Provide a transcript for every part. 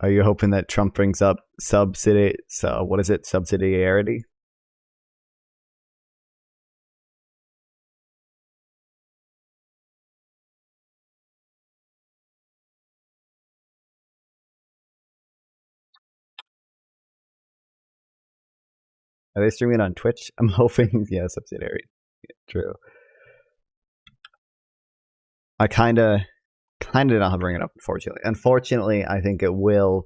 Are you hoping that Trump brings up subsidiarity? Are they streaming it on Twitch? I'm hoping, yeah, subsidiary. Yeah, true. I kind of don't know how to bring it up, unfortunately. Unfortunately, I think it will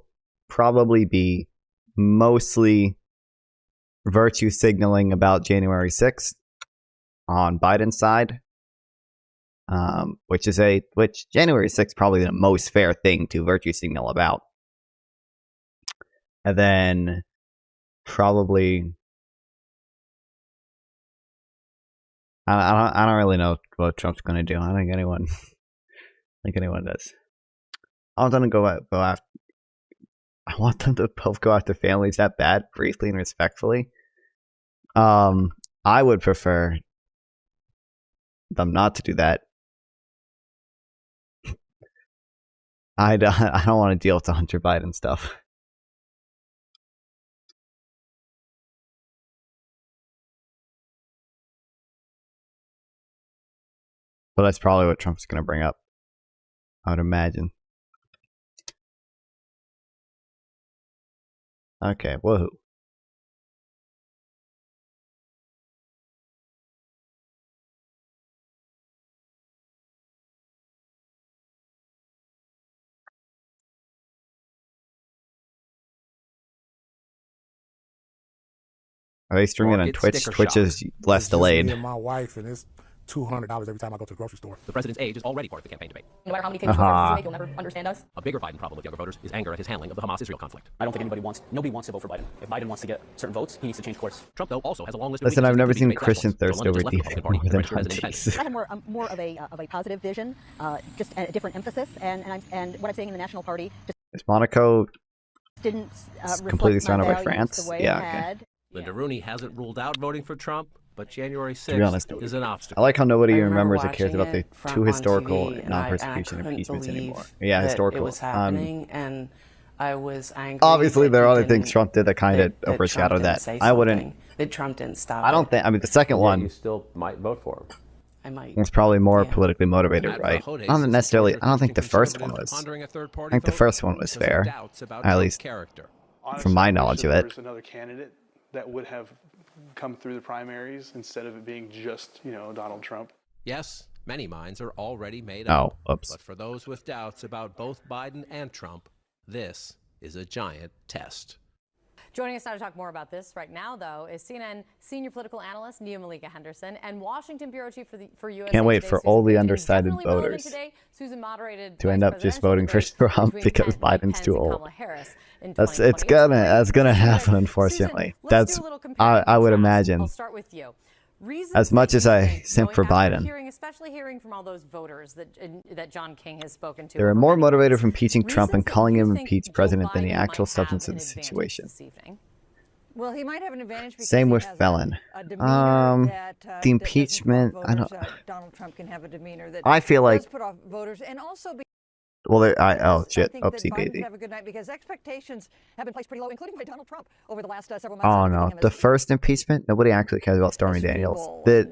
probably be mostly virtue signaling about January 6th on Biden's side, which January 6th probably the most fair thing to virtue signal about. And then probably I don't really know what Trump's going to do. I don't think anyone does. I want them to go after. I want them to both go after families that bad, briefly and respectfully. I would prefer them not to do that. I don't want to deal with the Hunter Biden stuff. But that's probably what Trump's going to bring up, I would imagine. Okay, woohoo. Are they streaming on Twitch? Twitch is less delayed. Me and my wife, and it's $200 every time I go to the grocery store. The president's age is already part of the campaign debate. No matter how many famous references you make, you'll never understand us. A bigger Biden problem with younger voters is anger at his handling of the Hamas-Israel conflict. I don't think nobody wants to vote for Biden. If Biden wants to get certain votes, he needs to change course. Trump, though, also has a long list of Listen, I've never seen Christian thirst over TV more than Hunties. I have more of a positive vision, just a different emphasis, and what I'm saying in the National Party just Is Monaco didn't completely surrounded by France? Yeah, okay. Linda Rooney hasn't ruled out voting for Trump, but January 6th is an obstacle. I like how nobody remembers or cares about the two historical non-persecution impeachments anymore. Yeah, historical. It was happening, and I was angry. Obviously, there are other things Trump did that kind of overshadowed that. I wouldn't. That Trump didn't stop. I don't think. I mean, the second one. You still might vote for him. I might. It's probably more politically motivated, right? Not necessarily. I don't think the first one was. I think the first one was fair, at least from my knowledge of it. There's another candidate that would have come through the primaries instead of it being just, Donald Trump. Yes, many minds are already made up. Oh, oops. But for those with doubts about both Biden and Trump, this is a giant test. Joining us now to talk more about this right now, though, is CNN senior political analyst Nia Malika Henderson and Washington bureau chief for USA Can't wait Today, for Susan all the Clinton. undecided Definitely relevant voters today. Susan moderated to end up just voting for Trump because Biden's too old. That's that's gonna happen, unfortunately. That's I would imagine. I'll start with you. As much as I simp for Biden, especially hearing from all those voters that John King has spoken to. They're more motivated from impeaching Trump and calling him impeached president than the actual substance of the situation. Well, he might have an advantage. Same with Felon. The impeachment. I don't. Donald Trump can have a demeanor that I feel like. Put off voters and also. Well, oh shit! Oopsie daisy. Have a good night because expectations have been placed pretty low, including by Donald Trump over the last several months. Oh no, the first impeachment. Nobody actually cares about Stormy Daniels. The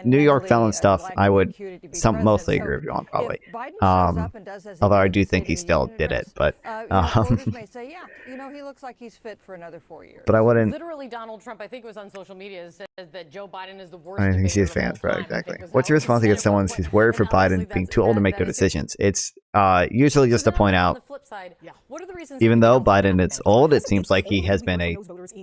New York felon stuff, I would mostly agree with you on probably. Although I do think he still did it, but may say, yeah, he looks like he's fit for another 4 years. But I wouldn't. Literally, Donald Trump, I think it was on social media, says that Joe Biden is the worst. I think he's fans, right? Exactly. What's your response against someone who's worried for Biden being too old to make good decisions? It's usually just to point out, even though Biden is old, it seems like he has been a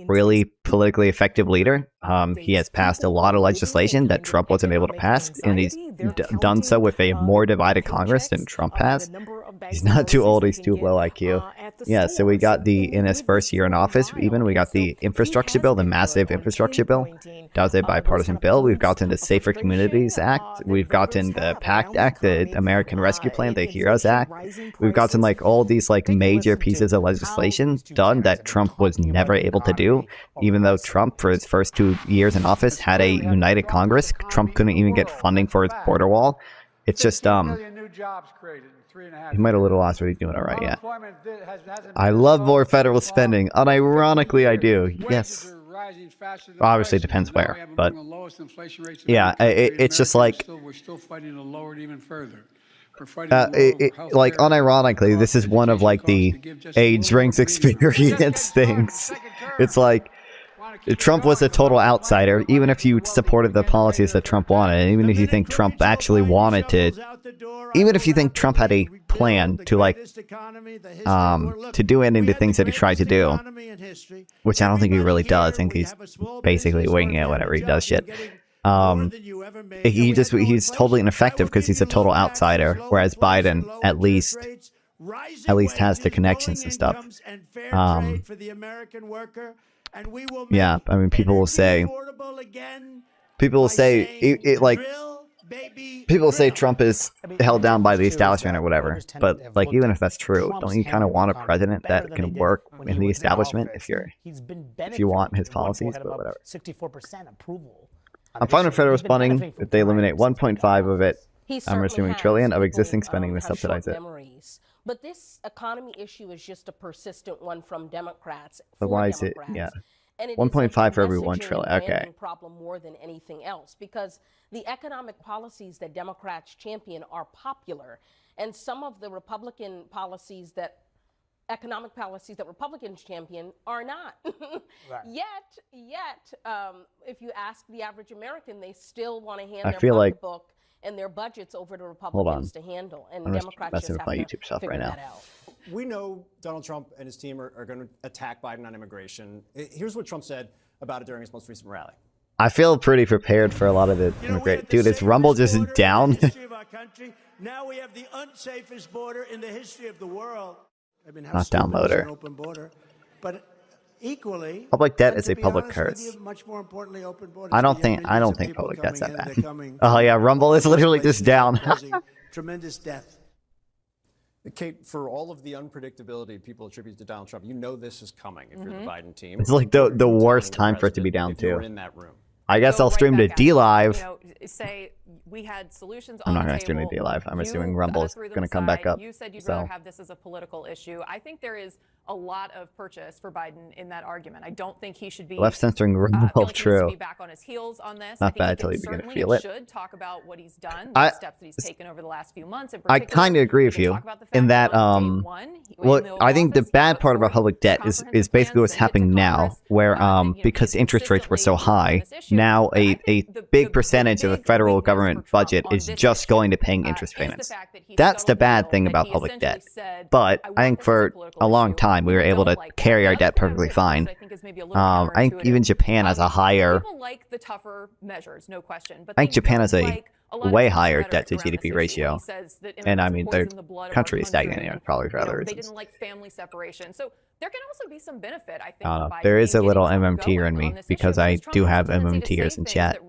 really politically effective leader. He has passed a lot of legislation that Trump wasn't able to pass, and he's done so with a more divided Congress than Trump has. He's not too old, he's too low IQ. Yeah, so we got in his first year in office, we got the infrastructure bill, the massive infrastructure bill. That was a bipartisan bill. We've gotten the Safer Communities Act. We've gotten the PACT Act, the American Rescue Plan, the HEROES Act. We've gotten all these major pieces of legislation done that Trump was never able to do. Even though Trump, for his first 2 years in office, had a united Congress, Trump couldn't even get funding for his border wall. It's just new jobs created, 3.5 he might have little lost what he's doing all right. Yeah. I love more federal spending. Unironically, I do. Yes. Obviously, it depends where, but yeah, it's just like we're still fighting to lower it even further. like unironically, this is one of like the age ranks experience things. It's like Trump was a total outsider, even if you supported the policies that Trump wanted, even if you think Trump actually wanted to, even if you think Trump had a plan to like to do any of the things that he tried to do, which I don't think he really does. I think he's basically winging it whenever he does shit. He's totally ineffective because he's a total outsider, whereas Biden at least has the connections and stuff. Yeah, I mean, people will say Trump is held down by the establishment or whatever, but like even if that's true, don't you kind of want a president that can work in the establishment if you want his policies? But whatever. 64% approval. I'm fine with federal spending if they eliminate 1.5 of it. I'm assuming trillion of existing spending to subsidize it. But this economy issue is just a persistent one from Democrats. But why is it? Yeah. 1.5 for every 1 trillion. Okay. Problem more than anything else, because the economic policies that Democrats champion are popular, and some of the Republican policies economic policies that Republicans champion are not. Right. Yet, if you ask the average American, they still want to hand their pocketbook and their budgets over to Republicans to handle, and Democrats just have to YouTube stuff figure right now. that out. We know Donald Trump and his team are going to attack Biden on immigration. Here's what Trump said about it during his most recent rally. I feel pretty prepared for a lot of the immigrant. Dude, is Rumble just down? Now we have the unsafest border in the history of the world. I mean, not downloader. Open border, but equally, public debt is a public curse. Much more importantly, open borders. I don't think public debt's that bad. Oh yeah, Rumble is literally just down. Tremendous death. Kate, for all of the unpredictability people attribute to Donald Trump, you know this is coming if you're the Biden team. It's like the worst time for it to be down too. In that room. I guess I'll stream to D-Live. Say we had solutions I'm on not the going to stream to table. D-Live. I'm assuming Rumble is going to come back up. You said you'd rather have this as a political issue. I think there is a lot of purchase for Biden in that argument. I don't think he should be left censoring Rumble. True. Be back on his heels on this. Not bad until you begin to feel it. Should talk about what he's done, the steps that he's taken over the last few months. I kind of agree with you in that. Well, I think the bad part about public debt is basically what's happening now, where because interest rates were so high, now a big percentage of the federal government budget is just going to paying interest payments. That's the bad thing about public debt. But I think for a long time we were able to carry our debt perfectly fine. I think even Japan has a higher. People like the tougher measures, no question. But I think Japan has a way higher debt to GDP ratio, and I mean their country is stagnating probably for other reasons. They didn't like family separation, so there can also be some benefit, I think. There is a little MMTer in me because I do have MMTers in chat.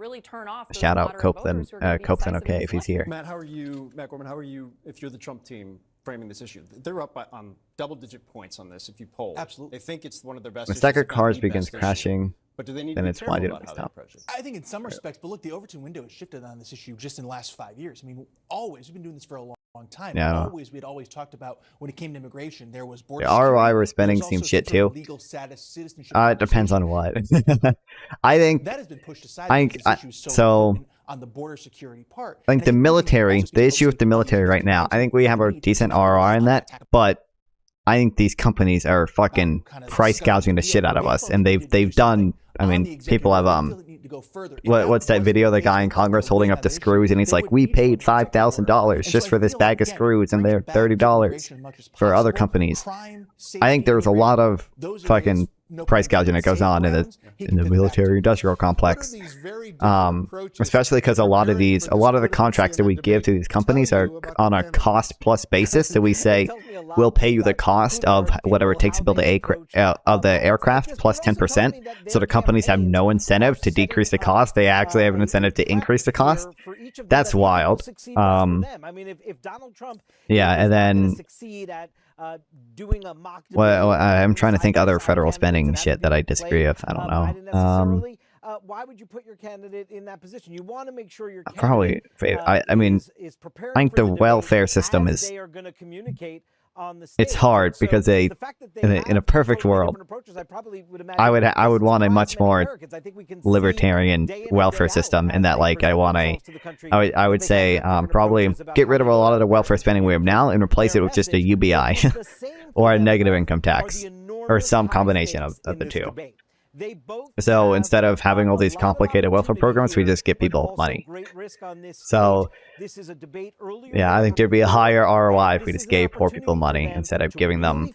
Shout out Copeland okay if he's here. Matt Gorman, how are you if you're the Trump team framing this issue? They're up on double-digit points on this if you poll. Absolutely. They think it's one of their best When issues. stack of cars begins crashing, but do they need then to be it's why careful did about it how stop? they approach it? I think in some respects, but look, the Overton window has shifted on this issue just in the last 5 years. I mean, we've been doing this for a long time. Yeah. We had always talked about when it came to immigration, there was border the ROI we're spending seems shit too. Legal status, citizenship. It depends on what. I think that has been pushed aside. On the border security part, I think the military, the issue with the military right now, I think we have a decent ROI in that, but I think these companies are fucking price gouging the shit out of us, and they've done. I mean, people have what's that video? The guy in Congress holding up the screws, and he's like, "We paid $5,000 just for this bag of screws, and they're $30 for other companies." I think there's a lot of fucking price gouging that goes on in the military industrial complex, especially because a lot of the contracts that we give to these companies are on a cost plus basis. So we say we'll pay you the cost of whatever it takes to build the aircraft plus 10%. So the companies have no incentive to decrease the cost; they actually have an incentive to increase the cost. That's wild. I mean, if Donald Trump, and then. Succeed at doing a mock I'm trying to think other federal spending shit that I disagree with. I don't know. why would you put your candidate in that position? You want to make sure your candidate, Probably. I mean, is prepared I think for the welfare system as is. they are going to communicate on the It's stage. hard So because they, the fact that they in a perfect world, approaches, I probably would imagine I would want a much more libertarian welfare system, in that like I would say probably get rid of a lot of the welfare spending we have now and replace it with just a UBI or a negative income tax or some combination of the two. So instead of having all these complicated welfare programs, we just get people money. So yeah, I think there'd be a higher ROI if we just gave poor people money instead of giving them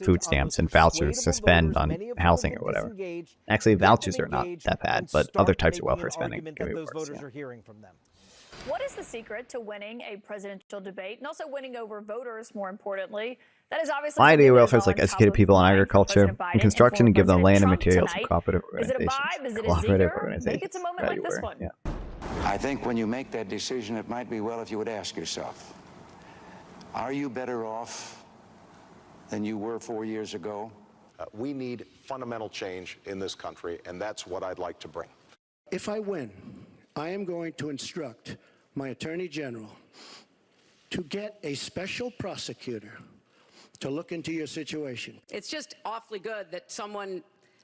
food stamps and vouchers to spend on housing or whatever. Actually, vouchers are not that bad, but other types of welfare spending can be worse. Yeah. What is the secret to winning a presidential debate and also winning over voters, more importantly? That is obviously My idea of welfare is like educated people in agriculture and construction and give them land and materials for cooperative organizations. Is it a vibe? Is it a zinger? Maybe it's a moment like this one. Yeah. I think when you make that decision, it might be well if you would ask yourself, are you better off than you were 4 years ago? We need fundamental change in this country, and that's what I'd like to bring. If I win, I am going to instruct my Attorney General to get a special prosecutor to look into your situation. It's just awfully good that someone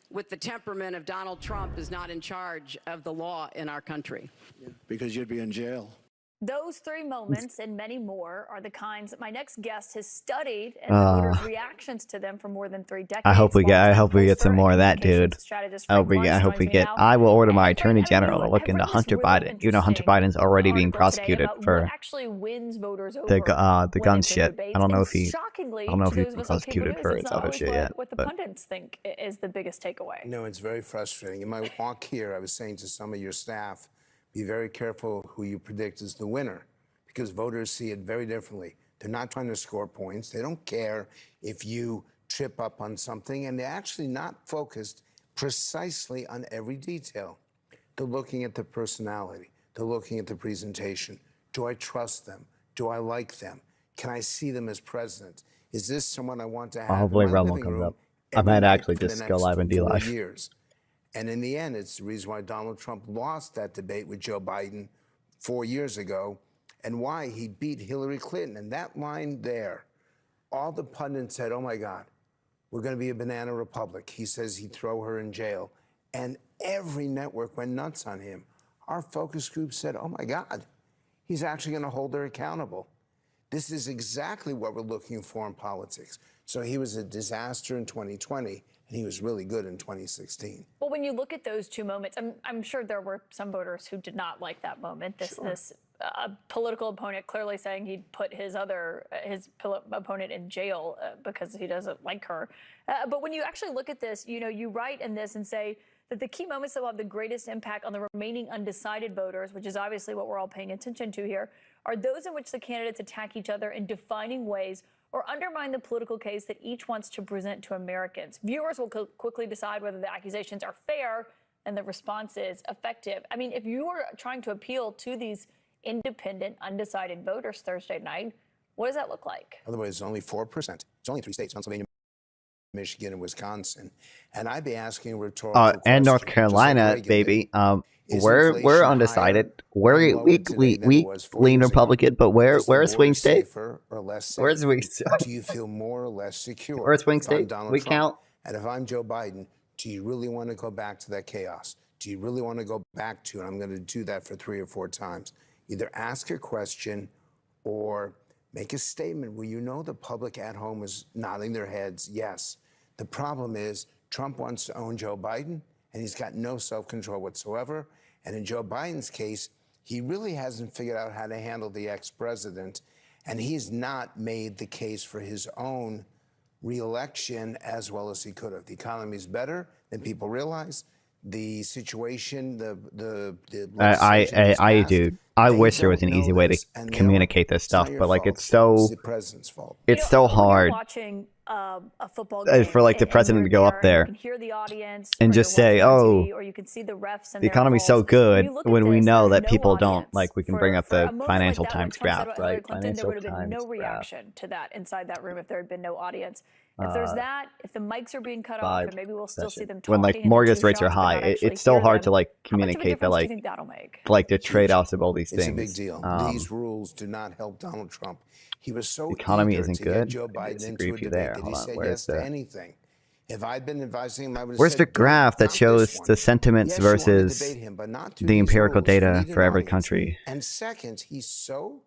with the temperament of Donald Trump is not in charge of the law in our country. Because you'd be in jail. Those three moments and many more are the kinds that my next guest has studied and voters' reactions to them for more than 3 decades. I hope we get some more of that, dude. I hope we get. I will order my Attorney General to look into Hunter Biden. You know, Hunter Biden's already being prosecuted for the gun shit. I don't know if he's been prosecuted for his other shit yet. What the pundits think is the biggest takeaway. No, it's very frustrating. In my walk here, I was saying to some of your staff, be very careful who you predict is the winner, because voters see it very differently. They're not trying to score points. They don't care if you trip up on something, and they're actually not focused precisely on every detail. They're looking at the personality. They're looking at the presentation. Do I trust them? Do I like them? Can I see them as president? Is this someone I want to have Hopefully in my Rumble living comes room up. I might every night actually for the just go next live and do 4 live. years? And in the end, it's the reason why Donald Trump lost that debate with Joe Biden 4 years ago, and why he beat Hillary Clinton. And that line there, all the pundits said, oh my God, we're going to be a banana republic. He says he'd throw her in jail. And every network went nuts on him. Our focus group said, oh my God, he's actually going to hold her accountable. This is exactly what we're looking for in politics. So he was a disaster in 2020. And he was really good in 2016. Well, when you look at those two moments, I'm sure there were some voters who did not like that moment. This political opponent clearly saying he'd put his opponent in jail because he doesn't like her. But when you actually look at this, you write in this and say that the key moments that will have the greatest impact on the remaining undecided voters, which is obviously what we're all paying attention to here, are those in which the candidates attack each other in defining ways or undermine the political case that each wants to present to Americans. Viewers will quickly decide whether the accusations are fair and the response is effective. I mean, if you are trying to appeal to these independent, undecided voters Thursday night, what does that look like? Otherwise, it's only 4%. It's only 3 states, Pennsylvania, Michigan, and Wisconsin. And I'd be asking a rhetorical question. And North Carolina, baby. We're undecided. We lean Republican, but we're a swing state. We're a swing state. Do you feel more or less secure? We're a swing state. We count. And if I'm Joe Biden, do you really want to go back to that chaos? Do you really want to go back to, and I'm going to do that for 3 or 4 times, either ask a question or make a statement where you know the public at home is nodding their heads, yes. The problem is Trump wants to own Joe Biden, and he's got no self-control whatsoever. And in Joe Biden's case, he really hasn't figured out how to handle the ex-president, and he's not made the case for his own re-election as well as he could have. The economy is better than people realize. The situation, I do. I wish there was an easy way to communicate this stuff, but like it's so hard. a football Uh, game for, like, the and president you're to go up there you can hear the audience and or just you're say, watching on "Oh, TV, or you can see the refs and the their economy's so calls. good," you look at when we this, know there's that no people don't, audience. like, we can bring up For the a moment Financial like that, when Times Trump said graph, about Hillary right? Clinton, there Financial would have been no Times graph. reaction to that inside that room if there had been no audience. If there's Uh, that, if the mics are being cut off, vibe and maybe we'll still see session. them talking When, like, in the mortgage two rates are shots, but high, not actually it's so hear hard to, them, like, how much of a communicate the, difference do you like, think that'll make? the trade-offs of all these It's things. a big deal. These rules do not help Donald Trump. He was so The economy eager isn't to good. get Joe I Biden disagree into a with you debate there. that Hold he on, said where's yes to the- anything. If I'd been advising him, I would have Where's said, the "Don't, graph that not this shows one." the sentiments Yes, you want to versus debate him, but not through the these empirical rules. You data need an for every audience. country? And second, he's so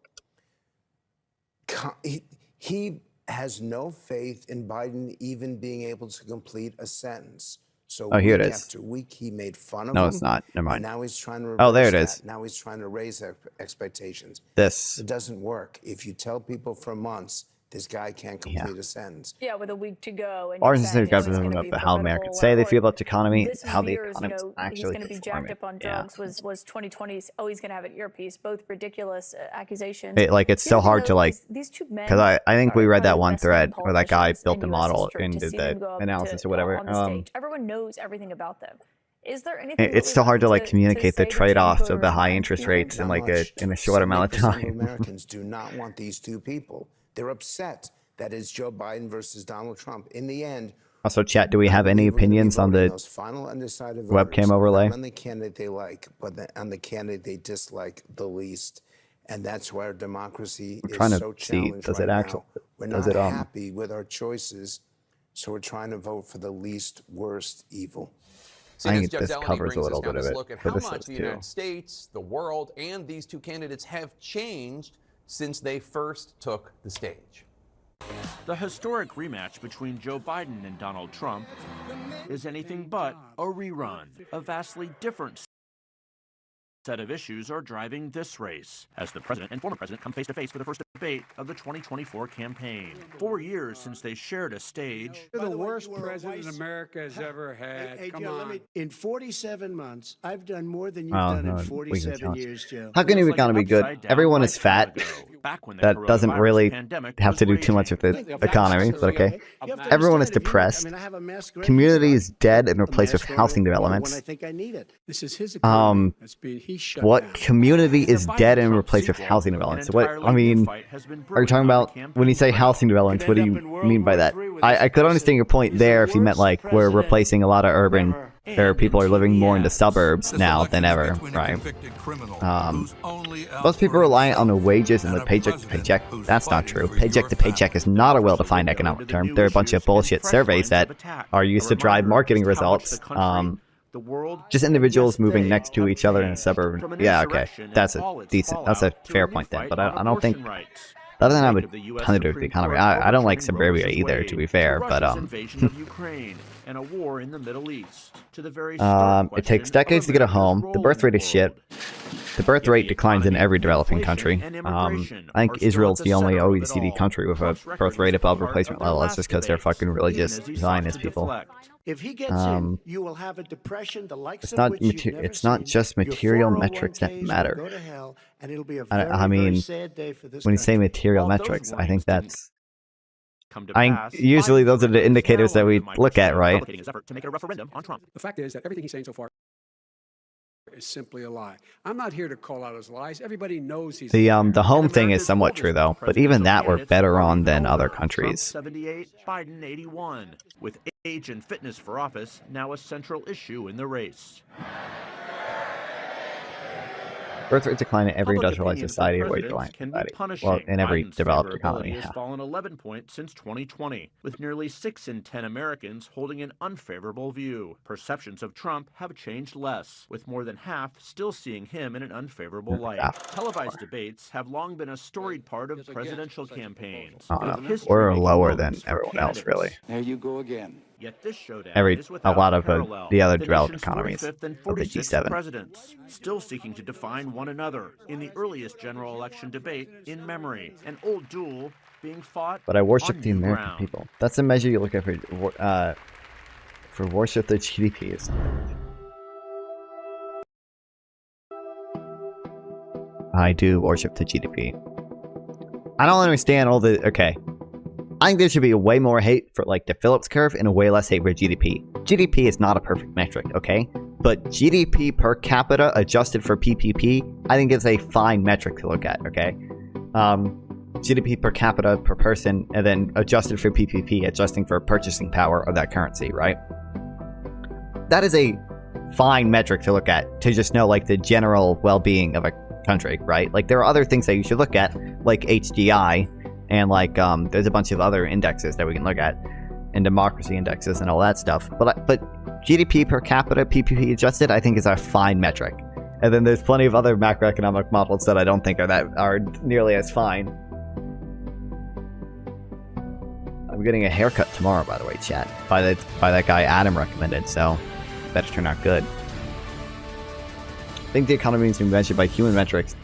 he has no faith in Biden even being able to complete a sentence. So Oh, here it week is. after week, he made fun of No, him. it's not. Never mind. And now he's trying to Oh, there reverse it that. is. Now he's trying to raise expectations. This. It doesn't work. If you tell people for months, this guy can't complete a sentence. Yeah, with a week to go. And Ours you're is saying the this is government gonna of be how formidable, Americans say they or feel about the economy, this how the year's, economy is he's actually going to be jacked performing. up on Yeah. drugs was 2020's, oh, he's going to have an earpiece, both ridiculous accusations. It's so hard to, like, these two men, because I think we read that one thread where that guy politicians built in the US model history, and to did see them the go up analysis or whatever. on the stage. Everyone knows everything about them. Is there anything It's still hard to, like, communicate the say to change trade-offs of the voters' high minds? interest Do you think? rates in, like, in a short 70% amount of of time. Americans do not want these two people. They're upset that it's Joe Biden versus Donald Trump. In the end, Also, chat, do we have any opinions on the those final undecided webcam voters, overlay? not on the candidate they like, but on the candidate they dislike the least. And that's why our democracy I'm is trying to so see, challenged does right it actually, now. We're does not it, happy with our choices, so we're trying to vote for the least worst evil. I think Jeff this Delaney covers a brings little us now bit of this it, look at but how this much does the too. United States, the world, and these two candidates have changed since they first took the stage. The historic rematch between Joe Biden and Donald Trump is anything but a rerun. A vastly different set of issues are driving this race as the president and former president come face to face for the first debate of the 2024 campaign. 4 years since they shared a stage. You're the worst president America has ever had. Hey, Come Joe, on. in 47 months, I've done more than you've Oh, done no, in we can 47 tell. years, Joe. How can you economy be good? Everyone is fat. That doesn't really have to do too much with the economy, but okay. Everyone is depressed. Community is dead and replaced with housing developments. This is his economy. He's shut down. What community is dead and replaced with housing developments? What, I mean, are you talking about when you say housing developments? What do you mean by that? I could understand your point there if you meant like we're replacing a lot of urban, or people are living more in the suburbs now than ever, right? Most people rely on the wages and the paycheck to paycheck. That's not true. Paycheck to paycheck is not a well-defined economic term. They're a bunch of bullshit surveys that are used to drive marketing results. Just individuals moving next to each other in a suburb. Yeah, okay. That's a fair point then. But I don't think that doesn't have a ton to do with the economy. I don't like suburbia either, to be fair. But invasion of Ukraine and a war in the Middle East. To the very it takes decades to get a home. The birth rate is shit. The birth rate declines in every developing country. I think Israel's the only OECD country with a birth rate above replacement level. That's just because they're fucking religious Zionist people. If he gets in, you will have a depression the likes It's not of which you've never it's not seen. just Your material metrics that 401ks will matter. go to hell, and it'll be a I very, mean, very sad day for this when you say country. material metrics, I think that's. come to I pass, think usually those are the indicators that we look at, right? complicating his effort to make it a referendum on Trump. The fact is that everything he's saying so far is simply a lie. I'm not here to call out his lies. Everybody knows he's The home thing is somewhat true though, but even that we're better on than other countries. 78, Biden 81, with age and fitness for office now a central issue in the race. Birth rates decline in every Public industrialized opinion society for or presidents can be society. punishing. Well, in every Biden's developed favorability economy. has fallen 11 points since 2020, with nearly 6 in 10 Americans holding an unfavorable view. Perceptions of Trump have changed less, with more than half still seeing him in an unfavorable light. Televised debates have long been a storied part of presidential campaigns. We're lower than everyone else, really. There you go again. Yet this showdown is A without lot of parallel. the other The developed nation's economies 45th and of the 46th G7. presidents, still seeking to define one another in the earliest general election debate in memory. An old duel being fought But I worship on the new American ground. people. That's the measure you look at for worship the GDP is. I do worship the GDP. I don't understand all the. Okay. I think there should be way more hate for like the Phillips curve and a way less hate for GDP. GDP is not a perfect metric, okay? But GDP per capita adjusted for PPP, I think is a fine metric to look at, okay? GDP per capita per person, and then adjusted for PPP, adjusting for purchasing power of that currency, right? That is a fine metric to look at, to just know like the general well-being of a country, right? Like there are other things that you should look at, like HDI, and like there's a bunch of other indexes that we can look at, and democracy indexes and all that stuff. But GDP per capita, PPP adjusted, I think is a fine metric. And then there's plenty of other macroeconomic models that I don't think are nearly as fine. I'm getting a haircut tomorrow, by the way, chat, by that guy Adam recommended, so better turn out good. I think the economy needs to be measured by human metrics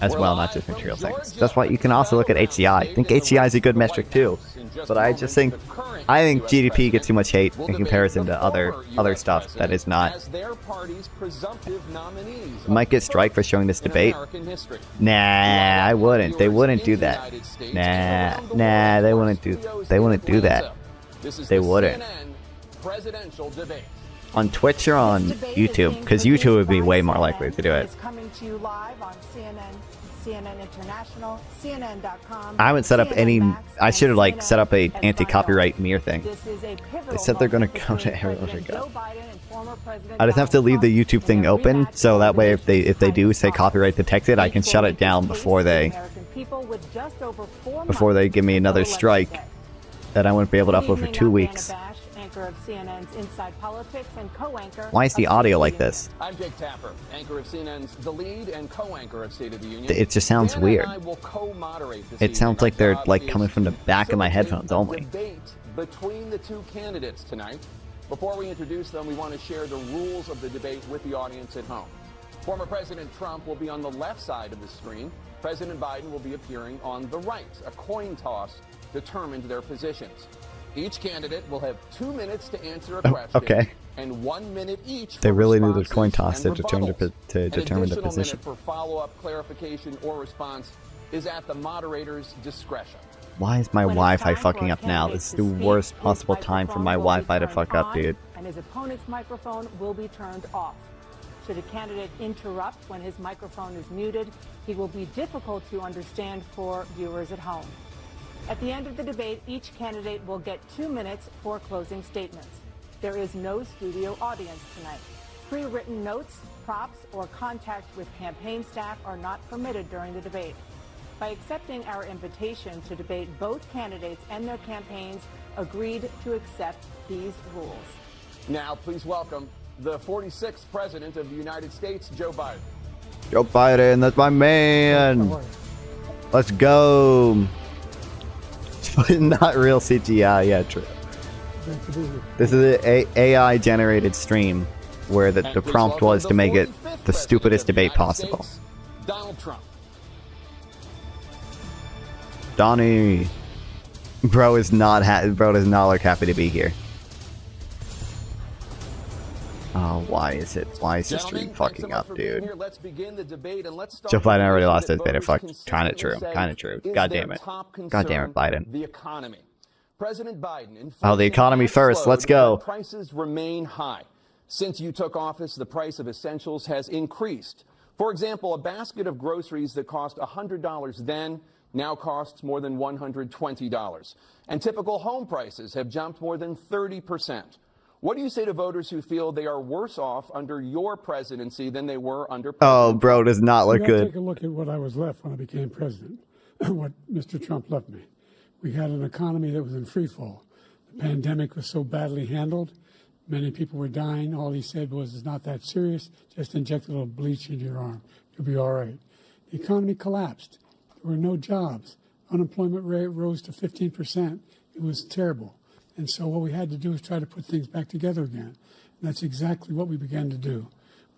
as well, not just material things. That's why you can also look at HCI. I think HCI is a good metric too, but I think GDP gets too much hate in comparison to other stuff that is not. Might get strike for showing this debate. Nah, I wouldn't. They wouldn't do that. Nah, they wouldn't do that. They wouldn't. On Twitch or on YouTube? Because YouTube would be way more likely to do it. Coming to you live on CNN, CNN International, CNN.com. I haven't set up any. I should have like set up a anti-copyright mirror thing. They said they're gonna go to everywhere. I just have to leave the YouTube thing open, so that way if they do say copyright detected, I can shut it down before they give me another strike that I wouldn't be able to upload for 2 weeks. Of CNN's Inside Politics and co-anchor. Why is the audio like this? I'm Jake Tapper, anchor of CNN's The Lead and co-anchor of State of the Union. It just sounds weird. It sounds like they're like coming from the back of my headphones only. Debate between the two candidates tonight. Before we introduce them, we want to share the rules of the debate with the audience at home. Former President Trump will be on the left side of the screen. President Biden will be appearing on the right. A coin toss determined their positions. Each candidate will have 2 minutes to answer a question, okay, and 1 minute each. They really need a coin toss to determine the position. Minute for follow-up, clarification, or response is at the moderator's discretion. Why is my Wi-Fi fucking up now? This is the worst possible time for my Wi-Fi to fuck up, dude. And his opponent's microphone will be turned off. Should a candidate interrupt when his microphone is muted, he will be difficult to understand for viewers at home. At the end of the debate, each candidate will get 2 minutes for closing statements. There is no studio audience tonight. Pre-written notes, props, or contact with campaign staff are not permitted during the debate. By accepting our invitation to debate, both candidates and their campaigns agreed to accept these rules. Now, please welcome the 46th President of the United States, Joe Biden. Joe Biden, that's my man. Let's go. Not real CGI, yeah, true. This is an AI generated stream where the prompt was to make it the stupidest debate possible. Donald Trump. Donnie, bro does not look happy to be here. Oh, why is the stream fucking up, dude? Joe Biden already lost his bid. Fuck, kind of true. God damn it, Biden. The economy. President Biden. Oh, the economy first. Let's go. Prices remain high. Since you took office, the price of essentials has increased. For example, a basket of groceries that cost $100 then now costs more than $120. And typical home prices have jumped more than 30%. What do you say to voters who feel they are worse off under your presidency than they were under President bro, does not look good. Take a look at what I was left when I became president, what Mr. Trump left me. We had an economy that was in free fall. The pandemic was so badly handled. Many people were dying. All he said was, it's not that serious. Just inject a little bleach into your arm. You'll be all right. The economy collapsed. There were no jobs. Unemployment rate rose to 15%. It was terrible. And so what we had to do is try to put things back together again. And that's exactly what we began to do.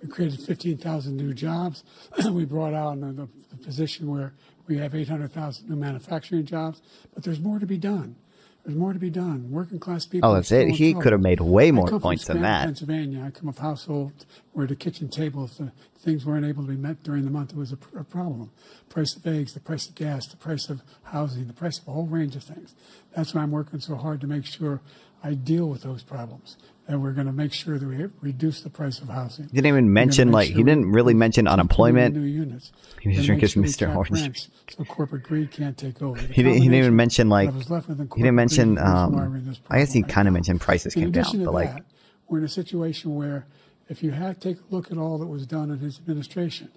We created 15,000 new jobs. We brought out the position where we have 800,000 new manufacturing jobs. But there's more to be done. There's more to be done. Working class people. Oh, are that's still it. in He trouble. could have made way I more come from points than Scranton, that. Pennsylvania. I come of a household where the kitchen table, if the things weren't able to be met during the month, it was a problem. Price of eggs, the price of gas, the price of housing, the price of a whole range of things. That's why I'm working so hard to make sure I deal with those problems. And we're going to make sure that we reduce the price of housing. He didn't even mention, like, he didn't really mention unemployment. New units. He was drinking his Mr. Orange. Rents, so corporate greed can't take over. He didn't even mention, like, What was left of the he didn't mention, corporate greed is why we're in this I guess he problem kind of right mentioned prices now. came In down, addition to but like, that, we're in a situation where if you take a look at all that was done in his administration,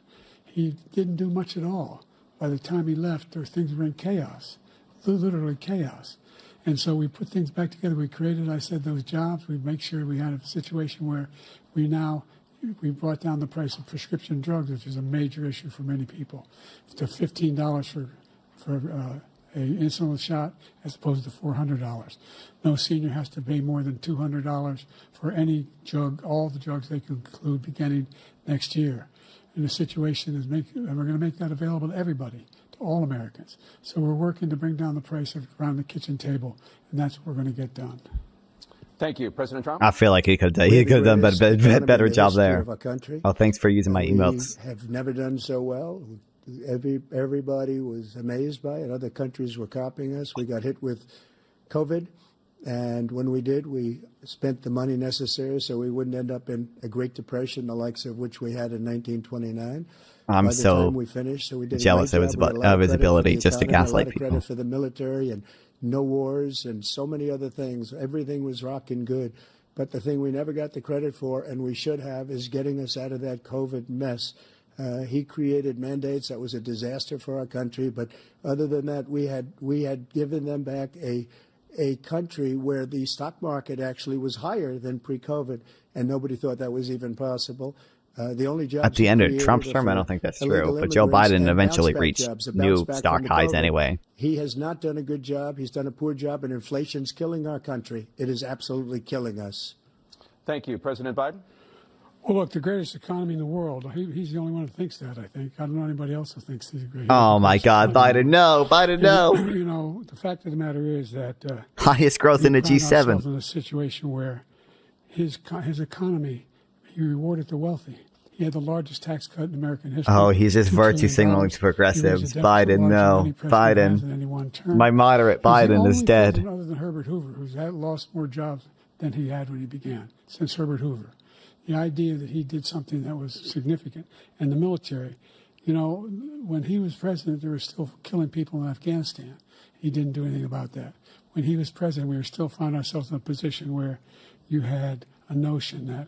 he didn't do much at all. By the time he left, things were in chaos, literally chaos. And so we put things back together. We created, I said, those jobs. We make sure we had a situation where we brought down the price of prescription drugs, which is a major issue for many people, to $15 for a insulin shot as opposed to $400. No senior has to pay more than $200 for any drug, all the drugs they can include beginning next year. And the situation is and we're going to make that available to everybody, to all Americans. So we're working to bring down the price around the kitchen table, and that's what we're going to get done. Thank you, President Trump. I feel like he could have done a better job there. Oh, thanks for using my emotes. We have never done so well. Everybody was amazed by it. Other countries were copying us. We got hit with COVID, and when we did, we spent the money necessary so we wouldn't end up in a Great Depression, the likes of which we had in 1929. I'm so jealous of his ability just to gaslight people. Credit for the military and no wars and so many other things. Everything was rocking good. But the thing we never got the credit for, and we should have, is getting us out of that COVID mess. He created mandates that was a disaster for our country. But other than that, we had given them back a country where the stock market actually was higher than pre-COVID, and nobody thought that was even possible. The only jobs at the end of Trump's term, I don't think that's true. But Joe Biden eventually reached new stock highs anyway. He has not done a good job. He's done a poor job, and inflation's killing our country. It is absolutely killing us. Thank you, President Biden. Well, look, the greatest economy in the world. He's the only one who thinks that, I think. I don't know anybody else who thinks he's great. Oh, my God. Biden, no. Biden, no. You know, the fact of the matter is that highest growth in the G7. In a situation where his economy, he rewarded the wealthy. He had the largest tax cut in American history. Oh, he's just virtue signaling to progressives. Biden, no. Biden. My moderate Biden is dead. Other than Herbert Hoover, who's lost more jobs than he had when he began, since Herbert Hoover. The idea that he did something that was significant. And the military, you know, when he was president, they were still killing people in Afghanistan. He didn't do anything about that. When he was president, we were still finding ourselves in a position where you had a notion that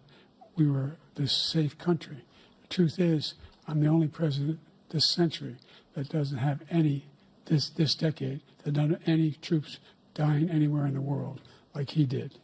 we were this safe country. The truth is, I'm the only president this century that doesn't have this decade, that doesn't have any troops dying anywhere in the world like he did.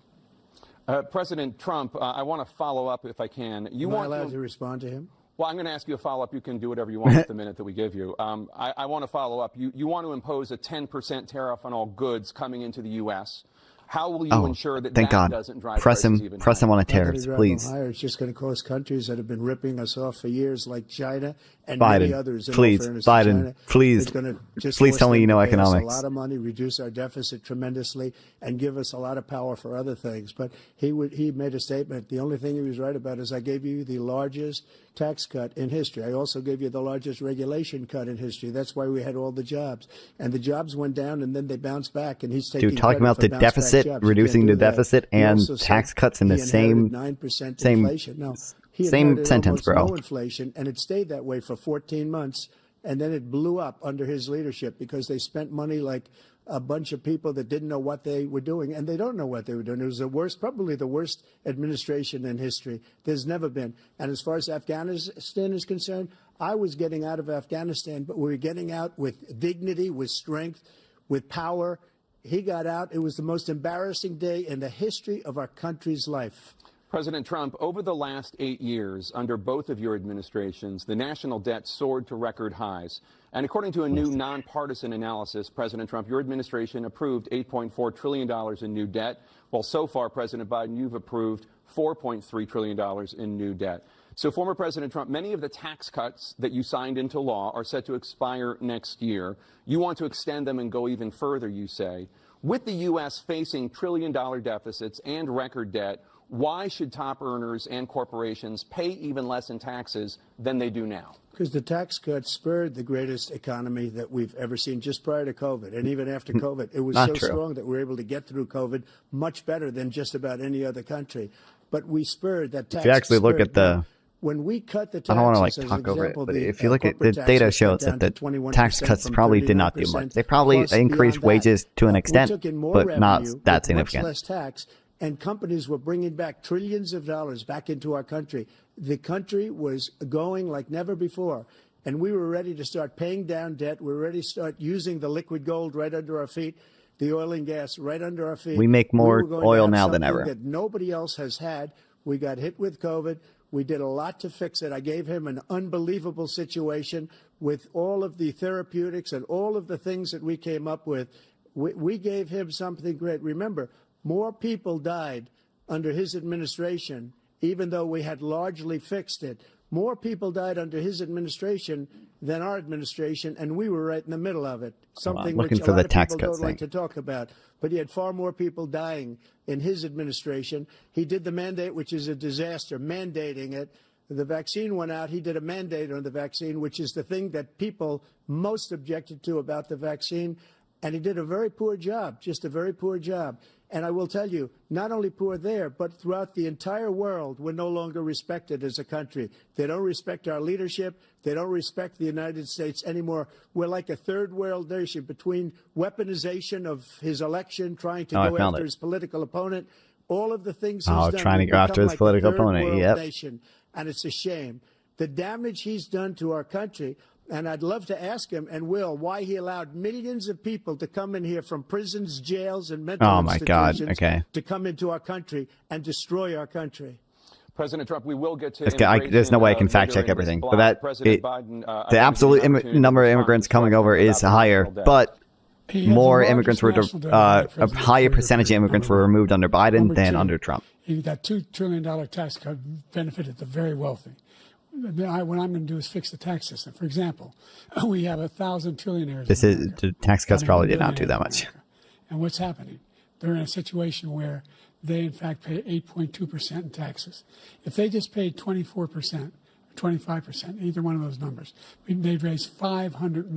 President Trump, I want to follow up if I can. Am I allowed to respond to him? Well, I'm going to ask you a follow-up. You can do whatever you want with the minute that we give you. I want to follow up. You want to impose a 10% tariff on all goods coming into the U.S. How will you ensure that doesn't drive prices even higher? Press him on a tariff, please. It's just going to cost countries that have been ripping us off for years, like China and Biden, many others. Please, Biden, please tell me you know economics. A lot of money, reduce our deficit tremendously, and give us a lot of power for other things. But he made a statement. The only thing he was right about is I gave you the largest tax cut in history. I also gave you the largest regulation cut in history. That's why we had all the jobs. And the jobs went down, and then they bounced back. And he's taking talking about the deficit, reducing the deficit, and tax cuts in the same 9% inflation. No, he same sentence, bro. No inflation, and it stayed that way for 14 months, and then it blew up under his leadership because they spent money like a bunch of people that didn't know what they were doing, and they don't know what they were doing. It was probably the worst administration in history. There's never been. And as far as Afghanistan is concerned, I was getting out of Afghanistan, but we were getting out with dignity, with strength, with power. He got out. It was the most embarrassing day in the history of our country's life. President Trump, over the last 8 years, under both of your administrations, the national debt soared to record highs. And according to a new nonpartisan analysis, President Trump, your administration approved $8.4 trillion in new debt, while so far, President Biden, you've approved $4.3 trillion in new debt. So, former President Trump, many of the tax cuts that you signed into law are set to expire next year. You want to extend them and go even further, you say. With the U.S. facing trillion-dollar deficits and record debt, why should top earners and corporations pay even less in taxes than they do now? Because the tax cuts spurred the greatest economy that we've ever seen just prior to COVID. And even after COVID, it was Not so true. strong that we were able to get through COVID much better than just about any other country. But we spurred that tax. If you actually look spurred. at the, When we cut the taxes, I don't want to like as an talk over it, example, but the, if you look at the corporate tax data was shows cut that down to the 21% tax cuts from probably did not do 39%. much. They probably Plus, increased beyond that, wages to an we extent, took in more but not revenue that with significant. Much less tax, and companies were bringing back trillions of dollars back into our country. The country was going like never before. And we were ready to start paying down debt. We were ready to start using the liquid gold right under our feet, the oil and gas right under our feet. We make more were going to oil have now than something ever. that nobody else has had. We got hit with COVID. We did a lot to fix it. I gave him an unbelievable situation with all of the therapeutics and all of the things that we came up with. We gave him something great. Remember, more people died under his administration, even though we had largely fixed it. More people died under his administration than our administration, and we were right in the middle of it. Something which looking a for lot the of tax people cuts don't like thing. to talk about. But he had far more people dying in his administration. He did the mandate, which is a disaster, mandating it. The vaccine went out. He did a mandate on the vaccine, which is the thing that people most objected to about the vaccine. And he did a very poor job, just a very poor job. And I will tell you, not only poor there, but throughout the entire world, we're no longer respected as a country. They don't respect our leadership. They don't respect the United States anymore. We're like a third world nation between weaponization of his election, trying to Oh, I go found after it. his political opponent, all of the things he's Oh, done. trying to we've go after become his like a political third opponent, world yep. nation, and it's a shame. The damage he's done to our country. And I'd love to ask him, and will, why he allowed millions of people to come in here from prisons, jails, and mental Oh, my God. institutions Okay. to come into our country and destroy our country. President Trump, we will get to This guy, there's no way I can fact check everything, but that the absolute number of immigrants coming over is higher, but He has more the immigrants were largest national debt a higher percentage of immigrants were removed under Biden Number than two, under Trump. That $2 trillion tax cut benefited the very wealthy. What I'm going to do is fix the tax system. For example, we have 1,000 trillionaires. This in is America. the tax cuts Not probably even did not do that billionaires much. in America. And what's happening? They're in a situation where they, in fact, pay 8.2% in taxes. If they just paid 24%, 25%, either one of those numbers, they'd raise $500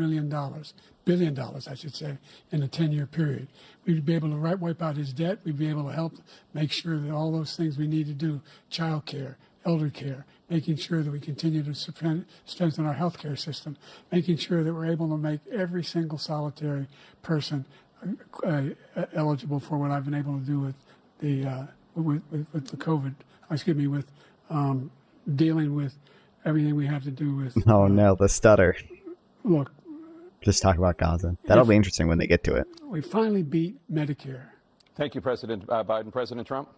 billion, I should say, in a 10-year period. We'd be able to wipe out his debt. We'd be able to help make sure that all those things we need to do, child care, elder care, making sure that we continue to strengthen our healthcare system, making sure that we're able to make every single solitary person eligible for what I've been able to do with the with the COVID. With dealing with everything we have to do with. Oh no, the stutter. Look, Just talk about Gaza. That'll be interesting when they get to it. we finally beat Medicare. Thank you, President Biden. President Trump?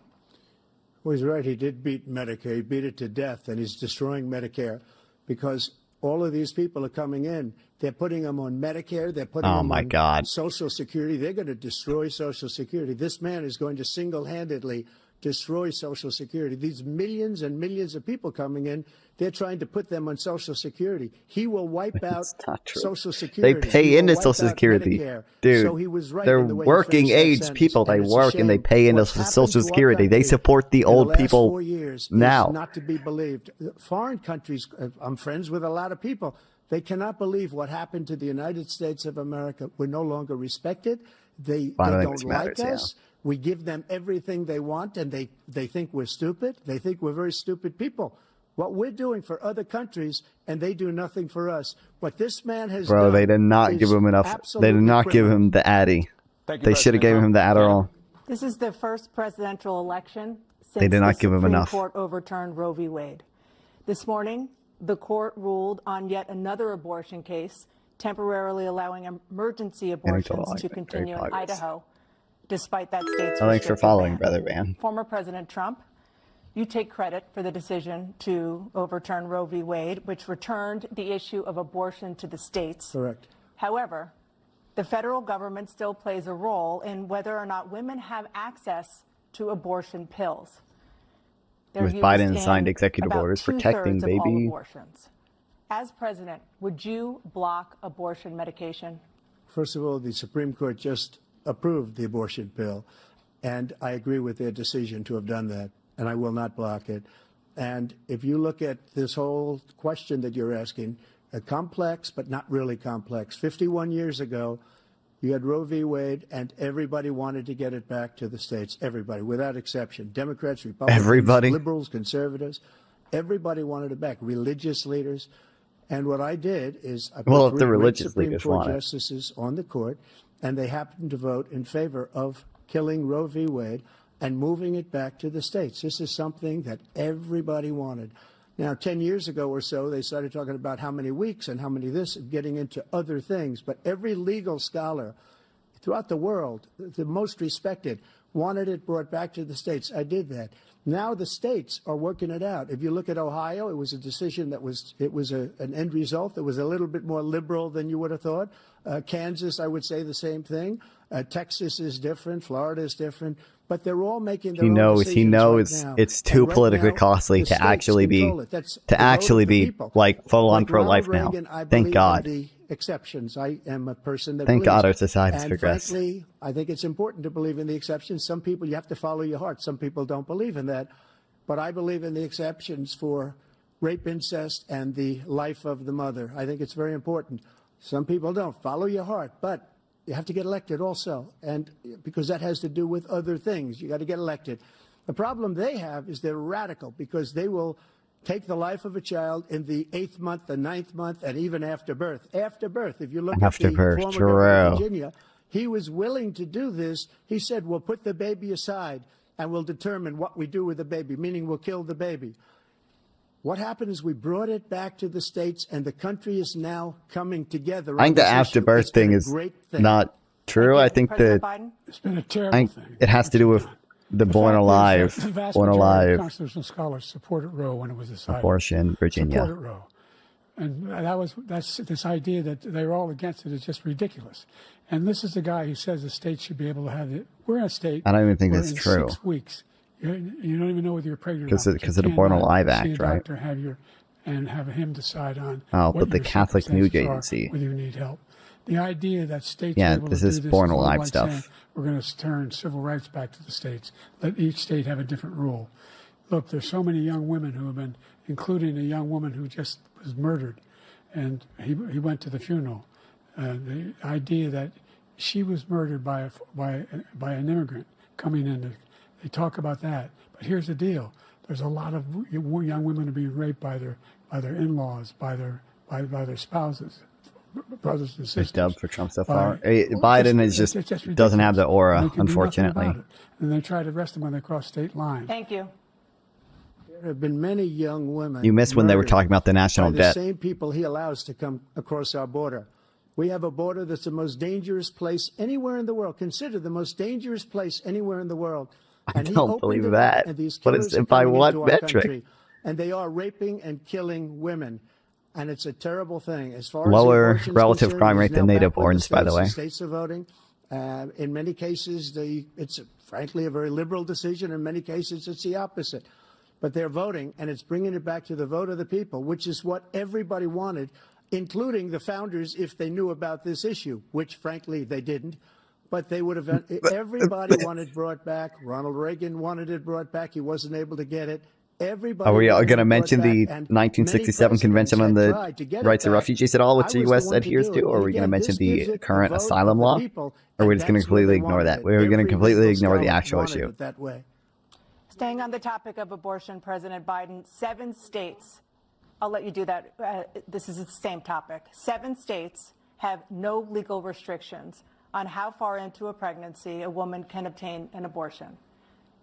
Well, he's right. He did beat Medicare. He beat it to death, and he's destroying Medicare because all of these people are coming in. They're putting them on Medicare. They're putting Oh, them my on God. Social Security. They're going to destroy Social Security. This man is going to single-handedly destroy Social Security. These millions and millions of people coming in, they're trying to put them on Social Security. He will wipe out Social Security. They pay He will into wipe Social out Security. Medicare. Dude, So he was right they're in the way he working finished that age sentence. people. They And it's a work and they shame. pay into What's happened Social to our Security. They country support the in old last people 4 years now. is not to be believed. Foreign countries, I'm friends with a lot of people. They cannot believe what happened to the United States of America. We're no longer respected. They I don't think don't this like matters, yeah. us. We give them everything they want, and they think we're stupid. They think we're very stupid people. What we're doing for other countries, and they do nothing for us. What this man has Bro, done they did not is give him enough. They did absolutely not give criminal. him the Addy. Thank you, They should have gave him the Adderall. This is the first presidential election since They did not the give him Supreme enough. Court overturned Roe v. Wade. This morning, the court ruled on yet another abortion case, temporarily allowing emergency abortions to very continue in progress. Idaho, despite that state's Oh, thanks for restrictive following, ban. Brother Van. Former President Trump, you take credit for the decision to overturn Roe v. Wade, which returned the issue of abortion to the states. Correct. However, the federal government still plays a role in whether or not women have access to abortion pills. They're With used Biden in signed executive about orders protecting 2/3 of all baby. abortions. As president, would you block abortion medication? First of all, the Supreme Court just approved the abortion bill. And I agree with their decision to have done that, and I will not block it. And if you look at this whole question that you're asking, complex but not really complex. 51 years ago, you had Roe v. Wade, and everybody wanted to get it back to the states. Everybody, without exception. Democrats, Republicans, liberals, conservatives. Everybody wanted it back. Religious leaders. And what I did is I put the religious Supreme leaders Court want it. justices on the court, and they happened to vote in favor of killing Roe v. Wade and moving it back to the states. This is something that everybody wanted. Now, 10 years ago or so, they started talking about how many weeks and how many this, getting into other things. But every legal scholar throughout the world, the most respected, wanted it brought back to the states. I did that. Now the states are working it out. If you look at Ohio, it was a decision that was an end result that was a little bit more liberal than you would have thought. Kansas, I would say the same thing. Texas is different. Florida is different. But they're all making their own decisions. He knows right now. it's too right politically now, costly to actually be people. like full on Like pro life Ronald now. Reagan, I Thank believe God. in the exceptions. I am a person that Thank believes. God our society's and progressed. frankly, I think it's important to believe in the exceptions. Some people, you have to follow your heart. Some people don't believe in that. But I believe in the exceptions for rape, incest, and the life of the mother. I think it's very important. Some people don't. Follow your heart. But you have to get elected also, and because that has to do with other things. You got to get elected. The problem they have is they're radical because they will take the life of a child in the 8th month, the 9th month, and even after birth. After birth, if you look After at the birth, former true. governor of Virginia, he was willing to do this. He said, we'll put the baby aside and we'll determine what we do with the baby, meaning we'll kill the baby. What happened is we brought it back to the states, and the country is now coming together. I think the afterbirth thing is not true. I think that It's been a terrible thing. it has to do with the born alive, The vast born majority of alive constitutional scholars supported Roe when it was decided. abortion, Virginia. Supported Roe. And that's this idea that they're all against it is just ridiculous. And this is the guy who says the state should be able to have it. We're in a state. I don't even think where that's in true. 6 weeks, you don't even know whether you're pregnant. Because or not, of but the you Born cannot Alive see Act, a right? doctor and have him decide on. Oh, what but the your Catholic News circumstances are, Agency. whether you need help. The idea that states Yeah, are able this to is do this Born is Alive like stuff. saying we're going to turn civil rights back to the states. Let each state have a different rule. Look, there's so many young women who have been, including a young woman who just was murdered, and he went to the funeral. The idea that she was murdered by an immigrant coming in, they talk about that. But here's the deal: there's a lot of young women are being raped by their in-laws, by their spouses, brothers and sisters. Dub for Trump so far. Biden is just doesn't have the They aura, can do nothing unfortunately. about it. And they try to arrest them when they cross state lines. Thank you. There have been many young women. You missed when they were murdered talking about the national by debt. The same people he allows to come across our border. We have a border that's the most dangerous place anywhere in the world. Considered the most dangerous place anywhere in the world. I don't believe that. And these But killers it's are by coming what into our metric? country, and they are raping and killing women. And it's a terrible thing. As far Lower as the abortion's relative concerned, crime it's rate than now native back with borns, by the states. way. The states are voting. In many cases, it's frankly a very liberal decision. In many cases, it's the opposite. But they're voting, and it's bringing it back to the vote of the people, which is what everybody wanted, including the founders, if they knew about this issue, which, frankly, they didn't. But they would have. Everybody wanted it brought back. Ronald Reagan wanted it brought back. He wasn't able to get it. Everybody. Are we wanted going to it mention brought the back, and 1967 many Convention on presidents the had tried to get it Rights of back. Refugees at all, which I the was U.S. the one to adheres do to, it. or are we And going to again, mention this gives the it current vote of asylum the law? people, Or are we and just going to that's where completely they ignore wanted that? it. We're going to Every completely legal ignore the scholar actual wanted issue. it that way. Staying on the topic of abortion, President Biden, 7 states, I'll let you do that. This is the same topic. 7 states have no legal restrictions on how far into a pregnancy a woman can obtain an abortion.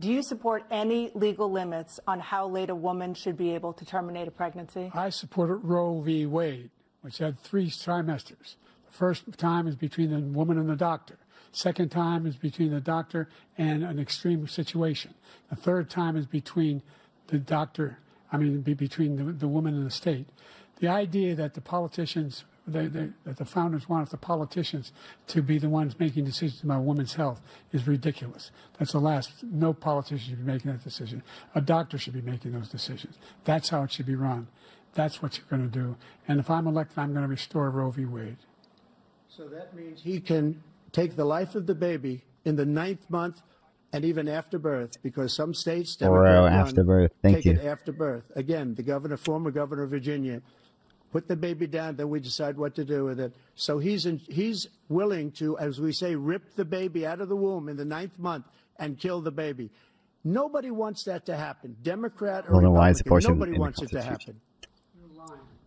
Do you support any legal limits on how late a woman should be able to terminate a pregnancy? I supported Roe v. Wade, which had 3 trimesters. The first time is between the woman and the doctor. Second time is between the doctor and an extreme situation. The third time is between the doctor, between the woman and the state. The idea that the politicians, that the founders wanted the politicians to be the ones making decisions about women's health is ridiculous. That's the last. No politician should be making that decision. A doctor should be making those decisions. That's how it should be run. That's what you're going to do. And if I'm elected, I'm going to restore Roe v. Wade. So that means he can take the life of the baby in the 9th month and even after birth, because some states, Bro, after birth. Thank take you. it after birth. Again, the former governor of Virginia, put the baby down, then we decide what to do with it. So he's willing to, as we say, rip the baby out of the womb in the 9th month and kill the baby. Nobody wants that to happen. Democrat or Well, then why is Republican, abortion nobody in the wants it to happen.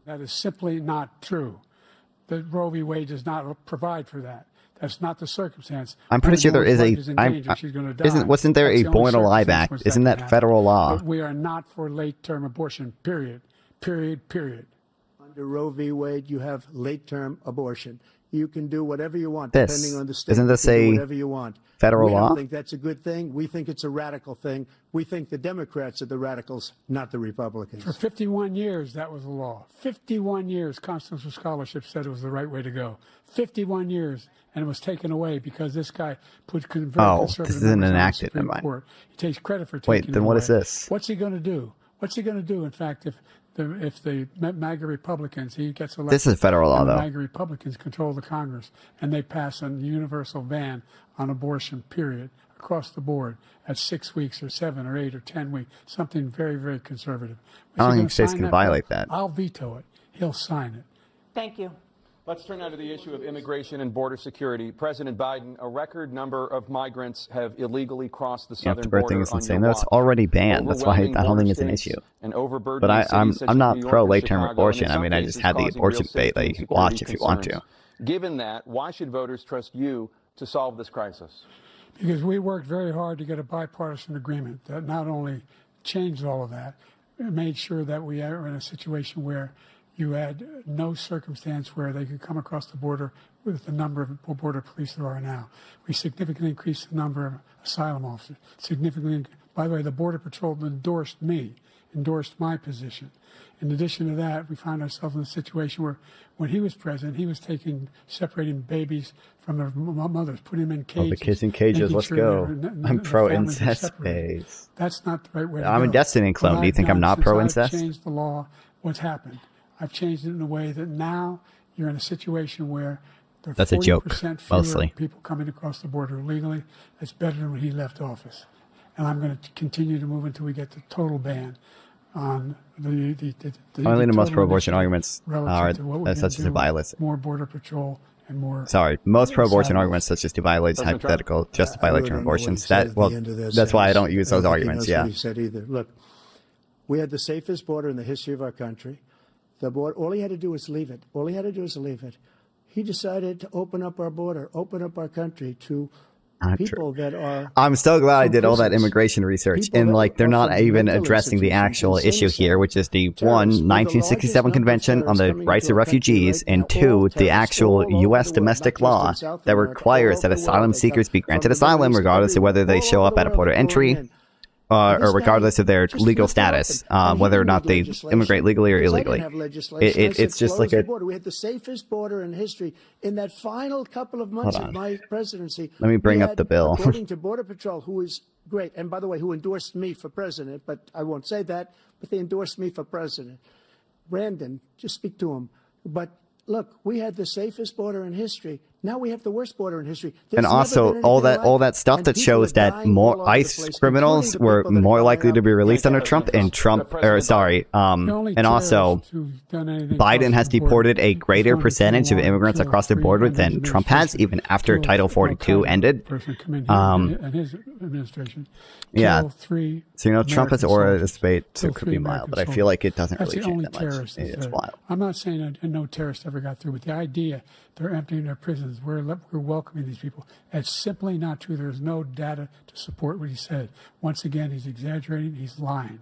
That is simply not true. The Roe v. Wade does not provide for that. That's not the circumstance. I'm pretty sure there is wasn't there a Born Alive Act? Isn't that federal law? But we are not for late-term abortion, period. Period. Under Roe v. Wade, you have late-term abortion. You can do whatever you want, This. depending on the state. Isn't this you can do a whatever you want. federal we law? don't think that's a good thing. We think it's a radical thing. We think the Democrats are the radicals, not the Republicans. For 51 years, that was the law. 51 years, constitutional scholarship said it was the right way to go. 51 years, and it was taken away because this guy put very conservative this isn't members on the enacted. Supreme Never mind. Court. He takes credit for taking Wait, then it what away. is this? What's he going to do? What's he going to do? In fact, if the MAGA Republicans, he gets elected. This is federal law, and the though. MAGA Republicans control the Congress, and they pass a universal ban on abortion, period, across the board at 6 weeks or 7 or 8 or 10 weeks, something very, very conservative. I don't Is he think gonna states sign can that violate bill? that. I'll veto it. He'll sign it. Thank you. Let's turn now to the issue of immigration and border security. President Biden, a record number of migrants have illegally crossed the southern After birth border thing is on insane. your No, it's watch. already banned. That's why I Overwhelming don't think border it's an states issue. and overburdening But I'm cities such as not New York pro and late term Chicago, abortion. and in I some mean, I just cases had the causing abortion real debate that you safety can and watch if security you want to. concerns. Given that, why should voters trust you to solve this crisis? Because we worked very hard to get a bipartisan agreement that not only changed all of that, it made sure that we are in a situation where you had no circumstance where they could come across the border with the number of border police there are now. We significantly increased the number of asylum officers. By the way, the Border Patrol endorsed my position. In addition to that, we found ourselves in a situation where when he was president, he was separating babies from their mothers, putting them in cages. Oh, the kids in cages, making let's sure go. the I'm pro families were incest separated. phase. That's not the right way to I'm go. a Destiny clone. What Do you I've think I'm done not since pro I've incest? changed the law. What's happened? I've changed it in a way that now you're in a situation where there are That's a joke, 40% fewer mostly. people coming across the border illegally. That's better than when he left office. And I'm going to continue to move until we get the total ban on the Only the most total pro-abortion initiative arguments relative are to what we're such gonna as do, violence. more border patrol and more. Sorry, most pro-abortion asylum. arguments such as to violate President hypothetical, Trump? justify I late really term don't know what he abortions. said That at well, the end of that that's why I sentence. don't use I those think he arguments. knows Yeah. what he said either. Look, we had the safest border in the history of our country. The border, all he had to do was leave it. All he had to do was leave it. He decided to open up our border, open up our country to people that are. I'm so glad I did all that prisons. immigration research, People and that like they're are not from even mental addressing the institutions, actual insane issue here, which is the one Terrorists. We're the 1967 largest Convention on number the of terrorists Rights of coming into our country Refugees, right and now. two, All the terrorists actual all over U.S. the world, domestic not just in law South that America, requires all that over the world. asylum They seekers come be granted from the asylum Middle East, regardless of whether they everywhere, show all up over at a the port of world, entry. pouring in. And this Or regardless guy of their just legal left it open. status, And he whether or didn't not need they legislation, immigrate legally or because I illegally. didn't have legislation. I said, It's just close like the a. border. We had the safest border in history. In that final couple of months Hold of on. my presidency, Let me bring we up had, the bill. according to Border Patrol, who is great, and by the way, who endorsed me for president, but I won't say that, but they endorsed me for president. Brandon, just speak to him. But look, we had the safest border in history. Now we have the worst border in history. There's And never also been all anything that like it. stuff And that people shows are that dying all more over the ICE place, criminals including the were people that are more going likely out to be released under like Trump, and Trump, or sorry, The only and also terrorist who's done anything Biden across has the border deported a is greater one who percentage came of along and immigrants killed across the 3 border members of than the Trump has, administration, even after killed Title Al 42 Qaeda ended. person come in here and his administration. Yeah. Killed 3 So Trump has American aura soldiers. this debate, so it Killed could 3 be mild, American but I feel soldiers. like it doesn't That's really the change only that much. terrorist that's It's there. wild. I'm not saying that no terrorist ever got through, but the idea they're emptying their prisons, we're welcoming these people. That's simply not true. There's no data to support what he said. Once again, he's exaggerating. He's lying.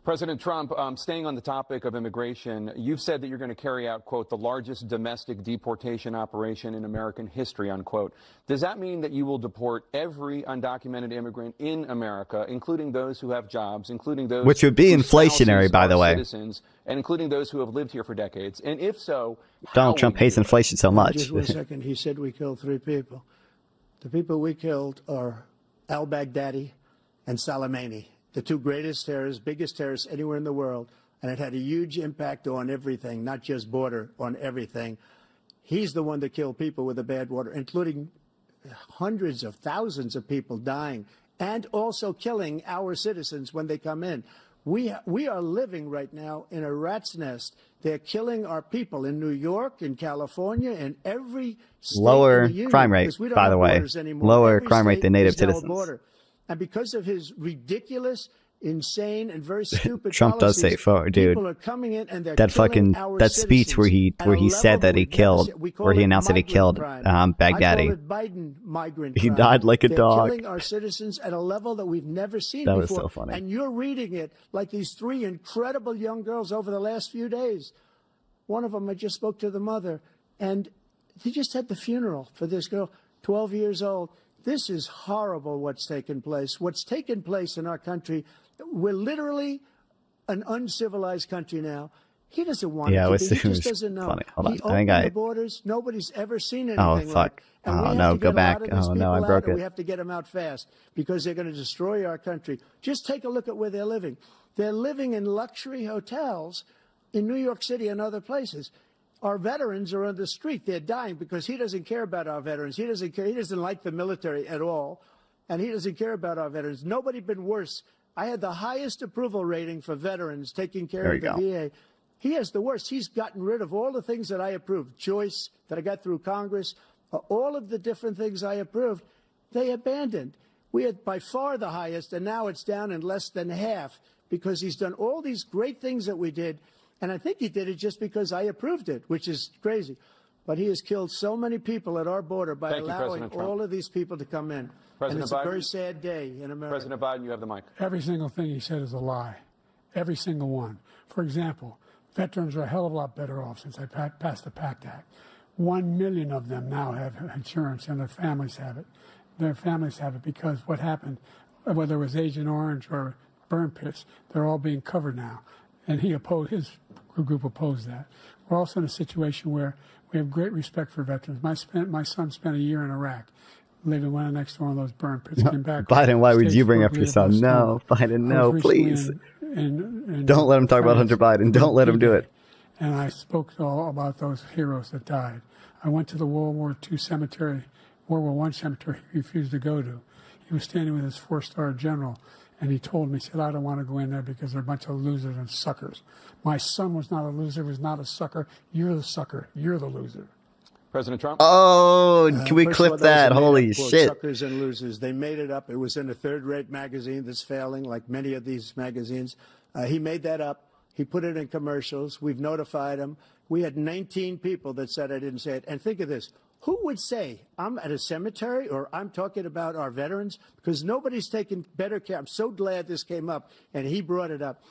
President Trump, staying on the topic of immigration, you've said that you're going to carry out, quote, the largest domestic deportation operation in American history, unquote. Does that mean that you will deport every undocumented immigrant in America, including those who have jobs, including those Which would be whose inflationary, spouses by the are way. citizens, and including those who have lived here for decades? And if so, Donald how Trump will you hates do it? inflation so much. Just 1 second. He said we killed 3 people. The people we killed are al-Baghdadi and Soleimani, the 2 greatest terrorists, biggest terrorists anywhere in the world. And it had a huge impact on everything, not just border, on everything. He's the one that killed people with the bad water, including hundreds of thousands of people dying and also killing our citizens when they come in. We are living right now in a rat's nest. They're killing our people in New York, in California, in every state Lower in the union, crime rate, because we don't by have the way. borders anymore. Lower Every crime rate state than native is now a citizens. border. And because of his ridiculous, insane, and very stupid Trump does say, policies, dude, people are coming in and they're that killing fucking our that speech where he said that he killed, where he announced that he killed Baghdadi. I call it Biden migrant He crime. died like a They're dog. killing our citizens at a level that we've never seen That before. was so funny. And you're reading it like these three incredible young girls over the last few days. One of them, I just spoke to the mother, and he just had the funeral for this girl, 12 years old. This is horrible what's taken place. What's taken place in our country, we're literally an uncivilized country now. He doesn't want Yeah, it it to was, be. He it was just doesn't know. funny. Hold on. He I think opened the borders. Nobody's ever seen anything Oh, like fuck. it. And we Oh, have no. to Go get a back. lot of these Oh, no. people I out, broke and it. we have to get them out fast because they're going to destroy our country. Just take a look at where they're living. They're living in luxury hotels in New York City and other places. Our veterans are on the street. They're dying because he doesn't care about our veterans. He doesn't care. He doesn't like the military at all, and he doesn't care about our veterans. Nobody been worse. I had the highest approval rating for veterans taking care There of you the VA. He has the worst. He's gotten rid of all the things that I approved, choice that I got through Congress, all of the different things I approved, they abandoned. We had by far the highest, and now it's down in less than half because he's done all these great things that we did. And I think he did it just because I approved it, which is crazy. But he has killed so many people at our border by Thank you, allowing President Trump. all of these people to come in. President and it's Biden. a very sad day in America. President Biden, you have the mic. Every single thing he said is a lie. Every single one. For example, veterans are a hell of a lot better off since I passed the PACT Act. 1 million of them now have insurance, and their families have it. Their families have it because what happened, whether it was Agent Orange or burn pits, they're all being covered now. And he opposed, his group opposed that. We're also in a situation where we have great respect for veterans. My son spent a year in Iraq, living right next to one of those burn pits. Came back. Biden, why would stage you bring 4 up your bleeding son? blast No, tumor. Biden, I no, was recently please. in Don't let him talk about France Hunter Biden. Don't let him do it. And I spoke all about those heroes that died. I went to the World War II cemetery, World War I cemetery he refused to go to. He was standing with his 4-star general, and he told me, he said, I don't want to go in there because they're a bunch of losers and suckers. My son was not a loser, was not a sucker. You're the sucker. You're the loser. President Trump? Oh, can we First of clip all, those that? are made Holy up, quote, shit. Suckers and losers. They made it up. It was in a third-rate magazine that's failing, like many of these magazines. He made that up. He put it in commercials. We've notified him. We had 19 people that said I didn't say it. And think of this. Who would say I'm at a cemetery or I'm talking about our veterans? Because nobody's taken better care. I'm so glad this came up, and he brought it up.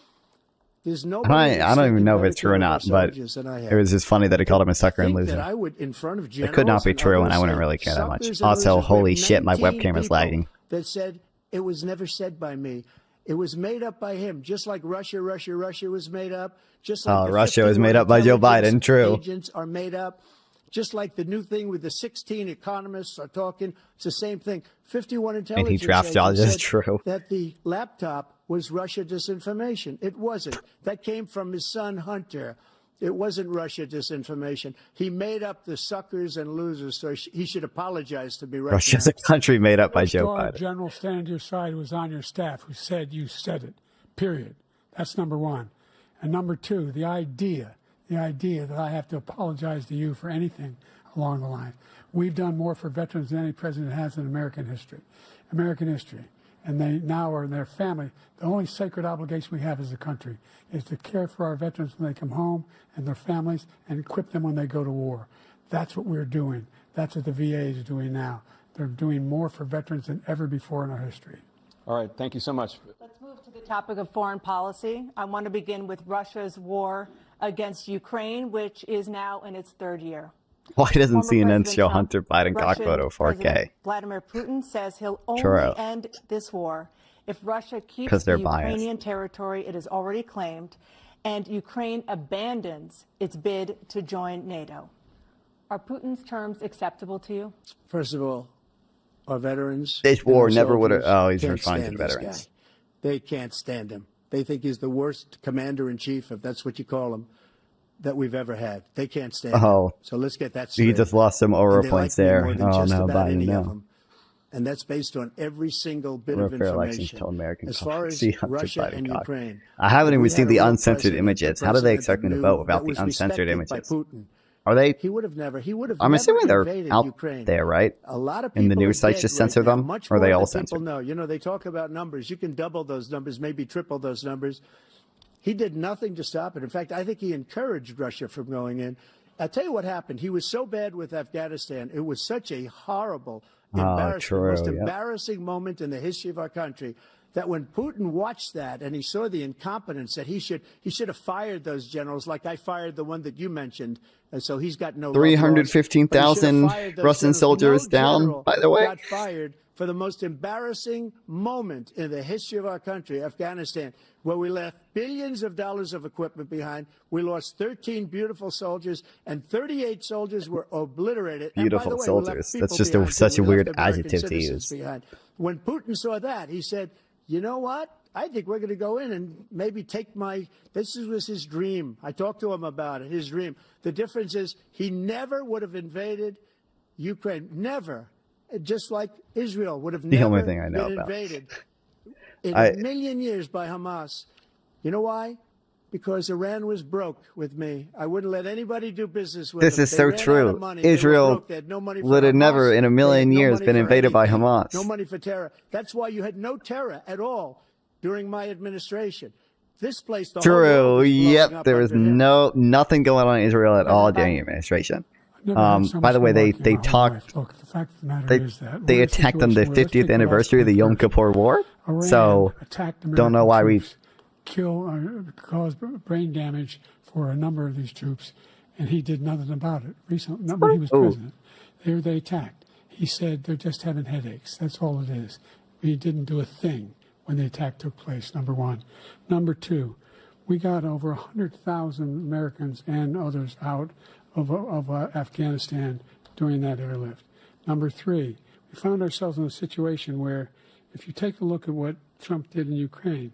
There's nobody. I don't even know if it's true or not, but it was just funny that he called him a sucker and loser. I would, in front of It could not be true, and I wouldn't really care that much. Also, holy shit, my webcam is lagging. That said, it was never said by me. It was made up by him, just like Russia was made up. Just like the Russia was 51 made up by Joe intelligence Biden, true. Agents are made up. Just like the new thing with the 16 economists are talking, it's the same thing. 51 intelligence drafts all agents this, said true. that the laptop was Russia disinformation. It wasn't. That came from his son Hunter. It wasn't Russia disinformation. He made up the suckers and losers, so he should apologize to be right. Russia's a country made up by Joe Star Biden. general standing to your side who was on your staff who said you said it, period. That's number one. And number two, the idea that I have to apologize to you for anything along the line. We've done more for veterans than any president has in American history. And they now are in their family. The only sacred obligation we have as a country is to care for our veterans when they come home and their families and equip them when they go to war. That's what we're doing. That's what the VA is doing now. They're doing more for veterans than ever before in our history. All right. Thank you so much. Let's move to the topic of foreign policy. I want to begin with Russia's war against Ukraine, which is now in its third year. Why doesn't Former CNN President show Trump, Hunter Biden cock Russian photo 4K? President Vladimir Putin says he'll only True. end this war if Russia 'Cause keeps they're the biased. Ukrainian territory it has already claimed and Ukraine abandons its bid to join NATO. Are Putin's terms acceptable to you? First of all, our veterans. This and war our never would have. soldiers Oh, he's can't responding to stand the this veterans. guy. They can't stand him. They think he's the worst commander in chief, if that's what you call him. that we've ever had. They can't stand Oh. it. So let's get that straight. He just lost some over And they points like me there. more than Oh just no, about Biden, any of no. them. And that's based on every single bit We're of fair elections information. till American As far as see Hunter Russia Biden and cock. Ukraine, I haven't if even we seen had the a real uncensored president, images. a How do they president expect me that to knew vote without that the was uncensored respected by images? Putin, Are they? he would have never I'm assuming they're invaded out Ukraine. there, right? A lot of And the people news are sites dead just right censor now, them, much or are they more all than people censored? know. You know, they talk about numbers. You can double those numbers, maybe triple those numbers. He did nothing to stop it. In fact, I think he encouraged Russia from going in. I'll tell you what happened. He was so bad with Afghanistan. It was such a horrible, embarrassing, most embarrassing moment in the history of our country that when Putin watched that and he saw the incompetence that he should have fired those generals like I fired the one that you mentioned. And so he's got no 315,000 Russian soldiers down, by the way. Got fired for the most embarrassing moment in the history of our country, Afghanistan, where we left billions of dollars of equipment behind. We lost 13 beautiful soldiers, and 38 soldiers were obliterated. Beautiful and by the way, we left soldiers. people That's just behind, such too. a We weird left American adjective to citizens use. behind. When Putin saw that, he said, you know what? I think we're going to go in and maybe take this was his dream. I talked to him about it, his dream. The difference is he never would have invaded Ukraine. Never. Just like Israel would have The never only thing I know been about. invaded in a million years by Hamas. You know why? Because Iran was broke with me. I wouldn't let anybody do business with This them. is They so ran out of true. money. They were Israel broke. They had no money for would have Hamas. never in a They million had no years money been for invaded by anything. Hamas. No money for terror. That's why you had no terror at all during my administration. This place, the whole world True. was blowing Yep. up There was under him. nothing going on in Israel at all during your administration. By the way, they talked. Look, the fact of the matter They is that they attacked on the 50th anniversary of the Yom Kippur War. So don't know why we caused brain damage for a number of these troops, and he did nothing about it. Recently, when he was president, they attacked. He said they're just having headaches. That's all it is. He didn't do a thing when the attack took place. Number one. Number two, we got over 100,000 Americans and others out of Afghanistan during that airlift. Number three, we found ourselves in a situation where, if you take a look at what Trump did in Ukraine,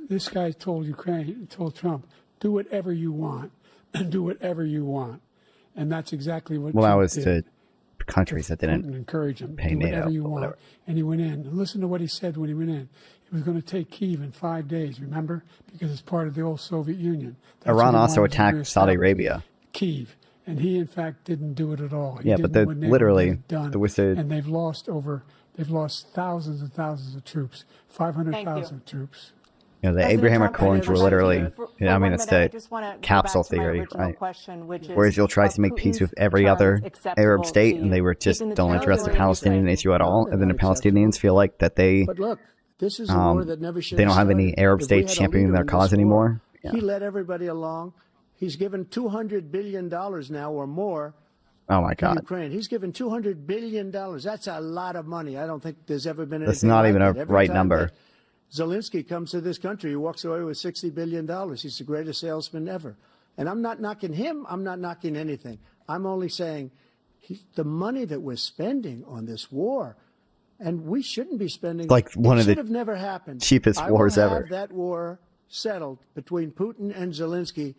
this guy told Trump, do whatever you want, and do whatever you want, and that's exactly what. Well, Trump that was did. to countries that didn't encourage him. pay Do NATO. whatever you want, Whatever. and he went in. And listen to what he said when he went in. He was going to take Kyiv in 5 days. Remember, because it's part of the old Soviet Union. That's Iran what he also wanted to attacked Saudi reestablish. Arabia. Kyiv, and he in fact didn't do it at all. He Yeah, but didn't when they literally, were done. there was a- and they've lost thousands and thousands of troops, 500,000 troops. You know, the President Abraham Trump, Accords I were just- literally, for I mean, one it's minute, I the just wanna go capsule back to my theory, original right? question, which is, Where Israel tries to are make peace with Putin's every other terms acceptable Arab state, to and they you? were just Keeping the don't address the territory of Palestinian Ukraine. issue at all, and then the Palestinians feel like that they But look, this is a war that never should they don't have started. any Arab If we states had a championing leader their in cause this war, anymore. He led everybody along. He's given $200 billion now or more Oh my to God. Ukraine. He's given $200 billion. That's a lot of money. I don't think there's ever been anything That's not like even a it. Every right time number. that Zelensky comes to this country, he walks away with $60 billion. He's the greatest salesman ever. And I'm not knocking him. I'm not knocking anything. I'm only saying the money that we're spending on this war, and we shouldn't be spending. Like one it of the should have never happened. cheapest I wars will ever. have that war settled between Putin and Zelensky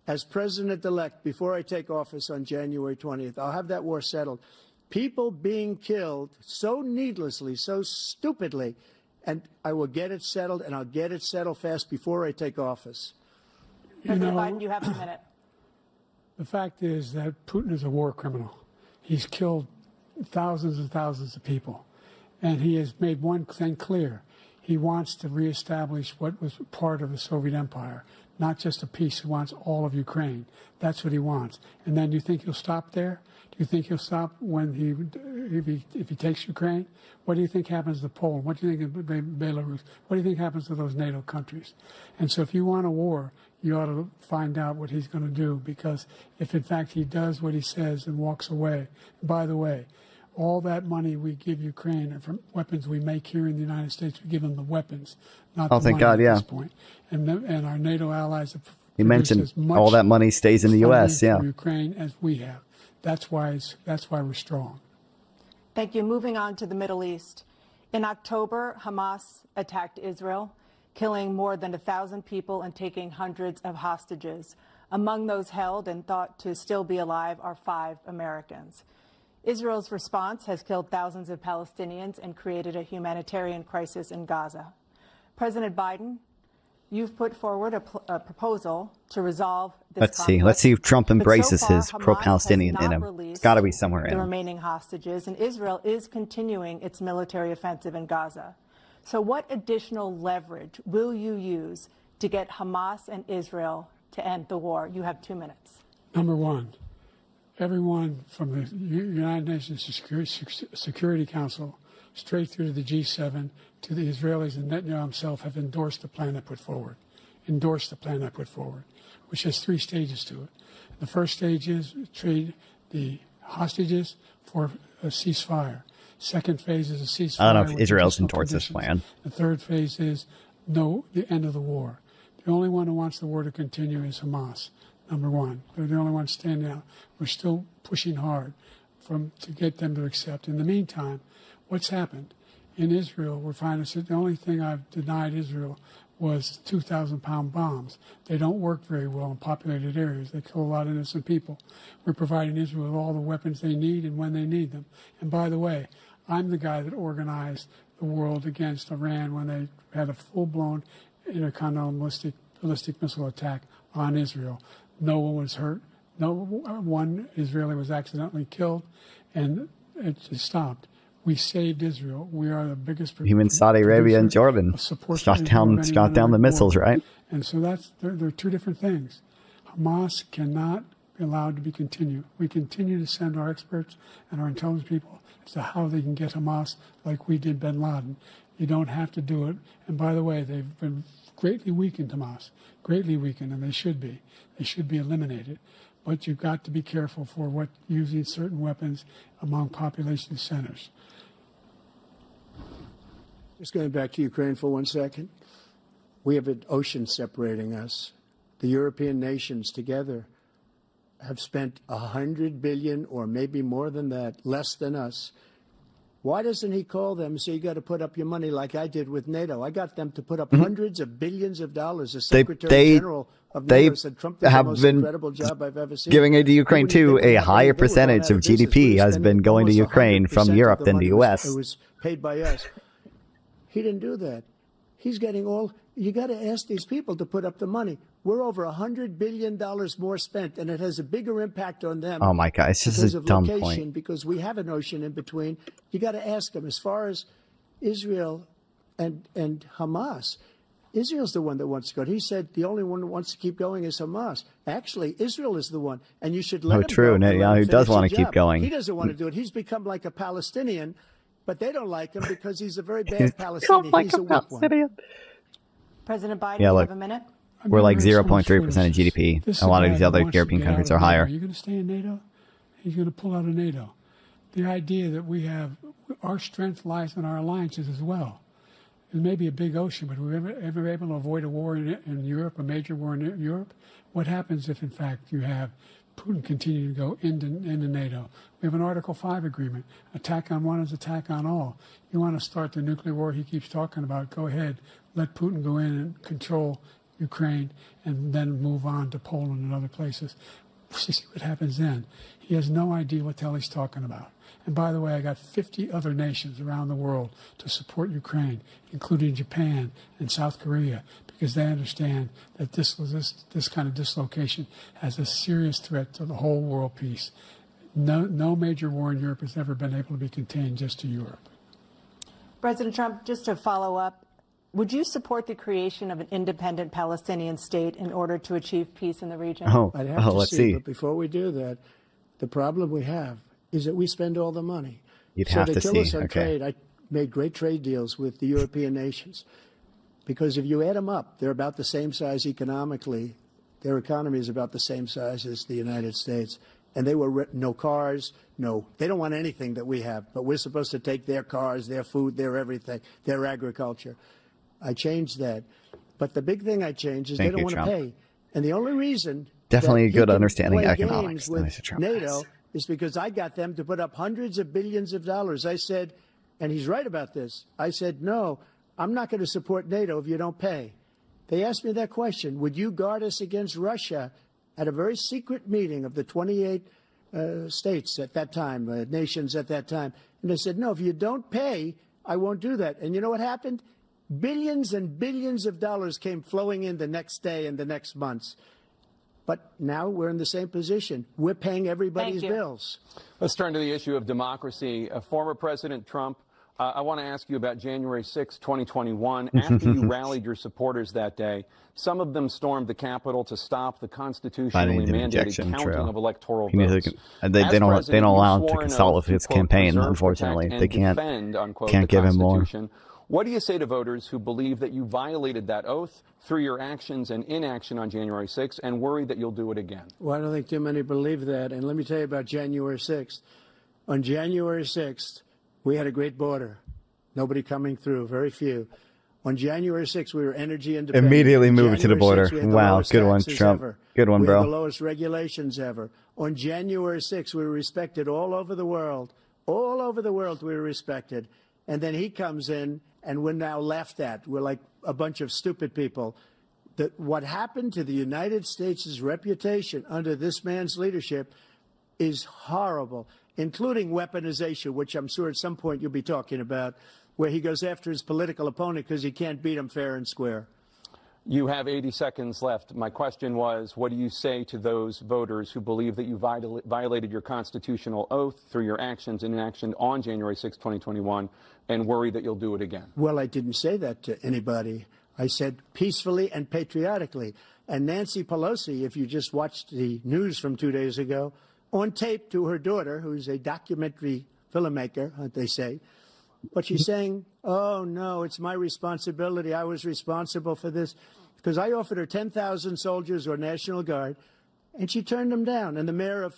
as president-elect before I take office on January 20th. I'll have that war settled. People being killed so needlessly, so stupidly, and I will get it settled, and I'll get it settled fast before I take office. President Biden, you have a minute. The fact is that Putin is a war criminal. He's killed thousands and thousands of people. And he has made one thing clear. He wants to reestablish what was part of the Soviet Empire, not just a piece. He wants all of Ukraine. That's what he wants. And then do you think he'll stop there? Do you think he'll stop when if he takes Ukraine? What do you think happens to Poland? What do you think of Belarus? What do you think happens to those NATO countries? And so if you want a war, you ought to find out what he's going to do, because if in fact he does what he says and walks away, by the way, all that money we give Ukraine and from weapons we make here in the United States, we give them the weapons, not Oh, the thank money God, at yeah. this point. And our NATO allies have You produced mentioned as much all that money stays in the U.S., funding yeah. for Ukraine as we have. That's why we're strong. Thank you. Moving on to the Middle East. In October, Hamas attacked Israel, killing more than 1,000 people and taking hundreds of hostages. Among those held and thought to still be alive are 5 Americans. Israel's response has killed thousands of Palestinians and created a humanitarian crisis in Gaza. President Biden, you've put forward a proposal to resolve this conflict. Let's see if Trump embraces so far, his Hamas pro-Palestinian has in not him. released It's got to be somewhere in the him. remaining hostages, and Israel is continuing its military offensive in Gaza. So what additional leverage will you use to get Hamas and Israel to end the war? You have 2 minutes. Number one, everyone from the United Nations Security Council straight through to the G7 to the Israelis and Netanyahu himself have endorsed the plan I put forward. Which has 3 stages to it. The first stage is trade the hostages for a ceasefire. Second phase is a ceasefire. I don't know if with Israel's additional endorsed this conditions. plan. The third phase is the end of the war. The only one who wants the war to continue is Hamas, number one. They're the only ones standing out. We're still pushing hard to get them to accept. In the meantime, what's happened? In Israel, we're finding the only thing I've denied Israel was 2,000-pound bombs. They don't work very well in populated areas. They kill a lot of innocent people. We're providing Israel with all the weapons they need and when they need them. And by the way, I'm the guy that organized the world against Iran when they had a full-blown intercontinental ballistic missile attack on Israel. No one was hurt. No one Israeli was accidentally killed, and it just stopped. We saved Israel. We are the biggest. Even Saudi Arabia and Jordan shot down the missiles, right? And so they're 2 different things. Hamas cannot be allowed to be continued. We continue to send our experts and our intelligence people as to how they can get Hamas like we did bin Laden. You don't have to do it. And by the way, they've been greatly weakened, Hamas, greatly weakened, and they should be. They should be eliminated. But you've got to be careful for using certain weapons among population centers. Just going back to Ukraine for 1 second. We have an ocean separating us. The European nations together have spent $100 billion or maybe more than that, less than us. Why doesn't he call them and say, you got to put up your money like I did with NATO? I got them to put up hundreds of billions of dollars. The Secretary General of NATO said Trump did the most incredible job I've ever seen. Giving aid to Ukraine too. A higher percentage of GDP has been going to Ukraine from Europe than the U.S. It was paid by us. He didn't do that. He's getting all. You got to ask these people to put up the money. We're over $100 billion more spent, and it has a bigger impact on them. Oh my God, it's just a dumb point. Because we have an ocean in between. You got to ask them. As far as Israel and Hamas, Israel's the one that wants to go. He said the only one that wants to keep going is Hamas. Actually, Israel is the one, and you should let him true. go. Netanyahu does want to keep going. He doesn't want to do it. He's become like a Palestinian. But they don't like him because he's a very bad Palestinian. He's a weak one. President Biden, you have a minute. We're like 0.3% of GDP. A lot of these other European countries are higher. Are you going to stay in NATO? He's going to pull out of NATO. The idea that we have our strength lies in our alliances as well. It may be a big ocean, but we're ever able to avoid a war in Europe, a major war in Europe? What happens if, in fact, you have Putin continue to go into NATO? We have an Article 5 agreement. Attack on one is attack on all. You want to start the nuclear war he keeps talking about, go ahead. Let Putin go in and control Ukraine and then move on to Poland and other places. See what happens then. He has no idea what the hell he's talking about. And by the way, I got 50 other nations around the world to support Ukraine, including Japan and South Korea, because they understand that this kind of dislocation has a serious threat to the whole world peace. No major war in Europe has ever been able to be contained just to Europe. President Trump, just to follow up, would you support the creation of an independent Palestinian state in order to achieve peace in the region? I'd have to let's see. But before we do that, the problem we have is that we spend all the money. You'd have to they kill see. us on Okay. trade. I made great trade deals with the European nations because if you add them up, they're about the same size economically. Their economy is about the same size as the United States. And they were no cars, they don't want anything that we have. But we're supposed to take their cars, their food, their everything, their agriculture. I changed that. But the big thing I changed is they don't want to pay. And the only reason Definitely a good that he can understanding play economics. games with Mr. Trump NATO has. is because I got them to put up hundreds of billions of dollars. I said, and he's right about this, I said, no, I'm not going to support NATO if you don't pay. They asked me that question. Would you guard us against Russia at a very secret meeting of the 28 states at that time, nations at that time. And they said, no, if you don't pay, I won't do that. And you know what happened? Billions and billions of dollars came flowing in the next day and the next months. But now we're in the same position. We're paying everybody's bills. Let's turn to the issue of democracy. Former President Trump, I want to ask you about January 6, 2021. After you rallied your supporters that day, some of them stormed the Capitol to stop the constitutionally mandated counting of electoral votes. They don't allow him to consult with his campaign, unfortunately. They can't give him more. What do you say to voters who believe that you violated that oath through your actions and inaction on January 6th and worry that you'll do it again? Well, I don't think too many believe that. And let me tell you about January 6th. On January 6th, we had a great border. Nobody coming through, very few. On January 6th, we were energy independent. Immediately moved to the border. Wow, good one, Trump. Good one, bro. We had the lowest regulations ever. On January 6th, we were respected all over the world. All over the world, we were respected. And then he comes in, and we're now laughed at. We're like a bunch of stupid people. What happened to the United States' reputation under this man's leadership is horrible, including weaponization, which I'm sure at some point you'll be talking about, where he goes after his political opponent because he can't beat him fair and square. You have 80 seconds left. My question was, what do you say to those voters who believe that you violated your constitutional oath through your actions and inaction on January 6, 2021, and worry that you'll do it again? Well, I didn't say that to anybody. I said peacefully and patriotically. And Nancy Pelosi, if you just watched the news from 2 days ago, on tape to her daughter, who's a documentary filmmaker, they say, but she's saying, oh, no, it's my responsibility. I was responsible for this. Because I offered her 10,000 soldiers or National Guard, and she turned them down. And the mayor of,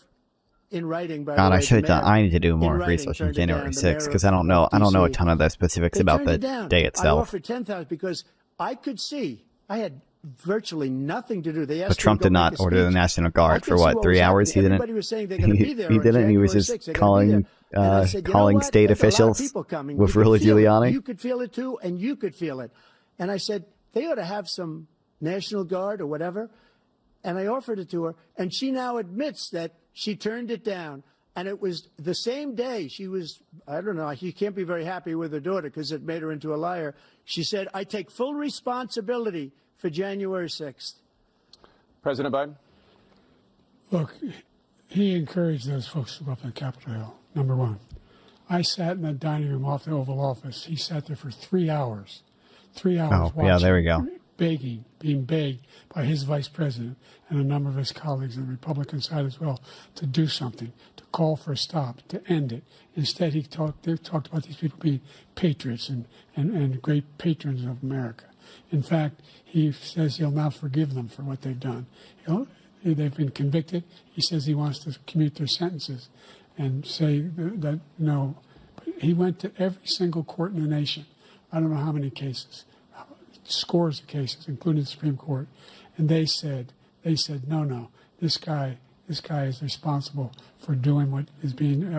in writing, by God, the way, I should have done. I need to do more research on January 6th because I don't know a ton of the specifics about the day I itself. offered 10,000 because I could see I had virtually nothing to do. They asked But Trump did not order the National Guard for what, 3 hours? He didn't. Everybody was saying they're going to be there. He didn't. He was just calling state officials with Rudy Giuliani. You could feel it too, and you could feel it. And I said they ought to have some National Guard or whatever. And I offered it to her, and she now admits that she turned it down. And it was the same day she was, I don't know, she can't be very happy with her daughter because it made her into a liar. She said, I take full responsibility for January 6th. President Biden? Look, he encouraged those folks to go up on Capitol Hill, number one. I sat in the dining room off the Oval Office. He sat there for 3 hours. 3 hours watching, yeah, there we go. Being begged by his vice president and a number of his colleagues on the Republican side as well to do something, to call for a stop, to end it. Instead, they talked about these people being patriots and great patrons of America. In fact, he says he'll now forgive them for what they've done. They've been convicted. He says he wants to commute their sentences and say that no. But he went to every single court in the nation. I don't know how many cases. Scores of cases, including the Supreme Court, and they said, no, this guy is responsible for doing what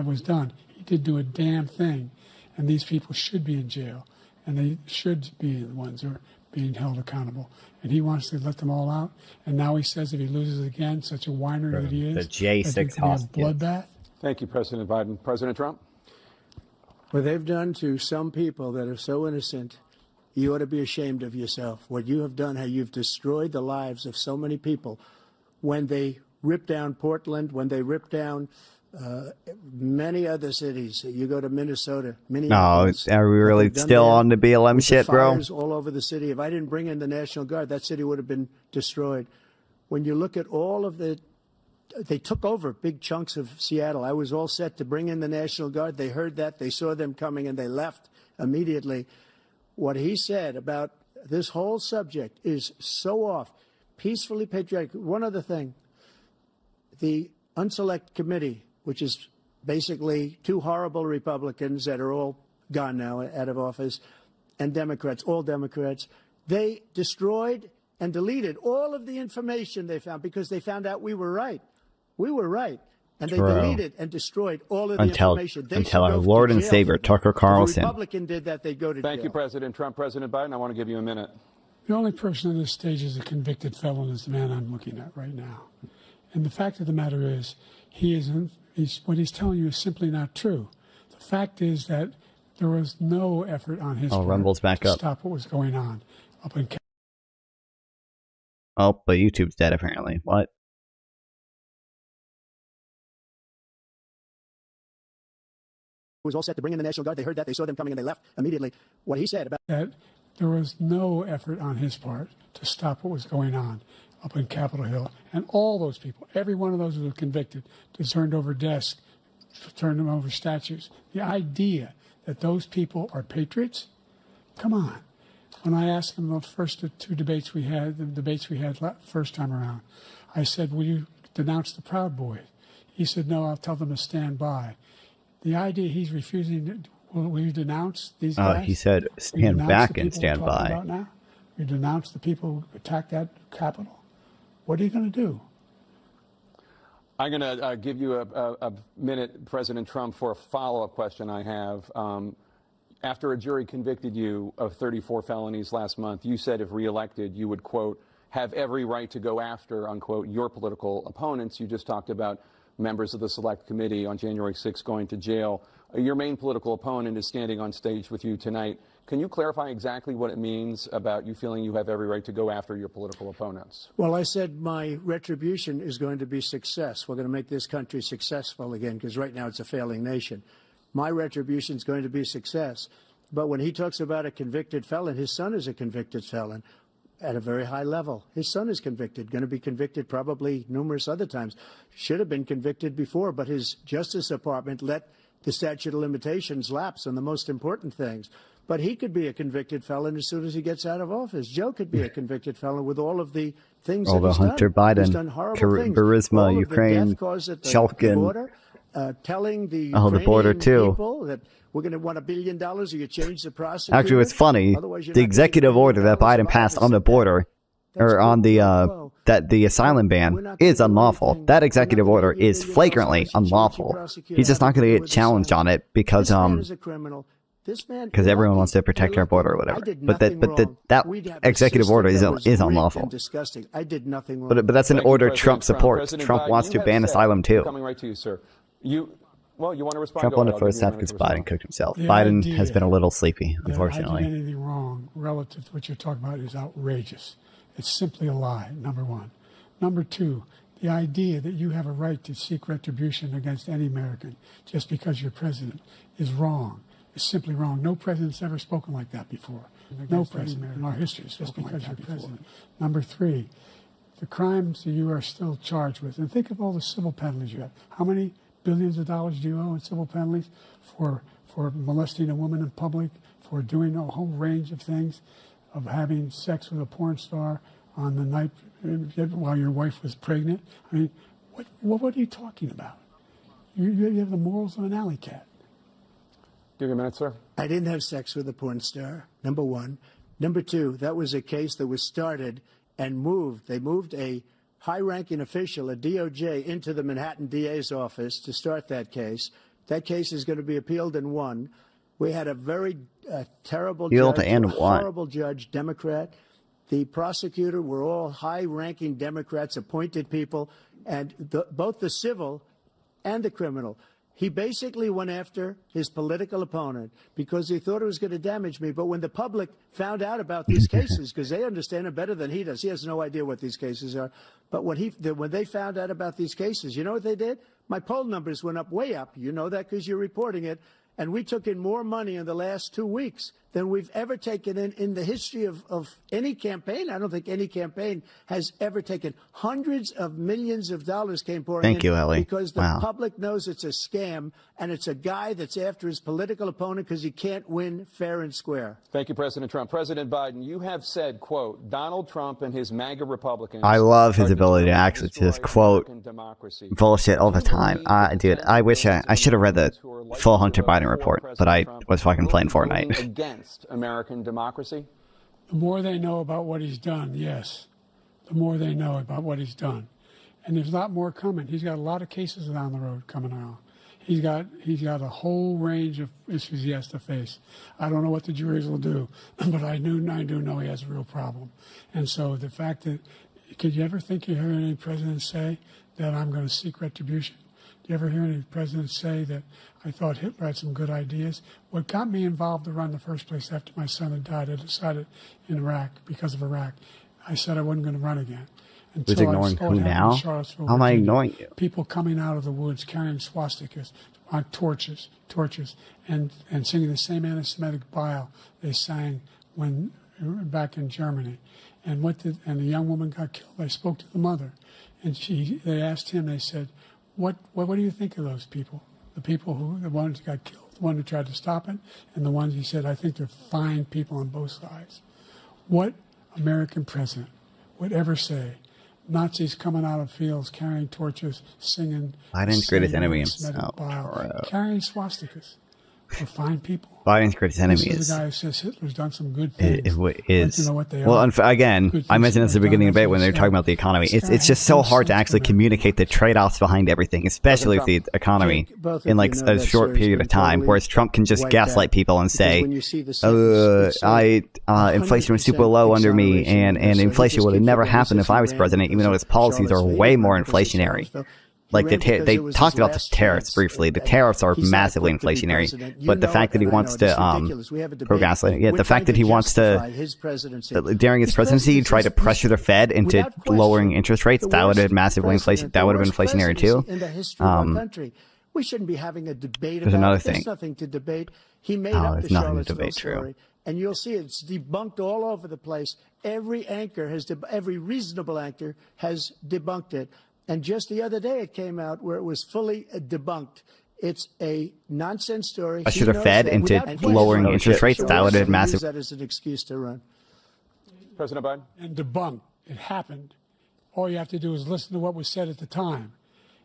was done. He did do a damn thing, and these people should be in jail, and they should be the ones who are being held accountable. And he wants to let them all out, and now he says if he loses again, such a whiner that he is, the J6 hostage. Bloodbath. Thank you, President Biden. President Trump? What they've done to some people that are so innocent, you ought to be ashamed of yourself. What you have done, how you've destroyed the lives of so many people. When they ripped down Portland, when they ripped down many other cities. You go to Minnesota, Minneapolis. No, are we really still on the BLM shit, bro? Fires all over the city. If I didn't bring in the National Guard, that city would have been destroyed. When you look at all of they took over big chunks of Seattle. I was all set to bring in the National Guard. They heard that. They saw them coming, and they left immediately. What he said about this whole subject is so off. Peacefully patriotic. One other thing. The Unselect Committee, which is basically two horrible Republicans that are all gone now, out of office, and Democrats, all Democrats, they destroyed and deleted all of the information they found because they found out we were right. We were right. And they deleted and destroyed all of the information. Until our Lord and Savior, Tucker Carlson. If a Republican did that, they'd go to jail. Thank you, President Trump. President Biden, I want to give you a minute. The only person on this stage is a convicted felon is the man I'm looking at right now. And the fact of the matter is, what he's telling you is simply not true. The fact is that there was no effort on his part Rumble's back to up. stop what was going on up in Oh, but YouTube's dead apparently. What? was all set to bring in the National Guard. They heard that. They saw them coming and they left immediately. What he said about that there was no effort on his part to stop what was going on up in Capitol Hill. And all those people, every one of those who were convicted, turned over desks, turned them over statues. The idea that those people are patriots, come on. When I asked him the first two debates we had, first time around, I said, will you denounce the Proud Boys? He said, no, I'll tell them to stand by. The idea he's refusing, will you denounce these guys? He said, stand back and stand by. Now? You denounce the people who attacked that Capitol. What are you going to do? I'm going to give you a minute, President Trump, for a follow-up question I have. After a jury convicted you of 34 felonies last month, you said if reelected, you would, quote, have every right to go after, unquote, your political opponents. You just talked about members of the Select Committee on January 6th going to jail. Your main political opponent is standing on stage with you tonight. Can you clarify exactly what it means about you feeling you have every right to go after your political opponents? Well, I said my retribution is going to be success. We're going to make this country successful again, because right now it's a failing nation. My retribution is going to be success. But when he talks about a convicted felon, his son is a convicted felon at a very high level. His son is convicted, going to be convicted probably numerous other times. Should have been convicted before, but his Justice Department let the statute of limitations lapse on the most important things. But he could be a convicted felon as soon as he gets out of office. Joe could be a convicted felon with all of the things all that he's the Hunter done. Biden, He's done horrible things. Burisma, All Ukraine, of the death cause at the Shulkin. border, telling the the border Ukrainian too. people that we're going to want $1 billion or you change the prosecutor. Actually, what's funny, Otherwise, you're the not executive order that Biden passed on the border, or on the that the asylum ban is unlawful. That executive order is flagrantly unlawful. He's just not going to get challenged on it because everyone wants to protect our border or whatever. But that executive order is unlawful. Disgusting. I did nothing wrong. But that's an Thank you, order President Trump supports. President Trump Biden, wants you to have ban said- asylum too. Coming right to you, sir. You want to respond? Trump Go won ahead. the I'll give first you a half minute because to respond. Biden cooked himself. The Biden has idea been a little sleepy, that unfortunately. I did anything wrong relative to what you're talking about is outrageous. It's simply a lie, number one. Number two, the idea that you have a right to seek retribution against any American just because you're president is wrong. It's simply wrong. No president's ever spoken like that before. No president in our history has spoken like that before. Number three, the crimes that you are still charged with, and think of all the civil penalties you have. How many billions of dollars do you owe in civil penalties for molesting a woman in public, for doing a whole range of things, of having sex with a porn star on the night while your wife was pregnant? I mean, what are you talking about? You have the morals of an alley cat. Give you a minute, sir. I didn't have sex with a porn star, number one. Number two, that was a case that was started and moved. They moved a high-ranking official, a DOJ, into the Manhattan DA's office to start that case. That case is going to be appealed and won. We had a very terrible Appealed judge, and a won. horrible judge, Democrat. The prosecutor were all high-ranking Democrats, appointed people, and both the civil and the criminal. He basically went after his political opponent because he thought it was going to damage me. But when the public found out about these cases, because they understand it better than he does, he has no idea what these cases are. But when they found out about these cases, you know what they did? My poll numbers went up, way up. You know that because you're reporting it. And we took in more money in the last 2 weeks than we've ever taken in the history of any campaign. I don't think any campaign has ever taken. Hundreds of millions of dollars came pouring in. Thank you, Ellie. Because the Wow. public knows it's a scam, and it's a guy that's after his political opponent because he can't win fair and square. Thank you, President Trump. President Biden, you have said, quote, Donald Trump and his MAGA Republicans. I love his are ability to determined actually destroy just quote American democracy. bullshit all the time. Dude, I wish I should have read the full Hunter Biden report, but I was fucking playing Fortnite. Against American democracy? The more they know about what he's done, yes. The more they know about what he's done. And there's a lot more coming. He's got a lot of cases down the road coming out. He's got a whole range of issues he has to face. I don't know what the juries will do, but I do know he has a real problem. And so the fact that, could you ever think you heard any president say that I'm going to seek retribution. Do you ever hear any presidents say that I thought Hitler had some good ideas? What got me involved to run in the first place after my son had died, I decided in Iraq, because of Iraq, I said I wasn't going to run again. Who's ignoring who now? How am I ignoring you? People coming out of the woods carrying swastikas on torches, and singing the same anti-Semitic bile they sang when back in Germany. And the young woman got killed. I spoke to the mother, and they asked him. They said, "What do you think of those people? The ones who got killed, the one who tried to stop it, and the ones," he said, "I think they're fine people on both sides." What American president would ever say? Nazis coming out of fields carrying torches, singing. Biden's greatest enemy himself. Carrying swastikas. They're fine people. Biden's greatest enemy is the guy who says Hitler's done some good things. Again, I mentioned this at the beginning of the debate when they're talking about the economy. It's just so hard to actually communicate the trade-offs behind everything, especially with the economy in like a short period of time. Whereas Trump can just gaslight people and say, inflation was super low under me, and inflation would have never happened if I was president, even though his policies are way more inflationary. Like they talked about the tariffs briefly. The tariffs are massively inflationary, but the fact that he wants to the fact that he wants to during his presidency try to pressure the Fed into lowering interest rates, that would have massively that would have been inflationary too. We shouldn't be having a debate there's about another it. thing. There's nothing to debate. He made up the there's nothing to Charlottesville debate, story, and you'll see it's debunked all over the place. Every reasonable anchor has debunked it. And just the other day, it came out where it was fully debunked. It's a nonsense story. I should have fed into lowering interest rates. That would have been massive. That is an excuse to run. President Biden? And debunked. It happened. All you have to do is listen to what was said at the time.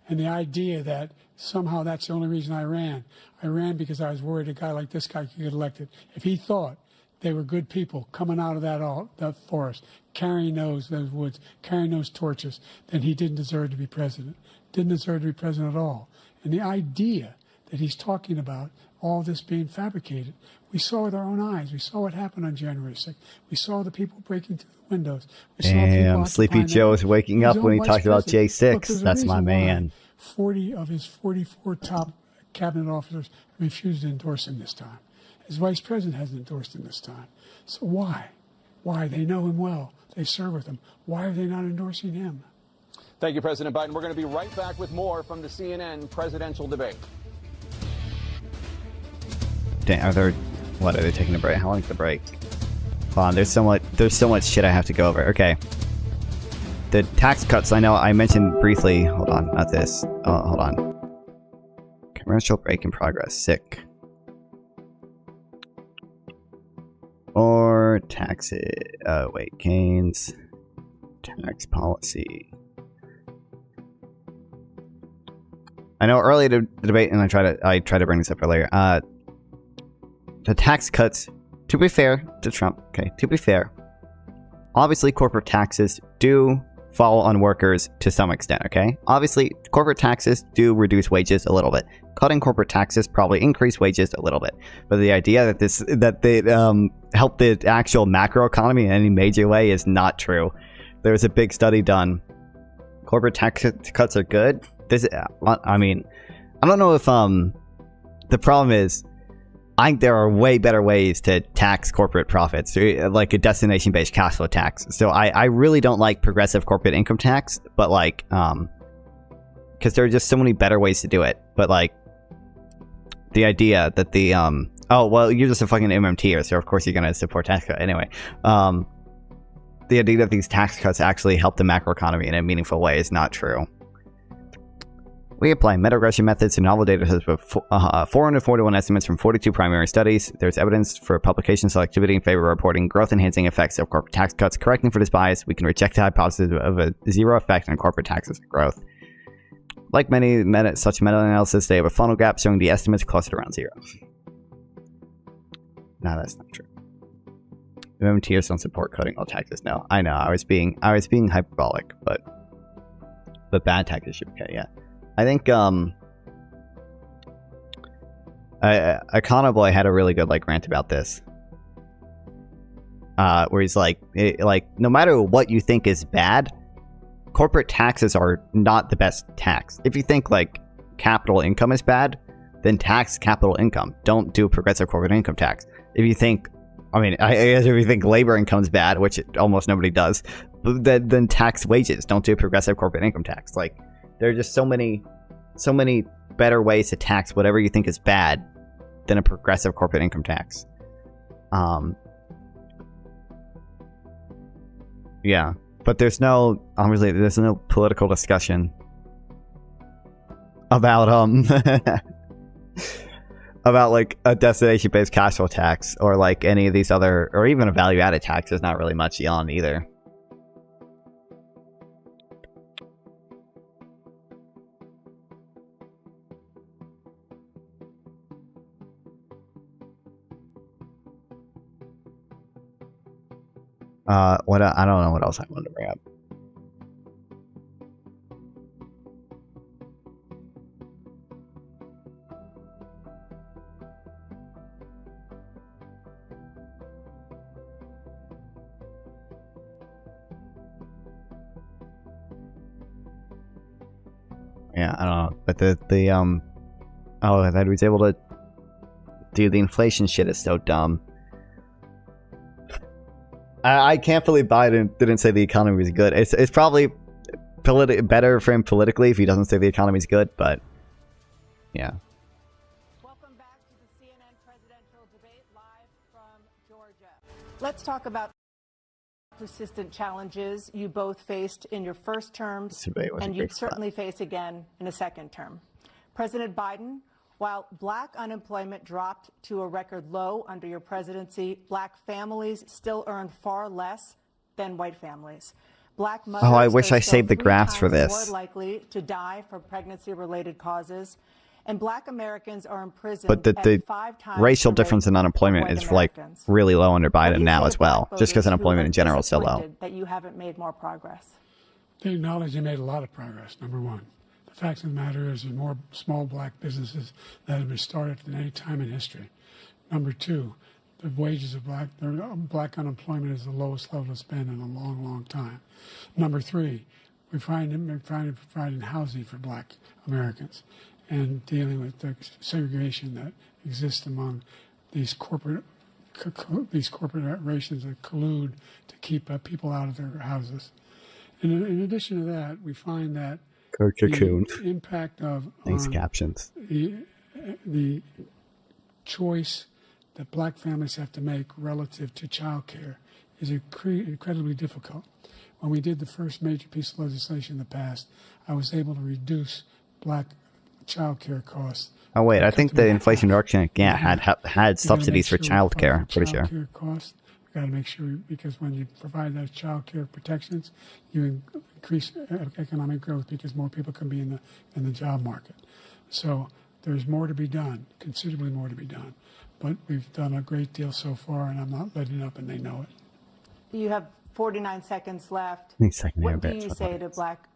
And the idea that somehow that's the only reason I ran. I ran because I was worried a guy like this guy could get elected. If he thought they were good people coming out of that forest, carrying those woods, carrying those torches, then he didn't deserve to be president. Didn't deserve to be president at all. And the idea that he's talking about all this being fabricated, we saw with our own eyes. We saw what happened on January 6th. We saw the people breaking through the windows. Damn, Sleepy Joe is waking up when he talked about J6. Look, that's my man. 40 of his 44 top cabinet officers refused to endorse him this time. His vice president hasn't endorsed him this time. So why? Why? They know him well. They serve with him. Why are they not endorsing him? Thank you, President Biden. We're going to be right back with more from the CNN presidential debate. Are they taking a break? How long is the break? Hold on, there's so much shit I have to go over. Okay. The tax cuts, I know I mentioned briefly. Hold on, not this. Hold on. Commercial break in progress. Sick. Or taxes. Keynes. Tax policy. I know earlier the debate, and I tried to bring this up earlier. The tax cuts, to be fair to Trump, okay, to be fair, obviously corporate taxes do fall on workers to some extent, okay? Obviously, corporate taxes do reduce wages a little bit. Cutting corporate taxes probably increase wages a little bit. But the idea that they help the actual macroeconomy in any major way is not true. There was a big study done. Corporate tax cuts are good. I mean, I don't know if the problem is, I think there are way better ways to tax corporate profits, like a destination-based cash flow tax. So I really don't like progressive corporate income tax, but like, because there are just so many better ways to do it. But like, the idea that the oh well, you're just a fucking MMTer, so of course you're gonna support tax cut anyway. The idea that these tax cuts actually help the macroeconomy in a meaningful way is not true. We apply meta-regression methods to novel data sets with 441 estimates from 42 primary studies. There's evidence for publication selectivity in favor of reporting growth-enhancing effects of corporate tax cuts. Correcting for this bias, we can reject the hypothesis of a zero effect on corporate taxes and growth. Like such meta-analysis, they have a funnel gap showing the estimates clustered around zero. No, that's not true. MMTers don't support cutting all taxes. No, I know. I was being hyperbolic, but bad taxes should be cut. Yeah. I think Econoboy had a really good rant about this, where he's like no matter what you think is bad, corporate taxes are not the best tax. If you think like capital income is bad, then tax capital income. Don't do progressive corporate income tax. If you think, I guess if you think labor income is bad, which almost nobody does, then tax wages. Don't do progressive corporate income tax. Like, there are just so many better ways to tax whatever you think is bad than a progressive corporate income tax. Yeah, but there's no political discussion about about like a destination-based cash flow tax or like any of these other, or even a value-added tax. There's not really much on either. What I don't know what else I wanted to bring up. Yeah, I don't know, but that he was able to do the inflation shit is so dumb. I can't believe Biden didn't say the economy was good. It's probably better for him politically if he doesn't say the economy is good, but yeah. Welcome back to the CNN presidential debate live from Georgia. Let's talk about persistent challenges you both faced in your first terms, and you'd certainly face again in a second term. President Biden, while black unemployment dropped to a record low under your presidency, black families still earn far less than white families. Black mothers I wish I are saved the still 3 graphs for times this. more likely to die from pregnancy-related causes, and black Americans are imprisoned But the at 5 times racial the rate difference in of unemployment white is like Americans. really low under What do Biden you now say as to black well, just because voters who unemployment are in general is so low. disappointed that you haven't made more progress? They acknowledge they made a lot of progress, number one. The fact of the matter is there's more small black businesses that have been started than any time in history. Number two, the wages of black unemployment is the lowest level it's been in a long, long time. Number three, we're providing housing for black Americans and dealing with the segregation that exists among these corporations that collude to keep people out of their houses. And in addition to that, we find that Cocoon. the impact of Thanks, captions. the choice that black families have to make relative to child care is incredibly difficult. When we did the first major piece of legislation in the past, I was able to reduce black child care costs. Oh wait, I think the Inflation Reduction Act had subsidies for child care. I'm pretty sure. Child care costs. We got to make sure, because when you provide those child care protections, you increase economic growth because more people can be in the job market. So there's more to be done, considerably more to be done. But we've done a great deal so far, and I'm not letting up, and they know it. You have 49 seconds left. What do you say to black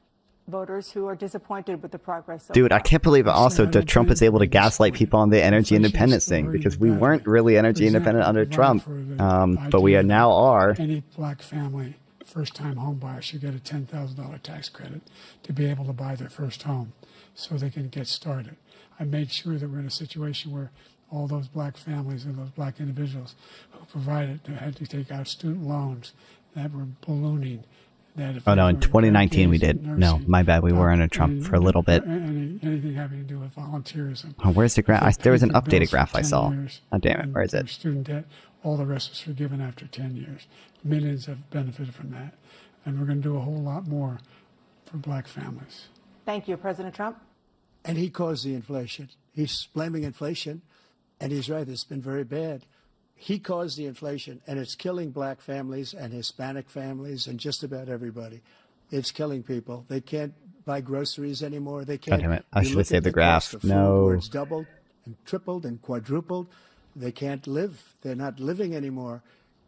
voters who are disappointed with the progress so Dude, far? I can't believe also that Trump is able to gaslight people on the energy independence thing, because we weren't really energy independent under Trump, but we now are. Any black family, first-time home buyer, should get a $10,000 tax credit to be able to buy their first home so they can get started. I made sure that we're in a situation where all those black families and those black individuals who had to take out student loans that were ballooning. Oh no, in 2019 we did. No, my bad. We were under Trump for a little bit. Anything having to do with volunteerism. Oh, where's the graph? There was an updated graph I saw. Oh damn it, where is it? Student debt, all the rest was forgiven after 10 years. Millions have benefited from that. And we're going to do a whole lot more for black families. Thank you, President Trump. And he caused the inflation. He's blaming inflation, and he's right, it's been very bad. He caused the inflation, and it's killing black families and Hispanic families and just about everybody. It's killing people. They can't buy groceries anymore. They can't. God damn it. I should have saved the graph. graph. No. Where it's doubled and tripled and quadrupled. They can't live. They're not living anymore.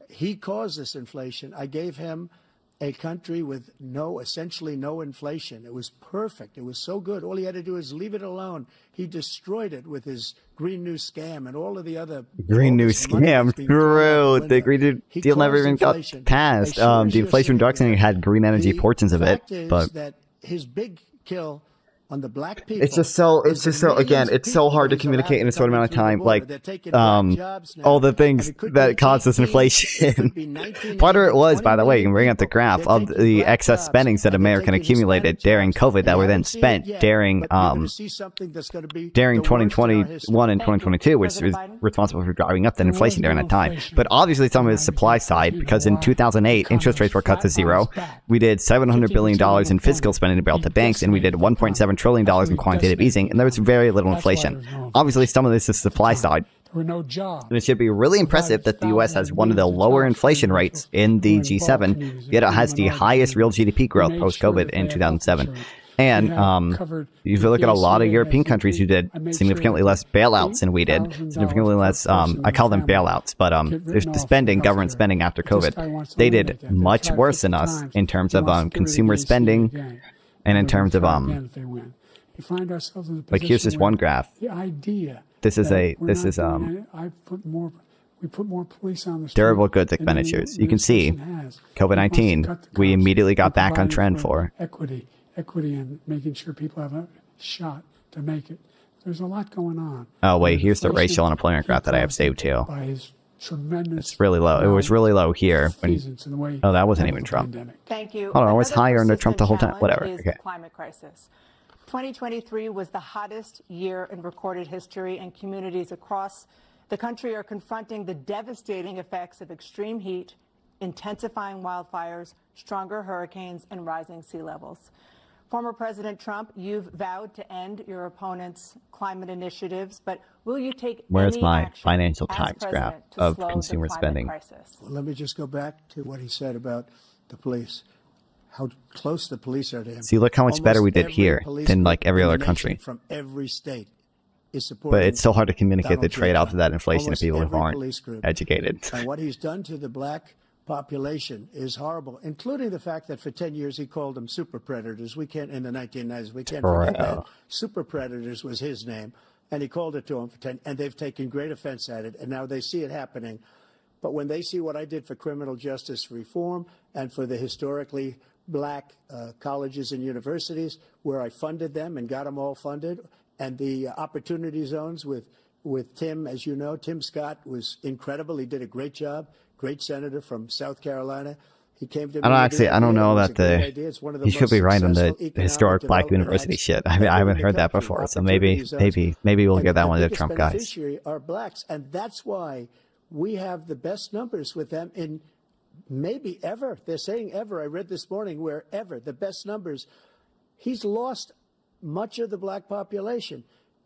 He caused this inflation. I gave him a country with essentially no inflation. It was perfect. It was so good. All he had to do is leave it alone. He destroyed it with his Green New Scam and all of the other Green New Scam. True. The Green New Deal never even got passed. The Inflation Reduction had green energy portions of it, but that his big kill on the black people. It's just so again, it's so hard to communicate in a short amount of time. Like, all the things that caused this inflation. Part of it was, by the way, you can bring up the graph of the excess spendings that American accumulated during COVID that were then spent during 2021 and 2022, which was responsible for driving up that inflation during that time. But obviously some of it is supply side, because in 2008, interest rates were cut to zero. We did $700 billion in fiscal spending to bail out the banks, and we did $1.7 trillion in quantitative easing, and there was very little inflation. Obviously, some of this is supply side. There were no jobs. And it should be really impressive that the U.S. has one of the lower inflation rates in the G7, yet it has the highest real GDP growth post-COVID in 2007. And if you look at a lot of European countries who did significantly less bailouts than we did, significantly less, I call them bailouts, but there's the spending, government spending after COVID. They did much worse than us in terms of consumer spending and in terms of like, here's this one graph. The idea we put more police on the street, durable goods expenditures. You can see COVID-19, we immediately got back on trend for equity and making sure people have a shot to make it. There's a lot going on. Oh wait, here's the racial unemployment graph that I have saved too. It's really low. It was really low here. Oh, that wasn't even Trump. Thank you. Hold on, it was higher under Trump the whole time. Whatever. Okay. Climate crisis. 2023 was the hottest year in recorded history, and communities across the country are confronting the devastating effects of extreme heat, intensifying wildfires, stronger hurricanes, and rising sea levels. Former President Trump, you've vowed to end your opponent's climate initiatives, but will you take Where's any my action financial as tax graph president to of slow the consumer climate spending? crisis? Well, let me just go back to what he said about the police, how close the police are to him. See, look how much better we did here than like every other country. From every state is supporting. But it's so hard to communicate the Donald trade-off Trump. of that inflation to Almost people who every aren't police group. educated. And what he's done to the black population is horrible, including the fact that for 10 years he called them super predators. We can't, in the 1990s, we can't forget that. Super predators was his name, and he called it to them for 10, and they've taken great offense at it, and now they see it happening. But when they see what I did for criminal justice reform and for the historically black colleges and universities, where I funded them and got them all funded, and the opportunity zones with Tim, as you know, Tim Scott was incredible. He did a great job. Great senator from South Carolina. He came to me. I don't know that he could be right on the historic black university shit. I mean, I haven't heard that before, so maybe we'll get that one to the Trump guys. Are blacks, and that's why we have the best numbers with them in maybe ever. They're saying ever. I read this morning where ever the best numbers. He's lost much of the black population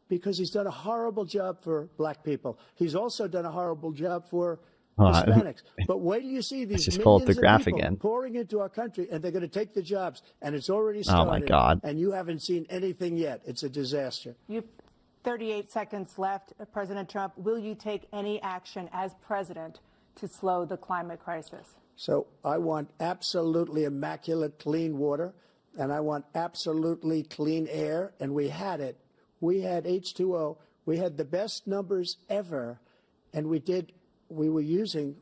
because he's done a horrible job for black people. He's also done a horrible job for Hispanics. But wait till you see these just pull up the millions graph of people again. pouring into our country, and they're going to take the jobs, and it's already started. Oh my God! And you haven't seen anything yet. It's a disaster. You 38 seconds left. President Trump, will you take any action as president to slow the climate crisis? So I want absolutely immaculate clean water, and I want absolutely clean air, and we had it. We had H2O. We had the best numbers ever, and we were using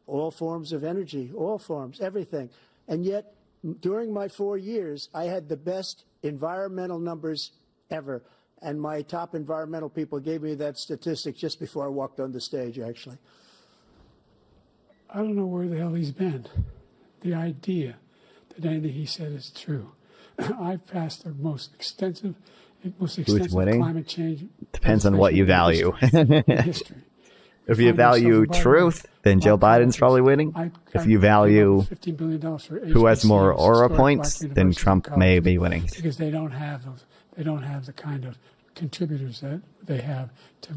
all forms of energy, all forms, everything. And yet, during my 4 years, I had the best environmental numbers ever. And my top environmental people gave me that statistic just before I walked on the stage, actually. I don't know where the hell he's been. The idea that anything he said is true. I've passed the most extensive climate change. Depends on what you value. If you value truth, then Joe Biden's probably winning. If you value who has more aura points, then Trump may be winning. Because they don't have the kind of contributors that they have to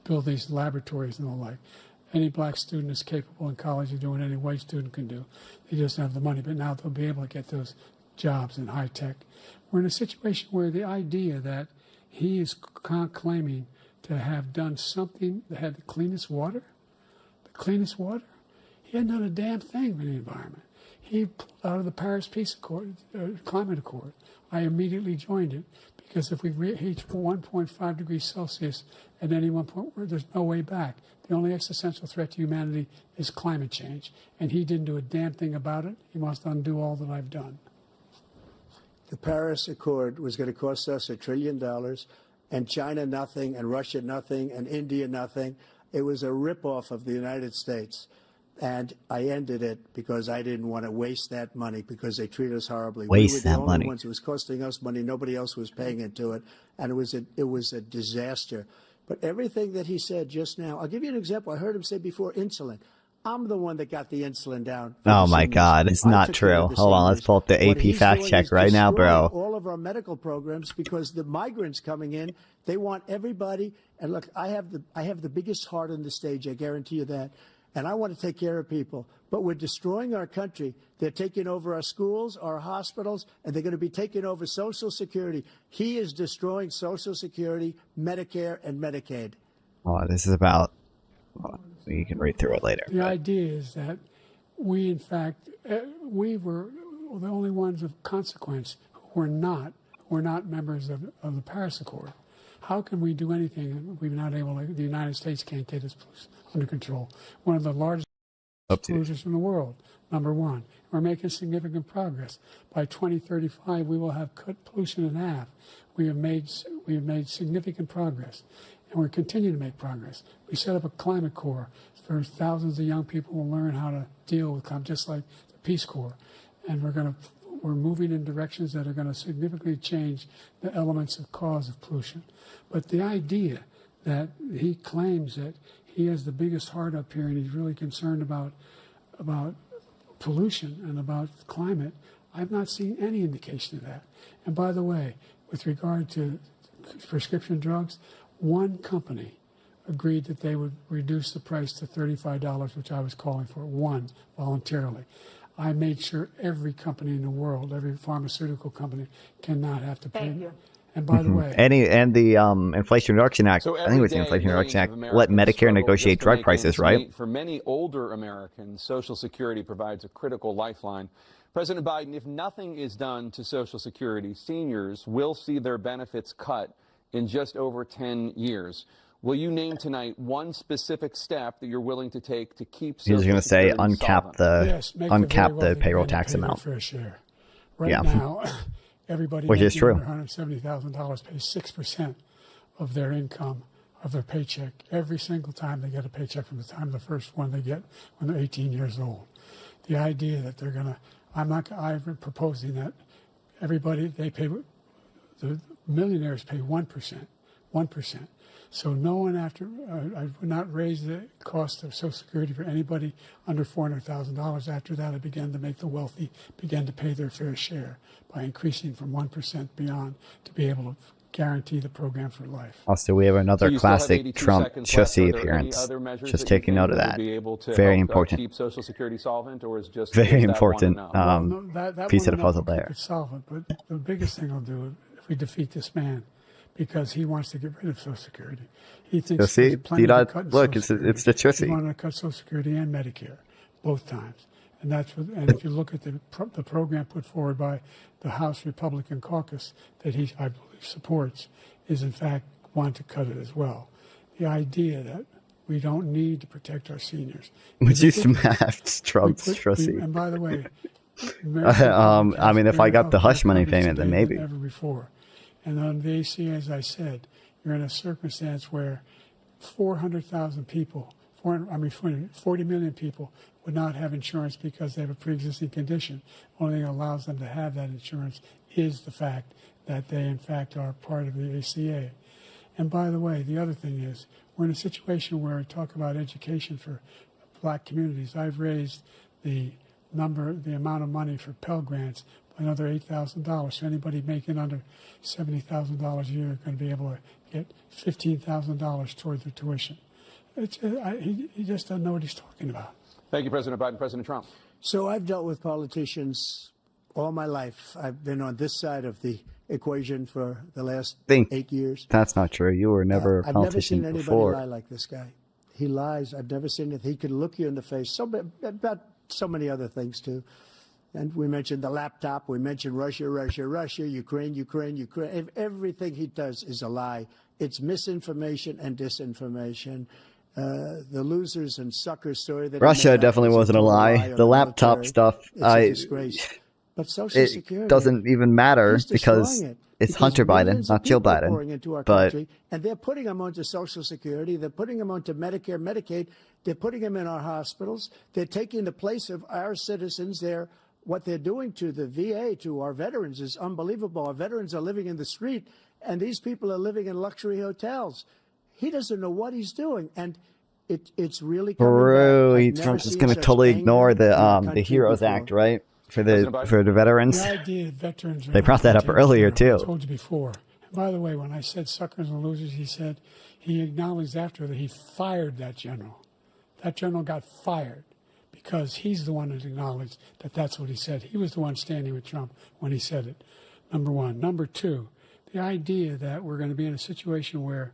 build these laboratories and the like. Any black student is capable in college of doing any white student can do. They just don't have the money, but now they'll be able to get those jobs in high tech. We're in a situation where the idea that he is claiming to have done something that had the cleanest water. He hadn't done a damn thing for the environment. he pulled out of the Paris Peace Accord, Climate Accord. I immediately joined it because if we reach 1.5 degrees Celsius at any one point, there's no way back. The only existential threat to humanity is climate change. And he didn't do a damn thing about it. He wants to undo all that I've done. The Paris Accord was going to cost us $1 trillion, and China nothing, and Russia nothing, and India nothing. It was a ripoff of the United States. And I ended it because I didn't want to waste that money because they treat us horribly. Waste we were that the only money. ones. It was costing us money. Nobody else was paying into it. And it was a disaster. But everything that he said just now, I'll give you an example. I heard him say before insulin. I'm the one that got the insulin down. Oh my God, it's not true. Hold on, let's pull up the AP fact check right now, bro. All of our medical programs because the migrants coming in, they want everybody. And look, I have the biggest heart on the stage. I guarantee you that. And I want to take care of people. But we're destroying our country. They're taking over our schools, our hospitals, and they're going to be taking over Social Security. He is destroying Social Security, Medicare, and Medicaid. Oh, this is about... Well, you can read through it later. The idea is that we, in fact, we were the only ones of consequence who were not members of the Paris Accord. How can we do anything? We're not able to, the United States can't get this under control. One of the largest polluters in the world, number one. We're making significant progress. By 2035, we will have cut pollution in half. We have made significant progress, and we're continuing to make progress. We set up a climate corps for thousands of young people who will learn how to deal with climate, just like the Peace Corps. And we're moving in directions that are going to significantly change the elements of cause of pollution. But the idea that he claims that he has the biggest heart up here and he's really concerned about pollution and about climate, I've not seen any indication of that. And by the way, with regard to prescription drugs, one company agreed that they would reduce the price to $35, which I was calling for, one, voluntarily. I made sure every company in the world, every pharmaceutical company, cannot have to pay. Thank you. And by the way, the Inflation Reduction Act, I think it was the Inflation Reduction Act, let Medicare negotiate drug prices, right? For many older Americans, Social Security provides a critical lifeline. President Biden, if nothing is done to Social Security, seniors will see their benefits cut in just over 10 years. Will you name tonight one specific step that you're willing to take to keep Social He's going to say Security uncap the payroll tax amount. Fair share. Right now, everybody which is true. $170,000 pays 6% of their income, of their paycheck, every single time they get a paycheck from the time of the first one they get when they're 18 years old. The idea that they're going to, I've been proposing that everybody, the millionaires pay 1%. So no one I would not raise the cost of Social Security for anybody under $400,000. After that, I began to make the wealthy begin to pay their fair share by increasing from 1% beyond to be able to guarantee the program for life. Also, we have another classic Trump chussy appearance. Just taking note of that. Very important. Keep Social Security solvent, or is just very important piece of the puzzle there. Could solve it, but the biggest thing I'll do if we defeat this man, because he wants to get rid of Social Security. He thinks see, look, it's the chussy. He wanted to cut Social Security and Medicare both times, and that's what. And if you look at the program put forward by the House Republican Caucus that I believe supports, is in fact want to cut it as well. The idea that we don't need to protect our seniors. Would you smash Trump's chussy? And by the way, I mean, if I got the hush money payment, then maybe. Ever before. And on the ACA, as I said, you're in a circumstance where 400,000 people, 40 million people would not have insurance because they have a pre-existing condition. Only thing that allows them to have that insurance is the fact that they, in fact, are part of the ACA. And by the way, the other thing is, we're in a situation where we talk about education for black communities. I've raised the amount of money for Pell Grants by another $8,000. So anybody making under $70,000 a year is going to be able to get $15,000 toward their tuition. He just doesn't know what he's talking about. Thank you, President Biden. President Trump. So I've dealt with politicians all my life. I've been on this side of the equation for the last 8 years. That's not true. You were never a politician I've never seen before. anybody lie like this guy. He lies. I've never seen it. He could look you in the face. About so many other things too. And we mentioned the laptop. We mentioned Russia, Ukraine. Everything he does is a lie. It's misinformation and disinformation. The losers and suckers story that Russia definitely wasn't a lie. The laptop stuff, it's a disgrace. But Social Security, it doesn't even matter because it's Hunter Biden, not Jill pouring into our Biden. country, and they're putting them onto Social Security. They're putting them onto Medicare, Medicaid. They're putting them in our hospitals. They're taking the place of our citizens. What they're doing to the VA, to our veterans, is unbelievable. Our veterans are living in the street, and these people are living in luxury hotels. He doesn't know what he's doing, and it's really coming back. Trump's just going to totally ignore the Heroes Act, right? For the veterans. The idea that veterans they brought that up earlier too. I told you before. And by the way, when I said suckers and losers, he acknowledged after that he fired that general. That general got fired because he's the one that acknowledged that that's what he said. He was the one standing with Trump when he said it. Number one. Number two, the idea that we're going to be in a situation where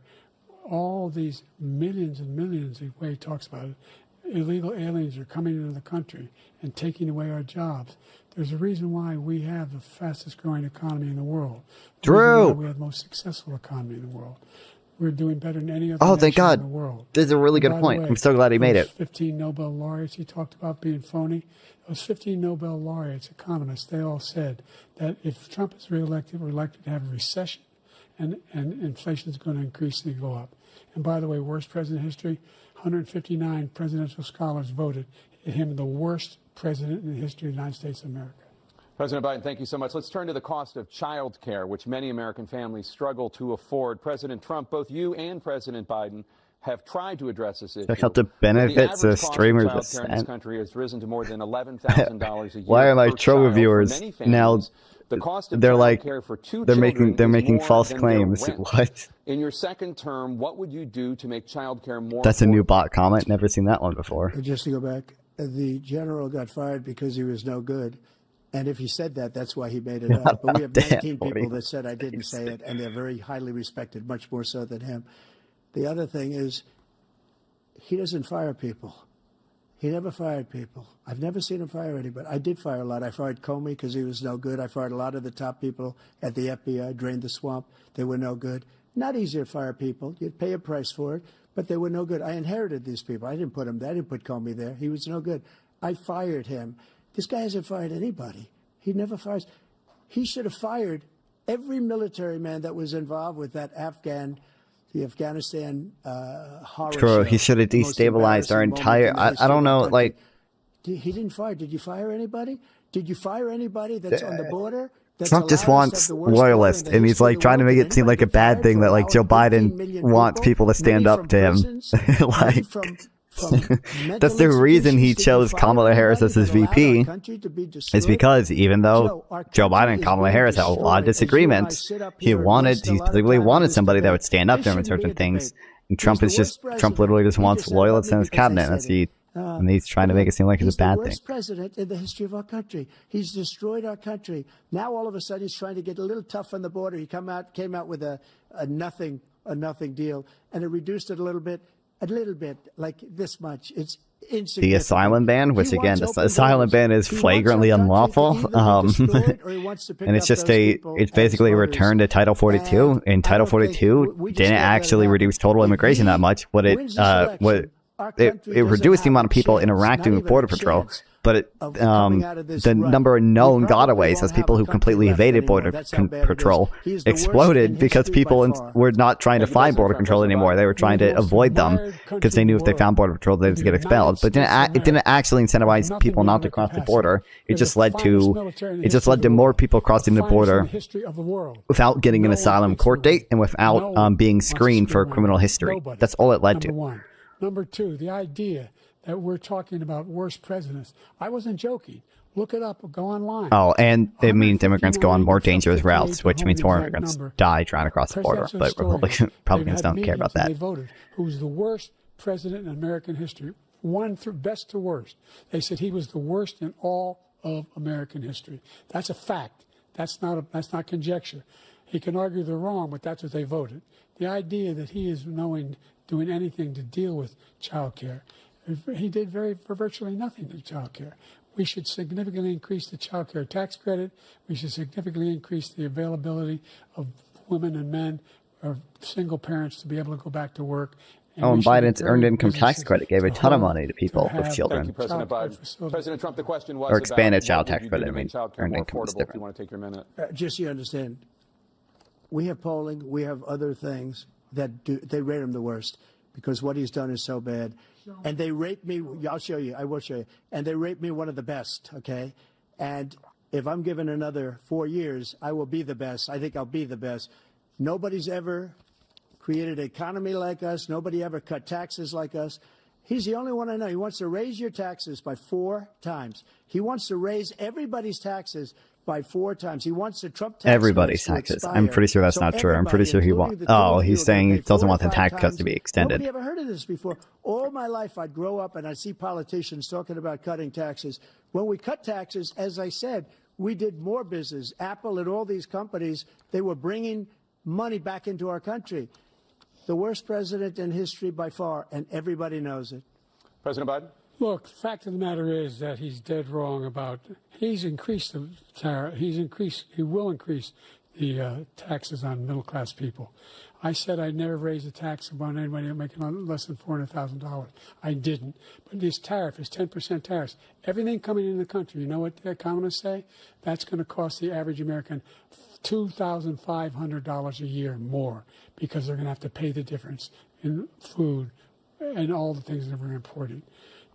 all these millions and millions, the way he talks about it, illegal aliens are coming into the country and taking away our jobs. There's a reason why we have the fastest growing economy in the world. Drew! We have the most successful economy in the world. We're doing better than any other thank nation God. in the world. This is a really good point. I'm so glad he made it. 15 Nobel laureates he talked about being phony. Those 15 Nobel laureates, economists, they all said that if Trump is reelected, we're likely to have a recession and inflation is going to increasingly go up. And by the way, worst president in history, 159 presidential scholars voted him the worst president in the history of the United States of America. President Biden, thank you so much. Let's turn to the cost of child care, which many American families struggle to afford. President Trump, both you and President Biden have tried to address this issue. Check out the benefits of streamers. Child care in this country has risen to more than $11,000 a year. Why are my Trova viewers now? The cost of they're like care for two they're children making false than claims. their rent. What? In your second term, what would you do to make child care more? That's a new bot comment. Never seen that one before. Just to go back, the general got fired because he was no good. And if he said that, that's why he made it up. But we have 19 people that said I didn't say it, and they're very highly respected, much more so than him. The other thing is, he doesn't fire people. He never fired people. I've never seen him fire anybody. I did fire a lot. I fired Comey because he was no good. I fired a lot of the top people at the FBI, drained the swamp. They were no good. Not easy to fire people. You'd pay a price for it, but they were no good. I inherited these people. I didn't put him there. I didn't put Comey there. He was no good. I fired him. This guy hasn't fired anybody. He never fires. He should have fired every military man that was involved with that the Afghanistan horror True. He should have destabilized our entire. I don't know. Like he didn't fire. Did you fire anybody? Did you fire anybody that's on the border? Trump just wants loyalists, and he's like trying to make it seem like a bad thing that like Joe Biden wants people to stand up to him. Like that's the reason he chose Kamala Harris as his VP, is because even though Joe Biden and Kamala Harris had a lot of disagreements, he specifically wanted somebody that would stand up to him in certain things. And Trump literally just wants loyalists in his cabinet. And he's trying to make it seem like it's a bad thing. He's the worst president in the history of our country. He's destroyed our country. Now all of a sudden he's trying to get a little tough on the border. He came out with a nothing deal, and it reduced it a little bit, like this much. It's insignificant. The asylum ban, which again, the asylum ban is flagrantly unlawful. And it's just it's basically a return to Title 42. And Title 42 didn't actually reduce total immigration that much. It reduced the amount of people interacting with Border Patrol, but the number of known gotaways as people who completely evaded Border Patrol exploded because people were not trying to find Border Control anymore. They were trying to avoid them because they knew if they found Border Patrol, they'd just get expelled. But it didn't actually incentivize people not to cross the border. It just led to more people crossing the border without getting an asylum court date and without being screened for criminal history. That's all it led to. Number two, the idea that we're talking about worst presidents. I wasn't joking. Look it up or go online. Oh, and it means immigrants go on more dangerous routes, which means more immigrants die trying to cross the border. But Republicans don't care about that. They voted who was the worst president in American history, best to worst. They said he was the worst in all of American history. That's a fact. That's not conjecture. He can argue they're wrong, but that's what they voted. The idea that he is doing anything to deal with child care. He did virtually nothing to child care. We should significantly increase the child care tax credit. We should significantly increase the availability of women and men or single parents to be able to go back to work. And Biden's earned income tax credit gave a ton of money to people with children. Thank you, President Biden. President Trump, the question was Or expanded about child what tax would you do credit. to I mean, make child care earned more income is affordable. If different. you want to take your minute. Just so you understand, we have polling, we have other things that they rate him the worst because what he's done is so bad. And they rate me, I'll show you, I will show you. And they rate me one of the best, okay? And if I'm given another 4 years, I will be the best. I think I'll be the best. Nobody's ever created an economy like us. Nobody ever cut taxes like us. He's the only one I know. He wants to raise your taxes by 4 times. He wants to raise everybody's taxes by 4 times. He wants the Trump tax Everybody's cuts to taxes. expire. I'm pretty sure that's So not true. I'm pretty sure he wants. Oh, he's saying he doesn't want the tax cuts to be extended. Nobody ever heard of this before. All my life, I'd grow up and I'd see politicians talking about cutting taxes. When we cut taxes, as I said, we did more business. Apple and all these companies, they were bringing money back into our country. The worst president in history by far, and everybody knows it. President Biden? Look, the fact of the matter is that he's dead wrong about, he's increased the tariff, he will increase the taxes on middle-class people. I said I'd never raise a tax on anybody making less than $400,000. I didn't. But this tariff is 10% tariffs. Everything coming into the country, you know what the economists say? That's going to cost the average American $2,500 a year more because they're going to have to pay the difference in food and all the things that we're importing.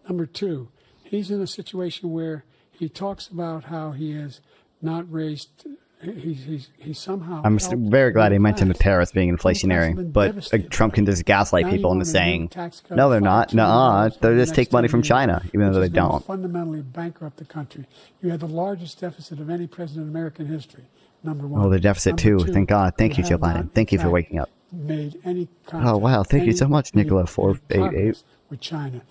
Number two, he's in a situation where he talks about how he has not raised, he somehow. I'm very glad he mentioned the tariffs being inflationary, but Trump can just gaslight people into saying, no, they're not. Nuh-uh, they just take money from China, even though they don't. Fundamentally bankrupt the country. You had the largest deficit of any president in American history. Number one. Oh, the deficit too. Thank God. Thank you, Joe Biden. Thank you for waking up. Made any Oh, wow. Thank you so much, Nicola 488. With China.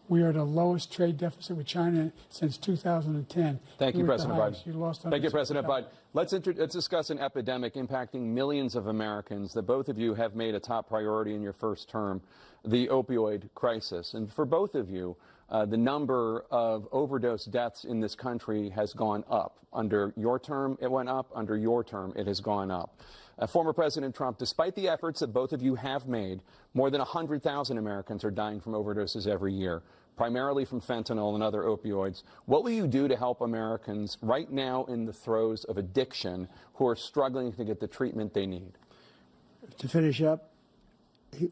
We are at the lowest trade deficit with China since 2010. Thank you, President Biden. You lost Thank you, President Biden. Let's discuss an epidemic impacting millions of Americans that both of you have made a top priority in your first term, the opioid crisis. And for both of you, the number of overdose deaths in this country has gone up. Under your term, it went up. Under your term, it has gone up. Former President Trump, despite the efforts that both of you have made, more than 100,000 Americans are dying from overdoses every year, primarily from fentanyl and other opioids. What will you do to help Americans right now in the throes of addiction who are struggling to get the treatment they need? To finish up,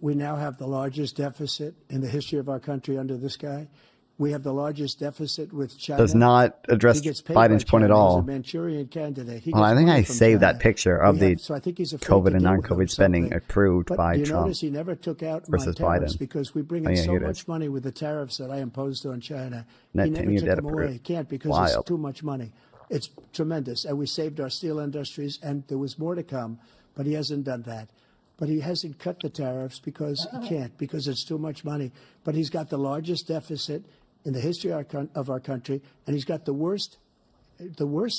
we now have the largest deficit in the history of our country under this guy. We have the largest deficit with China. Does not address Biden's point at all. He's a Manchurian candidate. Well, I think I saved that picture of the so I think he's COVID and non-COVID spending approved by you Trump notice he never took out versus my tariffs Biden. Because we bring in so much money with the tariffs that I imposed on China. Net He never 10-year took debt them away. approved. He can't because Wild. it's too much money. It's tremendous. And we saved our steel industries, and there was more to come, but he hasn't done that. But he hasn't cut the tariffs because he can't, because it's too much money. But he's got the largest deficit in the history of our country, and he's got the worst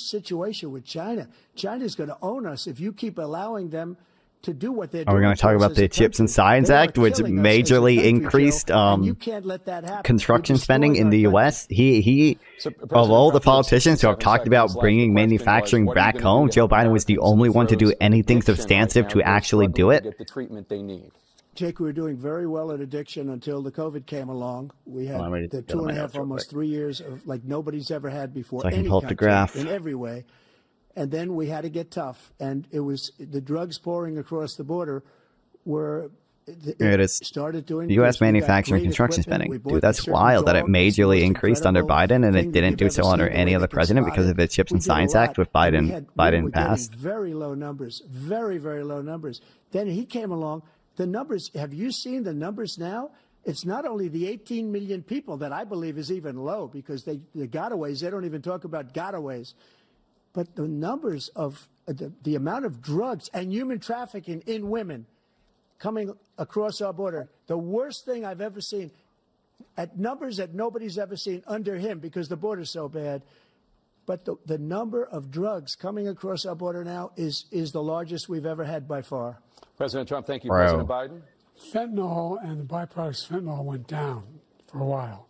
situation with China. China's going to own us if you keep allowing them to do what they're doing. Are we going to talk about the Chips and Science Act, which majorly increased construction spending in the U.S.? Of all the politicians who have talked about bringing manufacturing back home, Joe Biden was the only one to do anything substantive to actually do it. Get the treatment they need. Jake, we were doing very well at addiction until the COVID came along. We had the 2.5, almost 3 years of like nobody's ever had before. So I can pull up the graph. In every way. And then we had to get tough. And it was the drugs pouring across the border were started doing the U.S. manufacturing construction spending. Dude, that's wild that it majorly increased under Biden and it didn't do so under any other president because of the Chips and Science Act with Biden passed. Very low numbers, very, very low numbers. Then he came along. The numbers, have you seen the numbers now? It's not only the 18 million people that I believe is even low because the gotaways, they don't even talk about gotaways. But the numbers of the amount of drugs and human trafficking in women coming across our border, the worst thing I've ever seen, at numbers that nobody's ever seen under him because the border's so bad. But the number of drugs coming across our border now is the largest we've ever had by far. President Trump, thank you. President Biden? Fentanyl and the byproducts of fentanyl went down for a while.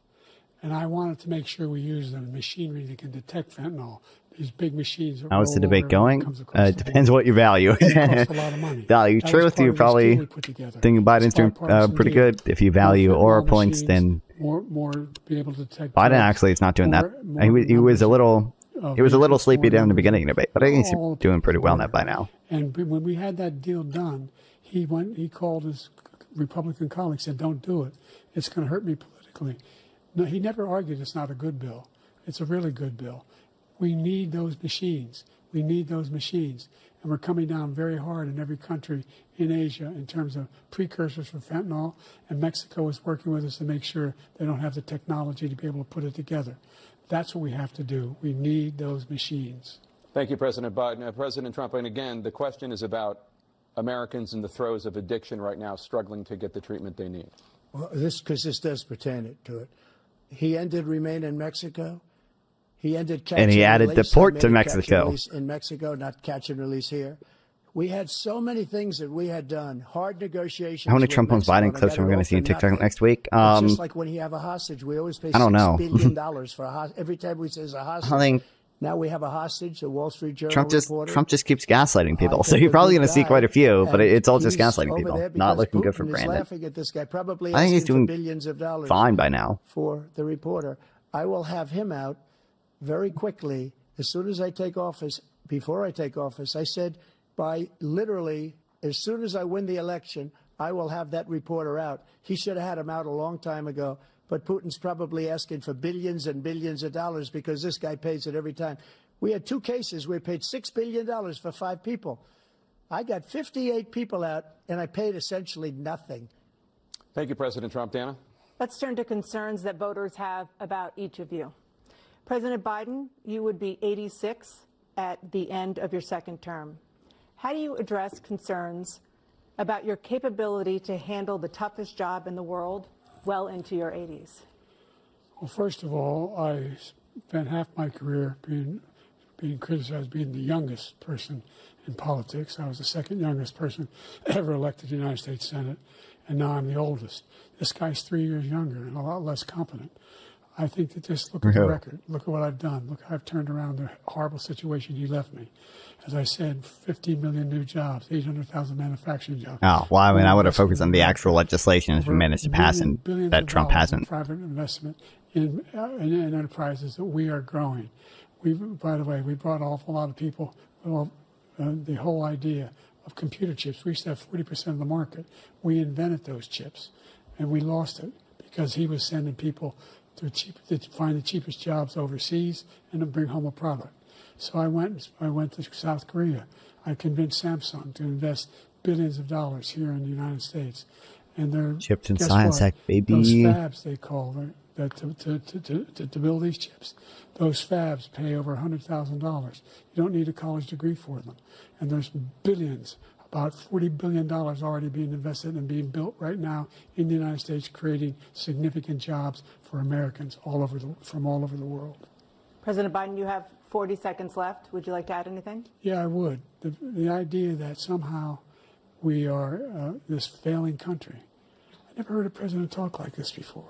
And I wanted to make sure we use the machinery that can detect fentanyl. These big machines. How's the debate going? It depends what you value. It costs a lot of money. Value That was truth, part you of the probably deal we put together. think Biden's It's doing bipartisan pretty deal. good. If you value More aura fentanyl points, machines, then more be able to detect. Biden drugs, actually is not doing that. more He was a little of he was a little agents, sleepy more down in the numbers. beginning of the debate, but I think he's All doing pretty well in that by now. And when we had that deal done, he called his Republican colleagues, said, "Don't do it. It's going to hurt me politically." No, he never argued it's not a good bill. It's a really good bill. We need those machines. We need those machines. And we're coming down very hard in every country in Asia in terms of precursors for fentanyl. And Mexico is working with us to make sure they don't have the technology to be able to put it together. That's what we have to do. We need those machines. Thank you, President Biden. President Trump, and again, the question is about Americans in the throes of addiction right now, struggling to get the treatment they need. Well, this does pertain to it. He ended Remain in Mexico. He ended catch And he added release. deport to He made catch and Mexico. release in Mexico, not catch and release here. We had so many things that we had done, hard negotiations. How many with Trump owns Mexico, Biden and I clips got are we it going all to see on for TikTok nothing. next week? It's just like when you have a hostage, we always pay I don't know. $6 billion for a hostage. Every time we say a hostage. I think Now we have a hostage, a Wall Street Journal Trump reporter. just keeps gaslighting people. I So think you're probably the going to see guy, quite a few, but and it's all just he's gaslighting over people. there Not because looking good for Putin is Brandon. laughing at this guy, probably I think he's asking doing for billions of dollars fine by now. for the reporter. I will have him out very quickly as soon as I take office. Before I take office, I said by literally as soon as I win the election, I will have that reporter out. He should have had him out a long time ago. But Putin's probably asking for billions and billions of dollars because this guy pays it every time. We had 2 cases where we paid $6 billion for 5 people. I got 58 people out, and I paid essentially nothing. Thank you, President Trump. Dana? Let's turn to concerns that voters have about each of you. President Biden, you would be 86 at the end of your second term. How do you address concerns about your capability to handle the toughest job in the world well into your 80s? Well, first of all, I spent half my career being criticized being the youngest person in politics. I was the second youngest person ever elected to the United States Senate, and now I'm the oldest. This guy's 3 years younger and a lot less competent. I think that just look at the record. Look at what I've done. Look how I've turned around the horrible situation he left me. As I said, 15 million new jobs, 800,000 manufacturing jobs. Oh, well, I mean, I would have focused on the actual legislation as we managed to pass and billions that of Trump dollars in hasn't. private investment in enterprises that we are growing. By the way, we brought an awful lot of people. Well, the whole idea of computer chips, we used to have 40% of the market. We invented those chips, and we lost it because he was sending people to find the cheapest jobs overseas and to bring home a product. So I went to South Korea. I convinced Samsung to invest billions of dollars here in the United States, and they're Chips and guess Science what? Act, baby. Those fabs they call that to build these chips. Those fabs pay over $100,000. You don't need a college degree for them, and there's billions. About $40 billion already being invested and being built right now in the United States, creating significant jobs for Americans from all over the world. President Biden, you have 40 seconds left. Would you like to add anything? Yeah, I would. The idea that somehow we are this failing country. I never heard a president talk like this before.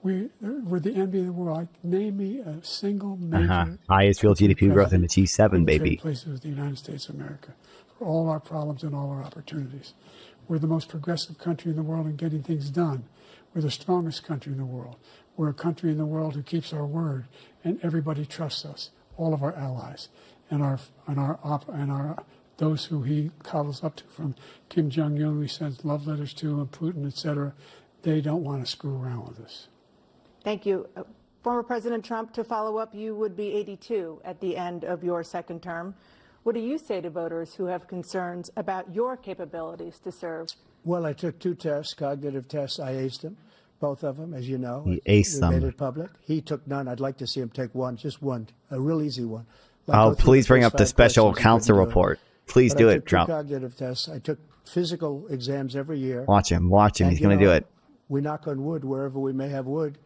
We're the envy of the world. Name me a single major Highest real GDP growth in the G7, baby. places with the United States of America for all our problems and all our opportunities. We're the most progressive country in the world in getting things done. We're the strongest country in the world. We're a country in the world who keeps our word, and everybody trusts us. All of our allies and those who he coddles up to, from Kim Jong-un, we send love letters to, and Putin, etc. They don't want to screw around with us. Thank you. Former President Trump, to follow up, you would be 82 at the end of your second term. What do you say to voters who have concerns about your capabilities to serve? Well, I took 2 tests, cognitive tests. I aced them, both of them, as you know. He aced them. We made it public. He took none. I'd like to see him take one, just one, a real easy one. Oh, please bring up the special counsel report. Please do it, Trump. I took 2 cognitive tests. I took physical exams every year. Watch him. He's going to do it. We knock on wood wherever we may have wood,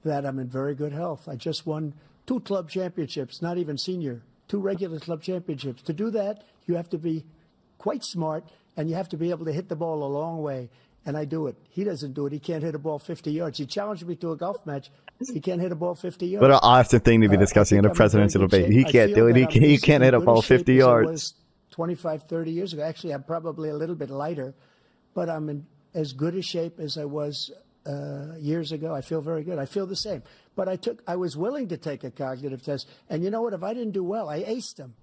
that I'm in very good health. I just won 2 club championships, not even senior, 2 regular club championships. To do that, you have to be quite smart, and you have to be able to hit the ball a long way, and I do it. He doesn't do it. He can't hit a ball 50 yards. He challenged me to a golf match. He can't hit a ball 50 yards. What an awesome thing to be discussing in a presidential debate. He can't do it. He can't hit a ball 50 yards. 25, 30 years ago. Actually, I'm probably a little bit lighter, but I'm in as good a shape as I was years ago. I feel very good. I feel the same. But I was willing to take a cognitive test. And you know what? If I didn't do well, I aced him.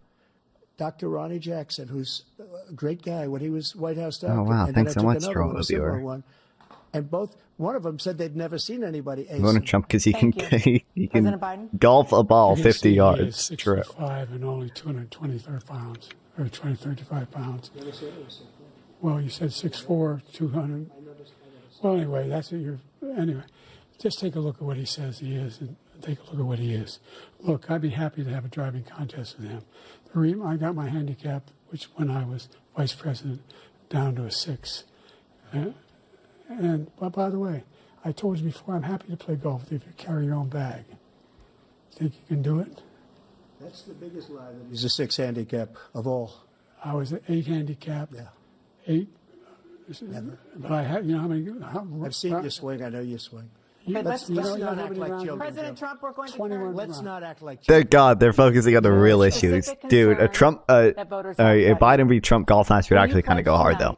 Dr. Ronnie Jackson, who's a great guy when he was White House doctor. Oh, wow. And Thanks so much, another one, a similar Viewer. one. And one of them said they'd never seen anybody ace Donald him. Trump, because he can President Biden? golf a ball You can 50 see he yards. is True. 6'5" and only 223 pounds, or 35 pounds. Well, you said 6'4", 200. Well, anyway, that's what you're. Anyway, just take a look at what he says he is, and take a look at what he is. Look, I'd be happy to have a driving contest with him. I got my handicap, which when I was vice president, down to a 6. But by the way, I told you before, I'm happy to play golf with you if you carry your own bag. Think you can do it? That's the biggest lie. That he's a 6 handicap of all. I was an 8 handicap. Yeah. 8. Never. But I had, you know how many? I've seen you swing. I know you swing. But let's not act like children. President Trump, we're going to turn. Let's not act like children. Thank God they're focusing on the real issues. Dude, a Biden v. Trump golf match would actually kind of go hard, though.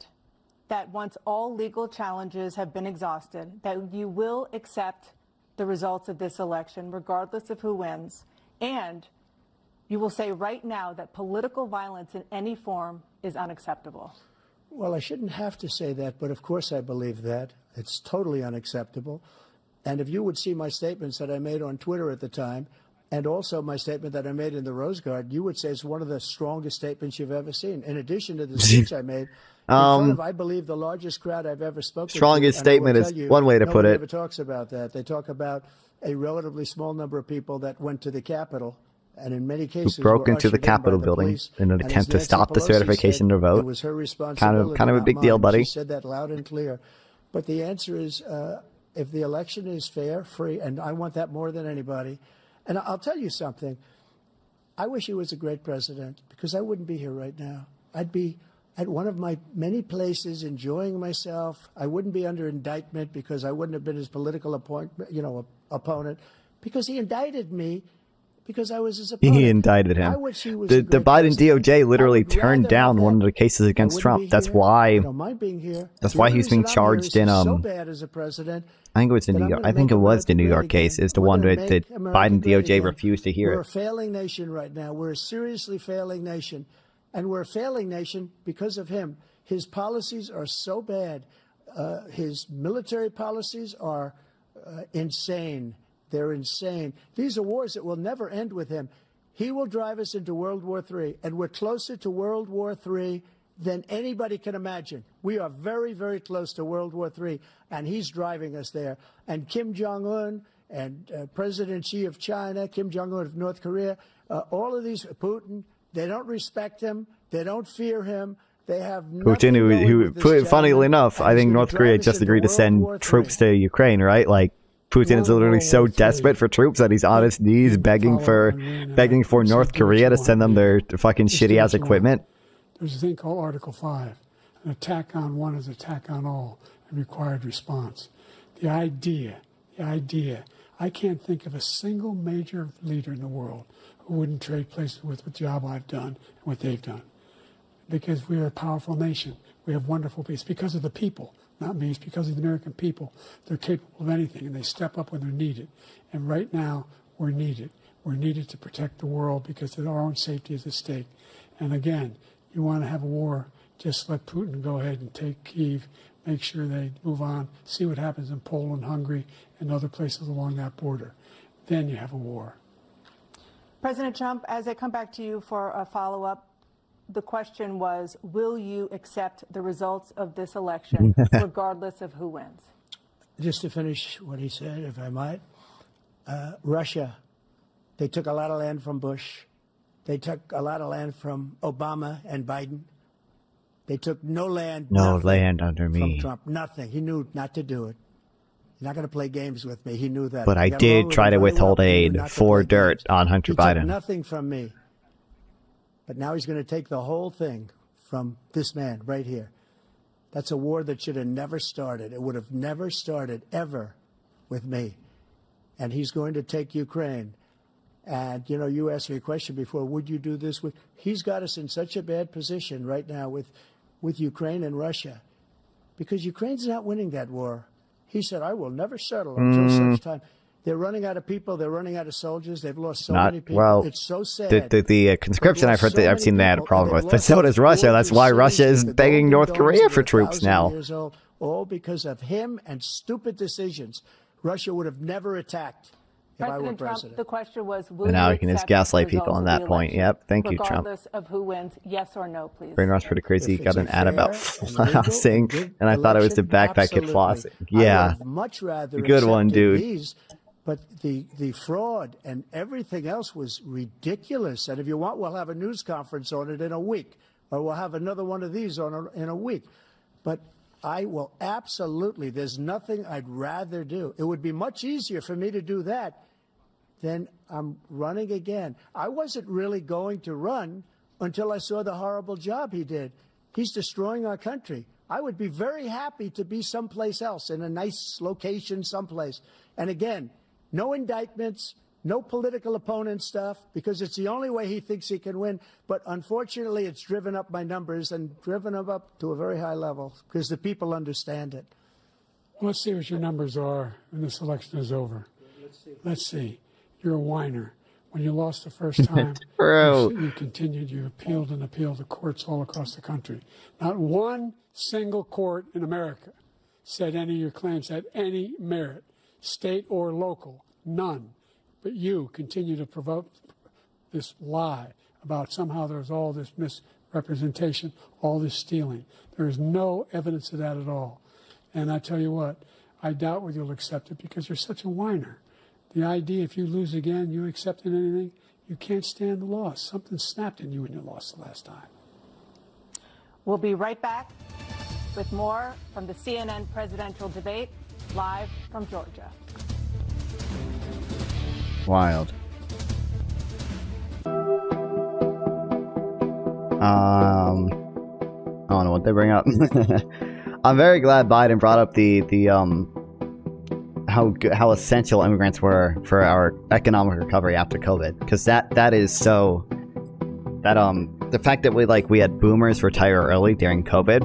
That once all legal challenges have been exhausted, that you will accept the results of this election, regardless of who wins, and you will say right now that political violence in any form is unacceptable. Well, I shouldn't have to say that, but of course I believe that. It's totally unacceptable. And if you would see my statements that I made on Twitter at the time, and also my statement that I made in the Rose Garden, you would say it's one of the strongest statements you've ever seen. In addition to the speech I made, in front of, I believe, the largest crowd I've ever spoken to. Strongest statement is one way to put it. Nobody ever talks about that. They talk about a relatively small number of people that went to the Capitol, and in many cases Who broke were into the ushered in by Capitol the building police. in an And attempt as to Nancy stop the Pelosi certification said, to vote. It was her responsibility, kind of a not big deal, mine. buddy. She said that loud and clear. But the answer is, if the election is fair, free, and I want that more than anybody. And I'll tell you something. I wish he was a great president, because I wouldn't be here right now. I'd be at one of my many places enjoying myself. I wouldn't be under indictment because I wouldn't have been his political opponent, because he indicted me because I was his opponent. He indicted him. I wish he was The a great Biden president. DOJ literally I would turned rather down have one of that. the cases against I Trump. wouldn't be That's here. why. I don't mind being here. That's The why only he's being reason I'm here charged is in he's so bad as a president. I think it was the that New I'm York. gonna I think make it was the America New great York case. again. Is the We're one gonna that make the America Biden great DOJ again. refused to hear We're it. a failing nation right now. We're a seriously failing nation, and we're a failing nation because of him. His policies are so bad. His military policies are insane. They're insane. These are wars that will never end with him. He will drive us into World War III, and we're closer to World War III than anybody can imagine. We are very, very close to World War III, and he's driving us there. And Kim Jong-un and President Xi of China, Kim Jong-un of North Korea, all of these, Putin, they don't respect him. They don't fear him. They have nothing Putin, going who with this funnily gentleman, enough, and I he's think gonna North drive Korea us just into agreed to World send War III. troops to Ukraine, right? Like Putin is literally so desperate for troops that he's on his knees begging for North Korea to send them their fucking shitty ass equipment. There's a thing called Article 5. An attack on one is an attack on all, and required response. The idea, I can't think of a single major leader in the world who wouldn't trade places with the job I've done and what they've done. Because we are a powerful nation. We have wonderful people. It's because of the people, not me. It's because of the American people. They're capable of anything, and they step up when they're needed. And right now, we're needed. We're needed to protect the world because our own safety is at stake. And again, you want to have a war, just let Putin go ahead and take Kyiv, make sure they move on, see what happens in Poland, Hungary, and other places along that border. Then you have a war. President Trump, as I come back to you for a follow-up, the question was, will you accept the results of this election, regardless of who wins? Just to finish what he said, if I might, Russia, they took a lot of land from Bush. They took a lot of land from Obama and Biden. They took no land under from me. Trump. Nothing. He knew not to do it. He's not going to play games with me. He knew that. But I got along did with try him to very withhold well. He knew aid not to for play dirt games. on Hunter He took Biden. nothing from me. But now he's going to take the whole thing from this man right here. That's a war that should have never started. It would have never started ever with me. and he's going to take Ukraine. And, you know, you asked me a question before, would you do this? He's got us in such a bad position right now with Ukraine and Russia, because Ukraine's not winning that war. He said, I will never settle until such time. They're running out of people. They're running out of soldiers. They've lost so many people. Well, it's so sad. The conscription I've heard, I've seen they had a problem with, but so does Russia. That's why Russia is begging North Korea for troops now. All because of him and stupid decisions. Russia would have never attacked if I were president. Trump, the question was, will And now you he can just accept gaslight the people on results that of the point. election, Yep. Thank you, Trump. regardless of who wins, yes or no, please. Brain Ross pretty crazy. If Got it's an a ad about fair and legal flossing, and I thought it was the election, backpack kid absolutely. flossing. I would Yeah. have much rather Good one, accepted dude. These, but the fraud and everything else was ridiculous. And if you want, we'll have a news conference on it in a week, or we'll have another one of these in a week. But I will absolutely, there's nothing I'd rather do. It would be much easier for me to do that than I'm running again. I wasn't really going to run until I saw the horrible job he did. He's destroying our country. I would be very happy to be someplace else, in a nice location someplace. And again, no indictments, no political opponent stuff, because it's the only way he thinks he can win. But unfortunately, it's driven up my numbers and driven them up to a very high level because the people understand it. Well, let's see what your numbers are when this election is over. Let's see. You're a whiner. When you lost the first time, you continued, you appealed and appealed to courts all across the country. Not one single court in America said any of your claims had any merit, state or local, none. But you continue to provoke this lie about somehow there's all this misrepresentation, all this stealing. There is no evidence of that at all. And I tell you what, I doubt whether you'll accept it because you're such a whiner. The idea, if you lose again, you accepting anything, you can't stand the loss. Something snapped in you when you lost the last time. We'll be right back with more from the CNN presidential debate, live from Georgia. Wild. I don't know what they bring up. I'm very glad Biden brought up the how essential immigrants were for our economic recovery after COVID, because that is so that the fact that we had boomers retire early during COVID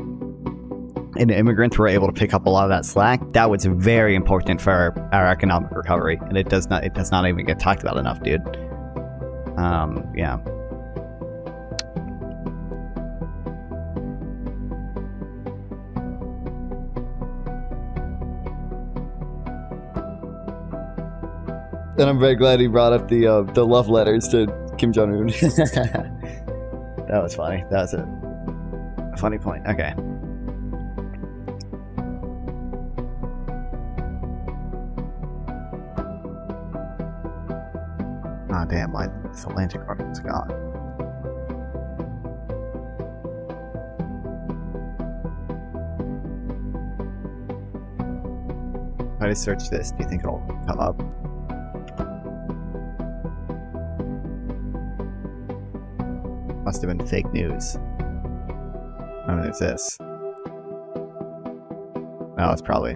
and immigrants were able to pick up a lot of that slack, that was very important for our economic recovery, and it does not even get talked about enough, dude. Yeah. And I'm very glad he brought up the love letters to Kim Jong-un. That was funny. That was a funny point. Okay. Oh damn, my Atlantic orbital's gone. If I search this, do you think it'll come up? Must have been fake news. Oh, there's this. Oh, it's probably.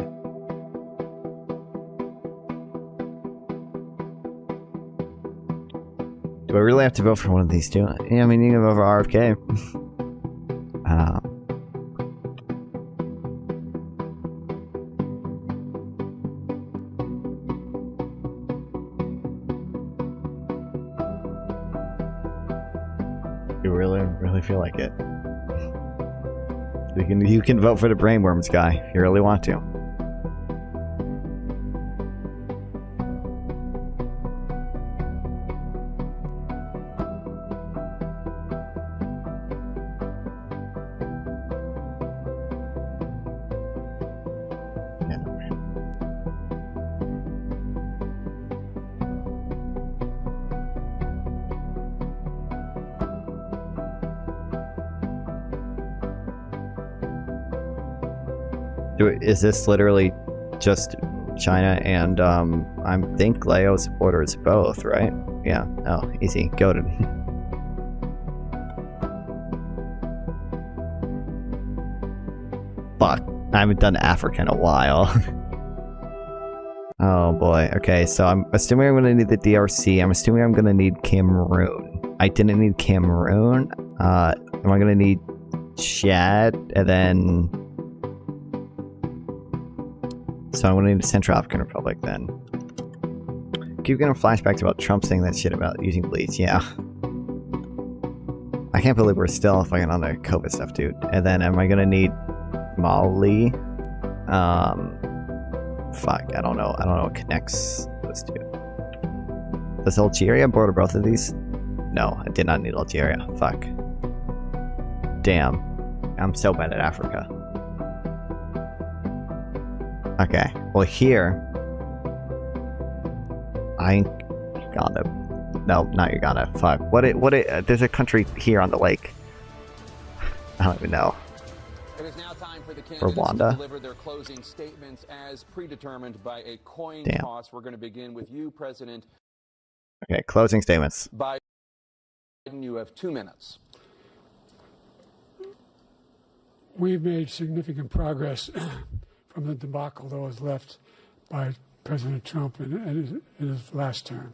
Do I really have to vote for one of these two? Yeah, I mean, you can vote for RFK. You really feel like it. You can vote for the brainworms guy if you really want to. Is this literally just China and I think Leo supporters both, right? Yeah. Oh, easy. Goated. Fuck. I haven't done Africa in a while. Oh boy. Okay, so I'm assuming I'm gonna need the DRC. I'm assuming I'm gonna need Cameroon. I didn't need Cameroon. Am I gonna need Chad? And then... So I'm gonna need the Central African Republic then. Keep getting flashbacks about Trump saying that shit about using bleach. Yeah. I can't believe we're still fucking on the COVID stuff, dude. And then am I gonna need Mali? Fuck, I don't know. I don't know what connects those two. Does Algeria border both of these? No, I did not need Algeria. Fuck. Damn. I'm so bad at Africa. Okay. Well, here... I ain't Uganda. No, not Uganda. Fuck. There's a country here on the lake. I don't even know. It is now time for the candidates Rwanda. to deliver their closing statements as predetermined by a coin toss. We're going to begin with you, President. Okay, closing statements. Biden, you have 2 minutes. We've made significant progress from the debacle that was left by President Trump in his last term.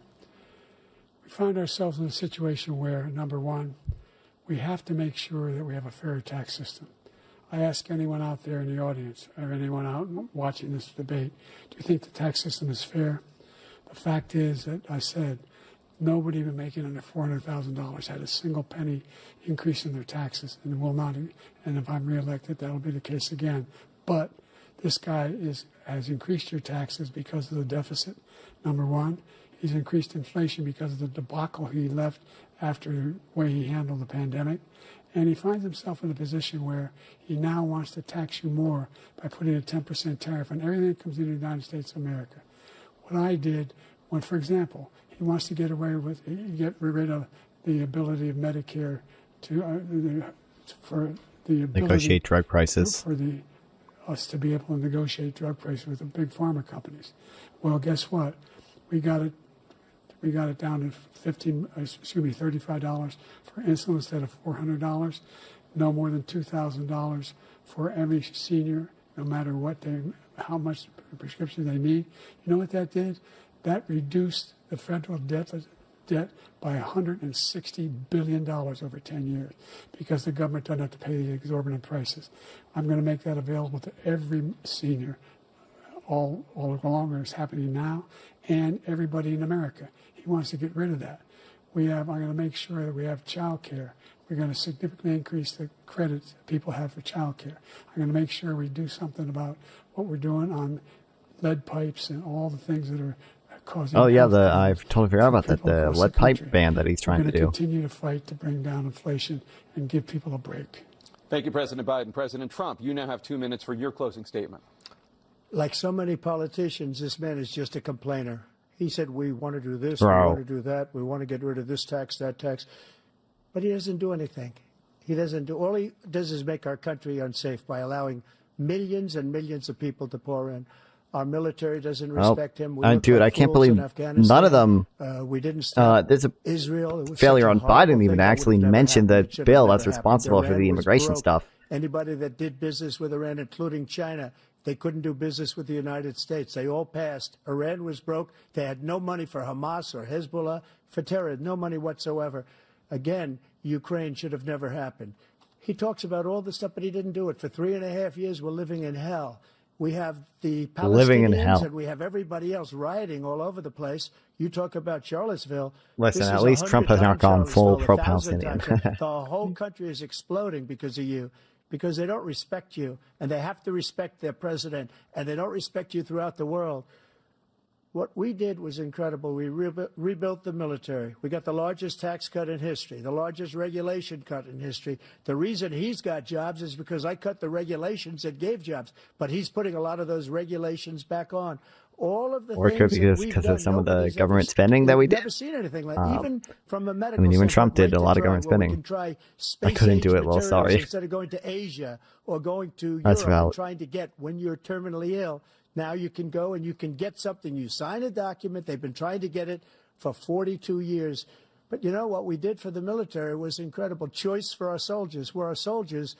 We find ourselves in a situation where, number one, we have to make sure that we have a fair tax system. I ask anyone out there in the audience or anyone out watching this debate, do you think the tax system is fair? The fact is that I said nobody even making under $400,000 had a single penny increase in their taxes and will not. And if I'm reelected, that'll be the case again. But this guy has increased your taxes because of the deficit, number one. He's increased inflation because of the debacle he left after the way he handled the pandemic. And he finds himself in a position where he now wants to tax you more by putting a 10% tariff on everything that comes into the United States of America. What I did, when, for example, he wants to get rid of the ability of Medicare for the ability Negotiate drug prices. For us to be able to negotiate drug prices with the big pharma companies. Well, guess what? We got it down to $35 for insulin instead of $400. No more than $2,000 for every senior, no matter how much prescription they need. You know what that did? That reduced the federal debt by $160 billion over 10 years because the government doesn't have to pay the exorbitant prices. I'm going to make that available to every senior all along, it's happening now, and everybody in America. He wants to get rid of that. I'm going to make sure that we have child care. We're going to significantly increase the credits people have for child care. I'm going to make sure we do something about what we're doing on lead pipes and all the things that are causing... Oh yeah, I totally forgot about that. The lead pipe ban that he's trying to do. We're going to continue to fight to bring down inflation and give people a break. Thank you, President Biden. President Trump, you now have 2 minutes for your closing statement. Like so many politicians, this man is just a complainer. He said, we want to do this, Bro. we want to do that, we want to get rid of this tax, that tax. But he doesn't do anything. All he does is make our country unsafe by allowing millions and millions of people to pour in. Our military doesn't respect him. Dude, I can't believe none of them. We didn't stop there's a Israel. failure on Biden even to actually mention the bill that's responsible for the immigration stuff. Anybody that did business with Iran, including China, they couldn't do business with the United States. They all passed. Iran was broke. They had no money for Hamas or Hezbollah, for terror, no money whatsoever. Again, Ukraine should have never happened. He talks about all this stuff, but he didn't do it. For 3.5 years, we're living in hell. We have the Palestinians and we have everybody else rioting all over the place. You talk about Charlottesville. Listen, at least Trump has not gone full pro-Palestinian. The whole country is exploding because of you, because they don't respect you, and they have to respect their president, and they don't respect you throughout the world. What we did was incredible. We rebuilt the military. We got the largest tax cut in history, the largest regulation cut in history. The reason he's got jobs is because I cut the regulations that gave jobs, but he's putting a lot of those regulations back on. All of the or it could be because of some of the government spending that we did. Never seen anything like even from a medical. I mean, even Trump did a lot of government spending. I couldn't do it. Well, sorry. Instead of going to Asia or going to Europe and trying to get when you're terminally ill. Now you can go and you can get something. You sign a document. They've been trying to get it for 42 years. But you know what we did for the military was incredible. Choice for our soldiers, where our soldiers,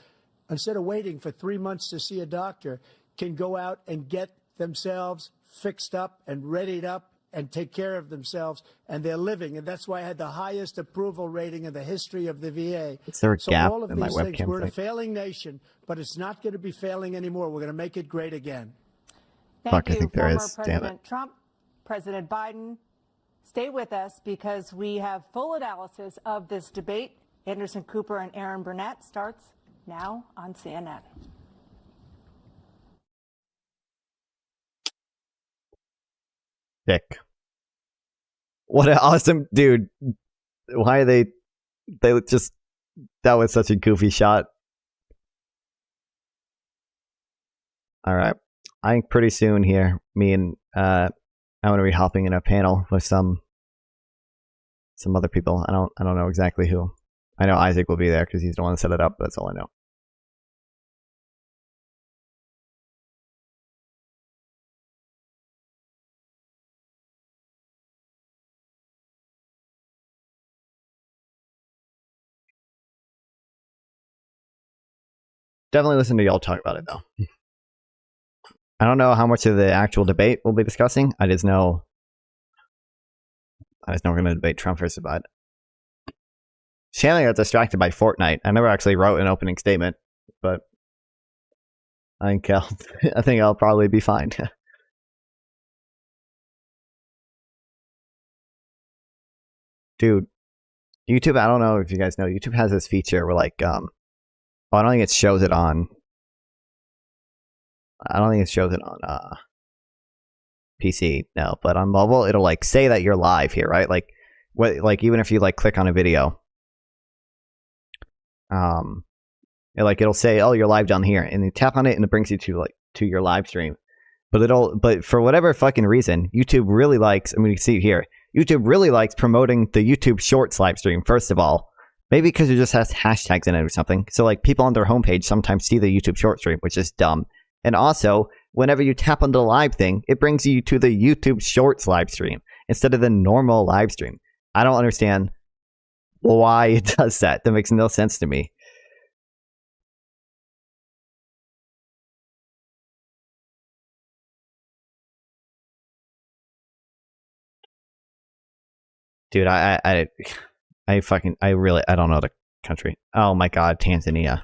instead of waiting for 3 months to see a doctor, can go out and get themselves fixed up and readied up and take care of themselves, and they're living. And that's why I had the highest approval rating in the history of the VA. Is there a So gap all of in my these things, webcam we're a thing? failing nation, but it's not going to be failing anymore. We're going to make it great again. Thank Fuck, I you, think there former is. Damn it. President Trump, President Biden. Stay with us because we have full analysis of this debate. Anderson Cooper and Aaron Burnett starts now on CNN. Dick. What an awesome dude. Why are they just, that was such a goofy shot. All right. I think pretty soon here, me and I'm gonna be hopping in a panel with some other people. I don't know exactly who. I know Isaac will be there because he's the one that set it up. That's all I know. Definitely listen to y'all talk about it though. I don't know how much of the actual debate we'll be discussing. I just know we're going to debate Trump versus Biden. Shanley got distracted by Fortnite. I never actually wrote an opening statement, but I think I'll probably be fine. Dude, YouTube, I don't know if you guys know, YouTube has this feature where like, I don't think it shows it on PC, no, but on mobile it'll like say that you're live here, right? Like even if you like click on a video, it'll say, oh, you're live down here, and you tap on it and it brings you to your live stream. But for whatever fucking reason, YouTube really likes, I mean, you can see it here, YouTube really likes promoting the YouTube Shorts live stream, first of all. Maybe because it just has hashtags in it or something. So like people on their homepage sometimes see the YouTube short stream, which is dumb. And also, whenever you tap on the live thing, it brings you to the YouTube Shorts live stream instead of the normal live stream. I don't understand why it does that. That makes no sense to me. Dude, I don't know the country. Oh my god, Tanzania.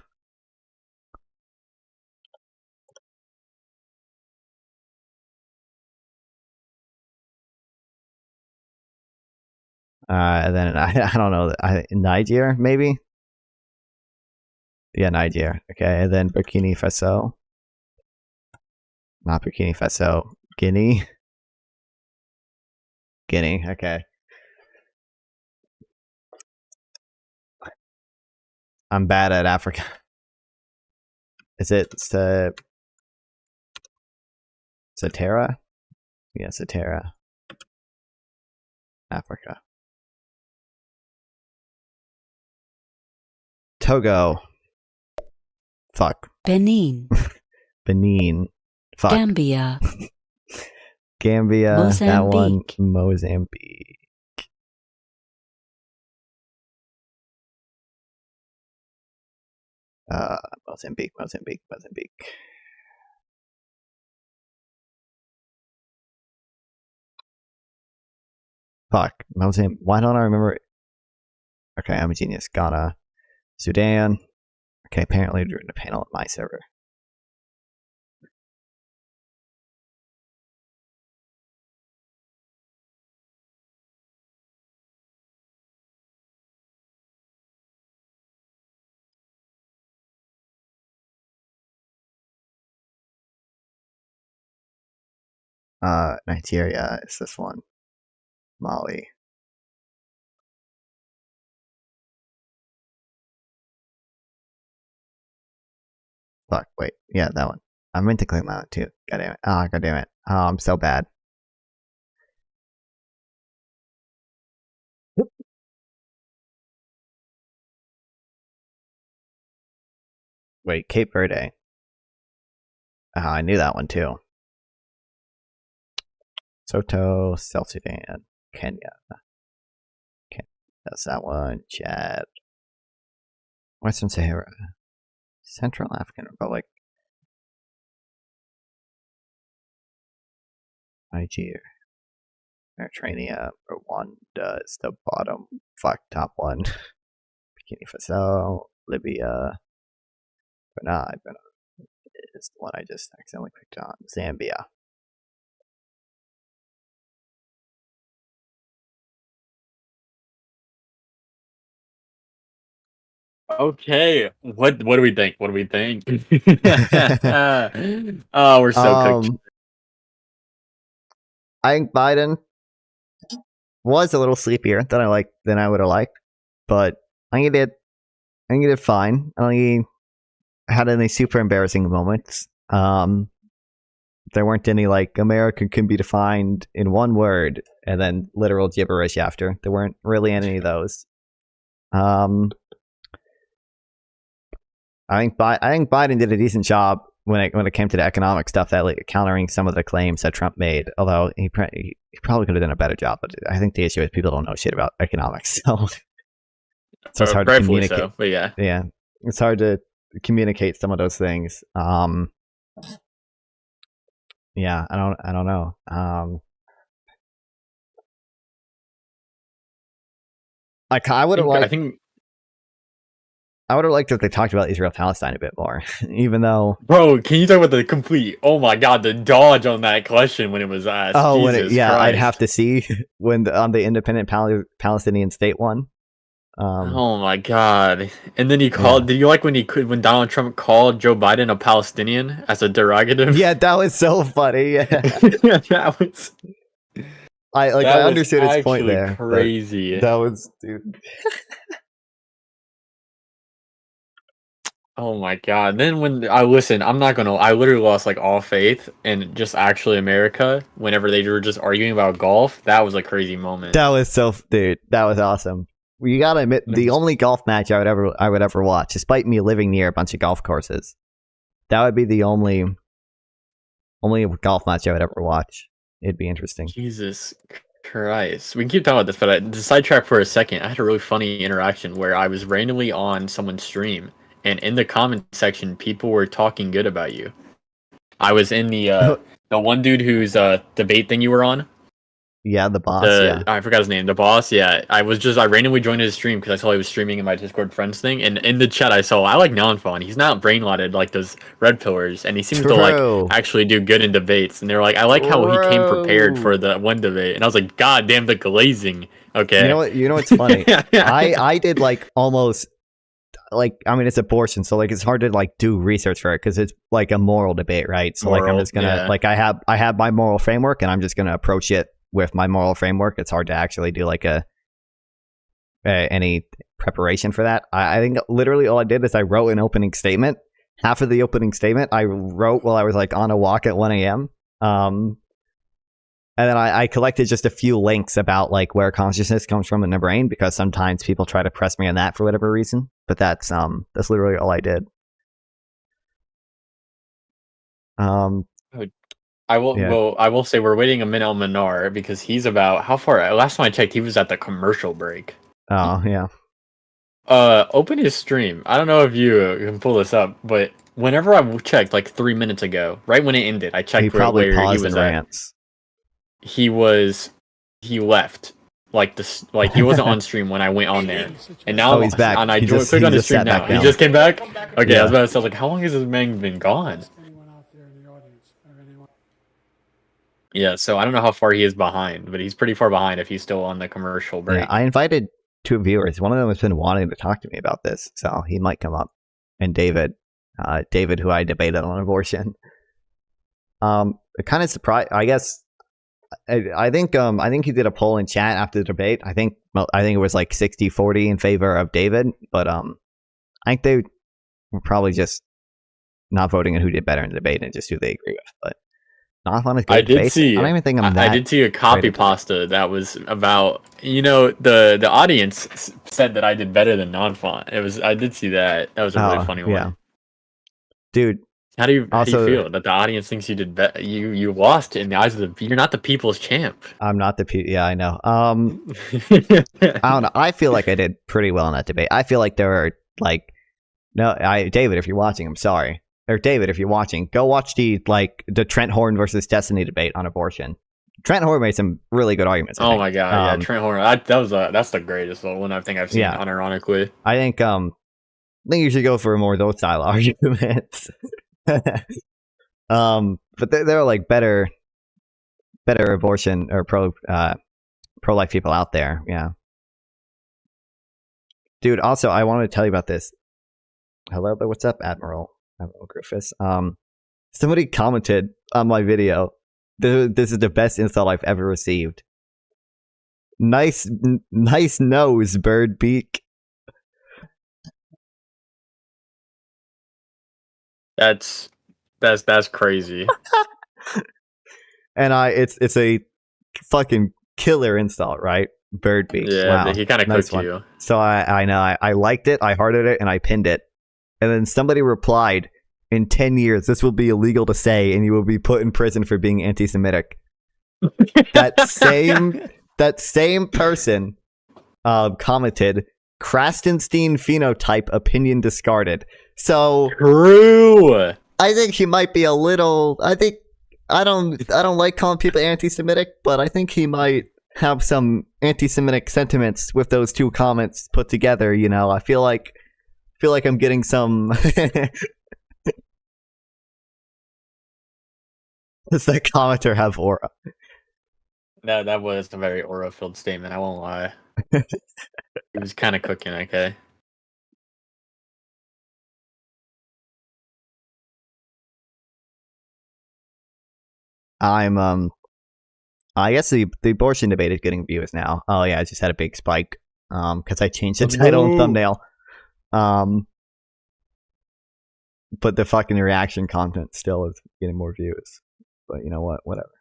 And then I don't know, Niger maybe. Yeah, Niger. Okay, and then Burkina Faso. Not Burkina Faso. Guinea. Okay. I'm bad at Africa. Is it Satara? Yeah, Satara. Africa. Togo. Fuck. Benin. Benin. Fuck. Gambia. Gambia. Mozambique. That one. Mozambique. Mozambique. Fuck. Mozambique. Why don't I remember? Okay, I'm a genius. Ghana. Sudan. Okay, apparently during the panel at my server. Nigeria is this one. Mali. Fuck, wait. Yeah, that one. I meant to click that one too. God damn it. Oh, god damn it. Oh, I'm so bad. Wait, Cape Verde. I knew that one too. Soto, South Sudan, Kenya. That's that one. Chad. Western Sahara. Central African Republic. Nigeria, Eritrea, Rwanda is the bottom. Top one. Burkina Faso, Libya. Benin is the one I just accidentally clicked on. Zambia. Okay, what do we think? What do we think? Oh, we're so cooked. I think Biden was a little sleepier than I would have liked, but I think he did fine. I don't think he had any super embarrassing moments. There weren't any like America can be defined in one word and then literal gibberish after. There weren't really any of those. I think Biden did a decent job when it came to the economic stuff, that like countering some of the claims that Trump made. Although he probably could have done a better job. But I think the issue is people don't know shit about economics, so it's hard to communicate. So, but yeah, it's hard to communicate some of those things. Yeah, I don't know. I would have liked. I would have liked if they talked about Israel-Palestine a bit more, even though... Bro, can you talk about the complete... Oh my god, the dodge on that question when it was asked. Oh, Jesus Christ. I'd have to see when on the independent Palestinian state one. Oh my god. And then he called... Yeah. Did you like when Donald Trump called Joe Biden a Palestinian as a derogative? Yeah, that was so funny. Yeah. That was... I understood his point there. Crazy. That was... Dude... Oh my god. And then when I literally lost like all faith in just actually America whenever they were just arguing about golf. That was a crazy moment. That was that was awesome. You gotta admit, the only golf match I would ever watch, despite me living near a bunch of golf courses, that would be the only golf match I would ever watch. It'd be interesting. Jesus Christ. We can keep talking about this, but to sidetrack for a second, I had a really funny interaction where I was randomly on someone's stream. And in the comment section, people were talking good about you. I was in the one dude whose debate thing you were on. Yeah, the boss. I forgot his name. The boss. Yeah, I randomly joined his stream because I saw he was streaming in my Discord friends thing, and in the chat I like Nonfon. He's not brainlotted like those red pillars, and he seems to like actually do good in debates. And they were like, I like how he came prepared for the one debate, and I was like, God damn the glazing. Okay. You know what's funny? I did like almost. Like, I mean, it's abortion, so like it's hard to like do research for it because it's like a moral debate, right? So like I'm just gonna like I have my moral framework, and I'm just gonna approach it with my moral framework. It's hard to actually do like any preparation for that. I think literally all I did is I wrote an opening statement. Half of the opening statement I wrote while I was like on a walk at 1 a.m. And then I collected just a few links about like where consciousness comes from in the brain, because sometimes people try to press me on that for whatever reason. But that's literally all I did. I will say we're waiting a minute on Minar because he's about how far? Last time I checked, he was at the commercial break. Oh yeah. Open his stream. I don't know if you can pull this up, but whenever I checked like 3 minutes ago, right when it ended, I checked where he was at. He left. Like he wasn't on stream when I went on there, and now he's back. And I clicked on his stream now. He just came back. Okay, yeah. I was about to say, like, how long has this man been gone? Yeah, so I don't know how far he is behind, but he's pretty far behind if he's still on the commercial break. Yeah, I invited 2 viewers. One of them has been wanting to talk to me about this, so he might come up. And David, who I debated on abortion. Kind of surprised, I guess. I think he did a poll in chat after the debate. I think it was like 60-40 in favor of David, but I think they were probably just not voting on who did better in the debate and just who they agree with. But not fun is good. I did see. I don't even think I'm that. I did see a copy pasta that was about the audience said that I did better than non-font. I did see that. That was a really funny one. Dude. How do you feel that the audience thinks you did better? You lost in the eyes of you're not the people's champ. I'm not the yeah, I know. I don't know. I feel like I did pretty well in that debate. I feel like there were like David, if you're watching, I'm sorry. Or David, if you're watching, go watch the Trent Horn versus Destiny debate on abortion. Trent Horner made some really good arguments. Oh my god, yeah, Trent Horner. That's the greatest one I think I've seen. Yeah. Unironically, I think you should go for more those style arguments. But there are like better abortion or pro-life people out there. Yeah. Dude, also I wanted to tell you about this. Hello, but what's up, Admiral Griffiths? Somebody commented on my video. This is the best insult I've ever received. Nice nose, bird beak. That's crazy. And it's a fucking killer insult, right? Bird beak. Yeah, wow. he kind of Nice cooked one. you. So I know I liked it, I hearted it, and I pinned it. And then somebody replied, in 10 years, this will be illegal to say, and you will be put in prison for being anti-Semitic. that same person commented, Krastenstein phenotype opinion discarded. So true. I think he might be a little. I don't like calling people anti-Semitic, but I think he might have some anti-Semitic sentiments with those two comments put together. You know, I feel like I'm getting some. Does that commenter have aura? That was a very aura-filled statement. I won't lie. He was kind of cooking. Okay. I guess the abortion debate is getting views now. Oh yeah, I just had a big spike because I changed the title and thumbnail. But the fucking reaction content still is getting more views. But you know what? Whatever.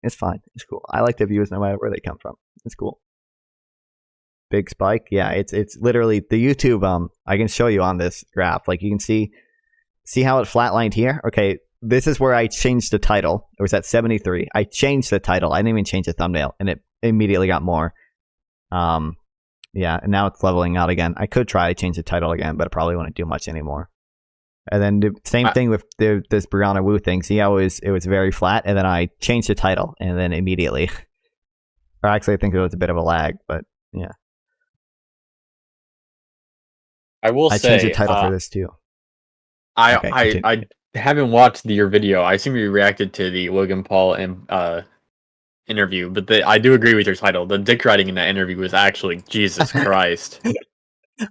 It's fine. It's cool. I like the views no matter where they come from. It's cool. Big spike. Yeah, it's literally the YouTube. I can show you on this graph. Like you can see how it flatlined here. Okay. This is where I changed the title. It was at 73. I changed the title. I didn't even change the thumbnail, and it immediately got more. Yeah, and now it's leveling out again. I could try to change the title again, but I probably wouldn't do much anymore. And then the same thing with this Brianna Wu thing. See how it was very flat, and then I changed the title, and then immediately. Or actually, I think there was a bit of a lag, but yeah. I changed the title for this too. I haven't watched your video. I assume you reacted to the Logan Paul interview, but I do agree with your title. The dick riding in that interview was actually Jesus Christ.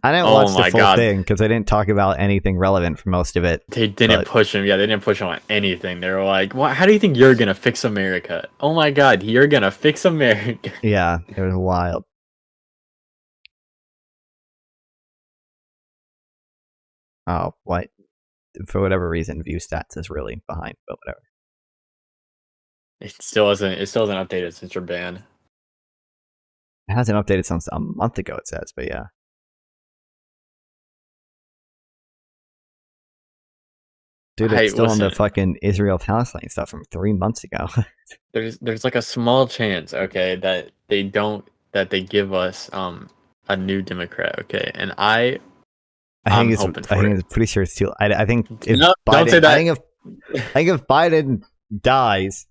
I didn't watch the full thing because I didn't talk about anything relevant for most of it. They didn't push him. Yeah, they didn't push him on anything. They were like, "What? How do you think you're gonna fix America? Oh my God, you're gonna fix America." Yeah, it was wild. Oh, what? For whatever reason, view stats is really behind, but whatever. It still hasn't updated since your ban. It hasn't updated since a month ago, it says, but yeah. Dude, it's still on the fucking Israel-Palestine stuff from 3 months ago. There's like a small chance, okay, that they give us a new Democrat, okay, and I'm pretty sure it's too. I think if no, Biden, don't say that. I think if Biden dies,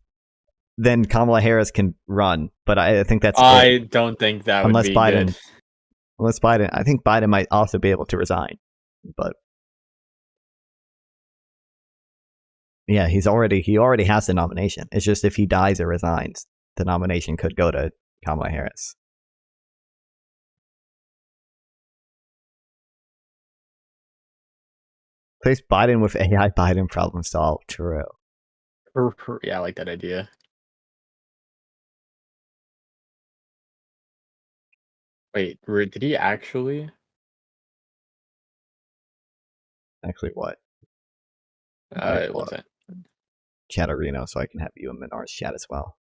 then Kamala Harris can run. But I think that's. I don't think that unless would be Biden. good. Unless Biden, I think Biden might also be able to resign, but yeah, he already has the nomination. It's just if he dies or resigns, the nomination could go to Kamala Harris. Place Biden with AI Biden problem solved. True. Yeah, I like that idea. Wait, did he actually? Actually, what? It wasn't. Chatterino, so I can have you in Minar's chat as well.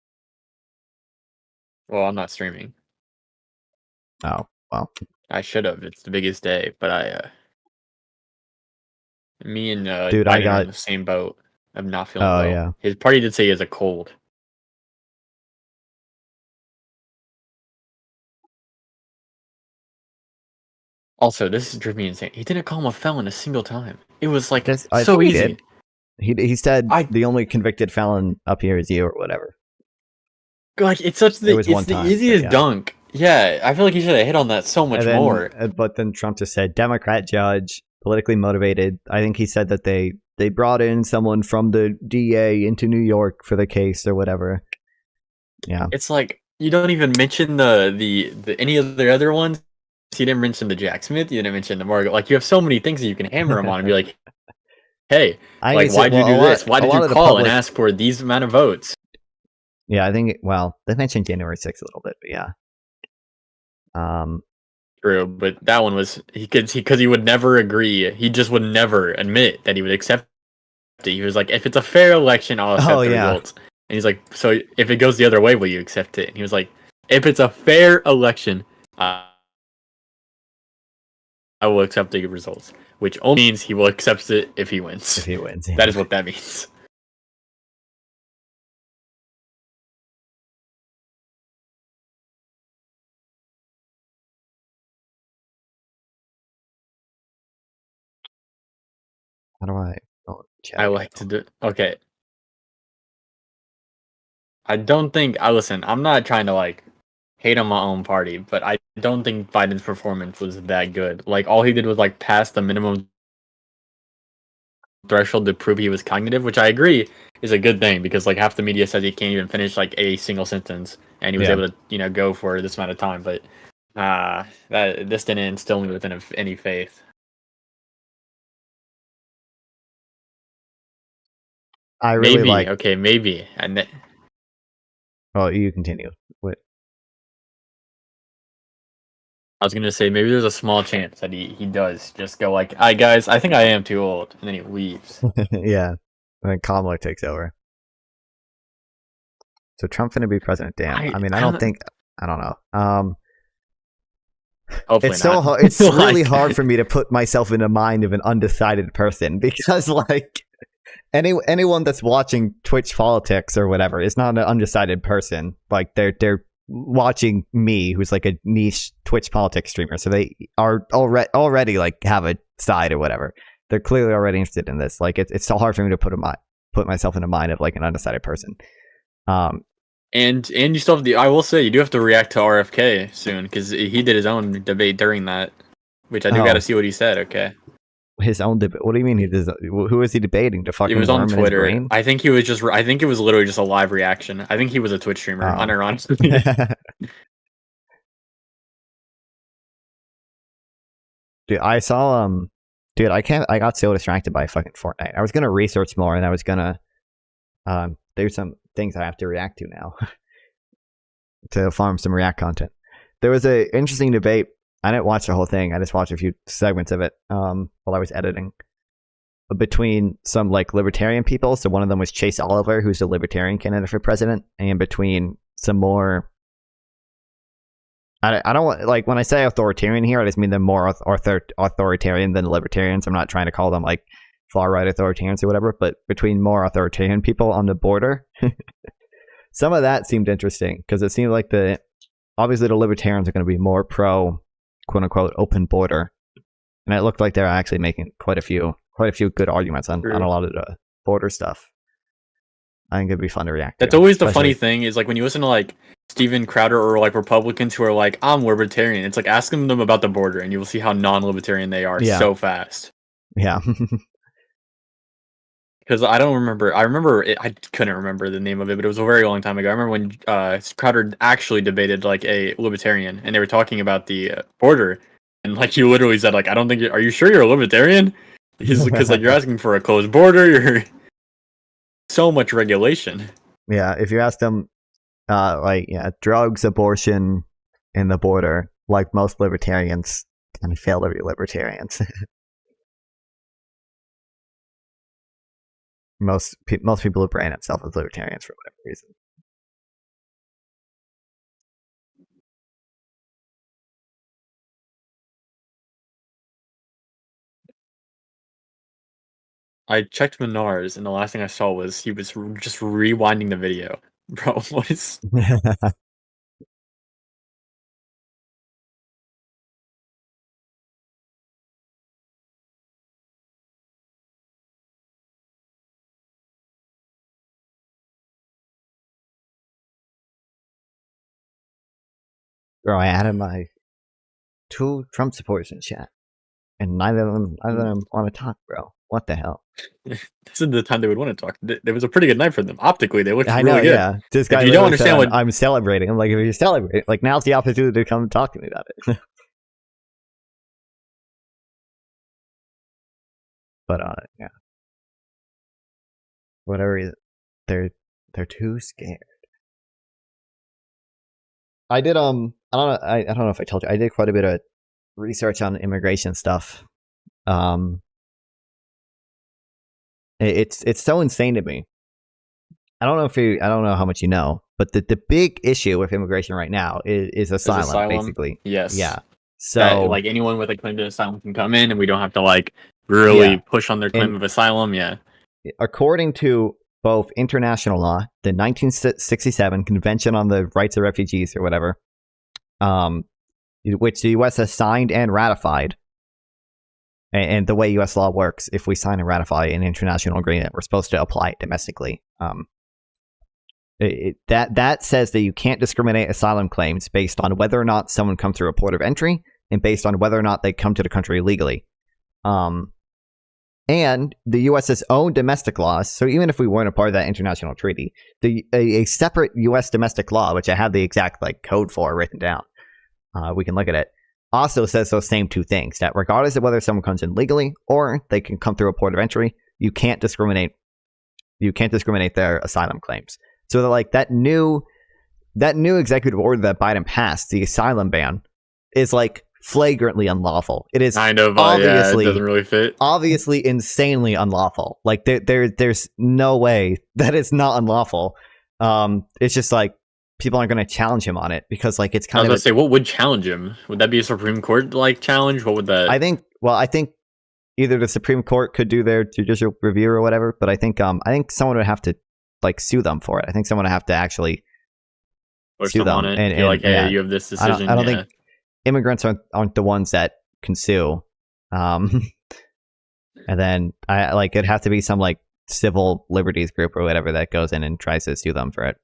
Well, I'm not streaming. Oh, well. I should have. It's the biggest day, but me and dude, Biden I got are in the same boat. I'm not feeling well. Yeah. His party did say he has a cold. Also, this is driven me insane. He didn't call him a felon a single time. It was like so easy. He said the only convicted felon up here is you or whatever. Like it's the easiest dunk. Yeah, I feel like he should have hit on that so much more. But then Trump just said Democrat judge, politically motivated. I think he said that they brought in someone from the DA into New York for the case or whatever. Yeah, it's like you don't even mention the any of the other ones. You didn't mention the Jack Smith. You didn't mention the Margaret. Like you have so many things that you can hammer him on and be like, "Hey, like why did you do this? Why did you call and ask for these amount of votes?" Yeah, I think. Well, they mentioned January 6th a little bit, but yeah. True, but that one was because he would never agree. He just would never admit that he would accept it. He was like, "If it's a fair election, I'll accept the results." And he's like, "So if it goes the other way, will you accept it?" And he was like, "If it's a fair election, I will accept the results," which only means he will accept it if he wins. If he wins, yeah. That is what that means. How do I? I like to do. Okay. I don't think. Listen, I'm not trying to like hate on my own party, but I don't think Biden's performance was that good. Like all he did was like pass the minimum threshold to prove he was cognitive, which I agree is a good thing because like half the media says he can't even finish like a single sentence, and he was able to go for this amount of time. But this didn't instill me with any faith. I really like. Okay, maybe. And well, you continue. What? I was gonna say maybe there's a small chance that he does just go like, "Hi guys, I think I am too old," and then he leaves. Yeah, and then Kamala takes over. So Trump's gonna be president. Damn. I mean, I don't think. I don't know. Hopefully it's not. so hard. It's really hard for me to put myself in the mind of an undecided person because like. Anyone that's watching Twitch politics or whatever is not an undecided person. Like they're watching me, who's like a niche Twitch politics streamer, so they are already like have a side or whatever. They're clearly already interested in this. Like it's so hard for me to put myself in the mind of like an undecided person. And you still have I will say you do have to react to RFK soon because he did his own debate during that, which I do got to see what he said. Okay. His own debate. What do you mean he does? Who is he debating? To fucking. It was on Twitter. I think he was just. I think it was literally just a live reaction. I think he was a Twitch streamer. Unironically. Dude, I saw Dude, I got so distracted by fucking Fortnite. I was gonna research more, and I was gonna there's some things I have to react to now to farm some React content. There was a interesting debate. I didn't watch the whole thing. I just watched a few segments of it while I was editing. Between some like libertarian people, so one of them was Chase Oliver, who's a libertarian candidate for president, and between some more. I don't want like when I say authoritarian here, I just mean them more authoritarian than libertarians. I'm not trying to call them like far right authoritarians or whatever, but between more authoritarian people on the border, some of that seemed interesting because it seemed like obviously the libertarians are going to be more pro quote unquote open border, and it looked like they're actually making quite a few good arguments on a lot of the border stuff. I think it'd be fun to react. That's always the funny thing is like when you listen to like Steven Crowder or like Republicans who are like I'm libertarian. It's like asking them about the border, and you will see how non-libertarian they are so fast. Yeah. Because I don't remember. I remember I couldn't remember the name of it, but it was a very long time ago. I remember when Crowder actually debated like a libertarian, and they were talking about the border, and like he literally said, like, "I don't think. Are you sure you're a libertarian?" Because like you're asking for a closed border. You're so much regulation. Yeah, if you ask them, drugs, abortion, and the border, like most libertarians, kind of fail to be libertarians. Most people who brand themselves as libertarians for whatever reason. I checked Menards, and the last thing I saw was he was just rewinding the video. Bro, what is... Bro, I added my 2 Trump supporters in chat, and neither of them want to talk, bro. What the hell? This is the time they would want to talk. It was a pretty good night for them. Optically, they looked I really know, good. yeah. This guy, you don't understand what I'm celebrating. I'm like, if you're celebrating, like now's the opportunity to come and talk to me about it. But yeah. Whatever. They're too scared. I did I don't know if I told you, I did quite a bit of research on immigration stuff. It's so insane to me. I don't know how much you know, but the big issue with immigration right now is asylum, basically. Yes. Yeah. So that, like anyone with a claim to asylum can come in, and we don't have to like really push on their claim of asylum. Yeah. According to both international law, the 1967 Convention on the Rights of Refugees or whatever, which the U.S. has signed and ratified, and the way U.S. law works, if we sign and ratify an international agreement, we're supposed to apply it domestically. That says that you can't discriminate asylum claims based on whether or not someone comes through a port of entry and based on whether or not they come to the country illegally. And the U.S.'s own domestic laws, so even if we weren't a part of that international treaty, a separate U.S. domestic law, which I have the exact like code for written down, we can look at it, also says those same 2 things, that regardless of whether someone comes in legally or they can come through a port of entry, you can't discriminate their asylum claims. So that like that new executive order that Biden passed, the asylum ban, is like flagrantly unlawful. It is kind of obviously it doesn't really fit. Obviously insanely unlawful. Like there's no way that it's not unlawful. It's just like people aren't going to challenge him on it because like it's kind of. I was going to say, what would challenge him? Would that be a Supreme Court like challenge? What would that? I think either the Supreme Court could do their judicial review or whatever, but I think someone would have to like sue them for it. I think someone would have to actually sue them and be like, hey, you have this decision. I don't think immigrants aren't the ones that can sue. And then it'd have to be some like civil liberties group or whatever that goes in and tries to sue them for it.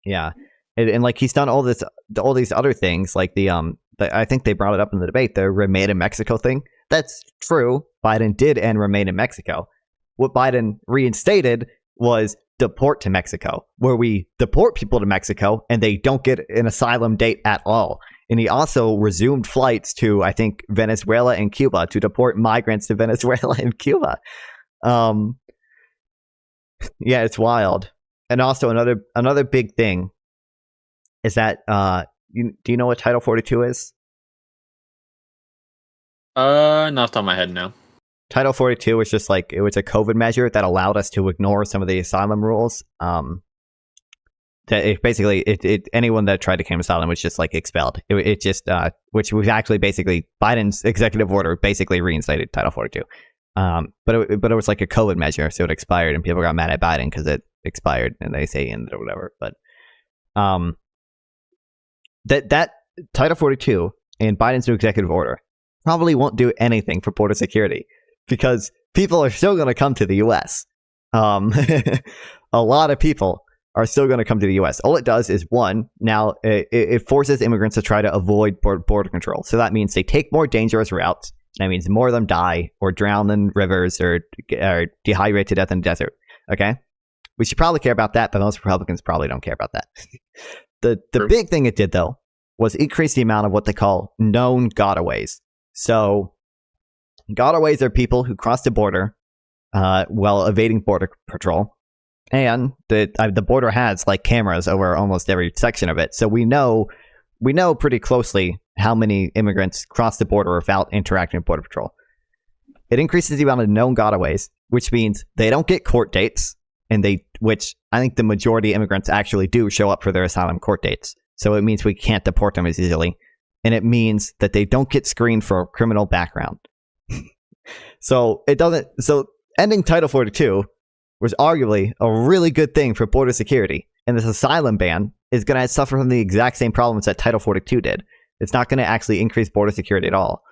Yeah. And like he's done all these other things, like I think they brought it up in the debate, the Remain in Mexico thing. That's true. Biden did end Remain in Mexico. What Biden reinstated was deport to Mexico, where we deport people to Mexico and they don't get an asylum date at all. And he also resumed flights to, I think, Venezuela and Cuba to deport migrants to Venezuela and Cuba. Yeah, it's wild. And also another big thing is that do you know what Title 42 is? Not off the top of my head, no. Title 42 was just like, it was a COVID measure that allowed us to ignore some of the asylum rules. Anyone that tried to claim asylum was just like expelled. It just which was actually basically Biden's executive order basically reinstated Title 42. But it was like a COVID measure, so it expired, and people got mad at Biden because it expired, and they say ended or whatever. But that Title 42 and Biden's new executive order probably won't do anything for border security because people are still going to come to the U.S. A lot of people are still going to come to the U.S. All it does is, one, now it forces immigrants to try to avoid border control. So that means they take more dangerous routes. That means more of them die or drown in rivers or dehydrate to death in the desert. Okay? We should probably care about that, but most Republicans probably don't care about that. The big thing it did, though, was increase the amount of what they call known gotaways. So gotaways are people who cross the border while evading border patrol. And the border has like cameras over almost every section of it. So we know pretty closely how many immigrants cross the border without interacting with Border Patrol. It increases the amount of known gotaways, which means they don't get court dates, which I think the majority of immigrants actually do show up for their asylum court dates. So it means we can't deport them as easily. And it means that they don't get screened for a criminal background. So ending Title 42 was arguably a really good thing for border security. And this asylum ban is going to suffer from the exact same problems that Title 42 did. It's not going to actually increase border security at all.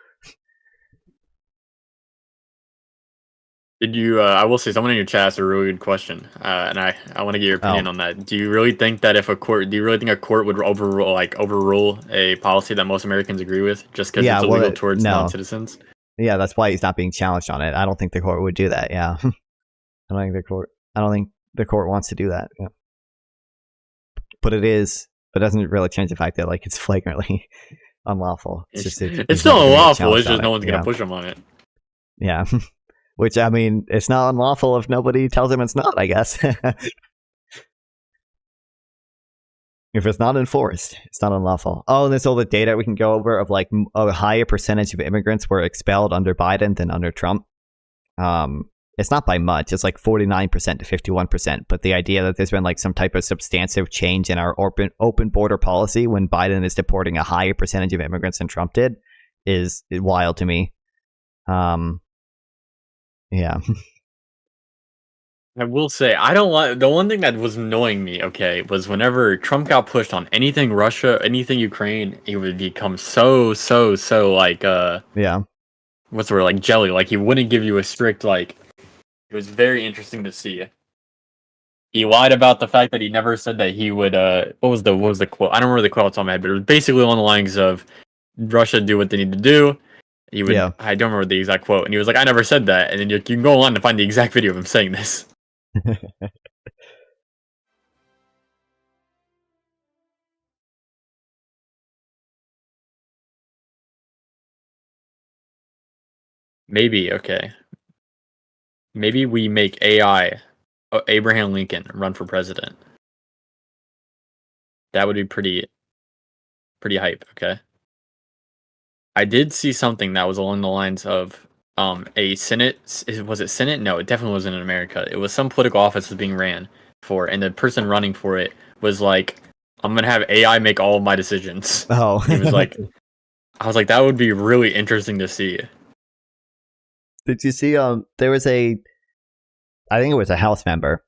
Did you? I will say, someone in your chat asked a really good question, and I want to get your opinion on that. Do you really think that if a court, do you really think a court would overrule a policy that most Americans agree with just because it's illegal towards non-citizens? Yeah, that's why he's not being challenged on it. I don't think the court would do that. Yeah, I don't think the court wants to do that. Yeah, but it doesn't really change the fact that like it's flagrantly unlawful. It's still unlawful. It's just no one's gonna push him on it. Yeah. Which, I mean, it's not unlawful if nobody tells him it's not, I guess. If it's not enforced, it's not unlawful. Oh, and there's all the data we can go over of like a higher percentage of immigrants were expelled under Biden than under Trump. It's not by much. It's like 49% to 51%. But the idea that there's been like some type of substantive change in our open border policy when Biden is deporting a higher percentage of immigrants than Trump did is wild to me. Yeah. I will say, I don't like the one thing that was annoying me, okay, was whenever Trump got pushed on anything Russia, anything Ukraine, he would become so like yeah. What's the word, like jelly, like he wouldn't give you a strict like. It was very interesting to see. He lied about the fact that he never said that he would what was the quote? I don't remember the quote off the top of my head, but it was basically along the lines of Russia do what they need to do. He would, I don't remember the exact quote, and he was like, "I never said that." And then you can go online to find the exact video of him saying this. Maybe okay. Maybe we make AI Abraham Lincoln run for president. That would be pretty hype. Okay. I did see something that was along the lines of a Senate. Was it Senate? No, it definitely wasn't in America. It was some political office was being ran for, and the person running for it was like, "I'm gonna have AI make all of my decisions." Oh, he was like, I was like, that would be really interesting to see. Did you see? There was I think it was a House member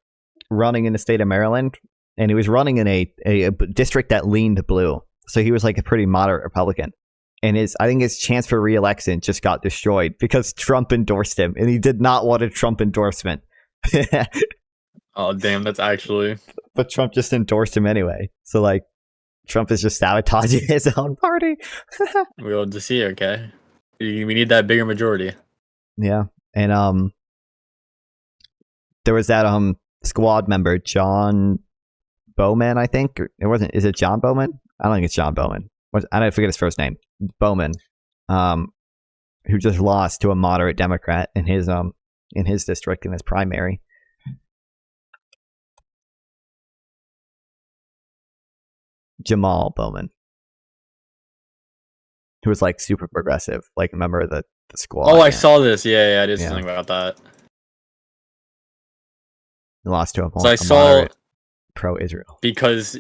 running in the state of Maryland, and he was running in a district that leaned blue. So he was like a pretty moderate Republican. And I think his chance for re-election just got destroyed because Trump endorsed him, and he did not want a Trump endorsement. Oh, damn, that's actually... But Trump just endorsed him anyway. So, like, Trump is just sabotaging his own party. We'll have to see, okay? We need that bigger majority. Yeah, and there was that squad member, John Bowman, I think. Is it John Bowman? I don't think it's John Bowman. I don't forget his first name. Bowman, who just lost to a moderate Democrat in his district in his primary. Jamal Bowman, who was like super progressive, like a member of the squad. Oh, I saw this. Yeah, I did something about that. He lost to a so I saw pro-Israel because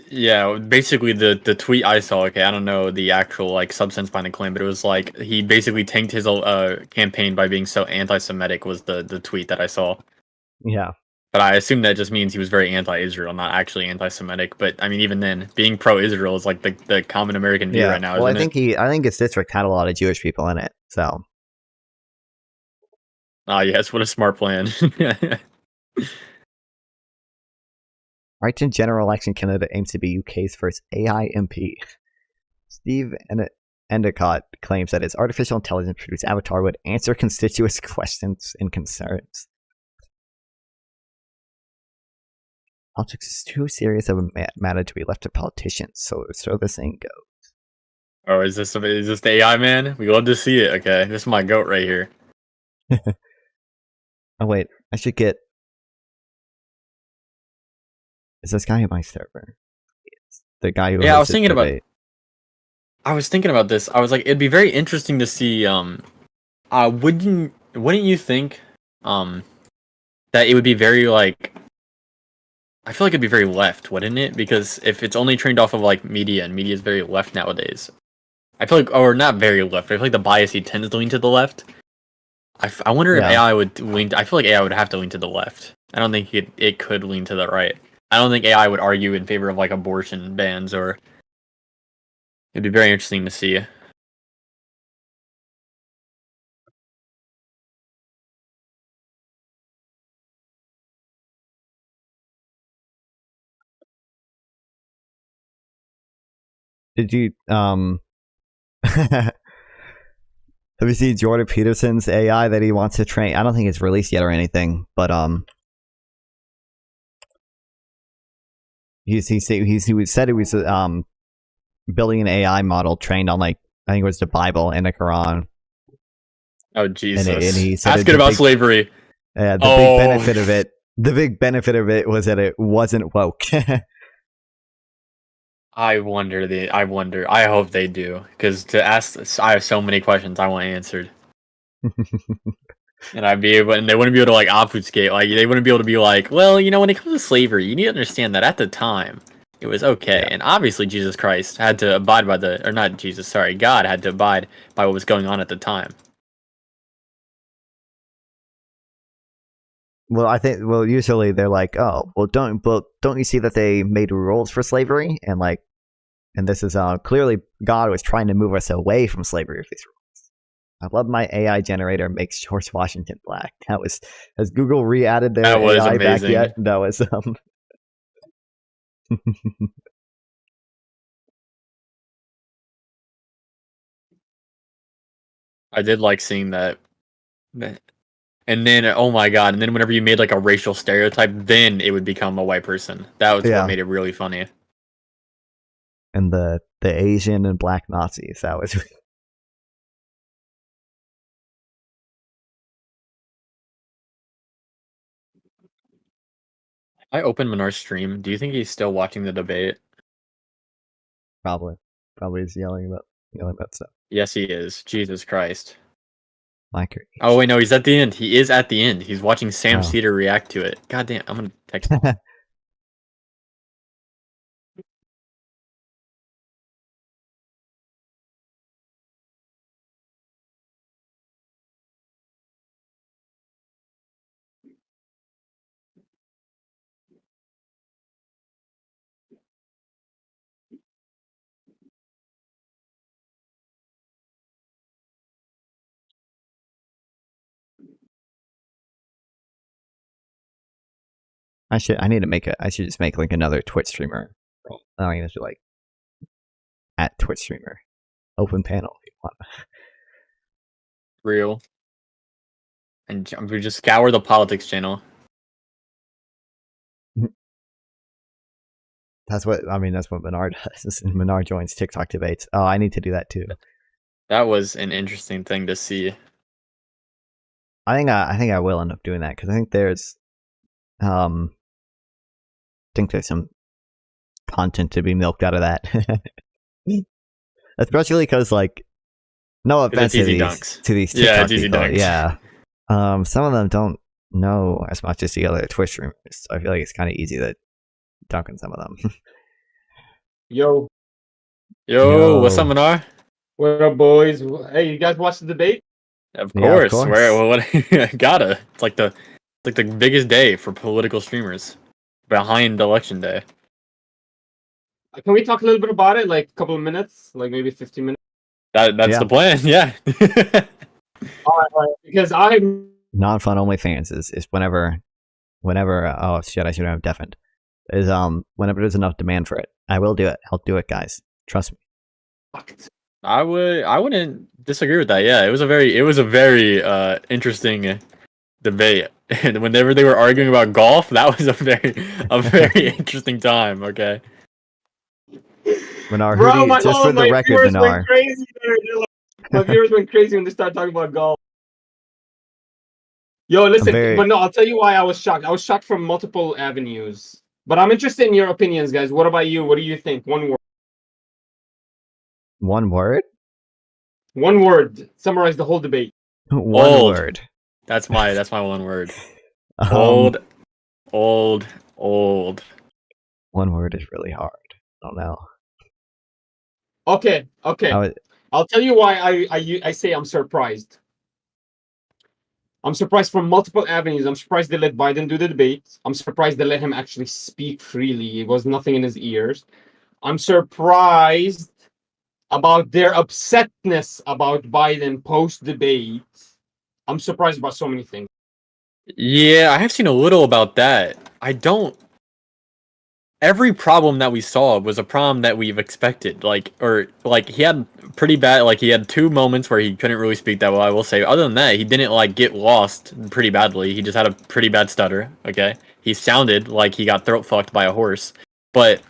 basically the tweet I saw. Okay, I don't know the actual like substance behind the claim, but it was like he basically tanked his campaign by being so anti-Semitic. Was the tweet that I saw? Yeah. But I assume that just means he was very anti-Israel, not actually anti-Semitic. But I mean, even then, being pro-Israel is like the common American view right now. Well, isn't I think his district had a lot of Jewish people in it. So. Oh yes, what a smart plan. Right-to general election candidate aims to be UK's first AI MP. Steve Endicott claims that his artificial intelligence-produced avatar would answer constituents' questions and concerns. Politics is too serious of a matter to be left to politicians, so the saying goes. Oh, is this the AI man? We love to see it. Okay, this is my goat right here. Oh wait, I should get. Is this guy in my server? It's the guy who. Yeah, I was thinking about. I was thinking about this. I was like, it'd be very interesting to see. Wouldn't you think, that it would be very like. I feel like it'd be very left, wouldn't it? Because if it's only trained off of like media, and media is very left nowadays. I feel like, or not very left. I feel like the bias tends to lean to the left. I wonder if AI would lean. I feel like AI would have to lean to the left. I don't think it could lean to the right. I don't think AI would argue in favor of like abortion bans or. It'd be very interesting to see. Did you have you seen Jordan Peterson's AI that he wants to train? I don't think it's released yet or anything, but he said he was building an AI model trained on, like, I think it was the Bible and the Quran. Oh Jesus! And he said asking about slavery. Yeah, the big benefit of it. The big benefit of it was that it wasn't woke. I wonder. I hope they do, because to ask, I have so many questions I want answered. And I'd be able, and they wouldn't be able to like obfuscate. Like they wouldn't be able to be like, well, you know, when it comes to slavery, you need to understand that at the time it was okay, and obviously Jesus Christ had to abide by God had to abide by what was going on at the time. Well, usually they're like, oh, well, don't you see that they made rules for slavery, and this is clearly God was trying to move us away from slavery with these rules. I love my AI generator makes George Washington black. Has Google re-added their AI amazing. Back yet? That was I did like seeing that. And then, oh my god, and then whenever you made like a racial stereotype, then it would become a white person. That was what made it really funny. And the Asian and black Nazis, that was... I opened Minar's stream. Do you think he's still watching the debate? Probably he's yelling about stuff. Yes, he is. Jesus Christ. Oh wait, no, he's at the end. He is at the end. He's watching Sam Cedar react to it. God damn, I'm gonna text him. I should just make like another Twitch streamer. I mean, it's like at Twitch streamer, open panel. If you want. Real. And we just scour the politics channel. That's what Menard does. Menard joins TikTok debates. Oh, I need to do that too. That was an interesting thing to see. I think I will end up doing that because I think there's some content to be milked out of that. Especially because, like, no offense to these TikTok people. Dunks. Yeah. Some of them don't know as much as the other Twitch streamers. So I feel like it's kind of easy to dunk on some of them. Yo, what's up, Minar? What up, boys? Hey, you guys watch the debate? Of course. What? Gotta. It's like the biggest day for political streamers behind election day. Can we talk a little bit about it, like a couple of minutes, like maybe 15 minutes? That's the plan. Yeah. all right. Because I'm non-fun only fans is whenever oh shit, I should have deafened. Is whenever there's enough demand for it, I will do it. I'll do it, guys. Trust me. I wouldn't disagree with that. Yeah, it was a very interesting debate. And whenever they were arguing about golf, that was a very interesting time. Okay. Minar, bro, just for the record, Minar. My viewers went crazy when they started talking about golf. Yo, listen, but no, I'll tell you why I was shocked. I was shocked from multiple avenues. But I'm interested in your opinions, guys. What about you? What do you think? One word. One word? One word. Summarize the whole debate. One word. That's my one word. Old. One word is really hard. I don't know. Okay. I'll tell you why I say I'm surprised. I'm surprised from multiple avenues. I'm surprised they let Biden do the debate. I'm surprised they let him actually speak freely. It was nothing in his ears. I'm surprised about their upsetness about Biden post-debate. I'm surprised about so many things. Yeah, I have seen a little about that. I don't every problem that we saw was a problem that we've expected. Like he had pretty bad. Like he had 2 moments where he couldn't really speak that well. I will say. Other than that, he didn't like get lost pretty badly. He just had a pretty bad stutter. Okay, he sounded like he got throat fucked by a horse. But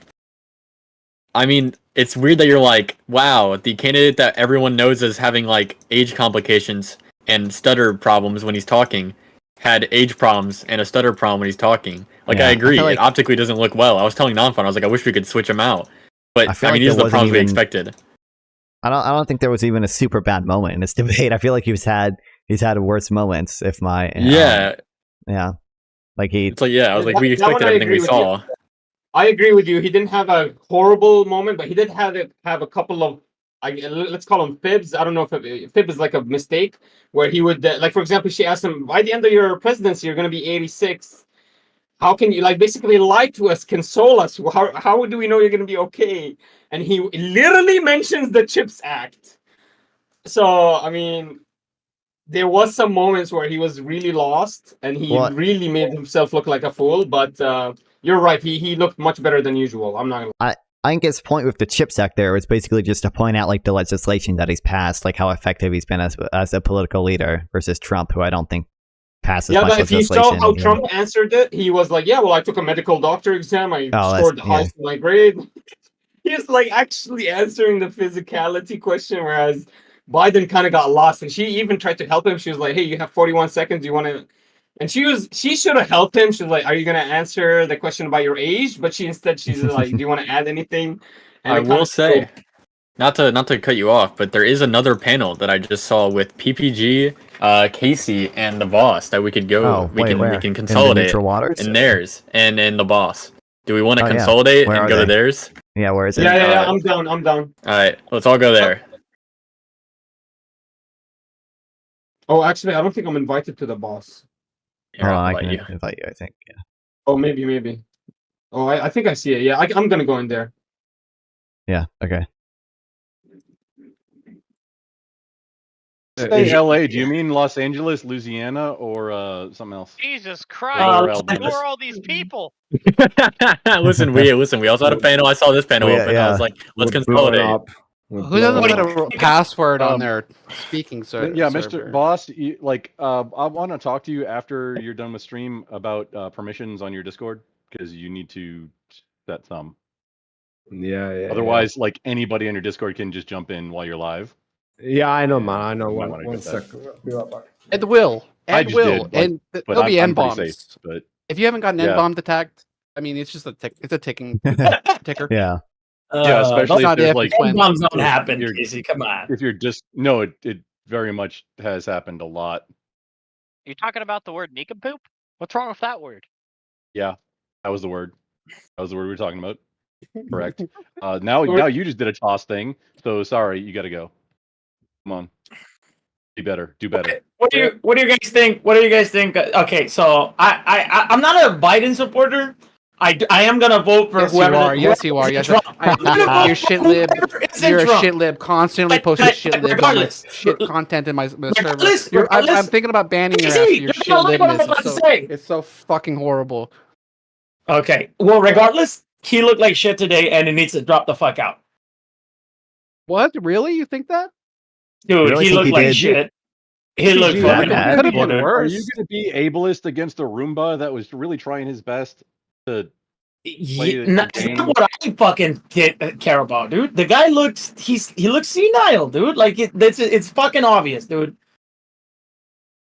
I mean, it's weird that you're like, wow, the candidate that everyone knows as having like age complications and stutter problems when he's talking had age problems and a stutter problem when he's talking. Like, I agree, it optically doesn't look well. I was telling Nonfun, I was like, I wish we could switch him out. But I mean, these are the problems we expected. I don't think there was even a super bad moment in this debate. I feel like he's had worse moments. If my yeah. Like it's like I was like, we expected everything we saw. I agree with you. He didn't have a horrible moment, but he did have a couple of, let's call them fibs. I don't know if fib is like a mistake, where he would, like, for example, she asked him, by the end of your presidency, you're going to be 86. How can you, like, basically lie to us, console us? How do we know you're going to be okay? And he literally mentions the CHIPS Act. So, I mean, there was some moments where he was really lost, and he really made himself look like a fool, but you're right. He looked much better than usual. I'm not gonna. I think his point with the CHIPS Act there was basically just to point out like the legislation that he's passed, like how effective he's been as a political leader versus Trump, who I don't think passes much legislation. Yeah, but if you saw how Trump answered it, he was like, "Yeah, well, I took a medical doctor exam. I scored the highest in my grade." He's like actually answering the physicality question, whereas Biden kind of got lost, and she even tried to help him. She was like, "Hey, you have 41 seconds. Do you want to?" And she should have helped him. She was like, "Are you gonna answer the question about your age?" But she's like, "Do you want to add anything?" And I will say, not to cut you off, but there is another panel that I just saw with PPG, Casey, and the boss that we could go. We can consolidate in theirs and in the boss. Do we want to consolidate and go to theirs? Yeah, where is it? Yeah. I'm down. All right, let's all go there. Oh, actually, I don't think I'm invited to the boss. I can invite you, I think. Yeah. Oh, maybe. Oh, I think I see it. Yeah, I'm gonna go in there. Yeah. Okay. Say LA. Do you mean Los Angeles, Louisiana, or something else? Jesus Christ! Who are all these people? Listen, we also had a panel. I saw this panel open. I was like, let's consolidate. Who doesn't put a password on their speaking server? Yeah, Mr. Boss, I want to talk to you after you're done with stream about permissions on your Discord, because you need to set some. Yeah. Otherwise, like, anybody on your Discord can just jump in while you're live. Yeah, I know, man. I know. One second. It will. And there'll be N-bombs. But if you haven't gotten N-bomb attacked, I mean, it's just it's a ticking ticker. Yeah. Especially if there's like bombs don't happen, Casey. Come on. If you're just it very much has happened a lot. You're talking about the word nincompoop? What's wrong with that word? Yeah, that was the word. That was the word we were talking about. Correct. Now you just did a toss thing. So sorry, you got to go. Come on. Be better. Do better. Okay. What do you guys think? Okay, so I'm not a Biden supporter. I am gonna vote for whoever. Yes, you are. Yes, you're shit lib. You're a shit lib. Constantly posting shit lib on my shit content in my server. I'm thinking about banning your ass for your shit libness. It's so fucking horrible. Okay. Well, regardless, he looked like shit today, and he needs to drop the fuck out. What? Really? You think that? Dude, really he looked like shit. He looked fucking bad. Are you gonna be ableist against a Roomba that was really trying his best? That's not what I fucking care about, dude. The guy looks he looks senile, dude. Like it's fucking obvious, dude.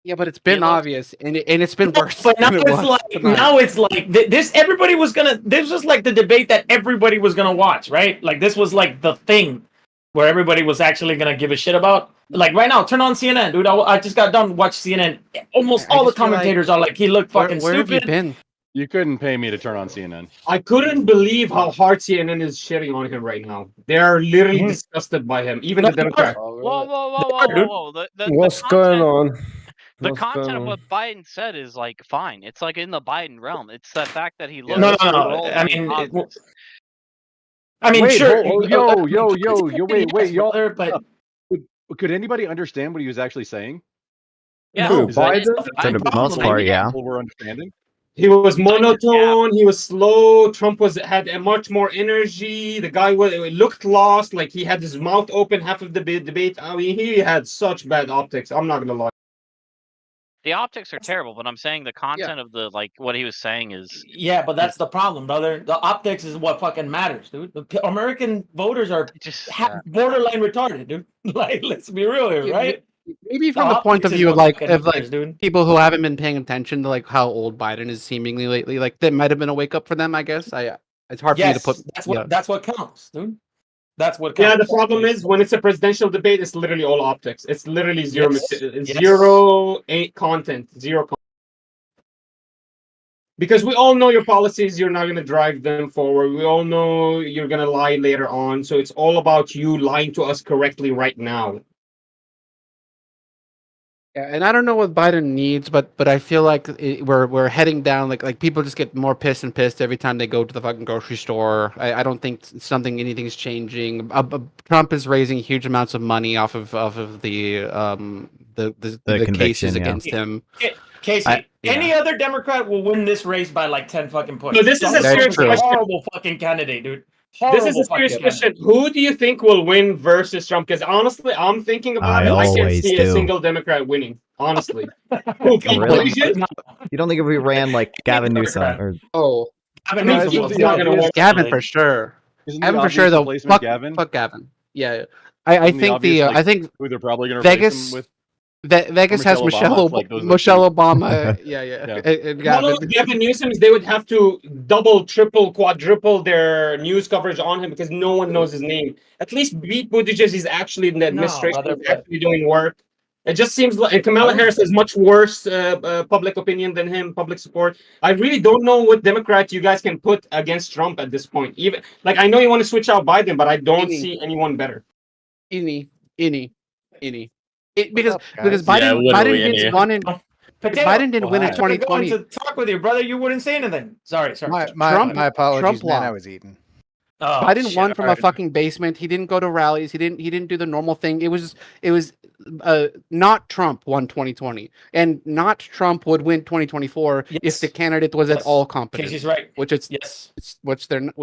Yeah, but it's been obvious, and it's been worse. But now it's like this. Everybody was gonna. This was like the debate that everybody was gonna watch, right? Like this was like the thing where everybody was actually gonna give a shit about. Like right now, turn on CNN, dude. I just got done watching CNN. Almost all the commentators are like, he looked fucking where stupid. Have you been? You couldn't pay me to turn on CNN. I couldn't believe how hard CNN is shitting on him right now. They are literally disgusted by him. Even the Democrats. Whoa. What's going on? The content of what Biden said is like fine. It's like in the Biden realm. It's the fact that he looks. No. I mean, wait, sure. Wait, y'all. But could anybody understand what he was actually saying? Yeah, for the most part, yeah. We're understanding. He was monotone. He was slow. Trump had a much more energy. The guy looked lost, like he had his mouth open half of the debate. I mean, he had such bad optics. I'm not gonna lie. The optics are terrible, but I'm saying the content of the what he was saying is. Yeah, but that's the problem, brother. The optics is what fucking matters, dude. The American voters are just borderline retarded, dude. Like, let's be real here, right? Maybe from the point of view of people who haven't been paying attention to how old Biden is seemingly lately, that might have been a wake up for them. I guess it's hard for me to put. That's what counts, dude. That's what. Yeah, the problem is when it's a presidential debate, it's literally all optics. It's literally zero content. Because we all know your policies, you're not going to drive them forward. We all know you're going to lie later on. So it's all about you lying to us correctly right now. Yeah, and I don't know what Biden needs, but I feel like we're heading down. Like people just get more pissed and pissed every time they go to the fucking grocery store. I don't think anything's changing. Trump is raising huge amounts of money off of the cases against him. Casey, any other Democrat will win this race by 10 fucking points. No, this is a serious question. Horrible fucking candidate, dude. This is a serious question. Who do you think will win versus Trump? Because honestly, I'm thinking about it. I can't see a single Democrat winning. Honestly. Really? You don't think if we ran Gavin Newsom or Gavin Gavin for sure. Gavin for sure though. Fuck Gavin. Yeah. I think who they're probably going to Vegas with. Vegas has Michelle Obama. Yeah. Gavin Newsom, they would have to double, triple, quadruple their news coverage on him because no one knows his name. At least beat Buttigieg. He's actually in the administration, actually doing work. It just seems like, and Kamala Harris has much worse public opinion than him, public support. I really don't know what Democrat you guys can put against Trump at this point. Even I know you want to switch out Biden, but I don't see anyone better. Any. Because Biden didn't won in Biden didn't win in 2020. To talk with you, brother, you wouldn't say anything. Sorry. My apologies, Trump man. I was eating. Biden won from a fucking basement. He didn't go to rallies. He didn't do the normal thing. It was not Trump won 2020, and not Trump would win 2024 if the candidate was at all competent. Casey's right. Which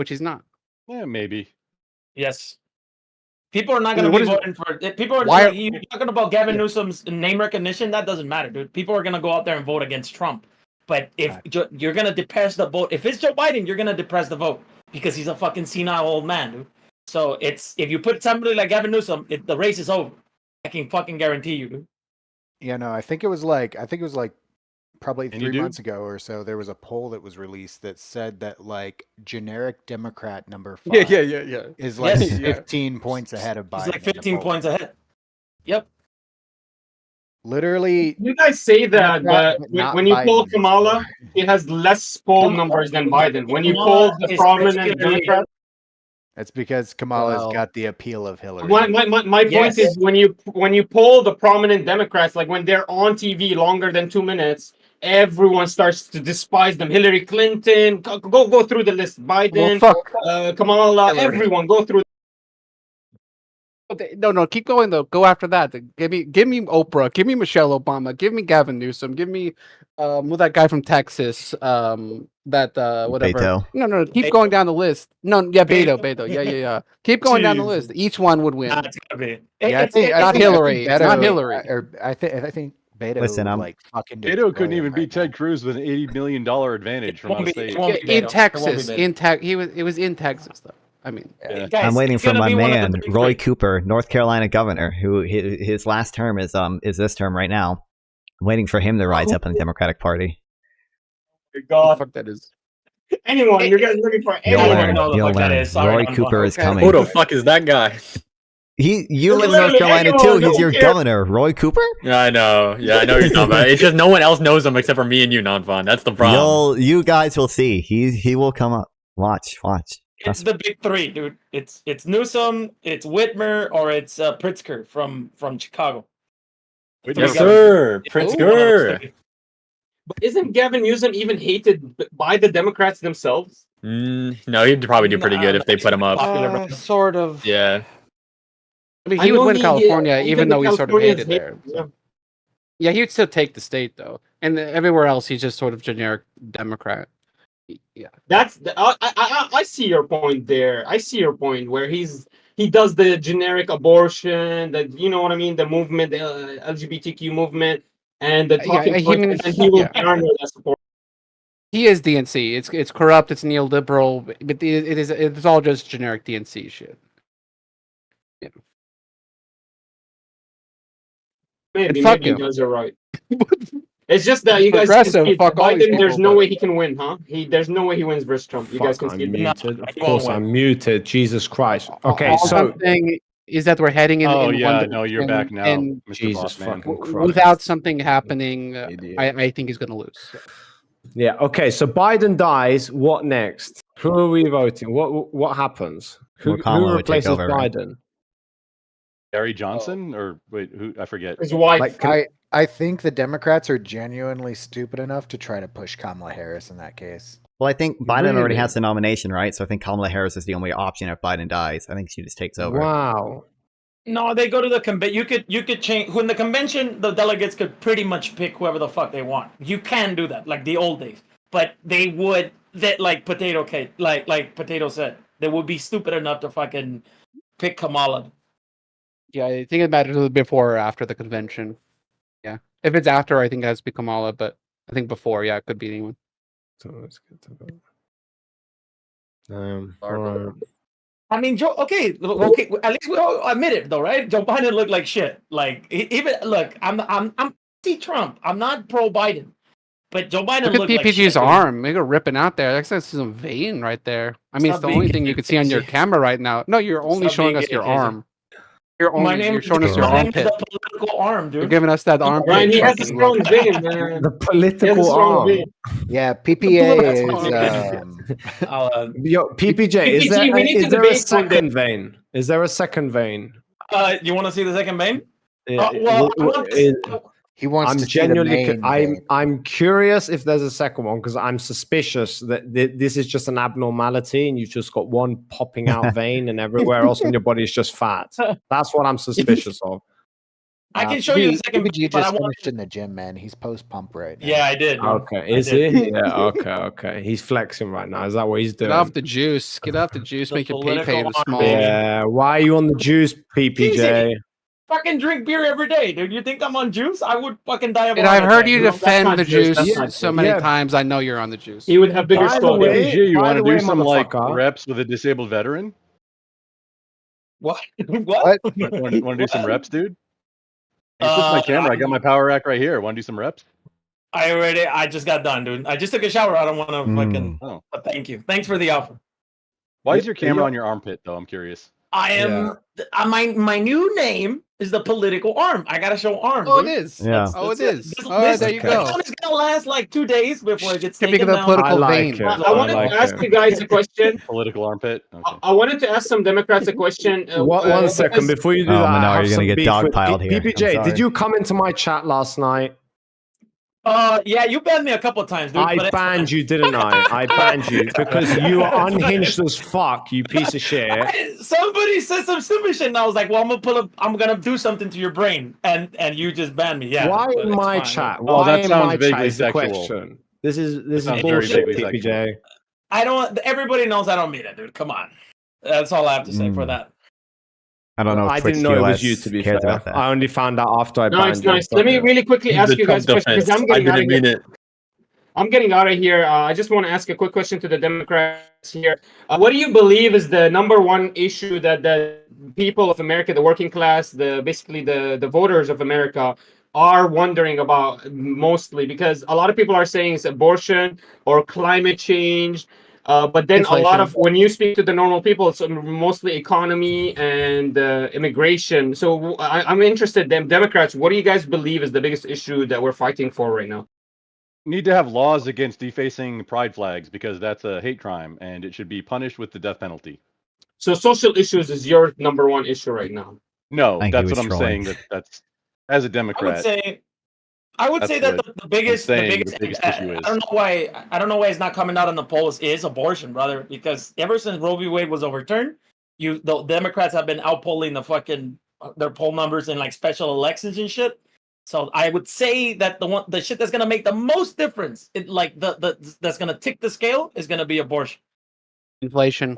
he's not. Yeah, maybe. Yes. People are not going to be voting for. People are. You're talking about Gavin Newsom's name recognition. That doesn't matter, dude. People are going to go out there and vote against Trump. But if you're going to depress the vote, if it's Joe Biden, you're going to depress the vote because he's a fucking senile old man, dude. So if you put somebody like Gavin Newsom, the race is over. I can fucking guarantee you, dude. Yeah, no, I think it was probably 3 months ago or so, there was a poll that was released that said that generic Democrat number 5 is 15 points ahead of Biden. It's 15 points ahead. Yep. Literally. You guys say that, but when you poll Kamala, it has less poll numbers than Biden. When you poll the prominent Democrat, that's because Kamala's got the appeal of Hillary. My point is when you poll the prominent Democrats, when they're on TV longer than 2 minutes, everyone starts to despise them. Hillary Clinton, go through the list. Biden, Kamala, everyone go through. No, keep going though. Go after that. Give me Oprah. Give me Michelle Obama. Give me Gavin Newsom. Give me that guy from Texas. Whatever. Beto. No. Keep going down the list. Beto. Yeah. Keep going down the list. Each one would win. That's gotta be. I think Hillary. It's not Hillary. I think Beto. Listen, Beto couldn't even beat Ted Cruz with an $80 million advantage from out of state. In Texas. It was in Texas though. I mean, I'm waiting for my man, Roy Cooper, North Carolina governor, who his last term is this term right now. I'm waiting for him to rise up in the Democratic Party. God, fuck that is. Anyone, you're guys looking for anyone. Roy Cooper is coming. Who the fuck is that guy? You live in North Carolina too. He's your governor, Roy Cooper. Yeah, I know. Yeah, I know you're talking about. It's just no one else knows him except for me and you, Non-Fun. That's the problem. You guys will see. He will come up. Watch. It's the big three, dude. It's Newsom, it's Whitmer, or it's Pritzker from Chicago. Yes, sir. Pritzker. But isn't Gavin Newsom even hated by the Democrats themselves? No, he'd probably do pretty good if they put him up. Sort of. Yeah. I mean, he would win California, even though he sort of hated there. So. Yeah, he would still take the state though, and everywhere else he's just sort of generic Democrat. Yeah, I see your point there. I see your point where he does the generic abortion, that you know what I mean, the movement, the LGBTQ movement, and the talking point, and he will garner that support. He is DNC. It's corrupt. It's neoliberal, but it's all just generic DNC shit. Yeah. Maybe you guys are right. It's just that you guys can see Biden. There's no way he can win, huh? There's no way he wins versus Trump. You guys can see muted. Of course, I'm muted. Jesus Christ. Okay, all so I'm saying is that we're heading in. Oh in yeah, one no, you're back now. and Mr. Jesus Bossman. fucking Christ. Without something happening, I think he's going to lose. Yeah. Okay. So Biden dies. What next? Who are we voting? What happens? Who replaces over, Biden? Right? Gary Johnson or wait, who? I forget. His wife. Like, I think the Democrats are genuinely stupid enough to try to push Kamala Harris in that case. Well, I think Biden already has the nomination, right? So I think Kamala Harris is the only option if Biden dies. I think she just takes over. Wow. No, they go to the convention. You could change when the convention. The delegates could pretty much pick whoever the fuck they want. You can do that, like the old days. But they would like Potato said, they would be stupid enough to fucking pick Kamala. Yeah, I think it matters before or after the convention. Yeah, if it's after, I think it has to be Kamala. But I think before, yeah, it could be anyone. So let's get to that. All right. I mean, Joe. Okay. At least we all admit it, though, right? Joe Biden looked like shit. Like even look, I'm anti-Trump. I'm not pro Biden, but Joe Biden looked like PPG's shit, arm. They go ripping out there. That's some vein right there. I mean, it's the only thing you can see on your camera right now. No, you're only showing us your arm. You're showing us your armpit. The political arm, dude. You're giving us that armpit. Ryan, he has a strong vein, man. The political arm. Yeah, PPA is. Yo, PPJ, is there a second vein? Is there a second vein? You want to see the second vein? Yeah. He wants I'm to genuinely. see the main I'm curious if there's a second one because I'm suspicious that this is just an abnormality and you've just got one popping out vein and everywhere else in your body is just fat. That's what I'm suspicious of. I can show you the second. PPG just finished in the gym, man. He's post pump right now. Yeah, I did. Okay, is he? Yeah. Okay. He's flexing right now. Is that what he's doing? Get off the juice. Get off the juice. Make your pay small. Yeah. Why are you on the juice, PPJ? Fucking drink beer every day, dude. You think I'm on juice? I would fucking die of. And I've heard you defend the juice so many times. I know you're on the juice. He would have bigger skull. You want to do some like reps with a disabled veteran? What? Want to do some reps, dude? You switched my camera. I got my power rack right here. Want to do some reps? I just got done, dude. I just took a shower. I don't want to fucking. Oh. But thank you. Thanks for the offer. Why is your camera on your armpit, though? I'm curious. I am. My new name is the political arm. I gotta show arm. Oh, dude. it is. Yeah. It is. There you go. This one is gonna last like 2 days before it gets taken down. Political vein. I wanted to ask you guys a question. Political armpit. Okay. I wanted to ask some Democrats a question. One second before you do that. Now you're gonna get dogpiled here. PPJ, did you come into my chat last night? Yeah, you banned me a couple of times, dude. I banned you, didn't I? I banned you because you are unhinged as fuck, you piece of shit. Somebody said some stupid shit, and I was like, "Well, I'm gonna do something to your brain," and you just banned me. Yeah. Why in my chat? Oh, Why that in sounds my vaguely chat is the sexual. question. This is very bullshit, vaguely PPJ. I don't. Everybody knows I don't mean it, dude. Come on. That's all I have to say for that. I don't know. I didn't know it was you, to be fair. I only found out after I banned you. Nice. Let me really quickly ask you guys a question because I'm getting out of here. I'm getting out of here. I just want to ask a quick question to the Democrats here. What do you believe is the number one issue that the people of America, the working class, basically the voters of America are wondering about mostly? Because a lot of people are saying it's abortion or climate change. But then a lot of, when you speak to the normal people, it's mostly economy and immigration. So I'm interested, Democrats, what do you guys believe is the biggest issue that we're fighting for right now? Need to have laws against defacing pride flags because that's a hate crime and it should be punished with the death penalty. So social issues is your number one issue right now? No, that's what I'm saying. That's as a Democrat. I would say that the biggest issue is. I don't know why it's not coming out on the polls is abortion, brother. Because ever since Roe v. Wade was overturned, the Democrats have been outpolling their poll numbers in like special elections and shit. So I would say that the shit that's gonna make the most difference, that's gonna tick the scale, is gonna be abortion. Inflation.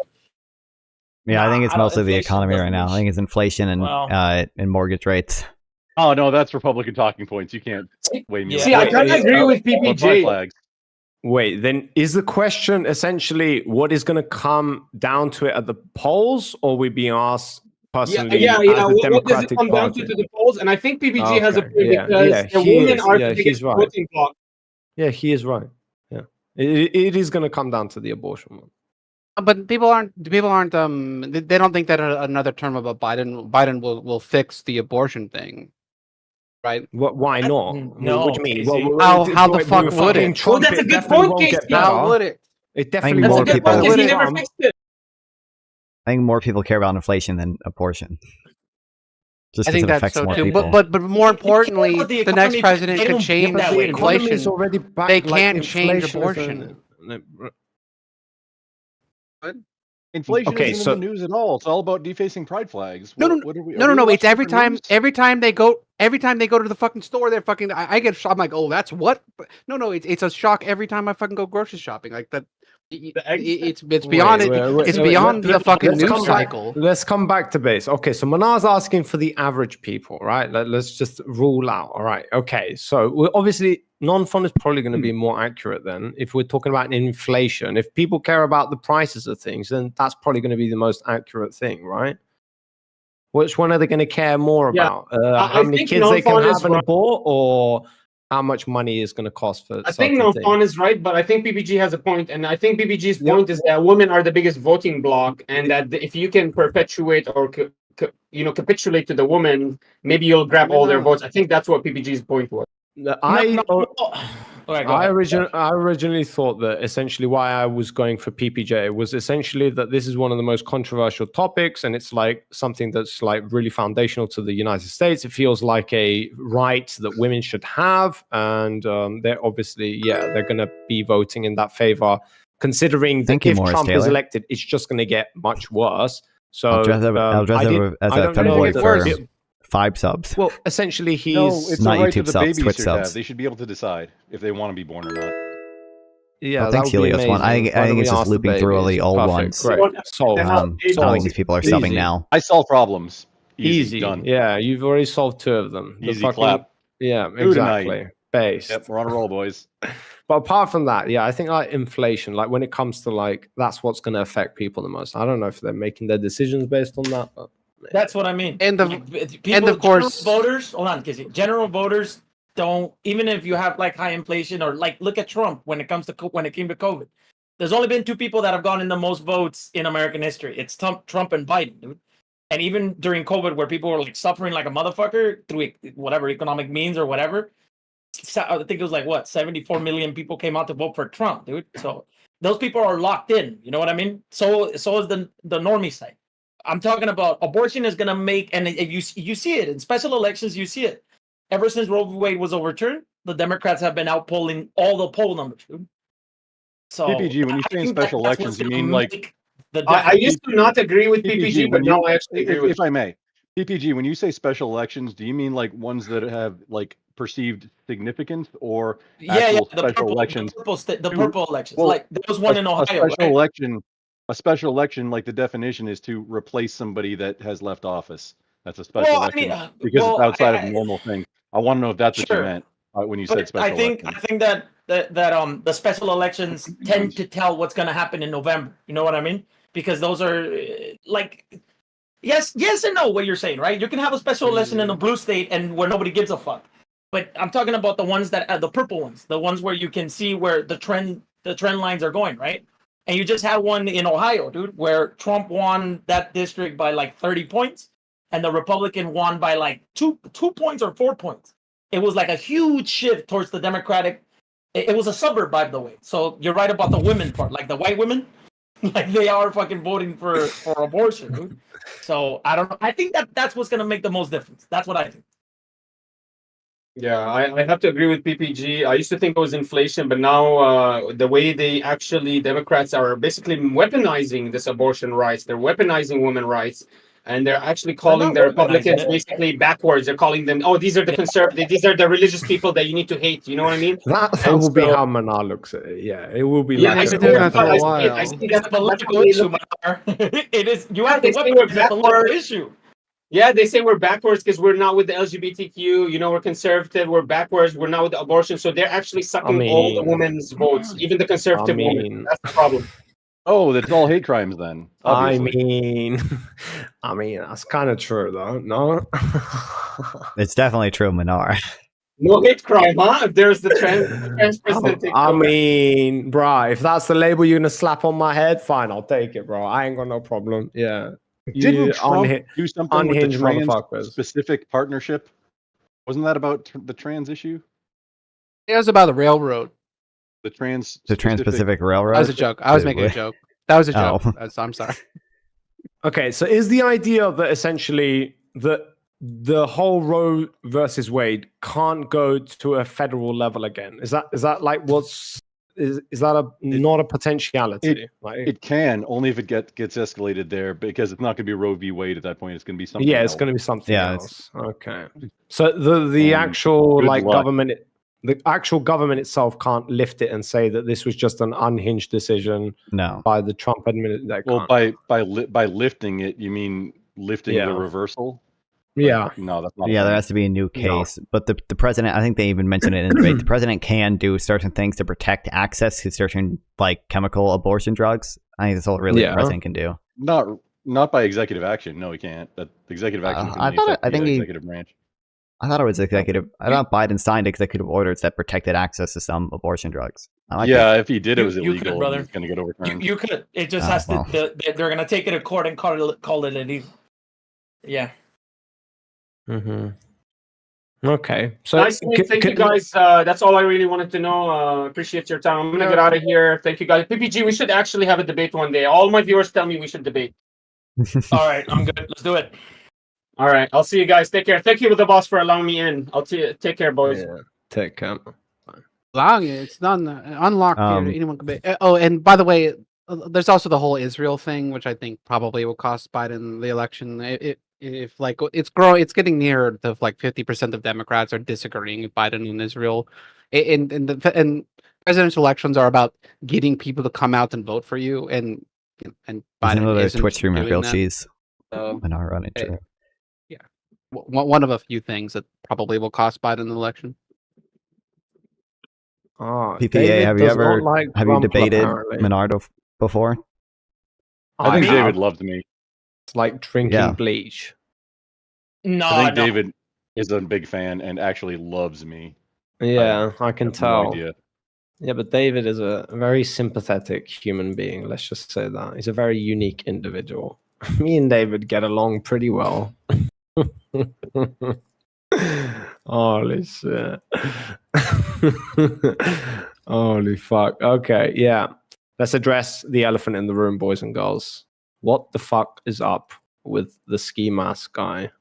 Yeah, I think it's mostly the economy right now. I think it's inflation and mortgage rates. Oh no, that's Republican talking points. You can't weigh me. See, I kind of agree with PPG. Wait, then is the question essentially what is going to come down to it at the polls, or we being asked personally? What does it come down to the polls? And I think PPG has a point because the women are the biggest voting bloc. Yeah, he is right. Yeah, it is going to come down to the abortion one. But people aren't. They don't think that another term of a Biden will fix the abortion thing. Right? Why not? No. What do you mean? How the fuck would it? Well, that's a good point, Casey. How would it? It definitely won't get better. better. He never fixed it. I think more people care about inflation than abortion. Just I think it that's affects so more too. people. But more importantly, the next president could change inflation. Already back, they can't change inflation abortion. Inflation isn't in the news at all. It's all about defacing pride flags. No. It's every time they go to the fucking store, they're fucking. I get. I'm like, oh, that's what. No. It's a shock every time I fucking go grocery shopping. Like that. It's beyond it's beyond the fucking news cycle. Let's come back to base. Okay, so Manar's asking for the average people, right? Let's just rule out. All right. Okay, so obviously non-fund is probably going to be more accurate then. If we're talking about inflation, if people care about the prices of things, then that's probably going to be the most accurate thing, right? Which one are they going to care more about? How many kids they can have and abort, or how much money is going to cost for? I think non-fund is right, but I think PPG has a point, and I think PPG's point is that women are the biggest voting bloc, and that if you can perpetuate or capitulate to the woman, maybe you'll grab all their votes. I think that's what PPG's point was. I originally thought that essentially why I was going for PPJ was essentially that this is one of the most controversial topics, and it's like something that's like really foundational to the United States. It feels like a right that women should have, and they're obviously they're going to be voting in that favor, considering that if Trump is elected, it's just going to get much worse. So I'll dress up as a femboy for 5 subs. Well, essentially, he's it's not a right YouTube that the subs, babies Twitch should subs. have. They should be able to decide if they want to be born or not. Yeah, I think Helios one. I think it's just looping through all the old ones. Great. I don't think these people are subbing now. I solve problems. Easy. Done. Yeah, you've already solved 2 of them. Easy clap. Yeah, exactly. Based. Yep, we're on a roll, boys. But apart from that, I think like inflation, like when it comes to like that's what's going to affect people the most. I don't know if they're making their decisions based on that, but that's what I mean. And of course, voters. Hold on, Kizzy. General voters don't. Even if you have like high inflation or like look at Trump when it came to COVID. There's only been 2 people that have gotten the most votes in American history. It's Trump and Biden, dude. And even during COVID, where people were like suffering like a motherfucker through whatever economic means or whatever, I think it was like what 74 million people came out to vote for Trump, dude. So those people are locked in. You know what I mean? So is the normie side. I'm talking about abortion is going to make, and if you see it in special elections, you see it. Ever since Roe v. Wade was overturned, the Democrats have been outpolling all the poll numbers, dude. So PPG, when you say in special elections, you mean like I used to not agree with PPG, but now I actually agree with. If I may, PPG, when you say special elections, do you mean like ones that have like perceived significance, or actual special elections? The purple elections, well, like there was one in Ohio. A special election, like the definition is to replace somebody that has left office. That's a special election because it's outside of normal thing. I want to know if that's what you meant when you said special election. I think that the special elections tend to tell what's going to happen in November. You know what I mean? Because those are like yes and no. What you're saying, right? You can have a special election in a blue state and where nobody gives a fuck. But I'm talking about the ones that the purple ones, the ones where you can see where the trend lines are going, right? And you just had one in Ohio, dude, where Trump won that district by like 30 points, and the Republican won by like 2 points or 4 points. It was like a huge shift towards the Democratic. It was a suburb, by the way. So you're right about the women part, like the white women, like they are fucking voting for abortion, dude. So I don't know. I think that's what's gonna make the most difference. That's what I think. Yeah, I have to agree with PPG. I used to think it was inflation, but now the way Democrats are basically weaponizing this abortion rights, they're weaponizing women's rights. and they're actually calling the Republicans basically backwards. They're calling them, oh, these are the conservative, these are the religious people that you need to hate. You know what I mean? That will be how Manar looks at it. Yeah, it will be. Yeah, like I see that political issue, Manar. It is. You have to look at the political issue. Yeah, they say we're backwards because we're not with the LGBTQ. You know, we're conservative. We're backwards. We're not with the abortion. So they're actually sucking all the women's votes, even the conservative women. That's the problem. Oh, that's all hate crimes then. Obviously. I mean, that's kind of true though. No, it's definitely true, Manar. No hate crime, huh? If there's the trans president. I mean, bro, if that's the label you're gonna slap on my head, fine, I'll take it, bro. I ain't got no problem. Yeah. Didn't Trump do something with the motherfuckers. trans-specific partnership? Wasn't that about the trans issue? It was about the railroad. The trans-Pacific Railroad? That was a joke. I was making a joke. That was a joke. I'm sorry. Okay, so is the idea that essentially the whole Roe versus Wade can't go to a federal level again? Is that like is that not a potentiality? It can, only if it gets escalated there, because it's not going to be Roe v. Wade at that point. It's going to be something. Yeah, else. It's going to be something else. Okay. So the actual government, the actual government itself can't lift it and say that this was just an unhinged decision. No. By the Trump administration. Well, by lifting it, you mean lifting the reversal? Yeah. No, that's not. Yeah, there has to be a new case. But the president, I think they even mentioned it in the debate, the president can do certain things to protect access to certain like chemical abortion drugs. I think that's all really the president can do. Not by executive action. No, he can't. That executive action can only affect the executive branch. I thought it was executive. I thought Biden signed executive orders that protected access to some abortion drugs. If he did, it was illegal. Brother. It's going to get overturned. You could. It just has to. They're going to take it to court and call it illegal. Yeah. Mm-hmm. Okay. So nice. Thank you guys. That's all I really wanted to know. Appreciate your time. I'm gonna get out of here. Thank you guys. PPG, we should actually have a debate one day. All my viewers tell me we should debate. All right, I'm good. Let's do it. All right. I'll see you guys. Take care. Thank you, the boss, for allowing me in. I'll take care, boys. Yeah. Take care. Allowing it. It's not unlocked here. Anyone can be. Oh, and by the way, there's also the whole Israel thing, which I think probably will cost Biden the election. If like it's getting nearer to like 50% of Democrats are disagreeing with Biden and Israel, and presidential elections are about getting people to come out and vote for you, and Biden isn't Twitch streamer doing Bill that. Cheese. So, and our running true. Yeah, one of a few things that probably will cost Biden the election. PPA, have you debated Menardo before? I think David loved me. It's like drinking bleach. No, I think David is a big fan and actually loves me. Yeah, I can tell. No idea. Yeah, but David is a very sympathetic human being. Let's just say that. He's a very unique individual. Me and David get along pretty well. Holy shit. Holy fuck. Okay, yeah. Let's address the elephant in the room, boys and girls. What the fuck is up with the ski mask guy?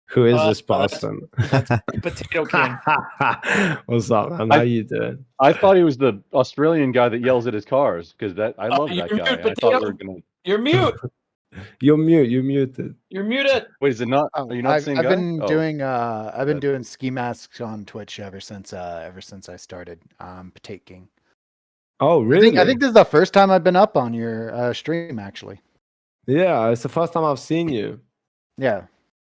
Who is this person? Potato King. What's up, man? How you doing? I thought he was the Australian guy that yells at his cars, because I love that guy. I thought we were gonna... You're mute. You're mute. You're muted. You're muted. Wait, is it not? Are you not seeing? I've been doing ski masks on Twitch ever since I started taking. Oh, really? I think this is the first time I've been up on your stream, actually. Yeah, it's the first time I've seen you. Yeah.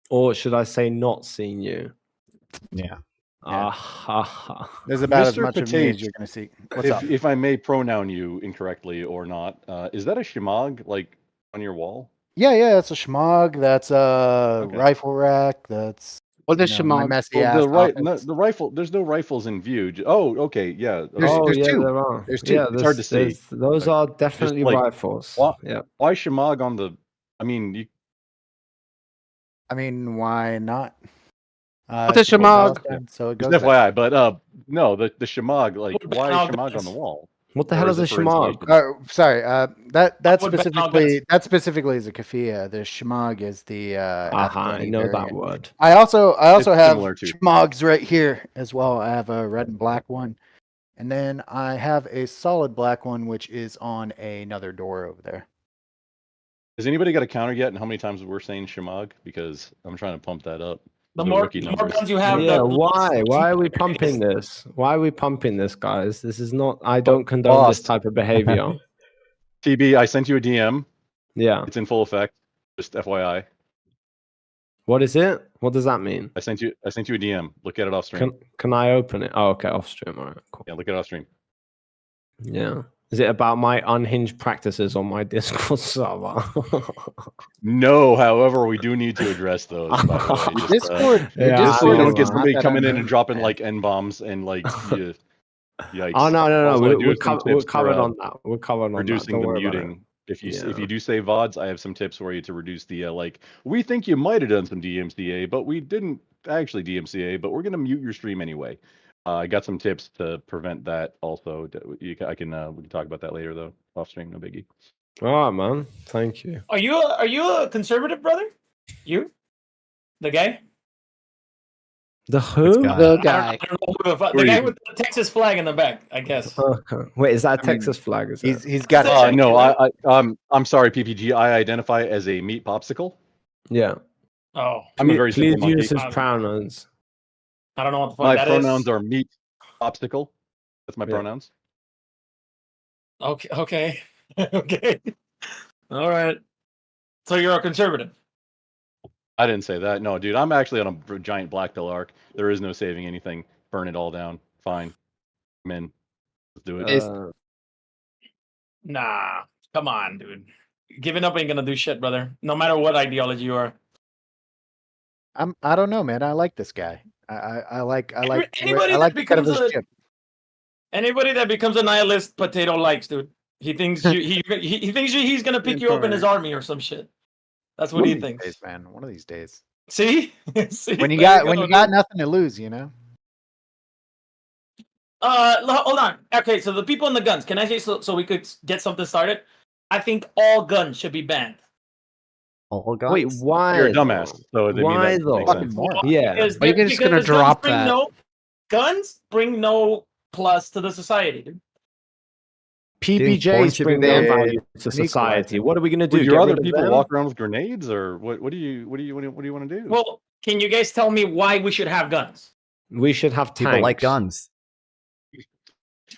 Or should I say not seen you? Yeah. There's about as much of me as you're going to see. What's up? If I may pronoun you incorrectly or not, is that a shemagh like on your wall? Yeah, that's a shemagh. That's a rifle rack. That's what is shemagh? The rifle. There's no rifles in view. Oh, okay, yeah. There's two. There are. There's two. Yeah, it's hard to see. Those are definitely rifles. Why shemagh on the? I mean, why not? What's a shemagh? So it goes. FYI, but no, the shemagh. Like, why shemagh on the wall? What the hell is a shemagh? Sorry, that specifically is a keffiyeh. The shemagh is the. I know that word. I also have shemaghs right here as well. I have a red and black one, and then I have a solid black one, which is on another door over there. Has anybody got a counter yet? And how many times we're saying Shemagh? Because I'm trying to pump that up. The more guns you have, yeah. Why are we pumping this? Why are we pumping this, guys? This is not. I don't condone this type of behavior. TB, I sent you a DM. Yeah. It's in full effect. Just FYI. What is it? What does that mean? I sent you a DM. Look at it off stream. Can I open it? Oh, okay, off stream. All right, cool. Yeah, look at it off stream. Yeah. Is it about my unhinged practices on my Discord server? No, however, we do need to address those. By the way. Discord. Just so you don't get somebody coming in and dropping like N bombs and like. Yikes. Oh no! We're covered for, on that. We're covered on reducing that. the muting. If you do say VODs, I have some tips for you to reduce the like. We think you might have done some DMCA, but we didn't actually DMCA. But we're gonna mute your stream anyway. I got some tips to prevent that. Also, we can talk about that later though, off stream. No biggie. All right, man. Thank you. Are you a conservative, brother? You, the guy. The who? The guy. I don't know who the guy with the Texas flag in the back, I guess. Wait, is that a Texas flag? Is he's got. No, I'm sorry, PPG. I identify as a meat popsicle. Yeah. Oh. I'm a very please simple use monkey. his pronouns. I don't know what the fuck My that pronouns is. are meat popsicle. That's my pronouns. Okay. Okay. Okay. All right. So you're a conservative. I didn't say that. No, dude, I'm actually on a giant black pill arc. There is no saving anything. Burn it all down. Fine. I'm in. Let's do it. Nah. Come on, dude. Giving up ain't gonna do shit, brother. No matter what ideology you are. I don't know, man. I like this guy. I like Anybody I that like the cut of becomes his a- chip. Anybody that becomes a nihilist potato likes, dude. He thinks he thinks he's gonna pick you up in his army or some shit. That's what One he of these thinks. days, man. One of these days. See? See? When you There got go, dude. nothing to lose, you know. Hold on. Okay, so the people and the guns. Can I say so we could get something started? I think all guns should be banned. All guns? Wait, why? You're a dumbass. So Why though? Yeah. Because Are you just gonna guns drop bring that? Guns bring no plus to the society, dude. PBJ is bringing be no the value to society. What are we gonna do? Would your Get other rid of people them? walk around with grenades, or what do you want to do? Well, can you guys tell me why we should have guns? We should have tanks. People like guns.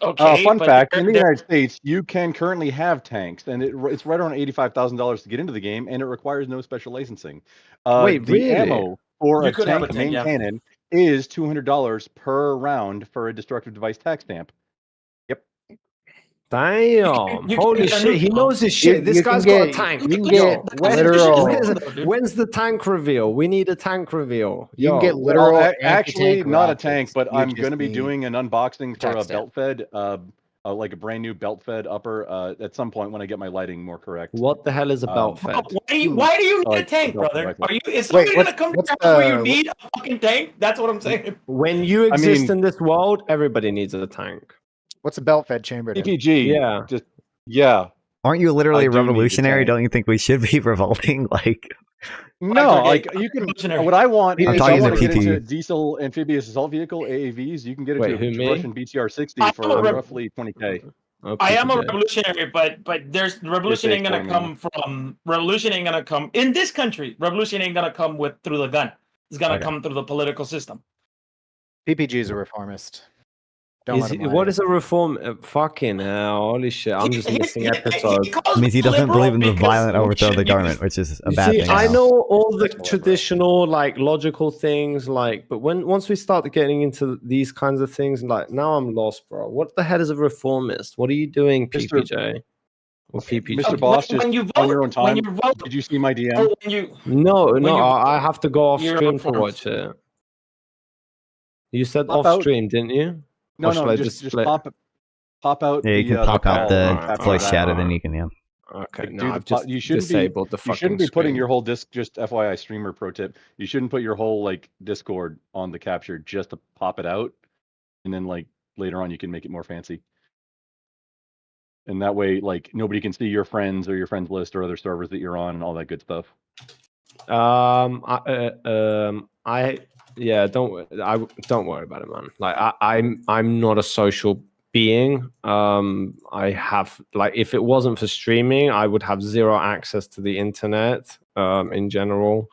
Okay. Fun but fact: in the they're- United States, you can currently have tanks, and it's right around $85,000 to get into the game, and it requires no special licensing. Wait, the really? ammo for You a could have tank a main tank, yeah. cannon is $200 per round for a destructive device tax stamp. Yep. Damn! You Holy can- shit! He knows his shit. This you can guy's got a get- tank. you can Yo, get literal- When's the tank reveal? We need a tank reveal. You can Yo. get literal. Actually, anti-tank not a rockets. tank, but You I'm just going to be need- doing an unboxing for a tax belt fed, like a brand new belt fed upper at some point when I get my lighting more correct. What the hell is a belt fed? Why do you need a Like, tank, belt brother? rifle. Are you? Is somebody what's- gonna come to what's your house where you the- need a fucking tank? That's what I'm saying. When you I exist mean- in this world, everybody needs a tank. What's a belt fed chamber? do? PPG. Yeah. Just yeah. Aren't you I literally do need a revolutionary? tank. Don't you think we should be revolting? Like, No, okay, like you can. revolutionary. What I want I'm is talking I as want a to get into PP. diesel amphibious assault vehicle AAVs. You can get Wait, into who, a me? Russian BTR-60 I'm for a rev- roughly 20K. Oh, I am a PPJ. revolutionary, but there's revolution ain't gonna come from revolution ain't gonna come in this country. Revolution ain't gonna come through the gun. It's gonna Okay. come through the political system. PPG is a reformist. Don't let him lie. What is a reform? Fucking hell! Holy shit! I'm just missing episodes. means he doesn't believe in the violent overthrow of the government, which is a You bad see, thing. I now. know all the traditional, like logical things, but once we start getting into these kinds of things, like now I'm lost, bro. What the hell is a reformist? What are you doing, Mr. PPJ? Or PPJ? Mr. Boss, just when you on vote, your own time. when you vote, Did you see my DM? oh, when you No, you- I have to go off you're a stream to reformist. watch it. You said Pop off out. stream, didn't you? No, Or shall no, I just split? pop out. Yeah, you the, can pop the out call the and capture voice that. shadow, then you can, yeah. Okay, Like, no, do I've the po- just you shouldn't be- disabled the fucking You shouldn't be putting screen. your whole disc. Just FYI, streamer pro tip: you shouldn't put your whole like Discord on the capture just to pop it out, and then like later on you can make it more fancy. And that way, like nobody can see your friends or your friends list or other servers that you're on and all that good stuff. Don't worry about it, man. Like I'm not a social being. I have like if it wasn't for streaming, I would have zero access to the internet in general.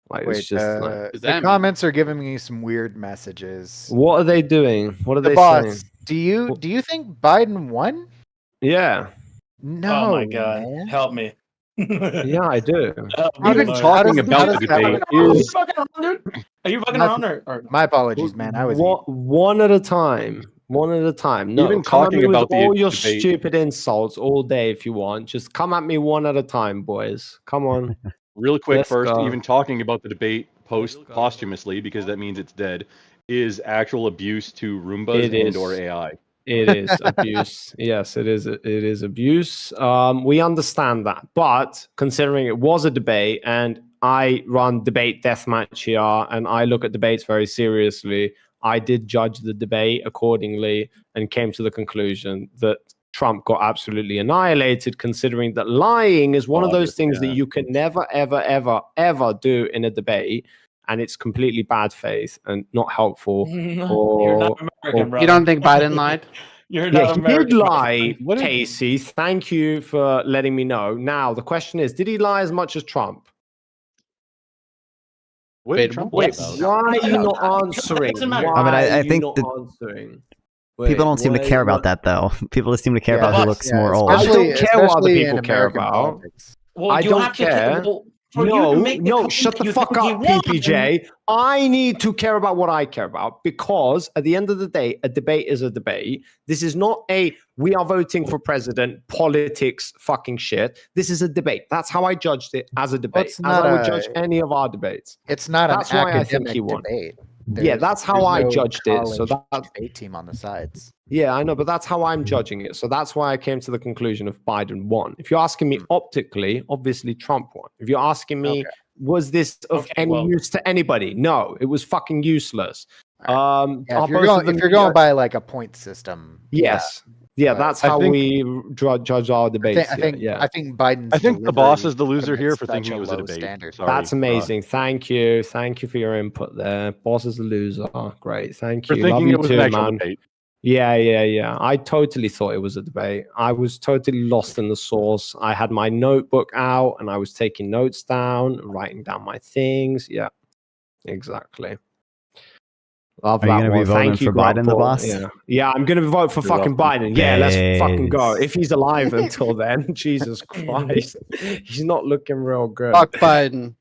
Like Wait, it's just the comments are giving me some weird messages. what are they doing? What are The they boss, saying? do you think Biden won? Yeah. No. Oh my god, man. help me. Yeah, I do. Even talking about the debate is. Are you fucking around or? My apologies, man. I was one at a time. One at a time. No, Even come at talking me with about the all your debate- stupid insults all day if you want. Just come at me one at a time, boys. Come on. Real quick, Let's first, go. even talking about the debate posthumously, because that means it's dead, is actual abuse to Roombas It and is. or AI. It is abuse. Yes, it is. It is abuse. We understand that, but considering it was a debate, and I run debate deathmatch here, and I look at debates very seriously, I did judge the debate accordingly and came to the conclusion that Trump got absolutely annihilated. Considering that lying is one of those things that you can never, ever, ever, ever do in a debate. And it's completely bad faith and not helpful. You're not American, bro. You don't think Biden lied? You're Yeah, not he American. did lie, What is- Casey. Thank you for letting me know. Now, the question is, did he lie as much as Trump? What Wait, Trump wait, about? why are you not answering? Doesn't matter. Why I mean, I are you think not that answering? People don't seem to care about that, though. People just seem to care about who looks more old. I don't care what other especially people in care American about. politics. Well, I you don't have to care. well, for you to make the No, claim shut that the you fuck think he up, won, PPJ. I need to care about what I care about because at the end of the day, a debate is a debate. This is not a we are voting for president politics fucking shit. This is a debate. That's how I judged it as a debate, it's as not I would a- judge any of our debates. It's not That's an why I academic think he won. debate. Yeah, that's how I judged it. So college that debate team on the sides. yeah, I know, but that's how I'm judging it. So that's why I came to the conclusion of Biden won. If you're asking me optically, obviously Trump won. If you're asking me, was this of any use to anybody? No, it was fucking useless. Yeah, are if you're both going, of them if you're going by like a point system, yes. Yeah, But that's I how think- we judge our debates. I think yeah. I think Biden's I think the boss delivery is the loser here commits for such thinking it was a low debate. standard. Sorry. That's amazing. Thank you. Thank you for your input there. Boss is a loser. Great. Thank For you. Love thinking you it was too, an actual man. debate. Yeah. I totally thought it was a debate. I was totally lost in the source. I had my notebook out and I was taking notes down, writing down my things. Yeah, exactly. Love Are you that gonna be one. voting Thank you, for Biden, the Grandpa. boss? Yeah, I'm gonna vote for You're fucking welcome. Biden. Yeah, let's fucking go. Yes. If he's alive until then, Jesus Christ, he's not looking real good. Fuck Biden.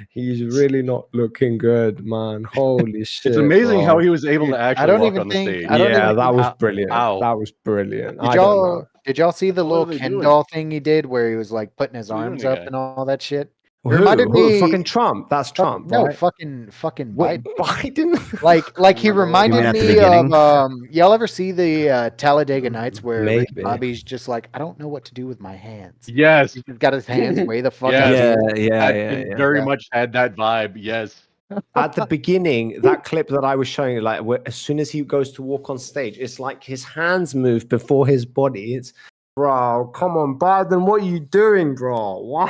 He's really not looking good, man. Holy shit! It's amazing bro. how he was able to actually don't walk even on the think- stage. I don't Yeah, even that think- was brilliant. Ow. That was brilliant. Did I don't know. y'all see the What little are they Ken doing? doll thing he did where he was like putting his What are you arms doing, up guy? and all that shit? It Who? reminded Who? me Fucking Trump. That's Trump, No, right? fucking Wait, Biden. Biden? Like he You mean reminded at the me beginning? of y'all ever see the Talladega Nights where Ricky Maybe. Bobby's just like, I don't know what to do with my hands. Yes. He's got his hands way the fuck Yes. out. Yeah. Very much had that vibe. Yes. At the beginning, that clip that I was showing you, like as soon as he goes to walk on stage, it's like his hands move before his body. It's, bro, come on, Biden, what are you doing, bro?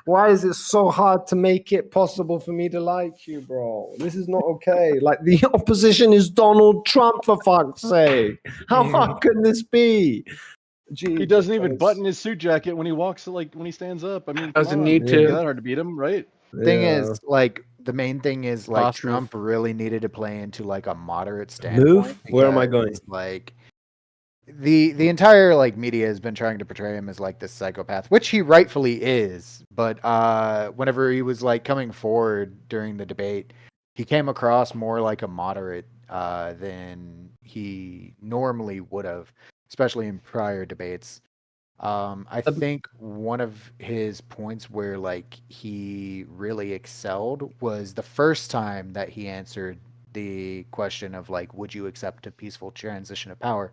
Why is it so hard to make it possible for me to like you, bro? This is not okay. Like the opposition is Donald Trump, for fuck's sake. How hard can this be? He doesn't even Jesus. button his suit jacket when he walks, like when he stands up. I mean, come Doesn't on. need It's to. not that hard to beat him, right? Thing Yeah. is, like the main thing is like Boss move. Trump really needed to play into like a moderate standpoint. Where am I because, going? Like the entire like media has been trying to portray him as like this psychopath, which he rightfully is. But whenever he was like coming forward during the debate, he came across more like a moderate than he normally would have, especially in prior debates. I think one of his points where like he really excelled was the first time that he answered the question of like, would you accept a peaceful transition of power?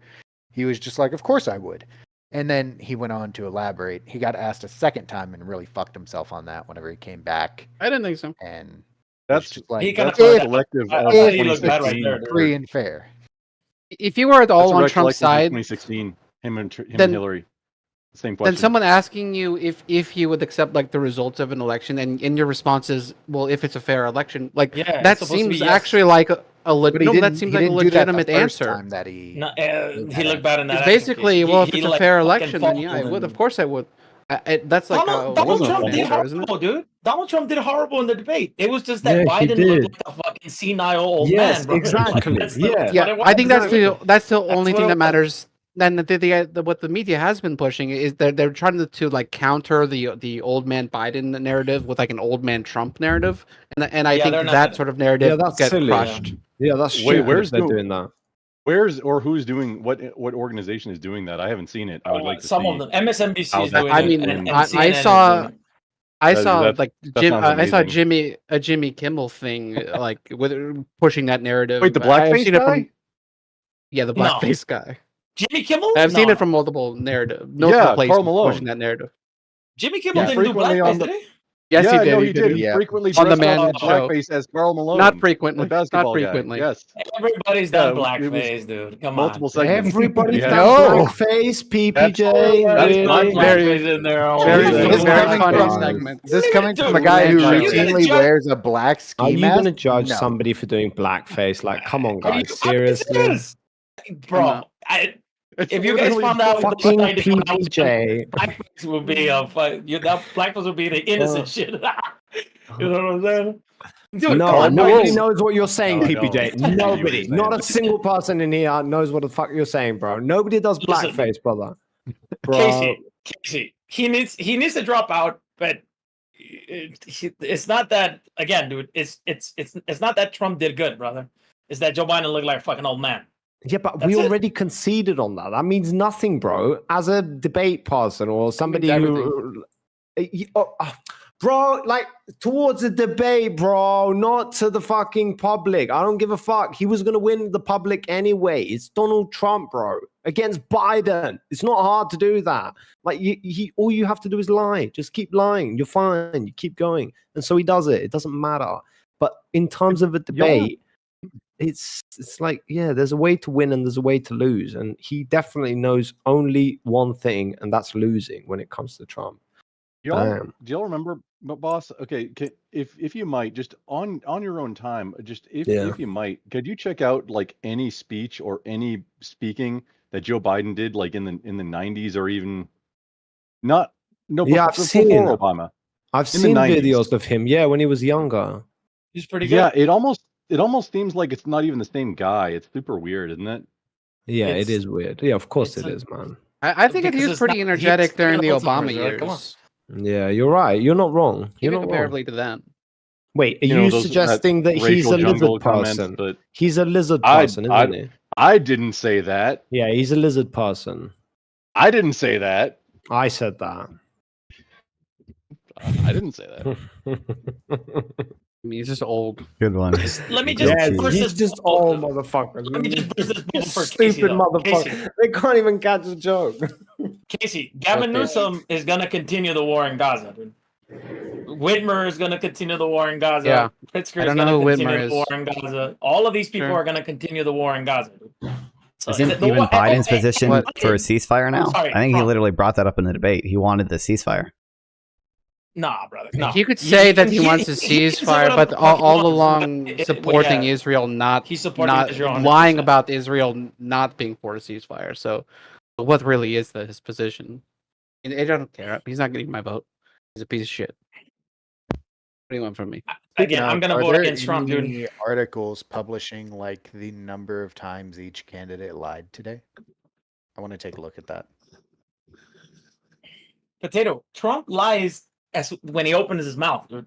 He was just like, of course I would. And then he went on to elaborate. He got asked a second time and really fucked himself on that whenever he came back. I didn't think so. And That's just like He kinda that's fucked a up. collective I of thought he looked bad right 2016. there, dude. free and fair. If you were at all That's a on Trump's recollection from side, 2016. Him and Then- Hillary. Same question. then someone asking you if you would accept like the results of an election, and your response is, well, if it's a fair election, like Yeah, that it's supposed to be seems yes. actually like that seems like a legitimate answer. That he looked bad in that. It's basically, case. well, if it's a like, fair fucking election, then yeah, I would. Of course, I would. That's like Donald Trump did horrible, dude. Donald Trump did horrible in the debate. It was just that Biden looked like a fucking senile old man. Bro. Exactly. Like, I think that's the only thing that matters. Then what the media has been pushing is they're trying to like counter the old man Biden narrative with like an old man Trump narrative, and I think that sort of narrative gets crushed. Yeah, that's Wait, where's they're doing that? Where's or who's doing what organization is doing that? I haven't seen it. I would like to some see of them. MSNBC is doing I it. mean, and I CNN saw. I That- saw that- like that Jim. sounds I saw amazing. a Jimmy Kimmel thing, like with pushing that narrative. Wait, the I've blackface seen it guy? from. Yeah, the blackface guy. Jimmy Kimmel? I've seen No. it from multiple places Carl Malone. pushing that narrative. Jimmy Kimmel didn't do frequently on blackface, the- did he? Yes, yeah, he did. No, he he did. did. He frequently On the dressed Man up Show. blackface as Carl Malone. Not frequently. the basketball Not guy. frequently. Yes. Everybody's done Yeah, it blackface, was dude. Come multiple on. segments. Everybody's Yeah. done blackface, PPJ. Everybody's Really? done blackface in there. Very funny segment. This coming from a guy who Man Show. routinely wears a black ski Are you mask. going to judge No. somebody for doing blackface? Like, come on, Are you guys, seriously? serious? Bro, if you guys found out fucking what PPJ. blackface would be that blackface would be the innocent shit. You know what I'm saying? Dude, No, come nobody on. knows what you're saying, No, I PPJ. don't. Nobody. You were Not a saying. single person in here knows what the fuck you're saying, bro. Nobody does Listen. blackface, brother. Bro. Casey, he needs to drop out, but it's not that again, dude. It's not that Trump did good, brother. It's that Joe Biden looked like a fucking old man. Yeah, but That's we it. already conceded on that. That means nothing, bro. As a debate person or somebody who, bro, like towards a debate, bro, not to the fucking public. I don't give a fuck. He was gonna win the public anyway. It's Donald Trump, bro, against Biden. It's not hard to do that. Like all you have to do is lie. Just keep lying. You're fine. You keep going, and so he does it. It doesn't matter. But in terms of a debate. It's like, yeah, there's a way to win and there's a way to lose. And he definitely knows only one thing, and that's losing when it comes to Trump. Do y'all remember, boss? Okay, if you might, just on your own time, just if you might, could you check out like any speech or any speaking that Joe Biden did, like in the 90s or even not? No, I've seen before Obama. I've In the seen 90s. videos of him. Yeah, when he was younger. He's pretty good. Yeah, it almost seems like it's not even the same guy. It's super weird, isn't it? Yeah, It's- it is weird. Yeah, of course it it's is, man. I think he Because was it's pretty not- energetic he's during the lots of Obama numbers, right? Come on. years. Yeah, you're right. You're not wrong. You're Even not wrong. comparably to them. Wait, are You know, you that suggesting that he's racial a lizard jungle comments, person? but He's a lizard I- person, isn't he? I didn't say that. Yeah, he's a lizard person. I didn't say that. I said that. I didn't say that. I mean, he's just old. Good one. Let me just Yeah, burst he's this just bubble. old motherfuckers. Let me just burst this bubble for Casey, Stupid though. motherfucker. Casey, They can't even catch a joke. Casey, Gavin Okay. Newsom is gonna continue the war in Gaza, dude. Whitmer is gonna continue the war in Gaza. Yeah. Pritzker I is don't know gonna who continue Whitmer the war is. in Gaza. All of these people Sure. are gonna continue the war in Gaza, dude. So Isn't the even war- Biden's okay, position what- for a ceasefire now? sorry, I think he Trump. literally brought that up in the debate. He wanted the ceasefire. Nah, brother. No. You could say that he wants a ceasefire, but all along supporting yeah. Israel, not He's supporting not Israel 100%. lying about Israel not being for a ceasefire. So, what really is his position? I don't care. He's not getting my vote. He's a piece of shit. What do you want from me? Again, I'm gonna Are vote there against Trump, dude. any articles publishing like the number of times each candidate lied today? I want to take a look at that. Potato. Trump lies as when he opens his mouth, dude.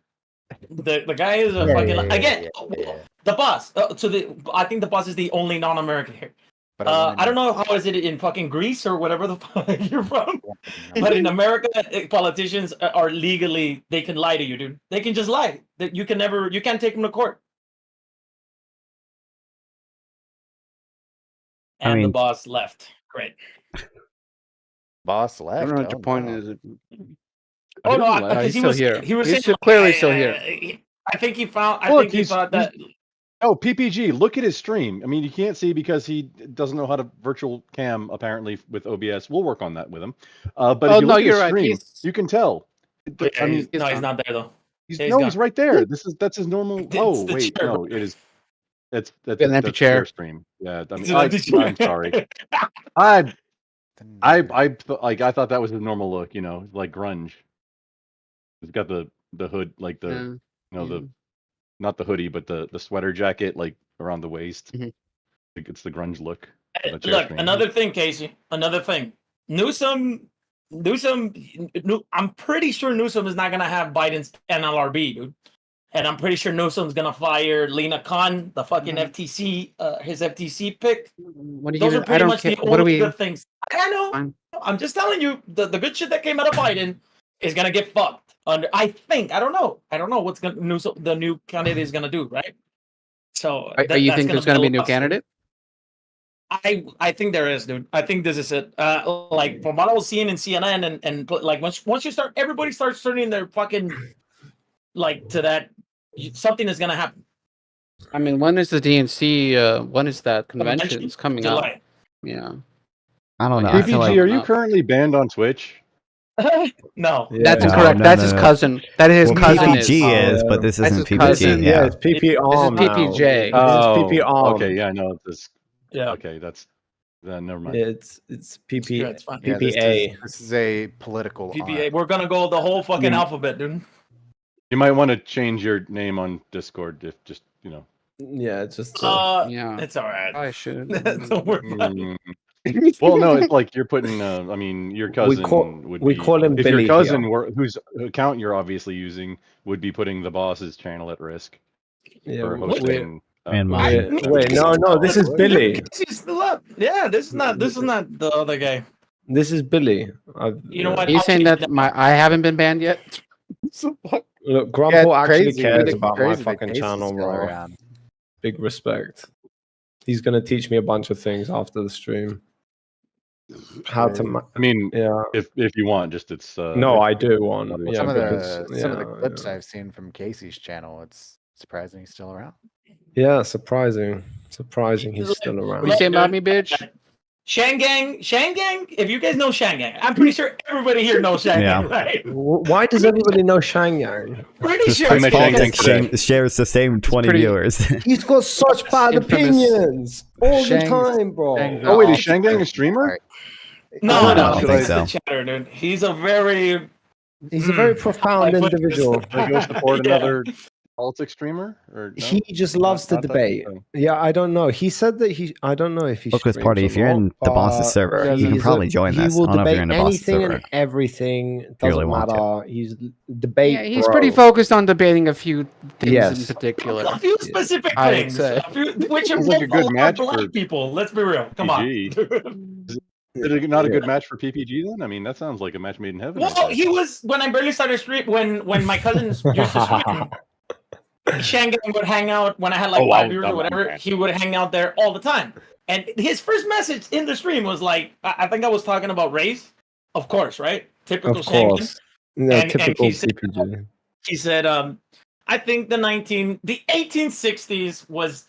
The guy is a Yeah, fucking yeah, again. yeah. The boss. I think the boss is the only non-American here. But I don't know how is it in fucking Greece or whatever the fuck you're from, but in America, politicians are legally they can lie to you, dude. They can just lie. That you can't take them to court. I And the mean- boss left. Great. Boss I left. don't know what your Oh, point no. is. Oh no, He's because he still was here. he was He's saying, clearly still here. I think he found. I Look, think he he's- thought that. Oh, PPG, look at his stream. I mean, you can't see because he doesn't know how to virtual cam, apparently, with OBS. We'll work on that with him. But Oh, if you no, look at you're his right. stream, He's- you can tell. I mean, he's not there though. he's Yeah, he's no, gone. he's right there. That's his normal. It's Oh, the wait, chair, no, bro. it is. That's an empty chair stream. Yeah, I mean, I'm sorry. I thought that was his normal look, like grunge. He's got the hood, like the the not the hoodie, but the sweater jacket, like around the waist. Like it's the grunge look. Look, another thing, Casey. Another thing. Newsom. I'm pretty sure Newsom is not gonna have Biden's NLRB, dude. And I'm pretty sure Newsom's gonna fire Lena Khan, the fucking FTC, his FTC pick. Those are pretty much the only good things. I know. I'm just telling you, the good shit that came out of Biden is gonna get fucked. I think. I don't know what's the new candidate is gonna do, right? So you think there's gonna be a new candidate? I think there is, dude. I think this is it. Like from what I was seeing in CNN and like once you start, everybody starts turning their fucking like to that. Something is gonna happen. I mean, when is the DNC? When is that convention? It's coming July. up. Yeah. I don't know. PPG, are you currently banned on Twitch? No, that's incorrect. That's his cousin. That is his cousin. PPG is, but this isn't PPG. Cousin. Yeah, it's PP Arm. This is PPJ. Oh, this is PP Arm. Okay, yeah, I know this. Yeah. Okay, that's never mind. It's PP. It's fine. PPA. This is a political. PPA. We're gonna go the whole fucking alphabet, dude. You might want to change your name on Discord if just Yeah, it's just. Yeah. It's all right. I should. Don't worry about it. Well, no, it's like you're putting. I mean, your cousin we call him if Billy. your cousin whose account you're obviously using would be putting the boss's channel at risk. Yeah, for hosting. Wait, no, this is Billy. He's still up. Yeah, this is not the other guy. This is Billy. You know what? Are you saying that I haven't been banned yet? Look, Grumble actually crazy. cares about my Crazy that fucking Casey's channel, still bro. around. Big respect. He's gonna teach me a bunch of things after the stream. How to? I mean, yeah. If you want, just it's. No, I do want. Yeah, Some of the clips I've seen from Casey's channel, it's surprising he's still around. Yeah, surprising he's still around. What you saying about me, bitch? Shangang. If you guys know Shangang, I'm pretty sure everybody here knows Shangang, right? Why does everybody know Shangyang? Pretty sure. Shares the same 20 viewers. He's got such bad opinions all the time, bro. Oh wait, is Shangang a streamer? No, I don't think so. He's a chatter, dude. He's a very profound individual. I go support another politics streamer, or no? He just loves to debate. Yeah, I don't know. He said that I don't know if he. Focus Party. If you're in the boss's server, you can probably join this. He will I don't know if debate you're in the boss's anything server. and everything. You really Doesn't want matter. He's debate. Yeah, he's bro. pretty focused on debating a few things Yes. in particular. a few specific I would things, say. which are Sounds like a good match black for people. Let's be real. Come PG. on. Is it not a good match for PPG then? I mean, that sounds like a match made in heaven. Well, he was when I barely started stream when my cousins used to stream. Shangang would hang out when I had like 5 viewers or whatever. He would hang out there all the time. And his first message in the stream was like, I think I was talking about race, of course, right? Typical Of Shangang. course. No, typical he said, PPG. he said, I think the 1860s was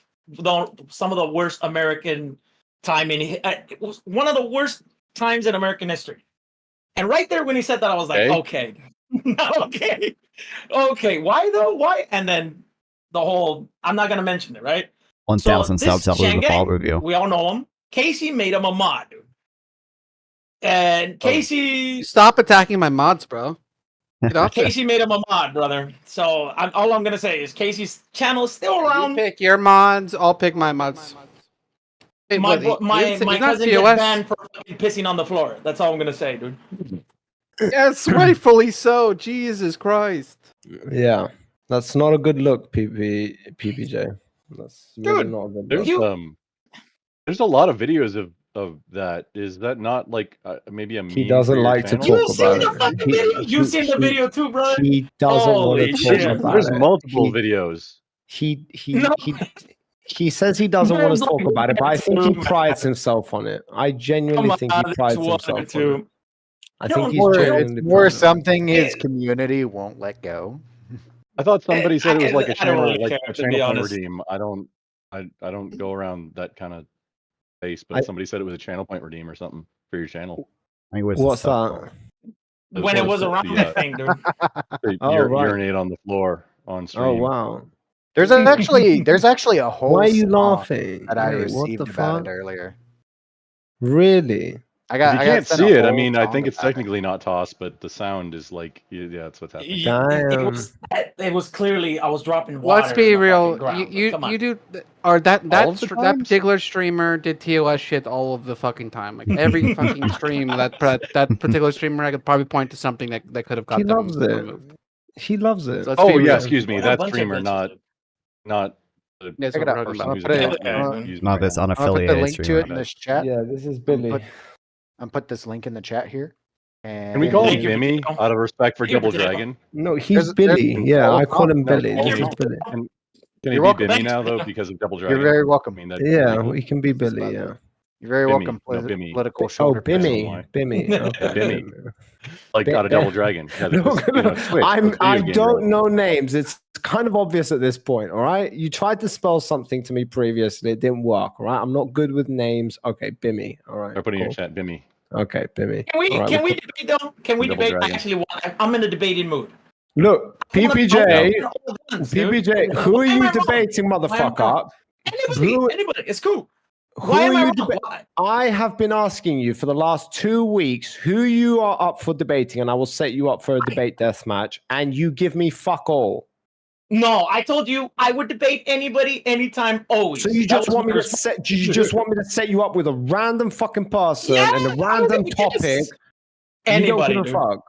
some of the worst American time in it was one of the worst times in American history. And right there when he said that, I was like, okay. Okay, why though? Why? And then the whole, I'm not gonna mention it, right? 1,000 subs after the Shangang, fall review. we all know him. Casey made him a mod, dude. And Casey Stop attacking my mods, bro. Get off there. Casey made him a mod, brother. So all I'm gonna say is Casey's channel is still around. You pick your mods, I'll pick my mods. Hey, My buddy, my he's my not cousin gets COS. banned for fucking pissing on the floor. That's all I'm gonna say, dude. Yes, rightfully so. Jesus Christ. Yeah, that's not a good look, PPJ. That's really not a good look. There's a lot of videos of that. Is that not like maybe a meme? He doesn't for your like to channel? talk about it. You've seen the video too, brother. He doesn't want Holy to shit. talk about There's it. multiple videos. He says he doesn't want to talk about it, but I think he prides himself on it. I genuinely think he prides himself on it. I think he's Or genuinely it's more proud of it. something his community won't let go. I thought somebody said it was like a I don't channel, really like care, a to be channel point honest. redeem. I don't go around that kind of space, but somebody said it was a channel point redeem or something for your channel. What's that? When it was around, I think, dude. Oh, right. Urinate on the floor on stream. Oh wow. There's actually a whole. Why are you song laughing? that I Wait, what received the about fuck? it earlier. Really? If you can't see it, I mean, I think it's technically not tossed, but the sound is like, yeah, that's what's happening. It was clearly I was dropping water. Let's be in the real. fucking ground. You do, or that All of the that times? particular streamer did TOS shit all of the fucking time. Like every fucking stream that particular streamer, I could probably point to something that could have got He them loves it. removed. He loves it. So let's Oh be yeah, real. excuse me, What a that bunch of streamer, bitches. not That's Check what it we're out. talking I'll about. put it- Not this I'll put the unaffiliated link to streamer. it in this chat. Yeah, this is Billy. And put this link in the chat here. And Can we call him Thank you, Bimmy Potato. out of respect for Thank you, Double Potato. Dragon? No, he's Billy. there's- Yeah, oh, I call him no, Billy. no, This is no. Billy. Can You're he be welcome. Bimmy now though because of Double Dragon? You're very welcome. I mean, that Yeah, cool. we can be Billy. Yeah. You're very Bimmy, welcome. no, Bimmy. Political Oh, shoulder. Bimmy. why. Bimmy. Okay. Bimmy. Like Bi- out of Double Dragon. Yeah, No, this is, you know, Twitch, I video game don't world. know names. It's kind of obvious at this point, all right? You tried to spell something to me previously. It didn't work, all right? I'm not good with names. Okay, Bimmy. All right. Or put in your cool. chat, Bimmy. Okay, Bimmy. Can we All right, can we debate though? Can we Double debate? Dragon. Actually, I'm in a debating mood. Look, I wanna- PPJ, I wanna hold guns, dude. PPJ, who are Why am you I wrong? debating, Why am I motherfucker? wrong? Anybody, it's cool. Who Why are am I you wrong? deba- Why? I have been asking you for the last 2 weeks who you are up for debating, and I will set you up for a debate death match, and you give me fuck all. No, I told you I would debate anybody, anytime, always. So you That just was want me my to set? You just want me to set you up with a random fucking person and a random topic? Yes. You don't Anybody, give a dude. fuck.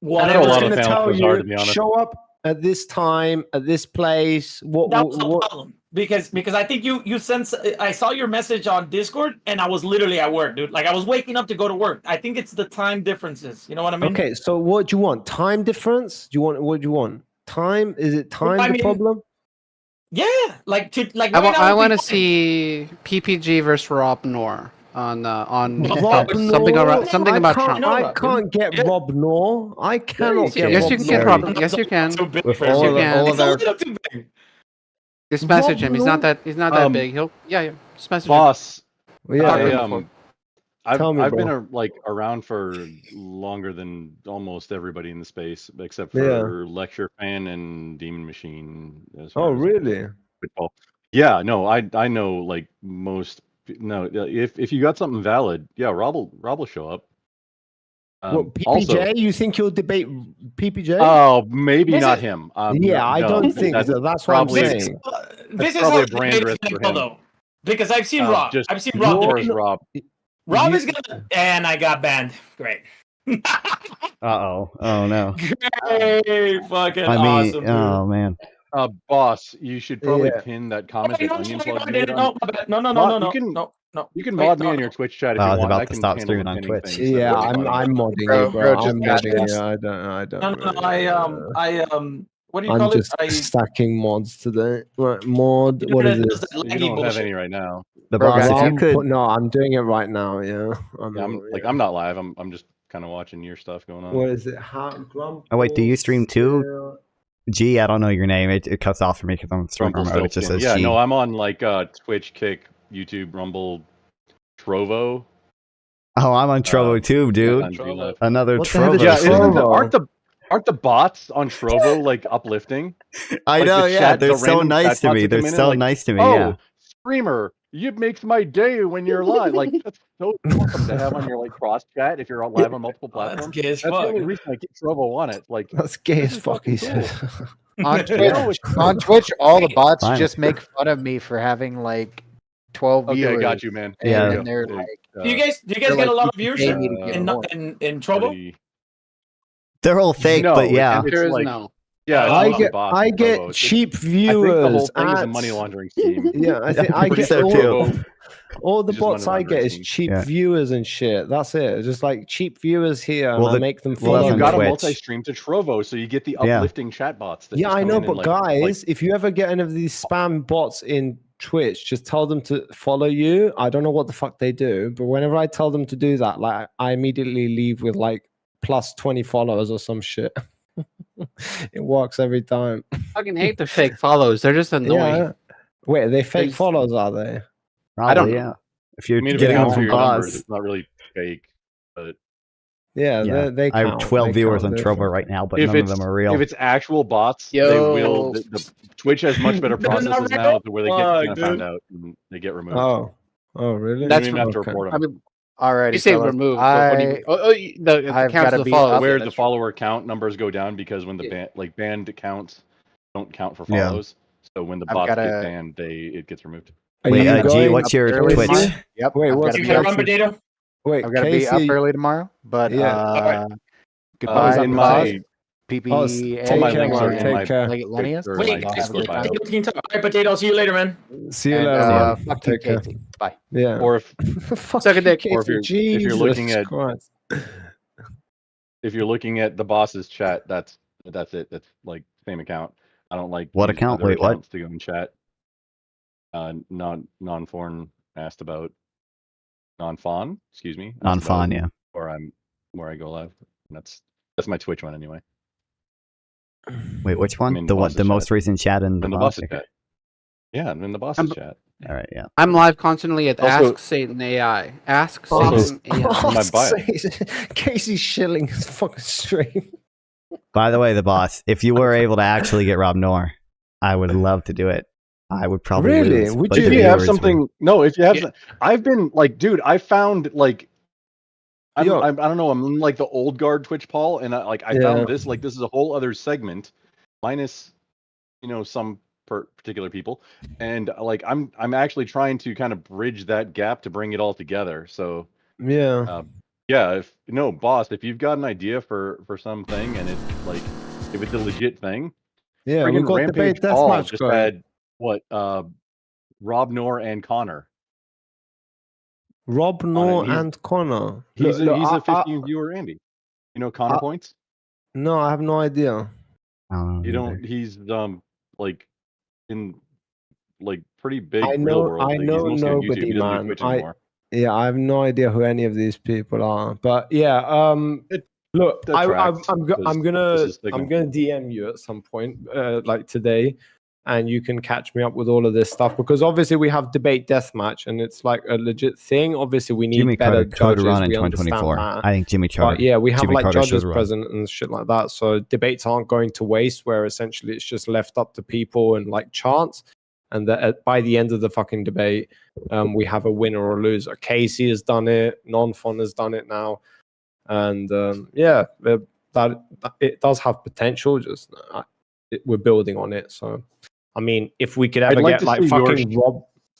Whatever. And I'm a just lot of going to fans tell was hard, to be you, honest. show up at this time, at this place. What? That was the what problem because I think you sent. I saw your message on Discord and I was literally at work, dude. Like I was waking up to go to work. I think it's the time differences. You know what I mean? Okay, so what do you want? Time difference? Do you want? What do you want? Time? Is it time I the mean, problem? Yeah, like I right now I would want be to fine. see PPG versus Rob Noor on Rob something Noor? around something about can't, Trump. I can't get Rob Noor. I cannot get Yes, Rob you can get Noor. Rob. Yes, you can. Too big With for all you. of the- all It's of a our- little too big. Just message him. He's not Noor? that big. He'll yeah. Just message him. Boss, Yeah, I've Tell me, I've been bro. around for longer than almost everybody in the space, except for Yeah. Lecture Fan and Demon Machine. As Oh, far as really? football. Yeah, no, I know like most. No, if you got something valid, yeah, Rob will show up. What, PPJ? Also, You think you'll debate PPJ? oh, maybe This not is- him. Yeah, I don't think so. That's what I'm probably- saying. This is probably how a brand debate's risk gonna for go, him. though. Because I've seen Rob. Just I've seen Rob. yours, debate. Rob. Rob You- is gonna, and I got banned. Great. Uh-oh. Oh, no. Great, fucking I mean, awesome, dude. oh, man. Boss, you should probably Yeah. pin that comment Hey, that no, Onion no, Plug I made didn't. on. No, You can- no. You can Wait, mod me no, in your no. Twitch chat if I you was want. about I to can stop handle streaming on pinning Twitch. things. Yeah, That's fine. I'm modding you, Bro, bro. just I'm catch modding us. you. I don't. No, what do you I'm call just it? I stacking mods today. Right, mod. What is Internet does this? that You laggy don't have bullshit. any right now. The Bro, boss, if you I'm could... no, I'm doing it right now. Yeah, Yeah, I'm not live. I'm just kind of watching your stuff going on. What is it? How, Oh, wait, do you stream too? G, I don't know your name. It cuts off for me because I'm streaming remote. It just says yeah, G. no, I'm on like Twitch, Kick, YouTube, Rumble, Trovo. Oh, I'm on Trovo too, dude. Another What the hell Trovo. is Yeah, Trovo? aren't the bots on Trovo like uplifting? I Like, know, the yeah. chat- They're the so random nice chat to bots me. that They're come in so like, nice to me, oh, yeah. Streamer, it makes my day when you're live. Like that's so awesome to have on your like cross chat if you're on live on multiple platforms. That's gay as That's fuck. the only reason I get Trovo on it. Like That's gay as is fuck. fucking He said. On Twitch, No, on Twitch, all the bots Fine. just make fun of me for having like 12 okay, viewers. I got you, man. And, Yeah. and they're like, Do you guys they're get a like, lot of "You viewership pay me to get in more." in Trovo? Pretty- They're all fake, No, but yeah. it's There is like- no. Yeah, it's I mostly get bots I on get Trovo. It's just- cheap I think the whole viewers. thing is a at- money laundering scheme. Yeah, I think I I think get so all, too. all the It's just bots money I get laundering is scheme. cheap Yeah. viewers and shit. That's it. It's just like cheap viewers here, Well, and I the- make them well, follow that's You on me. got to Twitch. multi-stream to Trovo, so you get the Yeah. uplifting chat bots. That Yeah, just I come know, in and, but like, guys, if you ever get any of these spam bots in Twitch, just tell them to follow you. I don't know what the fuck they do, but whenever I tell them to do that, like I immediately leave with like plus 20 followers or some shit. It works every time. I fucking hate the fake follows. They're just annoying. Yeah. Wait, are they fake There's- follows? Are they? Probably, don't know. yeah. If you're I mean, if getting it them comes from through your numbers, bots. it's not really fake, but Yeah, they I have count. 12 They viewers count, on they Trovo count. right now, but If none of it's them are real. if it's actual bots, they will. The Twitch has much better processes now to where they get kind of found out and they get removed. Oh, really? You don't even have to report them. I mean, Alrighty, you say fellas, remove. But what do you mean? The I've counts gotta of the be followers. up. Where Yeah, the that's true. follower count numbers go down because when the banned accounts don't count for Yeah. follows. So when the I've bots gotta- get banned, it gets removed. Wait, you G, going what's your early Twitch? tomorrow? Yep. Wait, I've what's gotta You be can up- run potato. Wait, I've got to be up Casey. early tomorrow, but Yeah. goodbye, in boss. my PPA. take my care, links man. are in Take my care. Lennius. or Wait, my guys, Discord bio. potato, can you talk? All right, potato. I'll see you later, man. See you And later, man. fuck you, Take care. Casey. Bye. Yeah. Or if Fuck Suck a dick. you, or if Casey. you're looking Jesus at Christ. if you're looking at the boss's chat, that's it. That's like same account. I don't like What use account? other Wait, what? accounts to go in chat. Non-foreign asked about non-fawn. Excuse me. asked Non-fawn, about yeah. where I go live. And that's my Twitch one anyway. Wait, which one? I'm in The boss's most chat. recent chat in the In the boss? boss's chat. Yeah, I'm in the boss's chat. All right, yeah. I'm live constantly at Also- Ask Satan AI. Ask Also- Satan AI. In my bio. Casey's shilling his fucking stream. By the way, the boss, if you were able to actually get Rob Noor, I would love to do it. I would probably Really? lose, Would but you? the If you have viewers something, no. If you have, I've been like, dude, I found like, I don't know. I'm in like the old guard Twitch, Paul, and I found this. Like, this is a whole other segment, minus, some particular people, and like, I'm actually trying to kind of bridge that gap to bring it all together. So, Yeah. yeah, boss, if you've got an idea for something, and it's like, if it's a legit thing, Yeah, we friggin' got Rampage debate Paul deathmatch just going. had what Rob Noor and Connor. Rob Noor he's- and Connor. He's Look, a I- 15 viewer, Andy. You know Connor Points? No, I have no idea. You don't. He's like in like pretty big I real know. world. I Like, know he's mostly on YouTube. nobody, He doesn't do man. Twitch anymore. I have no idea who any of these people are. But yeah, look, that tracks, I'm because gonna this is Signal. I'm gonna DM you at some point, like today, and you can catch me up with all of this stuff because obviously we have debate deathmatch and it's like a legit thing. Obviously, we need Jimmy better Carter could judges. run in We understand 2024. that. I think Jimmy Carter. But yeah, we have Jimmy like Carter judges should run. present and shit like that. So debates aren't going to waste where essentially it's just left up to people and like chance. And that by the end of the fucking debate, we have a winner or loser. Casey has done it. Non-Fon has done it now. And yeah, that it does have potential. Just we're building on it. So, I mean, if we could ever like get to like see fucking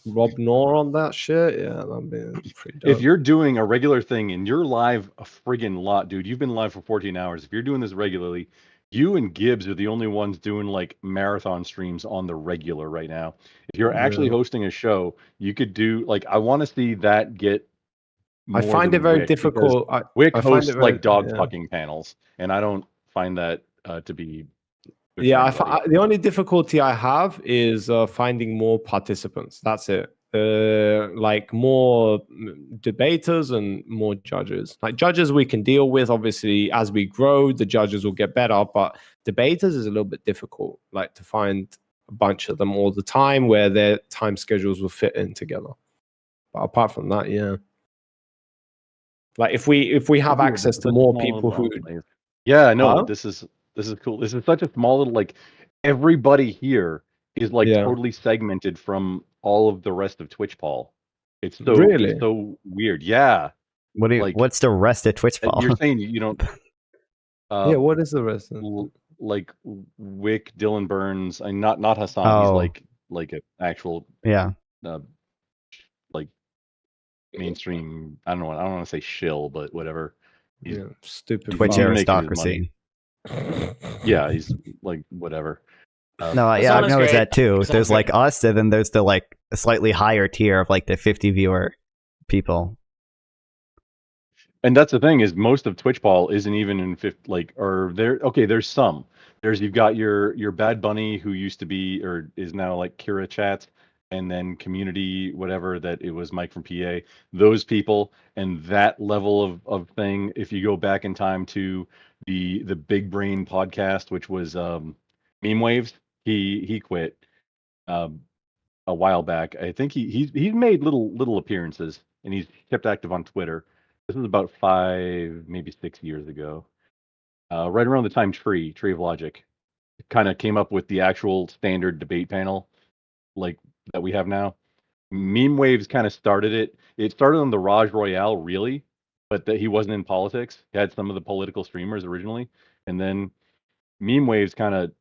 Rob Noor on that shit, yeah, that'd be pretty dope. If you're doing a regular thing and you're live a friggin' lot, dude, you've been live for 14 hours. If you're doing this regularly, you and Gibbs are the only ones doing like marathon streams on the regular right now. If you're actually hosting a show, you could do like, I want to see that get. I find it very difficult. Wick I find hosts it very- like dog yeah. fucking panels, and I don't find that to be. good Yeah, for anybody. the only difficulty I have is finding more participants. That's it. Like more debaters and more judges. Like judges we can deal with. Obviously, as we grow, the judges will get better. But debaters is a little bit difficult. Like to find a bunch of them all the time where their time schedules will fit in together. But apart from that, yeah. Like if we have access to more people who. Yeah, I know. Huh? This is cool. This is such a small little like. Everybody here is like totally segmented from all of the rest of Twitch, Paul. It's so Really? it's so weird. Yeah. What do you? What's the rest of Twitch Paul? You're saying you don't. Yeah. What is the rest? Like Wick, Dylan Burns, and not Hassan. Oh. He's like an actual Yeah. like mainstream. I don't want to say shill, but whatever. He's stupid. Twitch making his aristocracy. Yeah, he's like whatever. No, yeah, I've noticed that too. There's like us, and then there's the like a slightly higher tier of like the 50 viewer people. And that's the thing is most of Twitch Paul isn't even in 50, like, or there. Okay, there's some. You've got your Bad Bunny who used to be or is now like Kira Chat, and then Community whatever that it was Mike from PA. Those people and that level of thing. If you go back in time to the Big Brain podcast, which was Meme Waves, he quit a while back. I think he's made little appearances and he's kept active on Twitter. This is about 5, maybe 6 years ago. Right around the time Tree of Logic kind of came up with the actual standard debate panel, like that we have now. Meme Waves kind of started it. It started on the Raj Royale, really, but that he wasn't in politics. He had some of the political streamers originally, and then Meme Waves kind of,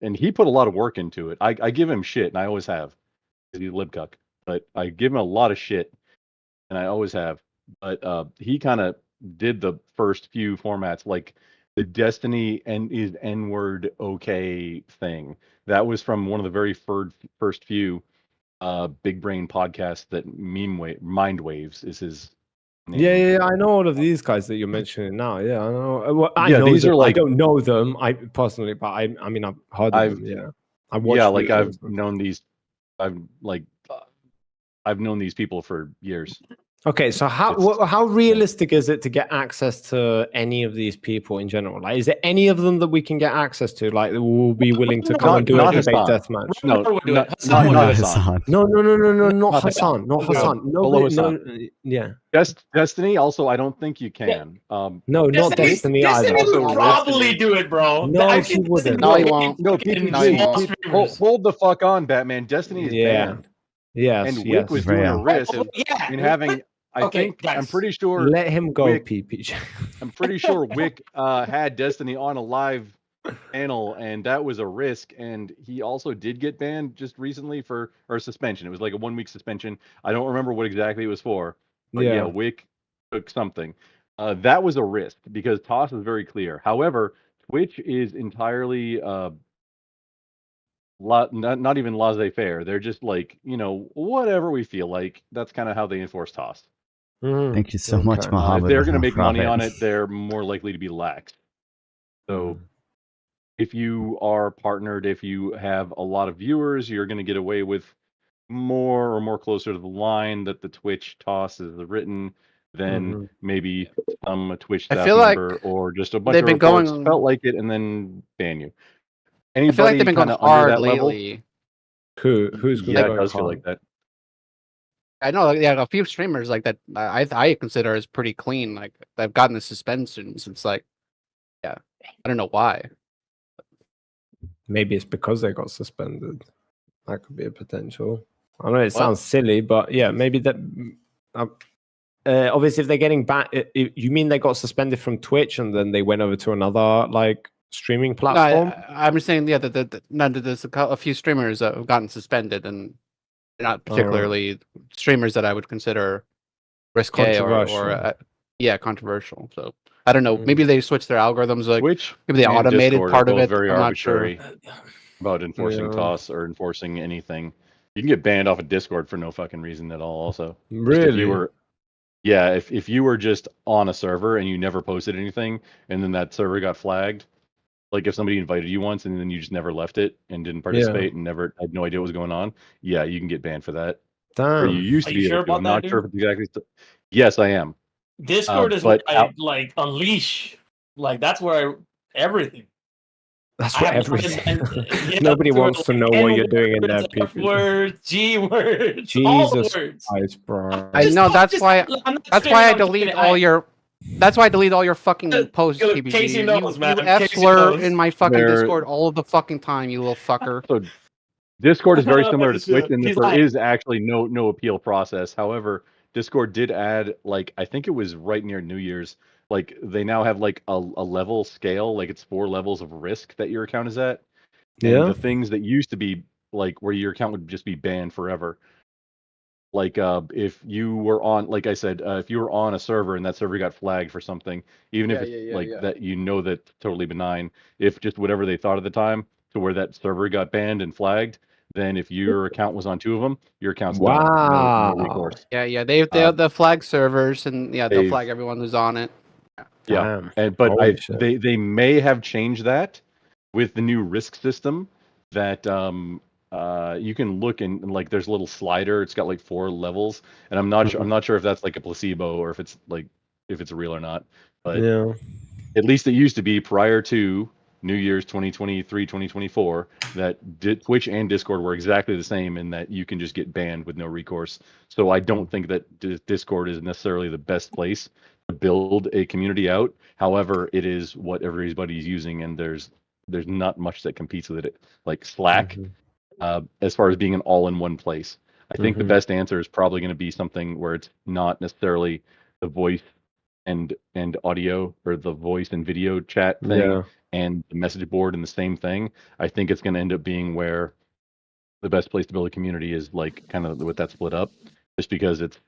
and he put a lot of work into it. I give him shit, and I always have, because he's a libcuck. But I give him a lot of shit, and I always have. But he kind of did the first few formats, like the Destiny and is N-word okay thing. That was from one of the very first few big brain podcasts that Mind Waves is his name. Yeah, I know all of these guys that you're mentioning now. Yeah, I know. Well, I know these them. are like, I don't know them, I personally, but I mean, I've heard of them. Yeah, I watched. Yeah, like I've known these. I've known these people for years. Okay, so how realistic is it to get access to any of these people in general? Like, is there any of them that we can get access to? Like, will be willing to come and do a debate deathmatch? No, not Hassan. No, not Hassan. Not Hassan. No, yeah. Destiny. Also, I don't think you can. No, not Destiny either. Destiny would probably do it, bro. No, he wouldn't. No, he won't. No, hold the fuck on, Batman. Destiny is banned. Yes, and Wick was doing a risk. I mean, having. I'm pretty sure. Let him go, PPJ. I'm pretty sure Wick had Destiny on a live panel, and that was a risk. And he also did get banned just recently or suspension. It was like a 1-week suspension. I don't remember what exactly it was for. But yeah, Wick took something. That was a risk because TOS is very clear. However, Twitch is entirely not even laissez-faire. They're just like, whatever we feel like. That's kind of how they enforce TOS. Thank you so much, Muhammad. If they're going to make money on it, they're more likely to be lax. So if you are partnered, if you have a lot of viewers, you're going to get away with more closer to the line that the Twitch TOS is written than maybe some Twitch staff member or just a bunch of reports felt like it and then ban you. Anybody I feel like they've been going hard lately. Who's going it does feel like that. I know, a few streamers like that I consider as pretty clean. Like they've gotten the suspensions. It's like, I don't know why. Maybe it's because they got suspended. That could be a potential. I know it sounds silly, but yeah, maybe that. Obviously, if they're getting back, you mean they got suspended from Twitch and then they went over to another streaming platform? No, I'm just saying, there's a few streamers that have gotten suspended and. Not particularly streamers that I would consider risque or controversial. So I don't know. Maybe they switched their algorithms. Maybe they automated Discord part of it. Very I'm not arbitrary about enforcing TOS or enforcing anything. You can get banned off of Discord for no fucking reason at all. Also, really, if you were just on a server and you never posted anything, and then that server got flagged. Like if somebody invited you once and then you just never left it and didn't participate and never had no idea what was going on, you can get banned for that. Damn. Or you used to be able to. I'm not sure if it's exactly. Yes, I am. Discord is like unleash. Like that's where everything. That's where everything. Nobody wants to know what you're doing in there, people. Words, G words, Jesus Christ, bro. I know that's why I delete all your. That's why I delete all your fucking posts, PBG. Casey knows, man. You F-slur in my fucking Discord all of the fucking time, you little fucker. So Discord is very similar to Twitch in that there is actually no appeal process. However, Discord did add, I think it was right near New Year's, they now have a level scale, it's 4 levels of risk that your account is at. And the things that used to be, where your account would just be banned forever. If you were on, like I said, if you were on a server and that server got flagged for something, even if it's that that's totally benign, if just whatever they thought at the time to where that server got banned and flagged, then if your account was on 2 of them, your account's wow. No recourse. Yeah, they have the flag servers and they'll flag everyone who's on it. Yeah, they may have changed that with the new risk system that you can look and there's a little slider. It's got 4 levels, and I'm not sure if that's a placebo or if it's real or not. But at least it used to be prior to New Year's 2023, 2024, that Twitch and Discord were exactly the same in that you can just get banned with no recourse. So I don't think that Discord is necessarily the best place to build a community out. However, it is what everybody's using, and there's not much that competes with it. Like Slack, as far as being an all-in-one place. I think the best answer is probably going to be something where it's not necessarily the voice and audio, or the voice and video chat thing, and the message board and the same thing. I think it's going to end up being where the best place to build a community is like kind of with that split up, just because it's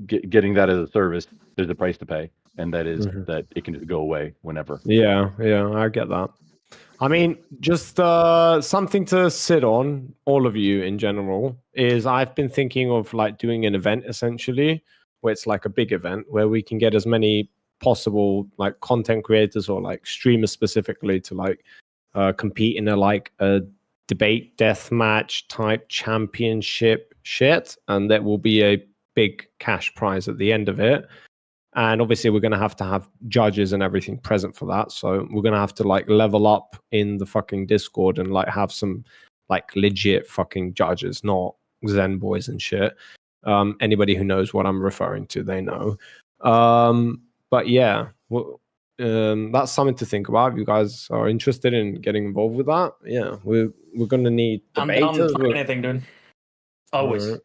getting that as a service. There's a price to pay, and that is that it can just go away whenever. Yeah, I get that. I mean, just something to sit on, all of you in general, is I've been thinking of like doing an event essentially, where it's like a big event where we can get as many possible like content creators or like streamers specifically to like compete in a debate deathmatch type championship shit, and that will be a big cash prize at the end of it. And obviously we're going to have judges and everything present for that. So we're going to have to like level up in the fucking Discord and like have some like legit fucking judges, not Zen boys and shit. Anybody who knows what I'm referring to, they know. But yeah, that's something to think about. If you guys are interested in getting involved with that, yeah, we're going to need debaters. I'm down for anything, dude. Always.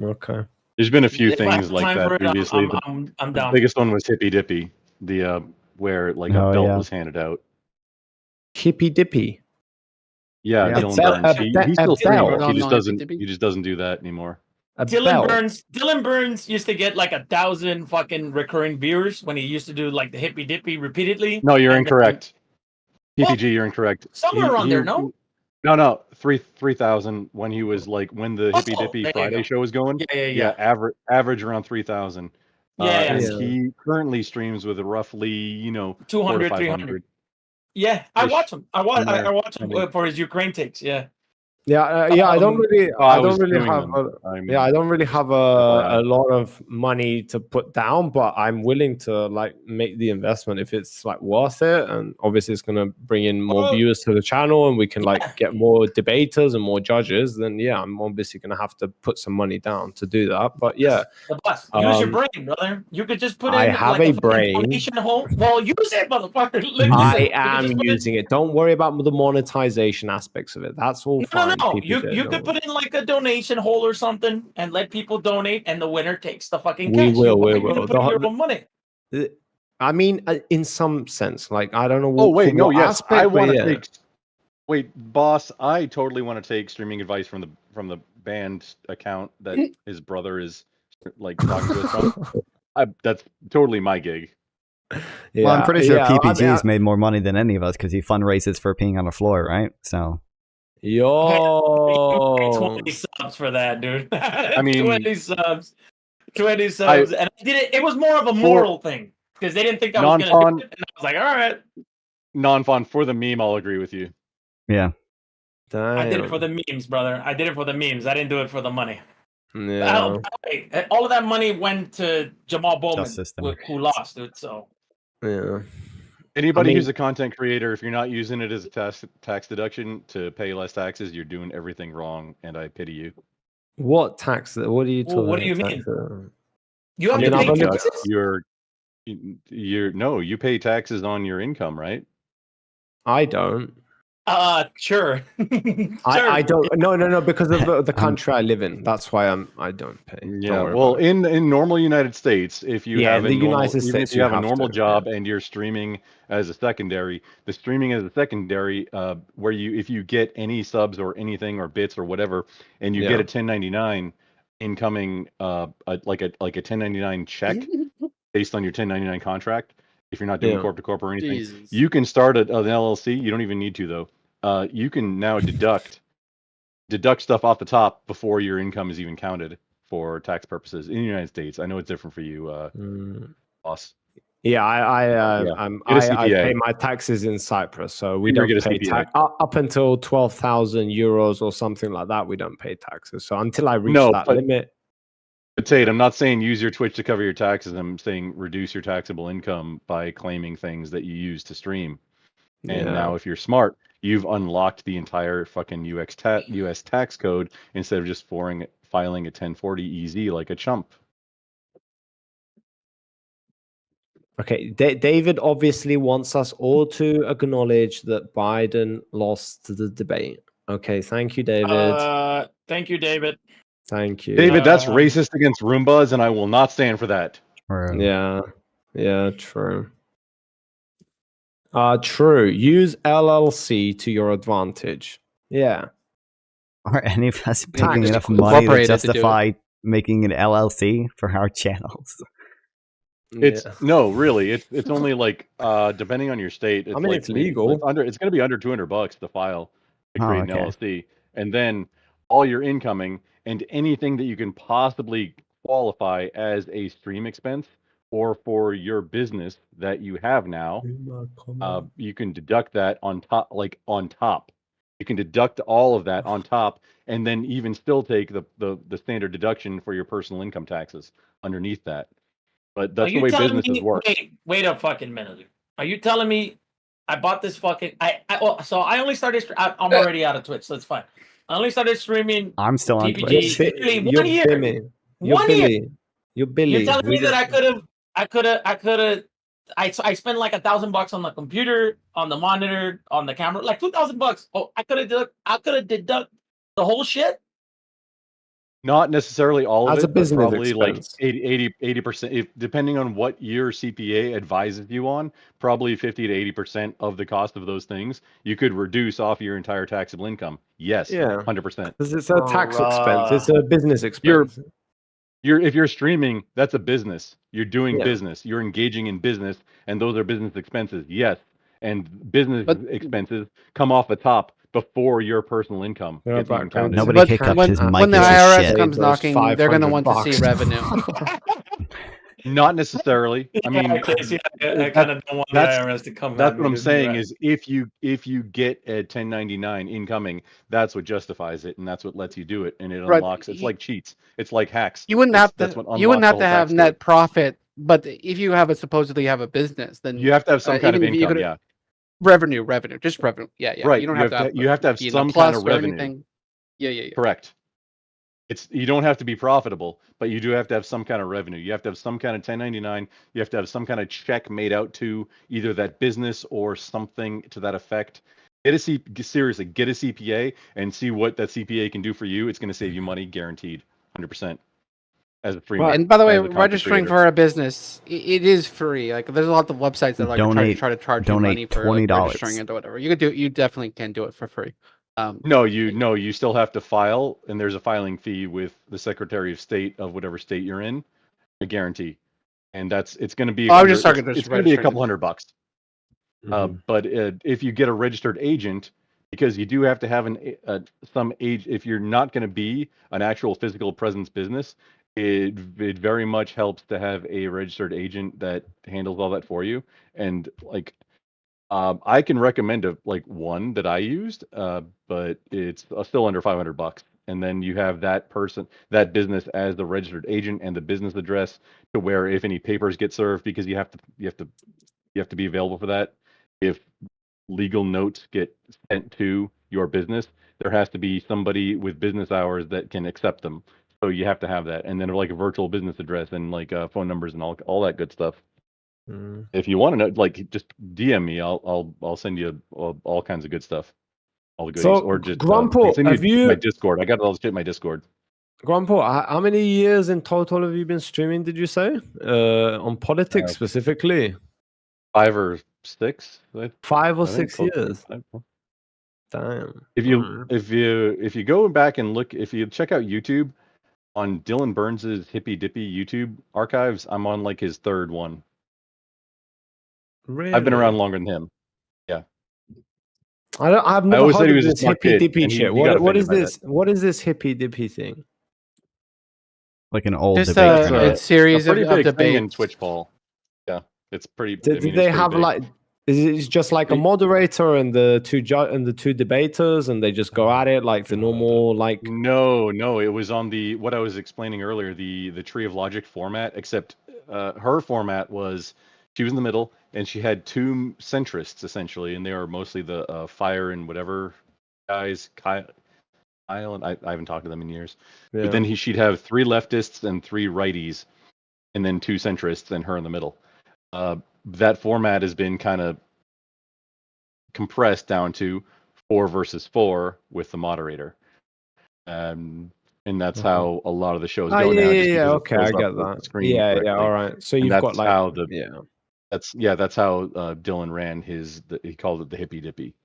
Okay. There's been a few things like that previously. I'm the down. biggest one was Hippy Dippy, where like a belt was handed out. Hippy Dippy. Yeah, Dylan Burns. He still streams. He just doesn't do that anymore. Dylan Burns used to get like 1,000 fucking recurring viewers when he used to do like the Hippy Dippy repeatedly. No, you're incorrect. PPG, you're incorrect. Somewhere around there, no? No, 3,000 when he was like when the Hippy Dippy Friday show was going. Yeah. Average around 3,000. He currently streams with roughly 200, 300. Yeah, I watch him. I watch him for his Ukraine takes. Yeah. I don't really have a lot of money to put down, but I'm willing to like make the investment if it's like worth it, and obviously it's gonna bring in more viewers to the channel, and we can like get more debaters and more judges. Then I'm obviously gonna have to put some money down to do that. But yeah, use your brain, brother. You could just put in. I have a brain. Donation hole. Well, use it, motherfucker. I am using it. Don't worry about the monetization aspects of it. That's all fine. No. You could put in like a donation hole or something and let people donate, and the winner takes the fucking cash. We will. Put your own money. I mean, in some sense, like I don't know. I want to take. Wait, boss, I totally want to take streaming advice from the band account that his brother is like talking to us from. That's totally my gig. Yeah, well, I'm pretty sure PPG's made more money than any of us because he fundraises for peeing on the floor, right? So. Yo, 20 subs for that, dude. I mean, 20 subs, and I did it. It was more of a moral thing because they didn't think I was gonna do it, and I was like, all right. Non-fun for the meme, I'll agree with you. Yeah, I did it for the memes, brother. I did it for the memes. I didn't do it for the money. Yeah. All of that money went to Jamal Bowman, who lost, dude. So yeah. Anybody who's a content creator, if you're not using it as a tax deduction to pay less taxes, you're doing everything wrong, and I pity you. What tax? What are you talking? What do you mean? You have to pay taxes. You pay taxes on your income, right? I don't. Sure. I don't. No, because of the country I live in. That's why I don't pay. Yeah. Well, in normal United States, if you have a normal job and you're streaming as a secondary, the streaming as a secondary, where if you get any subs or anything or bits or whatever, and you get a 1099 incoming, like a 1099 check based on your 1099 contract. If you're not doing corp to corp or anything, you can start an LLC. You don't even need to though. You can now deduct stuff off the top before your income is even counted for tax purposes in the United States. I know it's different for you, boss. Yeah, I pay my taxes in Cyprus, so we don't pay tax up until 12,000 euros or something like that. We don't pay taxes. So until I reach that limit. But Tate, I'm not saying use your Twitch to cover your taxes. I'm saying reduce your taxable income by claiming things that you use to stream. And now, if you're smart, you've unlocked the entire fucking US tax code instead of just filing a 1040 EZ like a chump. Okay, David obviously wants us all to acknowledge that Biden lost the debate. Okay, thank you, David. Thank you, David. Thank you. David, that's racist against Roombas, and I will not stand for that. Yeah, true. True. Use LLC to your advantage. Yeah. Are any of us making enough money to justify making an LLC for our channels? It's no, really. It's only like depending on your state. It's like, it's legal. It's going to be under $200 to file to create an LLC, and then all your incoming and anything that you can possibly qualify as a stream expense or for your business that you have now, you can deduct that on top. You can deduct all of that on top, and then even still take the standard deduction for your personal income taxes underneath that. But that's the way businesses work. Wait a fucking minute. Are you telling me I bought this fucking? So I only started. I'm already out of Twitch, so it's fine. I only started streaming. I'm still on Twitch. One year. You're Billy. You're telling me that I could have. I spent like $1,000 on the computer, on the monitor, on the camera, like $2,000. Oh, I could have deduct the whole shit. Not necessarily all of As it, a business but probably expense. like 80%. If depending on what your CPA advises you on, probably 50 to 80% of the cost of those things you could reduce off your entire taxable income. Yes, 100%. Because it's a tax expense. It's a business expense. If you're streaming, that's a business. You're doing business. You're engaging in business, and those are business expenses. Yes, and business expenses come off the top before your personal income gets even counted. Nobody hiccups his mic. When the IRS comes knocking, they're going to want to see revenue. Not necessarily. I mean, I kind of don't want the IRS to come. That's what I'm saying is if you get a 1099 incoming, that's what justifies it, and that's what lets you do it, and it unlocks. It's like cheats. It's like hacks. You wouldn't have to. You wouldn't have to have net profit, but if you supposedly have a business, then you have to have some kind of income. Yeah. Revenue, just revenue. Yeah. Right. You don't you have to have some kind of revenue. Anything. Yeah. Correct. You don't have to be profitable, but you do have to have some kind of revenue. You have to have some kind of 1099. You have to have some kind of check made out to either that business or something to that effect. Seriously, get a CPA and see what that CPA can do for you. It's going to save you money, guaranteed, 100%. As a free. And by the way, registering for a business, it is free. Like there's a lot of websites that try to charge you money for registering into whatever. You could do. You definitely can do it for free. No, you still have to file, and there's a filing fee with the Secretary of State of whatever state you're in, a guarantee, and it's going to be. I was just talking. It's going to be a couple $100. But if you get a registered agent, because you do have to have some age. If you're not going to be an actual physical presence business, it very much helps to have a registered agent that handles all that for you, and like. I can recommend one that I used, but it's still under $500. And then you have that business as the registered agent and the business address to where if any papers get served, because you have to be available for that. If legal notes get sent to your business, there has to be somebody with business hours that can accept them. So you have to have that, and then like a virtual business address and like phone numbers and all that good stuff. If you want to know, just DM me. I'll send you all kinds of good stuff, all the goodies, or just Grandpa, send you my Discord. I got all this shit in my Discord. Grandpa, how many years in total have you been streaming? Did you say on politics specifically? 5 or 6. 5 or 6 years. Damn. If you go back and look, if you check out YouTube on Dylan Burns's Hippy Dippy YouTube archives, I'm on like his 3rd one. Really? I've been around longer than him. Yeah. I've never heard of this hippy dippy shit. What is this? What is this hippy dippy thing? Like an old just debate. a series of debates in Twitch poll. Yeah, it's pretty. Did they have big. Is it just like a moderator and the two debaters, and they just go at it like the normal like? No, it was on what I was explaining earlier, the Tree of Logic format. Except her format was She was in the middle, and she had two centrists essentially, and they were mostly the fire and whatever guys. Kyle and I haven't talked to them in years. Yeah. But then she'd have 3 leftists and 3 righties, and then 2 centrists, and her in the middle. That format has been kind of compressed down to 4 versus 4 with the moderator. And that's how a lot of the shows go now. Yeah, okay, I get that. Yeah, all right. So you've got like how that's how Dylan ran he called it the hippy dippy.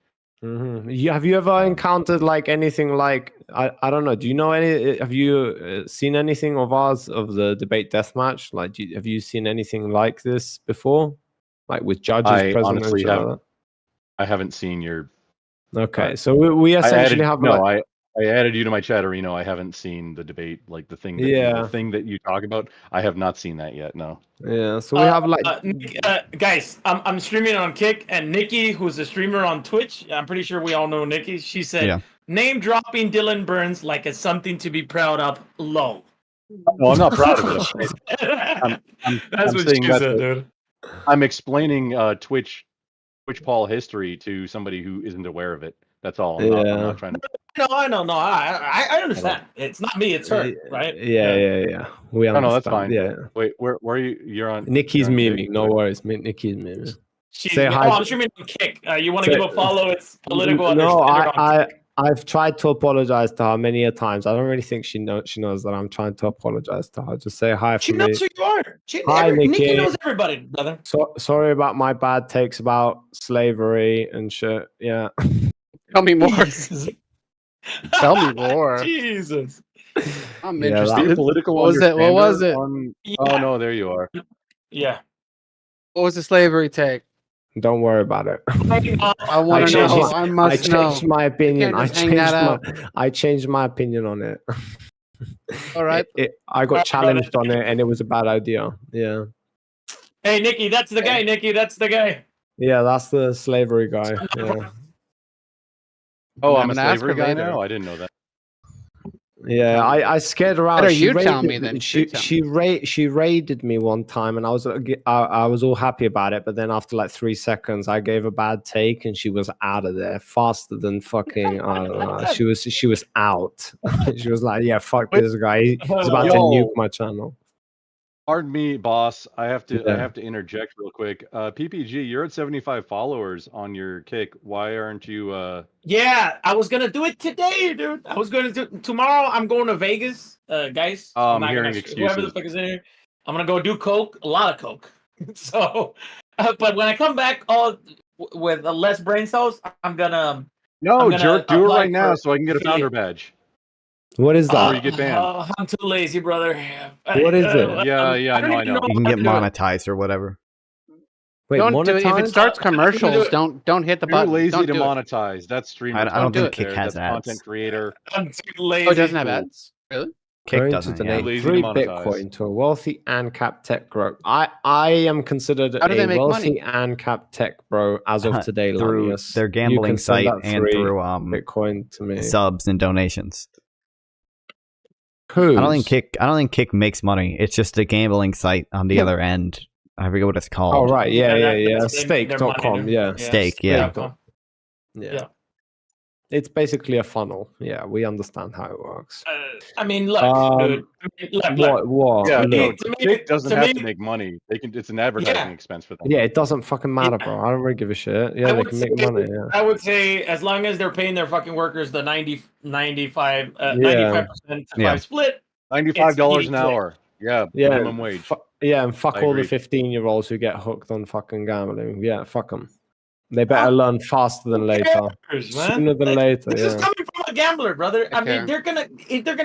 Mm-hmm. Have you ever encountered like anything like I don't know? Do you know any? Have you seen anything of ours of the debate deathmatch? Like, have you seen anything like this before? Like with judges present? Honestly I haven't seen your. Okay, so we essentially have. I added you to my chat, Reno. I haven't seen the debate, like the thing. The thing that you talk about. I have not seen that yet. No. Yeah. So we have like. Guys, I'm streaming on Kick, and Nikki, who's a streamer on Twitch. I'm pretty sure we all know Nikki. She said, "Name dropping Dylan Burns like it's something to be proud of." Low. No, I'm not proud of it. That's what she said, dude. I'm explaining Twitch Paul history to somebody who isn't aware of it. That's all. I'm not trying to. No, I know. No, I understand. It's not me. It's her, right? Yeah. We understand. No, that's fine. Yeah. Wait, where are you? You're on. Nikki's memeing. No worries. Nikki's memeing. Say hi. I'm streaming on Kick. You want to give a follow? It's political. No, I've tried to apologize to her many a times. I don't really think she knows that I'm trying to apologize to her. Just say hi for me. She knows who you are. Hi, Nikki knows everybody, brother. Sorry about my bad takes about slavery and shit. Yeah. Tell me more. Tell me more. Jesus. I'm interested. Political. What was it? Oh no, there you are. Yeah. What was the slavery take? Don't worry about it. I want to know. I must know. I changed my opinion. I changed my opinion on it. All right. I got challenged on it, and it was a bad idea. Yeah. Hey, Nikki, that's the guy. Nikki, that's the guy. Yeah, that's the slavery guy. Yeah. Oh, I'm a slavery guy now? I didn't know that. Yeah, I scared her out. Better you tell me then. She raided me one time, and I was all happy about it. But then after like 3 seconds, I gave a bad take, and she was out of there faster than fucking. She was out. She was like, "Yeah, fuck this guy. He's about to nuke my channel." Pardon me, boss. I have to interject real quick. PPG, you're at 75 followers on your Kick. Why aren't you? Yeah, I was gonna do it today, dude. I was gonna do tomorrow. I'm going to Vegas, guys. I'm hearing excuses. Whoever the fuck is in here, I'm gonna go do coke, a lot of coke. So, but when I come back, all with less brain cells, I'm gonna. No, jerk, do it right now so I can get a founder badge. What is that? Or you get banned. I'm too lazy, brother. What is it? Yeah, I know. You can get monetized or whatever. Wait, don't do it. If it starts commercials, don't hit the button. You're lazy don't to monetize. That's streamer. I don't think Kick has ads. ads. Content creator. I'm too lazy. Oh, it doesn't have ads? Really? Kick doesn't. Donate 3 Bitcoin to a wealthy ANCAP tech bro. I am considered a wealthy ANCAP tech bro as of today. Through their gambling site and through Bitcoin to me. Subs and donations. Who? I don't think Kick makes money. It's just a gambling site on the other end. I forget what it's called. Oh right, yeah. Stake.com, yeah. Stake, yeah. Yeah. It's basically a funnel. Yeah, we understand how it works. I mean, look, dude. What? Yeah, no, Kick doesn't have to make money. It's an advertising expense for them. Yeah, it doesn't fucking matter, bro. I don't really give a shit. Yeah, they can make money. Yeah. I would say as long as they're paying their fucking workers the 95% to 5 split. $95 an hour. Yeah, minimum wage. And fuck all the 15-year-olds who get hooked on fucking gambling. Yeah, fuck them. They better learn faster than later. Sooner than later. This is coming from a gambler, brother. I mean, they're gonna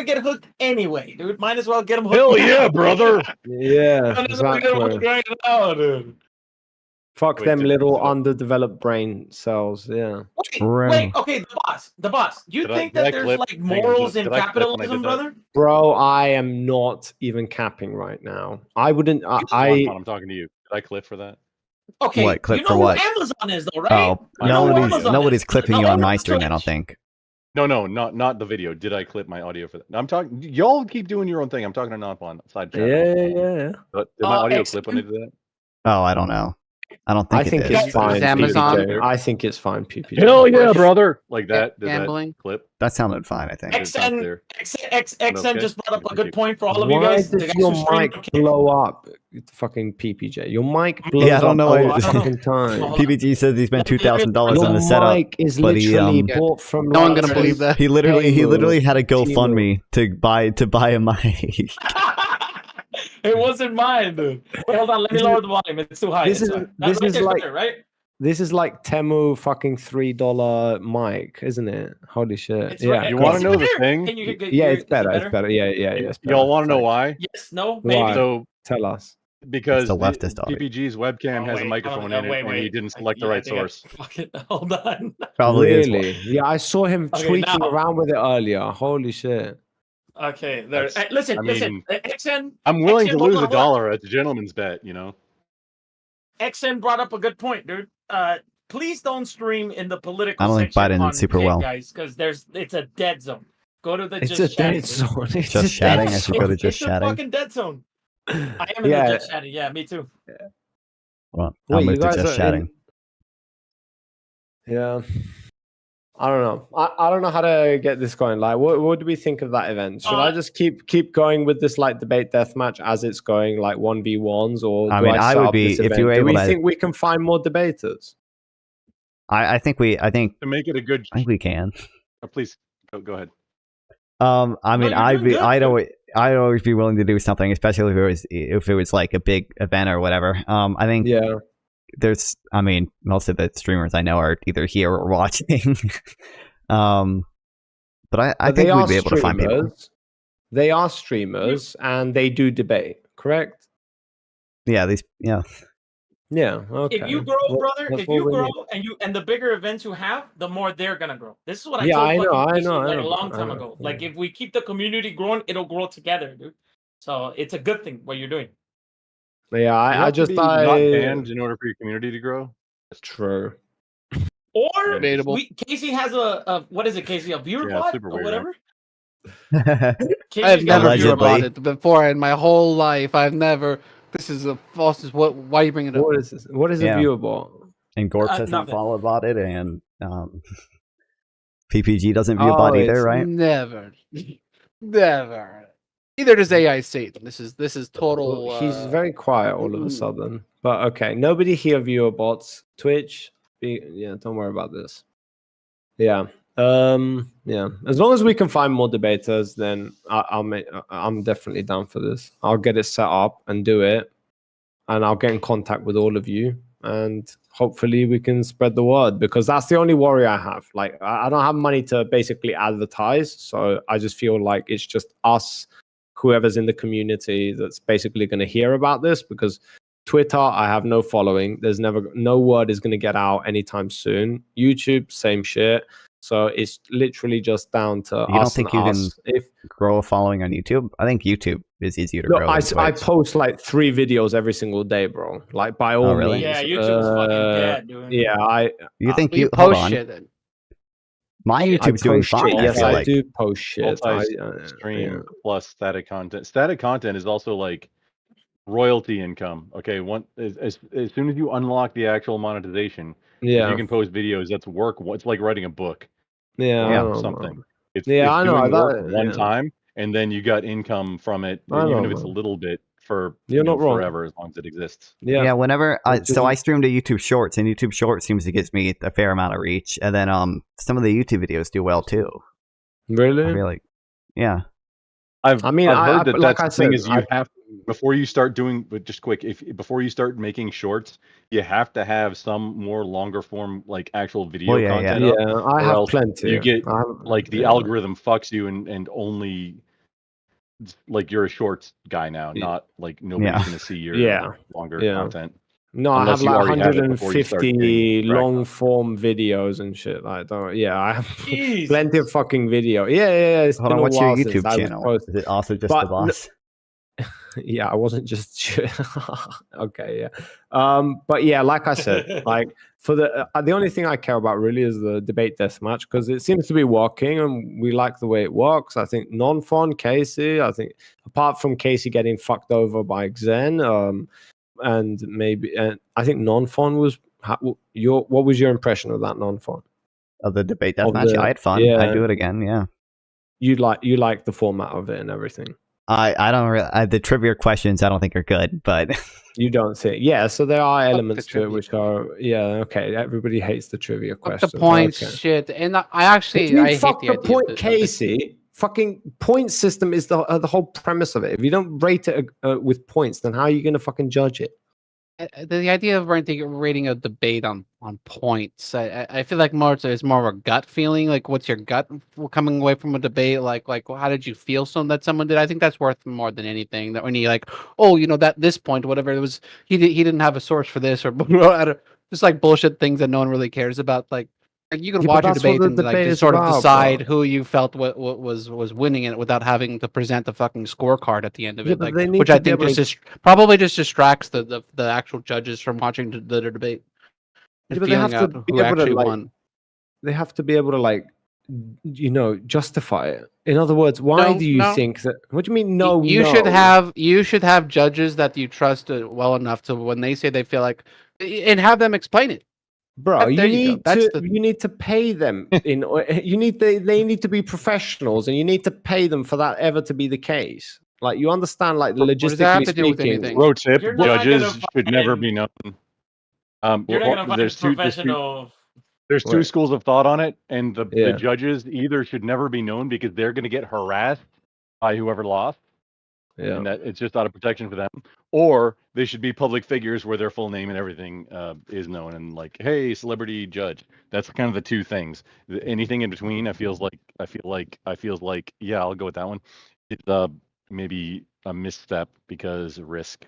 get hooked anyway, dude. Might as well get them hooked. Hell yeah, brother. Yeah, exactly. Right now, dude. Fuck them little underdeveloped brain cells. Yeah. Wait. Okay, the boss. You think that there's like morals in capitalism, brother? Bro, I am not even capping right now. I wouldn't. I'm talking to you. Did I clip for that? Okay, what clip you know for what? Who Amazon is though, right? Oh, nobody's clipping you on my stream. I don't think. No, not the video. Did I clip my audio for that? I'm talking. Y'all keep doing your own thing. I'm talking to Nonpon side channel. Yeah. But did my audio clip when I did that? Oh, I don't know. I don't think I think it's fine. Amazon. I think it's fine. PPG. Hell yeah, brother! Like that. Gambling. That clip. That sounded fine. I think. XN just brought up a good point for all of you Why guys. does your mic blow up? Fucking PPJ. Your mic blows Yeah, I don't know. up all the fucking time. PPG says he spent $2,000 on the Your setup. mic is but literally bought from. No one gonna believe that. He literally had a GoFundMe to buy a mic. It wasn't mine, dude. Wait, hold on, let me lower the volume. It's too high. This is like better, right? This is like Temu fucking $3 mic, isn't it? Holy shit! It's yeah, right. You want to know the thing? Can you get, yeah, your- it's better. is it It's better. Yeah, it's better. Y'all want to know why? Yes, no, maybe. Why? So Tell us. because It's the leftist audio. PPG's webcam has a microphone in it, and he didn't select the right source. Fucking hold on. Probably is Really? Yeah, I saw him Okay, tweaking now- around with it earlier. Holy shit! Okay, there. That's- Listen, I listen. mean, XN. I'm willing XN, to hold lose on, a hold on. dollar. It's a gentleman's bet, you know. XN brought up a good point, dude. Please don't stream in the political I don't think section Biden on did super Kick, well. guys, because it's a dead zone. Go to the It's just a chatting, dead dude. zone. It's Just a chatting. dead I should go to It's just a chatting. fucking dead zone. I am in Yeah. the just chatting. Yeah, me too. Well, I'll Wait, move you to guys just are chatting. Yeah. I don't know. I don't know how to get this going. Like, what do we think of that event? Should I just keep going with this like debate deathmatch as it's going, like 1v1s, or I do mean, I I set would up be- this if event? you were Do we able to- think we can find more debaters? I think we To make it a good, I think we can. please go ahead. I mean, you're I'd doing be, good, I'd always be willing to do something, especially if it was like a big event or whatever. I think Yeah. there's, I mean, most of the streamers I know are either here or watching. But I But think they we'd are be able to find people. streamers. They are streamers and they do debate, correct? Yeah, Yeah. Okay. If you grow, Well, brother, that's if all you we grow need. and the bigger events you have, the more they're gonna grow. This is what I Yeah, told I know, fucking I Casey, know, I like a know, long I time know, ago. yeah. Like if we keep the community growing, it'll grow together, dude. So it's a good thing what you're doing. Yeah, You I have to just be not banned in order for your community to grow. That's true. Or Debatable. Casey has a what is it, Casey? A viewer Yeah, bot super or weird, whatever. I Casey's have got a never viewer viewed about Allegedly. it before in my whole life. I've never. This is a false. Why are you bringing it up? What is this? What is Yeah. a viewer bot? and Gorp doesn't nothing. follow about it, and PPG doesn't view bot either, it's right? Never. Either does AI Satan. This is total. Well, he's very quiet all of a sudden. But okay, nobody here viewer bots. Twitch, yeah, don't worry about this. Yeah, yeah. As long as we can find more debaters, then I'm definitely down for this. I'll get it set up and do it, and I'll get in contact with all of you, and hopefully we can spread the word, because that's the only worry I have. Like, I don't have money to basically advertise, so I just feel like it's just us, whoever's in the community, that's basically going to hear about this, because Twitter, I have no following. There's no word is going to get out anytime soon. YouTube, same shit. So it's literally just down to You don't us think and you us. can grow a following on YouTube? I think YouTube is easier to No, grow. I than Twitch. post like 3 videos every single day, bro. Like, by all really? means. Yeah, YouTube's fucking dead, dude. Yeah, You think you you hold post on? shit then. My I YouTube's doing post shit. fine. Yes, feel I like. do post shit. Stream Yeah. plus static content. Static content is also like royalty income. Okay, as soon as you unlock the actual monetization, Yeah. you can post videos. That's work. It's like writing a book. Yeah, I know, something. man. It's I know doing work that. one Yeah. time, and then you got income from it, I even know, if it's a man. little bit for You're not wrong. forever, as long as it exists. Yeah, whenever Which so I is- stream to YouTube Shorts, and YouTube Shorts seems to get me a fair amount of reach, and then some of the YouTube videos do well too. Really? I feel like, yeah. I've heard that like that's I the thing said, is you have before you start doing, but just quick, before you start making shorts, you have to have some more longer form like actual video Well, yeah, content. yeah. up, Yeah, I or have else plenty. You get I have- like the yeah. algorithm fucks you and only like you're a shorts guy now, not like nobody's Yeah. gonna see your longer Yeah. content. No, I Unless have you like already have it before you start 150 getting tracked. long form videos and shit. Like, I have Jesus. plenty of fucking video. Yeah. It's Hold been on, a what's your while since YouTube I was channel? posting. Is it also just But the boss? Yeah, I wasn't just okay, yeah. But yeah, like I said, like for the only thing I care about really is the debate deathmatch, because it seems to be working and we like the way it works. I think non-fun Casey, I think apart from Casey getting fucked over by Xen, and maybe I think non-fun was what was your impression of that non-fun of the debate deathmatch? I had fun. I'd do it again. Yeah. You like the format of it and everything. I don't really, the trivia questions I don't think are good, but you don't think. Yeah, so there are elements to it which are okay. Everybody hates the trivia questions. The points shit, and I hate the point, Casey. Fucking point system is the whole premise of it. If you don't rate it with points, then how are you going to fucking judge it? The idea of rating a debate on points, I feel like it's more of a gut feeling. Like, what's your gut coming away from a debate? Like how did you feel that someone did? I think that's worth more than anything. That when you that this point, whatever it was, he didn't have a source for this or just like bullshit things that no one really cares about. Like you can watch a debate and just sort of decide who you felt what was winning it without having to present the fucking scorecard at the end of it, which I think probably just distracts the actual judges from watching the debate. Yeah, but they have to be able to won. They have to be able to justify it. In other words, why do you think that? What do you mean? No, you should have judges that you trust well enough to when they say they feel like, and have them explain it. Bro, you need to pay them. They need to be professionals, and you need to pay them for that ever to be the case. Like, you understand, like, logistically speaking. Pro tip: judges should never be known. You're not gonna find professional. There's two schools of thought on it, and the judges either should never be known because they're going to get harassed by whoever lost. Yeah. And that it's just out of protection for them, or they should be public figures where their full name and everything is known, and like, hey, celebrity judge. That's kind of the two things. Anything in between, I feel like, yeah, I'll go with that one. It's maybe a misstep because of risk.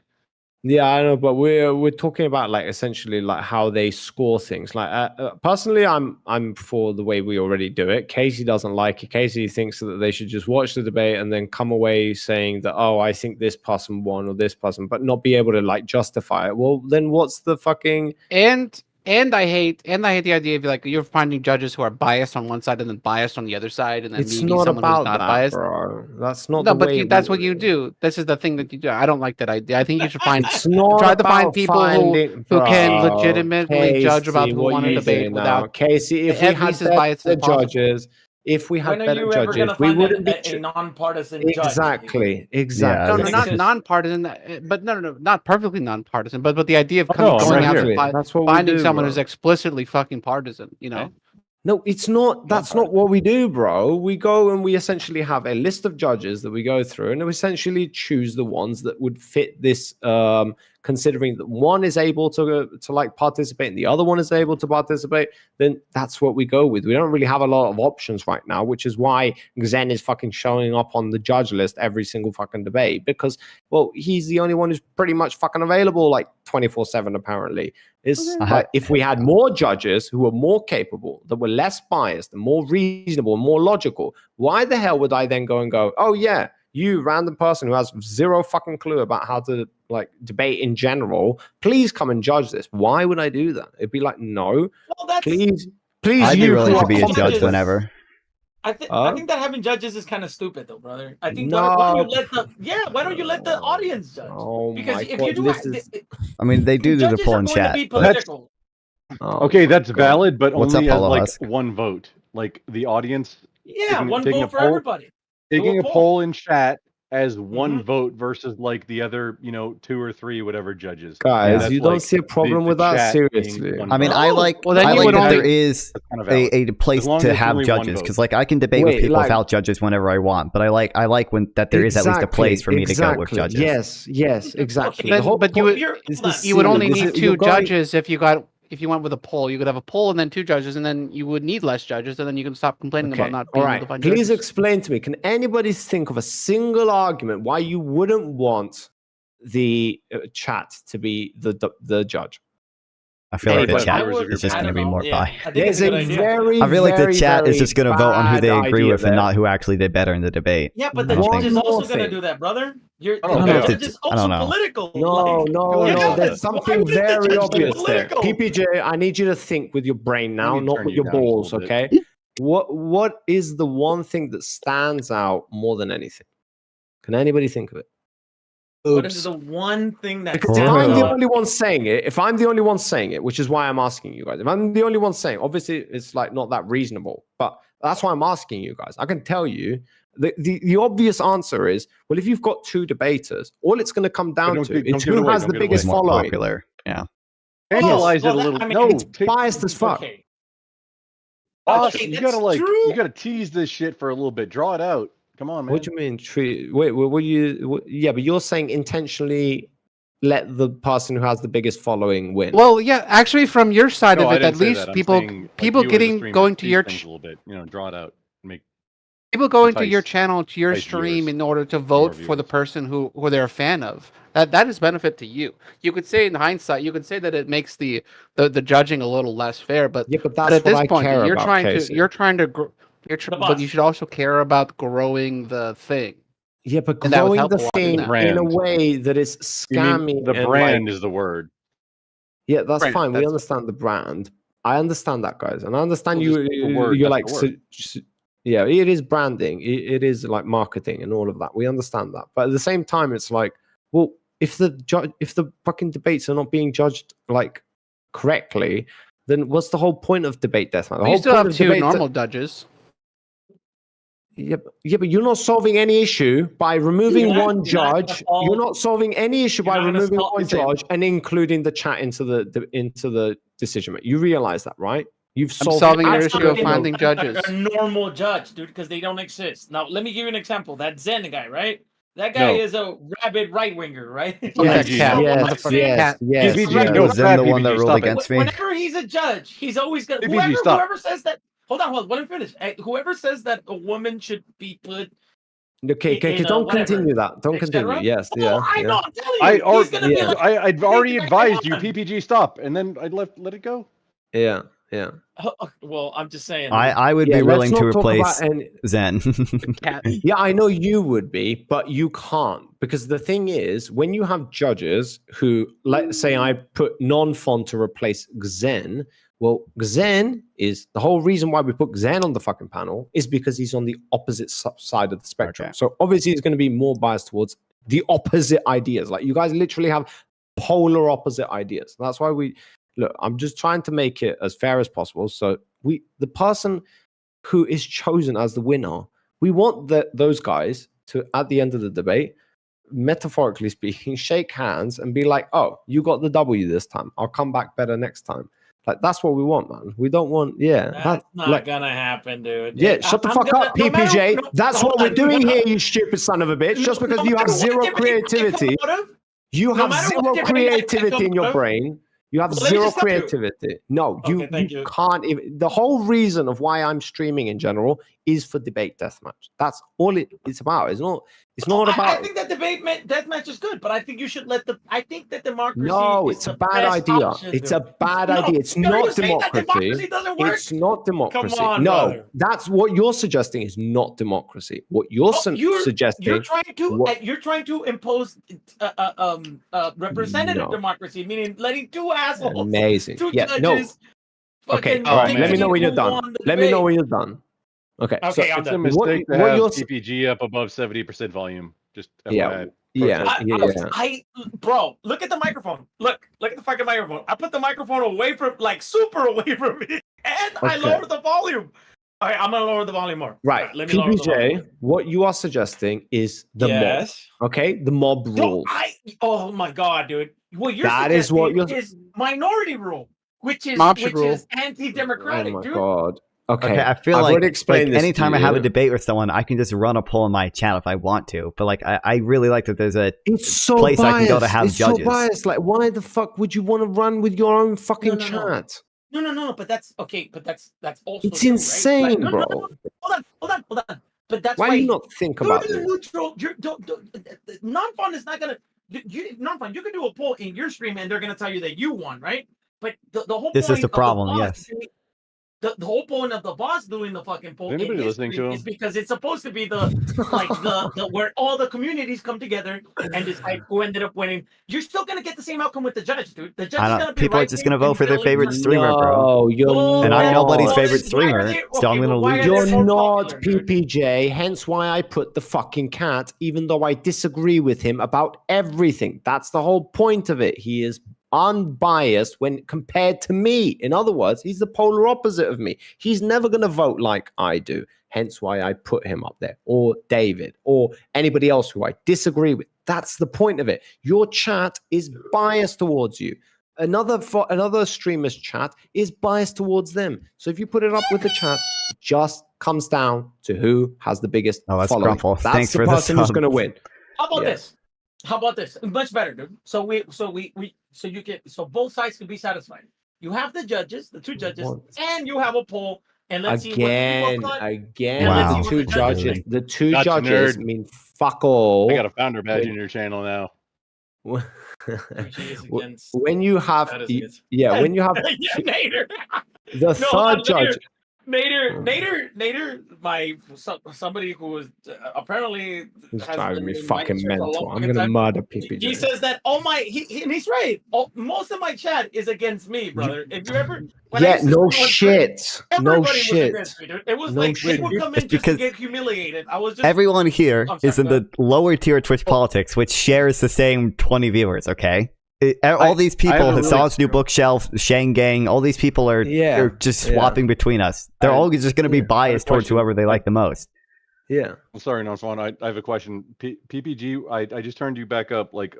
Yeah, I know, but we're talking about like essentially like how they score things. Like personally, I'm for the way we already do it. Casey doesn't like it. Casey thinks that they should just watch the debate and then come away saying that, oh, I think this person won or this person, but not be able to like justify it. Well, then what's the fucking And I hate the idea of like you're finding judges who are biased on one side and then biased on the other side, and then it's not someone about who's not that, biased. Bro. That's not the way. That's what you do. This is the thing that you do. I don't like that idea. I think you should try to find people who can legitimately judge about who won a debate without Casey. If we had better judges. If we had better judges, we wouldn't be a non-partisan exactly. No, not non-partisan, but no, not perfectly non-partisan. But the idea of going out and finding someone who's explicitly fucking partisan, No, it's not. That's not what we do, bro. We go and we essentially have a list of judges that we go through, and we essentially choose the ones that would fit this. Considering that one is able to like participate and the other one is able to participate, then that's what we go with. We don't really have a lot of options right now, which is why Xen is fucking showing up on the judge list every single fucking debate, because, well, he's the only one who's pretty much fucking available like 24/7 apparently. If we had more judges who were more capable, that were less biased and more reasonable and more logical, why the hell would I then go, oh yeah, you random person who has zero fucking clue about how to like debate in general, please come and judge this. Why would I do that? It'd be like, no, please. I'd be willing to be a judge whenever. I think that having judges is kind of stupid, though, brother. I think why don't you let the audience judge? Oh, because if you do, I mean, they do the poll in chat. Okay, that's valid, but only as like one vote. Like the audience. Yeah, one vote for everybody. Taking a poll in chat as one vote versus like the other, 2 or 3 whatever judges. Guys, you don't see a problem with that, seriously. I mean, I like that there is a place to have judges, because like I can debate with people without judges whenever I want, but I like when that there is at least a place for me to go with judges. Yes, exactly. But you would only need 2 judges if you went with a poll. You could have a poll and then 2 judges, and then you would need less judges, and then you can stop complaining about not being able to find judges. Please explain to me, can anybody think of a single argument why you wouldn't want the chat to be the judge? I feel like the chat is just going to be more biased. I feel like the chat is just going to vote on who they agree with and not who actually did better in the debate. Yeah, but the judge is also going to do that, brother. The judge is also political. No. There's something very obvious there. PPJ, I need you to think with your brain now, not with your balls, okay? What is the one thing that stands out more than anything? Can anybody think of it? What is the one thing that? Because if I'm the only one saying it, which is why I'm asking you guys. If I'm the only one saying, obviously it's like not that reasonable, but that's why I'm asking you guys. I can tell you the obvious answer is, well, if you've got two debaters, all it's going to come down to is who has the biggest following. Popular. Yeah. Analyze it a little. No, it's biased as fuck. Okay. You gotta tease this shit for a little bit. Draw it out. Come on, man. What do you mean? Yeah, but you're saying intentionally let the person who has the biggest following win. Well, yeah, actually, from your side of it, at least people going to your a little bit. Draw it out. Make people going to your channel, to your stream, in order to vote for the person who they're a fan of. That is benefit to you. You could say in hindsight, you could say that it makes the judging a little less fair, but that's at this what point, I care you're about, trying Casey. to grow. But you should also care about growing the thing. Yeah, but growing the thing in a way that is scammy. The brand is the word. Yeah, that's Brand, fine. We understand the brand. I understand that, guys, and I understand you're like, yeah, it is branding. It is like marketing and all of that. We understand that, but at the same time, it's like, well, if the fucking debates are not being judged like correctly, then what's the whole point of debate deathmatch? You still have two normal judges. Yeah, but you're not solving any issue by removing one judge. You're not solving any issue by removing one judge and including the chat into the decision making. You realize that, right? I'm solving the issue of finding judges. A normal judge, dude, because they don't exist. Now, let me give you an example. That Zen guy, right? That guy is a rabid right winger, right? Yes. PPG, was Zen the one that ruled against me? Whenever he's a judge, he's always gonna. Whoever says that. Hold on. Let me finish. Whoever says that a woman should be put. Okay, don't continue that. Don't continue. Yes, yeah. I know. I'm telling you. I'd already advised you, PPG, stop, and then I'd let it go. Yeah. Well, I'm just saying. I would be willing to replace Zen. Yeah, I know you would be, but you can't, because the thing is, when you have judges who, let's say, I put non-font to replace Xen. Well, Xen is the whole reason why we put Xen on the fucking panel is because he's on the opposite side of the spectrum. Okay. So obviously, he's going to be more biased towards the opposite ideas. Like, you guys literally have polar opposite ideas. That's why look, I'm just trying to make it as fair as possible. So the person who is chosen as the winner, we want those guys to, at the end of the debate, metaphorically speaking, shake hands and be like, oh, you got the W this time. I'll come back better next time. Like, that's what we want, man. We don't want, That's not gonna happen, dude. Yeah, shut the fuck up, PPJ. That's what we're doing here, you stupid son of a bitch. Just because you have zero creativity. You have zero creativity in your brain. You have zero creativity. No, you can't even. The whole reason of why I'm streaming in general is for debate deathmatch. That's all it's about. It's not about. I think that debate deathmatch is good, but I think you should I think that democracy. No, it's a bad idea. It's a bad idea. It's not democracy. It's not democracy. Come on, no, brother. That's what you're suggesting is not democracy. What you're suggesting. You're trying to impose representative democracy, meaning letting two assholes. Amazing. Two yeah. judges. No. Okay. All right. Let me know when you're done. Let me know when you're done. Okay. So it's a mistake to have PPG up above 70% volume. Just FYI. Bro, look at the microphone. Look at the fucking microphone. I put the microphone away from, like, super away from me, and I lowered the volume. All right, I'm gonna lower the volume more. Right. Let me lower the volume. What you are suggesting is the mob. Okay, the mob rules. Oh my god, dude. What you're is minority rule, which is anti-democratic. Oh my dude. god. Okay, I feel like anytime I have a debate with someone, I can just run a poll in my chat if I want to. But like, I really like that there's a place biased. I can go to have judges. So biased. Like, why the fuck would you want to run with your own fucking chat? No. But that's okay. But that's also. It's insane, right? bro. Hold on. But that's why do you not think about it? Neutral. Non-fun is not gonna. Non-fun. You can do a poll in your stream, and they're gonna tell you that you won, right? But the whole. This is the problem. Yes. the whole point of the boss doing the fucking poll Is anybody listening to him? is because it's supposed to be the where all the communities come together and decide who ended up winning. You're still gonna get the same outcome with the judge, dude. The judge is gonna be people are just gonna vote for their favorite streamer, No, bro. you're And I'm not. nobody's favorite streamer, so I'm gonna lose. You're not PPJ, hence why I put the fucking cat, even though I disagree with him about everything. That's the whole point of it. He is unbiased when compared to me. In other words, he's the polar opposite of me. He's never going to vote like I do. Hence why I put him up there, or David, or anybody else who I disagree with. That's the point of it. Your chat is biased towards you. Another streamer's chat is biased towards them. So if you put it up with the chat, it just comes down to who has the biggest following. Grumpel. That's Thanks the for the person who's sub. going to win. How about this? How about this? Much better, dude. So both sides can be satisfied. You have the judges, the two judges, and you have a poll. And let's see what Again, Wow. the two judges. The two That's judges nerd. mean fuck all. I got a founder badge in your channel now. When you have, when you have Nader. the third judge. Nader, somebody who was apparently He's has driving me been in fucking my chat for a mental. long I'm gonna time. murder PPJ. He says that and he's right. Most of my chat is against me, brother. If you ever, when I Yeah, used to no stream on shit. Twitch, No everybody was shit. against me, dude. It was No like they shit. would come in It's just to because get humiliated. I was just Everyone here I'm sorry, is in go the lower tier Twitch politics, which shares the same 20 viewers, okay? All these people, Hassan's New Bookshelf, Shang Gang, all these people are just swapping between us. They're all just going to be biased towards whoever they like the most. Yeah. I'm sorry, Noswan. I have a question. PPG, I just turned you back up like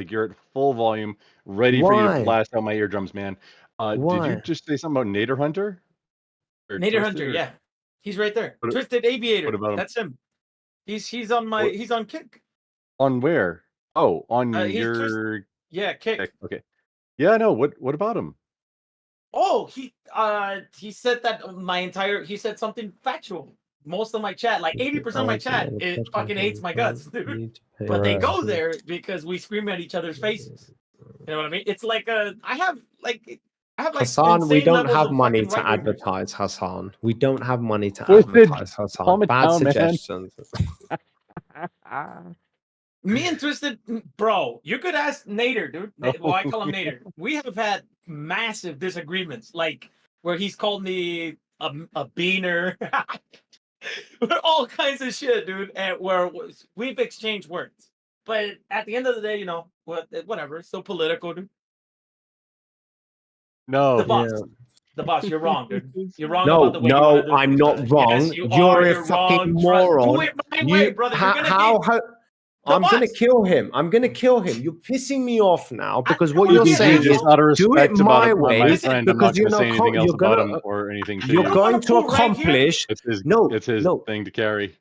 you're at full volume, ready for you to blast out my eardrums, man. Did you just say something about Nader Hunter? Nader Hunter, yeah. He's right there. Twisted Aviator. What about him? That's him. He's on Kick. On where? Oh, on he's your Yeah, Kick. Okay. Yeah, no. What about him? Oh, he said that he said something factual. Most of my chat, like 80% of my chat, it fucking hates my guts, dude. But they go there because we scream at each other's faces. You know what I mean? It's like I have Hassan, we don't have money to advertise, Hassan. We don't have money to advertise, Hassan. Bad suggestions. Me and Twisted, bro, you could ask Nader, dude. Well, I call him Nader. We have had massive disagreements, like where he's called me a beaner, all kinds of shit, dude. And where we've exchanged words, but at the end of the day, you know, whatever. It's so political, dude. No, the boss. You're wrong, dude. You're wrong. No, about the way you wanna do I'm it. not wrong. Yes, You're a fucking wrong. moron. Do it my way, brother. You're gonna How? I'm gonna kill him. I'm gonna kill him. You're pissing me off now because what you're saying is do it my way because you're say anything else about him or anything. You're going to accomplish. It's his thing to carry.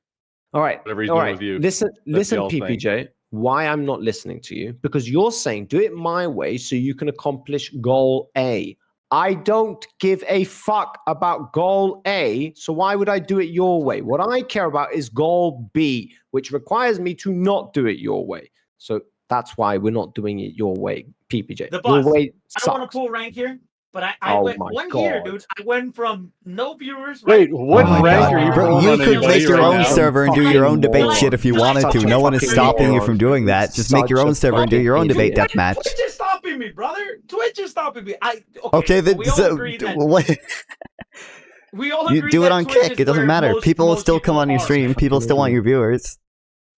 All right. Whatever he's all doing right. with you. Listen, That's y'all PPJ. Why I'm not listening to you? Because you're saying do it my way so you can accomplish goal A. I don't give a fuck about goal A, so why would I do it your way? What I care about is goal B, which requires me to not do it your way. So that's why we're not doing it your way, PPJ. The boss. Your way I don't want to pull rank here, but I went my 1 God. year, dude. I went from no viewers. Wait, what rank are you Bro, pulling you on could anybody make your right own now? server and do your own debate moron. shit if you wanted to. No one is stopping you from doing that. Just make your own server and do your own debate deathmatch. Twitch is stopping me, brother. Twitch is stopping me. Okay, then we all agree that what? we all You agree do it that on Twitch Kick. is It doesn't where matter. most People will still come on your are. stream. People still want your viewers.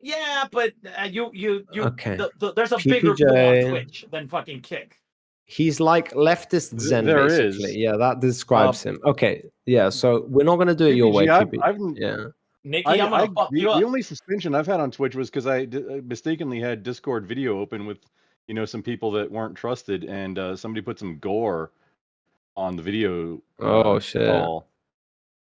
Yeah, but you. Okay. There's a bigger pool PPJ. on Twitch than fucking Kick. He's like leftist Zen, There basically. is. Yeah, that describes him. Okay, yeah. So we're not gonna do it your way, PPJ. Yeah. Nikki, I'm gonna fuck you up. The only suspension I've had on Twitch was because I mistakenly had Discord video open with, some people that weren't trusted, and somebody put some gore on the video. Oh shit. Call.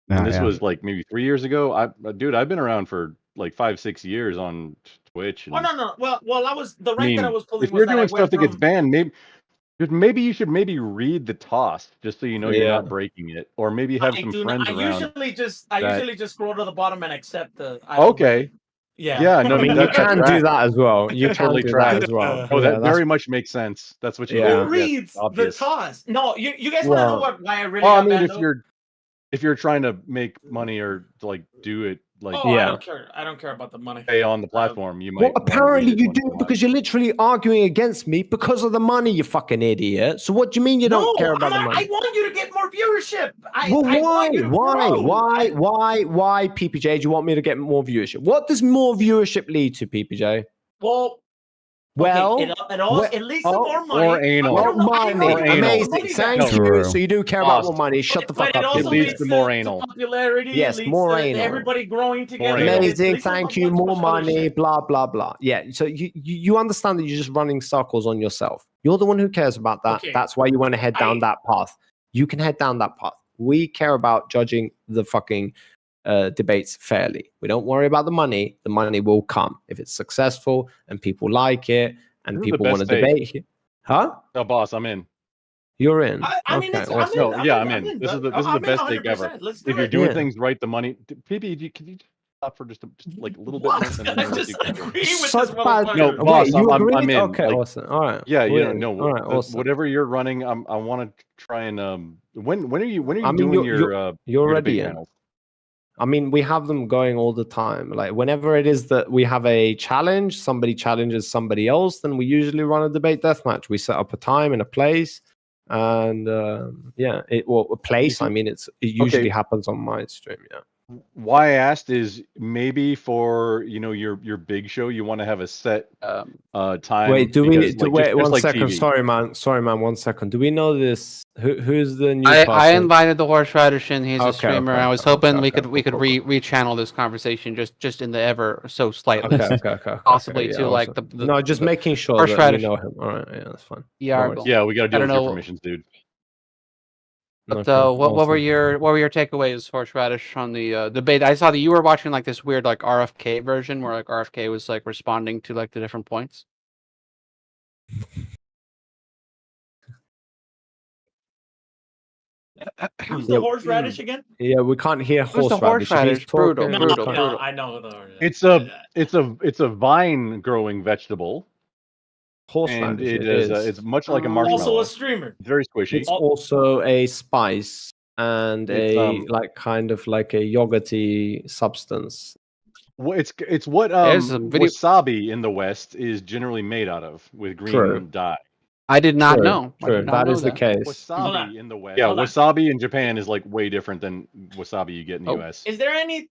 And this was like maybe 3 years ago. I've been around for like 5-6 years on Twitch. And, Oh no. Well, I was the rank that I was pulling. if you're was that I doing stuff that went gets from- banned, maybe you should read the toss just so you know you're not breaking it, or maybe have some friends I around. usually just scroll to the bottom and accept the. Okay. Yeah. No, I mean, you can do that as well. You can totally do trash. that as well. Oh, that Yeah, very much makes sense. That's what you Yeah. do. Who reads the obvious. toss? No, you guys want to know why I really Well, I got mean, banned, if though? you're if you're trying to make money or to, like do it like I don't care about the money. Pay on the platform, you might. Well, apparently you do because you're literally arguing against me because of the money, you fucking idiot. So what do you mean you don't care about the money? I want you to get more viewership. Why, PPJ? Do you want me to get more viewership? What does more viewership lead to, PPJ? It leads to more money. Or anal. Money. Amazing. Thank you. So you do care about more money. Shut the fuck up. It leads to more anal. Popularity. Yes, more anal. Everybody growing together. Amazing. Thank you. More money. Blah, blah, blah. Yeah. So you understand that you're just running circles on yourself. You're the one who cares about that. Okay. That's why you want to head down that path. You can head down that path. We care about judging the fucking debates fairly. We don't worry about the money. The money will come if it's successful and people like it and people want to debate. Huh? No, boss, I'm in. You're in. I'm in. This is the best take ever. If you're doing things right, the money. PP, can you stop for just like a little bit? I just agree with this No, boss, I'm in. Okay, awesome. All right. Yeah, no. All right, awesome. Whatever you're running, I want to try and when are you doing your ready panels? I mean, we have them going all the time. Like whenever it is that we have a challenge, somebody challenges somebody else, then we usually run a debate deathmatch. We set up a time and a place, and a place. I mean, it usually happens on my stream. Yeah. Why I asked is maybe for your big show you want to have a set time. Wait, wait 1 second? TV. Sorry, man. 1 second. Do we know this? Who's the new? I invited the Horseradish in. He's a streamer. I was hoping we could rechannel this conversation just in the ever so slightly. Possibly to like the no, just making sure that you know him. All right, yeah, that's fine. Yeah, we got to do your permissions, dude. But what were your takeaways, Horseradish, from the debate? I saw that you were watching like this weird like RFK version where like RFK was like responding to like the different points. Who's the horseradish again? Yeah, we can't hear horseradish. Brutal. No, I know. It's a vine growing vegetable. Horseradish. And it's much like a marshmallow. Also a streamer. Very squishy. It's also a spice and kind of like a yogurty substance. Well, it's what wasabi in the West is generally made out of with green dye. I did not know. That is the case. Wasabi in the West. Yeah, wasabi in Japan is like way different than wasabi you get in the US. Is there any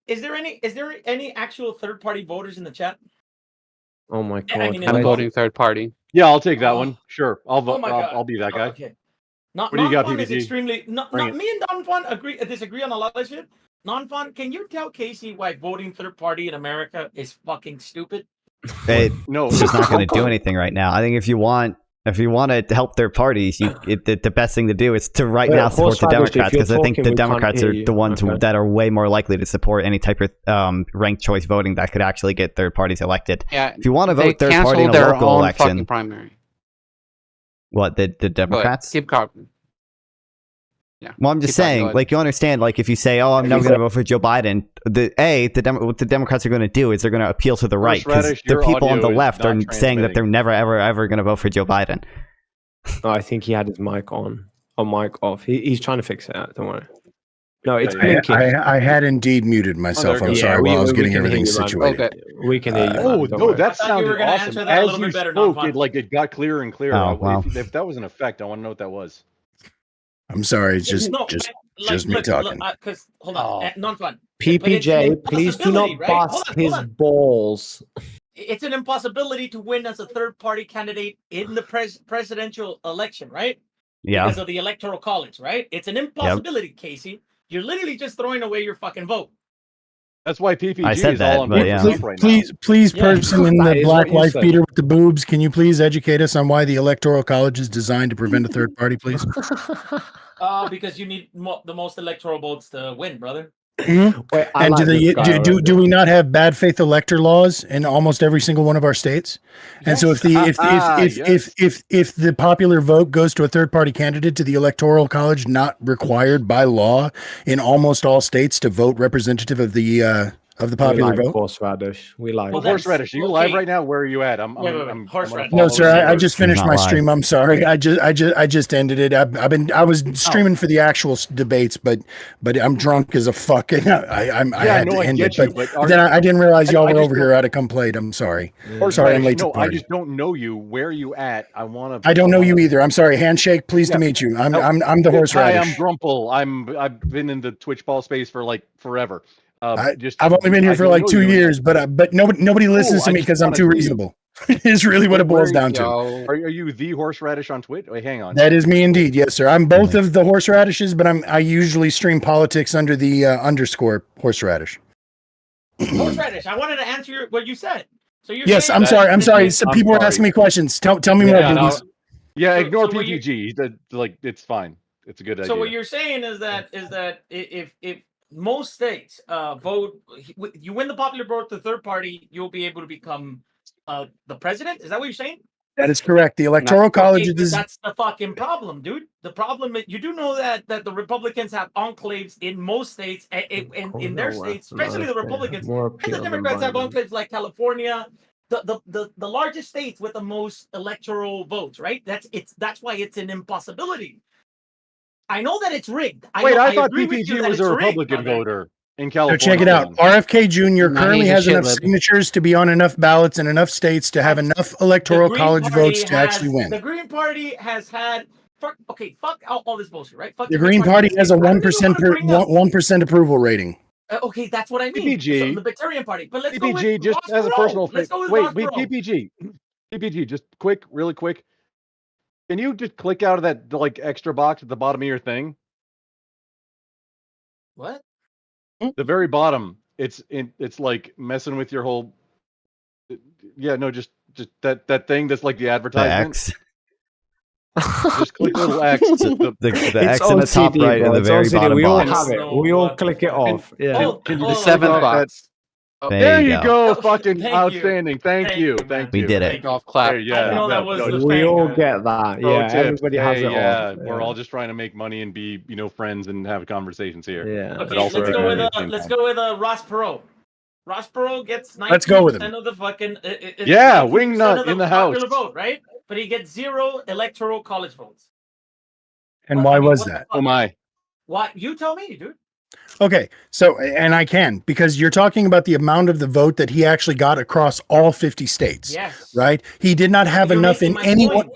actual third-party voters in the chat? Oh my god! I'm voting third party. Yeah, I'll take that one. Sure, I'll vote. I'll be that guy. Okay. What do you got, PPG? Extremely. Me and Non-Fun disagree on a lot of shit. Non-Fun, can you tell Casey why voting third party in America is fucking stupid? No, it's just not going to do anything right now. I think if you want to help third parties, the best thing to do is to now support the Democrats, because I think the Democrats are the ones that are way more likely to support any type of ranked choice voting that could actually get third parties elected. Yeah, if you want to vote third party in a local election, primary. What the Democrats? Keep carbon. Yeah. Well, I'm just saying, like, you understand, like, if you say, "Oh, I'm never going to vote for Joe Biden," what the Democrats are going to do is they're going to appeal to the right, because the people on the left are saying that they're never, ever going to vote for Joe Biden. No, I think he had his mic on or mic off. He's trying to fix it out. Don't worry. No, it's blinking. I had indeed muted myself. I'm sorry while I was getting everything situated. Okay. We can hear you. Oh no, that sounded awesome. As you spoke, it got clearer and clearer. Oh, wow. If that was an effect, I want to know what that was. I'm sorry, it's just me talking. Hold on, Non-Fun. PPJ, please do not bust his balls. It's an impossibility to win as a third-party candidate in the presidential election, right? Yeah. Because of the electoral college, right? It's an impossibility, Casey. You're literally just throwing away your fucking vote. That's why PPG I said is that, all on but yeah. right please, person in the black wife beater with the boobs, can you please educate us on why the electoral college is designed to prevent a third party, please? Because you need the most electoral votes to win, brother. Mm-hmm. Wait, and do we not have bad faith elector laws in almost every single one of our states? And so if the popular vote goes to a third party candidate, to the electoral college not required by law in almost all states to vote representative of the of the popular vote. Horseradish. We like horseradish. Are you live right now? Where are you at? Horseradish. No, sir. I just finished my stream. I'm sorry. I just ended it. I was streaming for the actual debates, but I'm drunk as a fuck. And I had to end it. But then I didn't realize y'all were over here. I'd have come played. I'm sorry. Sorry, I'm late to the party. I just don't know you. Where are you at? I don't know you either. I'm sorry. Handshake. Pleased to meet you. I'm the horseradish. Hi, I'm Grumple. I've been in the Twitch ball space for like forever. I've only been here for like 2 years, but nobody listens to me because I'm too reasonable. Is really what it boils down to. Are you the horseradish on Twitch? Wait, hang on. That is me indeed. Yes, sir. I'm both of the horseradishes, but I usually stream politics under the underscore horseradish. Horseradish. I wanted to answer what you said. So you're yes, I'm sorry. Some people were asking me questions. Tell me more, please. Yeah, ignore PPG. It's fine. It's a good idea. So what you're saying is that if most states vote, you win the popular vote, the third party, you'll be able to become the president. Is that what you're saying? That is correct. The electoral college is. That's the fucking problem, dude. The problem is you do know that the Republicans have enclaves in most states, in their states, especially the Republicans, and the Democrats have enclaves like California. The largest states with the most electoral votes, right? That's why it's an impossibility. I know that it's rigged. I thought PPG was a Republican voter in California. So check it out. RFK Jr. currently has enough signatures to be on enough ballots in enough states to have enough electoral college votes to actually win. The Green Party has had. Fuck all this bullshit, right? The Green Party has a 1% approval rating. Okay, that's what I mean. PPG, so the Libertarian Party, but let's PPG go with just Ross as a personal Perot. Let's go with wait, Ross Perot. PPG, just really quick. Can you just click out of that like extra box at the bottom of your thing? What? The very bottom. It's like messing with your whole. Yeah, no, just that thing that's like the advertisement. The X. Just click the little X. The X in the top right and the very bottom we all box. have it. We all click it off. Yeah. The seventh box. There you go. Fucking outstanding. Thank you. We did it. Off clap. We all get that. Yeah. Everybody has it. Yeah. We're all just trying to make money and be, friends and have conversations here. Yeah. Okay, let's go with Ross Perot. Ross Perot gets 90% of the fucking wingnut in the house. Vote, right? But he gets 0 electoral college votes. And why was that? Oh my! What you tell me, dude? Okay, so and I can because you're talking about the amount of the vote that he actually got across all 50 states. Yes. Right? He did not have enough in any one.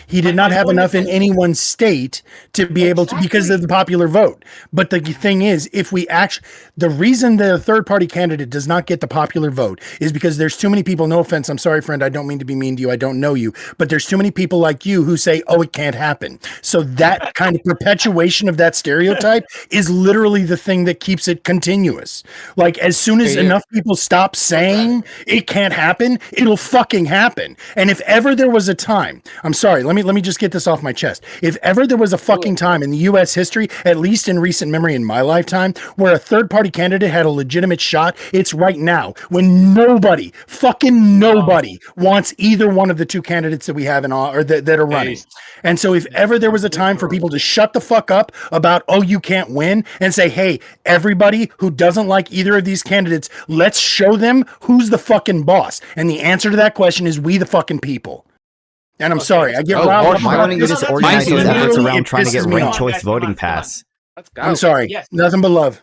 He did not have enough in any one state to be able to because of the popular vote. But the thing is, if we actually, the reason the third party candidate does not get the popular vote is because there's too many people. No offense, I'm sorry, friend. I don't mean to be mean to you. I don't know you, but there's too many people like you who say, "Oh, it can't happen." So that kind of perpetuation of that stereotype is literally the thing that keeps it continuous. Like as soon as enough people stop saying it can't happen, it'll fucking happen. And if ever there was a time, I'm sorry. Let me just get this off my chest. If ever there was a fucking time in the U.S. history, at least in recent memory in my lifetime, where a third-party candidate had a legitimate shot, it's right now when fucking nobody wants either one of the two candidates that we have or that are running. And so if ever there was a time for people to shut the fuck up about, oh, you can't win, and say, hey, everybody who doesn't like either of these candidates, let's show them who's the fucking boss. And the answer to that question is we the fucking people. And I'm sorry, I get riled. Why wouldn't you just organize these efforts around trying to get ranked choice voting pass? I'm sorry. Nothing but love.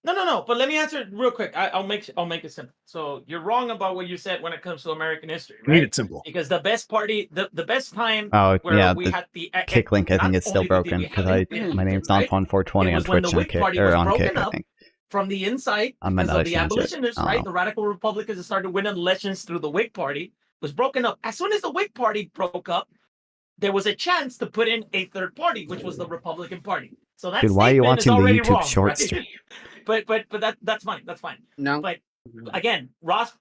No. But let me answer it real quick. I'll make it simple. So you're wrong about what you said when it comes to American history. Right? Made it simple. Because the best party, the best time. Oh yeah, we had the kick link. I think it's still broken because my name's NonFun420 on Twitch and on Kick. I think. From the inside, because of the abolitionists, right? The radical Republicans started winning elections through the Whig Party. Was broken up. As soon as the Whig Party broke up, there was a chance to put in a third party, which was the Republican Party. So that's why are you watching the YouTube wrong, short right? stream? but that's fine. That's fine. No. But again, Ross,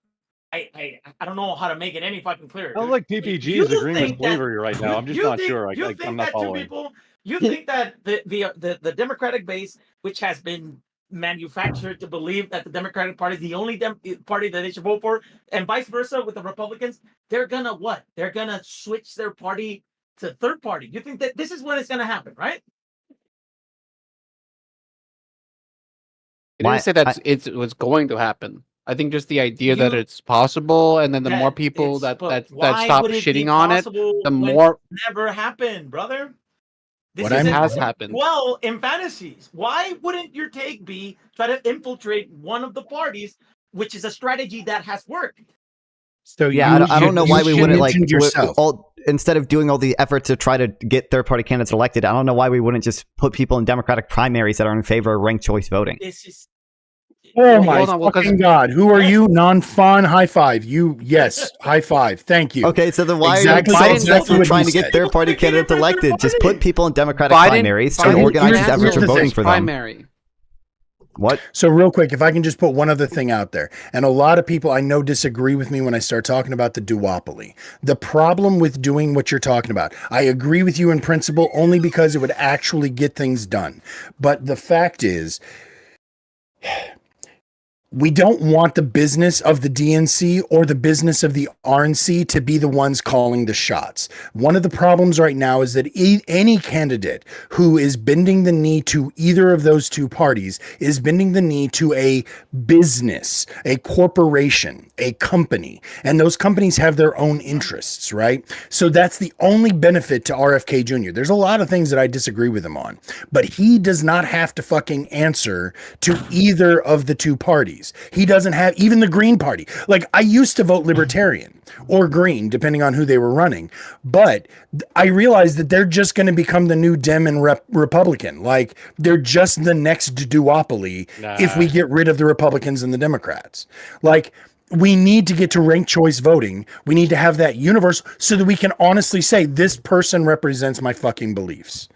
I don't know how to make it any fucking clearer. I like PPG is agreeing with Flavor right now. I'm just not sure. I'm not following. You think that the Democratic base, which has been manufactured to believe that the Democratic Party is the only party that they should vote for, and vice versa with the Republicans, they're gonna what? They're gonna switch their party to third party. You think that this is when it's gonna happen, right? didn't say that it was going to happen. I think just the idea that it's possible, and then the more people that stop shitting on it, the more never happened, brother. This has happened. Well, in fantasies, why wouldn't your take be try to infiltrate one of the parties, which is a strategy that has worked? So yeah, I don't know why we wouldn't instead of doing all the effort to try to get third-party candidates elected. I don't know why we wouldn't just put people in Democratic primaries that are in favor of ranked choice voting. Oh my fucking God! Who are you? Non-fun. High five. You yes. High five. Thank you. Okay, so then why are you trying to get third-party candidates elected? Just put people in Democratic primaries to organize these efforts for voting for them. Primary. What? So real quick, if I can just put one other thing out there, and a lot of people I know disagree with me when I start talking about the duopoly. The problem with doing what you're talking about, I agree with you in principle only because it would actually get things done. But the fact is, we don't want the business of the DNC or the business of the RNC to be the ones calling the shots. One of the problems right now is that any candidate who is bending the knee to either of those two parties is bending the knee to a business, a corporation, a company, and those companies have their own interests, right? So that's the only benefit to RFK Jr. There's a lot of things that I disagree with him on, but he does not have to fucking answer to either of the two parties. He doesn't have even the Green Party. Like, I used to vote Libertarian or Green, depending on who they were running. But I realized that they're just going to become the new Dem and Republican. Like, they're just the next duopoly if we get rid of the Republicans and the Democrats. Like, we need to get to ranked choice voting. We need to have that universe so that we can honestly say this person represents my fucking beliefs.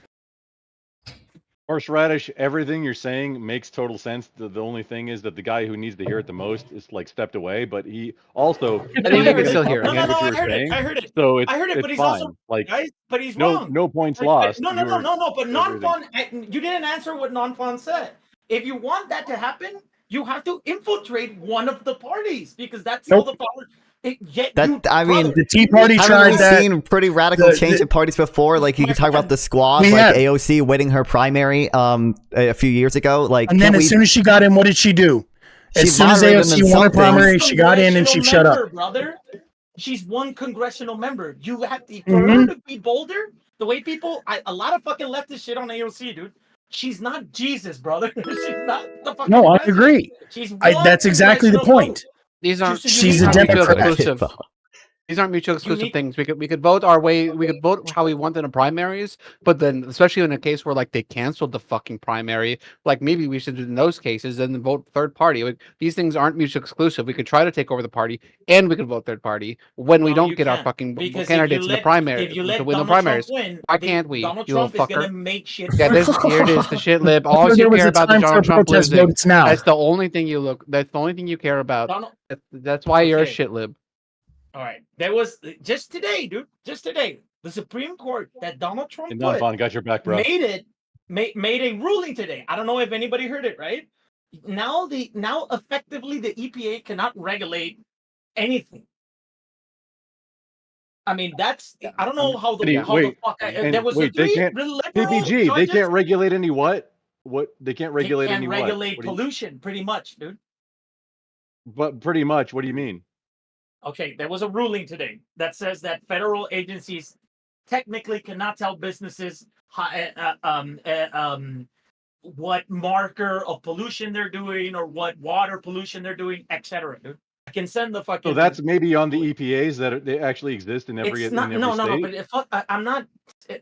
Horseradish, everything you're saying makes total sense. The only thing is that the guy who needs to hear it the most is like stepped away, but he also. I think he can still hear it. I heard it. So I heard it, but he's fine. also like, guys, but he's wrong. No points lost. No. But non-fun, you didn't answer what non-fun said. If you want that to happen, you have to infiltrate one of the parties because that's all the power. The Tea Party tried that. I've seen pretty radical change in parties before. Like you can talk about the Squad, like AOC winning her primary a few years ago. Like, and then as soon as she got in, what did she do? As soon as AOC won her primary, she got in and she shut up. Brother, she's one congressional member. You have to for her to be bolder. The way people, a lot of fucking leftist shit on AOC, dude. She's not Jesus, brother. She's not the fucking. No, I agree. That's exactly the point. She's a Democrat. These aren't mutually exclusive things. We could vote our way. We could vote how we want in the primaries, but then, especially in a case where like they canceled the fucking primary, like maybe we should in those cases then vote third party. Like, these things aren't mutually exclusive. We could try to take over the party, and we could vote third party when we don't get our fucking candidates in the primary to win the primaries. Why can't we? You little fucker. Yeah, here it is. The shit lib. All you care about the Donald Trump losing. That's the only thing you look. That's the only thing you care about. That's why you're a shit lib. All right, there was just today, dude. Just today, the Supreme Court that Donald Trump got your back, bro. made a ruling today. I don't know if anybody heard it. Right now, effectively the EPA cannot regulate anything. I mean, that's I don't know how the fuck there was they can't PPG. They can't regulate any what? What they can't regulate they any what? Regulate what pollution, pretty much, dude. But pretty much, what do you mean? Okay, there was a ruling today that says that federal agencies technically cannot tell businesses what marker of pollution they're doing or what water pollution they're doing, etc. I can send the fucking. So that's maybe on the EPAs that they actually exist in every. It's not, in every no, state. but I'm not.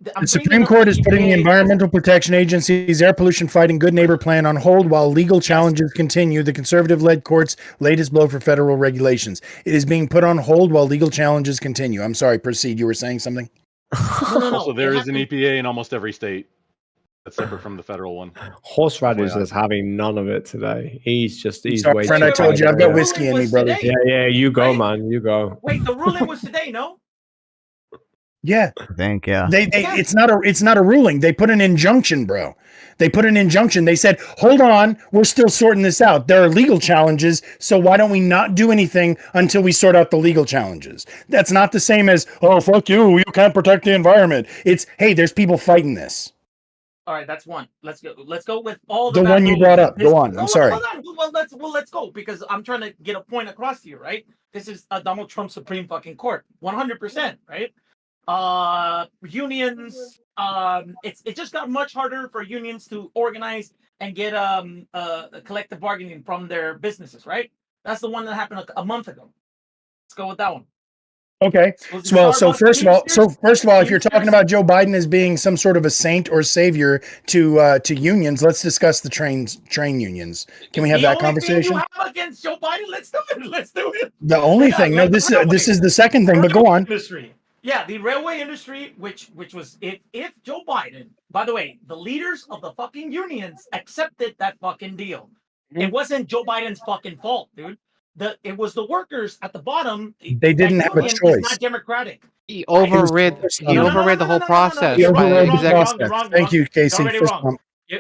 The Supreme Court is putting the Environmental Protection Agency's air pollution fighting good neighbor plan on hold while legal challenges continue. The conservative-led court's latest blow for federal regulations. It is being put on hold while legal challenges continue. I'm sorry, proceed. You were saying something? No. So there is an EPA in almost every state. That's separate from the federal one. Horseradish is having none of it today. He's sorry, friend, I told you I've got whiskey in me, brother. Yeah, you go, man. You go. Wait, the ruling was today, no? Yeah, I think it's not a ruling. They put an injunction, bro. They put an injunction. They said, hold on, we're still sorting this out. There are legal challenges, so why don't we not do anything until we sort out the legal challenges? That's not the same as, oh, fuck you, you can't protect the environment. It's, hey, there's people fighting this. All right, that's one. Let's go. Let's go with all the one you brought up. Go on. I'm sorry. Hold on. Well, let's go because I'm trying to get a point across to you, right? This is Donald Trump Supreme fucking Court, 100%, right? Unions. It just got much harder for unions to organize and get collective bargaining from their businesses, right? That's the one that happened a month ago. Let's go with that one. Okay. Well, so first of all, if you're talking about Joe Biden as being some sort of a saint or savior to unions, let's discuss the train unions. Can we have that conversation? You have against Joe Biden? Let's do it. Let's do it. The only thing. No, this is the second thing. But go on. Industry. Yeah, the railway industry, which was if Joe Biden. By the way, the leaders of the fucking unions accepted that fucking deal. It wasn't Joe Biden's fucking fault, dude. It was the workers at the bottom. They didn't have a choice. Not democratic. He overrid the whole process. He overrid the process. Thank you, Casey.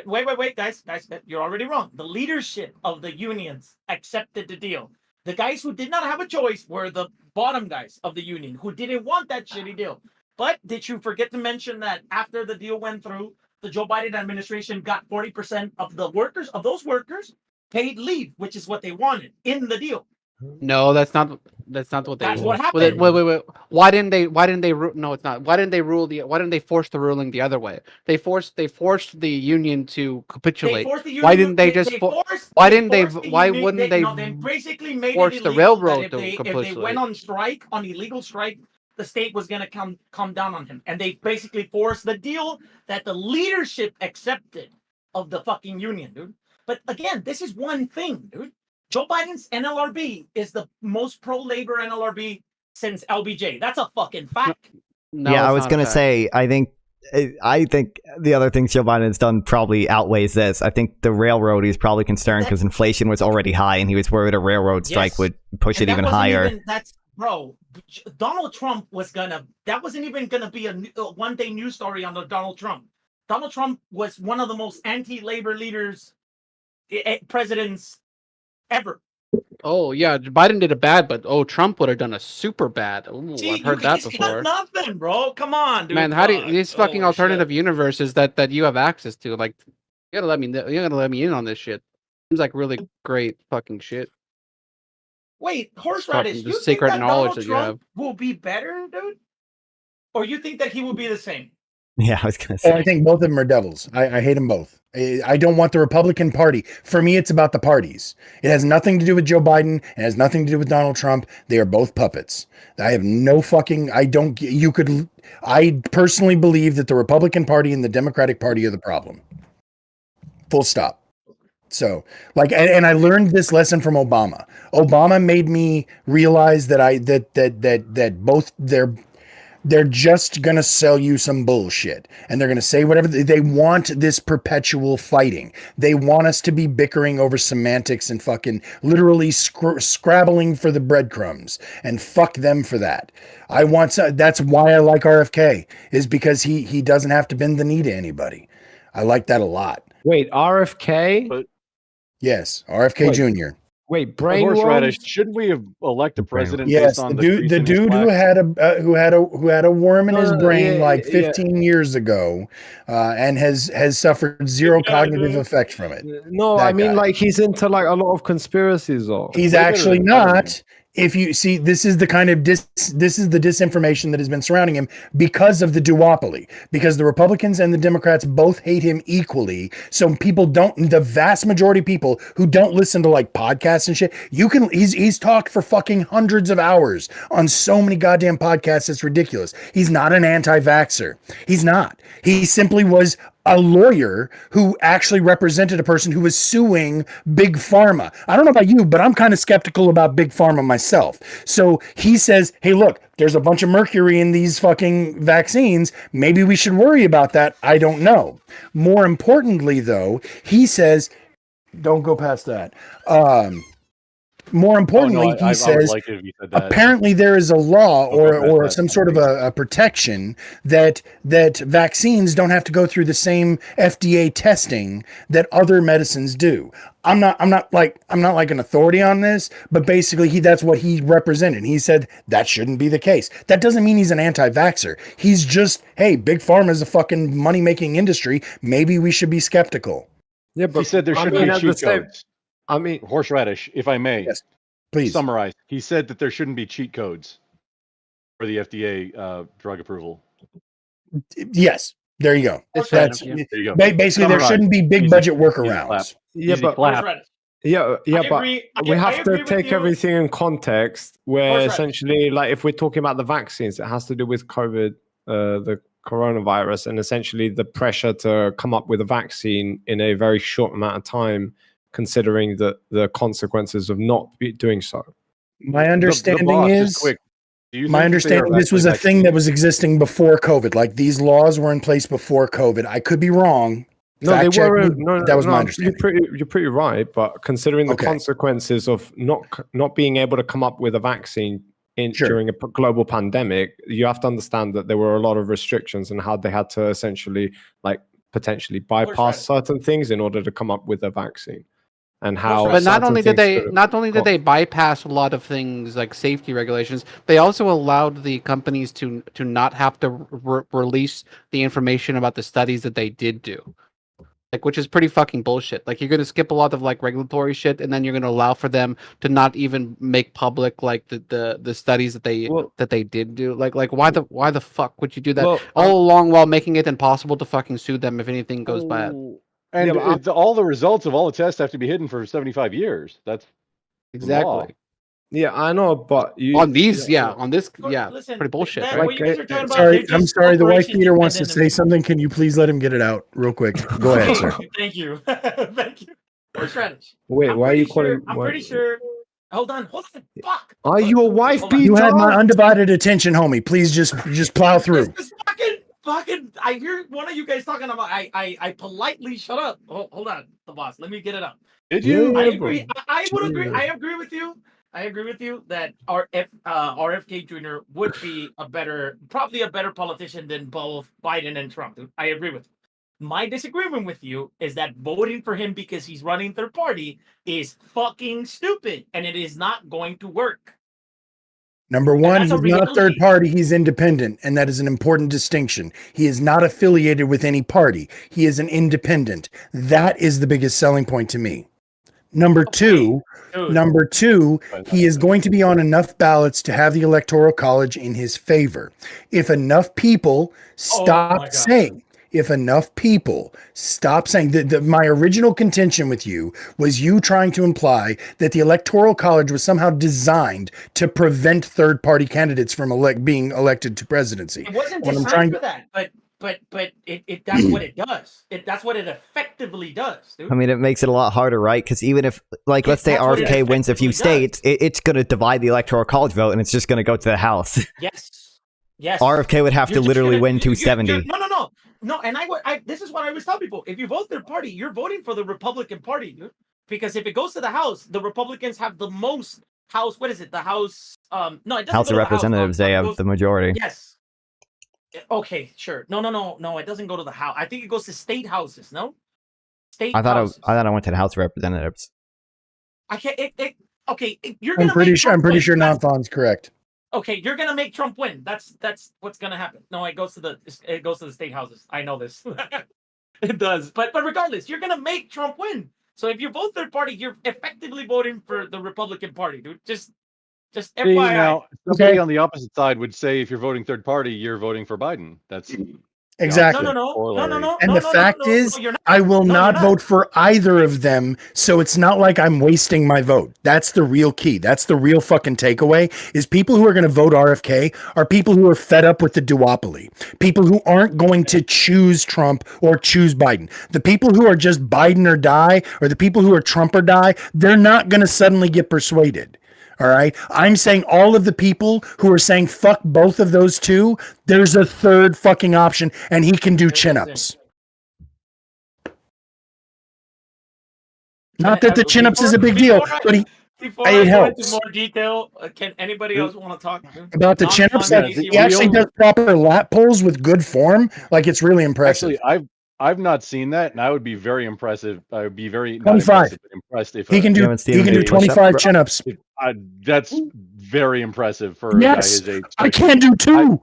Wait, guys, you're already wrong. The leadership of the unions accepted the deal. The guys who did not have a choice were the bottom guys of the union who didn't want that shitty deal. But did you forget to mention that after the deal went through, the Joe Biden administration got 40% of those workers paid leave, which is what they wanted in the deal. No, that's not what they. That's what happened. Wait. Why didn't they? No, it's not. Why didn't they force the ruling the other way? They forced the union to capitulate. Why didn't they just? Why wouldn't they basically made force the railroad to capitulate? If they went on strike, on illegal strike, the state was gonna come down on him, and they basically forced the deal that the leadership accepted of the fucking union, dude. But again, this is one thing, dude. Joe Biden's NLRB is the most pro-labor NLRB since LBJ. That's a fucking fact. No, yeah, I was going to say, I think the other things Joe Biden's done probably outweighs this. I think the railroad, he's probably concerned because inflation was already high and he was worried a railroad strike would push it even higher. Donald Trump that wasn't even going to be a one-day news story on Donald Trump. Donald Trump was one of the most anti-labor leaders presidents ever. Oh yeah, Biden did a bad, but Trump would have done a super bad. Ooh, I've heard that before. Nothing, bro. Come on, dude. Man, how do these fucking alternative universes that you have access to? Like, you gotta let me in on this shit. Seems like really great fucking shit. Wait, horseradish. You think secret that knowledge Donald that you Trump have will be better, dude? Or you think that he will be the same? Yeah, I was going to say. I think both of them are devils. I hate them both. I don't want the Republican Party. For me, it's about the parties. It has nothing to do with Joe Biden. It has nothing to do with Donald Trump. They are both puppets. I have no fucking, I personally believe that the Republican Party and the Democratic Party are the problem. Full stop. So, like, and I learned this lesson from Obama. Obama made me realize that both they're just going to sell you some bullshit and they're going to say whatever they want. This perpetual fighting. They want us to be bickering over semantics and fucking literally scrabbling for the breadcrumbs, and fuck them for that. That's why I like RFK, is because he doesn't have to bend the knee to anybody. I like that a lot. Wait, RFK? Yes. RFK Jr. Wait, brain horseradish. Shouldn't we have elected president? Yes, based on the dude who had a worm in his brain 15 years ago, and has suffered zero cognitive effect from it. No, I mean, like, he's into like a lot of conspiracies, or he's actually not. If you see, this is the kind of this is the disinformation that has been surrounding him because of the duopoly, because the Republicans and the Democrats both hate him equally. So the vast majority of people who don't listen to like podcasts and shit, he's talked for fucking hundreds of hours on so many goddamn podcasts. It's ridiculous. He's not an anti-vaxxer. He's not. He simply was a lawyer who actually represented a person who was suing Big Pharma. I don't know about you, but I'm kind of skeptical about Big Pharma myself. So he says, hey, look, there's a bunch of mercury in these fucking vaccines. Maybe we should worry about that. I don't know. More importantly, though, he says, don't go past that. More importantly, he says, apparently there is a law or some sort of a protection that vaccines don't have to go through the same FDA testing that other medicines do. I'm not like an authority on this, but basically that's what he represented. He said that shouldn't be the case. That doesn't mean he's an anti-vaxxer. He's just, hey, big pharma is a fucking money-making industry. Maybe we should be skeptical. Yeah, but he said there shouldn't be cheat codes. Horseradish, if I may, yes, please summarize. He said that there shouldn't be cheat codes for the FDA drug approval. Yes, there you go. There you go. Basically, there shouldn't be big budget workarounds. Yeah, but we have to take everything in context. Where essentially, like, if we're talking about the vaccines, it has to do with COVID, the coronavirus, and essentially the pressure to come up with a vaccine in a very short amount of time, considering the consequences of not doing so. My understanding is this was a thing that was existing before COVID. Like, these laws were in place before COVID. I could be wrong. No, they were. That was my understanding. You're pretty right, but considering the consequences of not being able to come up with a vaccine during a global pandemic, you have to understand that there were a lot of restrictions and how they had to essentially, like, potentially bypass certain things in order to come up with a vaccine. And how, but not only did they bypass a lot of things like safety regulations, they also allowed the companies to not have to release the information about the studies that they did do, like, which is pretty fucking bullshit. Like, you're gonna skip a lot of like regulatory shit, and then you're gonna allow for them to not even make public like the studies that they did do. Like why the fuck would you do that all along while making it impossible to fucking sue them if anything goes bad? And all the results of all the tests have to be hidden for 75 years. That's exactly. Yeah, I know, but on this, pretty bullshit. Right? I'm sorry. The wife beater wants to say something. Can you please let him get it out real quick? Go ahead, sir. Thank you. Thank you. Horseradish. Wait, why are you calling? I'm pretty sure. Hold on. Fuck. Are you a wife beater? You had my undivided attention, homie. Please just plow through. Fucking, I hear one of you guys talking about. I politely shut up. Hold on, the boss. Let me get it up. Did you? I agree. I would agree. I agree with you. I agree with you that RFK Jr. would be probably a better politician than both Biden and Trump. I agree with you. My disagreement with you is that voting for him because he's running third party is fucking stupid, and it is not going to work. Number one, he's not a third party, he's independent, and that is an important distinction. He is not affiliated with any party. He is an independent. That is the biggest selling point to me. Number two, he is going to be on enough ballots to have the Electoral College in his favor. If enough people stop saying, my original contention with you was you trying to imply that the Electoral College was somehow designed to prevent third-party candidates from being elected to presidency. It wasn't designed for that, but that's what it does. That's what it effectively does, dude. I mean, it makes it a lot harder, right? Because even if, like, let's say RFK wins a few states, it's going to divide the Electoral College vote, and it's just going to go to the House. Yes. RFK would have to literally win 270. No, and this is what I always tell people. If you vote their party, you're voting for the Republican Party, dude. Because if it goes to the House, the Republicans have the most House. What is it? The House? No, it doesn't. House of Representatives. They have the majority. Yes. Okay, sure. No. It doesn't go to the House. I think it goes to state houses. No. I thought I went to the House of Representatives. I can't. You're. I'm pretty sure Nathan's correct. Okay, you're gonna make Trump win. That's what's gonna happen. No, it goes to the state houses. I know this. It does. But regardless, you're gonna make Trump win. So if you vote third party, you're effectively voting for the Republican Party, dude. Just FYI. Now, somebody on the opposite side would say if you're voting third party, you're voting for Biden. That's exactly. No. And the fact is, I will not vote for either of them, so it's not like I'm wasting my vote. That's the real key. That's the real fucking takeaway, is people who are going to vote RFK are people who are fed up with the duopoly. People who aren't going to choose Trump or choose Biden. The people who are just Biden or die, or the people who are Trump or die, they're not going to suddenly get persuaded. All right. I'm saying all of the people who are saying fuck both of those two, there's a third fucking option, and he can do chin-ups. Not that the chin-ups is a big deal, but Before I go into more detail, can anybody else want to talk about the chin-ups? He actually does proper lat pulls with good form. Like, it's really impressive. Actually, I've not seen that, and I would be very impressive. I would be very 25. impressed if he can do 25 chin-ups. That's very impressive for a guy his age. I can do 2.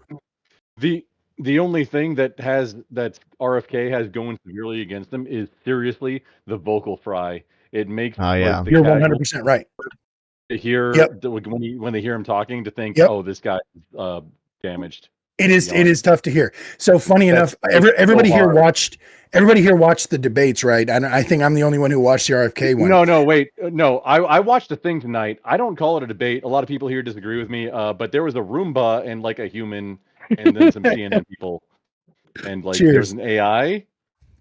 The only thing that RFK has going severely against him is seriously the vocal fry. It makes you're 100% right. To hear when they hear him talking, to think, oh, this guy is damaged. It is tough to hear. So funny enough, everybody here watched the debates, right? And I think I'm the only one who watched the RFK one. No. I watched the thing tonight. I don't call it a debate. A lot of people here disagree with me. But there was a Roomba and like a human, and then some CNN people, and like there's an AI.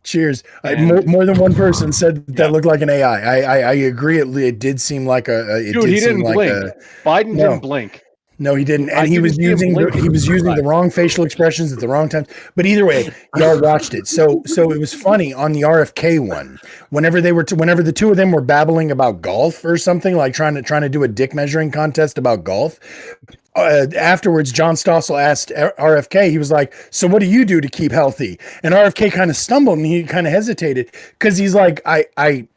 Cheers. More than one person said that looked like an AI. I agree. It did seem like a. He didn't blink. Biden didn't blink. No, he didn't, and he was using the wrong facial expressions at the wrong time. But either way, y'all watched it. So it was funny on the RFK one. Whenever the two of them were babbling about golf or something, like trying to do a dick measuring contest about golf. Afterwards, John Stossel asked RFK. He was like, "So what do you do to keep healthy?" And RFK kind of stumbled and he kind of hesitated because he's like, "I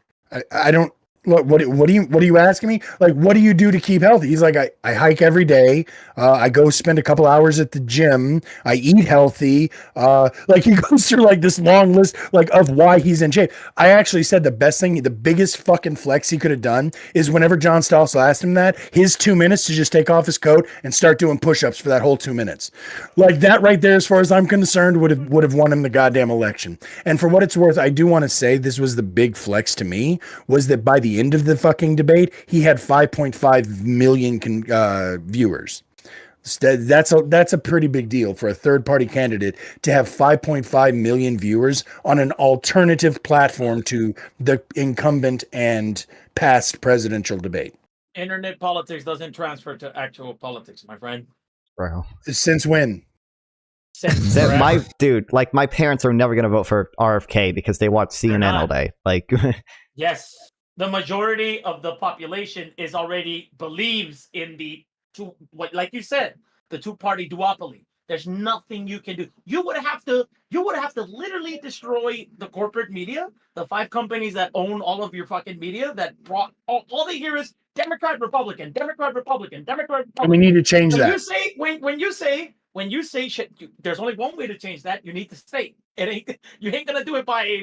don't." Look, what are you asking me? Like, what do you do to keep healthy? He's like, I hike every day. I go spend a couple hours at the gym. I eat healthy. Like, he goes through like this long list like of why he's in shape. I actually said the biggest fucking flex he could have done is whenever John Stossel asked him that, his 2 minutes to just take off his coat and start doing push-ups for that whole 2 minutes. Like that right there, as far as I'm concerned, would have won him the goddamn election. And for what it's worth, I do want to say this was the big flex to me, was that by the end of the fucking debate, he had 5.5 million viewers. That's a pretty big deal for a third party candidate to have 5.5 million viewers on an alternative platform to the incumbent and past presidential debate. Internet politics doesn't transfer to actual politics, my friend. Bro. Since when? My parents are never going to vote for RFK because they watch CNN all day. Like, yes. The majority of the population believes in like you said, the two-party duopoly. There's nothing you can do. You would have to literally destroy the corporate media, the 5 companies that own all of your fucking media that brought all they hear is Democrat, Republican, Democrat, Republican, Democrat, Republican. And we need to change that. When you say shit, there's only one way to change that. You need to say it. You ain't gonna do it by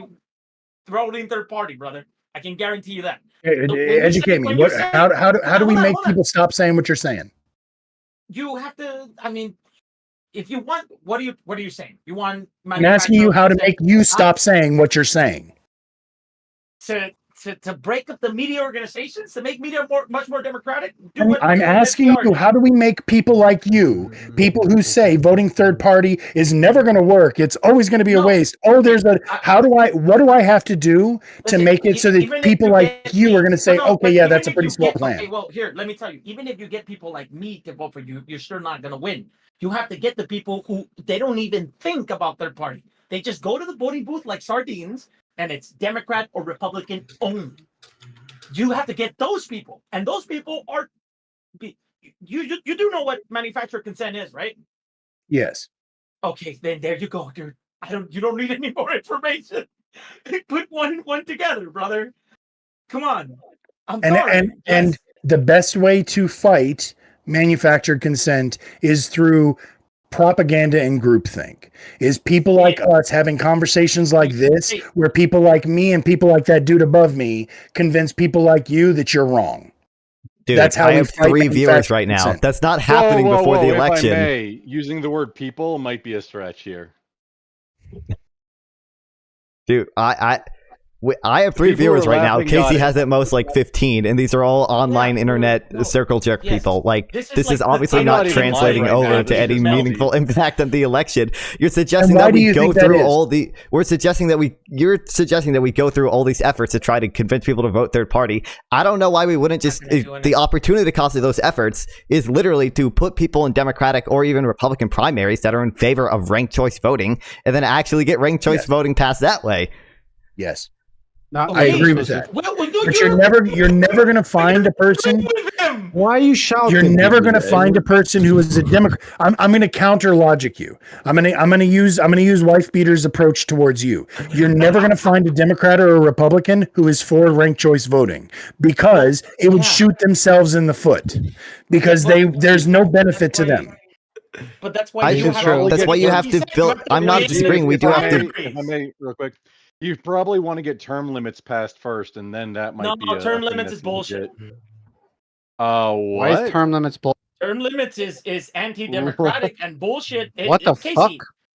throwing third party, brother. I can guarantee you that. Educate me. How do we make people stop saying what you're saying? You have to. I mean, if you want, what are you saying? You want? I'm asking you how to make you stop saying what you're saying. To break up the media organizations, to make media much more democratic. I'm asking you, how do we make people like you, people who say voting third party is never going to work, it's always going to be a waste. Oh, what do I have to do to make it so that people like you are going to say, okay, yeah, that's a pretty small plan. Okay, well, here, let me tell you, even if you get people like me to vote for you, you're still not going to win. You have to get the people who they don't even think about third party. They just go to the voting booth like sardines, and it's Democrat or Republican only. You have to get those people, and those people are. You do know what manufacturer consent is, right? Yes. Okay, then there you go, dude. You don't need any more information. Put one and one together, brother. Come on. And the best way to fight manufactured consent is through propaganda and groupthink. Is people like us having conversations like this, where people like me and people like that dude above me convince people like you that you're wrong. Dude, that's how I have 3 viewers right now. Consent. That's not happening before the election. If I may, using the word people might be a stretch here. Dude, I have 3 viewers right now. Casey has at most like 15, and these are all online internet circle jerk people. Like, this is obviously not translating over to any meaningful impact on the election. You're suggesting that we go through all the. You're suggesting that we go through all these efforts to try to convince people to vote third party. I don't know why we wouldn't just. The opportunity cost of those efforts is literally to put people in Democratic or even Republican primaries that are in favor of ranked choice voting, and then actually get ranked choice voting passed that way. Yes. I agree with that. But you're never going to find a person. Why are you shouting? You're never going to find a person who is a Democrat. I'm going to counter logic you. I'm going to use wife beater's approach towards you. You're never going to find a Democrat or a Republican who is for ranked choice voting because it would shoot themselves in the foot because there's no benefit to them. But that's why that's why you have to build. I'm not disagreeing. We do have to. If I may, real quick. You probably want to get term limits passed first, and then that might be. No, term limits is bullshit. What? Why is term limits bullshit? Term limits is anti-democratic and bullshit. What the fuck?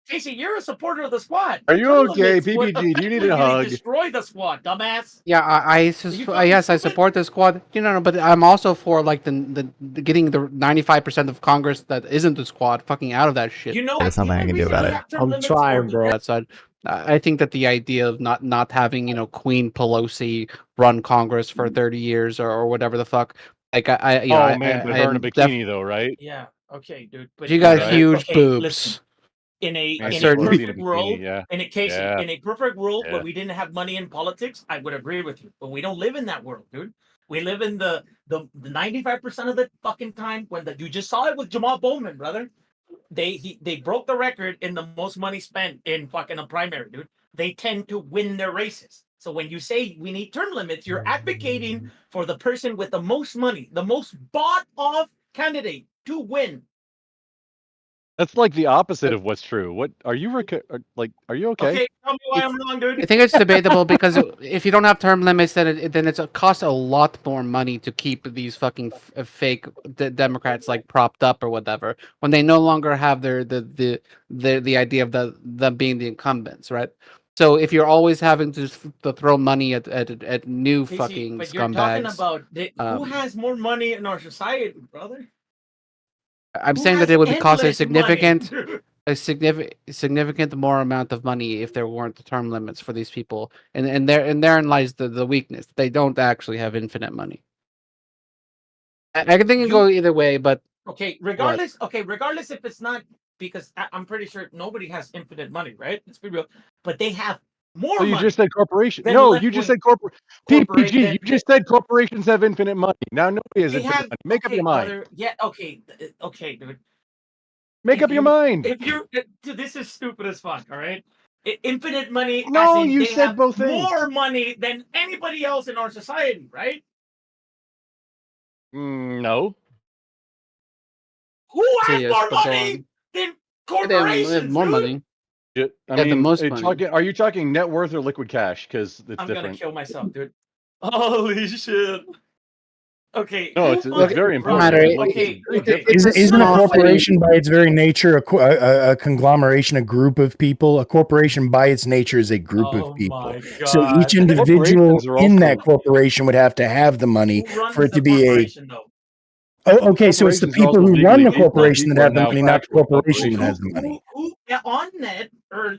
Casey, you're a supporter of the squad. Are you okay, PPG? Do you need a hug? Destroy the squad, dumbass. Yeah, yes, I support the squad. But I'm also for like the getting the 95% of Congress that isn't the squad fucking out of that shit. There's something I can do about it. I'm trying, bro. That side. I think that the idea of not having Queen Pelosi run Congress for 30 years or whatever the fuck. Like but her in a bikini though, right? Yeah. Okay, dude. But you got huge boobs. Listen, in a certain perfect world, in a perfect world where we didn't have money in politics, I would agree with you. But we don't live in that world, dude. We live in the 95% of the fucking time when you just saw it with Jamal Bowman, brother. They broke the record in the most money spent in fucking a primary, dude. They tend to win their races. So when you say we need term limits, you're advocating for the person with the most money, the most bought off candidate to win. That's like the opposite of what's true. What are you Are you okay? Okay, tell me why I'm wrong, dude. I think it's debatable because if you don't have term limits, then it costs a lot more money to keep these fucking fake Democrats like propped up or whatever when they no longer have the idea of them being the incumbents, right? So if you're always having to throw money at new fucking but scumbags, you're talking about who has more money in our society, brother? I'm saying that it would cost a significant more amount of money if there weren't the term limits for these people, and therein lies the weakness. They don't actually have infinite money. I think it can go either way, but regardless if it's not, because I'm pretty sure nobody has infinite money, right? Let's be real, but they have more money. You just said corporation. No, you just said corporate. PPG, you just said corporations have infinite money. Now nobody has infinite money. Make up your mind. Brother, yeah, okay, dude. Make up your mind. This is stupid as fuck, all right? Infinite money. No, you said both things. More money than anybody else in our society, right? No. Who has more money than corporations? They have more money. I mean, the most are you talking net worth or liquid cash? Because it's different. I'm gonna kill myself, dude. Holy shit. Okay. No, it's very important. Isn't a corporation by its very nature a conglomeration, a group of people? A corporation by its nature is a group of people. So each individual in that corporation would have to have the money for it to be a. Oh, okay. So it's the people who run the corporation that have the money, not the corporation that has the money. Who on net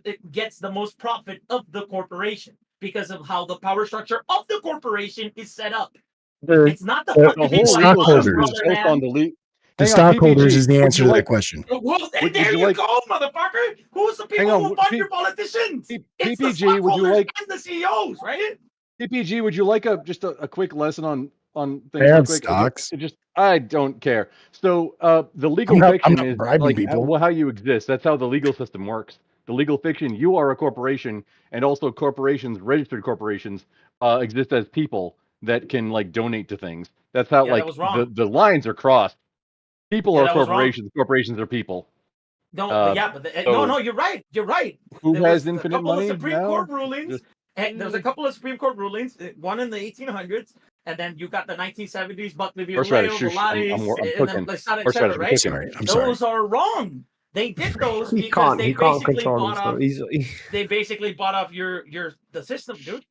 it gets the most profit of the corporation because of how the power structure of the corporation is set up. It's not the stockholders. The stockholders is the answer to that question. Well, there you go, motherfucker. Who's the people who fund your politicians? It's the stockholders and the CEOs, right? PPG, would you like just a quick lesson on things? Stocks. I don't care. So the legal fiction is like how you exist. That's how the legal system works. The legal fiction, you are a corporation, and also corporations, registered corporations, exist as people that can like donate to things. That's how the lines are crossed. People are corporations. Corporations are people. No, no, you're right. You're right. Who has infinite money? Supreme Court rulings. There's a couple of Supreme Court rulings. One in the 1800s. And then you got the 1970s, Buckley v. Royal, etc. Right? Those are wrong. They did those because they basically bought off the system, dude.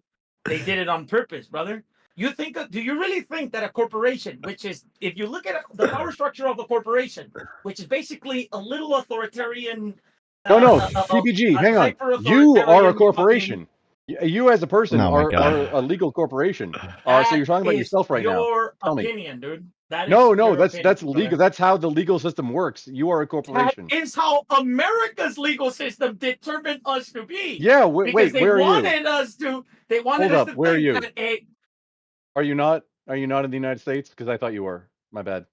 They did it on purpose, brother. Do you really think that a corporation, which is, if you look at the power structure of a corporation, which is basically a little authoritarian. No, PPG, hang on. You are a corporation. You as a person are a legal corporation. So you're talking about yourself right now. Your opinion, dude. That's legal. That's how the legal system works. You are a corporation. That is how America's legal system determined us to be. Yeah, wait, where are you? They wanted us to where are you? That Are you not? Are you not in the United States? Because I thought you were. My bad.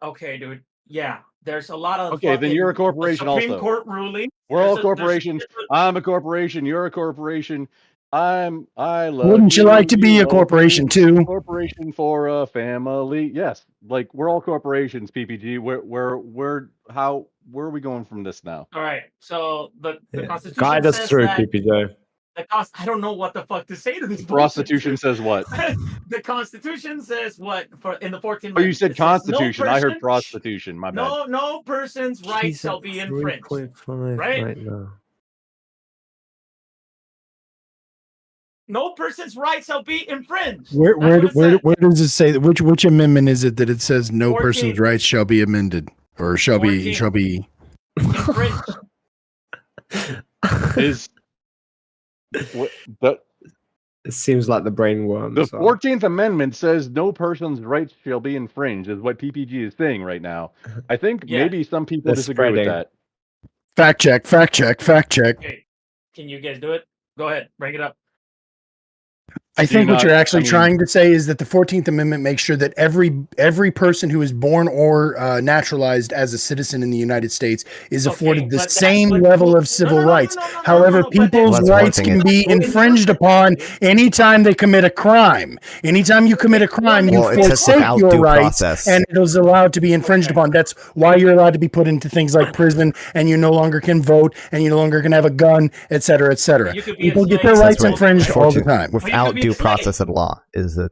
Okay, dude. Yeah, there's a lot of. Okay, then you're a corporation Supreme also. Court ruling. We're all corporations. I'm a corporation. You're a corporation. I love. Wouldn't you like to be a corporation too? Corporation for a family. Yes, like we're all corporations. PPG. Where are we going from this now? All right. So the Constitution guide us says through, that PPJ. I don't know what the fuck to say to this. Prostitution says what? The Constitution says what in the 14th. Oh, you said Constitution. I heard person, prostitution. My bad. No person's rights shall be infringed. Right now. No person's rights shall be infringed. Where does it say? Which amendment is it that it says no 14. person's rights shall be amended or shall 14. be infringed? Is it seems like the brain worm. The 14th Amendment says no person's rights shall be infringed, is what PPG is saying right now. I think maybe some people disagree with that. Fact check. Okay. Can you guys do it? Go ahead, bring it up. I think what you're actually trying to say is that the 14th Amendment makes sure that every person who is born or naturalized as a citizen in the United States is afforded the same level of civil rights. However, people's rights can be infringed upon anytime they commit a crime. Anytime you commit a crime, you forsake your rights, and it is allowed to be infringed upon. That's why you're allowed to be put into things like prison, and you no longer can vote, and you no longer can have a gun, etc., etc. People get their rights infringed all the time. Without due process of law is it?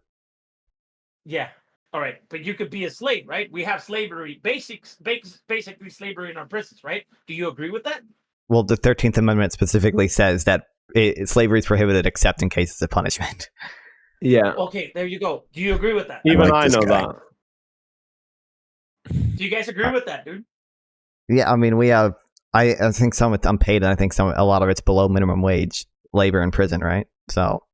Yeah. All right, but you could be a slave, right? We have slavery, basically slavery in our prisons, right? Do you agree with that? Well, the 13th Amendment specifically says that slavery is prohibited except in cases of punishment. Yeah. Okay, there you go. Do you agree with that? Even I know that. Do you guys agree with that, dude? Yeah, I mean, we have. I think some it's unpaid, and I think a lot of it's below minimum wage labor in prison, right? So.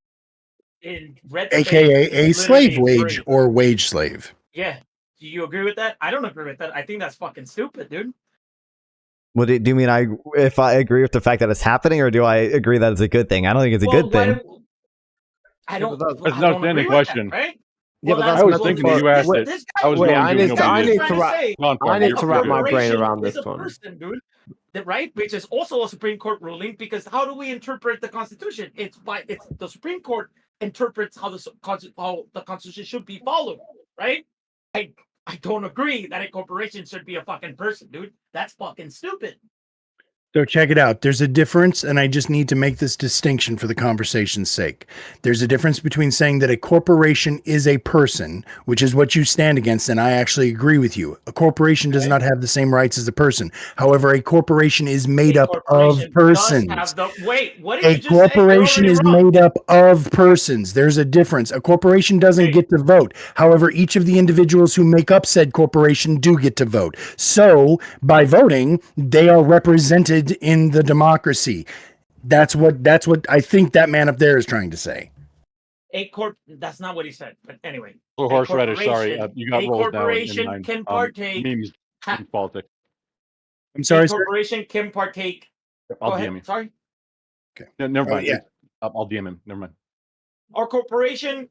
AKA a slave wage or wage slave. Yeah. Do you agree with that? I don't agree with that. I think that's fucking stupid, dude. Do you mean if I agree with the fact that it's happening, or do I agree that it's a good thing? I don't think it's a good thing. I don't. That's an outstanding question, that, right? Yeah, but I was thinking you asked it. I was I need to wrap my brain around this one. Person, dude. Right, which is also a Supreme Court ruling, because how do we interpret the Constitution? It's the Supreme Court interprets how the Constitution should be followed, right? I don't agree that a corporation should be a fucking person, dude. That's fucking stupid. So check it out. There's a difference, and I just need to make this distinction for the conversation's sake. There's a difference between saying that a corporation is a person, which is what you stand against, and I actually agree with you. A corporation does not have the same rights as a person. However, a corporation is made up of persons. A corporation is made up of persons. There's a difference. A corporation doesn't get to vote. However, each of the individuals who make up said corporation do get to vote. So, by voting, they are represented in the democracy. That's what I think that man up there is trying to say. That's not what he said, but anyway. Oh, horseradish, sorry. You got rolled down. A corporation can partake. Memes in politics. I'm sorry, a corporation can partake. I'll Go DM ahead. you. Sorry. Okay. No, never mind. Yeah. I'll DM him. Never mind. Our corporation,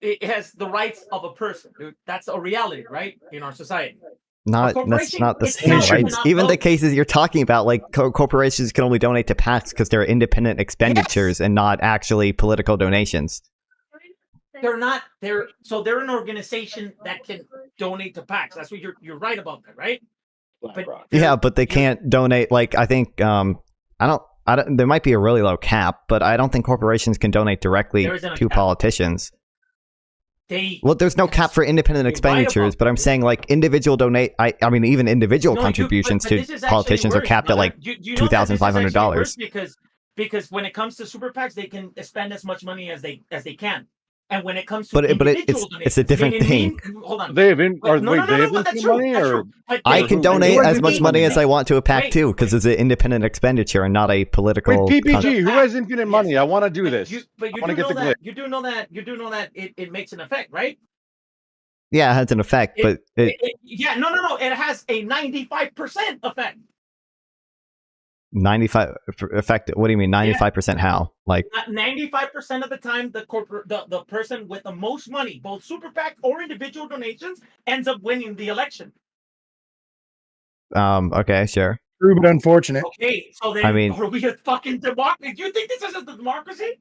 it has the rights of a person, dude. That's a reality, right? In our society. That's not the same rights. Even the cases you're talking about, like corporations can only donate to PACs because they're independent expenditures and not actually political donations. They're not. They're an organization that can donate to PACs. That's what you're right about that, right? But they can't donate. Like I think I don't. There might be a really low cap, but I don't think corporations can donate directly to politicians. There's no cap for independent expenditures, but I'm saying like individual I mean, even individual contributions to politicians are capped at like $2,500. Because when it comes to super PACs, they can spend as much money as they can. And when it comes to it's a different thing. Hold on. They have money, or I can donate as much money as I want to a PAC too, because it's an independent expenditure and not a political. Wait, PPG, who has infinite money? I want to do this. You do know that it makes an effect, right? Yeah, it has an effect, but no. It has a 95% effect. 95 effect. What do you mean 95%? How? Like 95% of the time, the person with the most money, both super PAC or individual donations, ends up winning the election. Okay, sure. True, but unfortunate. Okay, so then are we a fucking democracy? Do you think this is a democracy?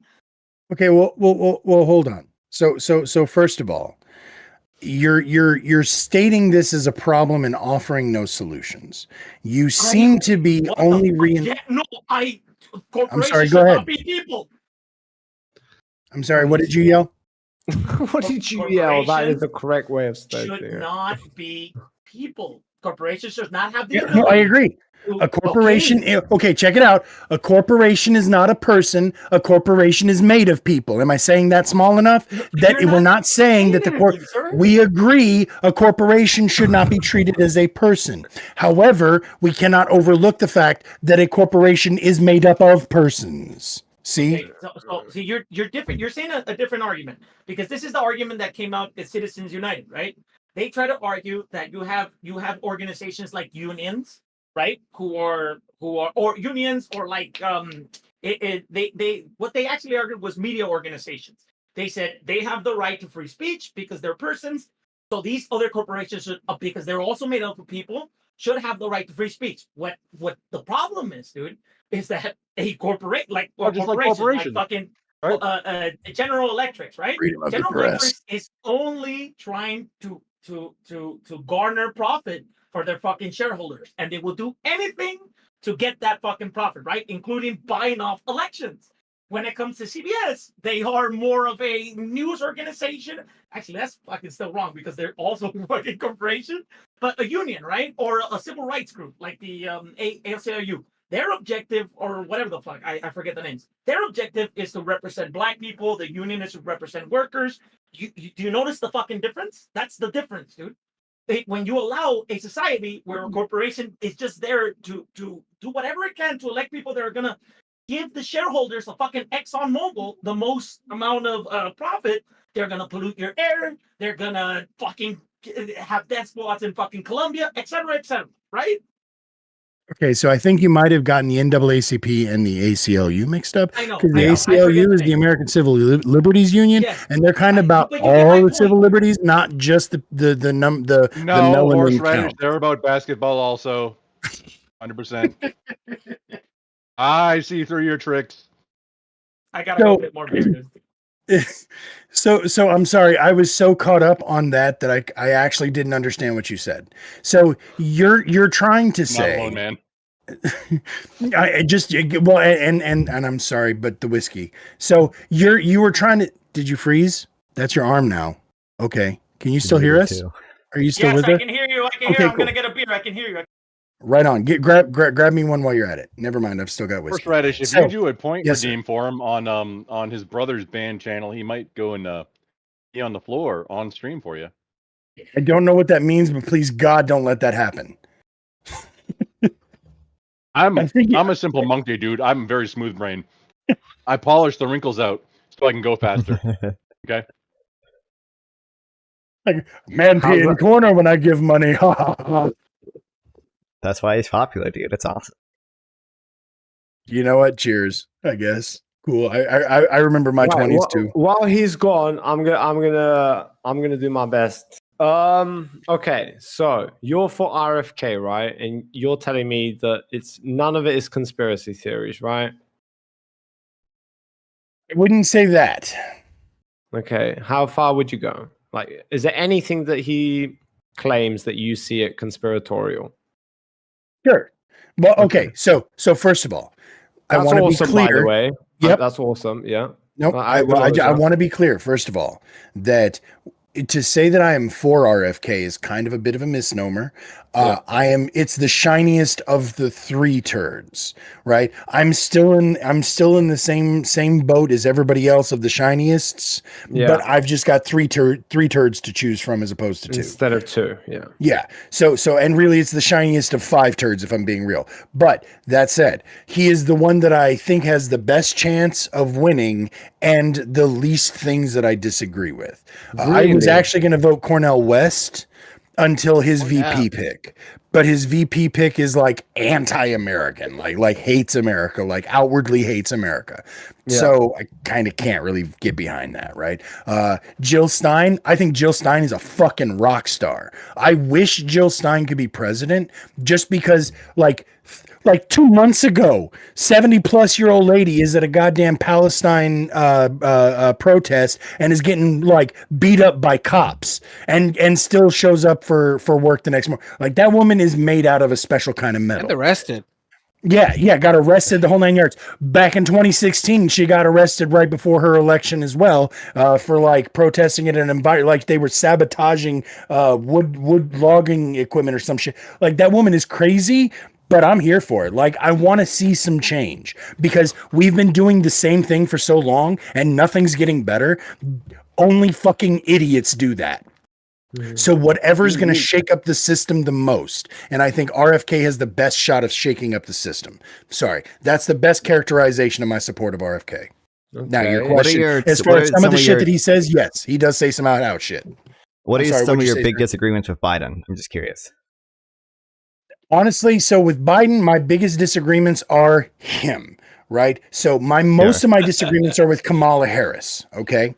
Okay, well, hold on. So first of all, you're stating this as a problem and offering no solutions. You seem to be only I'm sorry, go ahead. People. I'm sorry, what did you yell? What did you yell? That is the correct way of stating it. Should not be people. Corporations should not have the ability. No, I agree. A corporation, okay, check it out. A corporation is not a person. A corporation is made of people. Am I saying that small enough? That we're not saying that we agree a corporation should not be treated as a person. However, we cannot overlook the fact that a corporation is made up of persons. See? Okay, so you're different. You're saying a different argument, because this is the argument that came out at Citizens United, right? They try to argue that you have organizations like unions, right? Who are or unions, or like they what they actually argued was media organizations. They said they have the right to free speech because they're persons. So these other corporations should, because they're also made up of people, should have the right to free speech. What the problem is, dude, is that a corporate like fucking General Electric, right? General Electric is only trying to garner profit for their fucking shareholders, and they will do anything to get that fucking profit, right? Including buying off elections. When it comes to CBS, they are more of a news organization. Actually, that's fucking still wrong, because they're also a fucking corporation, but a union, right? Or a civil rights group like the ACLU. Their objective, or whatever the fuck, I forget the names. Their objective is to represent black people. The union is to represent workers. Do you notice the fucking difference? That's the difference, dude. When you allow a society where a corporation is just there to do whatever it can to elect people that are gonna give the shareholders of fucking ExxonMobil the most amount of profit, they're gonna pollute your air. They're gonna fucking have death squads in fucking Colombia, etc., right? Okay, so I think you might have gotten the NAACP and the ACLU mixed up. I know. Because the ACLU is the American Civil Liberties Union, and they're kind of about all the civil liberties, not just the horseradish. They're about basketball also. 100%. I see through your tricks. I gotta go a bit more business. So I'm sorry, I was so caught up on that I actually didn't understand what you said. So you're trying to say, alone, man. and I'm sorry, but the whiskey. So you were trying to. Did you freeze? That's your arm now. Okay, can you still hear us? Are you still with us? Yes, I can hear you. I'm cool. gonna get a beer. I can hear you. Right on. Grab me one while you're at it. Never mind, I've still got whiskey. Horseradish, if you do a point redeem for him on his brother's band channel, he might go and be on the floor on stream for you. I don't know what that means, but please God, don't let that happen. I'm a simple monkey, dude. I'm very smooth brain. I polish the wrinkles out so I can go faster. Okay. Like man pee in the corner when I give money. That's why he's popular, dude. It's awesome. You know what? Cheers. I guess. Cool. I remember my 20s too. While he's gone, I'm gonna do my best. Okay, so you're for RFK, right? And you're telling me that none of it is conspiracy theories, right? I wouldn't say that. Okay, how far would you go? Like, is there anything that he claims that you see it conspiratorial? Sure. Well, okay. So first of all, I want to be clear. By the way. Yep. That's awesome. Yeah. Nope. I want to be clear, first of all, that to say that I am for RFK is kind of a bit of a misnomer. It's the shiniest of the three turds, right? I'm still in the same boat as everybody else of the shiniest, but I've just got three turds to choose from as opposed to two. Instead of two, yeah. Yeah. So and really it's the shiniest of five turds if I'm being real. But that said, he is the one that I think has the best chance of winning and the least things that I disagree with. Really? was actually going to vote Cornel West until his VP pick. But his VP pick is like anti-American, like hates America, like outwardly hates America. Yeah. So I kind of can't really get behind that, right? Jill Stein, I think Jill Stein is a fucking rock star. I wish Jill Stein could be president just because like 2 months ago, 70-plus-year-old lady is at a goddamn Palestine protest and is getting like beat up by cops and still shows up for work the next morning. Like that woman is made out of a special kind of metal. And arrested. Yeah, got arrested the whole 9 yards. Back in 2016, she got arrested right before her election as well for like protesting at an environment, like they were sabotaging wood logging equipment or some shit. Like that woman is crazy. But I'm here for it. Like, I want to see some change because we've been doing the same thing for so long and nothing's getting better. Only fucking idiots do that. So whatever's going to shake up the system the most. And I think RFK has the best shot of shaking up the system. Sorry. That's the best characterization of my support of RFK. Okay. Now, your question, as far as some of the shit that he says, yes, he does say some out shit. What are some of your big disagreements with Biden? I'm just curious. Honestly, so with Biden, my biggest disagreements are him, right? So most of my disagreements are with Kamala Harris, okay?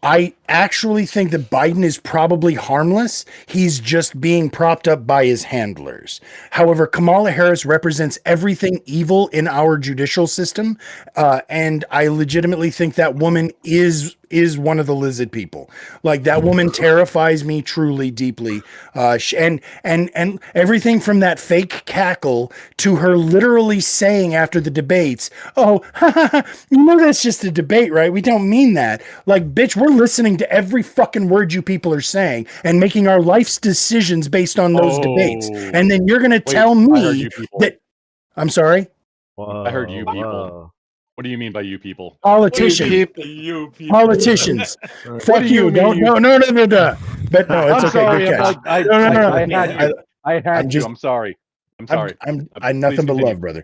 I actually think that Biden is probably harmless. He's just being propped up by his handlers. However, Kamala Harris represents everything evil in our judicial system, and I legitimately think that woman is one of the lizard people. Like that woman terrifies me truly deeply. And everything from that fake cackle to her literally saying after the debates, "Oh, you know that's just a debate, right? We don't mean that." Like, bitch, we're listening to every fucking word you people are saying and making our life's decisions based on those debates. And then you're going to tell me that I'm sorry. I heard you people. What do you mean by you people? Politicians. You people. Politicians. Fuck you. No. But no, it's okay. Sorry, good catch. I had you. I'm sorry. I'm nothing but love, brother.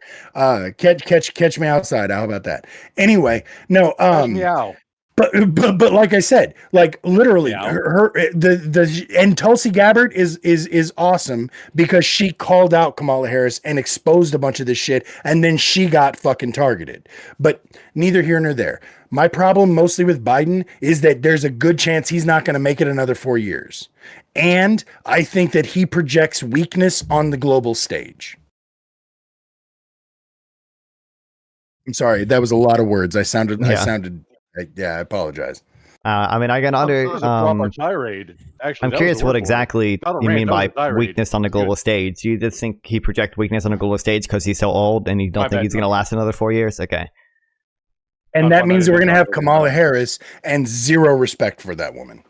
Catch me outside. How about that? Anyway, no. Meow. But like I said, like literally, and Tulsi Gabbard is awesome because she called out Kamala Harris and exposed a bunch of this shit, and then she got fucking targeted. But neither here nor there. My problem mostly with Biden is that there's a good chance he's not going to make it another 4 years, and I think that he projects weakness on the global stage. I'm sorry, that was a lot of words. I sounded. Yeah, I apologize. I mean, I can under. Tirade. Actually, I'm curious what exactly you mean by weakness on the global stage. Do you just think he projects weakness on the global stage because he's so old and you don't think he's going to last another 4 years? Okay. And that means we're going to have Kamala Harris and zero respect for that woman.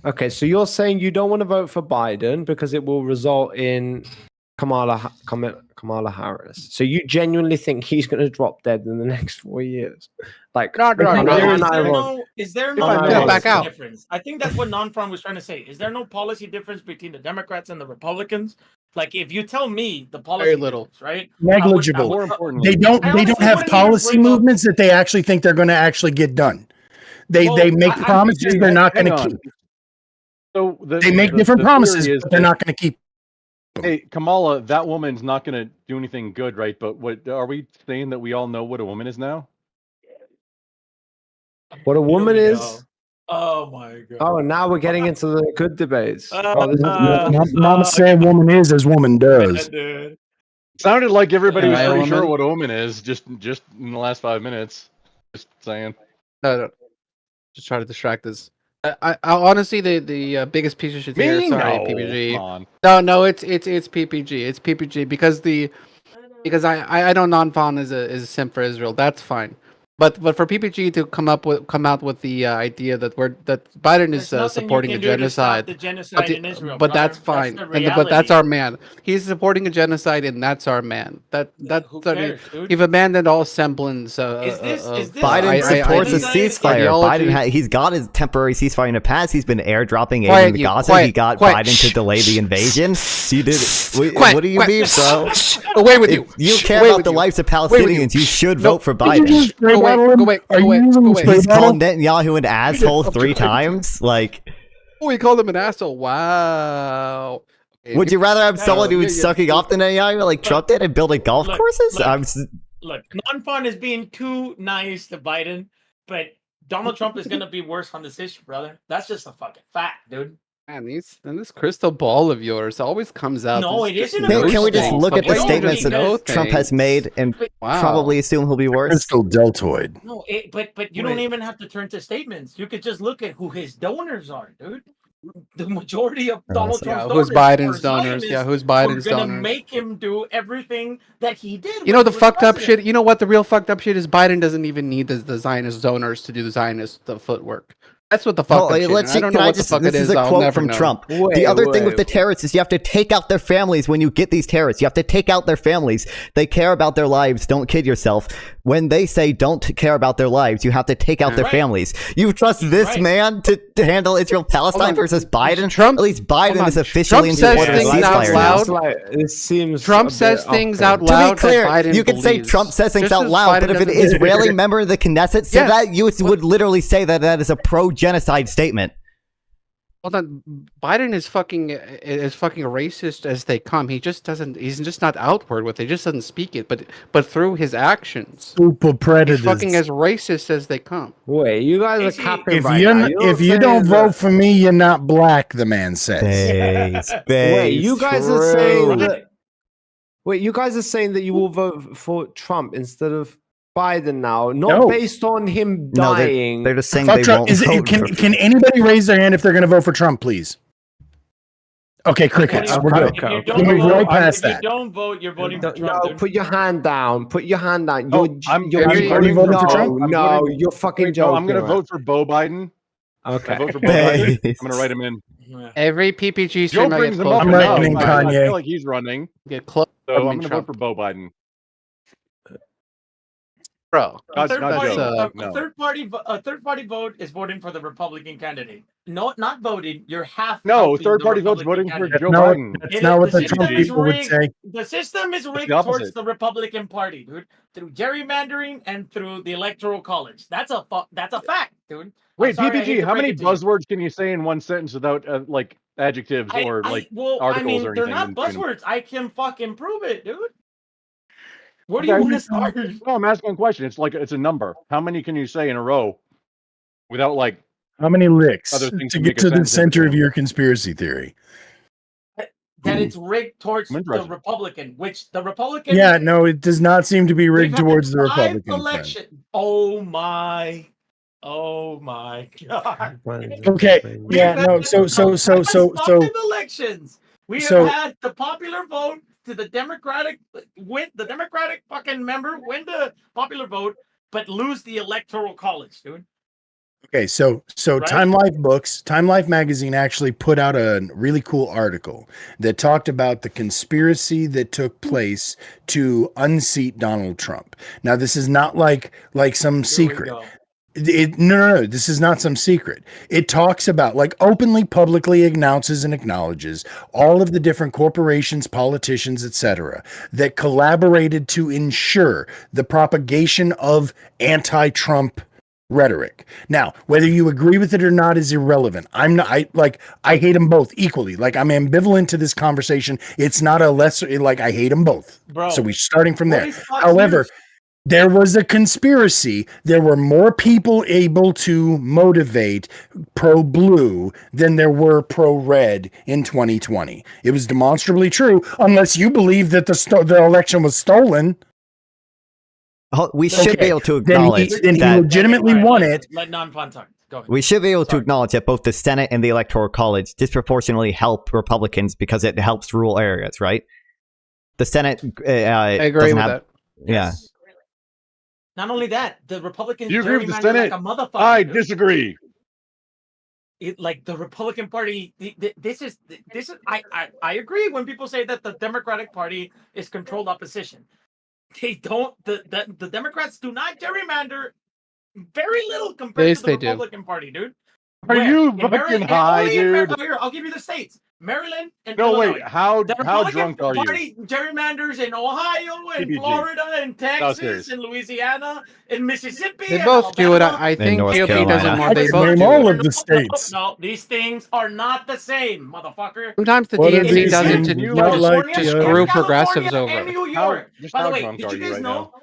Okay, so you're saying you don't want to vote for Biden because it will result in Kamala Harris. So you genuinely think he's going to drop dead in the next 4 years? Like, is there no back out difference? I think that's what Non-From was trying to say. Is there no policy difference between the Democrats and the Republicans? Like, if you tell me the policy, very little, right? Negligible. They don't have policy movements that they actually think they're going to actually get done. They make promises they're not going to keep. So they make different promises, but they're not going to keep. Hey, Kamala, that woman's not going to do anything good, right? But what are we saying that we all know what a woman is now? What a woman is? Oh my god! Oh, now we're getting into the good debates. Mama said woman is as woman does. Sounded like everybody was pretty sure what a woman is just in the last 5 minutes. Just saying. No. Just try to distract us. I honestly the biggest piece of shit here. Sorry, PPG. No, it's PPG. It's PPG because I know Non-Fawn is a simp for Israel. That's fine. But for PPG to come out with the idea that Biden is supporting a genocide, the genocide in Israel, but that's fine. But that's our man. He's supporting a genocide, and that's our man. You've abandoned all semblance. Biden supports a ceasefire. Biden he's got his temporary ceasefire in the past. He's been airdropping aid in Gaza. He got Biden to delay the invasion. You did it. What do you mean, bro? Away with you. You care about the lives of Palestinians. You should vote for Biden. Go away. He's called Netanyahu an asshole 3 times. Like, Oh, he called him an asshole. Wow. Okay, Would you rather have someone who's sucking off than AI like Trump did and building golf courses? Look, non-fun is being too nice to Biden, but Donald Trump is going to be worse on this issue, brother. That's just a fucking fact, dude. Man, this crystal ball of yours always comes out. No, it isn't. Can we just look at the statements that Trump has made and probably assume he'll be worse? Crystal deltoid. No, but you don't even have to turn to statements. You could just look at who his donors are, dude. The majority of Donald Trump's donors. Who's Biden's donors? Yeah, who's Biden's donors? donors? Make him do everything that he did. You know the fucked up shit. You know what the real fucked up shit is? Biden doesn't even need the Zionist donors to do the Zionist footwork. That's what the fuck. Let's see. This is a quote from Trump. The other thing with the terrorists is you have to take out their families when you get these terrorists. You have to take out their families. They care about their lives. Don't kid yourself. When they say don't care about their lives, you have to take out their families. You trust this man to handle Israel-Palestine versus Biden? Trump, at least Biden is officially in support of the ceasefire. It seems Trump says things out loud. To be clear, you can say Trump says things out loud, but if an Israeli member of the Knesset said that, you would literally say that is a pro-genocide statement. Hold on, Biden is fucking racist as they come. He just doesn't. He's just not outward with it. He just doesn't speak it, but through his actions, super predators. He's fucking as racist as they come. Wait, you guys are capping if you don't vote for me, you're not black. The man says. Wait, you guys are saying that. Wait, you guys are saying that you will vote for Trump instead of Biden now, not based on him dying. They're just saying they won't vote. Can anybody raise their hand if they're going to vote for Trump, please? Okay, crickets. We're good. If you don't vote, you're voting for Trump. No, put your hand down. Put your hand down. You're voting for Trump? No, you're fucking joking. I'm going to vote for Beau Biden. Okay. I vote for Beau Biden. I'm going to write him in. Every PPG stream Joe brings him up. I'm writing in Kanye. I feel like he's running. Get close. So I'm going to vote for Beau Biden. Bro, a third party vote is voting for the Republican candidate. No, not voting. You're half. No, third party vote's voting for Joe Biden. That's not what the Trump people would say. The system is rigged towards the Republican Party, dude, through gerrymandering and through the Electoral College. That's a fact, dude. Wait, PPG, how many buzzwords can you say in one sentence without like adjectives or articles or anything? They're not buzzwords. I can fucking prove it, dude. Where do you want to start? No, I'm asking a question. It's a number. How many can you say in a row without like how many licks other things to get to the center of your conspiracy theory? That it's rigged towards the Republican, which the Republican. Yeah, no, it does not seem to be rigged towards the Republican. Election. Oh my God. Okay. Yeah. No. So. Five elections. We have had the popular vote. To the Democratic fucking member win the popular vote, but lose the Electoral College, dude. Okay, so right? Time Life magazine actually put out a really cool article that talked about the conspiracy that took place to unseat Donald Trump. Now, this is not like some secret. No, this is not some secret. It talks about, like, openly, publicly announces and acknowledges all of the different corporations, politicians, etc., that collaborated to ensure the propagation of anti-Trump rhetoric. Now, whether you agree with it or not is irrelevant. I hate them both equally. Like, I'm ambivalent to this conversation. It's not a lesser, like, I hate them both. Bro, so we're starting from there. However, there was a conspiracy. There were more people able to motivate pro-blue than there were pro-red in 2020. It was demonstrably true, unless you believe that the election was stolen. We should be able to acknowledge that he legitimately won it. Let non-fun talk. Go ahead. We should be able to acknowledge that both the Senate and the Electoral College disproportionately help Republicans because it helps rural areas, right? The Senate I agree with that. Yeah. Not only that, the Republicans you agree with the Senate? Like a motherfucker. I disagree. Like the Republican Party, this is. I agree when people say that the Democratic Party is controlled opposition. They don't. The Democrats do not gerrymander. Very little compared to the Republican Party, dude. Are you fucking high, dude? Here, I'll give you the states. Maryland and No, Illinois. wait. How Republican drunk are you? Party gerrymanders in Ohio and PPG. Florida and Texas and Louisiana and Mississippi. They and both do it. Alabama. I think North GOP doesn't Carolina. more. They both Name do all it. of the states. No, these things are not the same, motherfucker. Sometimes the What are DNC these does it things? to, You to, like to the- screw California progressives and over. New York. Just By the how way, drunk did are you you guys right know?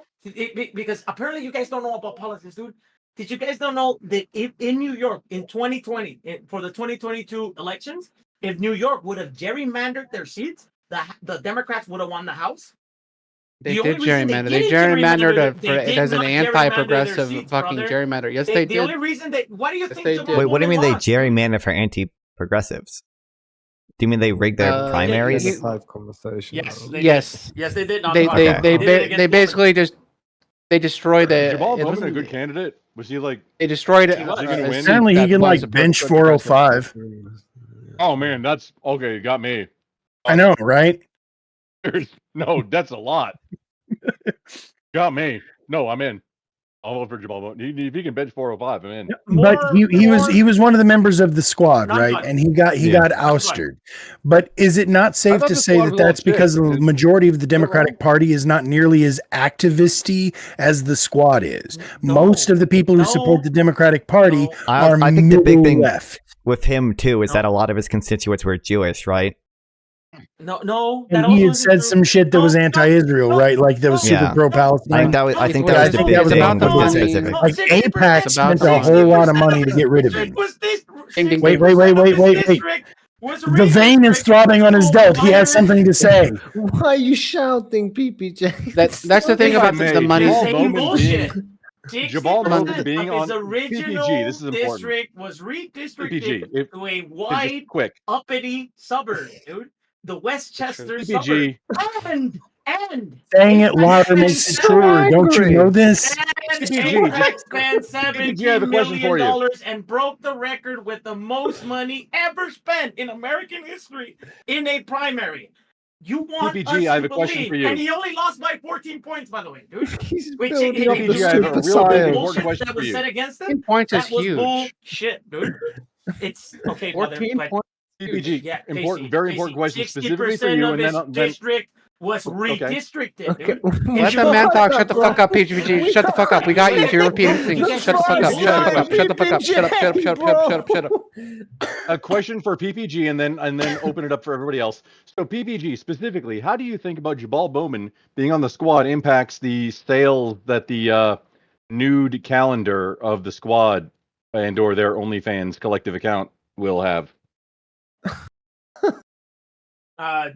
Because apparently you guys don't know about politics, dude. Did you guys don't know that if in New York in 2020 for the 2022 elections, if New York would have gerrymandered their seats, the Democrats would have won the House? They The did only reason gerrymander. they They didn't gerrymandered gerrymander it they for did it as an not gerrymander anti-progressive their seats, fucking brother. gerrymander. Yes, The they did. only reason why do you think they Jamal did. Wait, what do you mean Bowman they lost? gerrymander for anti-progressives? Do you mean they rigged their primaries? you- Conversation. Yes, they Yes. did. Yes, they did. They Okay. they did it they against basically just they destroyed Is the. Jamal it Bowman a wasn't- good candidate? Was he like? They destroyed it. He was. Is he gonna win? Apparently, he can like bench 405. Oh man, that's okay. Got me. I know, right? No, that's a lot. Got me. No, I'm in. I'll vote for Jamal Bowman. If he can bench 405, I'm in. But he was one of the members of the squad, Not right? much. And he got ousted. But is it not safe thought to the say squad that was all that's because shit. the majority of the Democratic Party is not nearly as activisty as the squad is? Most of the people who support the Democratic Party are I think the big thing left. with him too is that a lot of his constituents were Jewish, right? No. And that he also had isn't said true. some shit that was anti-Israel, right? Like that was super Yeah. pro-Palestine. I think Yeah, that was the big it's thing about with the this money. specific. Like AIPAC It's about spent a whole lot of money to get rid of him. Ding, ding, Wait, ding. wait. The vein is throbbing on his belt. He has something to say. Why are you shouting, PPJ? That's the thing If I about may, the money. Jamal Saying Bowman bullshit. Jamal Bowman 60% being of his on original PPG, this is important. district was redistricted PPG, if- to a just wide, quick. uppity suburb, dude. The Westchester PPG. suburb. And Saying it louder makes it truer. Don't you know this? PPG, AIPAC spent PPG, I have a $17 question for million you. and broke the record with the most money ever spent in American history in a primary. You want PPG, us I have to a question believe, for you. and he only lost by 14 points, by the way, dude. Which building up the PPG, I have a super real big science. important bullshit question that for was you. said against him. 14 points is That was huge. bullshit, dude. It's okay, brother. 14 but points. PPG, yeah, important, Casey, very Casey, important question 60% specifically for you, of and his then district was Okay. redistricted, Okay. dude. Let the man talk. Shut the fuck up, PPG. Shut the fuck up. We got you. If you're repeating things, shut the fuck up. Shut the fuck up. Shut the fuck up. Shut up. Shut up. Shut up. Shut up. Shut up. a question for PPG, and then open it up for everybody else. So PPG specifically, how do you think about Jamal Bowman being on the squad impacts the sales that the nude calendar of the squad and/or their OnlyFans collective account will have? I'm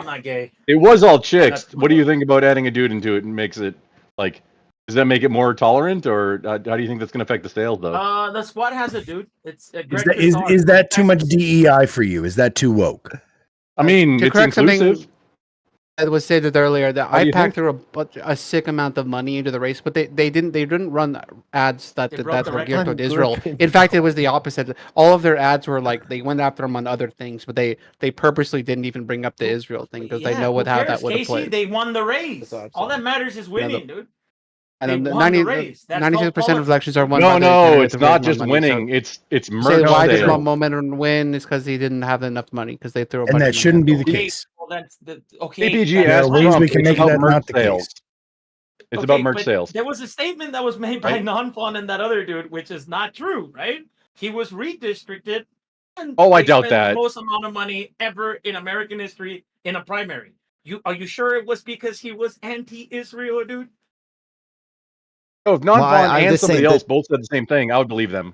not gay. It was all chicks. What do you think about adding a dude into it and makes it like? Does that make it more tolerant, or how do you think that's going to affect the sales though? The squad has a dude. It's a Is Greg that, Tressard. is that too much DEI for you? Is that too woke? I mean, To it's correct inclusive. something that was stated earlier, that How do you IPAC think? threw a sick amount of money into the race, but they didn't run ads that They broke the were record. geared toward Israel. In fact, it was the opposite. All of their ads were like they went after them on other things, but they purposely didn't even bring up the Israel thing because they Yeah, know who how cares, that would have Casey? played. They won the race. That's All that matters is winning, dude. And They then the won the 90, race. That's called 96% of elections are won. No, by the no, candidate it's that raised not more just money. winning. So It's say merch why does sales. Momentum win? Is because he didn't have enough money because they threw a And bunch that of money shouldn't at be it. the Okay, case. well, that's the okay. PPG that's- There are asked ways Trump, we can it's make about that merch not the sales. case. It's Okay, about merch but sales. There was a statement that was made by Right. Non-Fun and that other dude, which is not true, right? He was redistricted. And Oh, I they doubt spent that. The most amount of money ever in American history in a primary. Are you sure it was because he was anti-Israel, dude? Oh, if non I'm and just somebody saying else that- both said the same thing, I would believe them.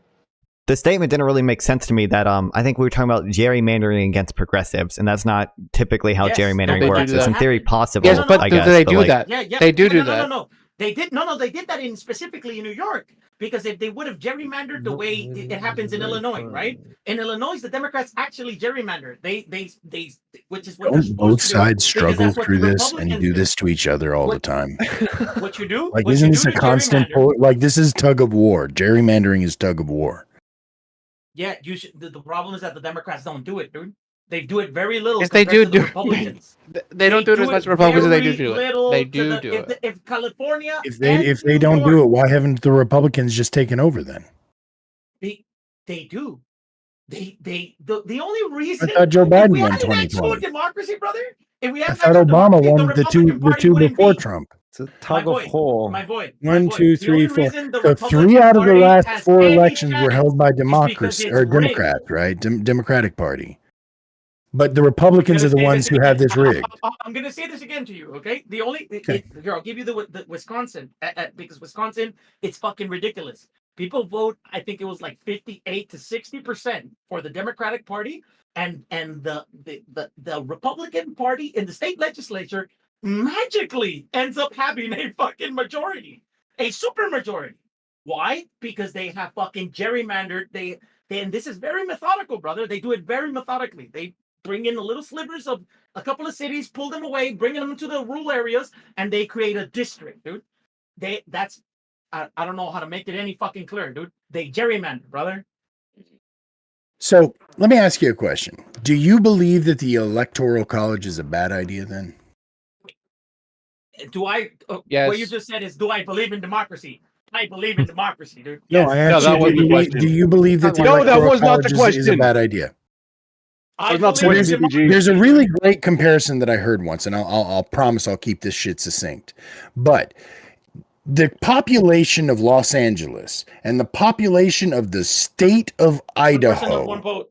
The statement didn't really make sense to me. That I think we were talking about gerrymandering against progressives, and that's not typically how Yes, gerrymandering they do works. do It's that. in theory possible. Yes, but I do guess, they but, do like, that? Yeah. They do no, that. No. They did. No, they did that in specifically in New York because if they would have gerrymandered the way it happens in Illinois, right? In Illinois, the Democrats actually gerrymandered. They, which is what they're Don't supposed both to do, sides because struggle that's what through the this and Republicans do this to each other all the time? What you do? Like, what isn't you this do a to constant gerrymander- like this is tug of war? Gerrymandering is tug of war. Yeah, you should. The problem is that the Democrats don't do it, dude. They do it very little. Yes, they compared do to the do- Republicans. They don't do it as much as Republicans as they do very do it. little They to do the- do if, it. If California, If they don't do it, why haven't the Republicans just taken over then? They do. The only reason I thought Joe Biden we won had an actual 2020. democracy, brother. If we I had thought actual Obama democracy, won the two before Trump. It's a tug of war. My boy. 1, 2, 3, 4. So Republican 3 out of the Party last has 4 any elections were chance held by is because Democrats it's or rigged. Democrats, right? Democratic Party. But the Republicans are the ones who have this rigged. I'm going to say this again to you, okay? The only here, I'll give you the Wisconsin because Wisconsin, it's fucking ridiculous. People vote, I think it was like 58 to 60% for the Democratic Party, and the Republican Party in the state legislature magically ends up having a fucking majority, a super majority. Why? Because they have fucking gerrymandered. And this is very methodical, brother. They do it very methodically. They bring in the little slivers of a couple of cities, pull them away, bringing them to the rural areas, and they create a district, dude. I don't know how to make it any fucking clearer, dude. They gerrymander, brother. So let me ask you a question. Do you believe that the Electoral College is a bad idea then? Do I? Yes. What you just said is, do I believe in democracy? I believe in democracy, dude. No, I asked do you believe that the Electoral College is a bad idea? There's a really great comparison that I heard once, and I'll promise I'll keep this shit succinct. But the population of Los Angeles and the population of the state of Idaho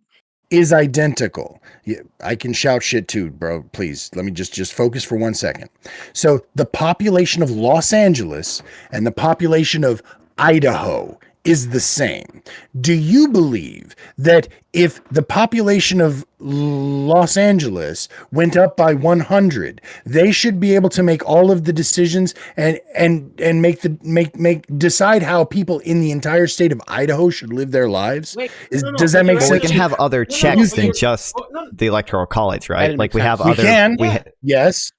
is identical. Yeah, I can shout shit too, bro. Please, let me just focus for 1 second. So the population of Los Angeles and the population of Idaho is the same. Do you believe that if the population of Los Angeles went up by 100, they should be able to make all of the decisions and decide how people in the entire state of Idaho should live their lives? Does that make sense? We can have other checks than just the Electoral College, right? Like we have other. Yes,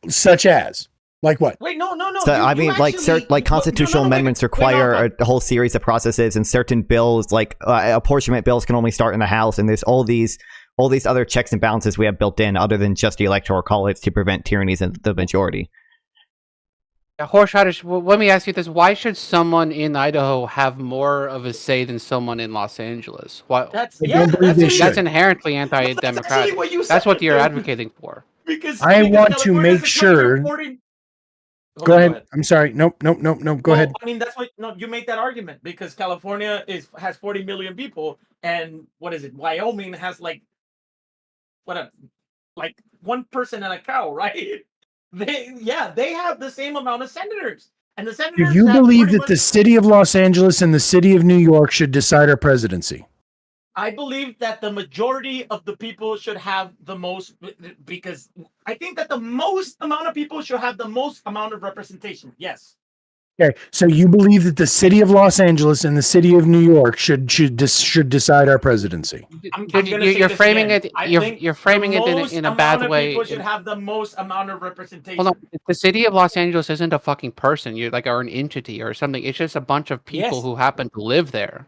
such as. Like what? Wait, no. So, I mean, like constitutional amendments require a whole series of processes, and certain bills, like apportionment bills, can only start in the House, and there's all these other checks and balances we have built in, other than just the Electoral College, to prevent tyrannies in the majority. Horseradish, let me ask you this: why should someone in Idaho have more of a say than someone in Los Angeles? Why? That's inherently anti-democratic. That's what you're advocating for. Because I want to make sure. Go ahead. I'm sorry. Nope. Go ahead. I mean, that's what. No, you make that argument because California has 40 million people, and what is it? Wyoming has like one person and a cow, right? They have the same amount of senators, and the senators. Do you believe that the city of Los Angeles and the city of New York should decide our presidency? I believe that the majority of the people should have the most, because I think that the most amount of people should have the most amount of representation. Yes. Okay, so you believe that the city of Los Angeles and the city of New York should decide our presidency? You're framing it. You're framing it in a bad way. People should have the most amount of representation. Hold on. The city of Los Angeles isn't a fucking person. You're or an entity or something. It's just a bunch of people who happen to live there.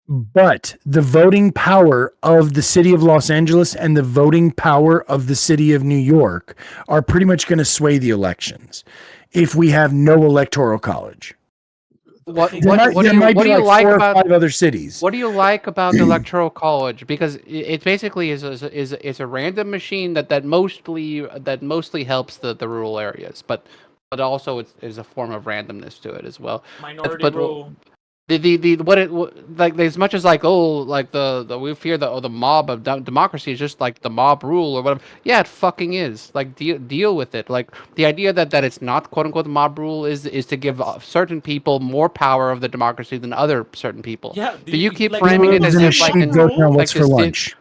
But the voting power of the city of Los Angeles and the voting power of the city of New York are pretty much going to sway the elections if we have no electoral college. What do you like about 5 other cities? What do you like about the electoral college? Because it basically is a random machine that mostly helps the rural areas, but also it is a form of randomness to it as well. Minority rule. Like as much as we fear the mob of democracy is just like the mob rule or whatever. Yeah, it fucking is. Like deal with it. Like the idea that it's not quote unquote mob rule is to give certain people more power of the democracy than other certain people. Yeah. Do you keep framing it as if what's for lunch?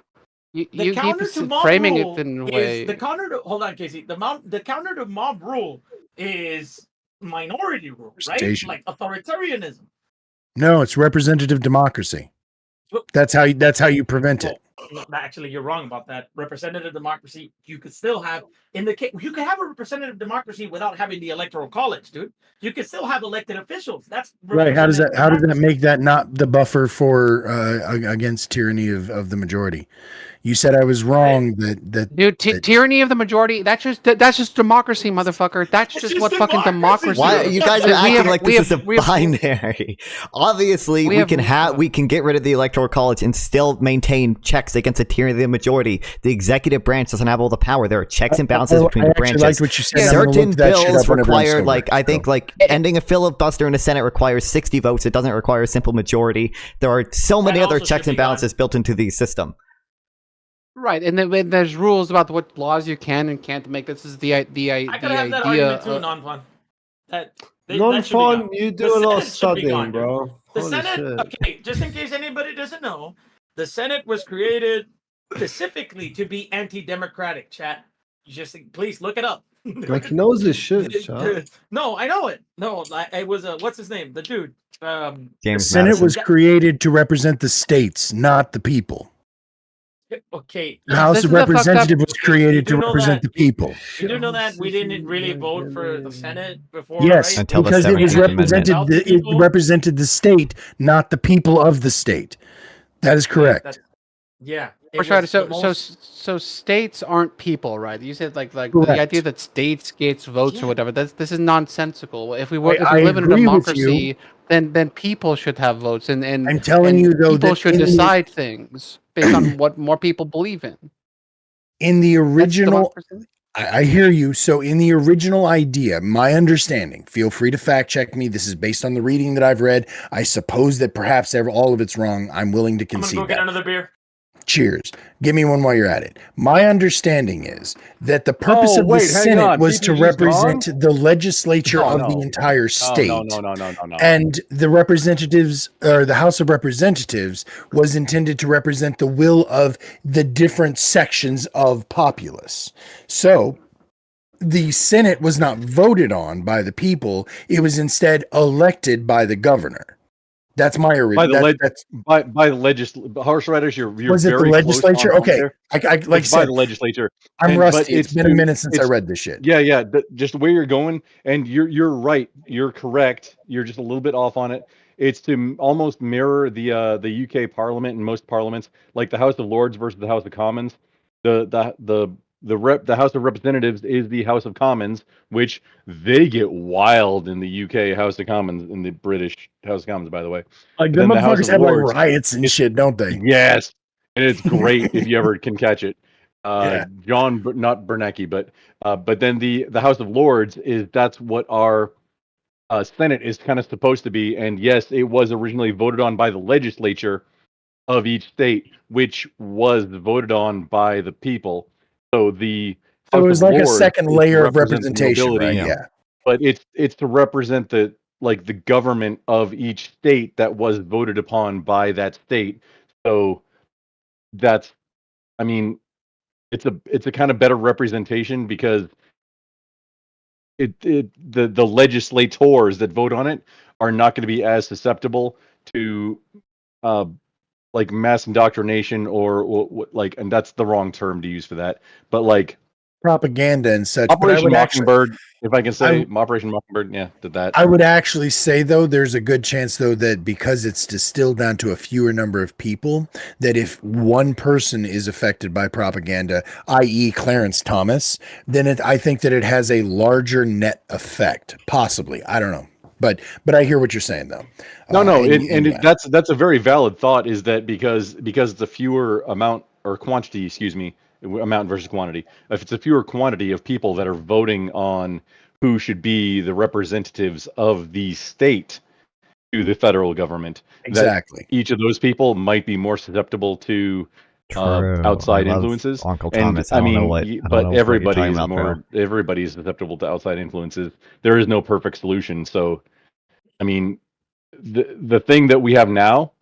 You keep framing it in a way. Hold on, Casey. The counter to mob rule is minority rule, right? Like authoritarianism. No, it's representative democracy. That's how you prevent it. Actually, you're wrong about that. Representative democracy, you could still have you could have a representative democracy without having the electoral college, dude. You could still have elected officials. That's right. How does that make that not the buffer for against tyranny of the majority? You said I was wrong. Dude, tyranny of the majority. That's just democracy, motherfucker. That's just what fucking democracy. Why is. you guys are acting like this is a binary? Obviously, we can get rid of the electoral college and still maintain checks against the tyranny of the majority. The executive branch doesn't have all the power. There are checks and balances between the branches. Liked what you said. Certain bills require, I think, ending a filibuster in the Senate requires 60 votes. It doesn't require a simple majority. There are so many other checks and balances built into the system. Right, and then there's rules about what laws you can and can't make. This is the idea. I could have that argument too, non-fun. Non-fun, you do a lot of studying, bro. The Senate, okay, just in case anybody doesn't know, the Senate was created specifically to be anti-democratic, chat. Please look it up. Like, he knows this shit, chat. No, I know it. No, it was, what's his name? The dude. The Senate was created to represent the states, not the people. Okay. The House of Representatives was created to represent the people. You do know that we didn't really vote for the Senate before, yes, right? because it was it represented the state, not the people of the state. That is correct. Yeah. So states aren't people, right? You said like the idea that states gets votes or whatever. This is nonsensical. If we live in a democracy, then people should have votes, and I'm telling you though, people should decide things based on what more people believe in. In the original, I hear you. So in the original idea, my understanding, feel free to fact check me. This is based on the reading that I've read. I suppose that perhaps all of it's wrong. I'm willing to concede. I'm gonna go get another beer. Cheers. Give me one while you're at it. My understanding is that the purpose of the Senate was to represent the legislature of the entire state. No. And the representatives, or the House of Representatives, was intended to represent the will of the different sections of populace. So the Senate was not voted on by the people. It was instead elected by the governor. That's my original. By the legislature. Horse Riders, you're was it the legislature? Okay, I like by the legislature. I'm rusty. It's been a minute since I read this shit. Yeah. Just the way you're going, and you're right. You're correct. You're just a little bit off on it. It's to almost mirror the UK Parliament and most parliaments, like the House of Lords versus the House of Commons. The House of Representatives is the House of Commons, which they get wild in the UK House of Commons, in the British House of Commons, by the way. Like, the motherfuckers have like riots and shit, don't they? Yes, and it's great if you ever can catch it. John, not Bernanke, but then the House of Lords that's what our Senate is kind of supposed to be. And yes, it was originally voted on by the legislature of each state, which was voted on by the people. So it was like a second layer of representation, right? Yeah. But it's to represent the government of each state that was voted upon by that state. So it's a kind of better representation, because the legislators that vote on it are not going to be as susceptible to like mass indoctrination or and that's the wrong term to use for that, but like propaganda and such. Operation Mockingbird, if I can say, Operation Mockingbird, did that. I would actually say, though, there's a good chance, though, that because it's distilled down to a fewer number of people, that if one person is affected by propaganda, i.e. Clarence Thomas, then I think that it has a larger net effect, possibly. I don't know. But I hear what you're saying, though. That's a very valid thought, is that because it's a fewer amount or quantity, amount versus quantity. If it's a fewer quantity of people that are voting on who should be the representatives of the state to the federal government, exactly, each of those people might be more susceptible to outside influences. Uncle Thomas, everybody's susceptible to outside influences. There is no perfect solution. So, I mean, the thing that we have now,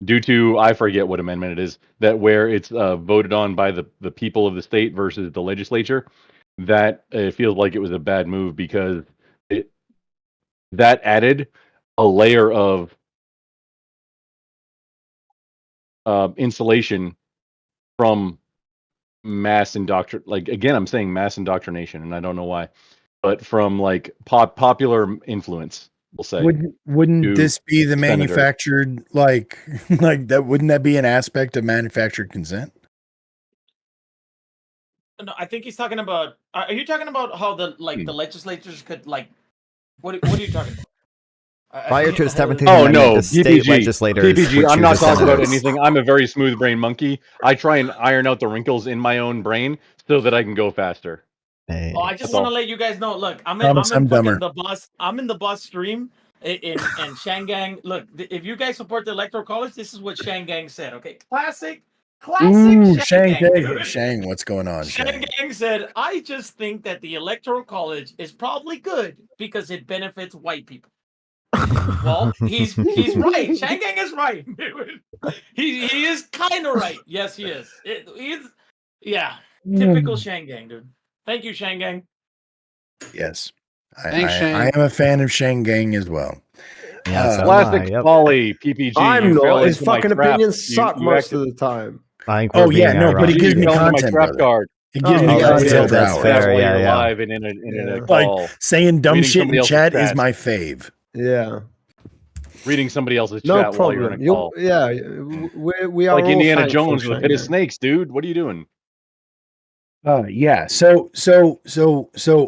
due to, I forget what amendment it is, that where it's voted on by the people of the state versus the legislature, that it feels like it was a bad move, because that added a layer of insulation from mass indoctrination. Like, again, I'm saying mass indoctrination, and I don't know why, but from like popular influence, we'll say. Wouldn't this be the manufactured like that? Wouldn't that be an aspect of manufactured consent? No, I think he's talking about. Are you talking about how the legislatures could like? What are you talking about? Prior to the 17th Oh Amendment, no, the state PPG. legislators would PPG. I'm choose not the talking about senators. anything. I'm a very smooth brain monkey. I try and iron out the wrinkles in my own brain so that I can go faster. Hey. Oh, I just want to let you guys know. Look, I'm in dumber. the bus. I'm in the bus stream in Shangang. Look, if you guys support the Electoral College, this is what Shangang said. Okay, classic Ooh, Shang, Shangang. Shang, what's going on? Shang? Shangang said, "I just think that the Electoral College is probably good because it benefits white people." Well, he's right. Shangang is right. He is kind of right. Yes, he is. Typical Shangang, dude. Thank you, Shangang. Yes. Thanks, Shang. I am a fan of Shangang as well. Yeah, Classic folly, PPG. I'm you not. fell His into my fucking trap. opinions suck You most acted- of the time. Oh yeah, no, but it gives me fell into my content, trap brother. card. It gives me yeah, content yeah, for that's hours. fair. While Yeah, you're yeah. live and in a Like call. saying dumb Reading shit somebody in else's chat is chat. my fave. Yeah. Reading somebody else's No chat while you're in problem. a call. We are Like all Indiana thankful, Jones with a pit of Shangang. snakes, dude. What are you doing? Yeah. So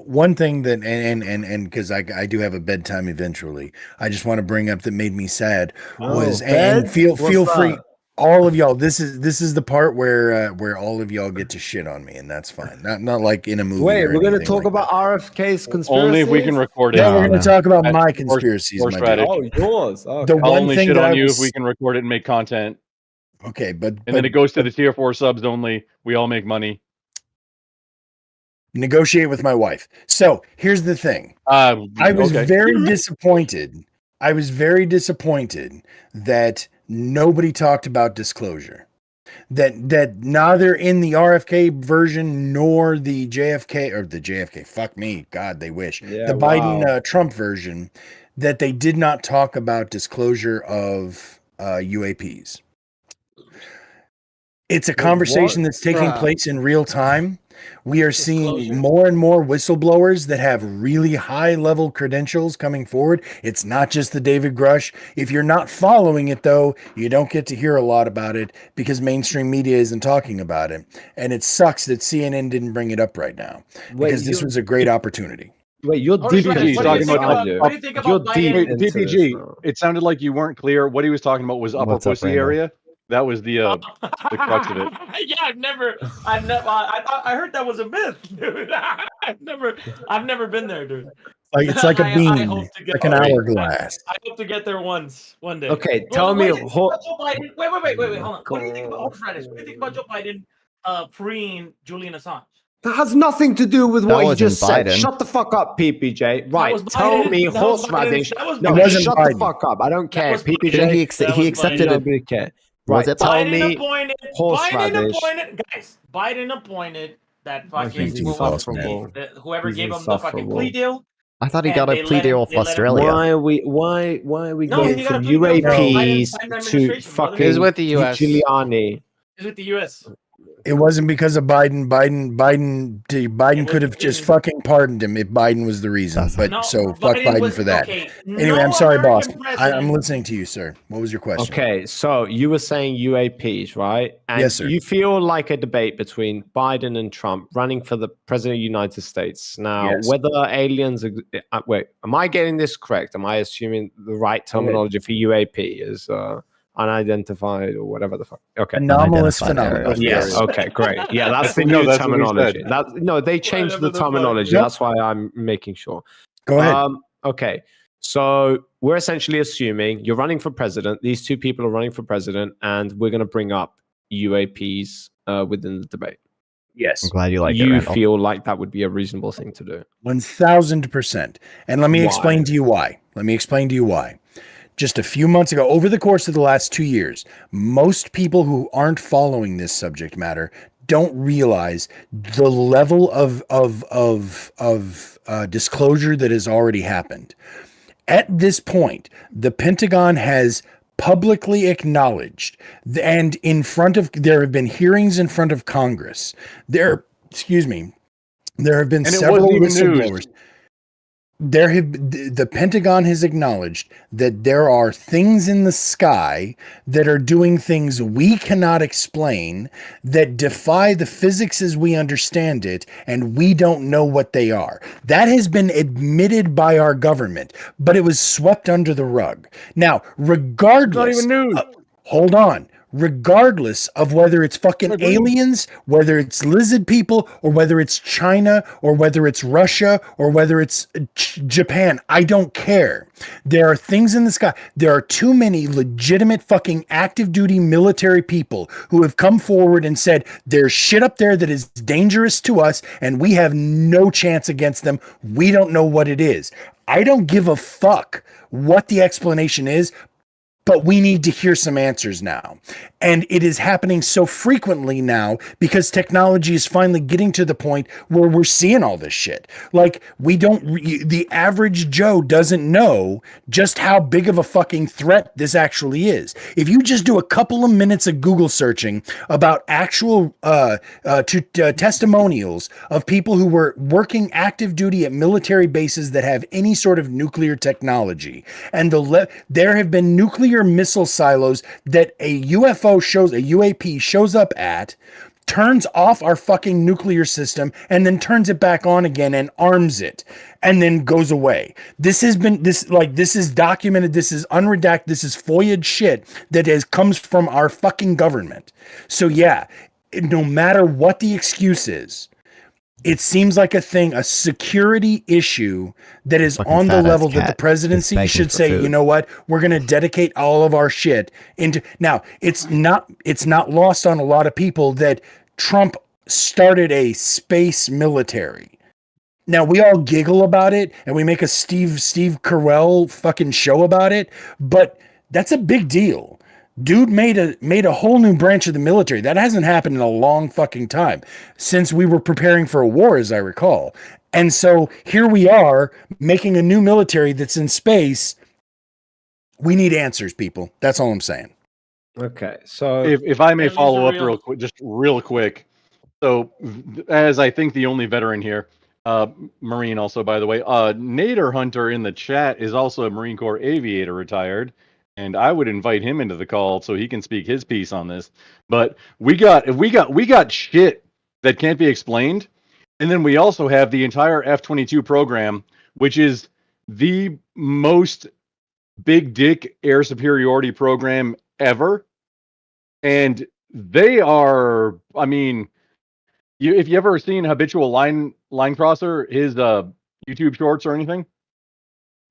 one thing that and because I do have a bedtime eventually, I just want to bring up that made me sad was and bed? feel What's free, that? all of y'all. This is the part where all of y'all get to shit on me, and that's fine. Not like in a movie. Wait, or we're going to anything talk like about RFK's conspiracy. Only if we can record it. that. No, we're going to talk about That's my horse- conspiracies, my horseradish. dude. Oh, yours. Okay. The I'll one only thing shit that on I you was, if we can record it and make content. okay, but And then it goes to the tier 4 subs only. We all make money. negotiate with my wife. So here's the thing. I was okay. very disappointed. I was very disappointed that nobody talked about disclosure. That neither in the RFK version nor the JFK, fuck me, God, they wish. Yeah, the Biden Trump version, that they did not talk about disclosure of UAPs. It's a conversation that's taking place in real time. We are seeing more and more whistleblowers that have really high level credentials coming forward. It's not just the David Grush. If you're not following it, though, you don't get to hear a lot about it because mainstream media isn't talking about it. And it sucks that CNN didn't bring it up right now because this was a great opportunity. Wait, you're deep PPG, into talking this, about aren't you? What do you think about You're Biden? deep Wait, into this PPG, now. it sounded like you weren't clear. What he was talking about was upper What's up, pussy Rainbow? area. That was the crux of it. Yeah, I heard that was a myth, dude. I've never been there, dude. It's like a I beam, hope to get like an there. hourglass. I hope to get there one day. Okay, tell me. Wait, Joe Biden. Wait, hold on. What do you think about horseradish? What do you think about Joe Biden freeing Julian Assange? That has nothing to do with what he wasn't just said. Biden. Shut the fuck up, PPJ. Right, was tell Biden. me That was horseradish. Biden. That was No, Biden. It wasn't shut Biden. the fuck up. I don't care, was PPJ. Didn't he That was accepted it? Nobody care. Was Right, it tell Biden me appointed. horseradish. Biden appointed that fucking think he's insufferable. whoever He's gave him the fucking insufferable. plea deal. I thought he And got they a plea let him- deal with they let him- Australia. Why are we No, going he got a from plea deal from UAPs Biden's to administration, brother. fucking He's with the US. Giuliani? He's with the U.S. It wasn't because of Biden. Biden could have just fucking pardoned him if Biden was the reason. But No, so fuck Biden was- for that. okay, Anyway, no I'm sorry, boss. American I'm president- listening to you, sir. What was your question? Okay, so you were saying UAPs, right? And Yes, sir. you feel like a debate between Biden and Trump running for the president of the United States. Now, Yes. whether aliens... wait, am I getting this correct? Am I assuming the right terminology for UAP is unidentified or whatever the fuck? Okay. Anomalous Unidentified phenomenon. area. Yes. Okay. Great. Yeah, that's the No, new that's what we terminology. said. No, they changed the Whatever the fuck. terminology. Yep. That's why I'm making sure. Go ahead. Okay. So we're essentially assuming you're running for president. These two people are running for president, and we're going to bring up UAPs within the debate. Yes. I'm glad you like it, You Randall. feel like that would be a reasonable thing to do. 1000%. And let me Why? explain to you why. Just a few months ago, over the course of the last 2 years, most people who aren't following this subject matter don't realize the level of disclosure that has already happened. At this point, the Pentagon has publicly acknowledged, and there have been hearings in front of Congress. There have been And it several wasn't even news. whistleblowers. the Pentagon has acknowledged that there are things in the sky that are doing things we cannot explain, that defy the physics as we understand it, and we don't know what they are. That has been admitted by our government, but it was swept under the rug. Now, regardless, it's not even news. Hold on. Regardless of whether it's fucking aliens, whether it's lizard people, or whether it's China, or whether it's Russia, or whether it's Japan, I don't care. There are things in the sky. There are too many legitimate fucking active duty military people who have come forward and said there's shit up there that is dangerous to us and we have no chance against them. We don't know what it is. I don't give a fuck what the explanation is, but we need to hear some answers now. And it is happening so frequently now because technology is finally getting to the point where we're seeing all this shit. Like, the average Joe doesn't know just how big of a fucking threat this actually is. If you just do a couple of minutes of Google searching about actual testimonials of people who were working active duty at military bases that have any sort of nuclear technology, and there have been nuclear missile silos that a UAP shows up at, turns off our fucking nuclear system, and then turns it back on again and arms it, and then goes away. This is documented, this is unredacted, this is FOIA shit that comes from our fucking government. So yeah, no matter what the excuse is, it seems like a security issue that is on the level that the presidency should say, you know what, we're going to dedicate all of our shit into. Now, it's not lost on a lot of people that Trump started a space military. Now, we all giggle about it and we make a Steve Carell fucking show about it, but that's a big deal. Dude made a whole new branch of the military. That hasn't happened in a long fucking time since we were preparing for a war, as I recall. And so here we are making a new military that's in space. We need answers, people. That's all I'm saying. Okay, so if I may follow up real quick. So, as I think the only veteran here, Marine also, by the way, Nader Hunter in the chat is also a Marine Corps aviator retired. And I would invite him into the call so he can speak his piece on this. But we got shit that can't be explained, and then we also have the entire F-22 program, which is the most big dick air superiority program ever. And they are, I mean, if you ever seen Habitual Line Crosser, his YouTube shorts or anything,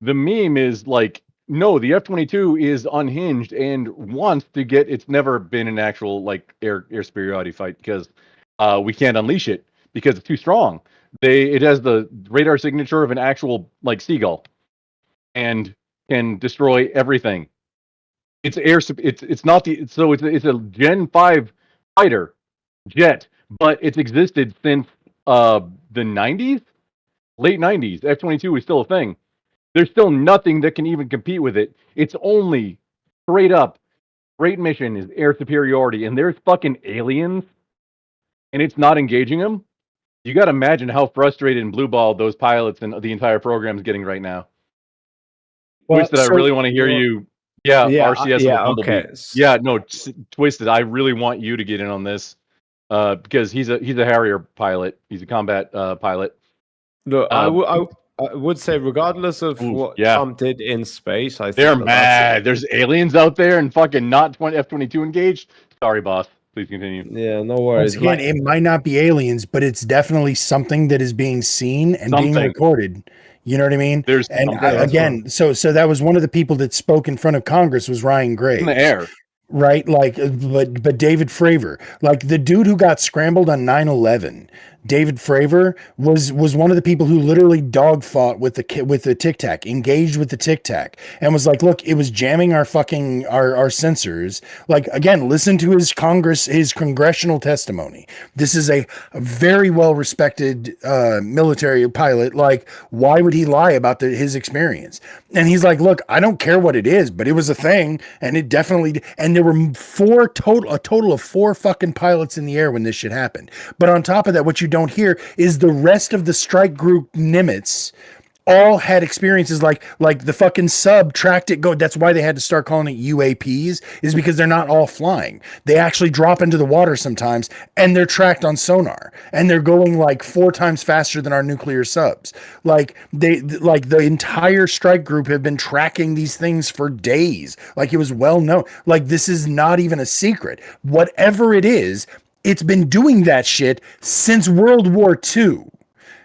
the meme is like, no, the F-22 is unhinged and wants to get. It's never been an actual like air superiority fight because we can't unleash it because it's too strong. It has the radar signature of an actual like seagull, and can destroy everything. It's a Gen 5 fighter jet, but it's existed since the 90s, late 90s. F-22 is still a thing. There's still nothing that can even compete with it. It's only straight up, great mission is air superiority, and there's fucking aliens, and it's not engaging them. You got to imagine how frustrated and blue-balled those pilots and the entire program is getting right now. Twisted, I really want to hear you. Yeah, RCS. Yeah, okay. Yeah, no, Twisted, I really want you to get in on this because he's a Harrier pilot. He's a combat pilot. Look, I would say, regardless of what Trump did in space, I think they're mad. There's aliens out there and fucking not F-22 engaged. Sorry, boss. Please continue. Yeah, no worries. Again, it might not be aliens, but it's definitely something that is being seen and being recorded. You know what I mean? So that was one of the people that spoke in front of Congress was Ryan Graves. In the air. Right? Like, but David Fravor, like the dude who got scrambled on 9/11, David Fravor was one of the people who literally dogfought with the Tic Tac, engaged with the Tic Tac, and was like, look, it was jamming our fucking our sensors. Like, again, listen to his congressional testimony. This is a very well respected military pilot. Like, why would he lie about his experience? And he's like, look, I don't care what it is, but it was a thing, and it definitely. And there were a total of 4 fucking pilots in the air when this shit happened. But on top of that, what you don't hear is the rest of the strike group Nimitz all had experiences like the fucking sub tracked it go. That's why they had to start calling it UAPs, is because they're not all flying. They actually drop into the water sometimes, and they're tracked on sonar, and they're going like 4 times faster than our nuclear subs. Like the entire strike group have been tracking these things for days. Like it was well known. Like this is not even a secret. Whatever it is, it's been doing that shit since World War II.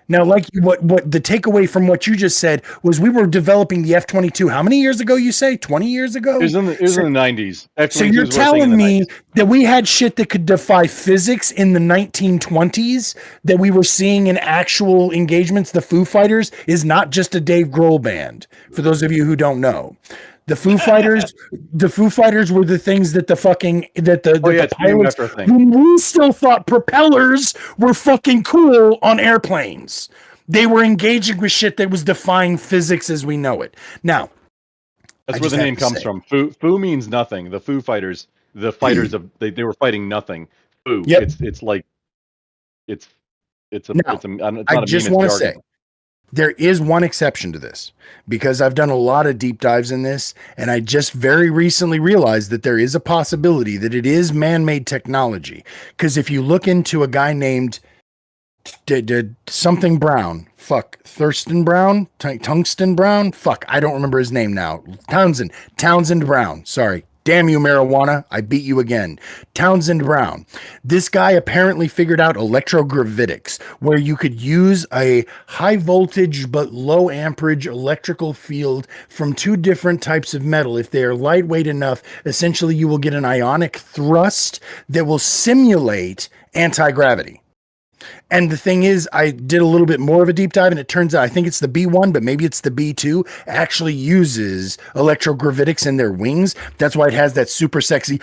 Now, like what the takeaway from what you just said was, we were developing the F-22. How many years ago? You say 20 years ago? It was in the 90s. So you're telling me that we had shit that could defy physics in the 1920s that we were seeing in actual engagements? The Foo Fighters is not just a Dave Grohl band. For those of you who don't know. The Foo Fighters were the things that the pilots, whom we still thought propellers were fucking cool on airplanes. They were engaging with shit that was defying physics as we know it. Now, that's where the name comes from. Foo means nothing. The Foo Fighters, the fighters of they were fighting nothing. Foo. Yep. It's I just want to say, there is one exception to this, because I've done a lot of deep dives in this, and I just very recently realized that there is a possibility that it is man-made technology. Because if you look into a guy named something Brown, Thurston Brown, Tungsten Brown, I don't remember his name now. Townsend Brown, sorry. Damn you, marijuana. I beat you again. Townsend Brown. This guy apparently figured out electrogravitics, where you could use a high voltage but low amperage electrical field from 2 different types of metal. If they are lightweight enough, essentially you will get an ionic thrust that will simulate anti-gravity. And the thing is, I did a little bit more of a deep dive, and it turns out, I think it's the B1, but maybe it's the B2, actually uses electrogravitics in their wings. That's why it has that super sexy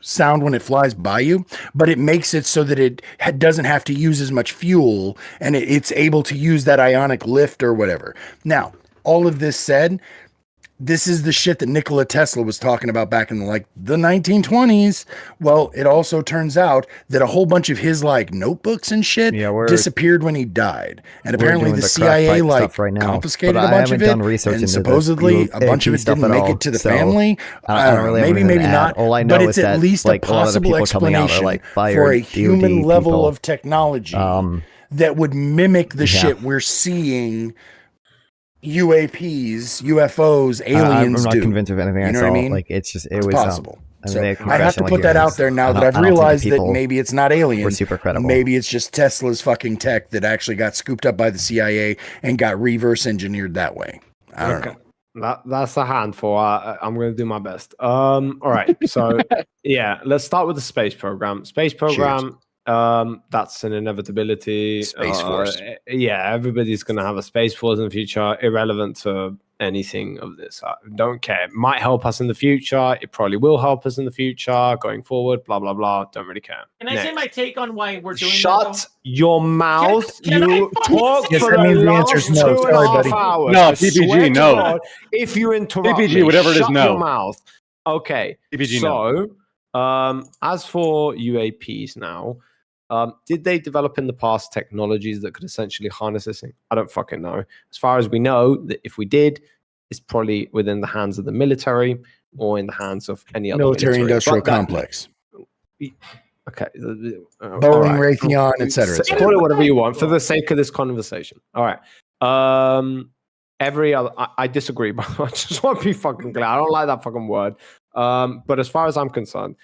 sound when it flies by you, but it makes it so that it doesn't have to use as much fuel, and it's able to use that ionic lift or whatever. Now, all of this said, this is the shit that Nikola Tesla was talking about back in the 1920s. Well, it also turns out that a whole bunch of his notebooks and shit disappeared when he died. And apparently the CIA confiscated a bunch of it. And supposedly a bunch of it didn't make it to the family. I don't know, maybe not. All I know but it's is at least a possible explanation for a human level of technology that would mimic the shit we're seeing UAPs, UFOs, aliens. I'm not convinced of anything. You know what I mean? It's possible. I have to put that out there now that I've realized that maybe it's not aliens. We're super credible. Maybe it's just Tesla's fucking tech that actually got scooped up by the CIA and got reverse engineered that way. I don't know. That's a handful. I'm going to do my best. All right. So yeah, let's start with the space program. That's an inevitability. Space Force. Yeah, everybody's going to have a Space Force in the future, irrelevant to anything of this. I don't care. It might help us in the future. It probably will help us in the future, going forward, blah, blah, blah. Don't really care. Can I say my take on why we're doing Shut your mouth. Can you talk yes, for that means the the answer is no. Sorry, buddy. Hours. No, PPG, no. God, if you interrupt PPG, me, whatever it is, shut no. your mouth. Okay. PPG, so, as for UAPs now, did they develop in the past technologies that could essentially harness this thing? I don't fucking know. As far as we know, that if we did, it's probably within the hands of the military or in the hands of any other military-industrial complex. Okay. Boeing, Raytheon, etc. Call it whatever you want for the sake of this conversation. All right. Every other, I disagree, but I just want to be fucking clear. I don't like that fucking word. But as far as I'm concerned,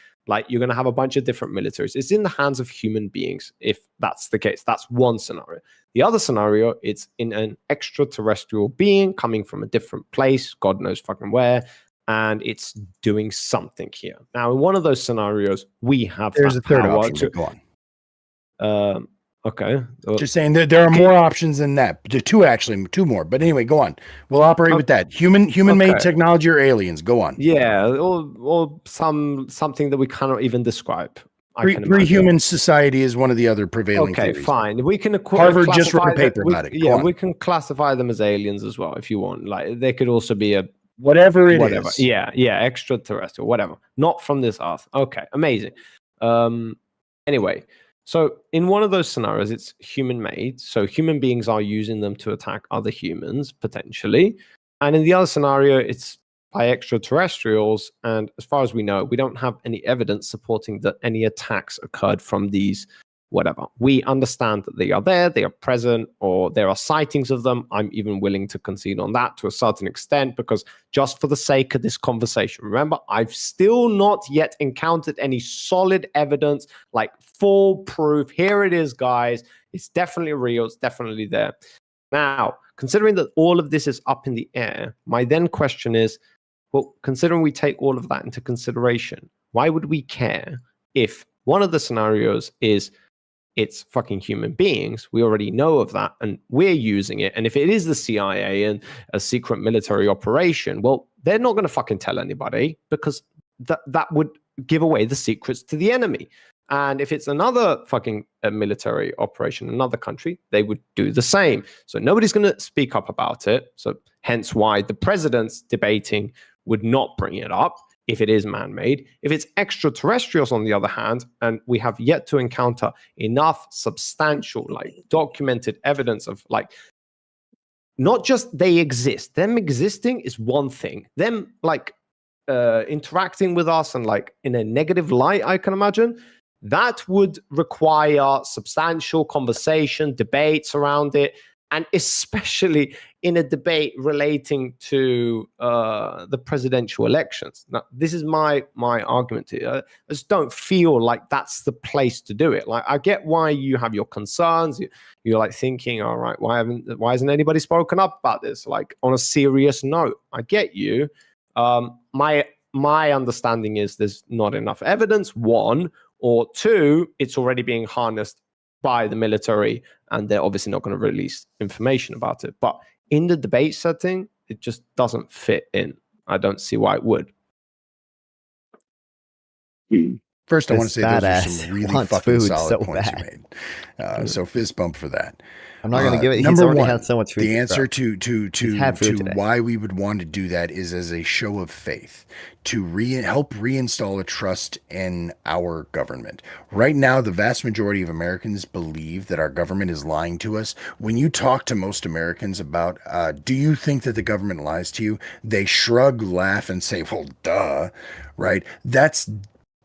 you're going to have a bunch of different militaries. It's in the hands of human beings, if that's the case. That's one scenario. The other scenario, it's in an extraterrestrial being coming from a different place, God knows fucking where, and it's doing something here. Now, in one of those scenarios, we have There's a third option. Go on. Okay. Just saying that there are more options than that. Two more. But anyway, go on. We'll operate with that. Human-made technology or aliens. Go on. Yeah, or something that we cannot even describe. Pre-human society is one of the other prevailing theories. Fine. We can Harvard just wrote a paper about it. Yeah, we can classify them as aliens as well if you want. They could also be whatever it is. Yeah, extraterrestrial, whatever. Not from this earth. Okay, amazing. Anyway. So in one of those scenarios, it's human made. So human beings are using them to attack other humans, potentially. And in the other scenario, it's by extraterrestrials. And as far as we know, we don't have any evidence supporting that any attacks occurred from these, whatever. We understand that they are there, they are present, or there are sightings of them. I'm even willing to concede on that to a certain extent, because just for the sake of this conversation, remember, I've still not yet encountered any solid evidence, like full proof. Here it is, guys. It's definitely real. It's definitely there. Now, considering that all of this is up in the air, my then question is, well, considering we take all of that into consideration, why would we care if one of the scenarios is it's fucking human beings? We already know of that, and we're using it. And if it is the CIA and a secret military operation, well, they're not going to fucking tell anybody, because that would give away the secrets to the enemy. And if it's another fucking military operation in another country, they would do the same. So nobody's going to speak up about it. So hence why the president's debating would not bring it up if it is man-made. If it's extraterrestrials, on the other hand, and we have yet to encounter enough substantial, like, documented evidence of, like, not just they exist. Them existing is one thing. Them, like, interacting with us and, like, in a negative light, I can imagine, that would require substantial conversation, debates around it, and especially in a debate relating to the presidential elections. Now, this is my argument here. I just don't feel like that's the place to do it. Like, I get why you have your concerns. You're like thinking, all right, why hasn't anybody spoken up about this? Like, on a serious note, I get you. My understanding is there's not enough evidence, one, or two, it's already being harnessed by the military, and they're obviously not going to release information about it. But in the debate setting, it just doesn't fit in. I don't see why it would. First, I want to say those are some really fucking solid points you made. So fist bump for that. I'm not going to give it. Number He's already one, had so much food. The answer to why we would want to do that is as a show of faith, to help reinstall a trust in our government. Right now, the vast majority of Americans believe that our government is lying to us. When you talk to most Americans about, do you think that the government lies to you? They shrug, laugh, and say, well, duh, right? That's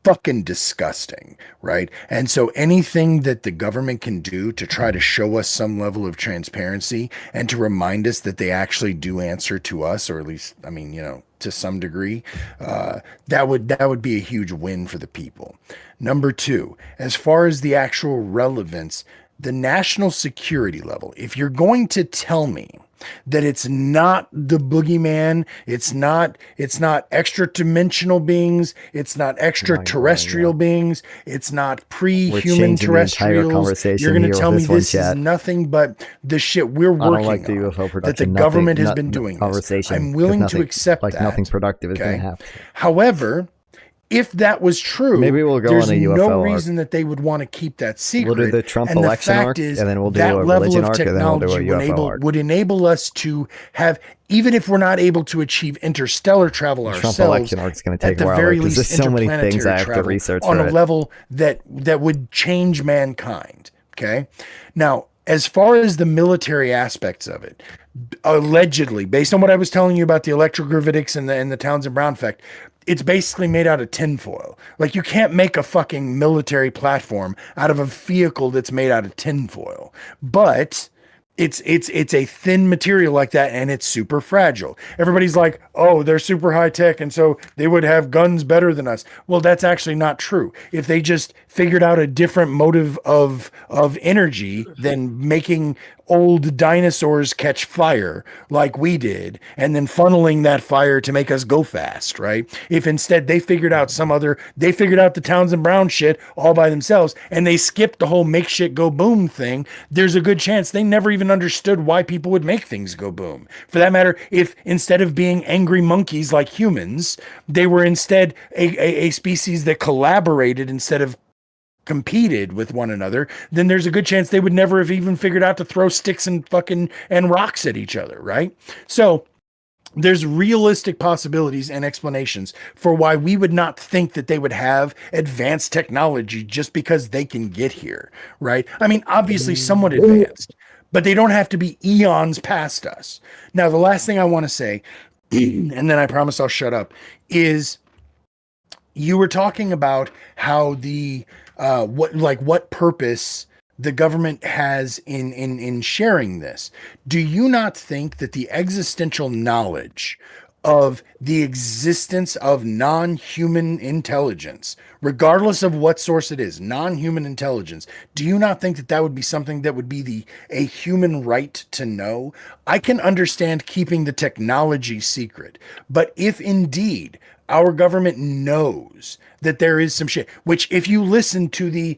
fucking disgusting, right? And so anything that the government can do to try to show us some level of transparency and to remind us that they actually do answer to us, or at least, I mean, you know, to some degree, that would be a huge win for the people. Number two, as far as the actual relevance, the national security level, if you're going to tell me that it's not the boogeyman, it's not extra-dimensional beings, it's not extraterrestrial beings, it's not pre-human terrestrials. You're going to tell me this is nothing but the shit we're working on, that the government has been doing this. I'm willing to accept that. Nothing productive is going to happen. However, if that was true, maybe we'll go there's on a UFO no reason that they would want to keep that secret. We'll do the Trump and election the fact arc, is, and then we'll do that a level religion of arc, and then we'll do a technology UFO arc. would enable us to have, even if we're not able to achieve interstellar travel The Trump ourselves, election arc is going to take at a the while very because least there's so many things interplanetary I have to travel research on for a it. level that would change mankind. Okay, now as far as the military aspects of it, allegedly, based on what I was telling you about the electrogravitics and the Townsend Brown effect, it's basically made out of tinfoil. Like, you can't make a fucking military platform out of a vehicle that's made out of tinfoil. But it's a thin material like that, and it's super fragile. Everybody's like, oh, they're super high tech, and so they would have guns better than us. Well, that's actually not true. If they just figured out a different motive of energy than making old dinosaurs catch fire like we did, and then funneling that fire to make us go fast, right? If instead they figured out the Townsend Brown shit all by themselves, and they skipped the whole make shit go boom thing, there's a good chance they never even understood why people would make things go boom. For that matter, if instead of being angry monkeys like humans, they were instead a species that collaborated instead of competed with one another, then there's a good chance they would never have even figured out to throw sticks and rocks at each other, right? So there's realistic possibilities and explanations for why we would not think that they would have advanced technology just because they can get here, right? I mean, obviously somewhat advanced, but they don't have to be eons past us. Now, the last thing I want to say, and then I promise I'll shut up, is you were talking about how the what purpose the government has in sharing this. Do you not think that the existential knowledge of the existence of non-human intelligence, regardless of what source it is, non-human intelligence, do you not think that that would be something that would be a human right to know? I can understand keeping the technology secret, but if indeed our government knows that there is some shit, which if you listen to the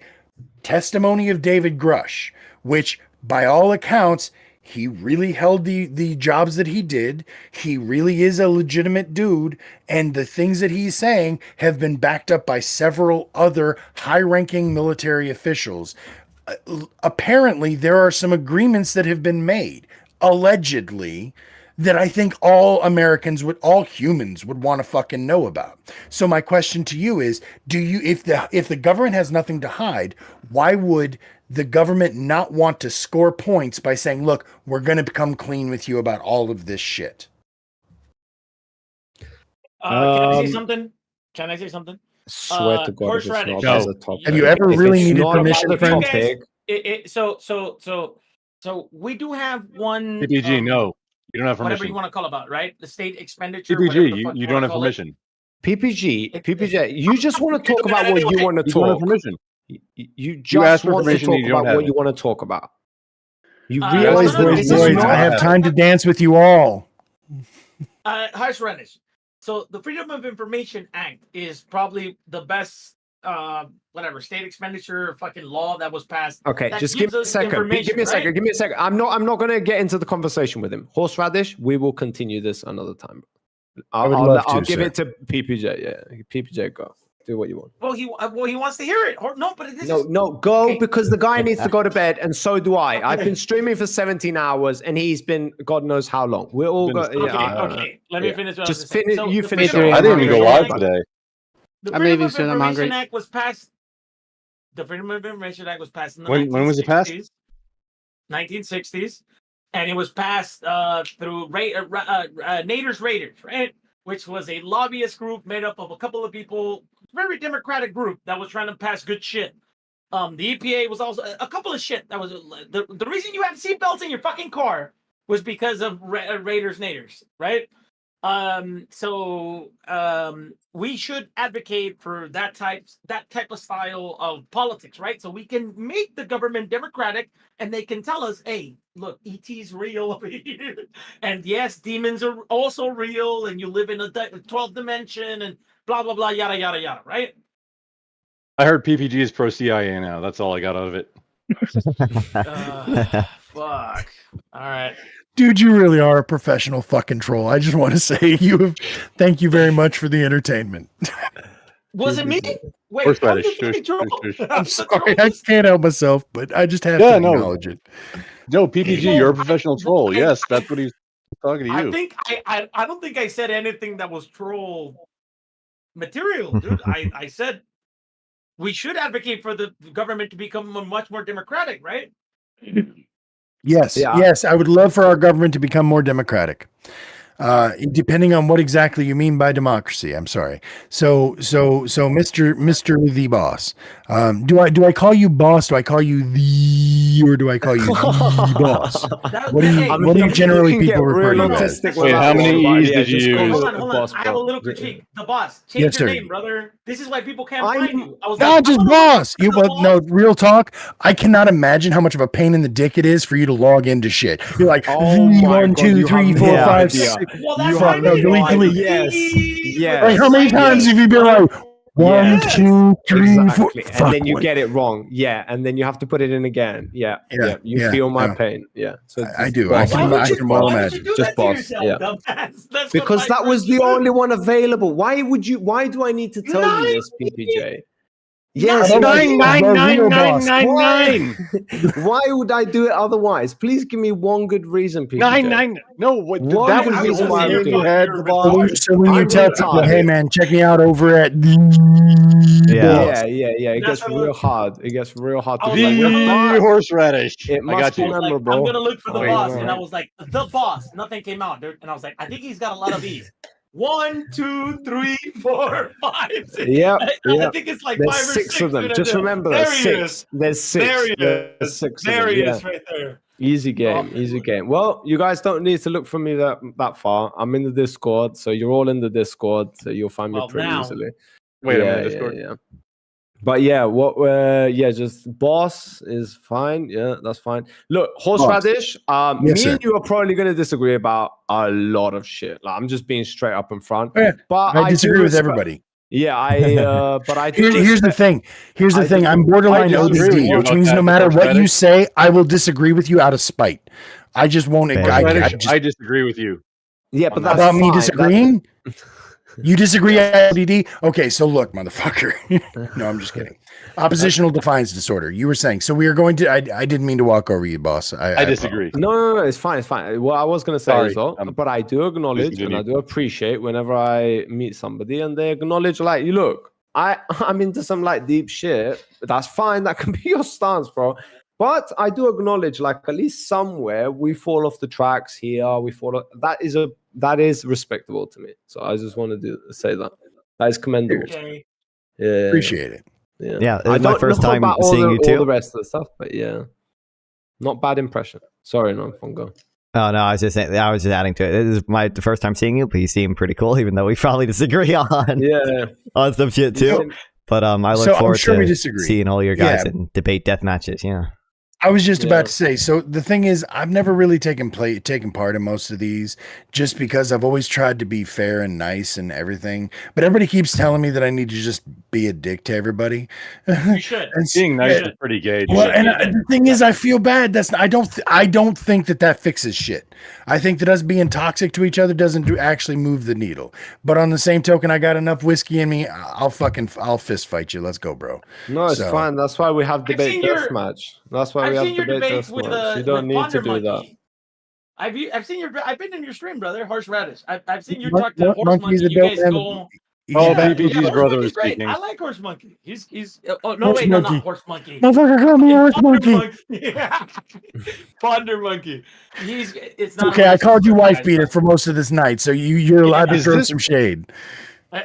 testimony of David Grush, which by all accounts, he really held the jobs that he did. He really is a legitimate dude. And the things that he's saying have been backed up by several other high-ranking military officials. Apparently, there are some agreements that have been made, allegedly, that I think all Americans all humans would want to fucking know about. So my question to you is, if the government has nothing to hide, why would the government not want to score points by saying, look, we're going to become clean with you about all of this shit? Can I say something? Swear to God, horseradish. Have you ever really needed permission from So we do have one. PPG, no. You don't have permission. Whatever you want to call about, right? The state expenditure. PPG, you don't have permission. PPG, you just want to talk about what you want to talk. You don't have permission. You just want to talk about what you want to talk about. You realize boys, I have time to dance with you all. Horseradish. So the Freedom of Information Act is probably the best state expenditure fucking law that was passed. Okay, just give me a second. Give me a second. I'm not going to get into the conversation with him. Horseradish, we will continue this another time. I'll give it to PPJ. Yeah, PPJ, go. Do what you want. Well, he wants to hear it. No, but go okay. Because the guy needs to go to bed, and so do I. Okay. I've been streaming for 17 hours, and he's been God knows how long. We're all going. Okay. Let me finish. Just finish. So you finish. I didn't even go live today. The Freedom of Information Act was passed. The Freedom of Information Act was passed in the when was it passed? 1960s, and it was passed through Nader's Raiders, right? Which was a lobbyist group made up of a couple of people, very democratic group that was trying to pass good shit. The EPA was also a couple of shit. That was the reason you have seatbelts in your fucking car was because of Raiders Naders, right? We should advocate for that type of style of politics, right? So we can make the government democratic, and they can tell us, hey, look, ET's real over here, and yes, demons are also real, and you live in a 12th dimension, and blah blah blah, yada yada yada, right? I heard PPG is pro CIA now. That's all I got out of it. Fuck. All right. Dude, you really are a professional fucking troll. I just want to say thank you very much for the entertainment. Was it me? Wait, I'm sorry, I can't help myself, but I just have to acknowledge it. No, PPG, you're a professional troll. Yes, that's what he's talking to you. I don't think I said anything that was troll material, dude. I said we should advocate for the government to become much more democratic, right? Yes, yes, I would love for our government to become more democratic. Depending on what exactly you mean by democracy. I'm sorry. So Mr. The Boss. Do I call you boss? Do I call you or do I call you the boss? What do you generally people refer to you as? Wait, how many E's did you use? Hold on. I have a little critique. The Boss. Change your name, brother. This is why people can't find you. I was not just boss. No, real talk. I cannot imagine how much of a pain in the dick it is for you to log into shit. You're like, 1, 2, 3, 4, 5, 6. Well, that's delete. Yes. Like, how many times have you been like 1, 2, 3, 4? And then you get it wrong. Yeah, and then you have to put it in again. Yeah. You feel my pain. Yeah. So I do. I can well imagine. Just boss. Yeah. Because that was the only one available. Why do I need to tell you this, PPJ? Yes, 99999. Why would I do it otherwise? Please give me one good reason, people. 99. No, what? That was the reason why only I you do it. had the boss. So when you tell people, hey man, check me out over at the Yeah. It gets real hard. It gets real hard to do. The horseradish. It must be I'm memorable. gonna look for the boss, and I was like, the boss. Nothing came out, dude. And I was like, I think he's got a lot of these. 1, 2, 3, 4, 5, 6. Yeah, I think it's like there's 5 or 6 of them. dude. Just remember, There there's he 6. is. There's 6. There he There's is. 6 There of them. he Yeah. is, right there. Easy game, easy game. Well, you guys don't need to look for me that far. I'm in the Discord, so you're all in the Discord, so you'll find me pretty easily. Wait a yeah, minute, Discord. Yeah. But yeah, just boss is fine. Yeah, that's fine. Look, horseradish. Me and you are probably going to disagree about a lot of shit. Like, I'm just being straight up in front. Yeah, but I disagree with everybody. Yeah, but I do. Here's the thing. Here's the thing. I'm borderline OCD, which means no matter what you say, I will disagree with you out of spite. I just won't. I disagree with you. Yeah, but that's about me fine. disagreeing. You disagree, ODD? Okay, so look, motherfucker. No, I'm just kidding. Oppositional defiance disorder. You were saying. So we are going to. I didn't mean to walk over you, boss. I disagree. No, it's fine. It's fine. What I was going to say is, but I do acknowledge and I do appreciate whenever I meet somebody and they acknowledge, like, you look, I'm into some like deep shit. That's fine. That can be your stance, bro. But I do acknowledge, like, at least somewhere we fall off the tracks here. We fall. That is respectable to me. So I just wanted to say that. That is commendable. Okay. Yeah. Appreciate it. Yeah. It was my first time seeing you too. All the rest of the stuff, but yeah, not bad impression. Sorry, Nonfongo. Oh no, I was just saying. I was just adding to it. This is the first time seeing you, but you seem pretty cool, even though we probably disagree on on some shit too. But I look forward to seeing all your guys in debate death matches. Yeah. I was just about to say, so the thing is, I've never really taken part in most of these just because I've always tried to be fair and nice and everything. But everybody keeps telling me that I need to just be a dick to everybody. You should. And being nice is pretty gay. Well, the thing is, I feel bad. I don't think that fixes shit. I think that us being toxic to each other doesn't actually move the needle. But on the same token, I got enough whiskey in me. I'll fist fight you. Let's go, bro. No, it's fine. That's why we have debate deathmatch. That's why I've seen your debates with you don't need to do that. I've seen your. I've been in your stream, brother. Horseradish. I've seen you talk to Horse Monkey. Monkey's a You guys dope go. PPG's brother is great. speaking. I like Horse Monkey. He's. Oh no, wait, no, not Horse Monkey. Motherfucker, call me Horse Monkey. Ponder Monkey. It's not okay. I called you wife beater for most of this night, so you're allowed to throw some shade.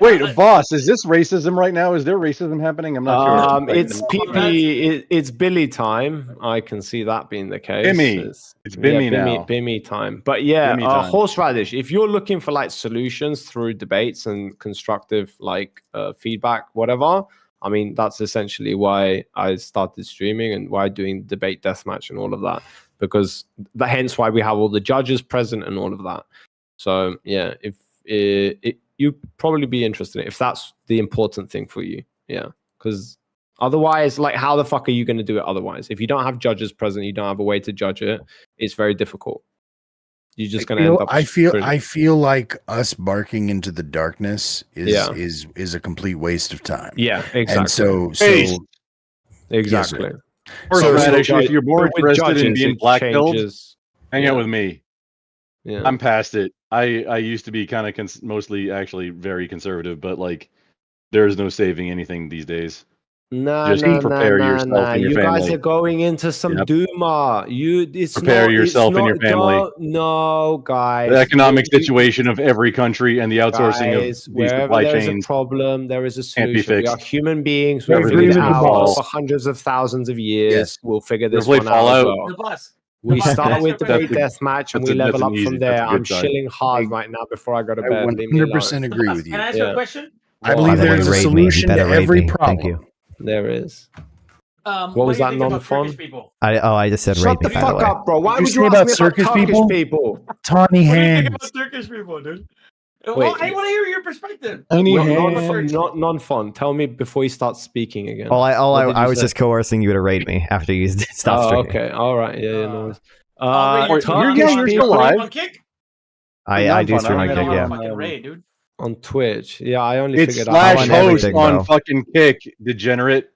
Wait, boss, is this racism right now? Is there racism happening? I'm not sure. It's PP. It's Billy time. I can see that being the case. Bimmy. It's Bimmy now. Bimmy time. But yeah, horseradish. If you're looking for like solutions through debates and constructive like feedback, whatever. I mean, that's essentially why I started streaming and why doing debate deathmatch and all of that, because hence why we have all the judges present and all of that. So yeah, if you'd probably be interested if that's the important thing for you. Yeah. Because otherwise, like, how the fuck are you going to do it otherwise? If you don't have judges present, you don't have a way to judge it, it's very difficult. You're just going to end up... I feel like us barking into the darkness is a complete waste of time. Yeah, exactly. And so exactly. If you're more interested in being black-pilled, hang out with me. Yeah. I'm past it. I used to be kind of mostly actually very conservative, but like there's no saving anything these days. Prepare yourself and your you family. Guys are going into some Duma. Prepare yourself and your family. No, guys. The economic situation of every country and the outsourcing of these supply chains. There is a problem. There is a solution. Can't be fixed. We are human beings. We've figured it out for hundreds of thousands of years. Yes. We'll figure this one out. We start with debate deathmatch and we level up from there. I'm chilling hard right now before I go to bed. I 100% agree with you. Can I ask you a question? I believe there is a solution to every problem. Thank you. There is. What was that non-fun? I just said Shut rape the fuck up, bro. Why would you say ask about me circus about people? Turkish people? Tawny hands. What do you think about Turkish people, dude? Wait, well, I want to hear your perspective. Not non-fun. Tell me before you start speaking again. I was just coercing you to raid me after you stopped streaming. Okay, all right, yeah, no. You're still alive? I do stream on Kick, yeah. Fucking raid, dude. On Twitch, yeah, I only it's figured out. It's /host on fucking Kick, degenerate.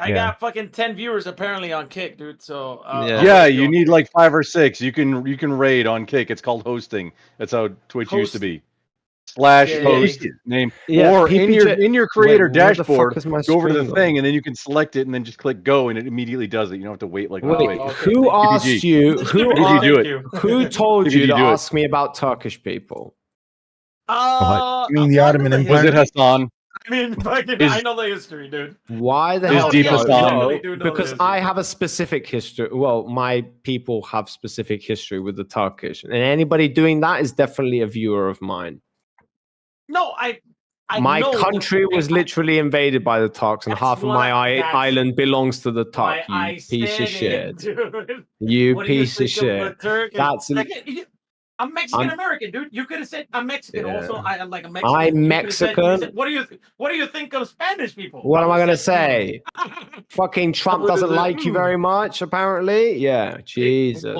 I got fucking 10 viewers apparently on Kick, dude. So yeah, you need like 5 or 6. You can raid on Kick. It's called hosting. That's how Twitch used to be. /host name or in your creator dashboard, go over to the thing and then you can select it and then just click go and it immediately does it. You don't have to wait like who asked you? Who told you to ask me about Turkish people? You mean the Ottoman Empire? Was it Hassan? I mean, fucking, I know the history, dude. Why the hell? Because I have a specific history. Well, my people have specific history with the Turkish, and anybody doing that is definitely a viewer of mine. No, my country was literally invaded by the Turks, and half of my island belongs to the Turks. You piece of shit. You piece of shit. That's. I'm Mexican American, dude. You could have said I'm Mexican. Also, I'm like a Mexican. I'm Mexican. Said, what do you think of Spanish people? What am I gonna say? Fucking Trump doesn't like you very much, apparently. Yeah, Jesus.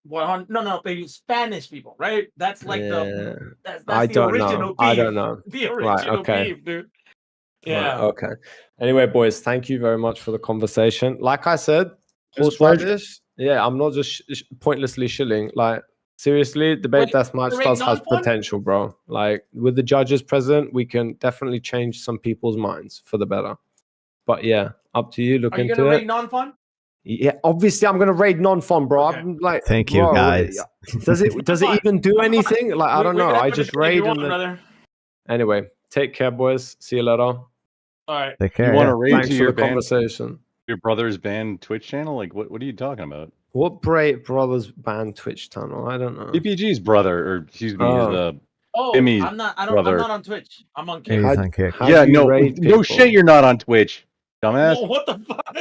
Well, no, baby, Spanish people, right? That's like that's I the don't original know. beef. I don't know. The original beef, dude. Yeah. Right, okay. Anyway, boys, thank you very much for the conversation. Like I said, horseradish. Yeah, I'm not just pointlessly shilling. Like. Seriously, debate deathmatch does have potential, bro. Like with the judges present, we can definitely change some people's minds for the better. But yeah, up to you. Look into it. Are you gonna raid non-fun? Yeah, obviously I'm gonna raid non-fun, bro. Okay. I'm like, thank you, guys. Does it even do anything? Like I don't know. I just raid and anyway, take care, boys. See you later. All right. Take care. You want to raid Thanks to for your the conversation. Your brother's banned Twitch channel? Like what are you talking about? What brothers banned Twitch channel? I don't know. PPG's brother, or excuse me, Timmy's brother. I'm not on Twitch. I'm on Kick. He's on Kick. Yeah, no shit, you're not on Twitch, dumbass. Whoa, what the fuck?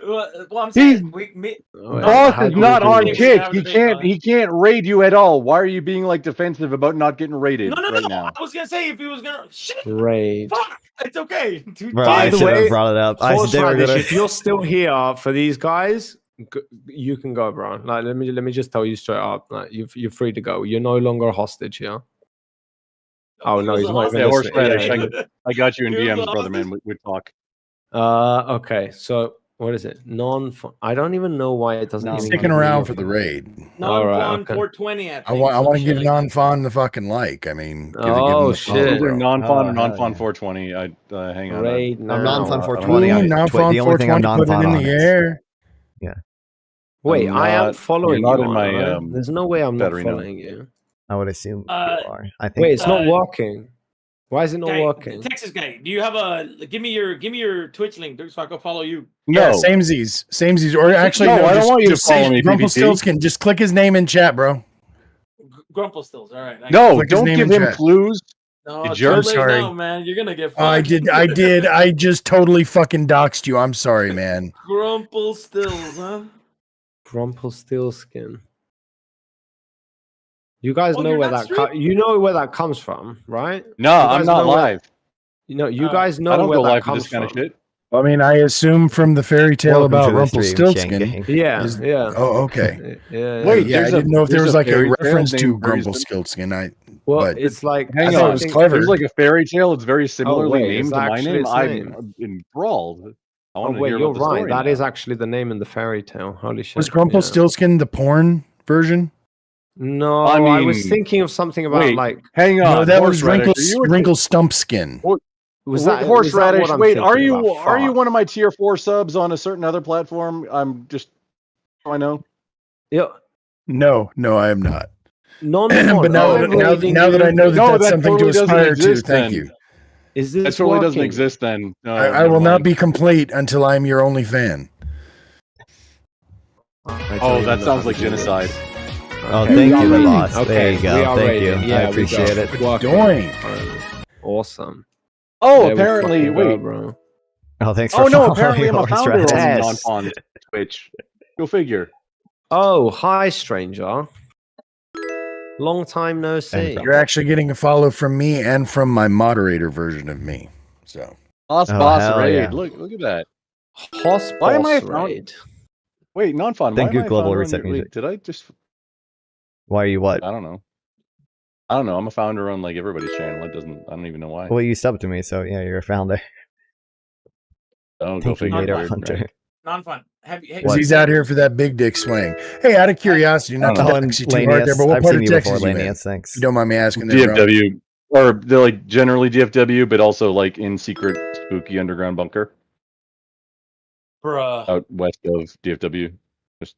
Well, I'm saying Boss is not on Kick. He can't raid you at all. Why are you being like defensive about not getting raided right now? I was gonna say if he was gonna raid. Fuck, it's okay. Bro, I should have brought it up. If you're still here for these guys, you can go, bro. Like, let me just tell you straight up. Like, you're free to go. You're no longer a hostage here. Oh no, he's not even listening. I got you in DMs, brother, man. We talk. Okay. So what is it? Non-fun. I don't even know why it doesn't. Sticking around for the raid. Non-fun 420. I want to give non-fun the fucking like. I mean, shit. Non-fun or non-fun 420. Hang on. Raid. I'm non-fun 420. Non-fun 420. Put it in the air. Yeah. Wait, I am following you. In my, there's no way I'm not following you. I would assume you are. I think. Wait, it's not working. Why is it not working? Texas guy, do you have give me your Twitch link, dude, so I can follow you? Yeah, samesies. Or actually, no, I don't want you to follow me. Rumpelstiltskin, just click his name in chat, bro. Grumpelstills, all right. No, don't give him clues. No, I'm sorry, now, man. You're gonna get. I did. I just totally fucking doxed you. I'm sorry, man. Grumpelstills, huh? Rumpelstiltskin. You guys know where you know where that comes from, right? No, I'm not live. You guys know I don't where go that live for comes this kind of from. shit. I mean, I assume from the fairy tale about Rumpelstiltskin. Yeah. Oh, okay. Yeah. Wait, I didn't know if there was like a reference to Rumpelstiltskin. But it's like hang on, it was clever. It's like a fairy tale. It's very similarly named to my name. I'm enthralled. Wait, you're right. That is actually the name in the fairy tale. Holy shit. Was Rumpelstiltskin the porn version? No, I was thinking of something about hang on. No, that was Rumpelstiltskin. Was that horseradish? Wait, are you one of my tier 4 subs on a certain other platform? I'm just I know. Yeah. No, I am not. But now that I know that's something to aspire to, thank you. Is this that totally doesn't exist then? No, I will not be complete until I am your only fan. Oh, that sounds like genocide. Oh, thank you, the boss. There you go. Thank you. I appreciate it. Doing. Awesome. Oh, apparently, wait. Bro. Oh, thanks for following. Apparently I'm a founder on non-fun Twitch. Go figure. Oh, hi, stranger. Long time no see. You're actually getting a follow from me and from my moderator version of me. So. Boss raid. Yeah. Look at that. Why am I raid? Wait, non-fun. Thank you, Global Reset Music. Did I just? Why are you what? I don't know. I'm a founder on like everybody's channel. I don't even know why. Well, you subbed to me, so yeah, you're a founder. Oh, go figure. Non-fun. He's out here for that big dick swing. Hey, out of curiosity, not to tax you too hard there, but what part of Texas you in? Thanks. You don't mind me asking. DFW, or they're like generally DFW, but also like in secret spooky underground bunker. Bruh. Out west of DFW, just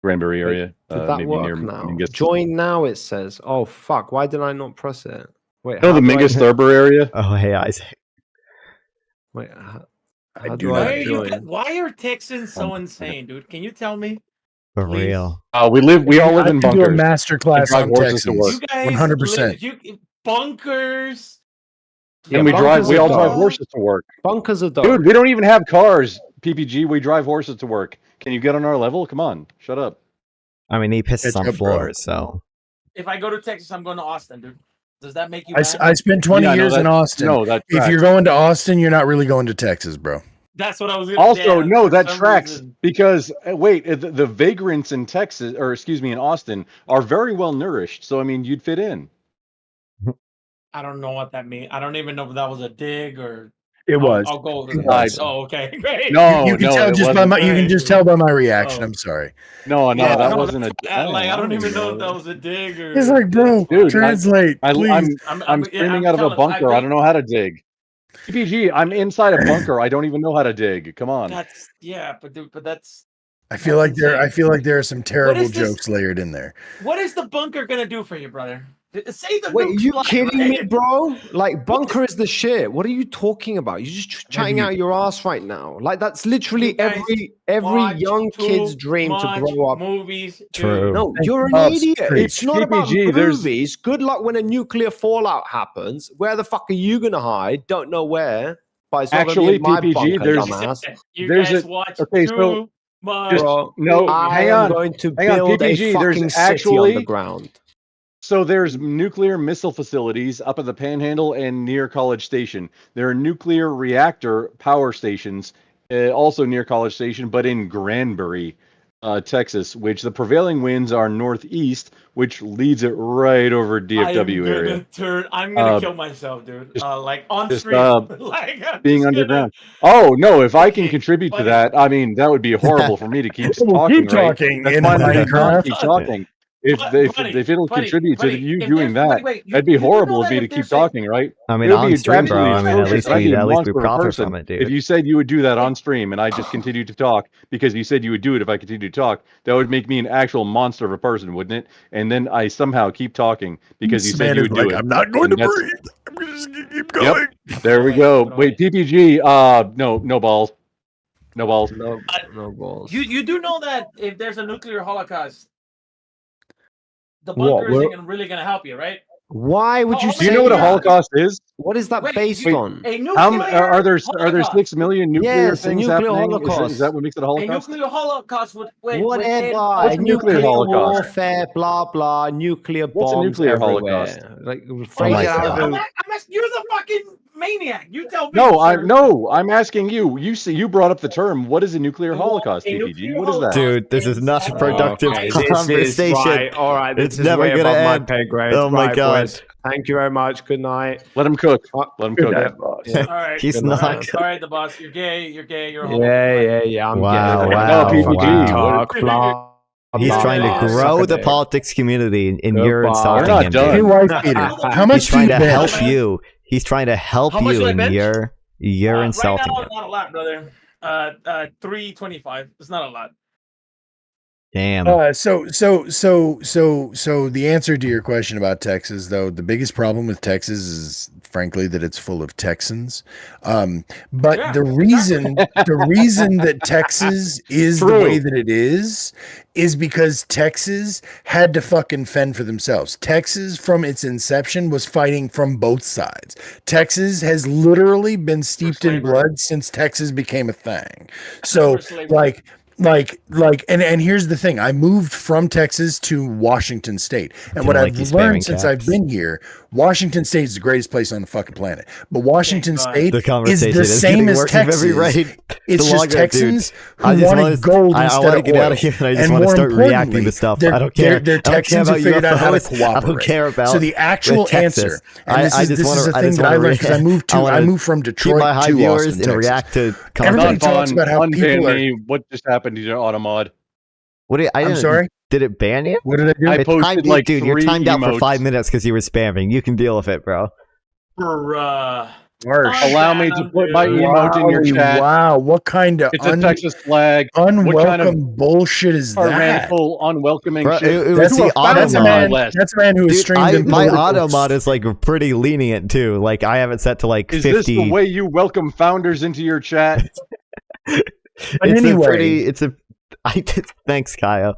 Granbury area. Did that work now? Join now, it says. Oh fuck! Why did I not press it? Wait. No, the Mingus Thurber area. Oh, hey Isaac. Wait. Why are Texans so insane, dude? Can you tell me? For real. We all live in bunkers. Do a master class on Texas. You guys 100%. Bunkers. And we all drive horses to work. Bunkers are dope. Dude, we don't even have cars. PPG, we drive horses to work. Can you get on our level? Come on, shut up. I mean, he pisses on floors, so. If I go to Texas, I'm going to Austin, dude. Does that make you? I spent 20 years in Austin. No, that if you're going to Austin, you're not really going to Texas, bro. That's what I was. Also, no, that tracks because wait, the vagrants in Texas, or excuse me, in Austin, are very well nourished. So I mean, you'd fit in. I don't know what that means. I don't even know if that was a dig or. It was. I'll go. Oh, okay, great. No, you can tell just by my. You can just tell by my reaction. I'm sorry. No, that wasn't a. I don't even know if that was a dig or. It's like, bro, dude, translate. Please. I'm screaming out of a bunker. I don't know how to dig. PPG, I'm inside a bunker. I don't even know how to dig. Come on. But that's. I feel like there are some terrible jokes layered in there. What is the bunker gonna do for you, brother? Say the. Wait, are you kidding me, bro? Like, bunker is the shit. What are you talking about? You're just chatting out your ass right now. Like, that's literally every young kid's dream to grow up. Movies. True. No, you're an idiot. It's not about movies. Good luck when a nuclear fallout happens. Where the fuck are you gonna hide? Don't know where. But it's not actually, my PPG, bunker, there's a watch okay, so no, hang on. I'm going to build a fucking city on the ground. So there's nuclear missile facilities up at the Panhandle and near College Station. There are nuclear reactor power stations also near College Station, but in Granbury, Texas, which the prevailing winds are northeast, which leads it right over DFW area. I'm gonna kill myself, dude. Like on stream, like being underground. Oh no! If I can contribute to that, I mean that would be horrible for me to keep talking. Keep talking. Right? That's why I keep talking. If it'll contribute to you doing that, that'd be horrible of me to keep talking, right? I mean, on stream, bro. I mean, at least we profit from it, dude. If you said you would do that on stream and I just continued to talk because you said you would do it if I continued to talk, that would make me an actual monster of a person, wouldn't it? And then I somehow keep talking because you said you would do it. I'm not going to breathe. I'm just gonna keep going. Yep. There we go. Wait, PPG. No balls. No balls. No balls. You do know that if there's a nuclear holocaust, the bunker isn't really going to help you, right? Why would you say? Do you know what a Holocaust is? What is that based on? Are there 6 million nuclear things happening? Is that what makes it a Holocaust? A nuclear Holocaust would whatever. What's a nuclear Holocaust? Warfare, blah blah. Nuclear bombs. What's a nuclear everywhere. Holocaust? Like, you're the fucking maniac. You tell me. I'm asking you. You brought up the term. What is a nuclear Holocaust, PPG? What is that? Dude, this is not a productive conversation. Right. All right, it's never gonna end. My pay grade. Oh my god. Thank you very much. Good night. Let him cook. Let him cook. All right. He's not. All right, the boss. You're gay. You're a Yeah. I'm gay. Wow. Talk, blah, He's trying to grow the politics community, and you're insulting him. Hey, wife beater. How much He's trying to help you. He's trying to help you, and you're insulting him. him. Not a lot, brother. 325. It's not a lot. Damn. So the answer to your question about Texas, though, the biggest problem with Texas is frankly that it's full of Texans. But the reason that Texas is the way that it is because Texas had to fucking fend for themselves. Texas, from its inception, was fighting from both sides. Texas has literally been steeped in blood since Texas became a thing. So and here's the thing. I moved from Texas to Washington State. And what I've learned since I've been here, Washington State is the greatest place on the fucking planet, but Washington State is conversation the is same getting as worse with Texas. every raid. It's The just longer, Texans dude, who wanted gold I instead want to of get oil. out of here, and I just And want to more start reacting importantly, to stuff. they're- I don't care. They're I don't care Texans about who figured out how to UFOs. cooperate. I don't care about So the actual Texas. answer, and this is a I thing just that I wanna learned because I moved from keep Detroit my high to viewers Austin, and Texas. react to Everybody content. talks about how people are. What just happened to your Automod? What did I'm sorry? Did it ban you? What did I do? I It posted timed like dude, you're 3 timed out for emotes. 5 minutes because you were spamming. You can deal with it, bro. Allow me to put my emote in your chat. Wow, what kind of It's a Texas flag. unwelcome What kind of bullshit is that? tyrannical, unwelcoming Bro, shit? it was That's the that's a man. Automod. That's a man who has Dude, streamed in my political- Automod is like pretty lenient too. Like I have it set to like Is 50. this the way you welcome founders into your chat? anyway- Thanks, Kyle.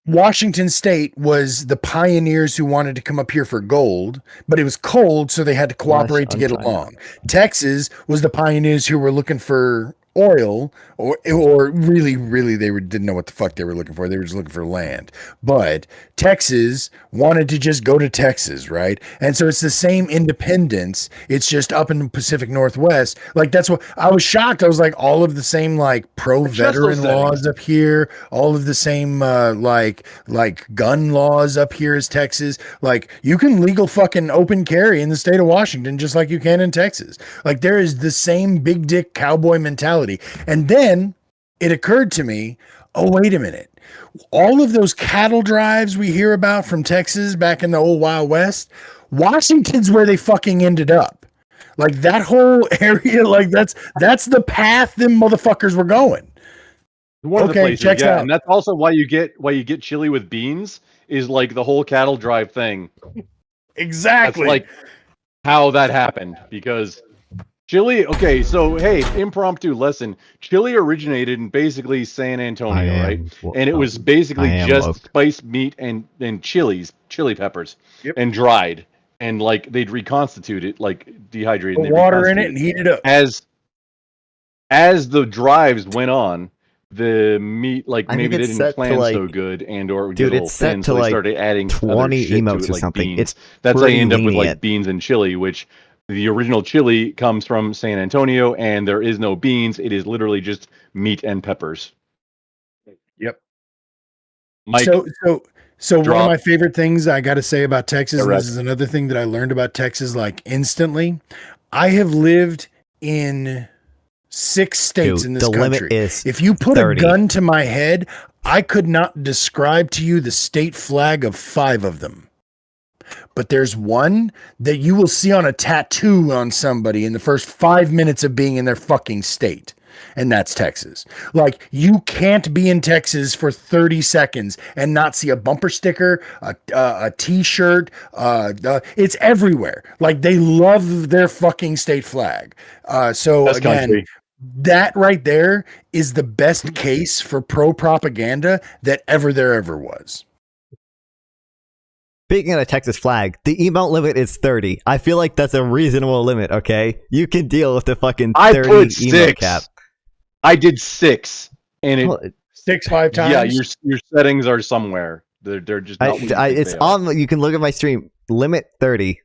Washington State was the pioneers who wanted to come up here for gold, but it was cold, so they had to cooperate to get along. Texas was the pioneers who were looking for oil, or really they didn't know what the fuck they were looking for. They were just looking for land. But Texas wanted to just go to Texas, right? And so it's the same independence. It's just up in the Pacific Northwest. Like that's what I was shocked. I was like, all of the same like pro-veteran laws up here, all of the same like gun laws up here as Texas. Like you can legal fucking open carry in the state of Washington just like you can in Texas. Like there is the same big dick cowboy mentality. And then it occurred to me, oh, wait a minute. All of those cattle drives we hear about from Texas back in the old Wild West, Washington's where they fucking ended up. Like that whole area, like that's the path them motherfuckers were going. One of the places, check yeah, out. and that's also why you get chili with beans is like the whole cattle drive thing. Exactly. That's like how that happened because chili. Okay, so hey, impromptu lesson. Chili originated in basically San Antonio, right? And it was basically just spiced meat and chili peppers, and dried, and like they'd reconstitute it, like dehydrated. Put water in it and heat it up. As the drives went on, the meat maybe it's didn't set to, plan like- so good and or get Dude, a little it's set thin, to, so they like, started adding 20 other shit to emotes it, or like something. beans. It's That's how you pretty end up with like lenient. beans and chili, which the original chili comes from San Antonio, and there is no beans. It is literally just meat and peppers. Yep. Mike, So one drop. of my favorite things I got to say about Texas, and Correct. this is another thing that I learned about Texas like instantly. I have lived in 6 states Dude, in this the limit country. is If you put 30. a gun to my head, I could not describe to you the state flag of 5 of them. But there's one that you will see on a tattoo on somebody in the first 5 minutes of being in their fucking state. And that's Texas. Like you can't be in Texas for 30 seconds and not see a bumper sticker, a t-shirt. It's everywhere. Like they love their fucking state flag. So Best again, country. that right there is the best case for pro propaganda that there ever was. Speaking of the Texas flag, the emote limit is 30. I feel like that's a reasonable limit, okay? You can deal with the fucking 30 I put emote 6. cap. I did 6, and it 6 5 times. Yeah, your settings are somewhere. They're just not. what you think It's they are. on. You can look at my stream. Limit 30. It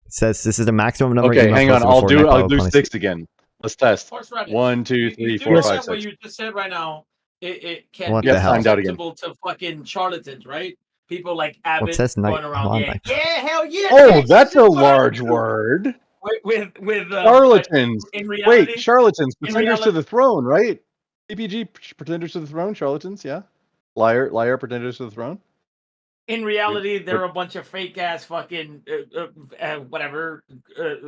says this is the maximum number. of Okay, emails hang on. posted before I'll do Nightfall 6 again. Let's test. 1, 2, 3, 4, 5, 6. What you just said right now, it can't What be the hell? Timed out again. acceptable to fucking charlatans, right? People like Abbott says night- going around, hold on, yeah, Mike. yeah, hell yeah. Oh, Texas that's a is large fine. word. With Charlatans. in reality, Wait, charlatans, in pretenders to reality- the throne, right? PPG, pretenders to the throne, charlatans, yeah. Liar, pretenders to the throne. in reality, they're a bunch of fake ass fucking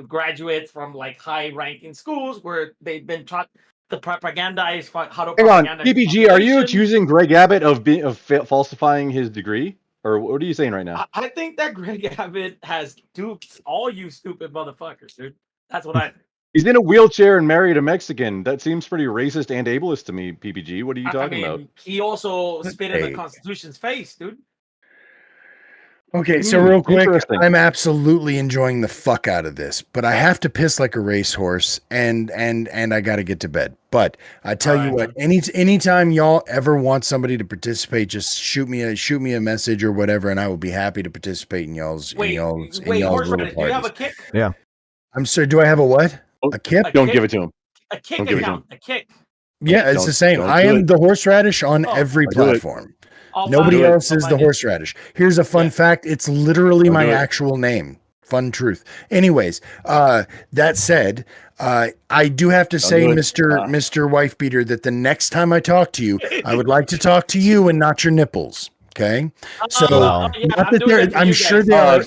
graduates from like high ranking schools where they've been taught to propagandize how to Hang on, propagandize PPG, are you population. accusing Greg Abbott of falsifying his degree? Or what are you saying right now? I think that Greg Abbott has duped all you stupid motherfuckers, dude. That's what I think. He's in a wheelchair and married a Mexican. That seems pretty racist and ableist to me, PPG. What are you talking about? He also spit in Hey. the Constitution's face, dude. Okay, so real quick, I'm absolutely enjoying the fuck out of this, but I have to piss like a racehorse, and I got to get to bed. But I tell you what, anytime y'all ever want somebody to participate, just shoot me a message or whatever, and I will be happy to participate in y'all's little do you have a parties. kick? Yeah. I'm sorry. Do I have a what? A kip? Don't give it to him. A kick account. A kick. Yeah, it's the same. I am the horseradish on every platform. Nobody else is the horseradish. Here's a fun fact. It's literally my actual name. Fun truth. Anyways, that said, I do have to say, Mr. Wife Beater, that the next time I talk to you, I would like to talk to you and not your nipples. Okay. So not that I'm sure they are.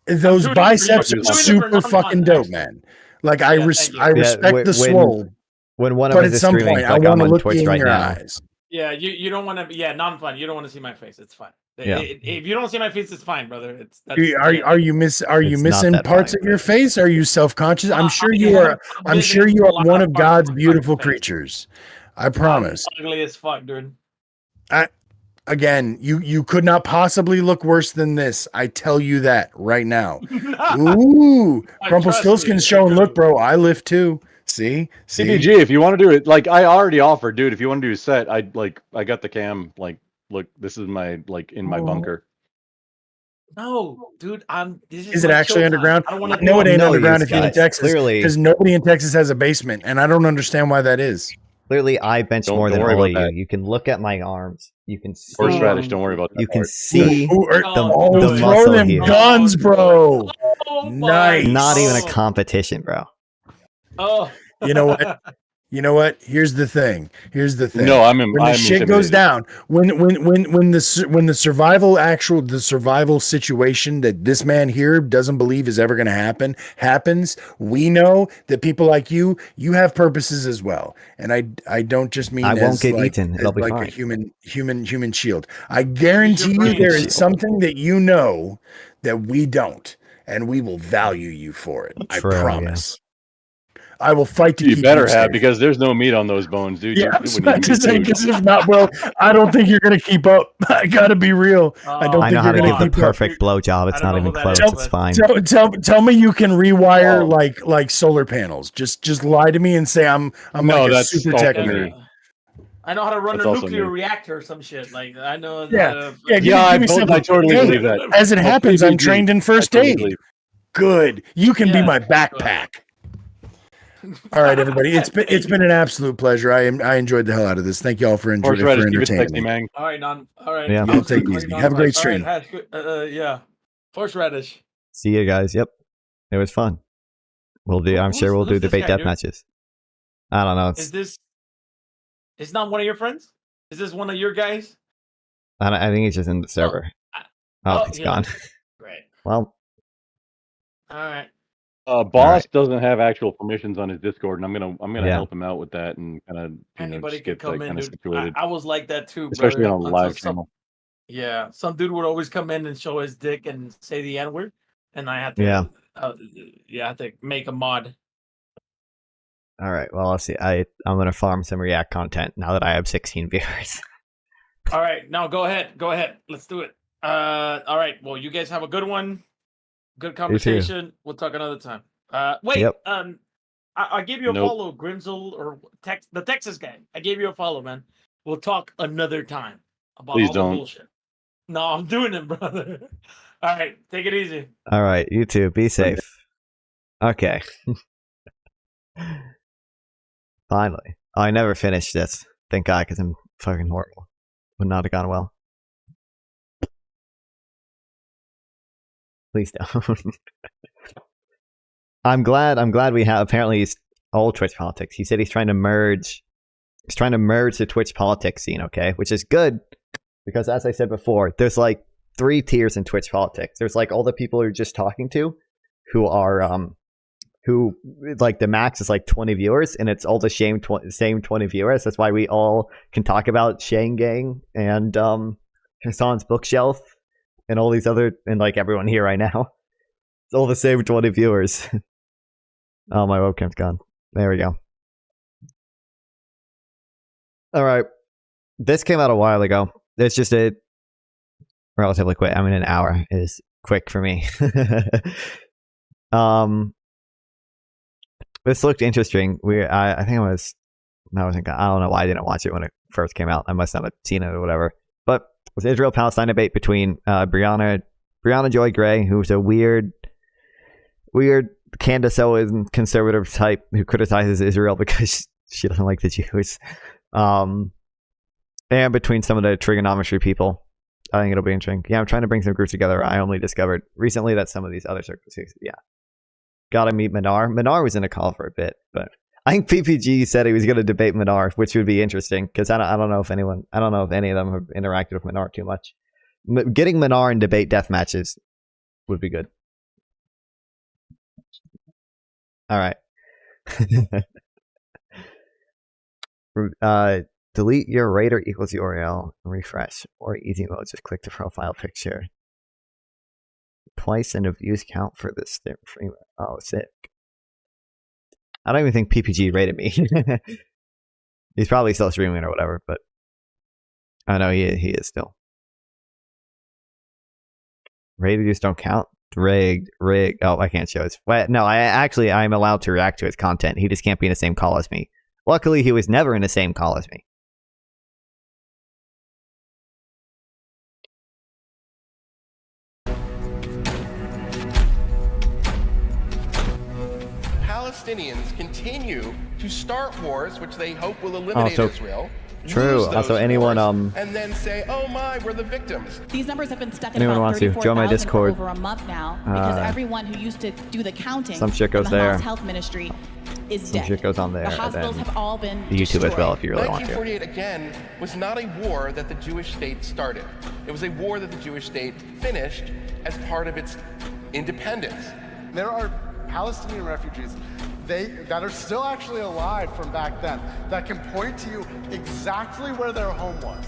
Those biceps are super fucking dope, man. Like I respect the swole. When one of but us at is some streaming, point, like I want I'm to on look Twitch in right your now. eyes. Yeah, you don't want to. Yeah, non-fun. You don't want to see my face. It's fine. Yeah. If you don't see my face, it's fine, brother. Are you missing parts of your face? Are you self-conscious? I'm sure you are. I'm sure you are one of God's beautiful creatures. I promise. Ugly as fuck, dude. Again, you could not possibly look worse than this. I tell you that right now. Ooh, Rumpelstiltskin's showing. Look, bro, I lift too. See, CBG, if you want to do it, like I already offered, dude. If you want to do a set, I got the cam. Like, look, this is my in my bunker. No, dude, Is it actually underground? I know it ain't underground if you're in Texas, because nobody in Texas has a basement, and I don't understand why that is. Clearly, I bench more than all of you. You can look at my arms. You can see. Horseradish, don't worry about that. You can see the throw them here. Guns, bro. Nice. Not even a competition, bro. Oh. You know what? Here's the thing. No, when the shit goes down, when the survival situation that this man here doesn't believe is ever going to happen happens, we know that people like you have purposes as well. And I don't just mean I won't get eaten. It'll be like fine. a human shield. I guarantee you there is something that you know that we don't, and we will value you for it. I promise. I will fight to keep you better you have safe. because there's no meat on those bones, dude. Yeah, I was about to say, because if not, well, I don't think you're gonna keep up. I gotta be real. I don't. I know how to give the perfect blowjob. It's not even close. It's fine. Tell me you can rewire like solar panels. Just lie to me and say I'm no, like a that's super technician. I know how to run a nuclear reactor or some shit. Like I know. I totally believe that. As it happens, I'm trained in first aid. Good. You can be my backpack. All right, everybody. It's been an absolute pleasure. I enjoyed the hell out of this. Thank you all for entertaining me. All right, all right. Yeah. I'll take it easy. Have a great stream. Yeah. Horseradish. See you guys. Yep. It was fun. I'm sure we'll do debate death matches. I don't know. It's not one of your friends? Is this one of your guys? I think he's just in the server. He's gone. Great. Well. All right. Boss doesn't have actual permissions on his Discord, and I'm gonna help him out with that and kind of anybody just could get come kind in. of situated. I was like that too, especially brother. on a live channel. Yeah, some dude would always come in and show his dick and say the N word, and I had to I had to make a mod. All right. Well, I'll see. I'm gonna farm some React content now that I have 16 viewers. All right, now go ahead. Let's do it. All right. Well, you guys have a good one. Good conversation. We'll talk another time. Wait. Yep. I gave you a follow, Grimzel or the Texas guy. I gave you a follow, man. We'll talk another time about Please all don't. the bullshit. No, I'm doing it, brother. All right, take it easy. All right, you too. Be safe. Okay. Finally. Oh, I never finished this. Thank God, because I'm fucking horrible. Would not have gone well. Please don't. I'm glad we have. Apparently, he's all Twitch politics. He said he's trying to merge. He's trying to merge the Twitch politics scene. Okay, which is good because, as I said before, there's like 3 tiers in Twitch politics. There's like all the people you're just talking to, who are who like the max is like 20 viewers, and it's all the same 20 viewers. That's why we all can talk about Shane Gang and Hassan's Bookshelf and all these other, and like everyone here right now. It's all the same 20 viewers. Oh, my webcam's gone. There we go. All right. This came out a while ago. It's just or relatively quick. I mean, an hour is quick for me. This looked interesting. I think I don't know why I didn't watch it when it first came out. I must not have seen it or whatever. But it was Israel-Palestine debate between Brianna Joy Gray, who's a weird Candace Owens conservative type who criticizes Israel because she doesn't like the Jews. And between some of the trigonometry people. I think it'll be interesting. Yeah, I'm trying to bring some groups together. I only discovered recently that some of these other circles, yeah. Gotta meet Minar. Minar was in a call for a bit, but I think PPG said he was going to debate Minar, which would be interesting because I don't know if any of them have interacted with Minar too much. Getting Minar in debate death matches would be good. All right. Delete your Raider equals URL, refresh, or easy mode. Just click the profile picture. Twice and the views count for this free. Oh, sick. I don't even think PPG rated me. He's probably still streaming or whatever, but I know he is still. Rated views don't count. Rigged. Oh, I can't show his. Well, no, I'm allowed to react to his content. He just can't be in the same call as me. Luckily, he was never in the same call as me. Palestinians continue to start wars, which they hope will eliminate Israel. True. Also, anyone and then say, "Oh my, we're the victims." These numbers have been stuck at about 34,000 for over a month now because everyone who used to do the counting some shit goes from the there. Hamas Health Ministry is some dead. shit goes on there. The hospitals have all been YouTube destroyed. as well, if you really want to. 1948 again was not a war that the Jewish state started. It was a war that the Jewish state finished as part of its independence. There are Palestinian refugees that are still actually alive from back then that can point to you exactly where their home was.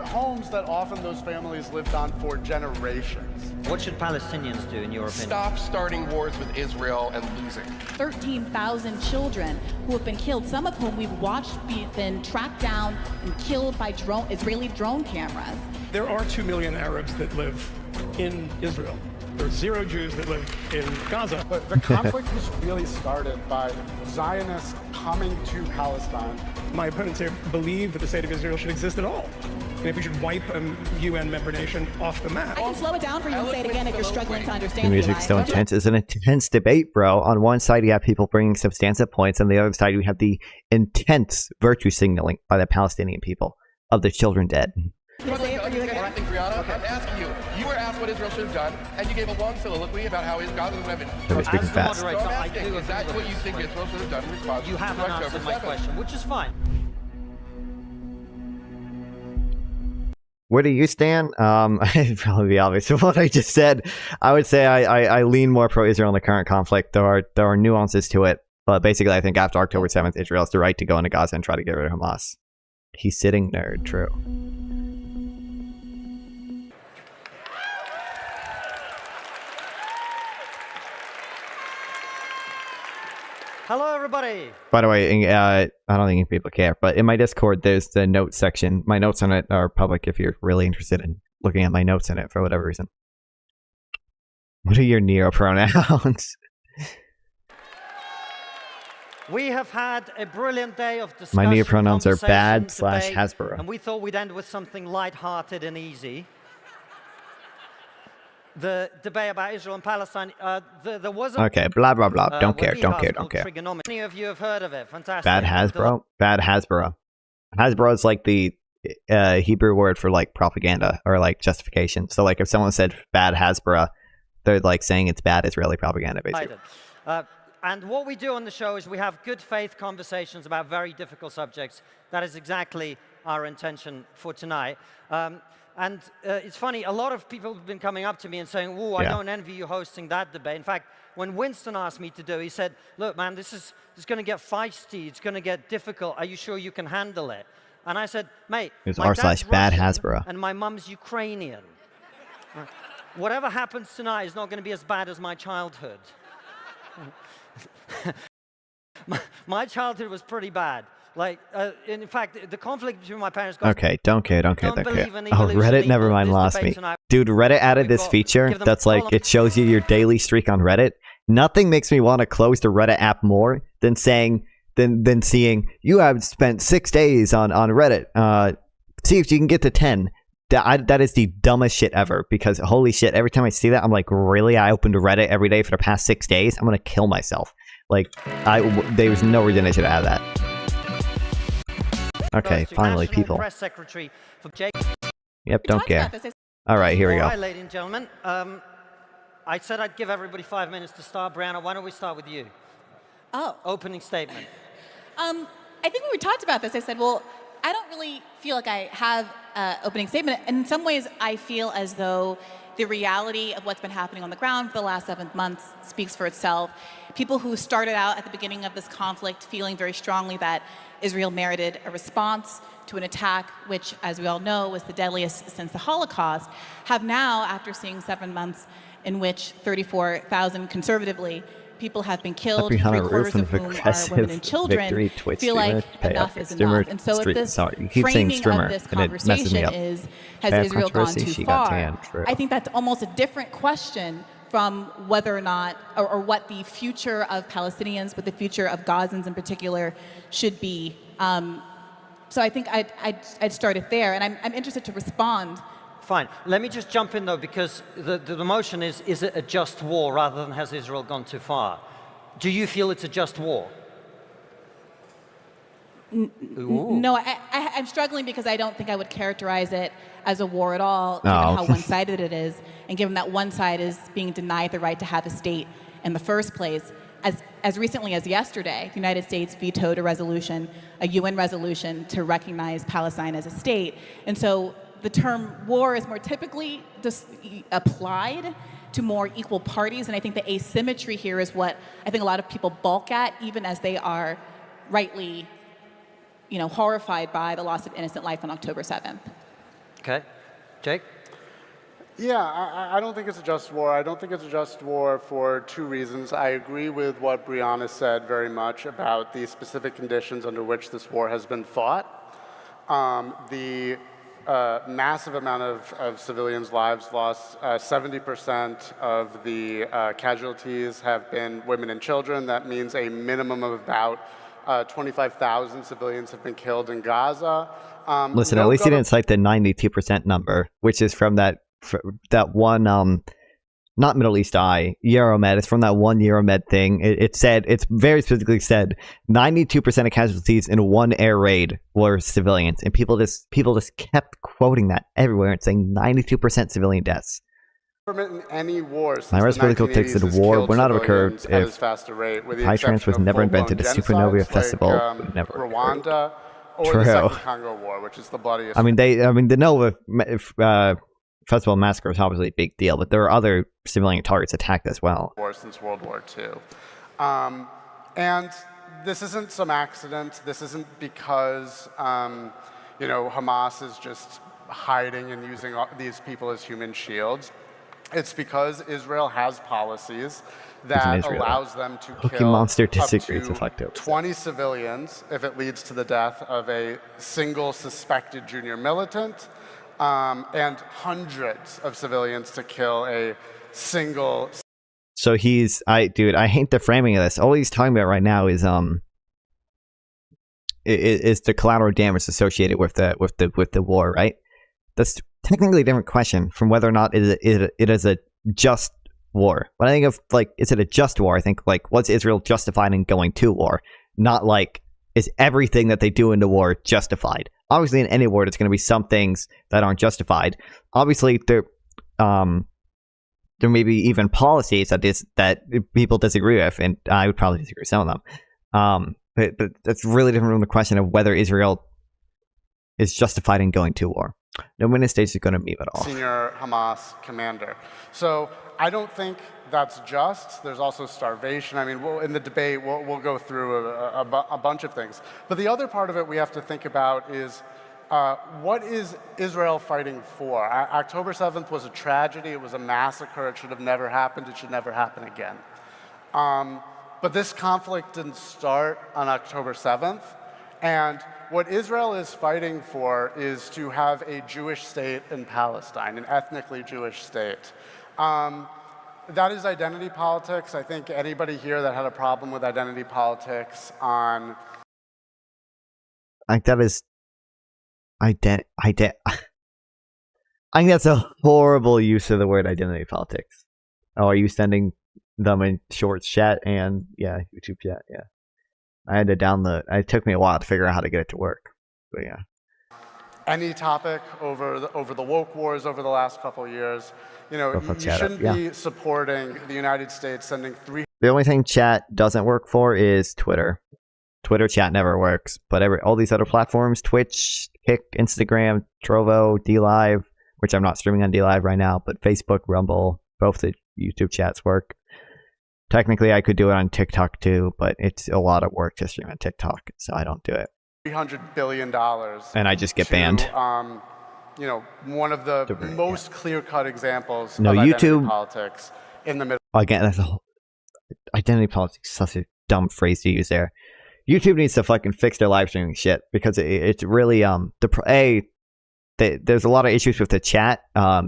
Homes that often those families lived on for generations. What should Palestinians do, in your opinion? Stop starting wars with Israel and losing. 13,000 children who have been killed, some of whom we've watched been tracked down and killed by Israeli drone cameras. There are 2 million Arabs that live in Israel. There are 0 Jews that live in Gaza. But the conflict was really started by Zionists coming to Palestine. My opponents here believe that the state of Israel should exist at all. And if we should wipe a UN member nation off the map. I can slow it down for you and say it again if you're struggling to understand. The music's so intense. It's an intense debate, bro. On one side, you have people bringing substantive points. On the other side, you have the intense virtue signaling by the Palestinian people of the children dead. I think, Brianna, I'm asking you. You were asked what Israel should have done, and you gave a long soliloquy about how Gaza would have been. Speaking fast. So I'm asking, is that what you think Israel should have done in response You haven't to answered my question, which is fine. Where do you stand? It'd probably be obvious from what I just said. I would say I lean more pro-Israel in the current conflict. There are nuances to it, but basically I think after October 7th, Israel has the right to go into Gaza and try to get rid of Hamas. He's sitting nerd, true. Hello, everybody. By the way, I don't think people care, but in my Discord, there's the notes section. My notes on it are public if you're really interested in looking at my notes in it for whatever reason. What are your Neo pronouns? We have had a brilliant day of discussion. My Neo pronouns are bad / debate, Hasbro. And we thought we'd end with something light-hearted and easy. The debate about Israel and Palestine, there was a... Okay, blah, blah, blah. Don't care. Many of you have heard of it. Fantastic. Bad Hasbro? Bad Hasbro. Hasbro is like the Hebrew word for like propaganda or like justification. So like if someone said bad Hasbro, they're like saying it's bad Israeli propaganda, basically. And what we do on the show is we have good faith conversations about very difficult subjects. That is exactly our intention for tonight. And it's funny, a lot of people have been coming up to me and saying, "Oh, I don't envy you hosting that debate." In fact, when Winston asked me to do, he said, "Look, man, this is going to get feisty. It's going to get difficult. Are you sure you can handle it?" And I said, "Mate, it was my dad's r/bad Russian Hasbro. and my mum's Ukrainian. Whatever happens tonight is not going to be as bad as my childhood." My childhood was pretty bad. Like, in fact, the conflict between my parents. Okay, don't care. Oh, Reddit never mind lost me. Dude, Reddit added this feature that's like, it shows you your daily streak on Reddit. Nothing makes me want to close the Reddit app more than seeing you have spent 6 days on Reddit. See if you can get to 10. That is the dumbest shit ever, because holy shit, every time I see that, I'm like, really? I opened Reddit every day for the past 6 days? I'm gonna kill myself. Like, there was no reason I should add that. Okay, finally, people. Press Secretary for Jake. Yep, don't care. Alright, here we go. Hi, ladies and gentlemen. I said I'd give everybody 5 minutes to start. Brianna, why don't we start with you? Oh. Opening statement. I think when we talked about this, I said, well, I don't really feel like I have an opening statement. And in some ways, I feel as though the reality of what's been happening on the ground for the last 7 months speaks for itself. People who started out at the beginning of this conflict feeling very strongly that Israel merited a response to an attack, which, as we all know, was the deadliest since the Holocaust, have now, after seeing 7 months in which 34,000 conservatively people have been killed, 3/4 of whom are women and children, feel like enough is enough. And so if this framing of this conversation is, has Israel gone too far, I think that's almost a different question from whether or not, or what the future of Palestinians, but the future of Gazans in particular, should be. So I think I'd start it there, and I'm interested to respond. Fine. Let me just jump in, though, because the motion is it a just war rather than has Israel gone too far? Do you feel it's a just war? No, I'm struggling because I don't think I would characterize it as a war at all, given how one-sided it is, and given that one side is being denied the right to have a state in the first place. As recently as yesterday, the United States vetoed a UN resolution to recognize Palestine as a state. And so the term war is more typically applied to more equal parties, and I think the asymmetry here is what I think a lot of people balk at, even as they are rightly, horrified by the loss of innocent life on October 7th. Okay. Jake? Yeah, I don't think it's a just war. I don't think it's a just war for 2 reasons. I agree with what Brianna said very much about the specific conditions under which this war has been fought. The massive amount of civilians' lives lost. 70% of the casualties have been women and children. That means a minimum of about 25,000 civilians have been killed in Gaza. Listen, at least he didn't cite the 92% number, which is from that one, not Middle East Eye, Euromed. It's from that one Euromed thing. It's very specifically said 92% of casualties in one air raid were civilians, and people just kept quoting that everywhere and saying 92% civilian deaths. In any war since My rest political takes the war would not have occurred if PyTrans was never invented, a supernova festival would never Rwanda or the Second Congo War, which is the bloodiest. The Nova Festival Massacre is obviously a big deal, but there are other civilian targets attacked as well. Since World War II. And this isn't some accident. This isn't because, Hamas is just hiding and using these people as human shields. It's because Israel has policies that allows them to kill up to 20 civilians if it leads to the death of a single suspected junior militant, and hundreds of civilians to kill a single. So I hate the framing of this. All he's talking about right now is the collateral damage associated with the war, right? That's technically a different question from whether or not it is a just war. When I think of, is it a just war? I think, was Israel justified in going to war? Not is everything that they do in the war justified? Obviously, in any war, there's going to be some things that aren't justified. Obviously, there may be even policies that people disagree with, and I would probably disagree with some of them. But that's really different from the question of whether Israel is justified in going to war. No witness stage is going to meet at all. Senior Hamas commander. So I don't think that's just. There's also starvation. In the debate, we'll go through a bunch of things. But the other part of it we have to think about is what is Israel fighting for? October 7th was a tragedy. It was a massacre. It should have never happened. It should never happen again. But this conflict didn't start on October 7th. And what Israel is fighting for is to have a Jewish state in Palestine, an ethnically Jewish state. That is identity politics. I think anybody here that had a problem with identity politics on... I think that is... I think that's a horrible use of the word identity politics. Oh, are you sending them in Shorts chat and YouTube chat? Yeah, I had to download. It took me a while to figure out how to get it to work. But yeah, any topic over the woke wars over the last couple of years, you shouldn't be supporting the United States sending three. The only thing chat doesn't work for is Twitter. Twitter chat never works, but all these other platforms, Twitch, Kick, Instagram, Trovo, DLive, which I'm not streaming on DLive right now, but Facebook, Rumble, both the YouTube chats work. Technically, I could do it on TikTok too, but it's a lot of work to stream on TikTok, so I don't do it. $300 billion. And I just get banned. One of the most clear-cut examples of identity politics in the middle. Again, that's a whole, identity politics is such a dumb phrase to use there. YouTube needs to fucking fix their live streaming shit because it's really there's a lot of issues with the chat.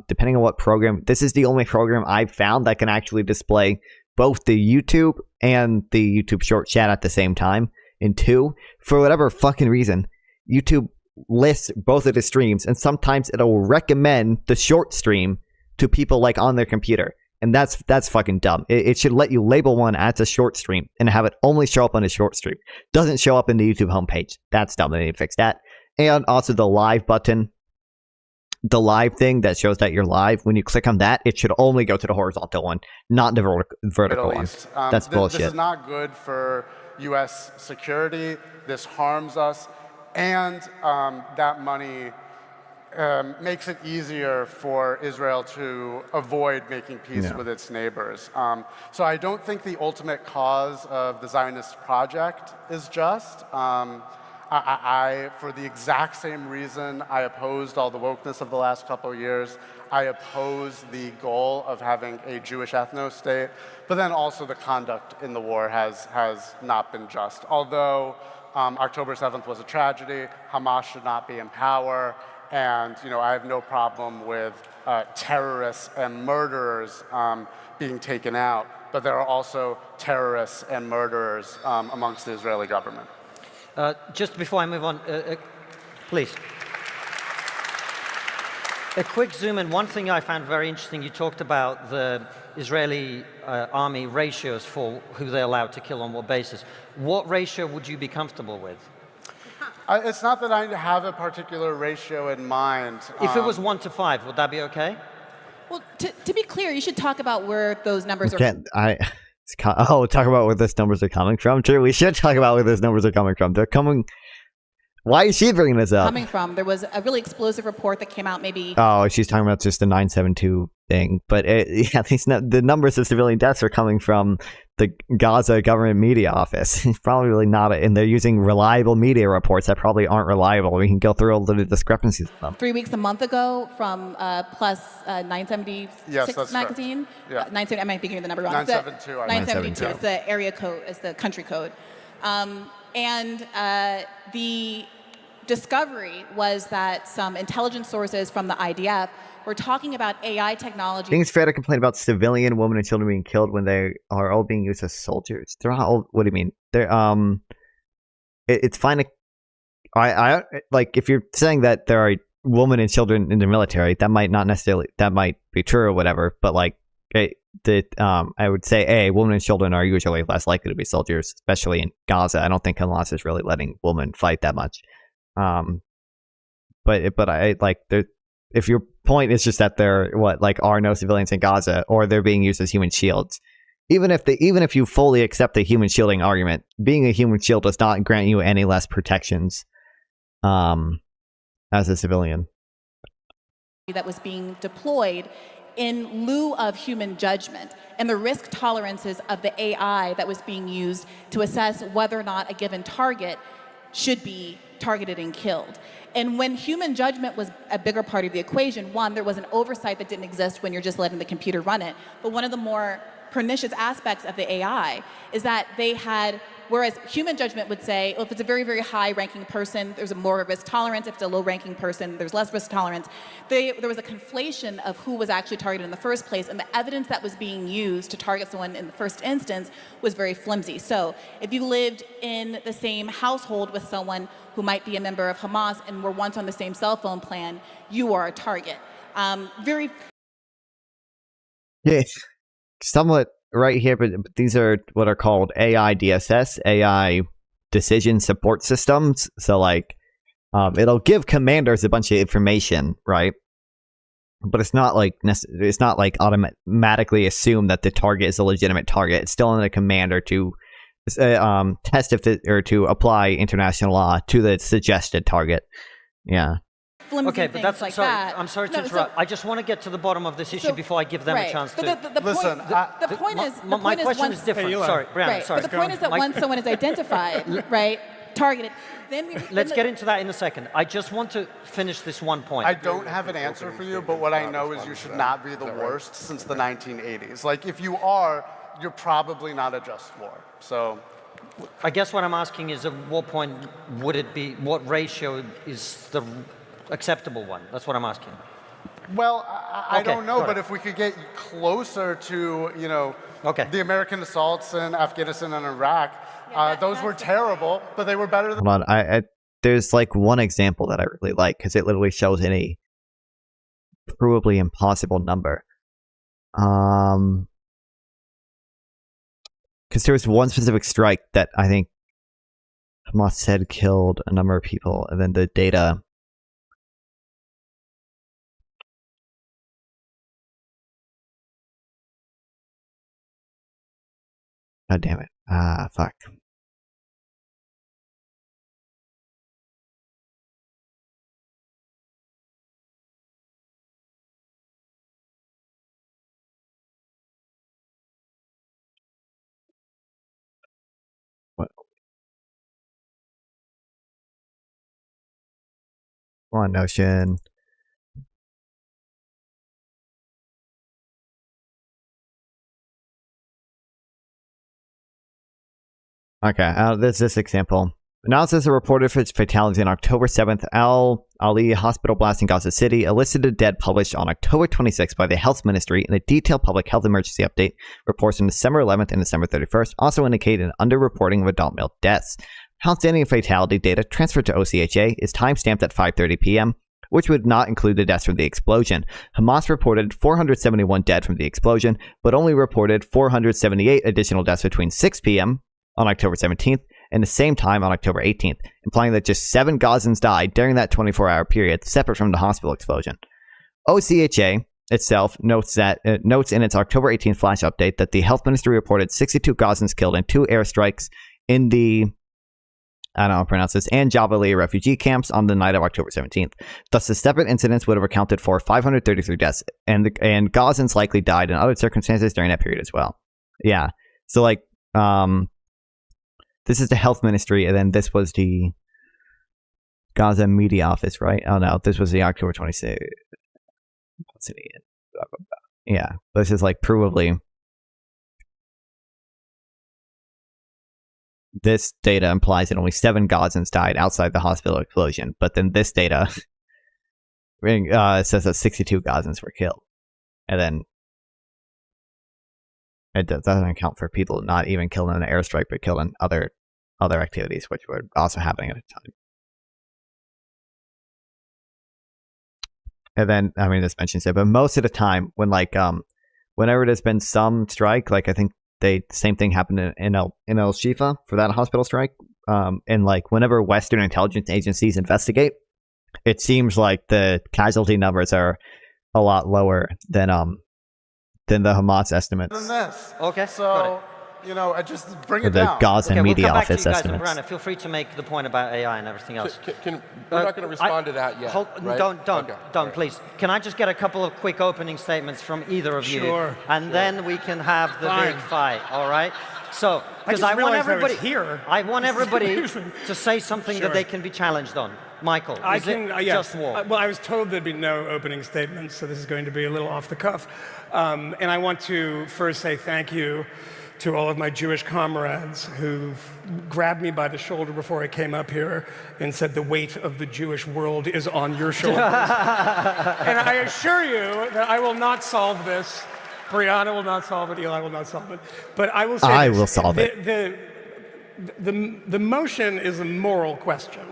Depending on what program, this is the only program I've found that can actually display both the YouTube and the YouTube short chat at the same time. And two, for whatever fucking reason, YouTube lists both of the streams, and sometimes it'll recommend the short stream to people like on their computer. And that's fucking dumb. It should let you label one as a short stream and have it only show up on a short stream. Doesn't show up in the YouTube homepage. That's dumb. They need to fix that. And also the live button, the live thing that shows that you're live. When you click on that, it should only go to the horizontal one, not the vertical one. That's bullshit. This is not good for U.S. security. This harms us. And that money makes it easier for Israel to avoid making peace with its neighbors. So I don't think the ultimate cause of the Zionist project is just. I, for the exact same reason I opposed all the wokeness of the last couple of years, I oppose the goal of having a Jewish ethno-state, but then also the conduct in the war has not been just. Although October 7th was a tragedy, Hamas should not be in power, and I have no problem with terrorists and murderers being taken out, but there are also terrorists and murderers amongst the Israeli government. Just before I move on, please. A quick zoom in. One thing I found very interesting, you talked about the Israeli army ratios for who they're allowed to kill on what basis. What ratio would you be comfortable with? It's not that I have a particular ratio in mind. If it was 1 to 5, would that be okay? Well, to be clear, you should talk about where those numbers are. Talk about where those numbers are coming from. Sure, we should talk about where those numbers are coming from. They're coming. Why is she bringing this up? Coming from, there was a really explosive report that came out maybe. Oh, she's talking about just the 972 thing, but the numbers of civilian deaths are coming from the Gaza government media office. It's probably really not, and they're using reliable media reports that probably aren't reliable. We can go through all the discrepancies with them. 3 weeks, a month ago, from Plus 976 magazine. Yeah. 970. I might be getting the number wrong. 972. 972 is the area code, is the country code, and the discovery was that some intelligence sources from the IDF were talking about AI technology. I think it's fair to complain about civilian women and children being killed when they are all being used as soldiers. They're not all. What do you mean? They're it's fine to. I like if you're saying that there are women and children in the military, that might be true or whatever. But like, I would say women and children are usually less likely to be soldiers, especially in Gaza. I don't think Hamas is really letting women fight that much. But I like if your point is just that there are no civilians in Gaza or they're being used as human shields, even if you fully accept the human shielding argument, being a human shield does not grant you any less protections as a civilian. That was being deployed in lieu of human judgment and the risk tolerances of the AI that was being used to assess whether or not a given target should be targeted and killed. And when human judgment was a bigger part of the equation, one, there was an oversight that didn't exist when you're just letting the computer run it. But one of the more pernicious aspects of the AI is that they had Whereas human judgment would say, well, if it's a very, very high-ranking person, there's a more risk tolerance. If it's a low-ranking person, there's less risk tolerance. There was a conflation of who was actually targeted in the first place, and the evidence that was being used to target someone in the first instance was very flimsy. So if you lived in the same household with someone who might be a member of Hamas and were once on the same cell phone plan, you are a target. Very... Yeah, somewhat right here, but these are what are called AI DSS, AI decision support systems. So like, it'll give commanders a bunch of information, right? But it's not like automatically assume that the target is a legitimate target. It's still on the commander to test if or to apply international law to the suggested target. Yeah. Okay, but that's sorry. I'm sorry to interrupt. I just want to get to the bottom of this issue before I give them a chance to. Listen, the point is, my question is different. Sorry, Brianna. Right, sorry. but the point is that once someone is identified, right, targeted, then let's get into that in a second. I just want to finish this one point. I don't have an answer for you, but what I know is you should not be the worst since the 1980s. Like, if you are, you're probably not a just war. So. I guess what I'm asking is, at what point would it be? What ratio is the acceptable one? That's what I'm asking. Well, I don't know, but if we could get closer to, you know, the American assaults in Afghanistan and Iraq, those were terrible, but they were better than... Hold on, there's like one example that I really like, because it literally shows any provably impossible number. Because there was one specific strike that I think Hamas said killed a number of people, and then the data... God damn it. Fuck. What? Come on, Notion. Okay, this example. Analysis reported for its fatalities on October 7th. Al-Ali hospital blast in Gaza City. A list of the dead published on October 26th by the Health Ministry in a detailed public health emergency update. Reports on December 11th and December 31st also indicate an underreporting of adult male deaths. Outstanding fatality data transferred to OCHA is timestamped at 5:30 p.m., which would not include the deaths from the explosion. Hamas reported 471 dead from the explosion, but only reported 478 additional deaths between 6 p.m. on October 17th and the same time on October 18th, implying that just 7 Gazans died during that 24-hour period, separate from the hospital explosion. OCHA itself notes in its October 18th flash update that the health ministry reported 62 Gazans killed in 2 airstrikes in the I don't know how to pronounce this, and Jabalia refugee camps on the night of October 17th. Thus, the separate incidents would have accounted for 533 deaths, and Gazans likely died in other circumstances during that period as well. Yeah, so like, this is the health ministry, and then this was the Gaza media office, right? Oh no, this was the October 26th. Yeah, this is like provably. This data implies that only 7 Gazans died outside the hospital explosion, but then this data says that 62 Gazans were killed, and then it doesn't account for people not even killed in an airstrike, but killed in other activities, which were also happening at the time. And then, I mean, this mentions it, but most of the time, when like whenever there's been some strike, like I think the same thing happened in El Shifa for that hospital strike. And like whenever Western intelligence agencies investigate, it seems like the casualty numbers are a lot lower than the Hamas estimates. Than this. Okay. So I just bring it the down. Gaza media we'll office guys, estimates. Brianna, feel free to make the point about AI and everything else. We're not going to respond to that yet. Right? Don't, please. Can I just get a couple of quick opening statements from either of you? And then we can have the big fight, all right? So, because I want everybody to say something that they can be challenged on. Michael, just war? Well, I was told there'd be no opening statements, so this is going to be a little off the cuff. And I want to first say thank you to all of my Jewish comrades who grabbed me by the shoulder before I came up here and said the weight of the Jewish world is on your shoulders. And I assure you that I will not solve this. Brianna will not solve it. Eli will not solve it. But I will say I will solve it. The motion is a moral question.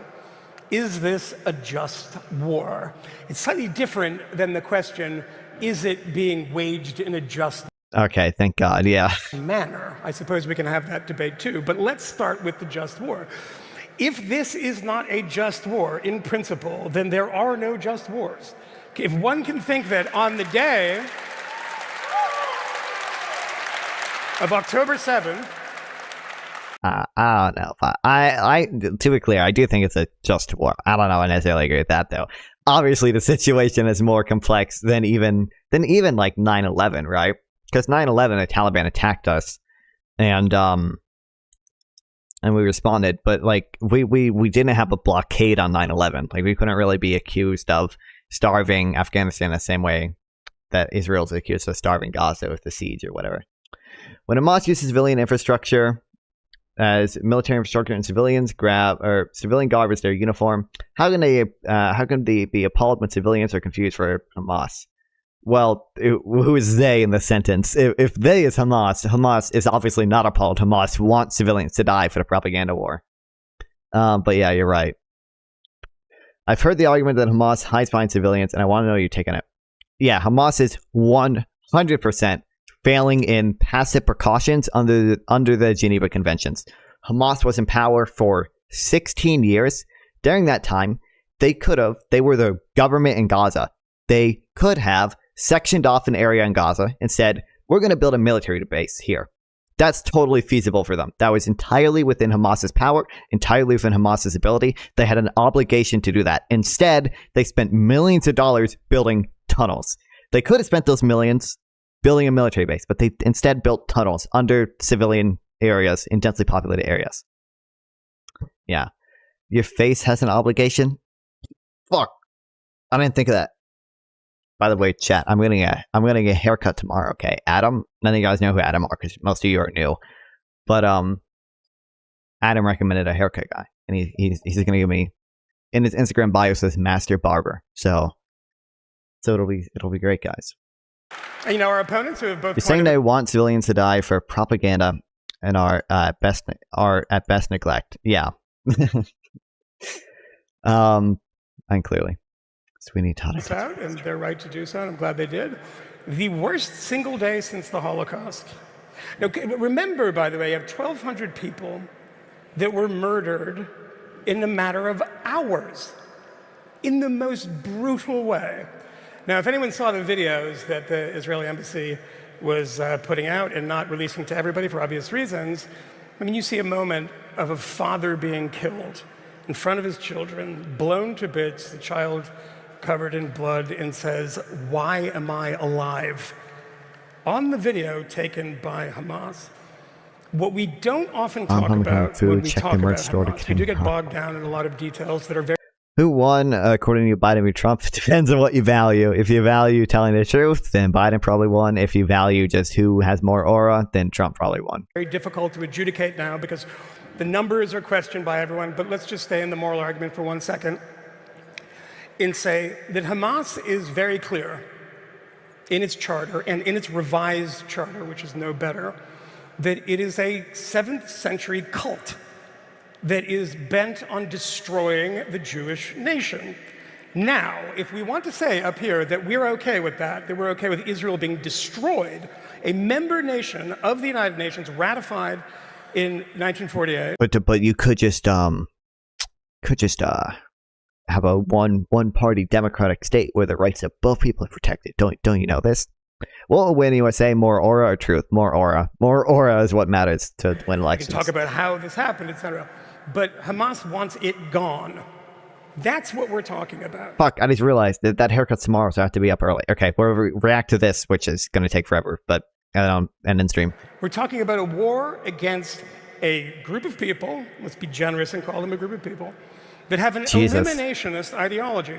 Is this a just war? It's slightly different than the question, is it being waged in a just Okay, thank God, yeah. manner? I suppose we can have that debate too, but let's start with the just war. If this is not a just war in principle, then there are no just wars. If one can think that on the day of October 7th, I don't know. I to be clear, I do think it's a just war. I don't know. I necessarily agree with that, though. Obviously, the situation is more complex than even like 9/11, right? Because 9/11, the Taliban attacked us, and we responded, but like we didn't have a blockade on 9/11. Like we couldn't really be accused of starving Afghanistan the same way that Israel's accused of starving Gaza with the siege or whatever. When Hamas uses civilian infrastructure as military infrastructure and civilian garb as their uniform, how can they be appalled when civilians are confused for Hamas? Well, who is they in the sentence? If they is Hamas, Hamas is obviously not appalled. Hamas wants civilians to die for the propaganda war. But yeah, you're right. I've heard the argument that Hamas hides behind civilians, and I want to know your take on it. Yeah, Hamas is 100% failing in passive precautions under the Geneva Conventions. Hamas was in power for 16 years. During that time, they were the government in Gaza. They could have sectioned off an area in Gaza and said, we're going to build a military base here. That's totally feasible for them. That was entirely within Hamas's power, entirely within Hamas's ability. They had an obligation to do that. Instead, they spent millions of dollars building tunnels. They could have spent those millions building a military base, but they instead built tunnels under civilian areas in densely populated areas. Yeah. Your face has an obligation? Fuck. I didn't think of that. By the way, chat, I'm gonna get a haircut tomorrow, okay? Adam, none of you guys know who Adam are because most of you are new. But Adam recommended a haircut guy. And he's gonna give me, in his Instagram bio says Master Barber. So it'll be great, guys. you know, our opponents who have both. You're saying they want civilians to die for propaganda and are at best neglect. Yeah. And clearly, Sweeney Todd. Out, and their right to do so. And I'm glad they did. The worst single day since the Holocaust. Now, remember, by the way, you have 1,200 people that were murdered in a matter of hours, in the most brutal way. Now, if anyone saw the videos that the Israeli embassy was putting out and not releasing to everybody for obvious reasons, I mean, you see a moment of a father being killed in front of his children, blown to bits, the child covered in blood, and says, "Why am I alive?" On the video taken by Hamas. What we don't often talk about when we talk about Hamas, we do get bogged down in a lot of details that are very... Who won, according to you, Biden or Trump? Depends on what you value. If you value telling the truth, then Biden probably won. If you value just who has more aura, then Trump probably won. Very difficult to adjudicate now because the numbers are questioned by everyone, but let's just stay in the moral argument for 1 second and say that Hamas is very clear in its charter and in its revised charter, which is no better, that it is a 7th century cult that is bent on destroying the Jewish nation. Now, if we want to say up here that we're okay with that we're okay with Israel being destroyed, a member nation of the United Nations ratified in 1948. But you could just have a one party democratic state where the rights of both people are protected. Don't you know this? Well, when you say more aura or truth, more aura is what matters to win elections. We can talk about how this happened, etc. But Hamas wants it gone. That's what we're talking about. Fuck, I just realized that haircut's tomorrow, so I have to be up early. Okay, we'll react to this, which is going to take forever, but and in stream. We're talking about a war against a group of people, let's be generous and call them a group of people, that have an eliminationist ideology,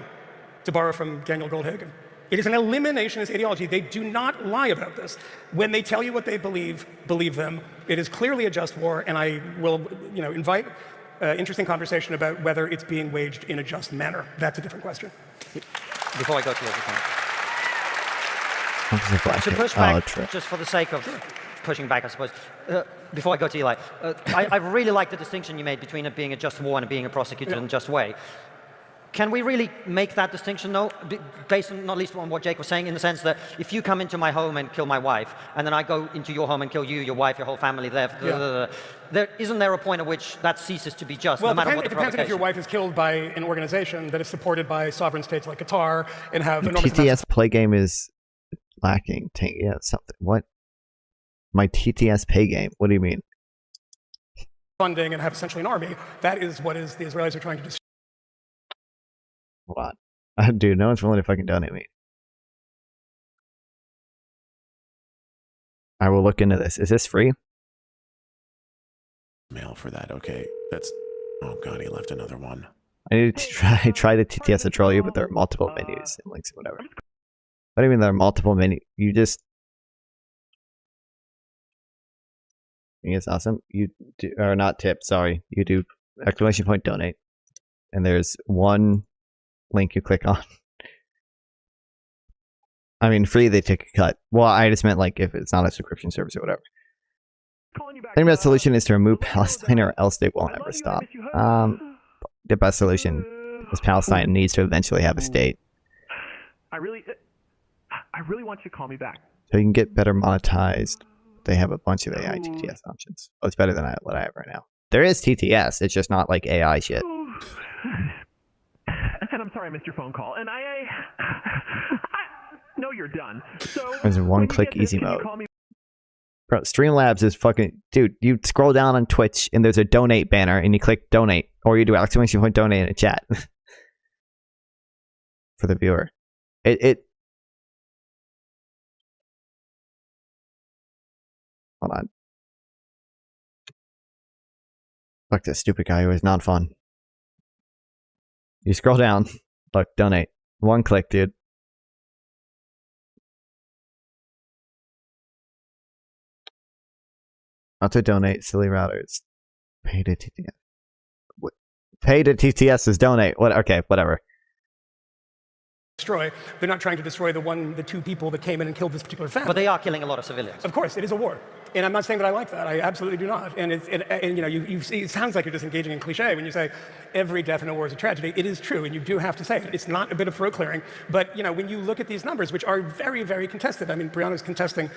to borrow from Daniel Goldhagen. It is an eliminationist ideology. They do not lie about this. When they tell you what they believe, believe them. It is clearly a just war, and I will, invite interesting conversation about whether it's being waged in a just manner. That's a different question. Before I go to to push back, just for the sake of pushing back, I suppose. Before I go to Eli, I really like the distinction you made between it being a just war and it being a prosecuted and just way. Can we really make that distinction, though, based on, not least on what Jake was saying, in the sense that if you come into my home and kill my wife, and then I go into your home and kill you, your wife, your whole family isn't there a point at which that ceases to be just, no matter what the provocation? It depends if your wife is killed by an organization that is supported by sovereign states like Qatar and have enormous TTS play game is lacking. Yeah, something. What? My TTS pay game? What do you mean? Funding and have essentially an army. That is what the Israelis are trying to destroy. Hold on. Dude, no one's willing to fucking donate me. I will look into this. Is this free? Mail for that. Okay. That's... Oh god, he left another one. I need to try to TTS to troll you, but there are multiple menus and links and whatever. What do you mean there are multiple menus? You just... I think it's awesome. You do... Or not tip, sorry. You do exclamation point donate. And there's one link you click on. I mean, free, they take a cut. Well, I just meant like if it's not a subscription service or whatever. I think the best solution is to remove Palestine or else they won't ever stop. The best solution is Palestine needs to eventually have a state. I really want you to call me back. So you can get better monetized. They have a bunch of AI TTS options. Oh, it's better than what I have right now. There is TTS, it's just not like AI shit. And I'm sorry I missed your phone call. And I know you're done. So there's a one-click easy mode. Bro, Streamlabs is fucking... Dude, you scroll down on Twitch and there's a donate banner and you click donate. Or you do exclamation point donate in a chat. For the viewer. Hold on. Fuck this stupid guy who is not fun. You scroll down. Look, donate. One click, dude. Not to donate, silly routers. Pay to TTS. What? Pay to TTS is donate. What? Okay, whatever. Destroy. They're not trying to destroy the two people that came in and killed this particular family. But they are killing a lot of civilians. Of course, it is a war. And I'm not saying that I like that. I absolutely do not. And you see, it sounds like you're just engaging in cliche when you say every death in a war is a tragedy. It is true, and you do have to say it. It's not a bit of throat clearing. But when you look at these numbers, which are very, very contested. I mean, Brianna's contesting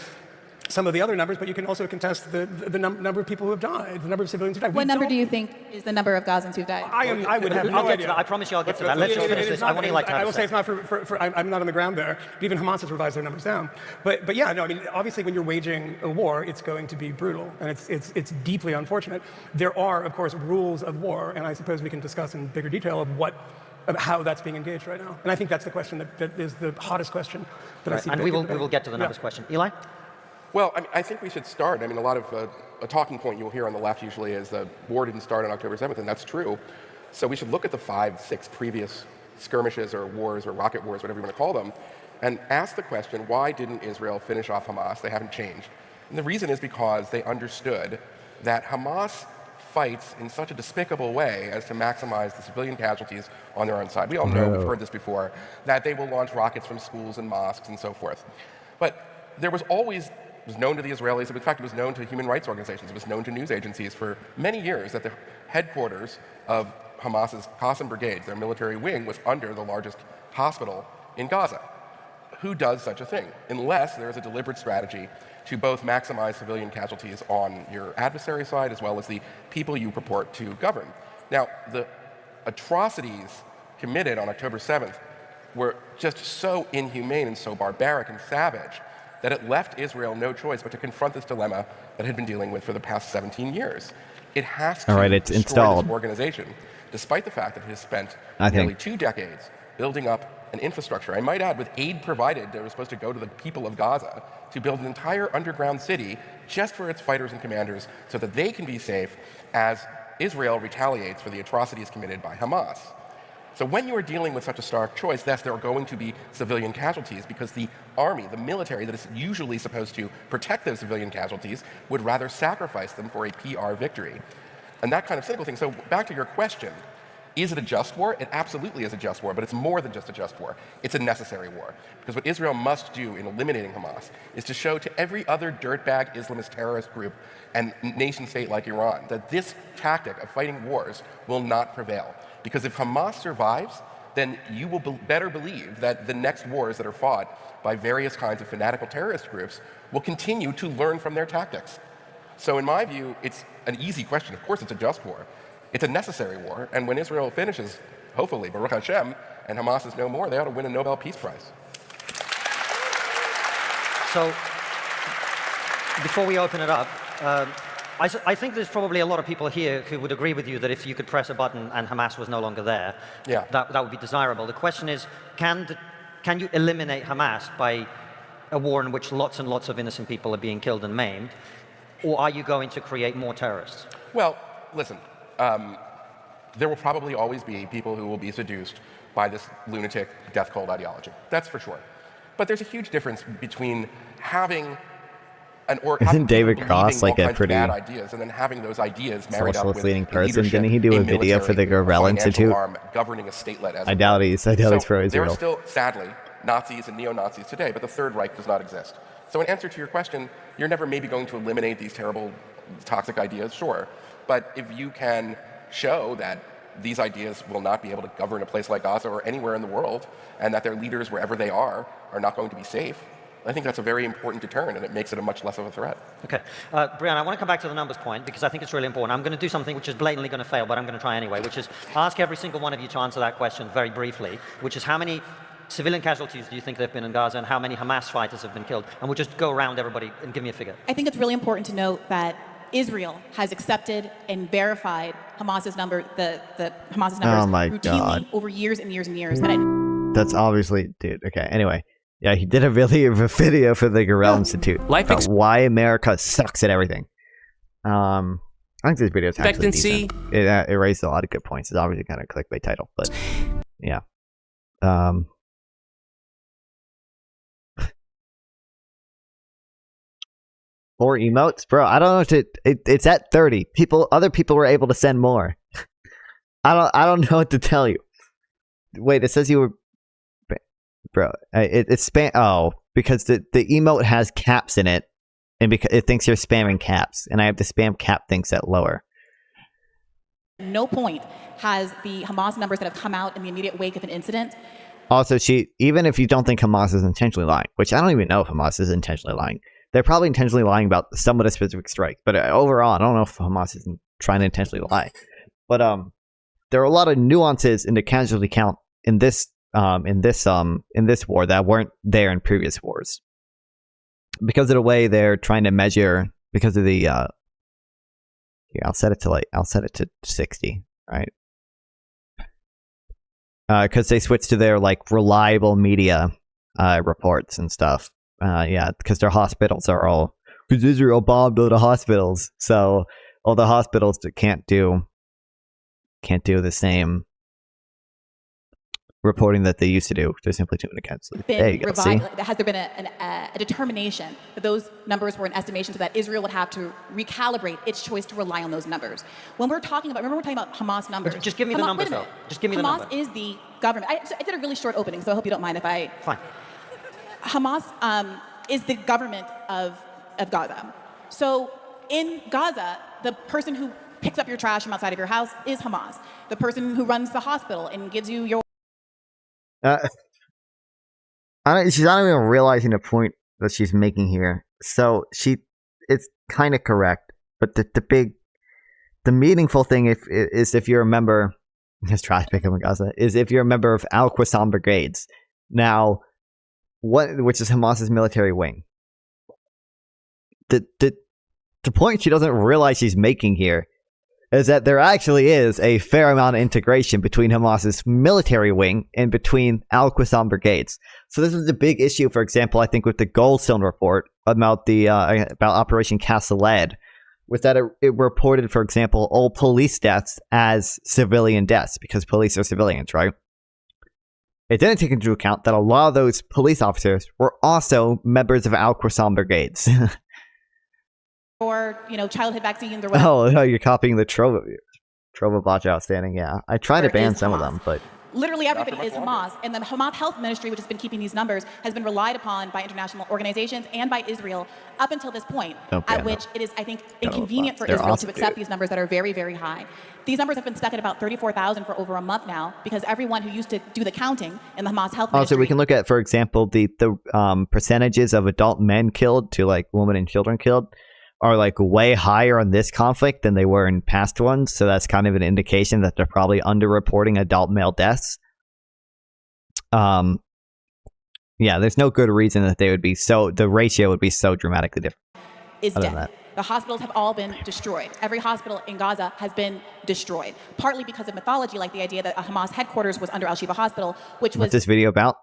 some of the other numbers, but you can also contest the number of people who have died, the number of civilians who died. What number do you think is the number of Gazans who've died? I would have no idea. I promise you I'll get to that. Let's just finish this. I want Eli to I will say it's not I'm not on the ground there. But even Hamas has revised their numbers down. But yeah, no, I mean, obviously when you're waging a war, it's going to be brutal. And it's deeply unfortunate. There are, of course, rules of war, and I suppose we can discuss in bigger detail of how that's being engaged right now. And I think that's the question that is the hottest question that I see. And we will get to the numbers question. Eli? Well, I think we should start. I mean, a lot of a talking point you'll hear on the left usually is the war didn't start on October 7th, and that's true. So we should look at the 5-6 previous skirmishes or wars or rocket wars, whatever you want to call them, and ask the question, why didn't Israel finish off Hamas? They haven't changed. And the reason is because they understood that Hamas fights in such a despicable way as to maximize the civilian casualties on their own side. We all know, we've heard this before, that they will launch rockets from schools and mosques and so forth. But there was always... It was known to the Israelis. In fact, it was known to human rights organizations. It was known to news agencies for many years that the headquarters of Hamas's Qassam brigades, their military wing, was under the largest hospital in Gaza. Who does such a thing? Unless there is a deliberate strategy to both maximize civilian casualties on your adversary side as well as the people you purport to govern. Now, the atrocities committed on October 7th were just so inhumane and so barbaric and savage that it left Israel no choice but to confront this dilemma that it had been dealing with for the past 17 years. It has to destroy this organization, despite the fact that it has spent nearly 2 decades building up an infrastructure. I might add, with aid provided that was supposed to go to the people of Gaza to build an entire underground city just for its fighters and commanders so that they can be safe as Israel retaliates for the atrocities committed by Hamas. So when you are dealing with such a stark choice, yes, there are going to be civilian casualties because the army, the military that is usually supposed to protect those civilian casualties, would rather sacrifice them for a PR victory. And that kind of cynical thing. So back to your question, is it a just war? It absolutely is a just war, but it's more than just a just war. It's a necessary war. Because what Israel must do in eliminating Hamas is to show to every other dirtbag Islamist terrorist group and nation state like Iran that this tactic of fighting wars will not prevail. Because if Hamas survives, then you will better believe that the next wars that are fought by various kinds of fanatical terrorist groups will continue to learn from their tactics. So in my view, it's an easy question. Of course, it's a just war. It's a necessary war. And when Israel finishes, hopefully, Baruch Hashem, and Hamas is no more, they ought to win a Nobel Peace Prize. So, before we open it up, I think there's probably a lot of people here who would agree with you that if you could press a button and Hamas was no longer there, that would be desirable. The question is, can you eliminate Hamas by a war in which lots and lots of innocent people are being killed and maimed, or are you going to create more terrorists? Well, listen, there will probably always be people who will be seduced by this lunatic death cult ideology. That's for sure. But there's a huge difference between having Isn't David Cross like a pretty bad ideas and then having those ideas married up with leading person? Didn't he do a video for the Gorell Institute? Governing a statelet as I doubt he's for Israel. There are still, sadly, Nazis and neo-Nazis today, but the Third Reich does not exist. So in answer to your question, you're never maybe going to eliminate these terrible, toxic ideas, sure. But if you can show that these ideas will not be able to govern a place like Gaza or anywhere in the world, and that their leaders, wherever they are not going to be safe, I think that's a very important deterrent, and it makes it a much less of a threat. Okay. Brianna, I want to come back to the numbers point, because I think it's really important. I'm going to do something which is blatantly going to fail, but I'm going to try anyway, which is ask every single one of you to answer that question very briefly, which is how many civilian casualties do you think there have been in Gaza, and how many Hamas fighters have been killed? And we'll just go around everybody and give me a figure. I think it's really important to note that Israel has accepted and verified Hamas's number, the Hamas's numbers routinely over years and years and years. That's obviously, dude. Okay. Anyway, yeah, he did a video for the Gorell Institute about why America sucks at everything. I think this video is actually decent. It raised a lot of good points. It's obviously kind of a clickbait title, but yeah. More emotes, bro. I don't know it's at 30. Other people were able to send more. I don't know what to tell you. Wait, it says you were, bro. It's spam. Oh, because the emote has caps in it, and because it thinks you're spamming caps, and I have to spam cap things at lower. No point has the Hamas numbers that have come out in the immediate wake of an incident. Also, even if you don't think Hamas is intentionally lying, which I don't even know if Hamas is intentionally lying. They're probably intentionally lying about some of the specific strikes, but overall, I don't know if Hamas is trying to intentionally lie. But there are a lot of nuances in the casualty count in this war that weren't there in previous wars, because of the way they're trying to measure. Because of the here, I'll set it to 60, right? Because they switched to their reliable media reports and stuff. Yeah, because their hospitals are all, because Israel bombed all the hospitals, so all the hospitals can't do the same reporting that they used to do. They're simply doing it against. There you go. See? Has there been a determination that those numbers were an estimation, so that Israel would have to recalibrate its choice to rely on those numbers? When we're talking about, remember we're talking about Hamas numbers. Just give me the numbers, though. Just give me the numbers. Hamas is the government. I did a really short opening, so I hope you don't mind if I. Fine. Hamas is the government of Gaza. So in Gaza, the person who picks up your trash from outside of your house is Hamas. The person who runs the hospital and gives you your... she's not even realizing the point that she's making here. So it's kind of correct, but the meaningful thing is if you're a member, his trash pickup in Gaza, is if you're a member of Al-Qassam Brigades. Now, which is Hamas's military wing. The point she doesn't realize she's making here is that there actually is a fair amount of integration between Hamas's military wing and between Al-Qassam Brigades. So this is a big issue, for example, I think with the Goldstone report about about Operation Cast Lead, was that it reported, for example, all police deaths as civilian deaths, because police are civilians, right? It didn't take into account that a lot of those police officers were also members of Al Khorasan brigades. Or, childhood vaccines or whatever. Oh, no, you're copying the Trova Botch outstanding. Yeah, I tried to ban some of them, but literally everybody is Hamas, and the Hamas Health Ministry, which has been keeping these numbers, has been relied upon by international organizations and by Israel up until this point, at which it is, I think, inconvenient for Israel to accept these numbers that are very, very high. These numbers have been stuck at about 34,000 for over a month now, because everyone who used to do the counting in the Hamas Health Ministry. Also, we can look at, for example, the percentages of adult men killed to like women and children killed are like way higher on this conflict than they were in past ones. So that's kind of an indication that they're probably underreporting adult male deaths. Yeah, there's no good reason that they would be the ratio would be so dramatically different. Is dead. The hospitals have all been destroyed. Every hospital in Gaza has been destroyed, partly because of mythology, like the idea that a Hamas headquarters was under Al-Shifa Hospital, which was... What's this video about?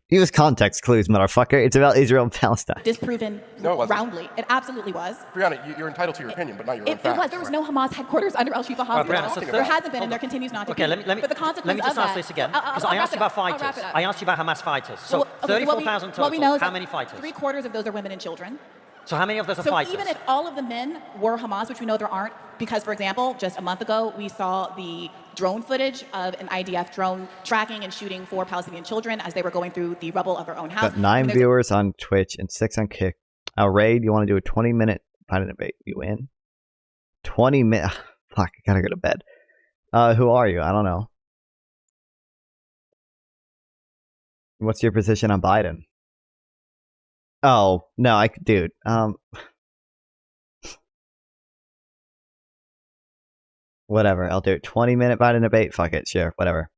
Use context clues, motherfucker. It's about Israel and Palestine. Disproven roundly. It absolutely was. Brianna, you're entitled to your opinion, but not your own facts. It was. There was no Hamas headquarters under Al-Shifa Hospital. There hasn't been, and there continues not to be. Let me just ask this again, because I asked you about fighters. I asked you about Hamas fighters. So 34,000 total. How many fighters? 3/4 of those are women and children. So how many of those are fighters? So even if all of the men were Hamas, which we know there aren't, because, for example, just a month ago, we saw the drone footage of an IDF drone tracking and shooting 4 Palestinian children as they were going through the rubble of their own house. Got 9 viewers on Twitch and 6 on Kick. Raid, you want to do a 20-minute Biden debate? You in? 20 minutes. Fuck, I gotta go to bed. Who are you? I don't know. What's your position on Biden? Oh, no, dude, whatever, I'll do it. 20-minute Biden debate, fuck it, sure, whatever.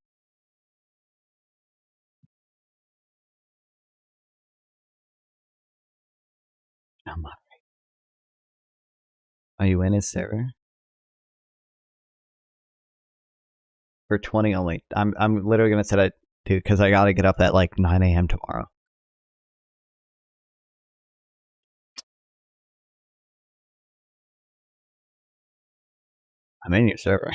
Are you in his server? For 20 only. I'm literally gonna set it, dude, because I gotta get up at like 9 a.m. tomorrow. I'm in your server.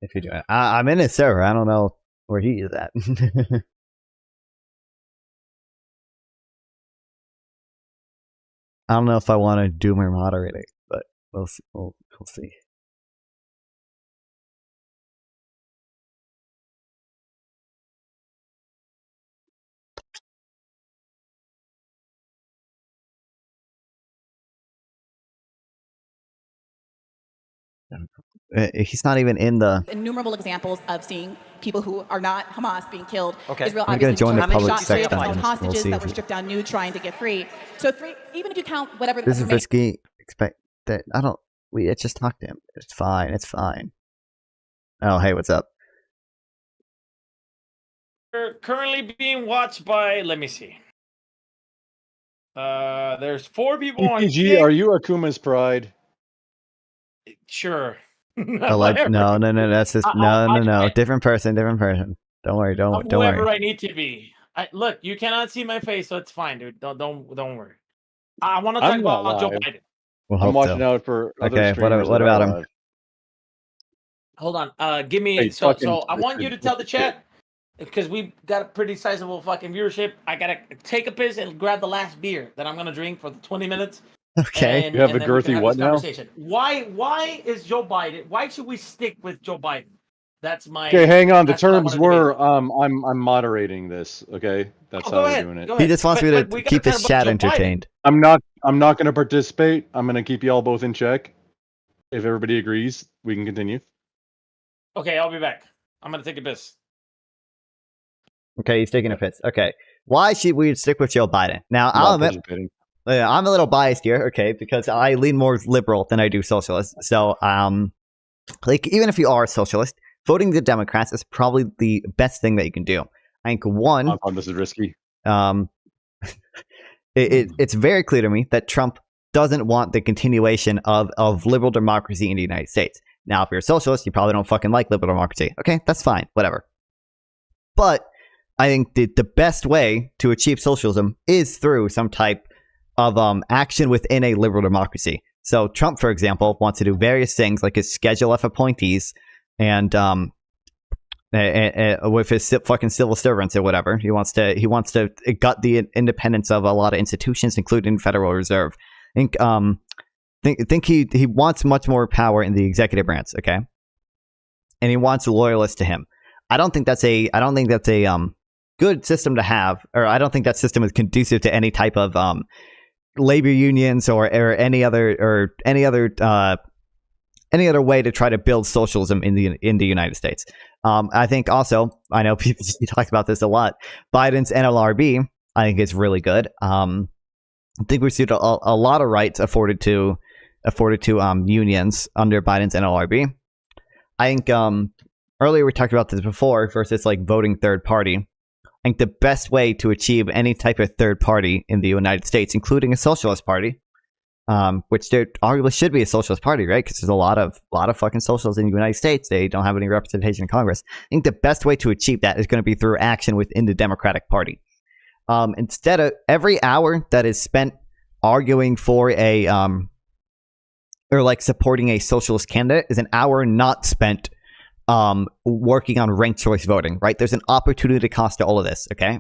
If you do it. I'm in his server. I don't know where he is at. I don't know if I want to do more moderating, but we'll see. We'll see. He's not even in the innumerable examples of seeing people who are not Hamas being killed. Okay. Israel I'm going to join the public sector. We'll Hostages see that were stripped down nude trying to get free. So even if you count whatever. This is risky. Expect that I don't. We just talked to him. It's fine. It's fine. Oh, hey, what's up? We're currently being watched by. Let me see. There's 4 people on. PG, are you Akuma's pride? Sure. No, that's just no. Different person. Don't worry. Don't whoever worry. I need to be. Look, you cannot see my face, so it's fine, dude. Don't worry. I want to talk about Joe Biden. We'll I'm watching out for. Okay, what about him? Hold on. Give me. Hey, so I want you to tell the chat, because we got a pretty sizable fucking viewership. I gotta take a piss and grab the last beer that I'm gonna drink for the 20 minutes. Okay. You have a girthy what now? Why is Joe Biden? Why should we stick with Joe Biden? That's my. Okay, hang on. The terms were I'm moderating this. Okay, that's how we're doing it. He just wants me to keep his chat entertained. I'm not going to participate. I'm going to keep you all both in check. If everybody agrees, we can continue. Okay, I'll be back. I'm going to take a piss. Okay, he's taking a piss. Okay, why should we stick with Joe Biden? Now, I'll admit, I'm a little biased here, okay, because I lean more liberal than I do socialist. So, like, even if you are a socialist, voting the Democrats is probably the best thing that you can do. I think this is risky. It's very clear to me that Trump doesn't want the continuation of liberal democracy in the United States. Now, if you're a socialist, you probably don't fucking like liberal democracy. Okay, that's fine, whatever. But I think the best way to achieve socialism is through some type action within a liberal democracy. So Trump, for example, wants to do various things like his schedule of appointees and with his fucking civil servants or whatever. He wants to gut the independence of a lot of institutions, including Federal Reserve. I think he wants much more power in the executive branch. Okay, and he wants loyalists to him. I don't think that's a good system to have, or I don't think that system is conducive to any type of labor unions or any other way to try to build socialism in the United States. I think also, I know people talk about this a lot, Biden's NLRB I think is really good. I think we see a lot of rights afforded to unions under Biden's NLRB. I think earlier we talked about this before versus like voting third party. I think the best way to achieve any type of third party in the United States, including a socialist party, which there arguably should be a socialist party, right? Because there's a lot of fucking socialists in the United States. They don't have any representation in Congress. I think the best way to achieve that is going to be through action within the Democratic Party. Instead of every hour that is spent arguing for or like supporting a socialist candidate is an hour not spent working on ranked choice voting, right? There's an opportunity cost to all of this, okay?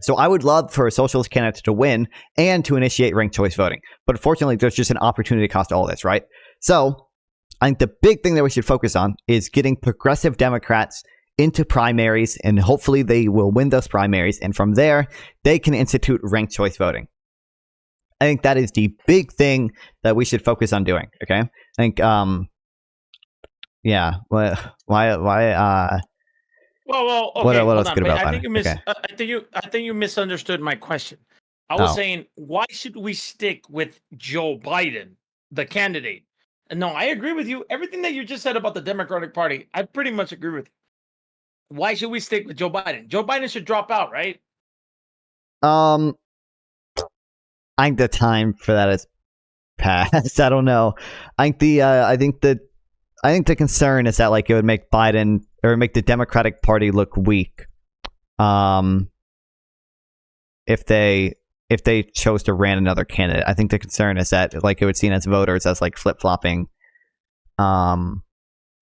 So I would love for a socialist candidate to win and to initiate ranked choice voting. But unfortunately, there's just an opportunity cost to all of this, right? So I think the big thing that we should focus on is getting progressive Democrats into primaries, and hopefully they will win those primaries. And from there, they can institute ranked choice voting. I think that is the big thing that we should focus on doing, okay? I think, yeah. Why? Well. Okay, what else good about I think you misunderstood my question. I was saying, why should we stick with Joe Biden, the candidate? And no, I agree with you. Everything that you just said about the Democratic Party, I pretty much agree with you. Why should we stick with Joe Biden? Joe Biden should drop out, right? I think the time for that is past. I don't know. I think the concern is that like it would make Biden or make the Democratic Party look weak, if they chose to ran another candidate. I think the concern is that like it would seen as voters as like flip flopping.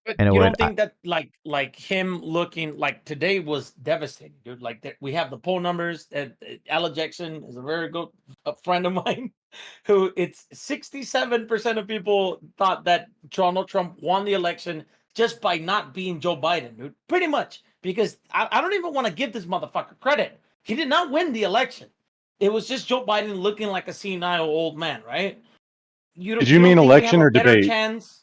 But you don't think that like him looking like today was devastating, dude? Like we have the poll numbers. Ella Jackson is a very good friend of mine. Who it's 67% of people thought that Donald Trump won the election just by not being Joe Biden, dude. Pretty much, because I don't even want to give this motherfucker credit. He did not win the election. It was just Joe Biden looking like a senile old man, right? Did you mean election or debate? Chance?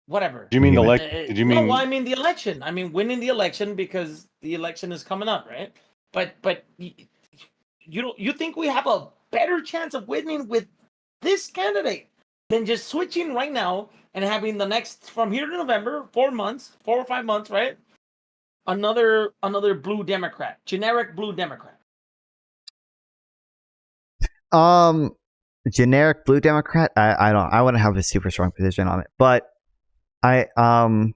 Whatever. Do you mean election? Did you mean? No, I mean the election. I mean winning the election because the election is coming up, right? But you think we have a better chance of winning with this candidate than just switching right now and having the next from here to November 4 or 5 months, right? Another blue Democrat, generic blue Democrat. Generic blue Democrat. I wouldn't have a super strong position on it, but I don't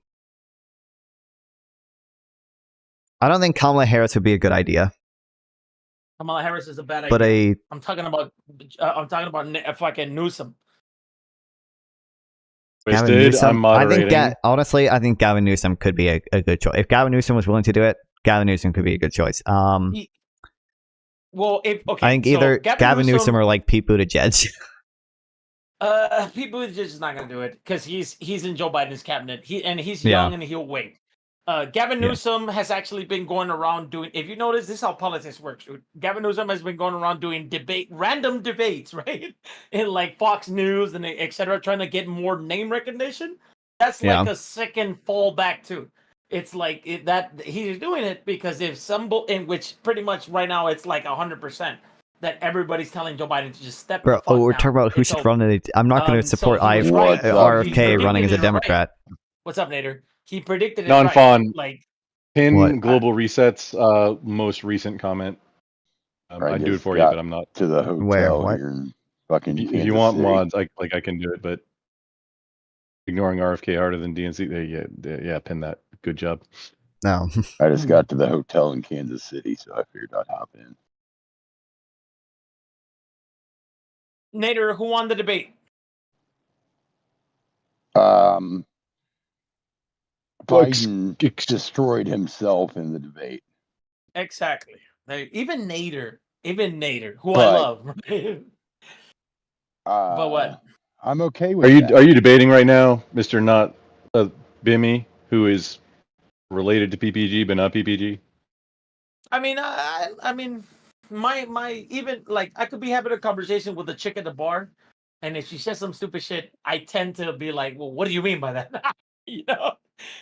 think Kamala Harris would be a good idea. Kamala Harris is a bad idea. But I'm talking about fucking Newsom. Newsom, I think Gavin Newsom could be a good choice. If Gavin Newsom was willing to do it, Gavin Newsom could be a good choice. I think either Gavin Newsom or like Pete Buttigieg. Pete Buttigieg is not going to do it because he's in Joe Biden's cabinet. He's young and he'll wait. Gavin Newsom has actually been going around doing. If you notice, this is how politics works. Dude. Gavin Newsom has been going around doing random debates, right, in like Fox News and etc., trying to get more name recognition. That's like a second fallback too. It's like that he's doing it because if in which pretty much right now it's like 100%. That everybody's telling Joe Biden to just step. Bro, we're talking about who should run it. I'm not going to support RFK running as a Democrat. Right. What's up, Nader? He predicted it. Non-fun. Right. Like pin Global Reset's most recent comment. I'd do it for you, but I'm not. To the hotel. Where? Here in fucking if you want mods, I can do it, but ignoring RFK harder than DNC. Yeah, pin that. Good job. No. I just got to the hotel in Kansas City, so I figured I'd hop in. Nader, who won the debate? Biden destroyed himself in the debate. Exactly. Even Nader, who I love. But what? I'm okay with that. Are you debating right now, Mr. Not Bimmy, who is related to PPG but not PPG? I mean, my even like I could be having a conversation with a chick at the bar, and if she says some stupid shit, I tend to be like, "Well, what do you mean by that?" You know,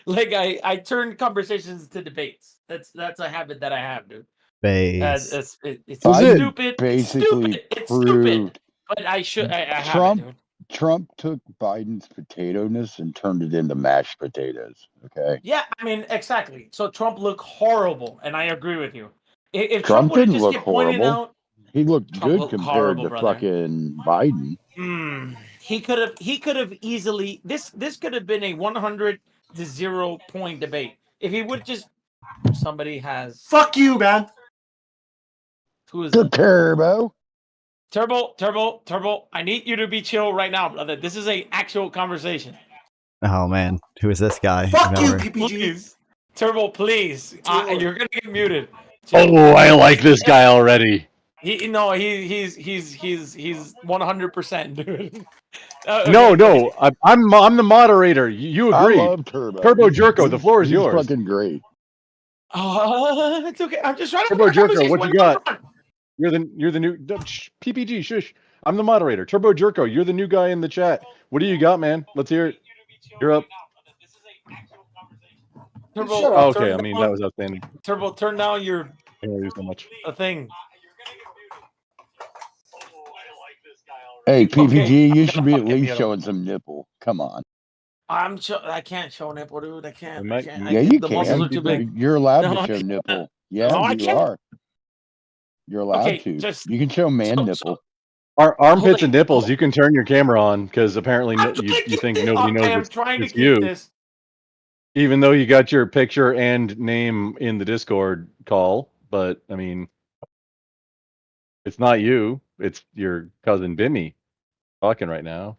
like I turn conversations to debates. That's a habit that I have, dude. It's stupid. Basically it's stupid. But I have it, dude. Trump took Biden's potato-ness and turned it into mashed potatoes. Okay. Yeah, I mean, exactly. So Trump looked horrible, and I agree with you. If Trump would didn't just look kept pointing horrible. out, He looked Trump good looked compared horrible, to brother. fucking Biden. He could have easily this could have been a 100-0 point debate if he would just somebody has fuck you, man. Who is the it? Turbo? Turbo. I need you to be chill right now, brother. This is a actual conversation. Oh man, who is this guy? Fuck you, PPG. Please. Turbo, please. You're gonna get muted. Oh, I like this guy already. He's 100%, dude. No, I'm the moderator. You agree? I love Turbo. Turbo Jerko, the floor is yours. Fucking great. It's okay. I'm just trying to. Turbo Jerko, what you got? You're the new PPG. Shush. I'm the moderator. Turbo Jerko, you're the new guy in the chat. What do you got, man? Let's hear it. You're up. Turbo, okay, I mean that was outstanding. Turbo, turn down your. Thank you so much. A thing. Hey, PPG, you should be at least showing some nipple. Come on. I can't show nipple, dude. I can't. Yeah, you the can. muscles are too big. You're allowed No, to show nipple. Yeah, No, I you can't. are. You're allowed Okay, to. just- You can show man nipple. Armpits and nipples, you can turn your camera on because apparently you think nobody knows I am trying to it's keep you. this. Even though you got your picture and name in the Discord call, but I mean, it's not you. It's your cousin Bimmy talking right now.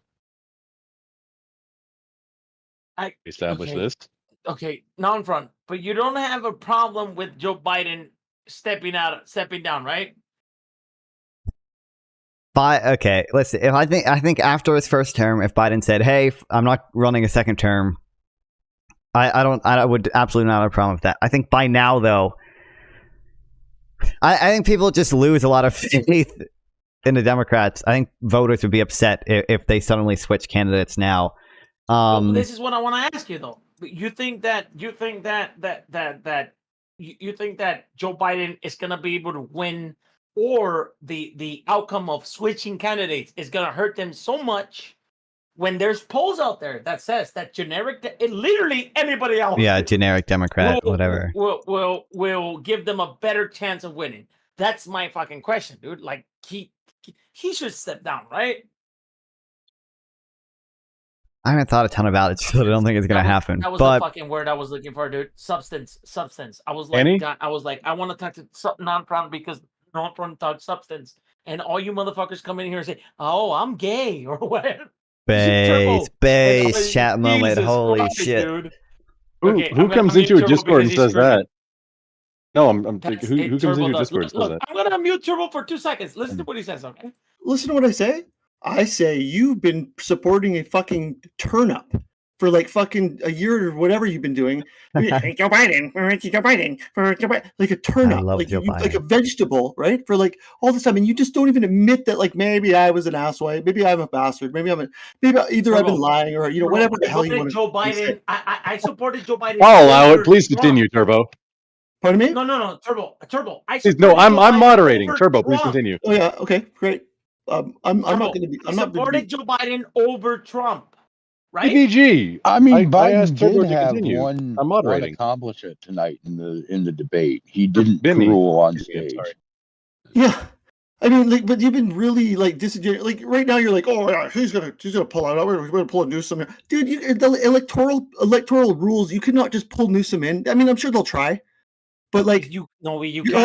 Establish this. Okay, now in front, but you don't have a problem with Joe Biden stepping down, right? Okay, listen. If I think after his first term, if Biden said, "Hey, I'm not running a second term," I would absolutely not have a problem with that. I think by now, though, I think people just lose a lot of faith in the Democrats. I think voters would be upset if they suddenly switch candidates now. Well, this is what I want to ask you, though. You think that Joe Biden is going to be able to win, or the outcome of switching candidates is going to hurt them so much when there's polls out there that says that literally anybody else, generic Democrat, whatever, will give them a better chance of winning? That's my fucking question, dude. Like he should step down, right? I haven't thought a ton about it, so I don't think it's gonna happen. That was the fucking word I was looking for, dude. Substance. I was like, I want to talk to non-prawn because non-prawn talks substance, and all you motherfuckers come in here and say, "Oh, I'm gay" or whatever. Base chat moment. Jesus Holy Christ, shit! Dude. Who comes into a Discord and says that? No, who comes into your Discord and says that? I'm gonna mute Turbo for 2 seconds. Listen to what he says, okay? Listen to what I say. I say you've been supporting a fucking turn-up for like fucking a year or whatever you've been doing. Joe Biden, like a turn-up, like a vegetable, right? For like all this time, and you just don't even admit that. Like maybe I was an asswipe, maybe I'm a bastard, maybe either I've been lying or whatever the hell you want to. Joe Biden, I supported Joe Biden. I'll allow it. Please continue, Turbo. Pardon me? No, Turbo. I'm moderating. Turbo, please continue. Oh yeah, okay, great. I'm not going to be. I'm not supported Joe Biden over Trump, right? PPG. I mean, Biden Turbo did to have continue. one accomplishment tonight in the debate. He didn't drool on stage. Yeah, I mean, like, but you've been really like disingenuous. Like right now, you're like, oh yeah, he's gonna pull out. We're gonna pull a Newsom, dude. The electoral rules, you cannot just pull Newsom in. I mean, I'm sure they'll try. But like you're all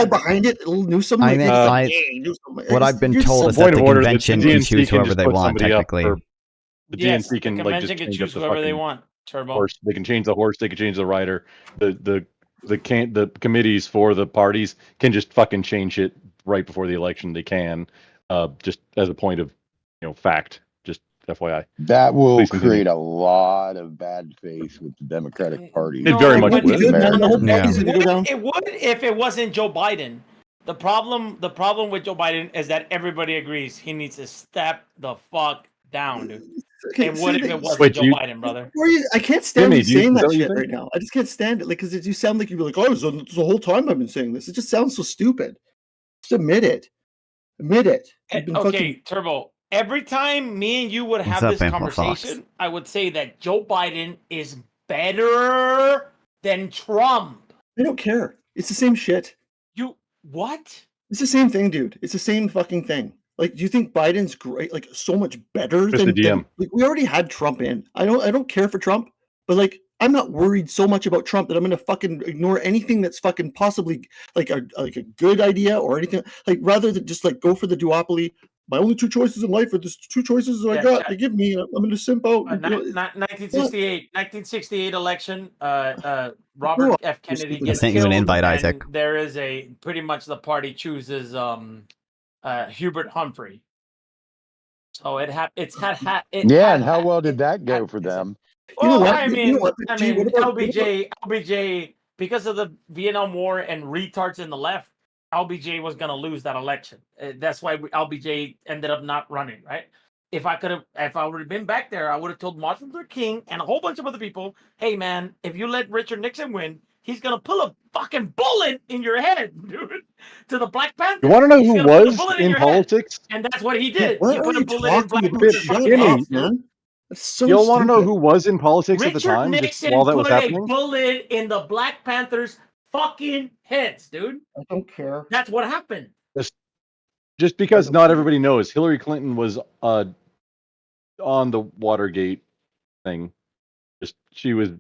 behind it, Newsom. I think what I've been told is that the convention can choose whoever they want. Technically, the DNC can like just can change choose up the whoever they fucking want. Turbo. horse. They can change the horse. They can change the rider. The committees for the parties can just fucking change it right before the election. They can, just as a point of fact. Just FYI. That will create a lot of bad faith with the Democratic Party. It very much would. It would if it wasn't Joe Biden. The problem with Joe Biden is that everybody agrees he needs to step the fuck down, dude. Okay, it would if it wasn't Joe Biden, brother. I can't stand you saying that shit right now. I just can't stand it. Like, because you sound like you'd be like, oh, so the whole time I've been saying this. It just sounds so stupid. Just admit it. Admit it. Okay, Turbo. Every time me and you would have this conversation, I would say that Joe Biden is better than Trump. I don't care. It's the same shit. What? It's the same thing, dude. It's the same fucking thing. Like, do you think Biden's great? Like, so much better than like, we already had Trump in. I don't care for Trump, but like, I'm not worried so much about Trump that I'm gonna fucking ignore anything that's fucking possibly like a good idea or anything. Like, rather than just like go for the duopoly. My only two choices in life are the two choices that I got. They give me. I'm gonna simp out. 1968 election. Robert F. Kennedy gets sent you an invite, Isaac. There is pretty much the party chooses Hubert Humphrey. So and how well did that go for them? I mean, LBJ, because of the Vietnam War and retards in the left, LBJ was going to lose that election. That's why LBJ ended up not running, right? If I would have been back there, I would have told Martin Luther King and a whole bunch of other people, hey, man, if you let Richard Nixon win, he's going to pull a fucking bullet in your head, dude, to the Black Panthers. You want to know who was in politics? And that's what he did. Yeah, he put a bullet in Black Panthers' head, man. So you want to know who was in politics at the time Nixon while that was happening? Richard Nixon put a bullet in the Black Panthers' fucking heads, dude. I don't care. That's what happened. Just because not everybody knows, Hillary Clinton was on the Watergate thing. She was,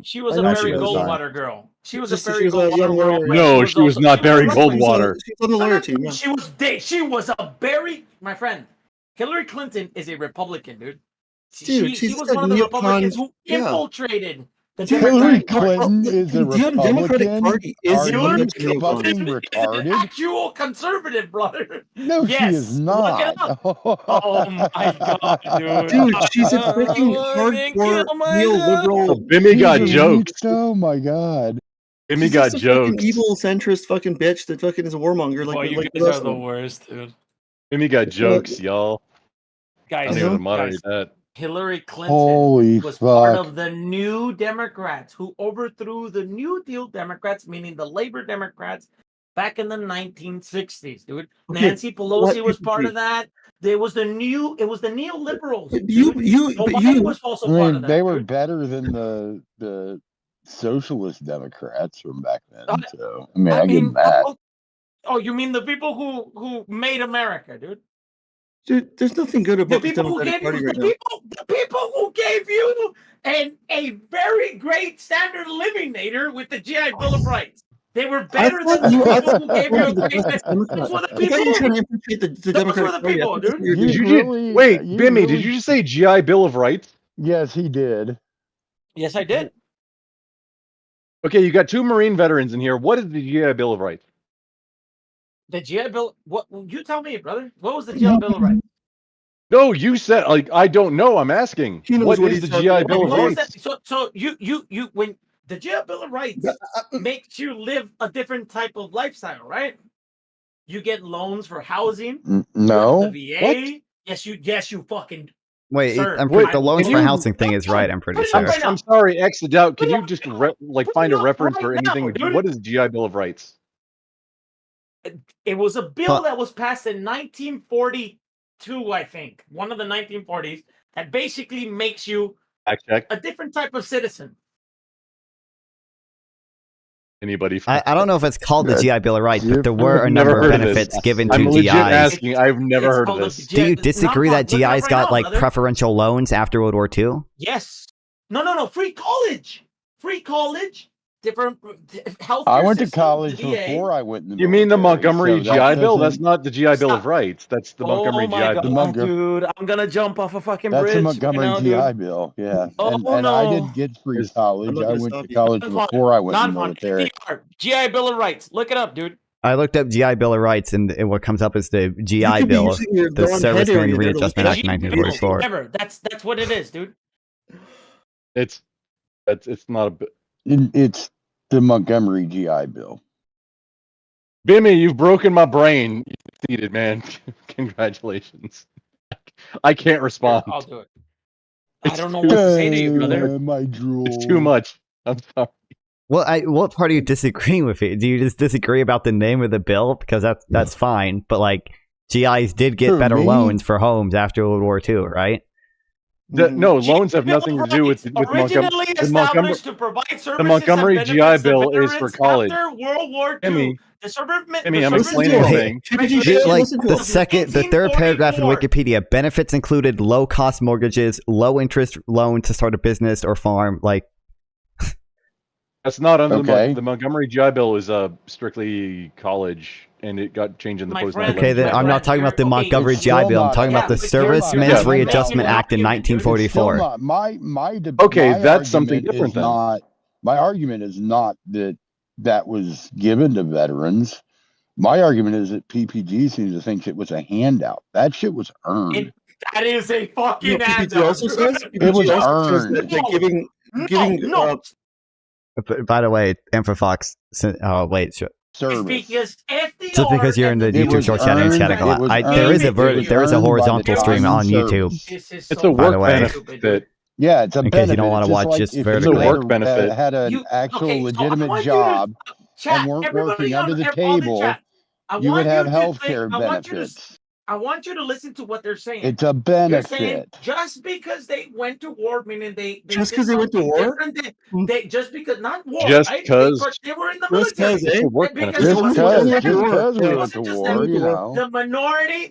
she was a Barry Goldwater girl. She was a Barry Goldwater girl. No, she was not Barry Goldwater. She's on the lawyer team. Yeah. She was a Barry. My friend, Hillary Clinton is a Republican, dude. Dude, she was one of the Republicans who infiltrated. Hillary Clinton is a Republican. Democratic Party is fucking retarded. Actual conservative, brother. No, she is not. Oh my god, dude, she's a freaking hardcore neoliberal. Bimmy got jokes. Oh my god. Bimmy got jokes. Evil centrist fucking bitch that fucking is a warmonger. Like, you guys are the worst, dude. Bimmy got jokes, y'all. Guys, I don't even moderate that. Hillary Clinton was part of the New Democrats who overthrew the New Deal Democrats, meaning the Labor Democrats, back in the 1960s, dude. Nancy Pelosi was part of that. It was the neoliberals. Nobody was also part of that. They were better than the socialist Democrats from back then. So I give them that. Oh, you mean the people who made America, dude? Dude, there's nothing good about the people who gave you the people who gave you a very great standard of living, Nader, with the GI Bill of Rights. They were better than the people who gave you a great. Those were the people. Those were the people, dude. Wait, Bimmy, did you just say GI Bill of Rights? Yes, he did. Yes, I did. Okay, you got two Marine veterans in here. What is the GI Bill of Rights? The GI Bill. What you tell me, brother? What was the GI Bill of Rights? No, you said I don't know. I'm asking. What is the GI Bill of Rights? So you when the GI Bill of Rights makes you live a different type of lifestyle, right? You get loans for housing. No. The VA. What? Yes, you fucking. Wait, the loans for housing thing is right. I'm pretty sure. I'm sorry, exit out. Can you just find a reference for anything? What is GI Bill of Rights? It was a bill that was passed in 1942, I think, one of the 1940s, that basically makes you a different type of citizen. Anybody? I don't know if it's called the GI Bill of Rights, but there were a number of benefits given to I'm legit GIs. Asking. I've never heard of this. Do you disagree that GIs got like preferential loans after World War II? Yes. No. Free college. different health. I went to college before I went in the You mean the military, Montgomery so GI that Bill? doesn't- That's not the GI Bill of Rights. That's the Montgomery Oh my GI God, Bill. dude! I'm gonna jump off a fucking That's bridge. the Montgomery right now, GI dude. Bill, yeah. Oh, And I no. didn't get free college. not I gonna went stop to you. college Non-fun. before I went in the Non-fun. military. FDR, GI Bill of Rights. Look it up, dude. I looked up GI Bill of Rights, and what comes up is the GI could be Bill, using your the Don head Servicemen area there to Readjustment look Act, at GI 1944. Ever. That's what it is, dude. It's not a. It's the Montgomery GI Bill. Bimmy, you've broken my brain. You succeeded, man. Congratulations. I can't respond. I'll do it. I don't know what to say to you, brother. My drool. It's too much. I'm sorry. Well, what part are you disagreeing with it? Do you just disagree about the name of the bill? Because that's fine, but like GIs did get Who, better me? loans for homes after World War II, right? No, loans have nothing to do with Originally established to provide services Montgomery and GI benefits to Bill is for veterans college. After World War II. Timmy, The servicemen. Timmy, I'm servicemen- explaining the thing. The third paragraph in 1844. Wikipedia, benefits included low cost mortgages, low interest loan to start a business or farm. Like, That's not under Okay. the Montgomery GI Bill is strictly college, and it got changed in the My post. friend- okay, then My I'm not friend, talking about the okay, Montgomery it's GI still Bill. I'm not- talking about the yeah, but you're not- Servicemen's yeah, Readjustment Act in you're not- It's still 1944. not my Okay, that's something argument different is then. not my argument is not that was given to veterans. My argument is that PPG seems to think it was a handout. That shit was earned. That is a fucking You know, PPG handout. also says It was PPG also says earned. that giving No. By the way, Fox. Oh wait, sure. It's Service. because FDR Just because you're in the It YouTube was short chat and earned. chatting a It lot, was there is a earned. It was there is a earned by the horizontal stream time on served. YouTube. This is It's so a By the work way. benefit. Yeah, it's a In case you benefit. don't wanna It's watch like just if vertically. you It's a work benefit. had an You- actual okay, so I legitimate want you to- job Chat, and weren't everybody working on under the all the table, chat. I you would want have to health think- care I want you to- benefits. I want you to listen to what they're saying. It's a They're saying benefit. just because they went to war, meaning they Just did 'cause they went to something war? different they just because not war, Just right? 'cause- They were in the Just military. 'cause, eh? It's a work Because benefit. it Just wasn't because just- we it went wasn't to just war, them. you know.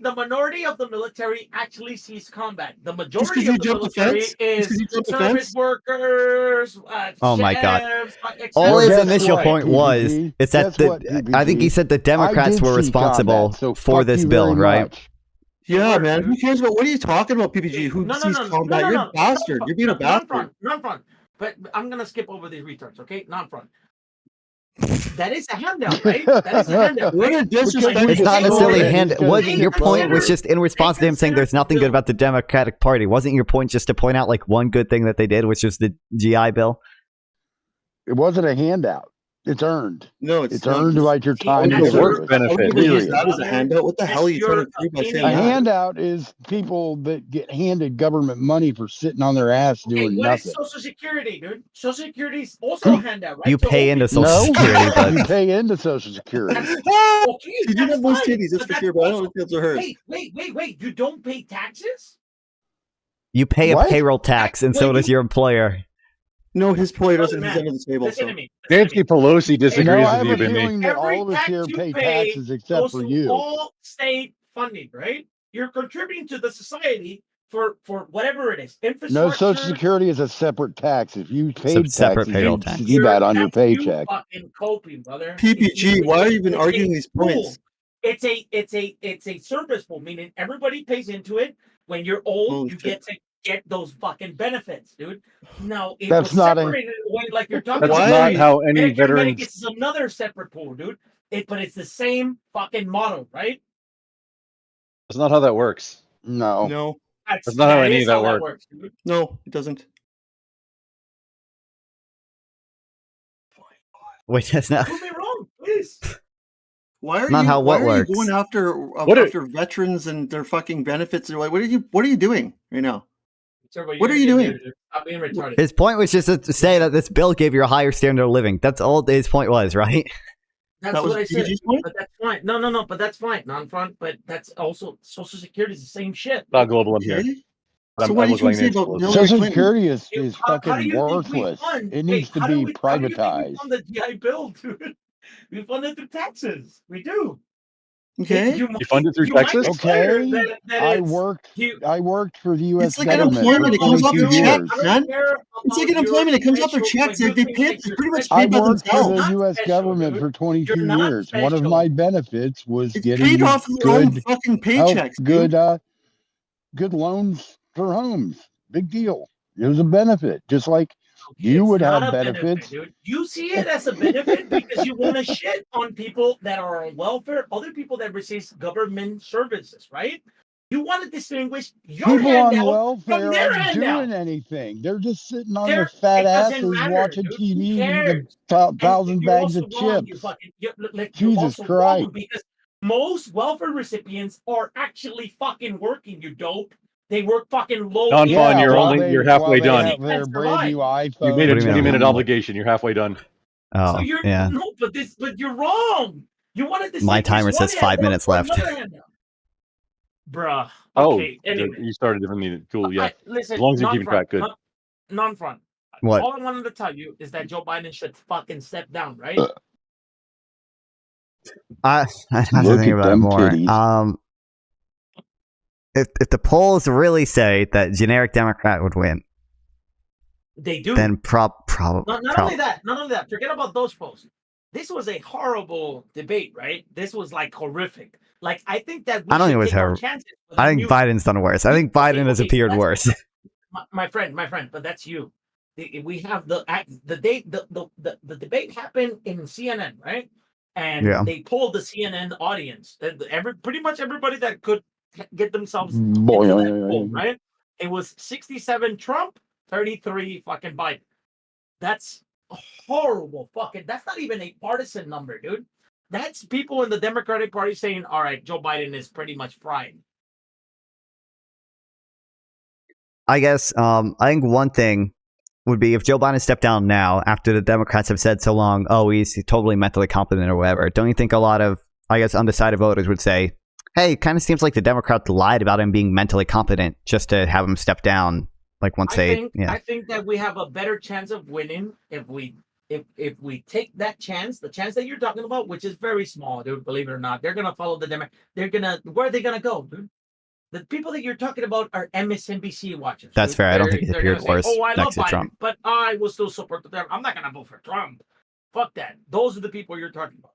The minority of the military actually sees combat. The 'cause majority you of the jumped the military fence? Just is 'cause you jumped the service fence? workers. Oh my God. chefs, et All cetera. his guess initial what, point was PPG? is that Guess what, I think he PPG? said the Democrats I did were see responsible combat, so for fuck this you bill, very right? much. Yeah, man. Who cares about what are you talking about, PPG? Who No, sees combat? You're a bastard. You're being a bastard. Non-front. But I'm gonna skip over these retards, okay? Non-front. That is a handout, right? That is a handout. What a disrespect. It's not necessarily a hand. Because- Wasn't your point was just in response to him saying there's nothing good about the Democratic Party? Wasn't your point just to point out like one good thing that they did, which was the GI Bill? It wasn't a handout. It's earned. No, It's earned by your time It's and a work service. benefit. How are you gonna use that as a handout? What the hell are you trying to do by saying A that? handout is people that get handed government money for sitting on their ass Okay, doing what is nothing. Social Security, dude? Social Security is also a handout, right? You So pay into okay, Social Security, you but pay into Social Security. okay, You do that's have those fine, titties, that's but for sure, but I don't also- think those are hers. Wait. You don't pay taxes? you pay a What? payroll tax, and so does your employer. No, his employer doesn't. Man, He's under the table. Listen So. to me. Nancy Pelosi disagrees No, I with have you, a Bimmy. feeling that Every all of us tax here you pay pay taxes except goes for to you. all state funding, right? You're contributing to the society for whatever it is. Infrastructure. No, Social Security is a separate tax. If you a paid separate taxes, payroll you'd tax. see that on your That's you paycheck. fucking coping, brother. PPG, why are you even arguing these points? It's a service pool, meaning everybody pays into it. When you're old, Holy you shit. get to get those fucking benefits, dude. Now it That's was not a- separated away like you're talking That's Why about. are not you- how any Medicare, veterans. Medicaid is another separate pool, dude. But it's the same fucking model, right? That's not how that works. No. No, That's not how any is of that how works. dude. no, it doesn't. Wait, that's not. Prove me wrong, please. Why are Not you? how why what are works. you going after What are- after veterans and their fucking benefits? What are you? What are you doing right now? Sir, What are you doing? I'm being retarded. His point was just to say that this bill gave you a higher standard of living. That's all his point was, right? That's That was what I said. PPG's point? But that's fine. No, but that's fine. Non-front, but that's also Social Security is the same shit. Not global in here. Okay. I'm- So what I are you look trying like to say Nancy about Pelosi. Hillary Social Clinton? Security is How do fucking you think we worthless. fund- It needs to how do be we- how do you think we privatized. fund the GI Bill, dude? We fund it through taxes. We do. Okay. You funded through Texas? Okay. I worked for the U.S. government. Unemployment. It comes off their checks, man. It's like unemployment. It comes off their checks. They pretty much I pay by worked for themselves. the U.S. government for 22 years. One of my benefits was getting paid off of their own fucking paychecks. Good loans for homes. Big deal. It was a benefit, just like you would have benefits. Dude. You see it as a benefit because you want to shit on people that are on welfare, other people that receive government services, right? You want to distinguish your people on handout welfare from their aren't handout. doing anything. They're just sitting on their fat asses watching TV, eating a 1,000 bags of chips. Jesus Christ! Because most welfare recipients are actually fucking working. You dope. They work fucking low. Non-fun, you're halfway done. You made a 20-minute obligation. You're halfway done. Oh, so you're, yeah. No, but you're wrong. You wanted to. My timer says 5 minutes left. Bruh. Oh, okay. Anyway. You started different meeting. Cool. Yeah. Listen, as long as you're keeping track, good. Non-front. What? All I wanted to tell you is that Joe Biden should fucking step down, right? I have to think about it more. If the polls really say that generic Democrat would win, they do. Then probably. Not only that. Forget about those polls. This was a horrible debate, right? This was like horrific. Like I think that I don't think it was horrible. I think Biden's done worse. I think Biden has appeared worse. My friend, but that's you. We have the debate happened in CNN, right? And they polled the CNN audience. Pretty much everybody that could get themselves into that poll, right? It was 67 Trump, 33 fucking Biden. That's horrible fucking. That's not even a partisan number, dude. That's people in the Democratic Party saying, all right, Joe Biden is pretty much fried. I guess I think one thing would be if Joe Biden stepped down now after the Democrats have said so long, oh, he's totally mentally competent or whatever. Don't you think a lot of, I guess, undecided voters would say, hey, it kind of seems like the Democrats lied about him being mentally competent just to have him step down? Like once I think that we have a better chance of winning if we take that chance, the chance that you're talking about, which is very small, dude. Believe it or not, they're gonna follow the Democrats. Where are they gonna go, dude? The people that you're talking about are MSNBC watchers. That's fair. I don't think he's appeared worse next to Trump. But I will still support the Democrats. I'm not gonna vote for Trump. Fuck that. Those are the people you're talking about.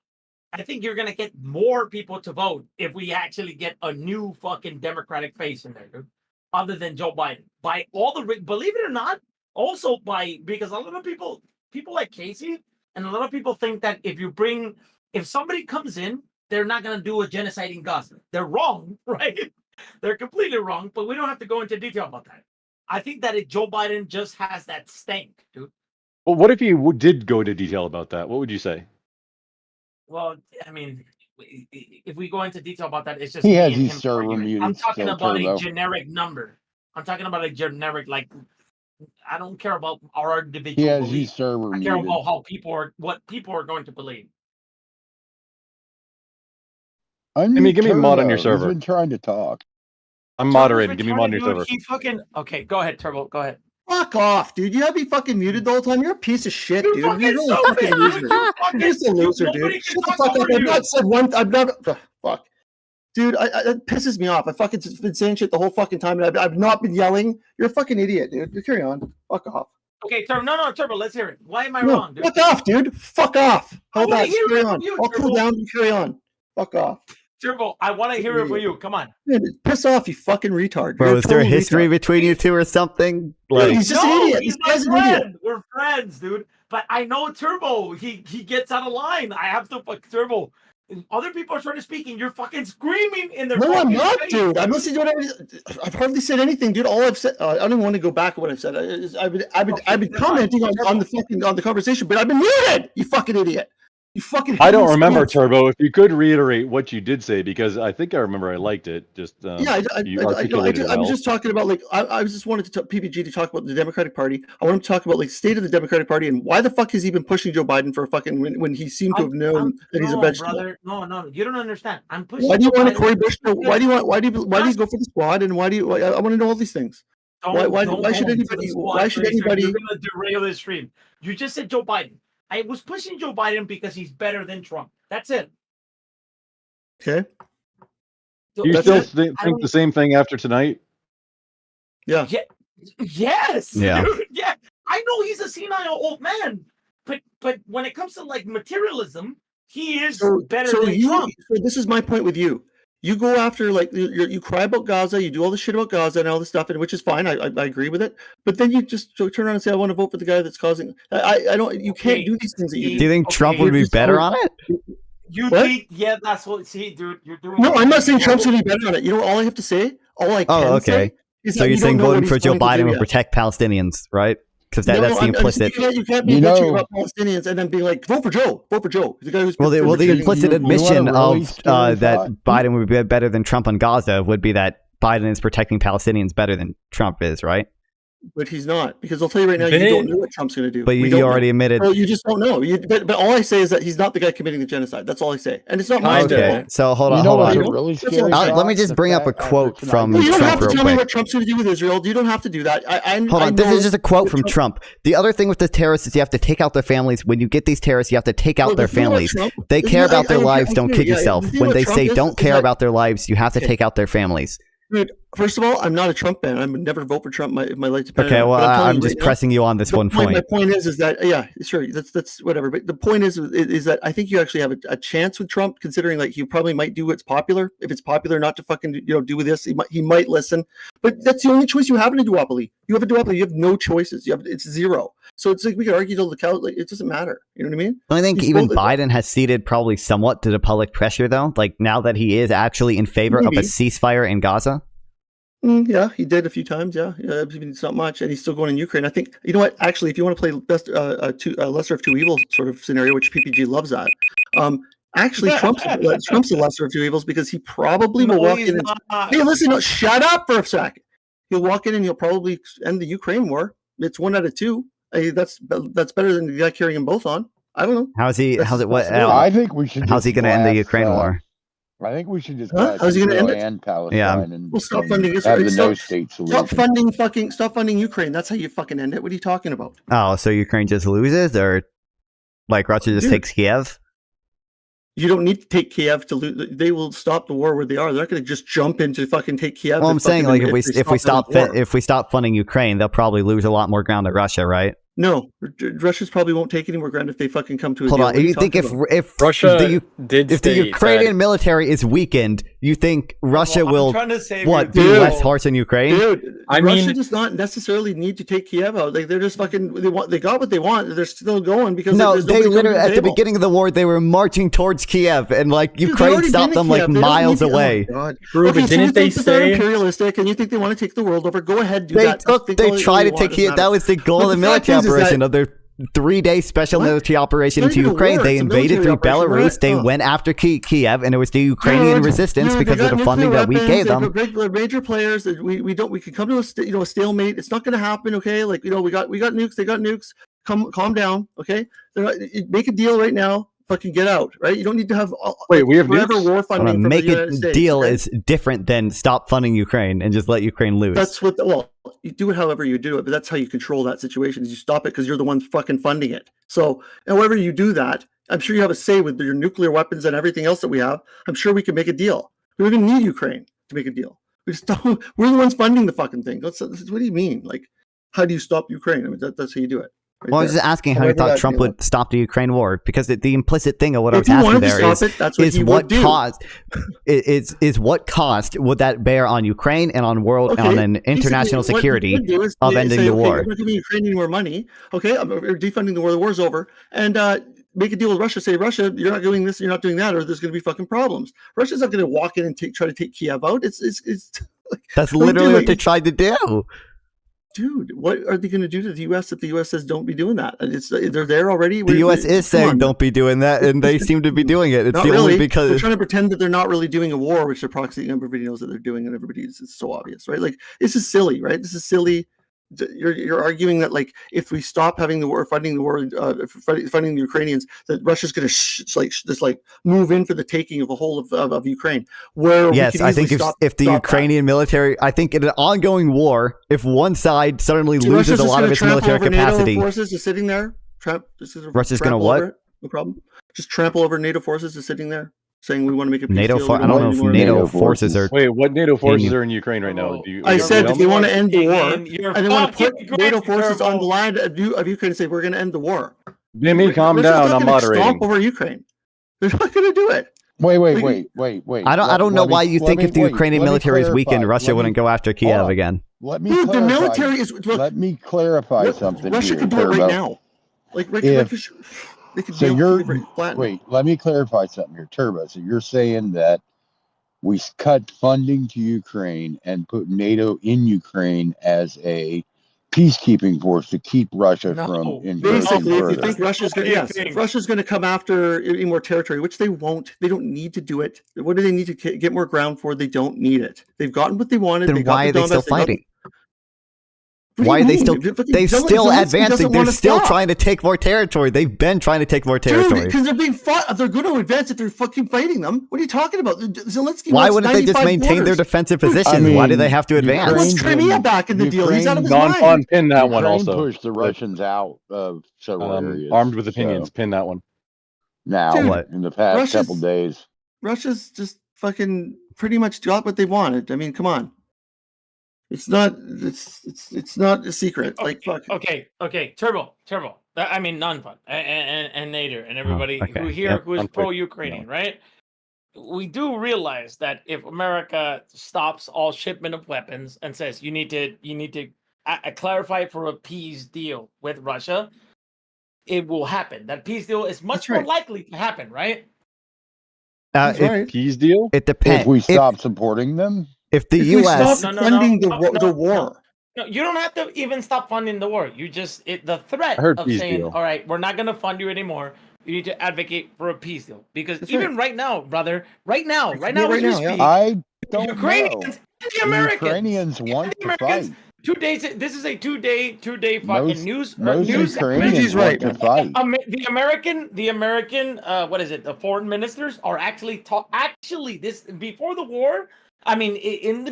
I think you're gonna get more people to vote if we actually get a new fucking Democratic face in there, dude. Other than Joe Biden, by all the believe it or not, also because a lot of people like Casey and a lot of people think that if somebody comes in, they're not gonna do a genocide in Gaza. They're wrong, right? They're completely wrong, but we don't have to go into detail about that. I think that Joe Biden just has that stink, dude. Well, what if you did go into detail about that? What would you say? Well, I mean, if we go into detail about that, it's just he has his server muted. I'm talking about a generic number. I'm talking about a generic, like, I don't care about our individual. He has his server muted. I care about what people are going to believe. Give me a mod on your server. He's been trying to talk. I'm moderating. Give me a mod on your server. Okay, go ahead, Turbo. Go ahead. Fuck off, dude. You gotta be fucking muted the whole time. You're a piece of shit, dude. You're really a fucking loser. You're just a loser, dude. Shut the fuck up. I've not said one. I've never. Fuck. Dude, that pisses me off. I fucking been saying shit the whole fucking time, and I've not been yelling. You're a fucking idiot, dude. Carry on. Fuck off. Okay, Turbo. No, Turbo. Let's hear it. Why am I wrong, dude? Fuck off, dude. Fuck off. Hold on. Carry on. I'll cool down and carry on. Fuck off. Turbo, I want to hear it for you. Come on. Man, piss off, you fucking retard. Bro, is there a history between you two or something? Like, he's just an idiot. This guy's an idiot. We're friends, dude. But I know Turbo. He gets out of line. I have to fuck Turbo. Other people are trying to speak, and you're fucking screaming in their. No, I'm not, dude. I'm listening to whatever. I've hardly said anything, dude. All I've said, I don't even want to go back to what I've said. I've been commenting on the conversation, but I've been muted. You fucking idiot. You fucking. I don't remember, Turbo. If you could reiterate what you did say, because I think I remember I liked it. Just I was just talking about, like, I was just wanted to PPG to talk about the Democratic Party. I want him to talk about, like, state of the Democratic Party and why the fuck has he been pushing Joe Biden for a fucking when he seemed to have known that he's a vegetable. Brother, no, you don't understand. I'm pushing. Why do you want a Cory Bush? Why do you go for the squad? And I want to know all these things. Why should anybody? You're gonna derail this stream. You just said Joe Biden. I was pushing Joe Biden because he's better than Trump. That's it. Okay. Do you still think the same thing after tonight? Yeah. Yes. Yeah. Dude, yeah. I know he's a senile old man, but when it comes to like materialism, he is better than Trump. So this is my point with you. You go after like you cry about Gaza, you do all the shit about Gaza and all this stuff, and which is fine. I agree with it. But then you just turn around and say, "I want to vote for the guy that's causing." I don't. You can't do these things. That you do you think Trump would be better on it? You think? Yeah, that's what. See, dude, you're doing. No, I'm not saying Trump's going to be better on it. You know, all I have to say, say is so you're saying voting for Joe Biden would protect Palestinians, right? Because that's the implicit. You can't be bitching about Palestinians and then being like, vote for Joe. The guy who's the implicit admission of that Biden would be better than Trump on Gaza would be that Biden is protecting Palestinians better than Trump is, right? But he's not, because I'll tell you right now, you don't know what Trump's going to do. But you already admitted. Well, you just don't know. But all I say is that he's not the guy committing the genocide. That's all I say, and it's not my okay. So hold on. Really let me just bring up a quote from Trump. You don't have to tell me quick. what Trump's going to do with Israel. You don't have to do that. Hold on. This is just a quote from Trump. The other thing with the terrorists is you have to take out their families. When you get these terrorists, you have to take out their families. They care about their lives. Don't kid yourself. When they say don't care about their lives, you have to take out their families. Dude, first of all, I'm not a Trump fan. I would never vote for Trump if my life depended on it. Okay, well, I'm just pressing you on this one point. My point is that, yeah, sure, that's whatever. But the point is that I think you actually have a chance with Trump, considering like he probably might do what's popular. If it's popular not to fucking do with this, he might listen. But that's the only choice you have in a duopoly. You have a duopoly. You have no choices. It's zero. So it's like we could argue till the cow. Like it doesn't matter. You know what I mean? I think even Biden has ceded probably somewhat to the public pressure, though. Like now that he is actually in favor of a ceasefire in Gaza. Yeah, he did a few times. Yeah, it's not much, and he's still going in Ukraine. I think you know what? Actually, if you want to play lesser of two evils sort of scenario, which PPG loves that. Actually, Trump's the lesser of two evils because he probably will walk in. Hey, listen, shut up for a second. He'll walk in and he'll probably end the Ukraine war. It's 1 out of 2. That's better than the guy carrying them both on. I don't know. How's he? I think we should. How's he going to end the Ukraine war? I think we should just how's he going to end it? And Palestine and stop funding Israel. Stop funding Ukraine. That's how you fucking end it. What are you talking about? Oh, so Ukraine just loses, or like Russia just takes Kiev? You don't need to take Kiev to lose. They will stop the war where they are. They're not going to just jump into fucking take Kiev. Well, I'm saying like if we stop funding Ukraine, they'll probably lose a lot more ground to Russia, right? No, Russia's probably won't take any more ground if they fucking come to a deal. Hold on, you think if Russia if the Ukrainian military is weakened, you think Russia will be less harsh in Ukraine? Dude, Russia does not necessarily need to take Kiev out. Like they're just fucking they got what they want. They're still going because they literally at the beginning of the war they were marching towards Kiev and like Ukraine stopped them like miles away. Oh, okay, didn't they say they're imperialistic and you think they want to take the world over? Go ahead, do that. They tried to take Kiev. That was the goal of the military operation of their 3-day special military operation into Ukraine. They invaded through Belarus. They went after Kiev, and it was the Ukrainian resistance because of the funding that we gave them. Major players. We can come to a stalemate. It's not going to happen. Okay, like we got nukes. They got nukes. Calm down. Okay, make a deal right now. Fucking get out, right? You don't need to have we have forever war funding. Make a deal is different than stop funding Ukraine and just let Ukraine lose. That's what. You do it however you do it, but that's how you control that situation. Is you stop it because you're the one fucking funding it. So, however you do that, I'm sure you have a say with your nuclear weapons and everything else that we have. I'm sure we can make a deal. We don't even need Ukraine to make a deal. We're the ones funding the fucking thing. What do you mean? Like, how do you stop Ukraine? I mean, that's how you do it. Well, I was just asking how you thought Trump would stop the Ukraine war, because the implicit thing of what I was asking there is what cost would that bear on Ukraine and on world on an international security of ending the war? We're not giving Ukraine any more money. Okay, we're defunding the war. The war's over, and make a deal with Russia. Say, Russia, you're not doing this, you're not doing that, or there's going to be fucking problems. Russia's not going to walk in and try to take Kiev out. It's that's literally what they tried to do. Dude, what are they going to do to the U.S. if the U.S. says don't be doing that? They're there already. The U.S. is saying don't be doing that, and they seem to be doing it. It's not the really, only because they're trying to pretend that they're not really doing a war, which they're proxying. Everybody knows that they're doing, and it's so obvious, right? Like this is silly, right? This is silly. You're arguing that like if we stop having the war, funding the war, funding the Ukrainians, that Russia's going to just move in for the taking of the whole of Ukraine. Where yes, I think if the Ukrainian military, I think in an ongoing war, if one side suddenly loses a lot of its military capacity, NATO forces is sitting there. Russia's going to what? No problem. Just trample over NATO forces is sitting there. saying we want to make a peace NATO. deal. I don't know if NATO forces are. Wait, what NATO forces are in Ukraine right now? I said if they want to end the war, and they want to put NATO forces on the line of Ukraine and say we're going to end the war. Jimmy, calm down. I'm moderating. Stomp over Ukraine. They're not going to do it. Wait. I don't know why you think if the Ukrainian military is weakened, Russia wouldn't go after Kiev again. Let me clarify. The military is. Look, let me clarify something. Russia can do it right now. Like they could wait. Let me clarify something here, Turbo. So you're saying that we cut funding to Ukraine and put NATO in Ukraine as a peacekeeping force to keep Russia from invading. Basically, if you think Russia's going, if Russia's going to come after any more territory, which they won't, they don't need to do it. What do they need to get more ground for? They don't need it. They've gotten what they wanted. Then why are they still fighting? Why are they still? They're still advancing. They're still trying to take more territory. They've been trying to take more territory. Because they're being fought. They're going to advance if they're fucking fighting them. What are you talking about? Zelensky. Why wouldn't they just maintain their defensive position? Why do they have to advance? Let's Crimea back in the deal. He's out of his mind. Non-fun, pin that one also. Pushed the Russians out of several areas. Armed with opinions, pin that one. Now, in the past couple days, Russia's just fucking pretty much got what they wanted. I mean, come on. It's not a secret. Okay, like fuck. Okay. Turbo. I mean, non-fun and Nader and everybody who is pro-Ukrainian, right? We do realize that if America stops all shipment of weapons and says you need to clarify for a peace deal with Russia, it will happen. That peace deal is much more likely to happen, right? Peace deal? It depends. If we stop supporting them. If the U.S. stop funding the war. No, you don't have to even stop funding the war. You just the threat of saying, all right, we're not going to fund you anymore. You need to advocate for a peace deal. Because right now, brother, right now, as we speak, I don't Ukrainians know. And the Americans. Ukrainians want to fight. 2 days. This is a two-day fucking news. Most news. Ukrainians want to fight. The American, what is it? The foreign ministers are actually this before the war. I mean,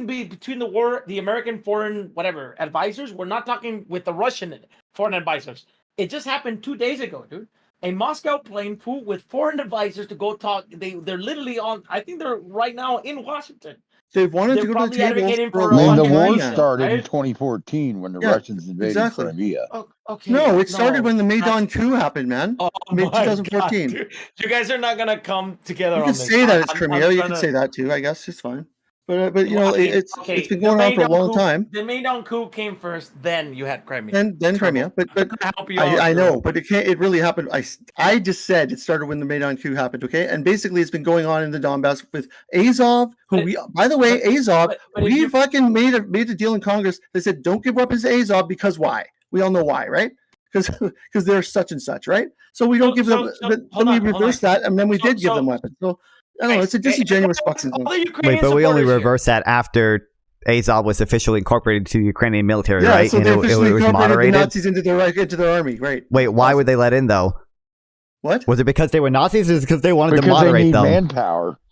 between the war, the American foreign advisors were not talking with the Russian foreign advisors. It just happened 2 days ago, dude. A Moscow plane flew with foreign advisors to go talk. They're literally on. I think they're right now in Washington. They wanted to go to the table for the war started in 2014 when the Russians invaded Crimea. Okay. No, it started when the Maidan coup happened, man. Mid 2014. You guys are not gonna come together. You can say that it's Crimea. You can say that too. I guess it's fine. But it's been going on for a long time. The Maidan coup came first, then you had Crimea. Then Crimea, but I know, but it really happened. I just said it started when the Maidan coup happened, okay? And basically, it's been going on in the Donbass with Azov, we fucking made a deal in Congress. They said don't give weapons to Azov because why? We all know why, right? Because they're such and such, right? So we don't give them. Then we reversed that, and then we did give them weapons. So. I don't know, it's a disingenuous fucking thing. Wait, but we only reversed that after Azov was officially incorporated to the Ukrainian military, right? So and they it was moderated. The Nazis into their army, right? Wait, why would they let in though? What? Was it because they were Nazis or is it because they wanted to moderate them?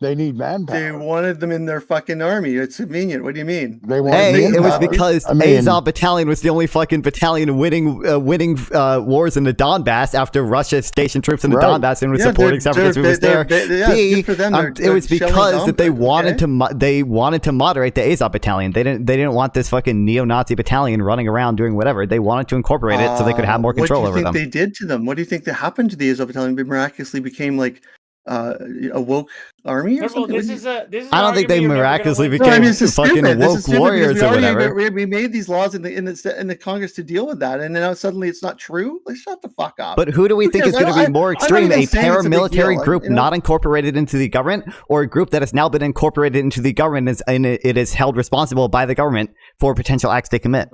They need manpower. They wanted them in their fucking army. It's convenient. What do you mean? It was because Azov Battalion was the only fucking battalion winning wars in the Donbass after Russia stationed troops in the Donbass and was supporting separatists who was there. It was because that they wanted to moderate the Azov Battalion. They didn't want this fucking neo-Nazi battalion running around doing whatever. They wanted to incorporate it so they could have more control over them. What do you think they did to them? What do you think that happened to the Azov Battalion? They miraculously became like a woke army or something? I don't think they miraculously became fucking woke warriors or whatever. We made these laws in the Congress to deal with that, and now suddenly it's not true. Like, shut the fuck up. But who do we think is going to be more extreme? A paramilitary group not incorporated into the government, or a group that has now been incorporated into the government and it is held responsible by the government for potential acts they commit?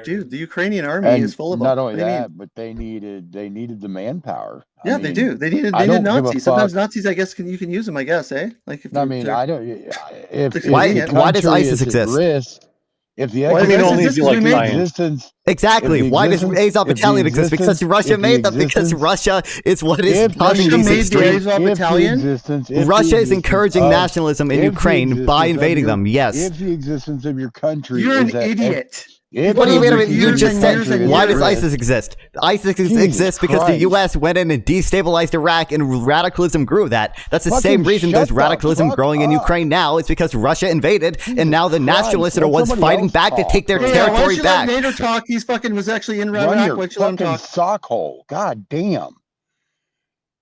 Dude, the Ukrainian army is full of not only that, but they needed the manpower. Yeah, they do. They needed Nazis. Sometimes Nazis, I guess, you can use them. I guess, eh? Like, I mean, I don't. Why does ISIS exist? If the existence, exactly. Why does Azov Battalion exist? Because Russia made them. Because Russia is what is causing these extremes. Russia is encouraging nationalism in Ukraine by invading them. Yes. If the existence of your country, you're an idiot. What do you mean? You just said, why does ISIS exist? ISIS exists because the U.S. went in and destabilized Iraq and radicalism grew that. That's the same reason there's radicalism growing in Ukraine now. It's because Russia invaded, and now the nationalists are the ones fighting back to take their territory back. Nader talk. He's fucking was actually in Iraq. Why don't you let him sock hole? God damn.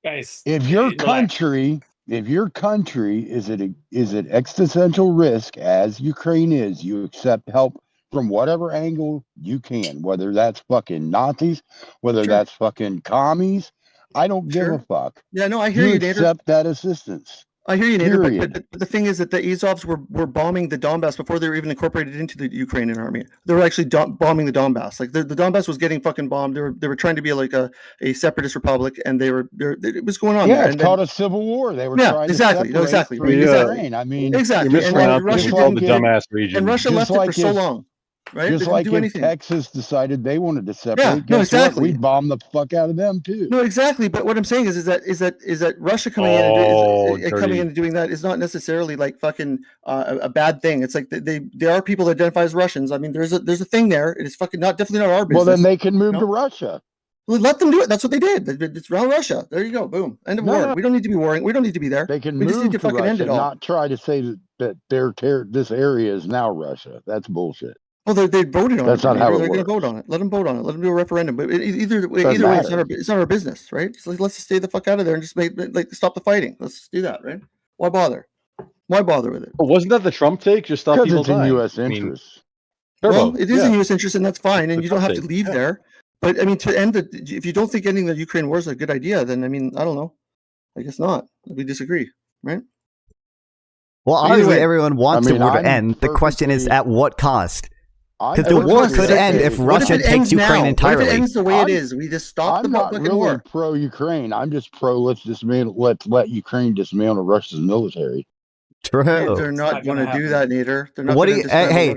Guys, if your country is at existential risk as Ukraine is, you accept help from whatever angle you can, whether that's fucking Nazis, whether that's fucking commies. I don't give a fuck. Yeah, no, I hear you, Nader. Accept that assistance. I hear you, Nader, but the thing is that the Azovs were bombing the Donbass before they were even incorporated into the Ukrainian army. They were actually bombing the Donbass. Like the Donbass was getting fucking bombed. They were trying to be like a separatist republic, and it was going on. Yeah, there. It's called a civil war. They were trying to separate Ukraine. I mean, exactly. And Russia the dumbass region. And Russia left it for so long. Right? Just like if Texas decided they wanted to separate, we bombed the fuck out of them too. No, exactly. But what I'm saying is that Russia coming in and doing that is not necessarily like fucking a bad thing. It's like there are people that identify as Russians. I mean, there's a thing there. It is fucking definitely not our business. Well, then they can move to Russia. Well, let them do it. That's what they did. It's around Russia. There you go. Boom. End of war. We don't need to be warring. We don't need to be there. They can we move just need to fucking Russia, end it all. not try to say that this area is now Russia. That's bullshit. Well, they voted on it. That's not how they're it going to works. vote on it. Let them vote on it. Let them do a referendum. But either way, it's not our business, right? So let's just stay the fuck out of there and just stop the fighting. Let's do that, right? Why bother? Why bother with it? But wasn't that the Trump take? Just stop people dying. It's in U.S. interest. Well, it is in U.S. interest, and that's fine, and you don't have to leave there. But I mean, if you don't think ending the Ukraine war is a good idea, then I mean, I don't know. I guess not. We disagree, right? Well, obviously, everyone wants the war to end. The question is, at what cost? Because the war could end if Russia takes Ukraine entirely. What if it ends the way it is? We just stop the fucking war. I'm not really pro-Ukraine. I'm just pro let's let Ukraine dismantle Russia's military. True. They're not going to do that, Nader. They're not what going do you, hey,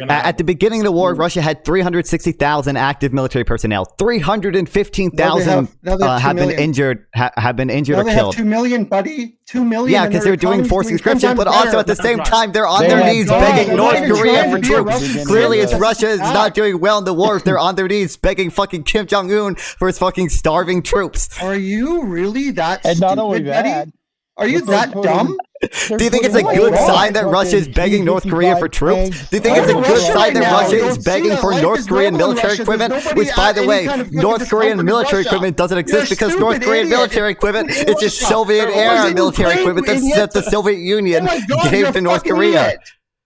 at the beginning of the war, Russia had 360,000 active military personnel. 315,000 have been injured or killed. They have 2 million, buddy. 2 million. Yeah, because they're doing forced conscription, but also at the same time, they're on their knees begging North Korea for troops. Clearly, it's Russia is not doing well in the war if they're on their knees begging fucking Kim Jong-un for his fucking starving troops. Are you really that stupid, and not only that, are you that dumb? Do you think it's a good sign that Russia is begging North Korea for troops? Do you think it's a good sign that Russia is begging for North Korean military equipment? Which, by the way, North Korean military equipment doesn't exist because North Korean military equipment is just Soviet-era military equipment that the Soviet Union gave to North Korea.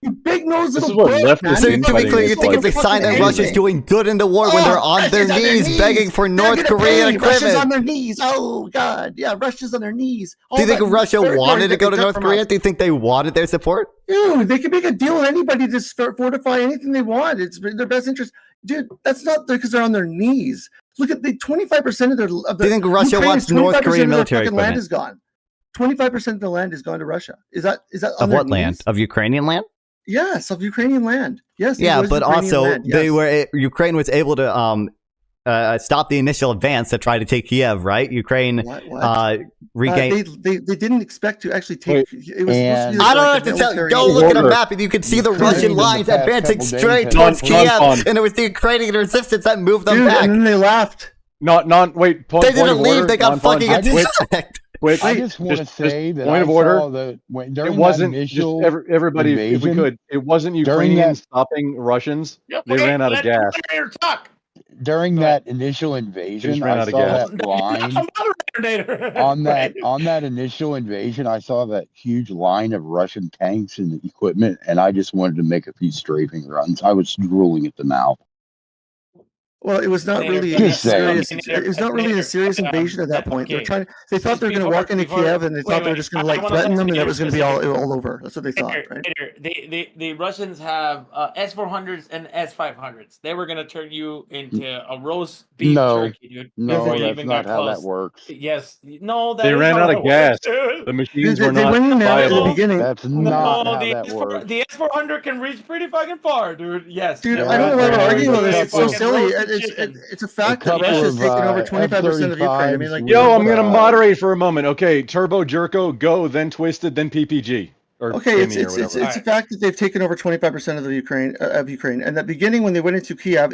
You big nose little bitch. So to be clear, you think it's a sign that Russia's doing good in the war when they're on their knees begging for North Korean equipment? Russia's on their knees. Oh God, yeah, Russia's on their knees. Do you think Russia wanted to go to North Korea? Do you think they wanted their support? Dude, they can make a deal with anybody to fortify anything they want. It's in their best interest. Dude, that's not because they're on their knees. Look at the 25% of their. Do you think Russia wants North Korean military equipment? Land is gone. 25% of the land is gone to Russia. Is that of what land? Of Ukrainian land? Yes, of Ukrainian land. Yes. Yeah, but also Ukraine was able to stop the initial advance to try to take Kiev, right? Ukraine regained. They didn't expect to actually take. It was I don't have to tell you. Go look at a map, and you can see the Russian lines advancing straight towards Kiev, and it was the Ukrainian resistance that moved them back. And then they left. Wait. They didn't leave. They got fucking attacked. I just want to say that point of order. It wasn't initial everybody. If we could, it wasn't Ukrainians stopping Russians. They ran out of gas. During that initial invasion, I saw that line. On that initial invasion, I saw that huge line of Russian tanks and equipment, and I just wanted to make a few strafing runs. I was drooling at the mouth. Well, it was not really a serious. It was not really a serious invasion at that point. They thought they were going to walk into Kiev, and they thought they were just going to threaten them, and it was going to be all over. That's what they thought, right? The Russians have S-400s and S-500s. They were going to turn you into a roast beef turkey, dude. No, that's not how that works. Yes, no, they ran out of gas. The machines were not viable. At the begining. That's not how that works. The S-400 can reach pretty fucking far, dude. Yes, dude. I don't know why we're arguing about this. It's so silly. It's a fact that Russia's taken over 25% of Ukraine. I mean, like, I'm going to moderate for a moment. Okay, Turbo Jerko, go, then Twisted, then PPG. Okay, it's a fact that they've taken over 25% of the Ukraine, And at the beginning, when they went into Kiev,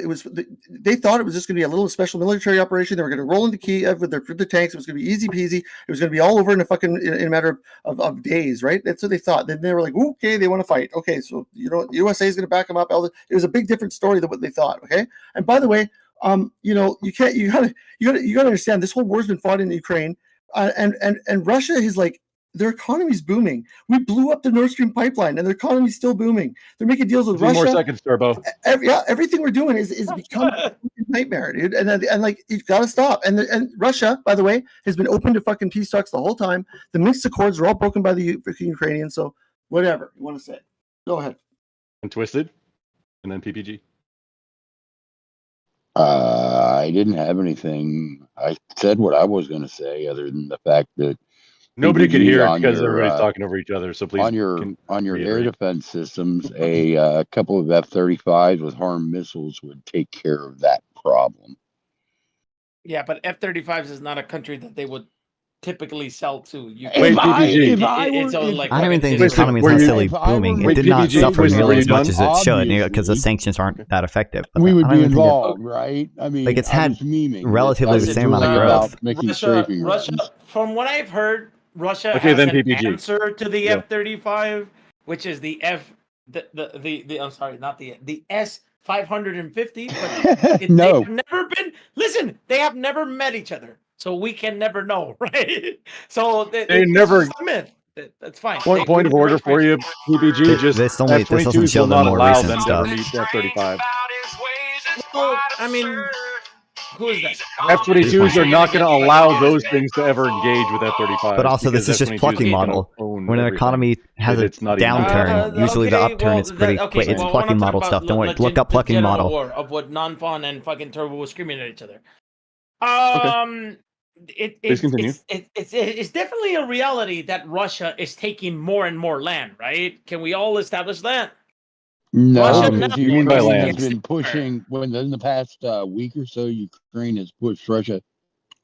they thought it was just going to be a little special military operation. They were going to roll into Kiev with the tanks. It was going to be easy peasy. It was going to be all over in a matter of days, right? That's what they thought. Then they were like, okay, they want to fight. Okay, so the USA is going to back them up. It was a big different story than what they thought. Okay, and by the way, you gotta understand this whole war's been fought in Ukraine, and Russia is like. Their economy's booming. We blew up the Nord Stream pipeline, and their economy's still booming. They're making deals with Russia. 2 more seconds, Turbo. Everything we're doing is becoming a nightmare, dude. And like you got to stop. And Russia, by the way, has been open to fucking peace talks the whole time. The Minsk Accords were all broken by the Ukrainians. So whatever you want to say, go ahead. And Twisted, and then PPG. I didn't have anything. I said what I was going to say, other than the fact that. Nobody could hear it because everybody's talking over each other. So please, on your air defense systems, a couple of F-35s with HARM missiles would take care of that problem. Yeah, but F-35s is not a country that they would typically sell to. Wait, PPG. I don't even think the economy is necessarily booming. It did not suffer nearly as much as it should because the sanctions aren't that effective. We would be involved, right? I mean, like it's had relatively the same amount of growth. Russia, from what I've heard. Russia has an answer to the F-35, which is the I'm sorry, not the S-550, but no. They've never been. Listen, they have never met each other, so we can never know, right? So they never. Myth. That's fine. Point of order for you, PPG. Just this doesn't show them more recent them stuff. To meet F-35. Well, I mean. Who is that? F-22s are not going to allow those things to ever engage with F-35. But also, this is just plucking model. When an economy has a downturn, usually the upturn is pretty quick. It's plucking model stuff. Don't worry. Look up plucking model. War of what Non-Fun and fucking Turbo was screaming at each other. It's definitely a reality that Russia is taking more and more land, right? Can we all establish that? No, Ukraine has been pushing. In the past week or so, Ukraine has pushed Russia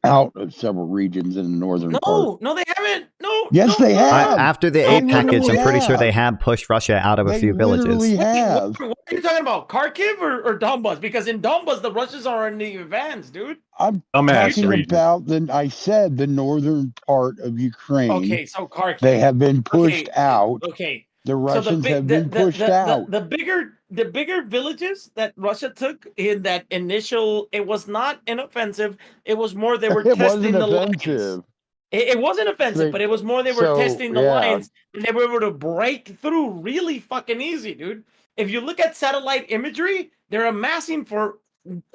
out of several regions in the northern part. No, they haven't. Yes, they have. After the aid package, I'm pretty sure they have pushed Russia out of a few villages. Have. What are you talking about? Kharkiv or Donbas? Because in Donbas, the Russians are in the advance, dude. I'm talking about I said the northern part of Ukraine. Okay, so Kharkiv. They have been pushed out. Okay. The Russians have been pushed out. The bigger villages that Russia took in that initial, it was not an offensive. It was more they were testing the lines. It wasn't offensive, but it was more they were testing the lines, and they were able to break through really fucking easy, dude. If you look at satellite imagery, they're amassing for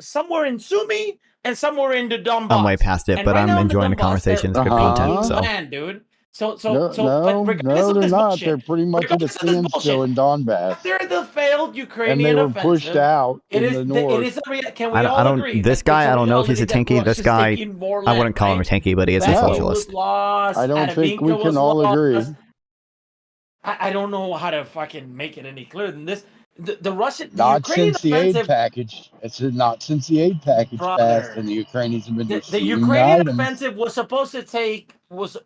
somewhere in Sumy and somewhere in the Donbass. I'm way past it, but I'm enjoying the conversation. It's good content. So. Land, dude. No, they're not. They're pretty much at a standstill in Donbass. They're the failed Ukrainian and they were offensive. pushed out in the north. Can we all agree? This guy, I don't know if he's a tanky. This guy, I wouldn't call him a tanky, but he is a socialist. I don't think we can all agree. I don't know how to fucking make it any clearer than this. The Russian, not since the aid package. It's not since the aid package passed, and the Ukrainians have been the Ukrainian offensive was supposed to take was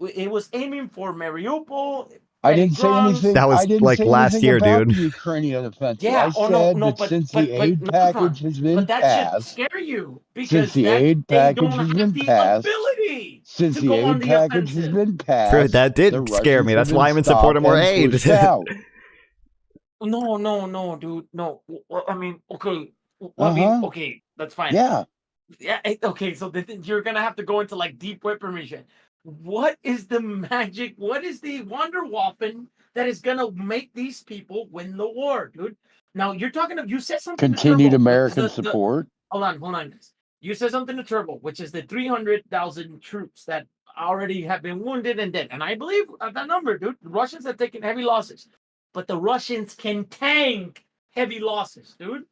aiming for Mariupol. I didn't say anything. That was like last year, dude. The Ukrainian offensive. Yeah, I said that since the aid package has been passed. But that should scare you because since the aid package has been passed. Since the aid package has been passed. True, that did scare me. That's why I'm in support of more aid. No, dude. No. I mean, okay. Okay, that's fine. Yeah. Okay, so you're gonna have to go into like deep weaponry. What is the magic? What is the Wonderwaffen that is gonna make these people win the war, dude? Now you're talking of you said something. Continued American support. Hold on, guys. You said something to Turbo, which is the 300,000 troops that already have been wounded and dead, and I believe that number, dude. The Russians have taken heavy losses. But the Russians can tank heavy losses, dude.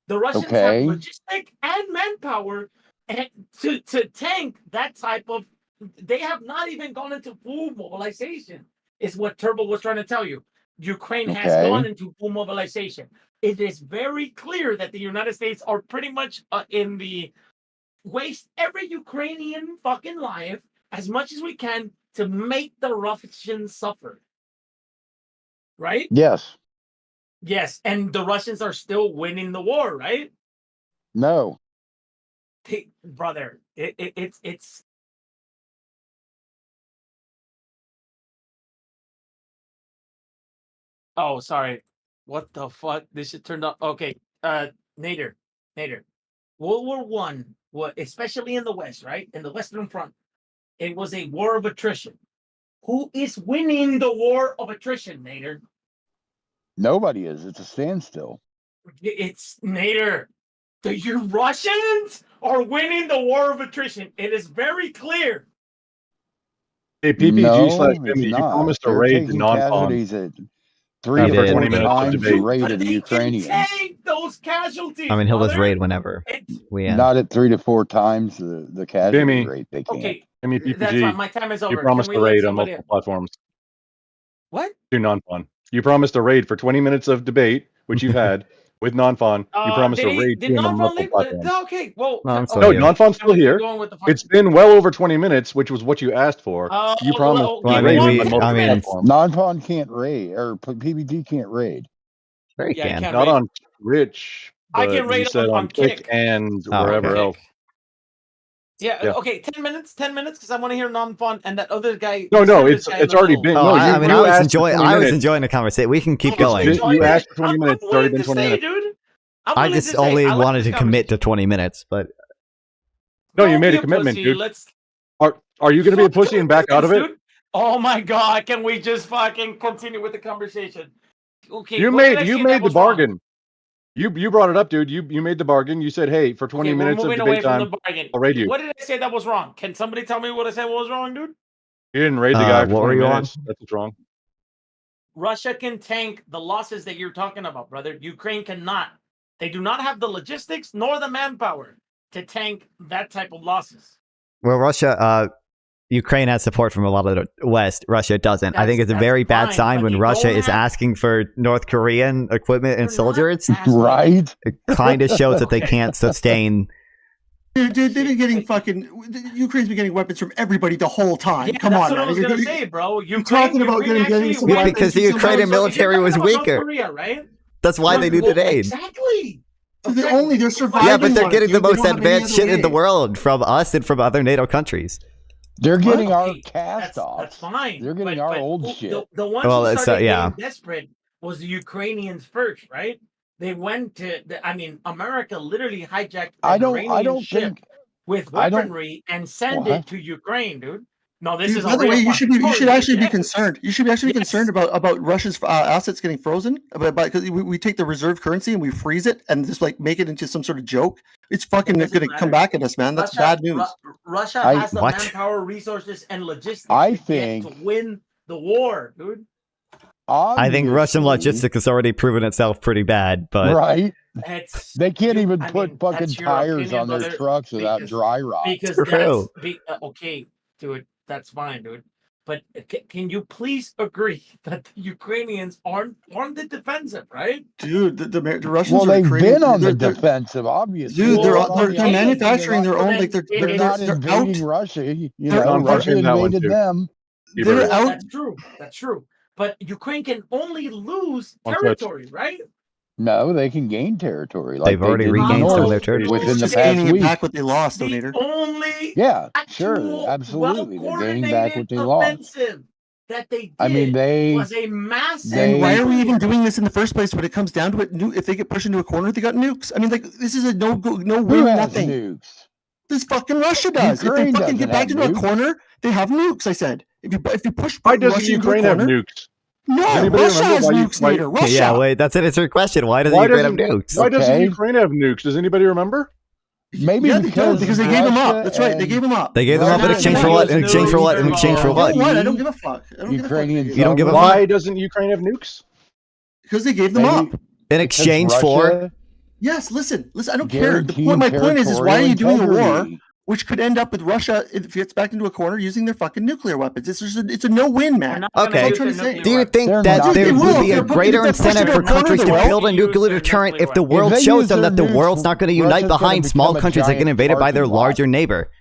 The Russians have logistic and manpower to tank that type of. They have not even gone into full mobilization, is what Turbo was trying to tell you. Ukraine has gone into full mobilization. It is very clear that the United States are pretty much in the waste every Ukrainian fucking life as much as we can to make the Russians suffer. right? Yes. Yes, and the Russians are still winning the war, right? No. Brother, it's. Oh, sorry. What the fuck? This should turn up. Okay, Nader. World War One, especially in the West, right? In the Western Front, it was a war of attrition. Who is winning the war of attrition, Nader? Nobody is. It's a standstill. It's Nader. The Russians are winning the war of attrition. It is very clear. Hey, PPG/Bimmy, you promised to raid the non-con. 3 to 20 minutes to raid the Ukrainians. Take those casualties. I mean, he'll just raid whenever we end. Not at 3 to 4 times the casualty rate. They can't. Okay, Bimmy, PPG, that's fine. My time is over. You promised to raid on multiple platforms. What? Do non-fun. You promised a raid for 20 minutes of debate, which you've had with non-fun. You promised a raid on multiple platforms. Okay, well, no, non-fun's still here. It's been well over 20 minutes, which was what you asked for. You promised. Non-fun can't raid, or PBG can't raid. Very can. Not on Twitch. I can raid on Kick and wherever else. Yeah, okay, 10 minutes, because I want to hear non-fun and that other guy. No, it's already been. Oh, I was enjoying the conversation. We can keep going. You asked for 20 minutes. It's already been 20 minutes. Dude. I just only wanted to commit to 20 minutes, but. No, you made a commitment, dude. Are you going to be a pussy and back out of it? Oh my God, can we just fucking continue with the conversation? Okay. You made the bargain. You brought it up, dude. You made the bargain. You said, "Hey, for 20 minutes of debate time, I'll raid you." What did I say that was wrong? Can somebody tell me what I said was wrong, dude? You didn't raid the guy for 20 minutes. That's what's wrong. Russia can tank the losses that you're talking about, brother. Ukraine cannot. They do not have the logistics nor the manpower to tank that type of losses. Well, Ukraine has support from a lot of the West. Russia doesn't. I think it's a very bad sign when Russia is asking for North Korean equipment and soldiers. Right? It kind of shows that they can't sustain. Dude, they've been getting Ukraine's been getting weapons from everybody the whole time. Yeah, Come on, that's what I was gonna say, bro. You're talking about getting some weapons because the Ukrainian military was weaker. Korea, right? That's why they needed aid. Exactly. So they're surviving. Yeah, but they're getting the most advanced shit in the world from us and from other NATO countries. They're getting our cast off. That's fine. They're getting our old shit. The ones who started getting desperate was the Ukrainians first, right? They went to. America literally hijacked an Iranian ship with weaponry and sent it to Ukraine, dude. No, this is. By the way, you should actually be concerned. You should actually be concerned about Russia's assets getting frozen. Because we take the reserve currency and we freeze it and just like make it into some sort of joke. It's fucking going to come back at us, man. That's bad news. Russia has the manpower, resources, and logistics to win the war, dude. I think Russian logistics has already proven itself pretty bad, but they can't even put fucking tires on their trucks without dry rot. Because okay, dude, that's fine, dude. But can you please agree that the Ukrainians aren't on the defensive, right? Dude, the Russians. Well, they've been on the defensive, obviously. Dude, they're manufacturing their own. Like they're not invading Russia. You know, Russia invaded them. They're out. That's true. But Ukraine can only lose territory, right? No, they can gain territory. They've already regained some of their territory within the past week. Back what they lost, Donator. Yeah, sure, absolutely. They're gaining back what they lost. That they did was a massive. And why are we even doing this in the first place? When it comes down to it, if they get pushed into a corner, they got nukes. I mean, like this is a no win, nothing. Nukes? This fucking Russia does. Ukraine if they fucking get back into a corner, they have nukes. I said, if you push, why doesn't Ukraine have nukes? No, Russia has nukes, Nader. Russia. Yeah, wait, that's an answer question. Why doesn't Ukraine have nukes? Why doesn't Ukraine have nukes? Does anybody remember? Maybe because they gave them up. That's right. They gave them up. They gave them up in exchange for what? In exchange for what? In exchange for what? I don't give a fuck. Ukrainians. You don't give a fuck. Why doesn't Ukraine have nukes? Because they gave them up. In exchange for? Yes. Listen. I don't care. My point is why are you doing a war which could end up with Russia if it gets back into a corner using their fucking nuclear weapons? It's a no-win, man. Okay. Do you think that there would be a greater incentive for countries to build a nuclear deterrent if the world shows them that the world's not going to unite behind small countries that get invaded by their larger neighbor?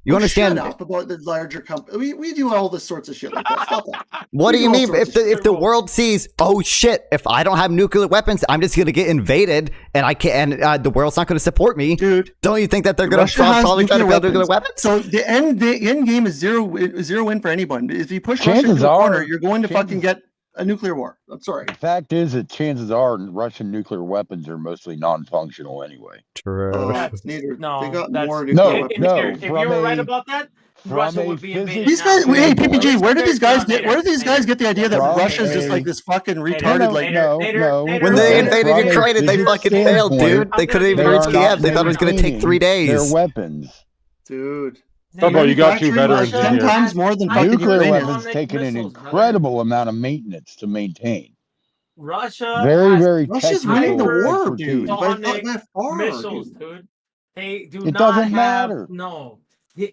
You understand? Shut up about the larger company. We do all this sorts of shit like that. Stop that. What do you mean? If the world sees, oh shit, if I don't have nuclear weapons, I'm just gonna get invaded, and I can't, and the world's not gonna support me, dude. Don't you think that they're gonna probably try to build nuclear weapons? So the end game is zero win for anyone. If you push Russia into the corner, you're going to fucking get a nuclear war. I'm sorry. The fact is that chances are Russian nuclear weapons are mostly non-functional anyway. True. Neither. No, they got that's, more no. If you're right about that, Russia would be invaded. These guys, hey PPG, where do these guys get the idea that Russia's just like this fucking retarded? No. When they invaded Ukraine, they fucking failed, dude. They couldn't even reach Kiev. They thought it was gonna take 3 days. Their weapons, dude. Bro, you got 2 veterans in 10 here. times more than fucking nuclear Ukraine. weapons taking an incredible amount of maintenance to maintain. Russia. Very Russia's winning the war, dude. Atomic missiles, dude. They do it not doesn't have, matter. No.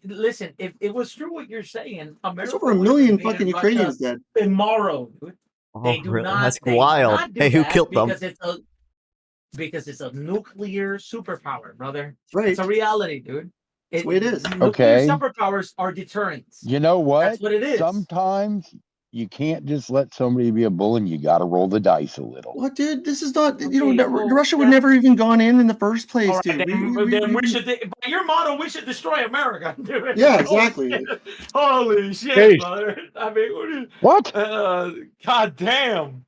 Listen, if it was true what you're saying, America There's over 1 million fucking Ukrainians dead tomorrow, dude. They do really? not. That's wild. Hey, who killed them? Because it's a nuclear superpower, brother. Right. It's a reality, dude. That's the way it is. Nuclear superpowers are deterrents. You know what? That's what it is. Sometimes you can't just let somebody be a bull, and you got to roll the dice a little. What, dude? This is not. Russia would never even gone in the first place, Right, dude. then we should. By your motto, we should destroy America, dude. Yeah, exactly. Holy shit, brother! I mean, what? God damn!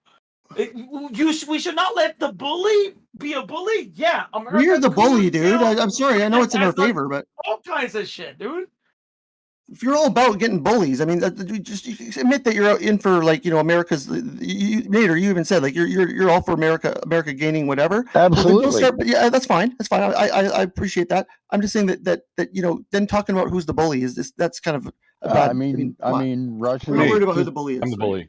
We should not let the bully be a bully. Yeah, America. We're the bully, dude. I'm sorry. I know it's in our favor, but all kinds of shit, dude. If you're all about getting bullies, I mean, just admit that you're in for America's. Nader, you even said you're all for America gaining whatever. Absolutely. Yeah, that's fine. That's fine. I appreciate that. I'm just saying that then talking about who's the bully that's kind of. I mean, Russia. We're not worried about who the bully is. I'm the bully.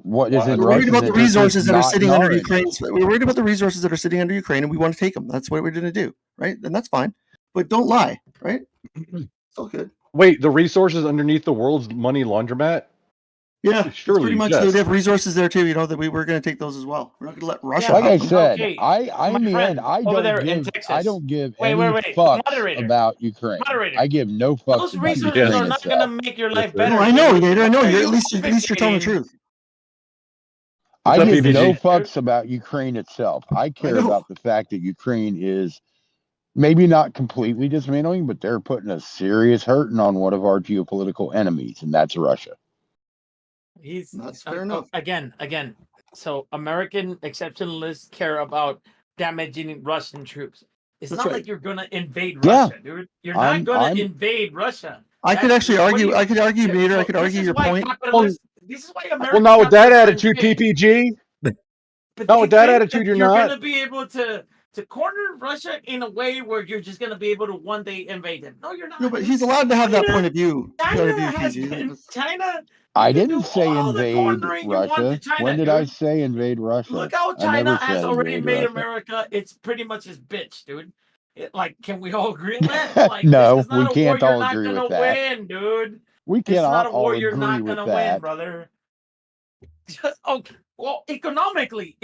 What is it? We're worried about the resources that are sitting under Ukraine. We're worried about the resources that are sitting under Ukraine, and we want to take them. That's what we're going to do, right? And that's fine. But don't lie, right? It's all good. Wait, the resources underneath the world's money laundromat? Yeah, surely. Pretty much, they have resources there too. That we were going to take those as well. We're not going to let Russia. Like I said, Okay. I don't give any fucks about Ukraine. I give no fucks. Those about resources Ukraine are not going to make your life better. No, I know, Nader. I know. At least you're telling the truth. I give no fucks about Ukraine itself. I care about the fact that Ukraine is maybe not completely dismantling, but they're putting a serious hurting on one of our geopolitical enemies, and that's Russia. That's fair enough. Again. So American exceptionalists care about damaging Russian troops. It's not like you're gonna invade Russia, dude. You're not gonna invade Russia. I could actually argue, Nader. I could argue your point. This is why America. Well, not with that attitude, PPG. Not with that attitude, you're not. You're gonna be able to corner Russia in a way where you're just going to be able to one day invade them. No, you're not. No, but he's allowed to have that point of view. China. I didn't say invade Russia. When did I say invade Russia? Look how China has already made America. It's pretty much his bitch, dude. Can we all agree on that? No, we can't all agree with that. Win, dude. We cannot all agree you're not with gonna that, win, brother. Okay. Well, economically,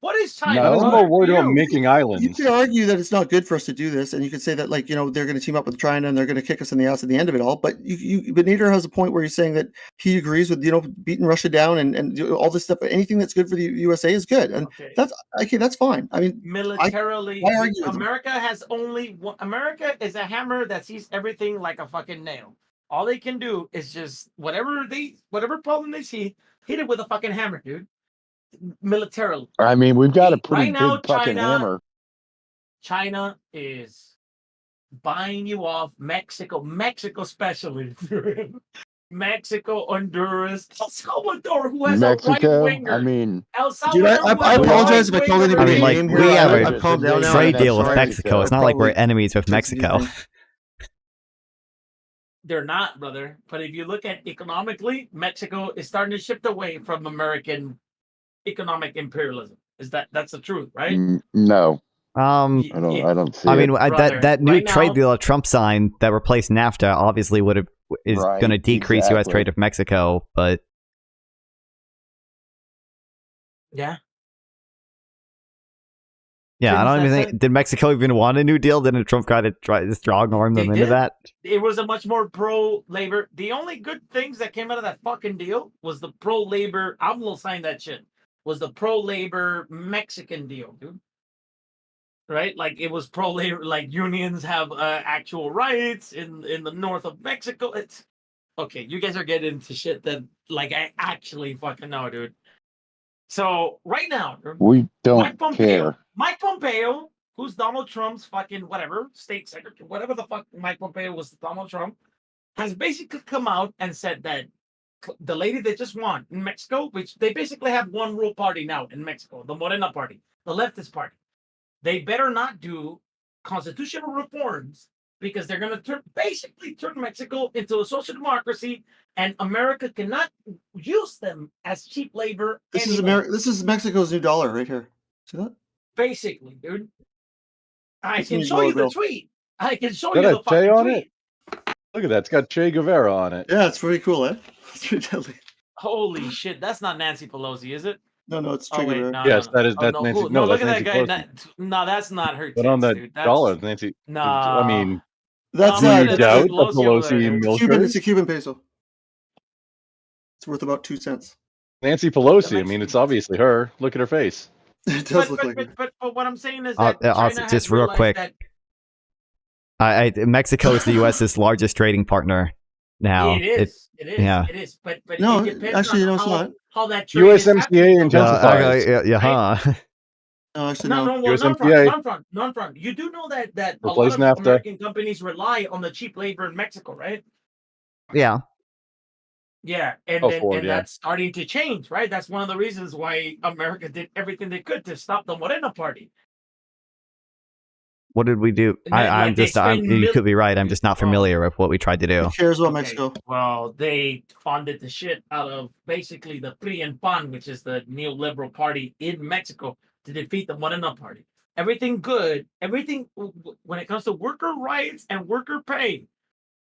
what is China? No, I'm more worried about making islands. You could argue that it's not good for us to do this, and you could say that, they're going to team up with China and they're going to kick us in the ass at the end of it all. But but Nader has a point where he's saying that he agrees with beating Russia down and all this stuff. Anything that's good for the USA is good, and that's fine. I mean, militarily, America has only one. America is a hammer that sees everything like a fucking nail. All they can do is just whatever problem they see, hit it with a fucking hammer, dude. Militarily. I mean, we've got a pretty big fucking hammer. China is buying you off. Mexico especially. Mexico, Honduras, El Salvador, who has a right winger. I mean, El Salvador. Dude, I apologize if I told anybody. We have a trade deal with Mexico. It's not like we're enemies with Mexico. They're not, brother. But if you look at economically, Mexico is starting to shift away from American economic imperialism. That's the truth, right? No. I don't see. I mean, brother, that new trade deal that Trump signed that replaced NAFTA obviously is going to decrease U.S. trade with Mexico, but yeah. Yeah, I don't even think. Did Mexico even want a new deal? Didn't Trump try to strong arm them into that? It was a much more pro-labor. The only good things that came out of that fucking deal was the pro-labor. I will sign that shit. Was the pro-labor Mexican deal, dude? Right, like it was pro-labor. Like unions have actual rights in the north of Mexico. It's okay. You guys are getting into shit that like I actually fucking know, dude. So right now, we don't care. Mike Pompeo, who's Donald Trump's fucking whatever, state secretary, whatever the fuck Mike Pompeo was to Donald Trump, has basically come out and said that the lady they just won in Mexico, which they basically have one rule party now in Mexico, the Morena party, the leftist party. They better not do constitutional reforms because they're going to basically turn Mexico into a social democracy, and America cannot use them as cheap labor. This is Mexico's new dollar right here. See that? Basically, dude. I can show you the tweet. I can show you the the fucking on tweet. It? Look at that. It's got Che Guevara on it. Yeah, it's pretty cool, eh? It's pretty deadly. Holy shit. That's not Nancy Pelosi, is it? No, it's Che Guevara. No, yes, that is that's no, Nancy. No, look that's at Nancy that guy. No, that's not her. But on that dude. dollar, Nancy. No. I mean, that's do not you doubt the Pelosi milker? It's a Cuban peso. It's worth about 2 cents. Nancy Pelosi. I mean, it's obviously her. Look at her face. It does look like. But what I'm saying is that also, just real quick, Mexico is the U.S.'s largest trading partner now. It is. Yeah. It is. But no, it depends actually, on it's not. How that trade USMCA intensifies. No, actually, no. USMCA. Non-front. You do know that a Replace lot of NAFTA. American companies rely on the cheap labor in Mexico, right? Yeah. Yeah, and that's starting to change, right? That's one of the reasons why America did everything they could to stop the Morena party. What did we do? You could be right. I'm just not familiar with what we tried to do. Who cares about Mexico? Well, they funded the shit out of basically the PRI and PAN, which is the neoliberal party in Mexico, to defeat the Morena party. Everything good, everything when it comes to worker rights and worker pay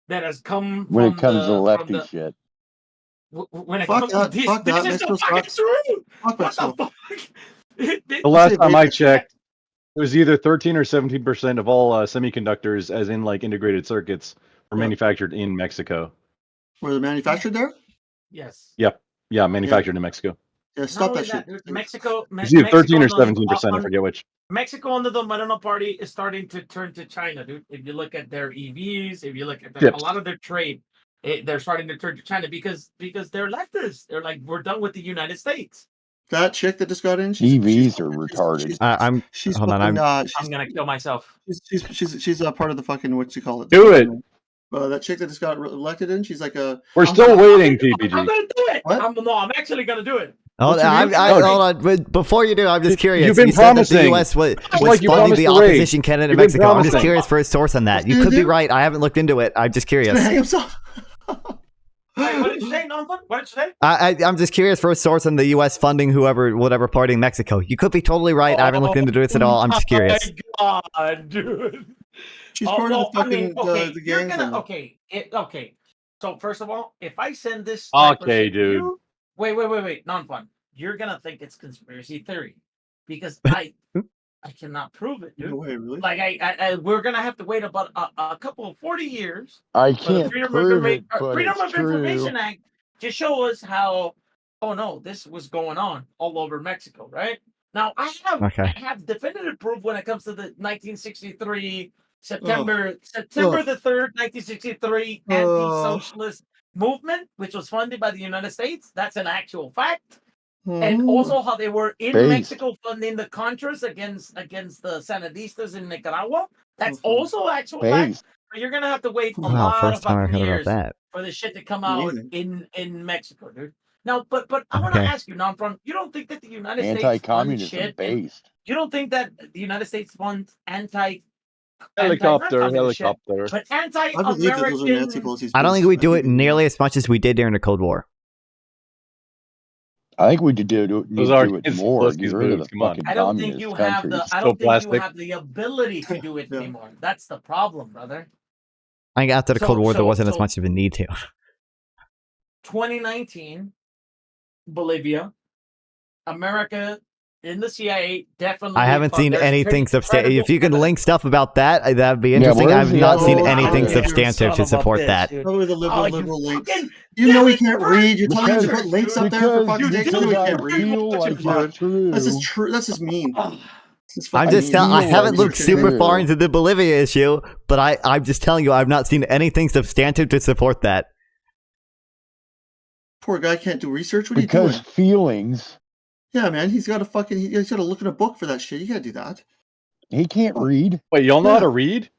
that has come when it comes to lefty shit. When it comes to this is so fucking true. What the fuck? The last time I checked, it was either 13 or 17% of all semiconductors, as in like integrated circuits, were manufactured in Mexico. Were they manufactured there? Yes. Yep. Yeah, manufactured in Mexico. Yeah, stop that shit. Mexico. It's either 13 or 17%. I forget which. Mexico under the Morena party is starting to turn to China, dude. If you look at their EVs, if you look at a lot of their trade, they're starting to turn to China because they're leftists. They're like, we're done with the United States. That chick that just got in, EVs are retarded. I'm gonna kill myself. She's a part of the fucking what you call it. Do it. That chick that just got elected in, she's like a. We're still waiting, PPG. I'm gonna do it. I'm actually gonna do it. Hold on. But before you do, I'm just curious. You've been promising. That the U.S. was funding the opposition candidate in Mexico. I'm just curious for a source on that. You could be right. I haven't looked into it. I'm just curious. Wait, what did you say, Nonfun? What did you say? I'm just curious for a source on the U.S. funding whatever party in Mexico. You could be totally right. I haven't looked into this at all. I'm just curious. Oh my God, dude. She's part of the fucking the gangs. Okay. So first of all, if I send this, okay, dude. Wait, Nonfun. You're gonna think it's conspiracy theory because I cannot prove it, dude. No way, really? Like we're gonna have to wait about a couple of 40 years. I can't prove it, but Freedom it's of Information Act to show us how. Oh no, this was going on all over Mexico, right? Now I have definitive proof when it comes to the 1963 September the 3rd, 1963 anti-socialist movement, which was funded by the United States. That's an actual fact. And also how they were in Mexico funding the Contras against the Sandinistas in Nicaragua. That's also actual fact. But you're gonna have to wait a lot of fucking years for the shit to come out in Mexico, dude. Now, but I want to ask you, Nonfront, you don't think that the United States anti-communism based? You don't think that the United States funds helicopter? But anti-American. I don't think we do it nearly as much as we did during the Cold War. I think we need to do it more. Get rid of the fucking I don't think you have countries. the ability to do it anymore. That's the problem, brother. I think after the Cold War, there wasn't as much of a need to. 2019, Bolivia, America in the CIA, definitely. I haven't seen anything substantial. If you can link stuff about that, that'd be interesting. I've not seen anything substantive to support that. Probably the liberal links. You know he can't read. You're telling him to put links up there for fuck's sake. You know he can't read. This is true. This is mean. I'm just telling. I haven't looked super far into the Bolivia issue, but I'm just telling you, I've not seen anything substantive to support that. Poor guy can't do research. What are you doing? Because feelings. Yeah, man, he's got to look in a book for that shit. You can't do that. He can't read. Wait, y'all know how to read?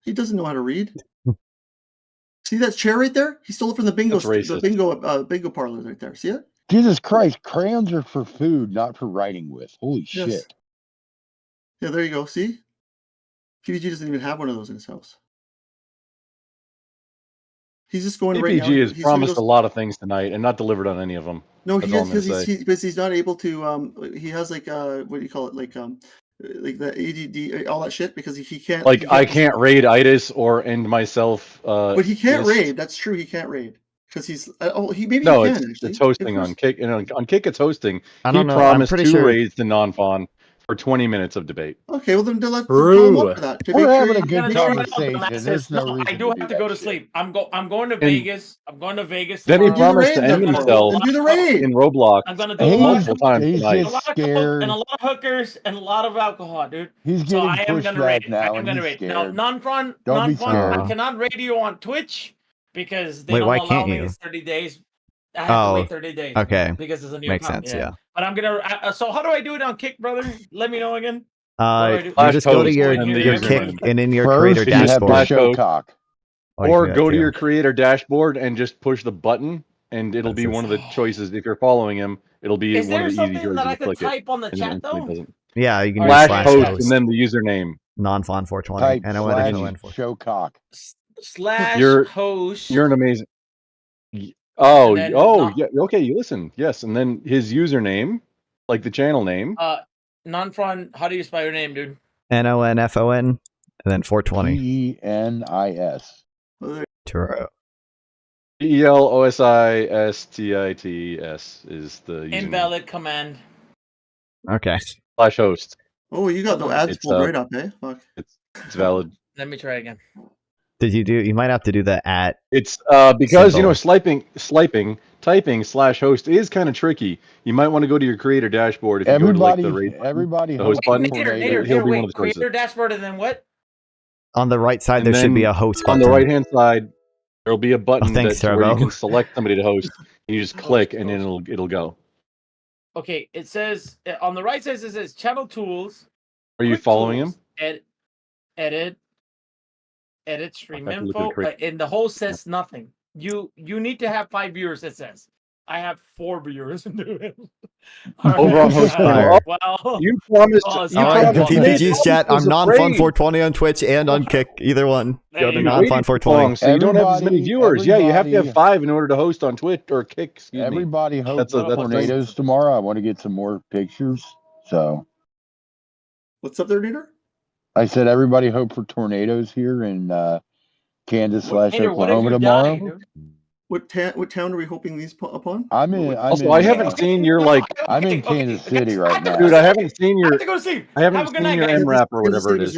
He doesn't know how to read. See that chair right there? He stole it from the bingo parlor right there. See it? Jesus Christ, crayons are for food, not for writing with. Holy shit. Yeah, there you go. See? PPG doesn't even have one of those in his house. He's just going right now. PPG has promised a lot of things tonight and not delivered on any of them. No, he is because he's not able to. He has like what do you call it? Like the ADD, all that shit, because he can't. Like I can't raid ITIS or end myself. But he can't raid. That's true. He can't raid because he's. He maybe no, he can, it's hosting on Kick. And on Kick, it's hosting. I don't know. Promised I'm pretty sure raids to Non-Fawn for 20 minutes of debate. Okay, well then let's call up for that. We're having a good conversation. There's no reason. I do have to go to sleep. I'm going to Vegas. I'm going to Vegas. Then he promised to end himself do the raid in Roblox. I'm gonna do multiple times he's tonight. just scared. And a lot of hookers and a lot of alcohol, dude. He's getting pushed back now, and he's scared. Now, non-fun, I cannot radio on Twitch because they don't allow me 30 days. I have to wait 30 days. Okay. Because it's a new Makes account. sense, yeah. But I'm gonna. So how do I do it on Kick, brother? Let me know again. You just go to your Kick and in your creator dashboard. Or go to your creator dashboard and just push the button, and it'll be one of the choices. If you're following him, it'll be one of the easy choices that I to click could type it. on the chat though? Yeah, you can slash host and then the username. Non-Fawn 420. Showcock. Slash host. You're an amazing. Yeah. Okay, you listen. Yes, and then his username, like the channel name. Non-Fawn. How do you spell your name, dude? NONFON, and then 420. GENIS. True. ELOSISTITS is the username. Invalid command. Okay. Slash host. Oh, you got no ads pulled right up, eh? Fuck. It's valid. Let me try again. Did you do? You might have to do the @. It's because typing slash host is kind of tricky. You might want to go to your creator dashboard if you go to like the host button. He'll be one of the creator dashboard and then what? On the right side, there should be a host button. On the right hand side, there'll be a button where you can select somebody to host. You just click and then it'll go. Okay, it says on the right side it says channel tools. Are you following him? Edit stream info, and the host says nothing. You need to have 5 viewers. It says I have 4 viewers. Over on host fire. Well, you promised. PPG's chat. I'm Non-Fun 420 on Twitch and on Kick. Either one. Go to Non-Fun 420. So you don't have as many viewers. Yeah, you have to have 5 in order to host on Twitch or Kick. Everybody hosts tornadoes tomorrow. I want to get some more pictures. So, what's up there, Nader? I said everybody hope for tornadoes here in Kansas / Oklahoma tomorrow. What town are we hoping these upon? I haven't seen your I'm in Kansas City right now, dude. I haven't seen your. I haven't seen your MRAP or whatever it is.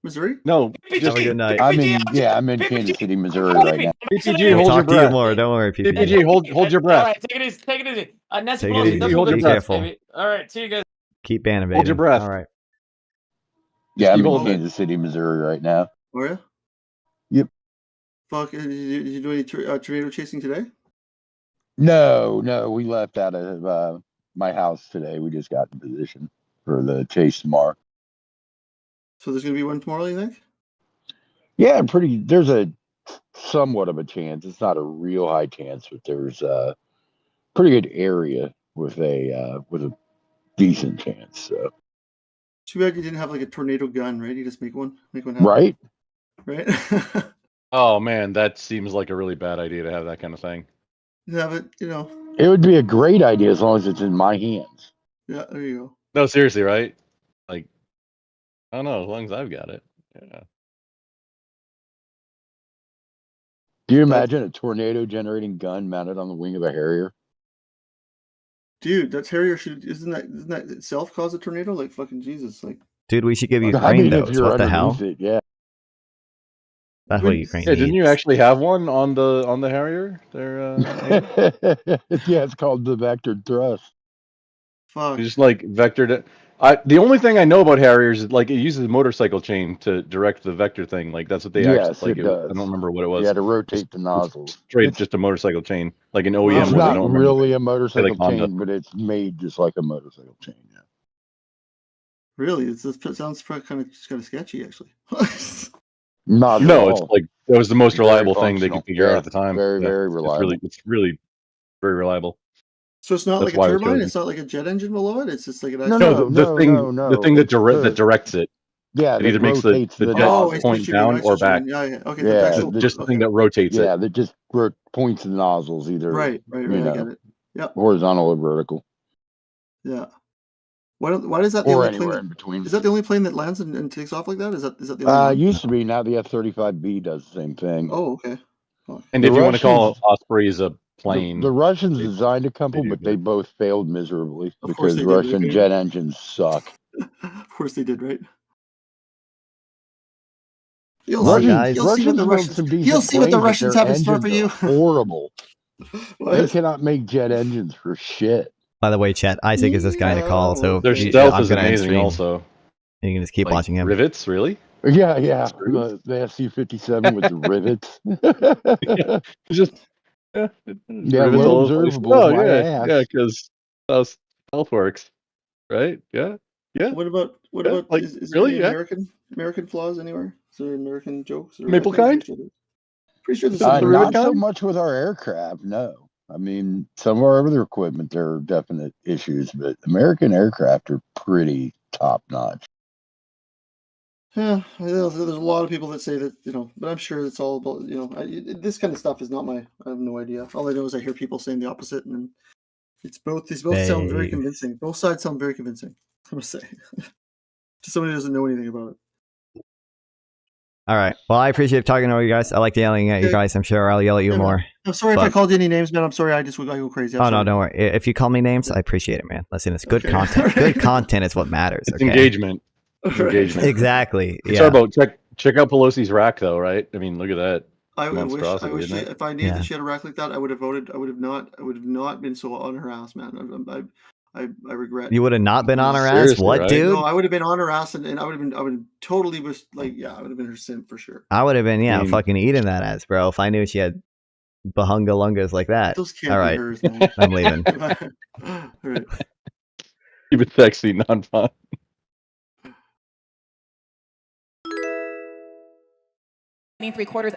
Missouri? No. Have a good night. I'm in Kansas City, Missouri right now. PPG, hold your breath. More. Don't worry, PPG, hold your breath. All right, take it easy. Take it easy. Hold your breath. All right, see you guys. Keep banning. Hold your breath. All right. Yeah, I'm in Kansas City, Missouri right now. Are you? Yep. Fuck, did you do any tornado chasing today? No, we left out of my house today. We just got in position for the chase tomorrow. So there's going to be one tomorrow, you think? Yeah, there's a somewhat of a chance. It's not a real high chance, but there's a pretty good area with a decent chance. So. Too bad you didn't have like a tornado gun, right? You just make one happen. Right. Oh man, that seems like a really bad idea to have that kind of thing. Yeah, but it would be a great idea as long as it's in my hands. Yeah, there you go. No, seriously, right? Like, I don't know, as long as I've got it. Yeah. Do you imagine a tornado generating gun mounted on the wing of a Harrier? Dude, that Harrier isn't that itself cause a tornado? Like fucking Jesus, like. Dude, we should give Ukraine those. What the hell? Yeah. That's what Ukraine needs. Didn't you actually have one on the Harrier? Yeah, it's called the Vectored Thrust. Fuck. Just like vectored. The only thing I know about Harriers is like it uses a motorcycle chain to direct the vector thing. Like that's what they actually like. I don't remember what it was. Yeah, to rotate the nozzles. Just a motorcycle chain, like an OEM. Well, it's not really a motorcycle chain, but it's made just like a motorcycle chain. Yeah. Really, it sounds kind of sketchy, actually. No, it's like it was the most reliable thing they could figure out at the time. Very reliable. It's really very reliable. So it's not like a turbine. It's not like a jet engine below it. It's just like an the thing that directs it. Yeah, it either makes the jet point down or back. Yeah. Okay. Just the thing that rotates it. Yeah, that just points the nozzles either. Right. I get it. Yeah. Horizontal or vertical. Yeah. Why is that the or only anywhere plane in between? Is that the only plane that lands and takes off like that? Is that the only one? Used to be. Now the F-35B does the same thing. Oh, okay. And if you want to call Ospreys a plane, the Russians designed a couple, but they both failed miserably because Russian jet engines suck. Of course they did, right? You'll see what the Russians have in store for you. Horrible. They cannot make jet engines for shit. By the way, chat, Isaac is this guy to call, so their stealth is amazing. Also, you can just keep watching him. Rivets, really? Yeah. The SC-57 with the rivets. Just well observable. Oh yeah, because stealth works, right? Yeah. What about like, is really? there American flaws anywhere? Is there American jokes? Maple kind? Pretty sure there's not so much with our aircraft. No. I mean, some of our other equipment, there are definite issues, but American aircraft are pretty top notch. Yeah, there's a lot of people that say that, but I'm sure it's all about, this kind of stuff is not I have no idea. All I know is I hear people saying the opposite, and these both sound very convincing. Both sides sound very convincing, I'm going to say. To somebody who doesn't know anything about it. All right. Well, I appreciate talking to you guys. I like yelling at you guys. I'm sure I'll yell at you more. I'm sorry if I called you any names, man. I'm sorry. I go crazy. No, don't worry. If you call me names, I appreciate it, man. Listen, it's good content. Good content is what matters. It's engagement. Exactly. Yeah. Sorry about check out Pelosi's rack, though, right? I mean, look at that. I wish if I knew that she had a rack like that, I would have voted. I would have not been so on her ass, man. I regret. You would have not been on her ass? What, right? Dude? No, I would have been on her ass, and I would have totally I would have been her simp for sure. I would have been, fucking eating that ass, bro. If I knew she had bahunga lungas like that. Those can't all right, be hers, man. I'm leaving. All right. Keep it sexy, not fun. Three-quarters